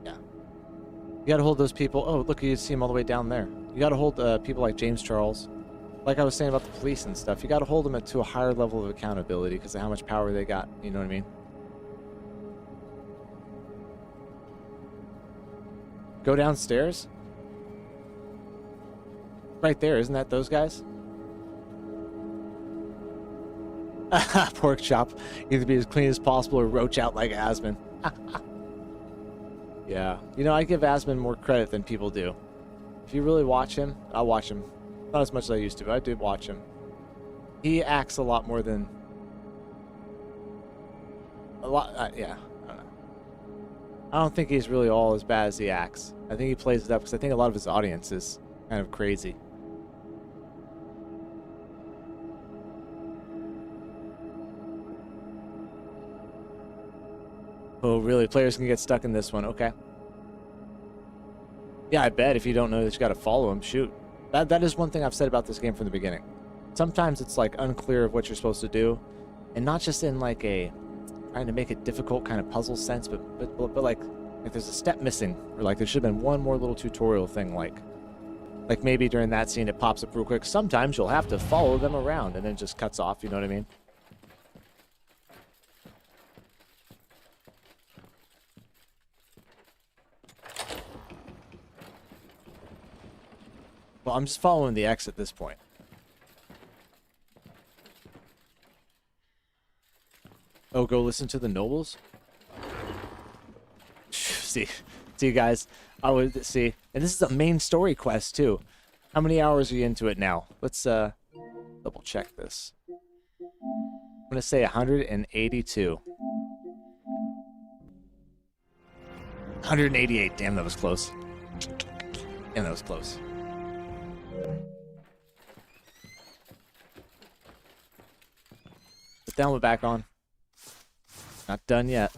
yeah. You gotta hold those people. Oh, look, you see them all the way down there. You gotta hold people like James Charles. Like I was saying about the police and stuff, you gotta hold them to a higher level of accountability because of how much power they got. You know what I mean? Go downstairs? Right there, isn't that those guys? Pork chop. Either be as clean as possible or roach out like it has been. Yeah. You know, I give Asmund more credit than people do. If you really watch him, I'll watch him. Not as much as I used to, but I do watch him. He acts a lot more than... yeah, I don't know. I don't think he's really all as bad as he acts. I think he plays it up because I think a lot of his audience is kind of crazy. Oh, really? Players can get stuck in this one. Okay. Yeah, I bet if you don't know that you got to follow him, shoot. That is one thing I've said about this game from the beginning. Sometimes it's like unclear of what you're supposed to do, and not just in like a trying to make it difficult kind of puzzle sense, but like if there's a step missing, or like there should have been one more little tutorial thing, like maybe during that scene it pops up real quick. Sometimes you'll have to follow them around, and then it just cuts off. You know what I mean? Well, I'm just following the X at this point. Oh, go listen to the nobles? See guys, I would see. And this is a main story quest too. How many hours are you into it now? Let's double check this. I'm gonna say 182. 188. Damn, that was close. Damn, that was close. Put download back on. Not done yet.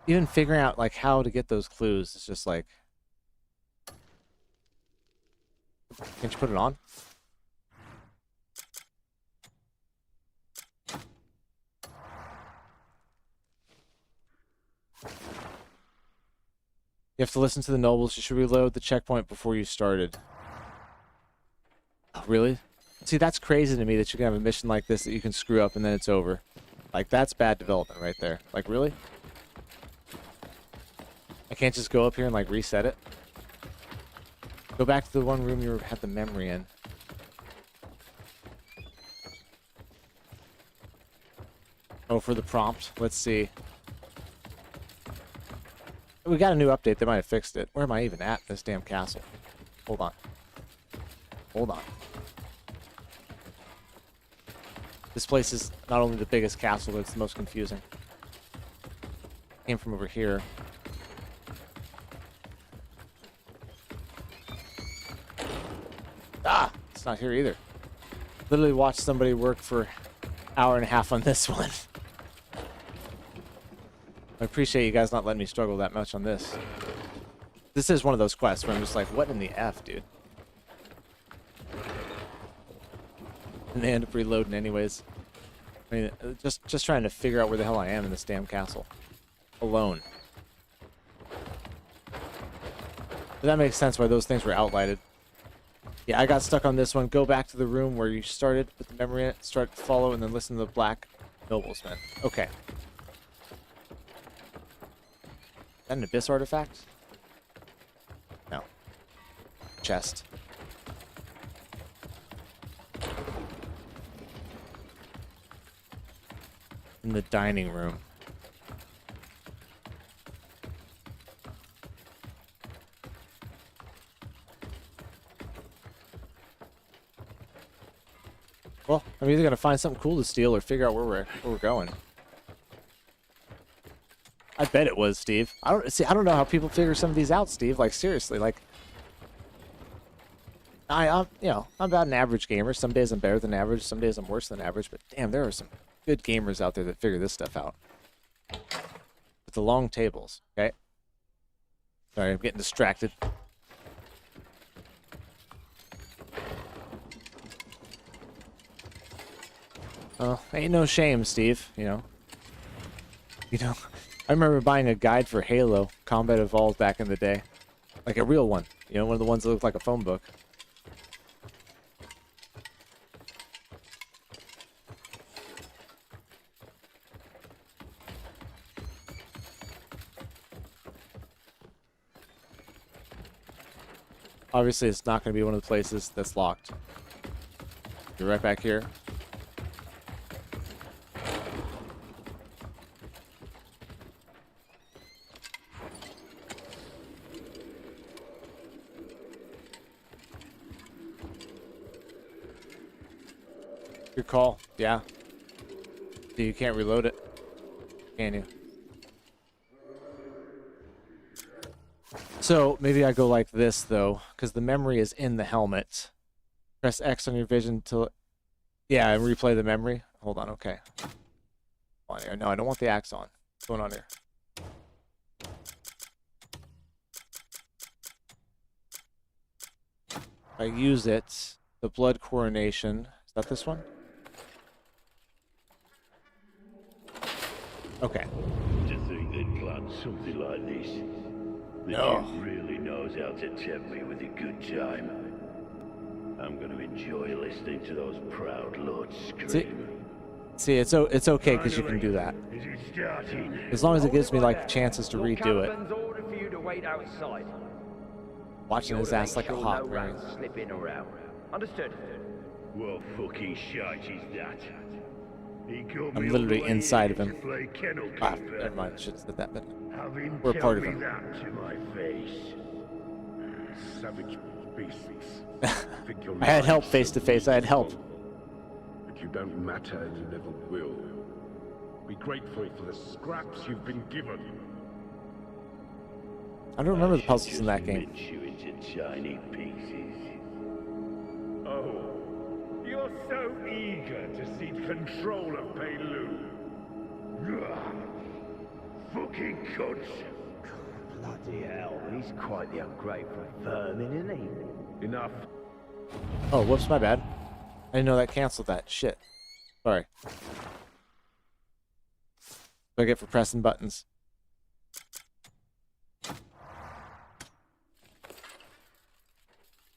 Even figuring out like how to get those clues is just like, can't you put it on? You have to listen to the nobles. You should reload the checkpoint before you started. Oh, really? See, that's crazy to me that you can have a mission like this that you can screw up and then it's over. Like, that's bad development right there. Like, really? I can't just go up here and, like, reset it? Go back to the one room you had the memory in. Oh, for the prompt. Let's see. We got a new update. They might have fixed it. Where am I even at in this damn castle? Hold on. Hold on. This place is not only the biggest castle, but it's the most confusing. Came from over here. Ah! It's not here either. Literally watched somebody work for an hour and a half on this one. I appreciate you guys not letting me struggle that much on this. This is one of those quests where I'm just like, what in the F, dude? And they end up reloading anyways. I mean, just trying to figure out where the hell I am in this damn castle. Alone. But that makes sense why those things were outlighted. Yeah, I got stuck on this one. Go back to the room where you started with the memory in it, start to follow, and then listen to the black noblesman. Okay. Is that an abyss artifact? No. Chest. In the dining room. Well, I'm either gonna find something cool to steal or figure out where we're going. I bet it was, Steve. I don't know how people figure some of these out, Steve. Like, seriously, like, I'm about an average gamer. Some days I'm better than average. Some days I'm worse than average. But damn, there are some good gamers out there that figure this stuff out. With the long tables, okay? Sorry, I'm getting distracted. Oh, ain't no shame, Steve, you know. I remember buying a guide for Halo Combat Evolved back in the day. Like a real one. You know, one of the ones that looked like a phone book. Obviously, it's not going to be one of the places that's locked. You're right back here. Good call. Yeah. So you can't reload it, can you? So maybe I go like this though, because the memory is in the helmet. Press X on your vision till, yeah, and replay the memory. Hold on, okay. On here. No, I don't want the axe on. What's going on here? I use it. The blood coronation. Is that this one? Okay. To think they'd plan something like this. The No. Duke really knows how to tempt me with a good time. I'm going to enjoy listening to those proud lords scream. See, it's okay because you can do that. Is it starting? As long as it gives me like chances to redo it. Caliban's order for you to wait outside. Watching his ass like a hawk, no right? rats slipping around. Understood? What fucking shite is that? He called I'm me literally all the way inside here of him. to play kennel Ah, keeper. never mind. Should have said that, but Have him we're tell part of me him. that to my face. Savage beasts. Think your I had help lives face to face. I had help. But you don't matter and you never will. Be grateful for the scraps you've been given. I don't remember the puzzles in that game. Mince you into tiny pieces. Oh, you're so eager to seize control of Pewel. Fucking cunts. Bloody hell, he's quite the ungrateful vermin, isn't he? Enough. Oh, whoops, my bad. I didn't know that canceled that. Shit. Sorry. What I get for pressing buttons.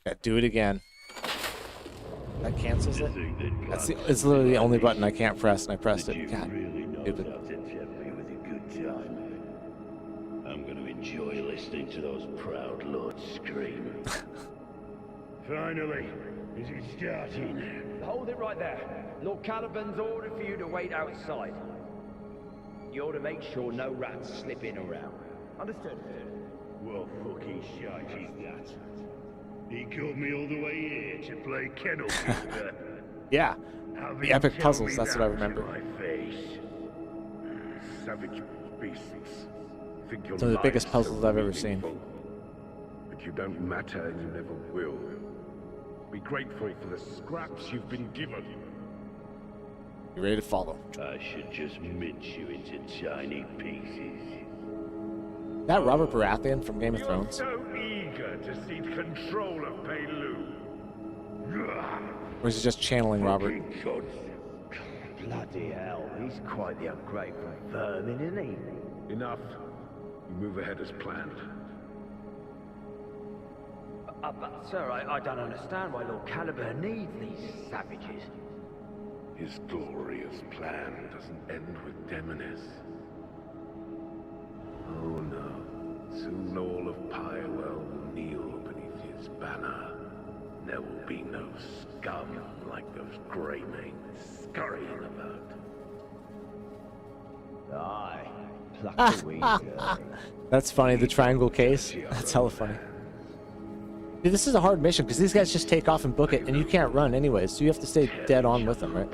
Yeah, do it again. That cancels it? It's literally the only button I can't press, and I pressed it. God, stupid. I'm going to enjoy listening to those proud lords scream. Finally, is it starting? Hold it right there. Lord Caliban's order for you to wait outside. You're to make sure no rats slip in around. Understood? What fucking shite is that? He called me all the way here to play kennel keeper. Yeah, Have the him epic tell puzzles, me that's what I that to remember. my face. Savage beasts. Think your Some of the biggest lives puzzles so I've ever seen. meaningful. But you don't matter and you never will. Be grateful for the scraps you've been given. You ready to follow? I should just mince you into tiny pieces. That Robert Baratheon from Game of Thrones? So eager to seize control of Pewel. Or is he just channeling Robert? Bloody hell, he's quite the ungrateful vermin, isn't he? Enough. You move ahead as planned. But sir, I don't understand why Lord Caliban needs these savages. His glorious plan doesn't end with Demonis. Oh no. Soon all of Pywel will kneel beneath his banner. There will be no scum like those Greymanes scurrying about. Aye. Pluck the wings, That's funny, the triangle case. That's hella funny. Dude, this is a hard mission because these guys just take off and book it, and you can't run anyways, so you have to stay dead on with them, right?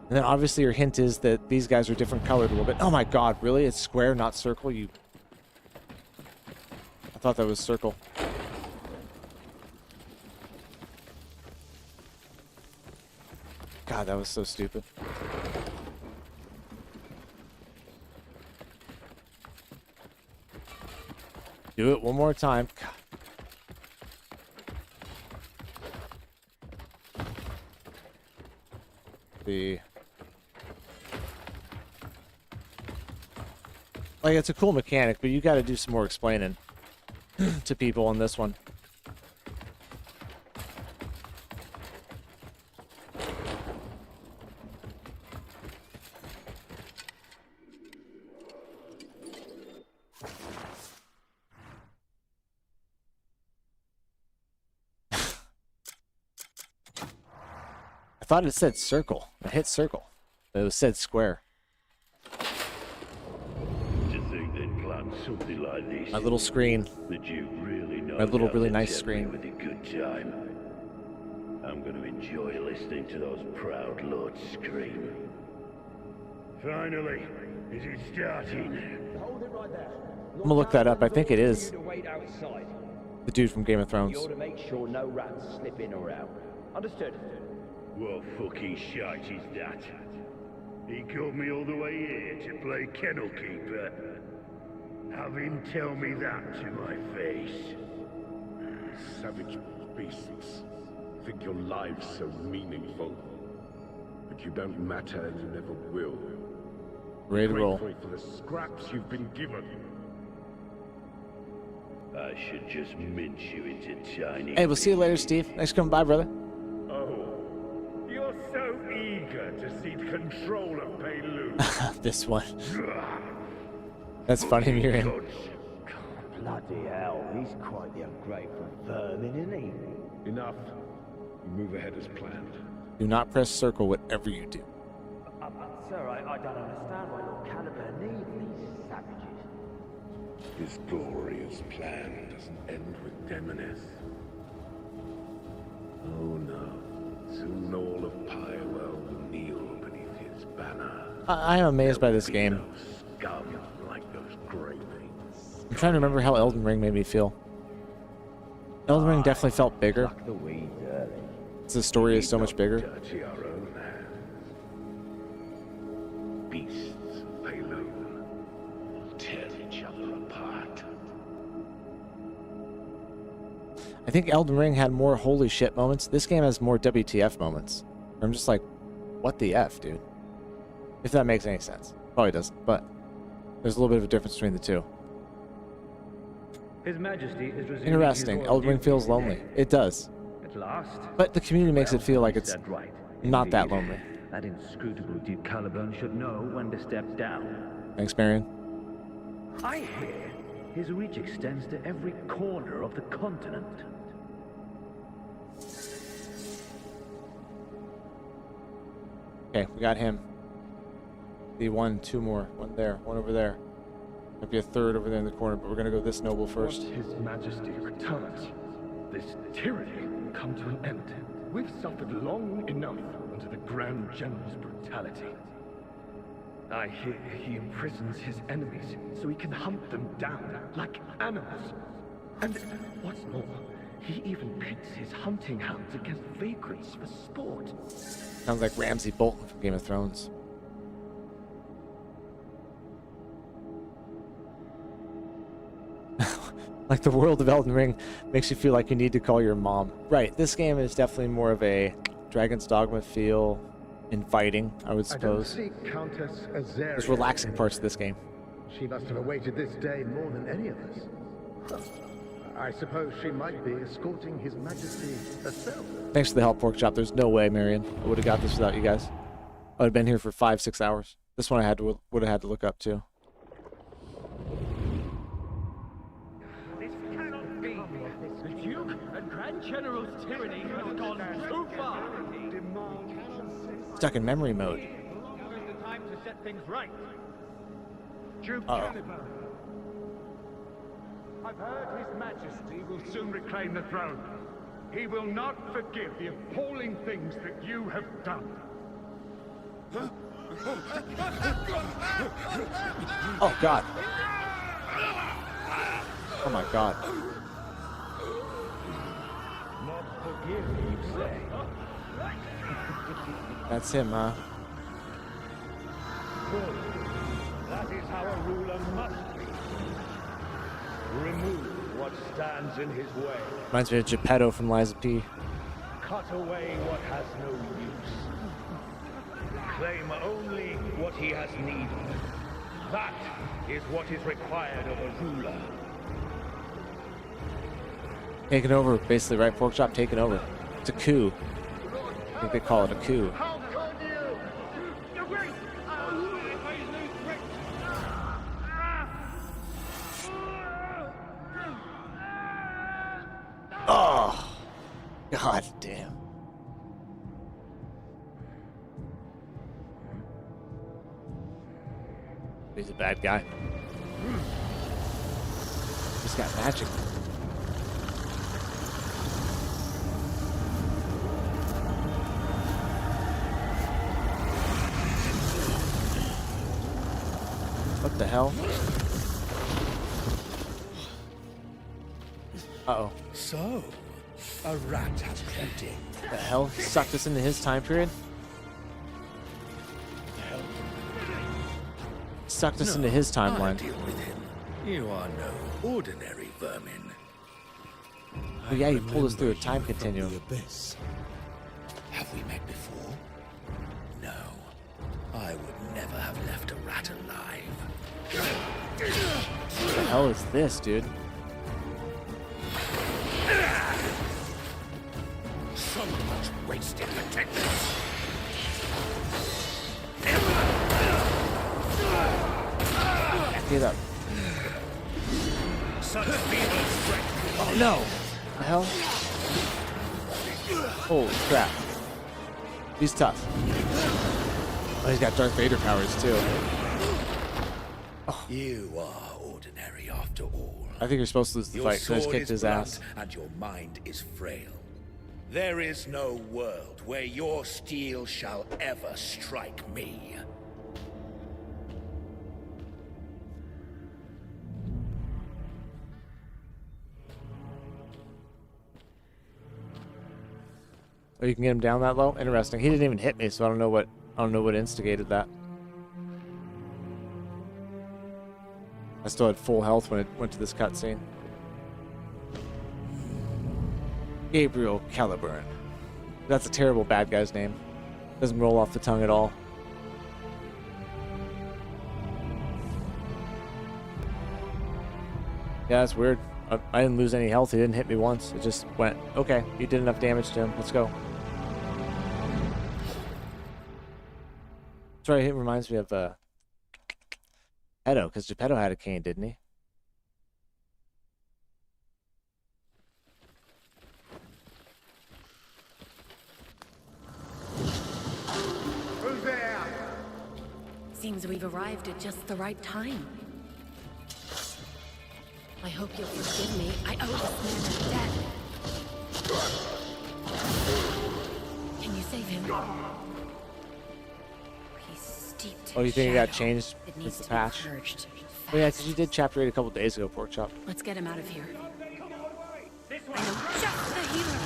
And then obviously your hint is that these guys are different colored a little bit. Oh my god, really? It's square, not circle? You... I thought that was circle. God, that was so stupid. Do it one more time. God. Like, it's a cool mechanic, but you got to do some more explaining to people on this one. I thought it said circle. I hit circle. But it said square. To think they'd plan something like this. My little screen. The Duke really knows My little really nice screen. With a good time. I'm going to enjoy listening to those proud lords scream. Finally, is it starting? Hold it right there. I'm gonna look that up. I think it is the dude from Game of Thrones. You ought to make sure no rats slip in or out. Understood? What fucking shite is that? He called me all the way here to play kennel keeper. Have him tell me that to my face. Savage beasts. Think your lives so meaningful. But you don't matter and you never will. Ready to roll. Grateful for the scraps you've been given. I should just mince you into tiny... Hey, we'll see you later, Steve. Thanks for coming by, brother. Oh, you're so eager to seize control of Pywel. This one. That's funny, Miriam. Bloody hell, he's quite the ungrateful vermin, isn't he? Enough. You move ahead as planned. Do not press circle whatever you do. Sir, I don't understand why Lord Caliban needs these savages. His glorious plan doesn't end with Demoness. Oh no. Soon all of Pywel will kneel beneath his banner. I am amazed by this game. Scum like those gravings. I'm trying to remember how Elden Ring made me feel. Elden Ring definitely felt bigger. The story is so much bigger. Dirty our own hands. Beasts of Pywel will tear each other apart. I think Elden Ring had more holy shit moments. This game has more WTF moments. I'm just like, what the F, dude? If that makes any sense. Probably doesn't, but there's a little bit of a difference between the two. His Majesty is resuming Interesting. his Elden Ring feels lonely. It does. At last. But the community makes it feel like it's right. not that lonely. That inscrutable Duke Caliban should know when to step down. Thanks, Marion. I hear his reach extends to every corner of the continent. Okay, we got him. The one, two more. One there, one over there. Might be a third over there in the corner, but we're gonna go this noble first. His Majesty returns. This tyranny will come to an end. We've suffered long enough under the Grand General's brutality. I hear he imprisons his enemies so he can hunt them down like animals. And what's more, he even pits his hunting hounds against vagrants for sport. Sounds like Ramsay Bolton from Game of Thrones. Like the world of Elden Ring makes you feel like you need to call your mom. Right, this game is definitely more of a Dragon's Dogma feel in fighting, I would suppose. There's relaxing parts of this game. She must have awaited this day more than any of us. I suppose she might be escorting His Majesty herself. Thanks for the help, Pork Chop. There's no way, Marion, I would have got this without you guys. I would have been here for 5-6 hours. This one I would have had to look up too. The Duke and Grand General's tyranny has gone too far. Stuck in memory mode. Now's the time to set things right. Duke Caliban. I've heard His Majesty will soon reclaim the throne. He will not forgive the appalling things that you have done. Oh, God. Oh, my God. Not forgive, you say? That's him, huh? Good. That is how a ruler must be. Remove what stands in his way. Reminds me of Geppetto from Liza P. Cut away what has no use. Claim only what he has need of. That is what is required of a ruler. Taking over, basically, right? Pork Chop taking over. It's a coup. I think they call it a coup. Oh, God damn. He's a bad guy. He's got magic. hell? Uh-oh. So, a rat has crept in. The hell? Sucked us into his time period? Sucked us into his I'll timeline. deal with him. You are no ordinary vermin. Oh yeah, you pulled us through a time continuum. The abyss. Have we met before? No. I would never have left a rat alive. What the hell is this, dude? So much wasted potential. Get up. Such feeble strength. Oh no! The hell? Holy crap. He's tough. Oh, he's got Darth Vader powers too. Oh. You are ordinary after all. I think you're supposed to lose the fight, so I just kicked his ass. And your mind is frail. There is no world where your steel shall ever strike me. Oh, you can get him down that low? Interesting. He didn't even hit me, so I don't know what instigated that. I still had full health when it went to this cutscene. Gabriel Caliburn. That's a terrible bad guy's name. Doesn't roll off the tongue at all. Yeah, that's weird. I didn't lose any health. He didn't hit me once. It just went, okay, you did enough damage to him. Let's go. Sorry, it reminds me of Geppetto, because Geppetto had a cane, didn't he? Who's there? Seems we've arrived at just the right time. I hope you'll forgive me. I owe this man a debt. Can you save him? He's steeped in Oh, you think it got shadow. changed It since needs the to be patch? purged Oh yeah, because you did Chapter 8 a couple days ago, Pork Chop. Let's get him out of here. I am just the healer.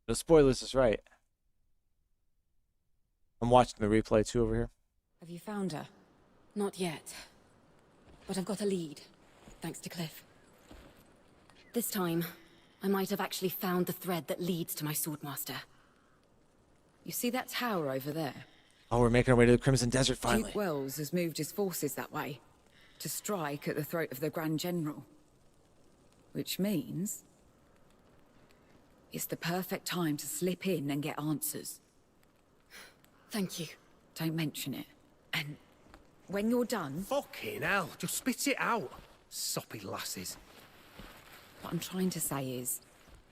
No spoilers is right. I'm watching the replay too over here. Have you found her? Not yet. But I've got a lead, thanks to Cliff. This time, I might have actually found the thread that leads to my Swordmaster. You see that tower over there? Oh, we're making our way to the Crimson Desert finally. Duke Wells has moved his forces that way, to strike at the throat of the Grand General. Which means it's the perfect time to slip in and get answers. Thank you. Don't mention it. And when you're done... Fucking hell, just spit it out. Soppy lasses. What I'm trying to say is,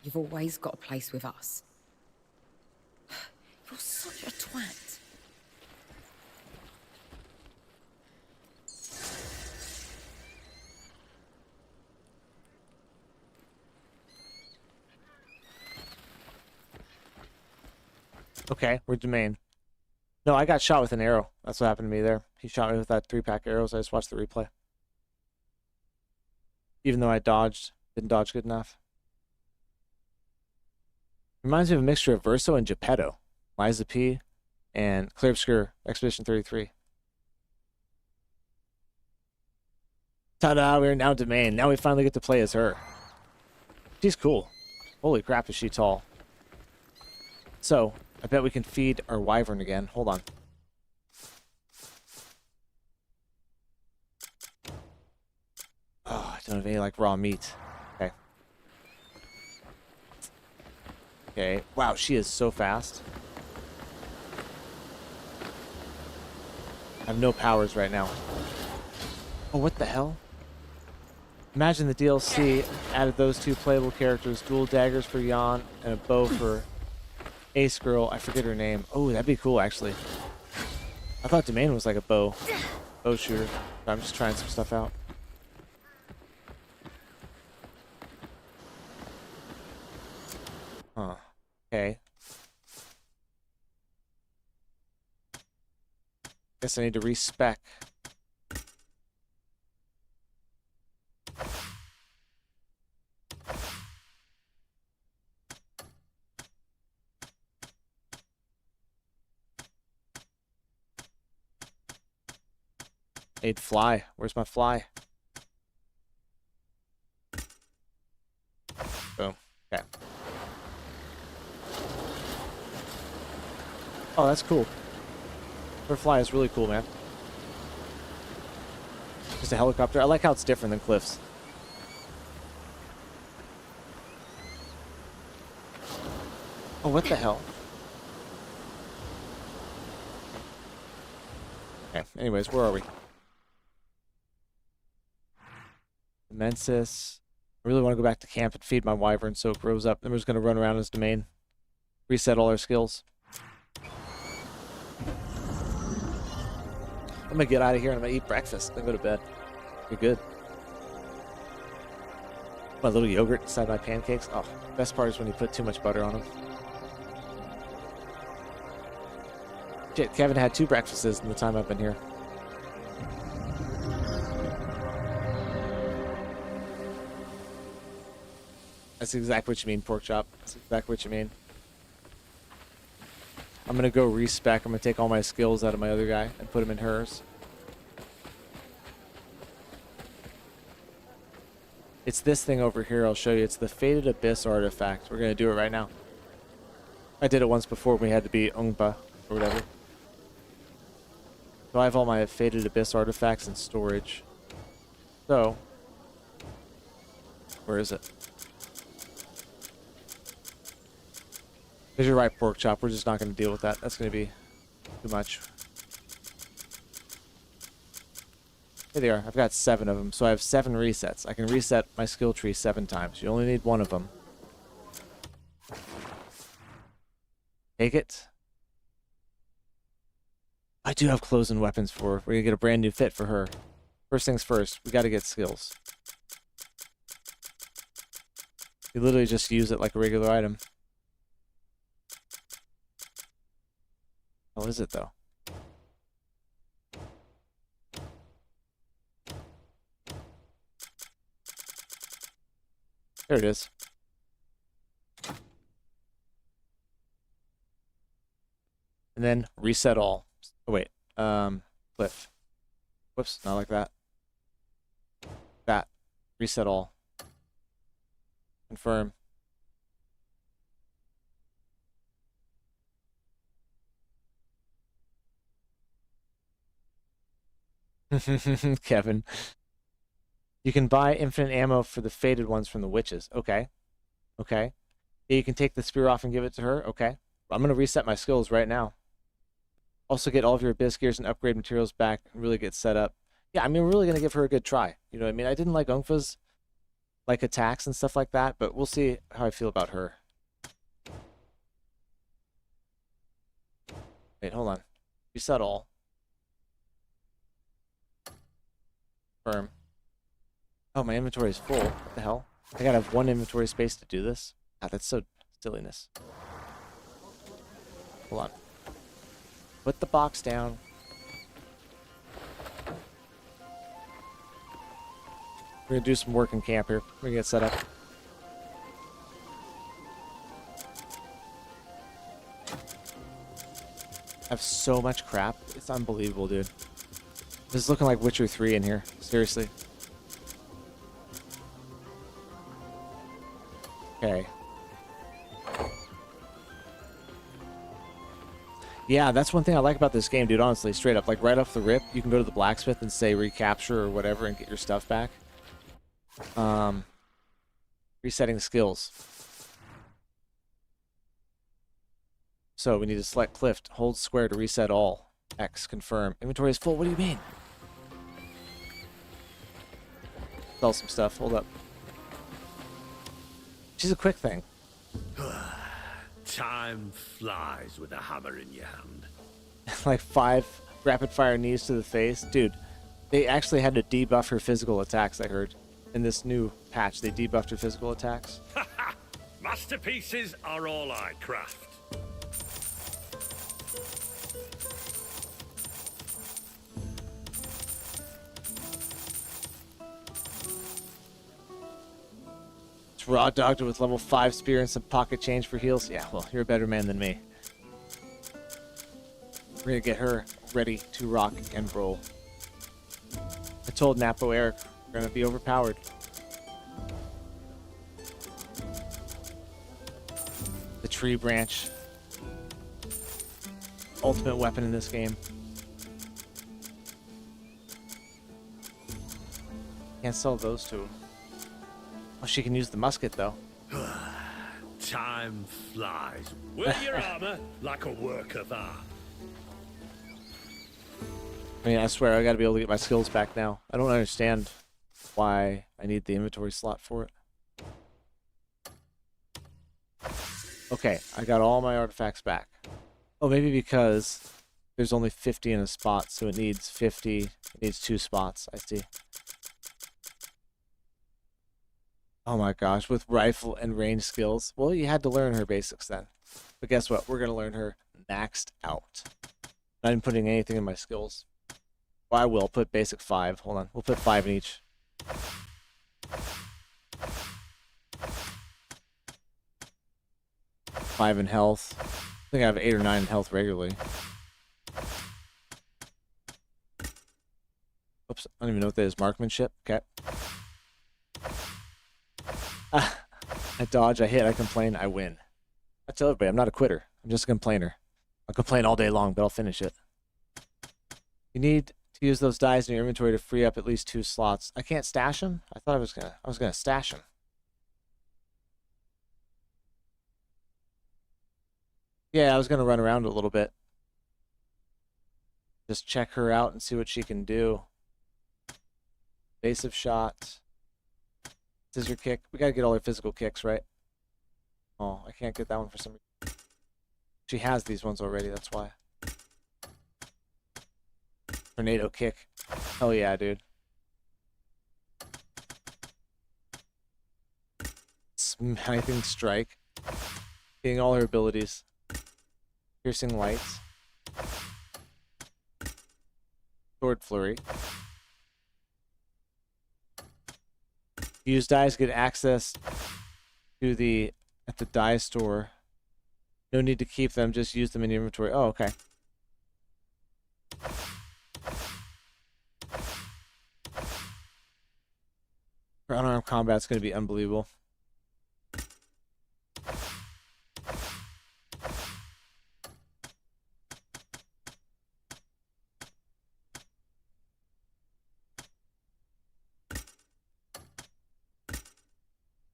you've always got a place with us. You're such a twat. Okay, we're Domain. No, I got shot with an arrow. That's what happened to me there. He shot me with that 3-pack arrows. I just watched the replay. Even though I dodged, didn't dodge good enough. Reminds me of a mixture of Verso and Geppetto. Liza P. and Clear Obscure Expedition 33. Ta-da, we're now Domain. Now we finally get to play as her. She's cool. Holy crap, is she tall. So, I bet we can feed our wyvern again. Hold on. Oh, I don't have any, like, raw meat. Okay. Okay. Wow, she is so fast. I have no powers right now. Oh, what the hell? Imagine the DLC added those two playable characters, dual daggers for Jan and a bow for Ace Girl. I forget her name. Oh, that'd be cool, actually. I thought Domain was like a bow shooter. But I'm just trying some stuff out. Huh. Okay. Guess I need to respec. Need fly. Where's my fly? Boom. Okay. Oh, that's cool. Their fly is really cool, man. Just a helicopter. I like how it's different than Cliff's. Oh, what the hell? Okay, anyways, where are we? Mensis. I really want to go back to camp and feed my wyvern so it grows up. Then we're just going to run around his domain. Reset all our skills. I'm going to get out of here and I'm going to eat breakfast. Then go to bed. You're good. My little yogurt inside my pancakes. Oh, best part is when you put too much butter on them. Shit, Kevin had 2 breakfasts in the time I've been here. That's exactly what you mean, pork chop. That's exactly what you mean. I'm going to go respec. I'm going to take all my skills out of my other guy and put them in hers. It's this thing over here. I'll show you. It's the Faded Abyss artifact. We're going to do it right now. I did it once before when we had to be Ungpa or whatever. So I have all my Faded Abyss artifacts in storage. So, where is it? Because you're right, pork chop. We're just not going to deal with that. That's going to be too much. Here they are. I've got 7 of them, so I have 7 resets. I can reset my skill tree 7 times. You only need 1 of them. Take it. I do have clothes and weapons for her. We're going to get a brand new fit for her. First things first, we got to get skills. You literally just use it like a regular item. How is it, though? There it is. And then reset all. Oh, wait. Cliff. Whoops, not like that. That. Reset all. Confirm. Kevin. You can buy infinite ammo for the faded ones from the witches. Okay. Okay. Yeah, you can take the spear off and give it to her. Okay. I'm going to reset my skills right now. Also get all of your abyss gears and upgrade materials back and really get set up. Yeah, I mean, we're really going to give her a good try. You know what I mean? I didn't like Ungfa's like attacks and stuff like that, but we'll see how I feel about her. Wait, hold on. Reset all. Firm. Oh, my inventory is full. What the hell? I gotta have 1 inventory space to do this? Ah, that's so silliness. Hold on. Put the box down. We're gonna do some work in camp here. We're gonna get set up. I have so much crap. It's unbelievable, dude. This is looking like Witcher 3 in here. Seriously. Okay. Yeah, that's one thing I like about this game, dude, honestly, straight up. Like, right off the rip, you can go to the blacksmith and say recapture or whatever and get your stuff back. Resetting skills. So, we need to select Cliff. Hold square to reset all. X, confirm. Inventory is full. What do you mean? Sell some stuff. Hold up. She's a quick thing. Time flies with a hammer in your hand. Like five rapid fire knees to the face. Dude, they actually had to debuff her physical attacks, I heard. In this new patch, they debuffed her physical attacks. Masterpieces are all I craft. It's Raw Doctor with level 5 spear and some pocket change for heals. Yeah, well, you're a better man than me. We're gonna get her ready to rock and roll. I told Napo Eric we're gonna be overpowered. The tree branch. Ultimate weapon in this game. Can't sell those to him. Oh, she can use the musket though. Time flies. Wear your armor like a work of art. I mean, I swear, I gotta be able to get my skills back now. I don't understand why I need the inventory slot for it. Okay, I got all my artifacts back. Oh, maybe because there's only 50 in a spot, so it needs 50. It needs 2 spots, I see. Oh my gosh, with rifle and range skills. Well, you had to learn her basics then. But guess what? We're gonna learn her maxed out. Not even putting anything in my skills. Well, I will put basic 5. Hold on. We'll put 5 in each. Five in health. I think I have 8 or 9 in health regularly. Oops, I don't even know what that is. Marksmanship? Okay. I dodge, I hit, I complain, I win. I tell everybody, I'm not a quitter. I'm just a complainer. I'll complain all day long, but I'll finish it. You need to use those dies in your inventory to free up at least 2 slots. I can't stash them? I thought I was gonna stash them. Yeah, I was gonna run around a little bit. Just check her out and see what she can do. Evasive shot. Scissor kick. We gotta get all her physical kicks, right? Oh, I can't get that one for some reason. She has these ones already, that's why. Tornado kick. Hell yeah, dude. Smithing strike. Getting all her abilities. Piercing lights. Sword flurry. Use dice to get access to the at the die store. No need to keep them, just use them in your inventory. Oh, okay. For unarmed combat, it's going to be unbelievable.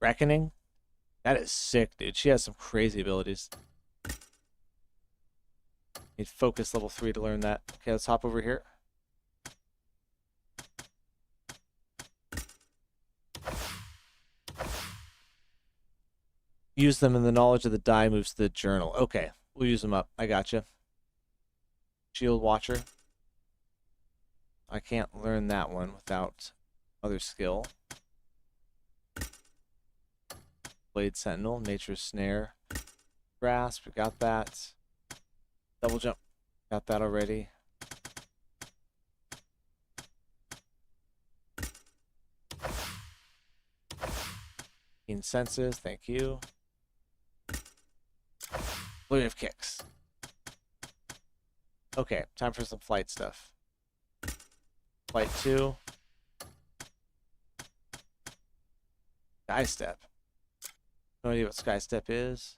Reckoning? That is sick, dude. She has some crazy abilities. Need focus level 3 to learn that. Okay, let's hop over here. Use them and the knowledge of the die moves to the journal. Okay, we'll use them up. I gotcha. Shield Watcher. I can't learn that one without other skill. Blade Sentinel, Nature's Snare. Grasp, we got that. Double jump, got that already. Keen senses, thank you. Flurry of kicks. Okay, time for some flight stuff. Flight 2. Sky Step. No idea what Sky Step is.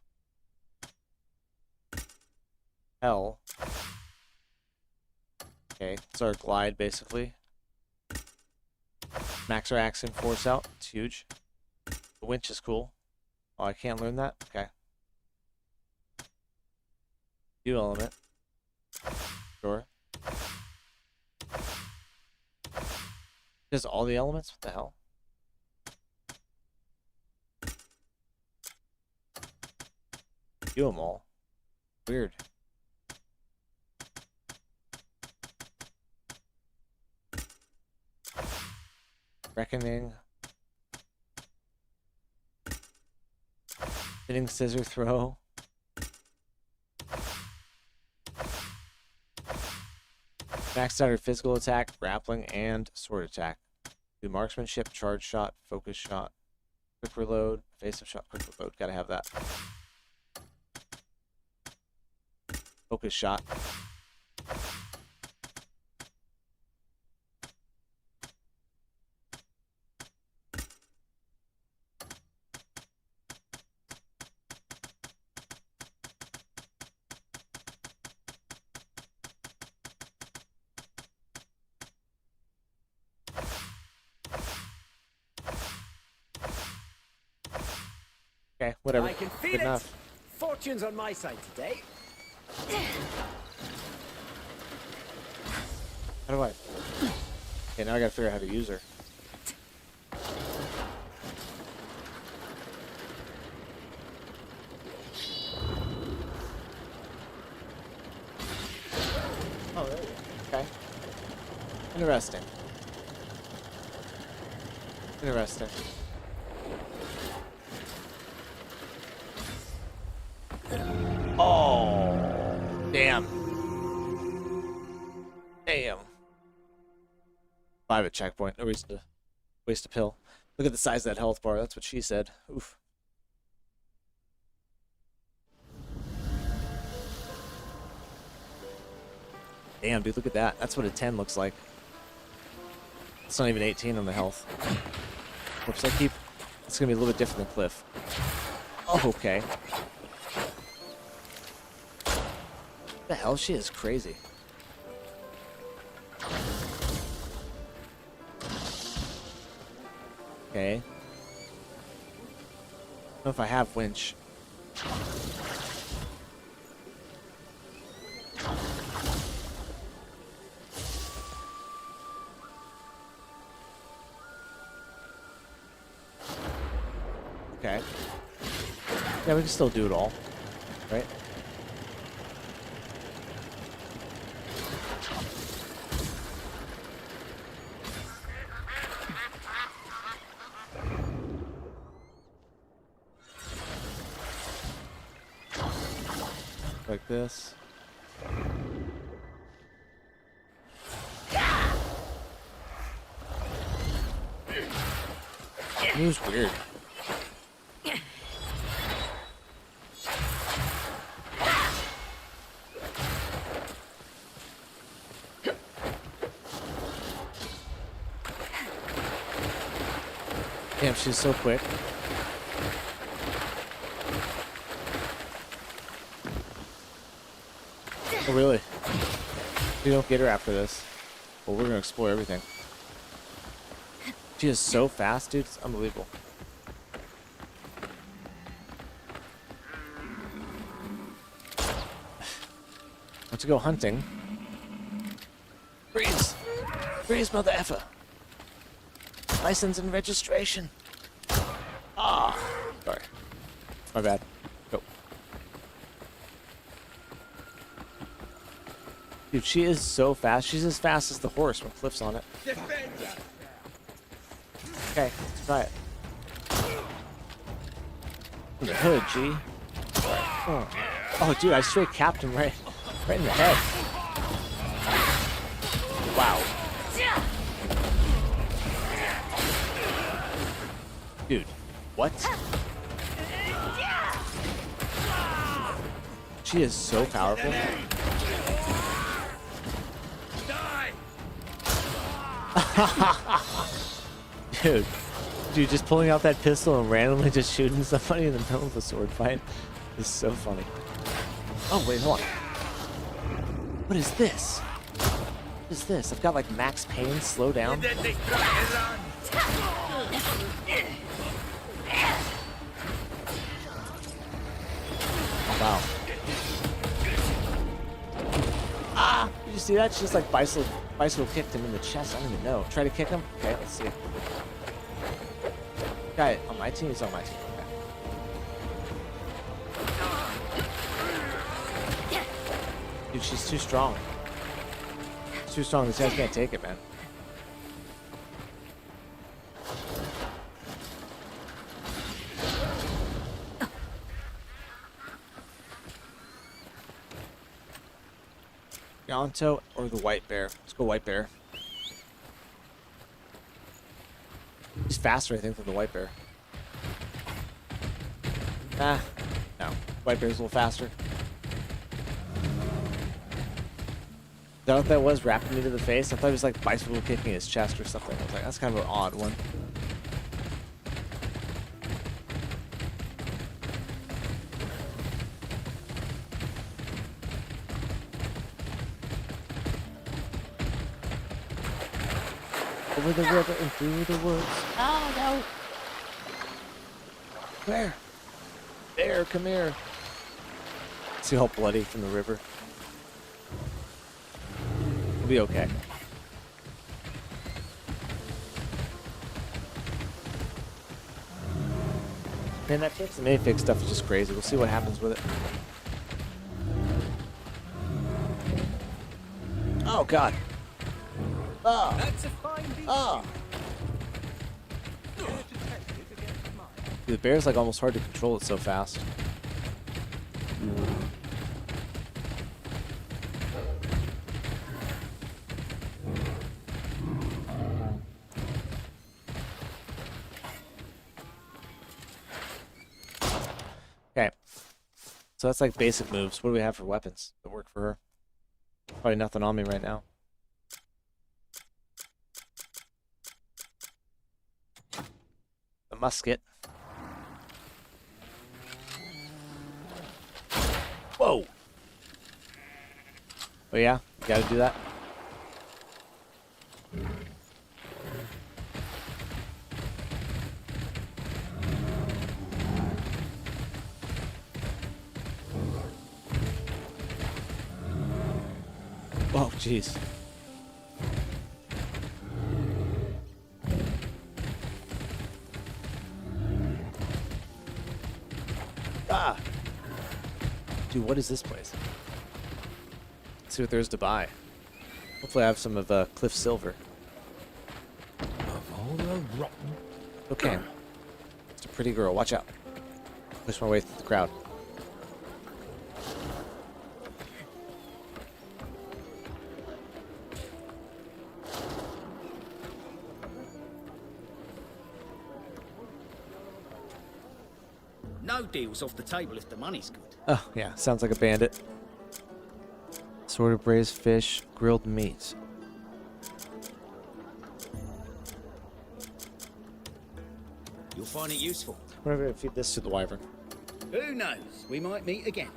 Hell. Okay, it's our glide basically. Max our action force out. It's huge. The winch is cool. Oh, I can't learn that? Okay. New element. Sure. Does all the elements? What the hell? Do them all. Weird. Reckoning. Spinning scissor throw. Maxed out her physical attack, grappling, and sword attack. Do marksmanship, charge shot, focus shot, quick reload, evasive shot, quick reload. Gotta have that. Focus shot. Okay, whatever. I can feel Good it. enough. Fortune's on my side today. How do I? Okay, now I gotta figure out how to use her. Oh, there you go. Okay. Interesting. Interesting. Oh, damn. Damn. 5 at checkpoint. No reason to waste a pill. Look at the size of that health bar. That's what she said. Oof. Damn, dude, look at that. That's what a 10 looks like. It's not even 18 on the health. Whoops, I keep... It's gonna be a little bit different than Cliff. Oh, okay. What the hell? She is crazy. Okay. I don't know if I have winch. Okay. Yeah, we can still do it all, right? Like this. It was weird. Damn, she's so quick. Oh, really? We don't get her after this. Well, we're gonna explore everything. She is so fast, dude. It's unbelievable. Want to go hunting? Freeze! Freeze, mother effer! License and registration. Ah, sorry. My bad. Go. Dude, she is so fast. She's as fast as the horse when Cliff's on it. Okay, let's try it. In the hood, G. Oh, dude, I straight capped him right in the head. Wow. Dude, what? She is so powerful. Dude, just pulling out that pistol and randomly just shooting somebody in the middle of a sword fight is so funny. Oh, wait, hold on. What is this? What is this? I've got like max pain, slow down. Wow. Ah! Did you see that? She just like bicycle kicked him in the chest. I don't even know. Try to kick him? Okay, let's see. Guy on my team is on my team. Okay. Dude, she's too strong. She's too strong. These guys can't take it, man. Yonto or the white bear? Let's go white bear. He's faster, I think, than the white bear. Ah, no. White bear's a little faster. Is that what that was, wrapping me to the face? I thought it was like bicycle kicking his chest or something. I was like, that's kind of an odd one. Over the river and through the woods. Oh, no. Where? There, come here. See all bloody from the river. We'll be okay. Man, that fix and minifig stuff is just crazy. We'll see what happens with it. Oh, God. Oh. That's a fine beat. Oh. Dude, the bear's like almost hard to control it so fast. Okay. So that's like basic moves. What do we have for weapons that work for her? Probably nothing on me right now. The musket. Whoa! Oh yeah? You gotta do that? Oh, jeez. Ah! Dude, what is this place? Let's see what there is to buy. Hopefully I have some of Cliff Silver. Of all the rotten... Okay. It's a pretty girl. Watch out. Push my way through the crowd. No deals off the table if the money's good. Oh, yeah. Sounds like a bandit. Assorted braised fish, grilled meat. You'll find it useful. We're going to feed this to the wyvern. Who knows? We might meet again.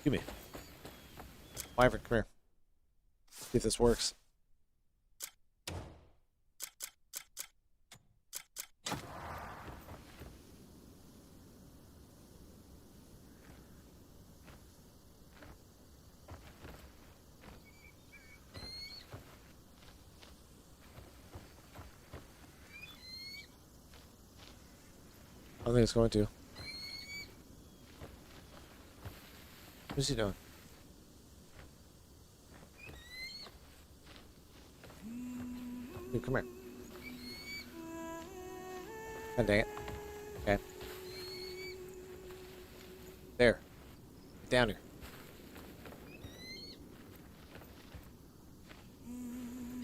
Give me. Wyvern, come here. See if this works. I don't think it's going to. What's he doing? Dude, come here. God dang it. Okay. There. Get down here.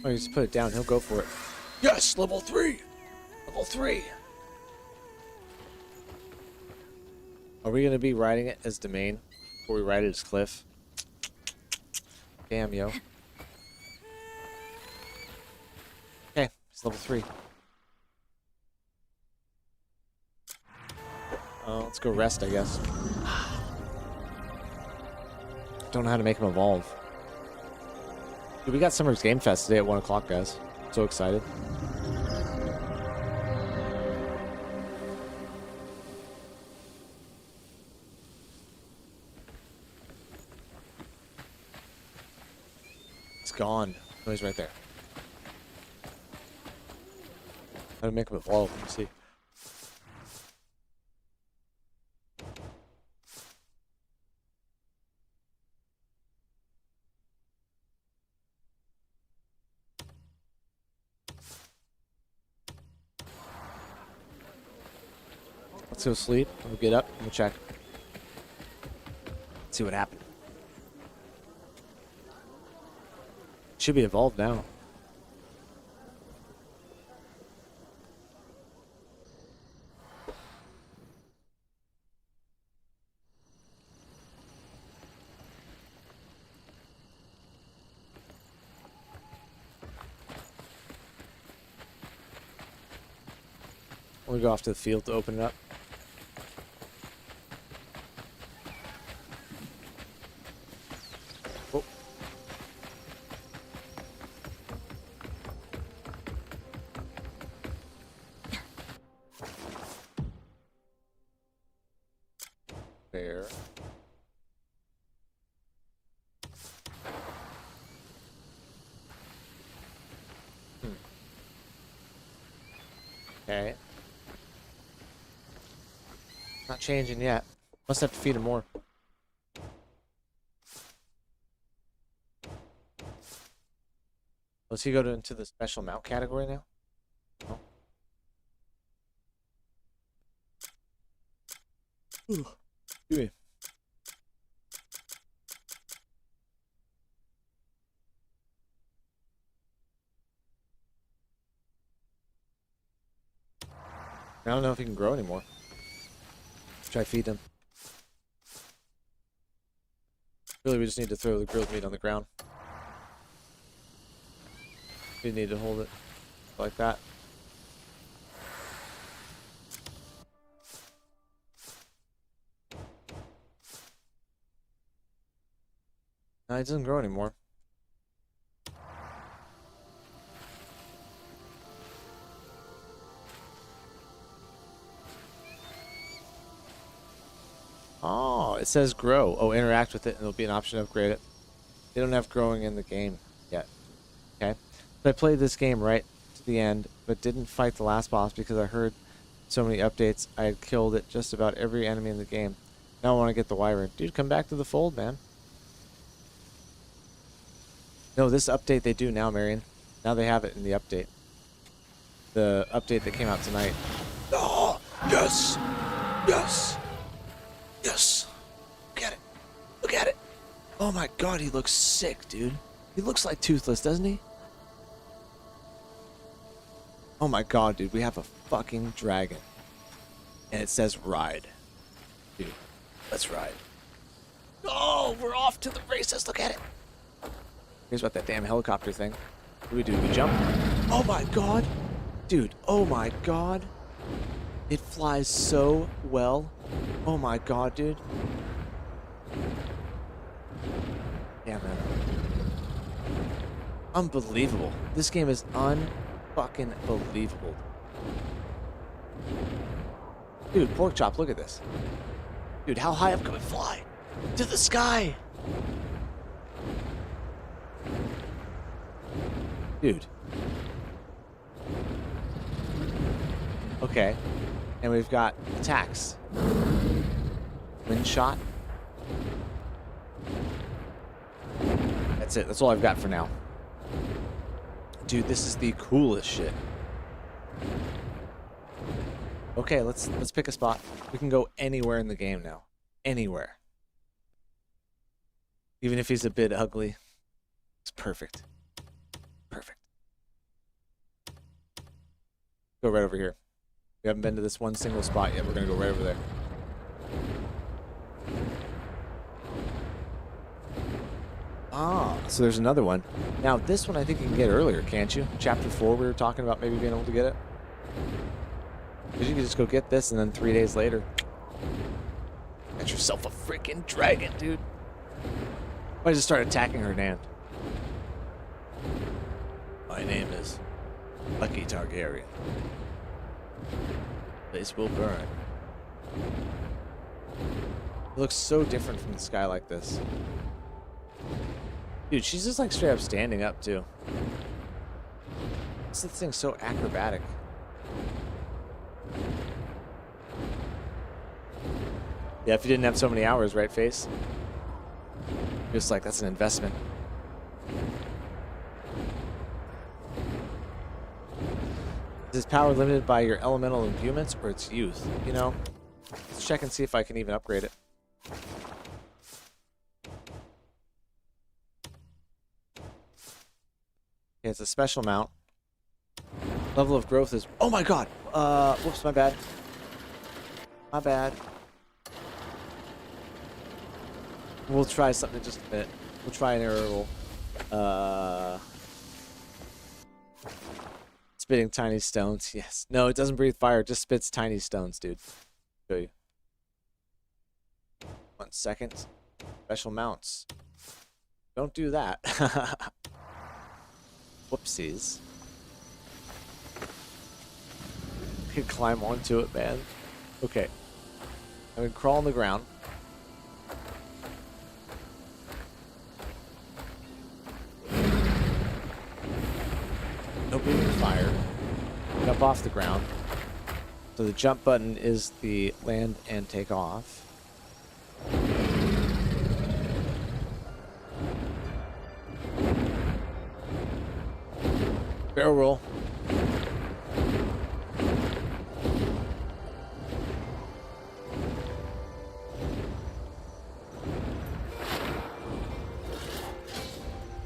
Oh, you just put it down. He'll go for it. Yes! Level 3! Level 3! Are we going to be riding it as Domain before we ride it as Cliff? Damn, yo. Okay, it's level 3. Let's go rest, I guess. Don't know how to make him evolve. Dude, we got Summer's Game Fest today at 1 o'clock, guys. So excited. Gone. Oh, he's right there. How to make him evolve? Let me see. Let's Let's go sleep. We'll get up and we'll check. See what happened. Should be evolved now. We'll go off to the field to open it up. Oh. There. Okay. Not changing yet. Must have to feed him more. Does he go into the special mount category now? No. Excuse me. I don't know if he can grow anymore. Try feed him. Really, we just need to throw the grilled meat on the ground. We need to hold it like that. No, it doesn't grow anymore. Oh, it says grow. Oh, interact with it and there'll be an option to upgrade it. They don't have growing in the game yet. Okay. So I played this game right to the end, but didn't fight the last boss because I heard so many updates. I had killed it just about every enemy in the game. Now I want to get the wyvern. Dude, come back to the fold, man. No, this update they do now, Marion. Now they have it in the update. The update that came out tonight. Oh, yes! Yes! Yes! Look at it! Look at it! Oh my god, he looks sick, dude. He looks like Toothless, doesn't he? Oh my god, dude, we have a fucking dragon. And it says ride. Dude, let's ride. Oh, we're off to the races, look at it! Here's what that damn helicopter thing. What do we do? We jump? Oh my god! Dude, oh my god! It flies so well. Oh my god, dude. Yeah, man. Unbelievable. This game is unfucking believable. Dude, pork chop, look at this. Dude, how high up can we fly? To the sky! Dude. Okay. And we've got attacks. Wind shot. That's it. That's all I've got for now. Dude, this is the coolest shit. Okay, let's pick a spot. We can go anywhere in the game now. Anywhere. Even if he's a bit ugly. It's perfect. Perfect. Go right over here. We haven't been to this one single spot yet. We're gonna go right over there. Ah, so there's another one. Now, this one I think you can get earlier, can't you? Chapter 4, we were talking about maybe being able to get it. Because you can just go get this, and then 3 days later, got yourself a freaking dragon, dude. Why just start attacking her land? My name is Lucky Targaryen. Place will burn. It looks so different from the sky like this. Dude, she's just like straight up standing up too. This thing's so acrobatic. Yeah, if you didn't have so many hours, right, Face? Just like, that's an investment. Is this power limited by your elemental imbuements or its youth? You know, Let's check and see if I can even upgrade it. Okay, it's a special mount. Level of growth is... Oh my god! Whoops, my bad. My bad. We'll try something in just a minute. We'll try an arrow roll. Spitting tiny stones. Yes. No, it doesn't breathe fire. It just spits tiny stones, dude. Show you. 1 second. Special mounts. Don't do that. Whoopsies. I can climb onto it, man. Okay. I'm gonna crawl on the ground. No breathing fire. Get up off the ground. So the jump button is the land and take off. Barrel roll.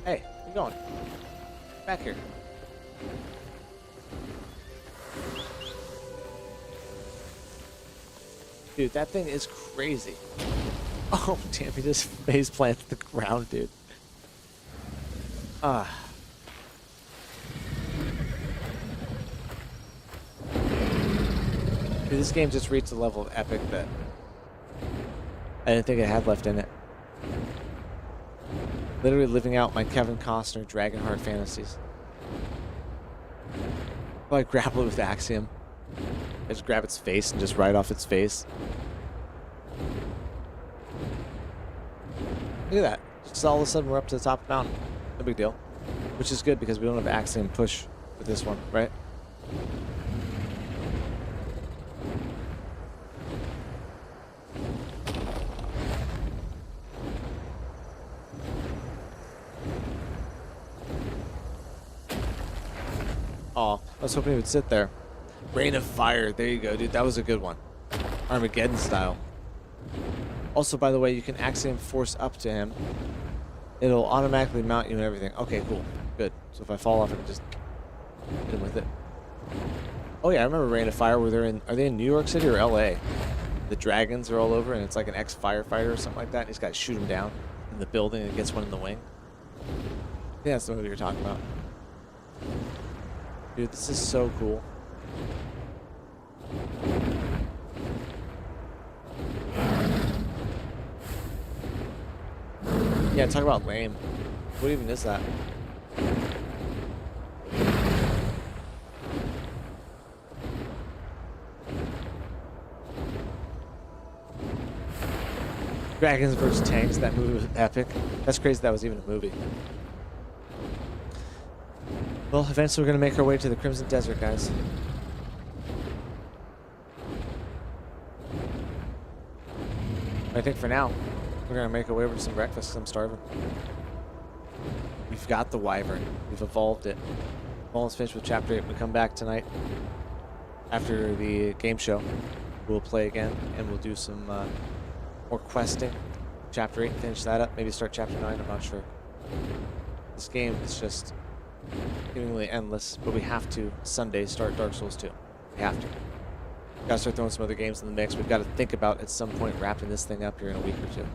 Hey, where you going? Back here. Dude, that thing is crazy. Oh, damn, he just face planted the ground, dude. Ah. Dude, this game just reached a level of epic that I didn't think it had left in it. Literally living out my Kevin Costner Dragonheart fantasies. Well, I grapple it with Axiom. I just grab its face and just ride off its face. Look at that. Just all of a sudden we're up to the top of the mountain. No big deal. Which is good because we don't have Axiom push with this one, right? Oh, I was hoping he would sit there. Rain of Fire. There you go, dude. That was a good one. Armageddon style. Also, by the way, you can Axiom Force up to him. It'll automatically mount you and everything. Okay, cool. Good. So if I fall off, I can just hit him with it. Oh yeah, I remember Rain of Fire where are they in New York City or LA? The dragons are all over and it's like an ex-firefighter or something like that. And he's got to shoot him down in the building and gets one in the wing. Yeah, that's the movie you're talking about. Dude, this is so cool. Yeah, talk about lame. What even is that? Dragons vs. Tanks, that movie was epic. That's crazy that was even a movie. Well, eventually we're going to make our way to the Crimson Desert, guys. I think for now, we're going to make our way over to some breakfast because I'm starving. We've got the Wyvern. We've evolved it. Almost finished with Chapter 8. We come back tonight after the game show. We'll play again, and we'll do some more questing. Chapter 8, finish that up. Maybe start Chapter 9, I'm not sure. This game is just seemingly endless, but we have to Sunday start Dark Souls 2. We have to. Gotta start throwing some other games in the mix. We've got to think about at some point wrapping this thing up here in a week or two.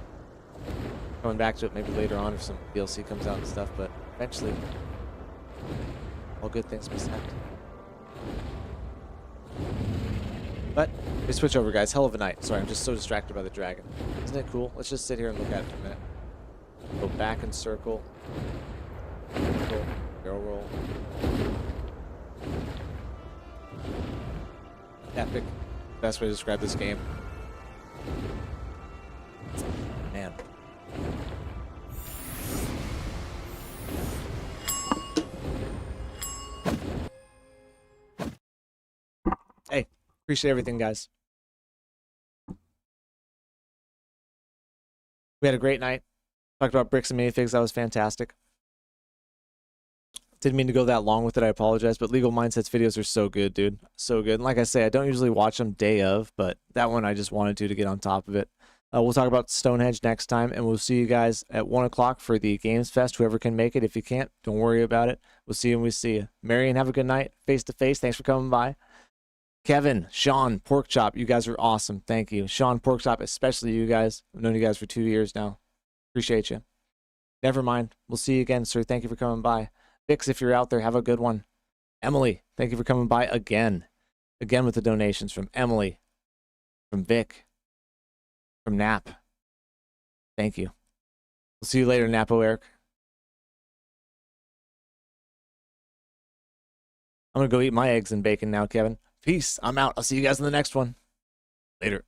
Coming back to it maybe later on if some DLC comes out and stuff, but eventually all good things must end. But we switch over, guys. Hell of a night. Sorry, I'm just so distracted by the dragon. Isn't it cool? Let's just sit here and look at it for a minute. Go back and circle. Circle. Barrel roll. Epic. Best way to describe this game. Man. Hey, appreciate everything, guys. We had a great night. Talked about bricks and minifigs. That was fantastic. Didn't mean to go that long with it. I apologize. But Legal Mindsets videos are so good, dude. So good. And like I say, I don't usually watch them day of, but that one I just wanted to get on top of it. We'll talk about Stonehenge next time, and we'll see you guys at 1 o'clock for the Games Fest. Whoever can make it. If you can't, don't worry about it. We'll see you when we see you. Marion, have a good night. Face to face. Thanks for coming by. Kevin, Sean, Porkchop, you guys are awesome. Thank you. Sean, Porkchop, especially you guys. I've known you guys for 2 years now. Appreciate you. Never mind. We'll see you again, sir. Thank you for coming by. Vix, if you're out there, have a good one. Emily, thank you for coming by again. Again with the donations from Emily, from Vic, from Nap. Thank you. We'll see you later, Napo Eric. I'm going to go eat my eggs and bacon now, Kevin. Peace. I'm out. I'll see you guys in the next one. Later.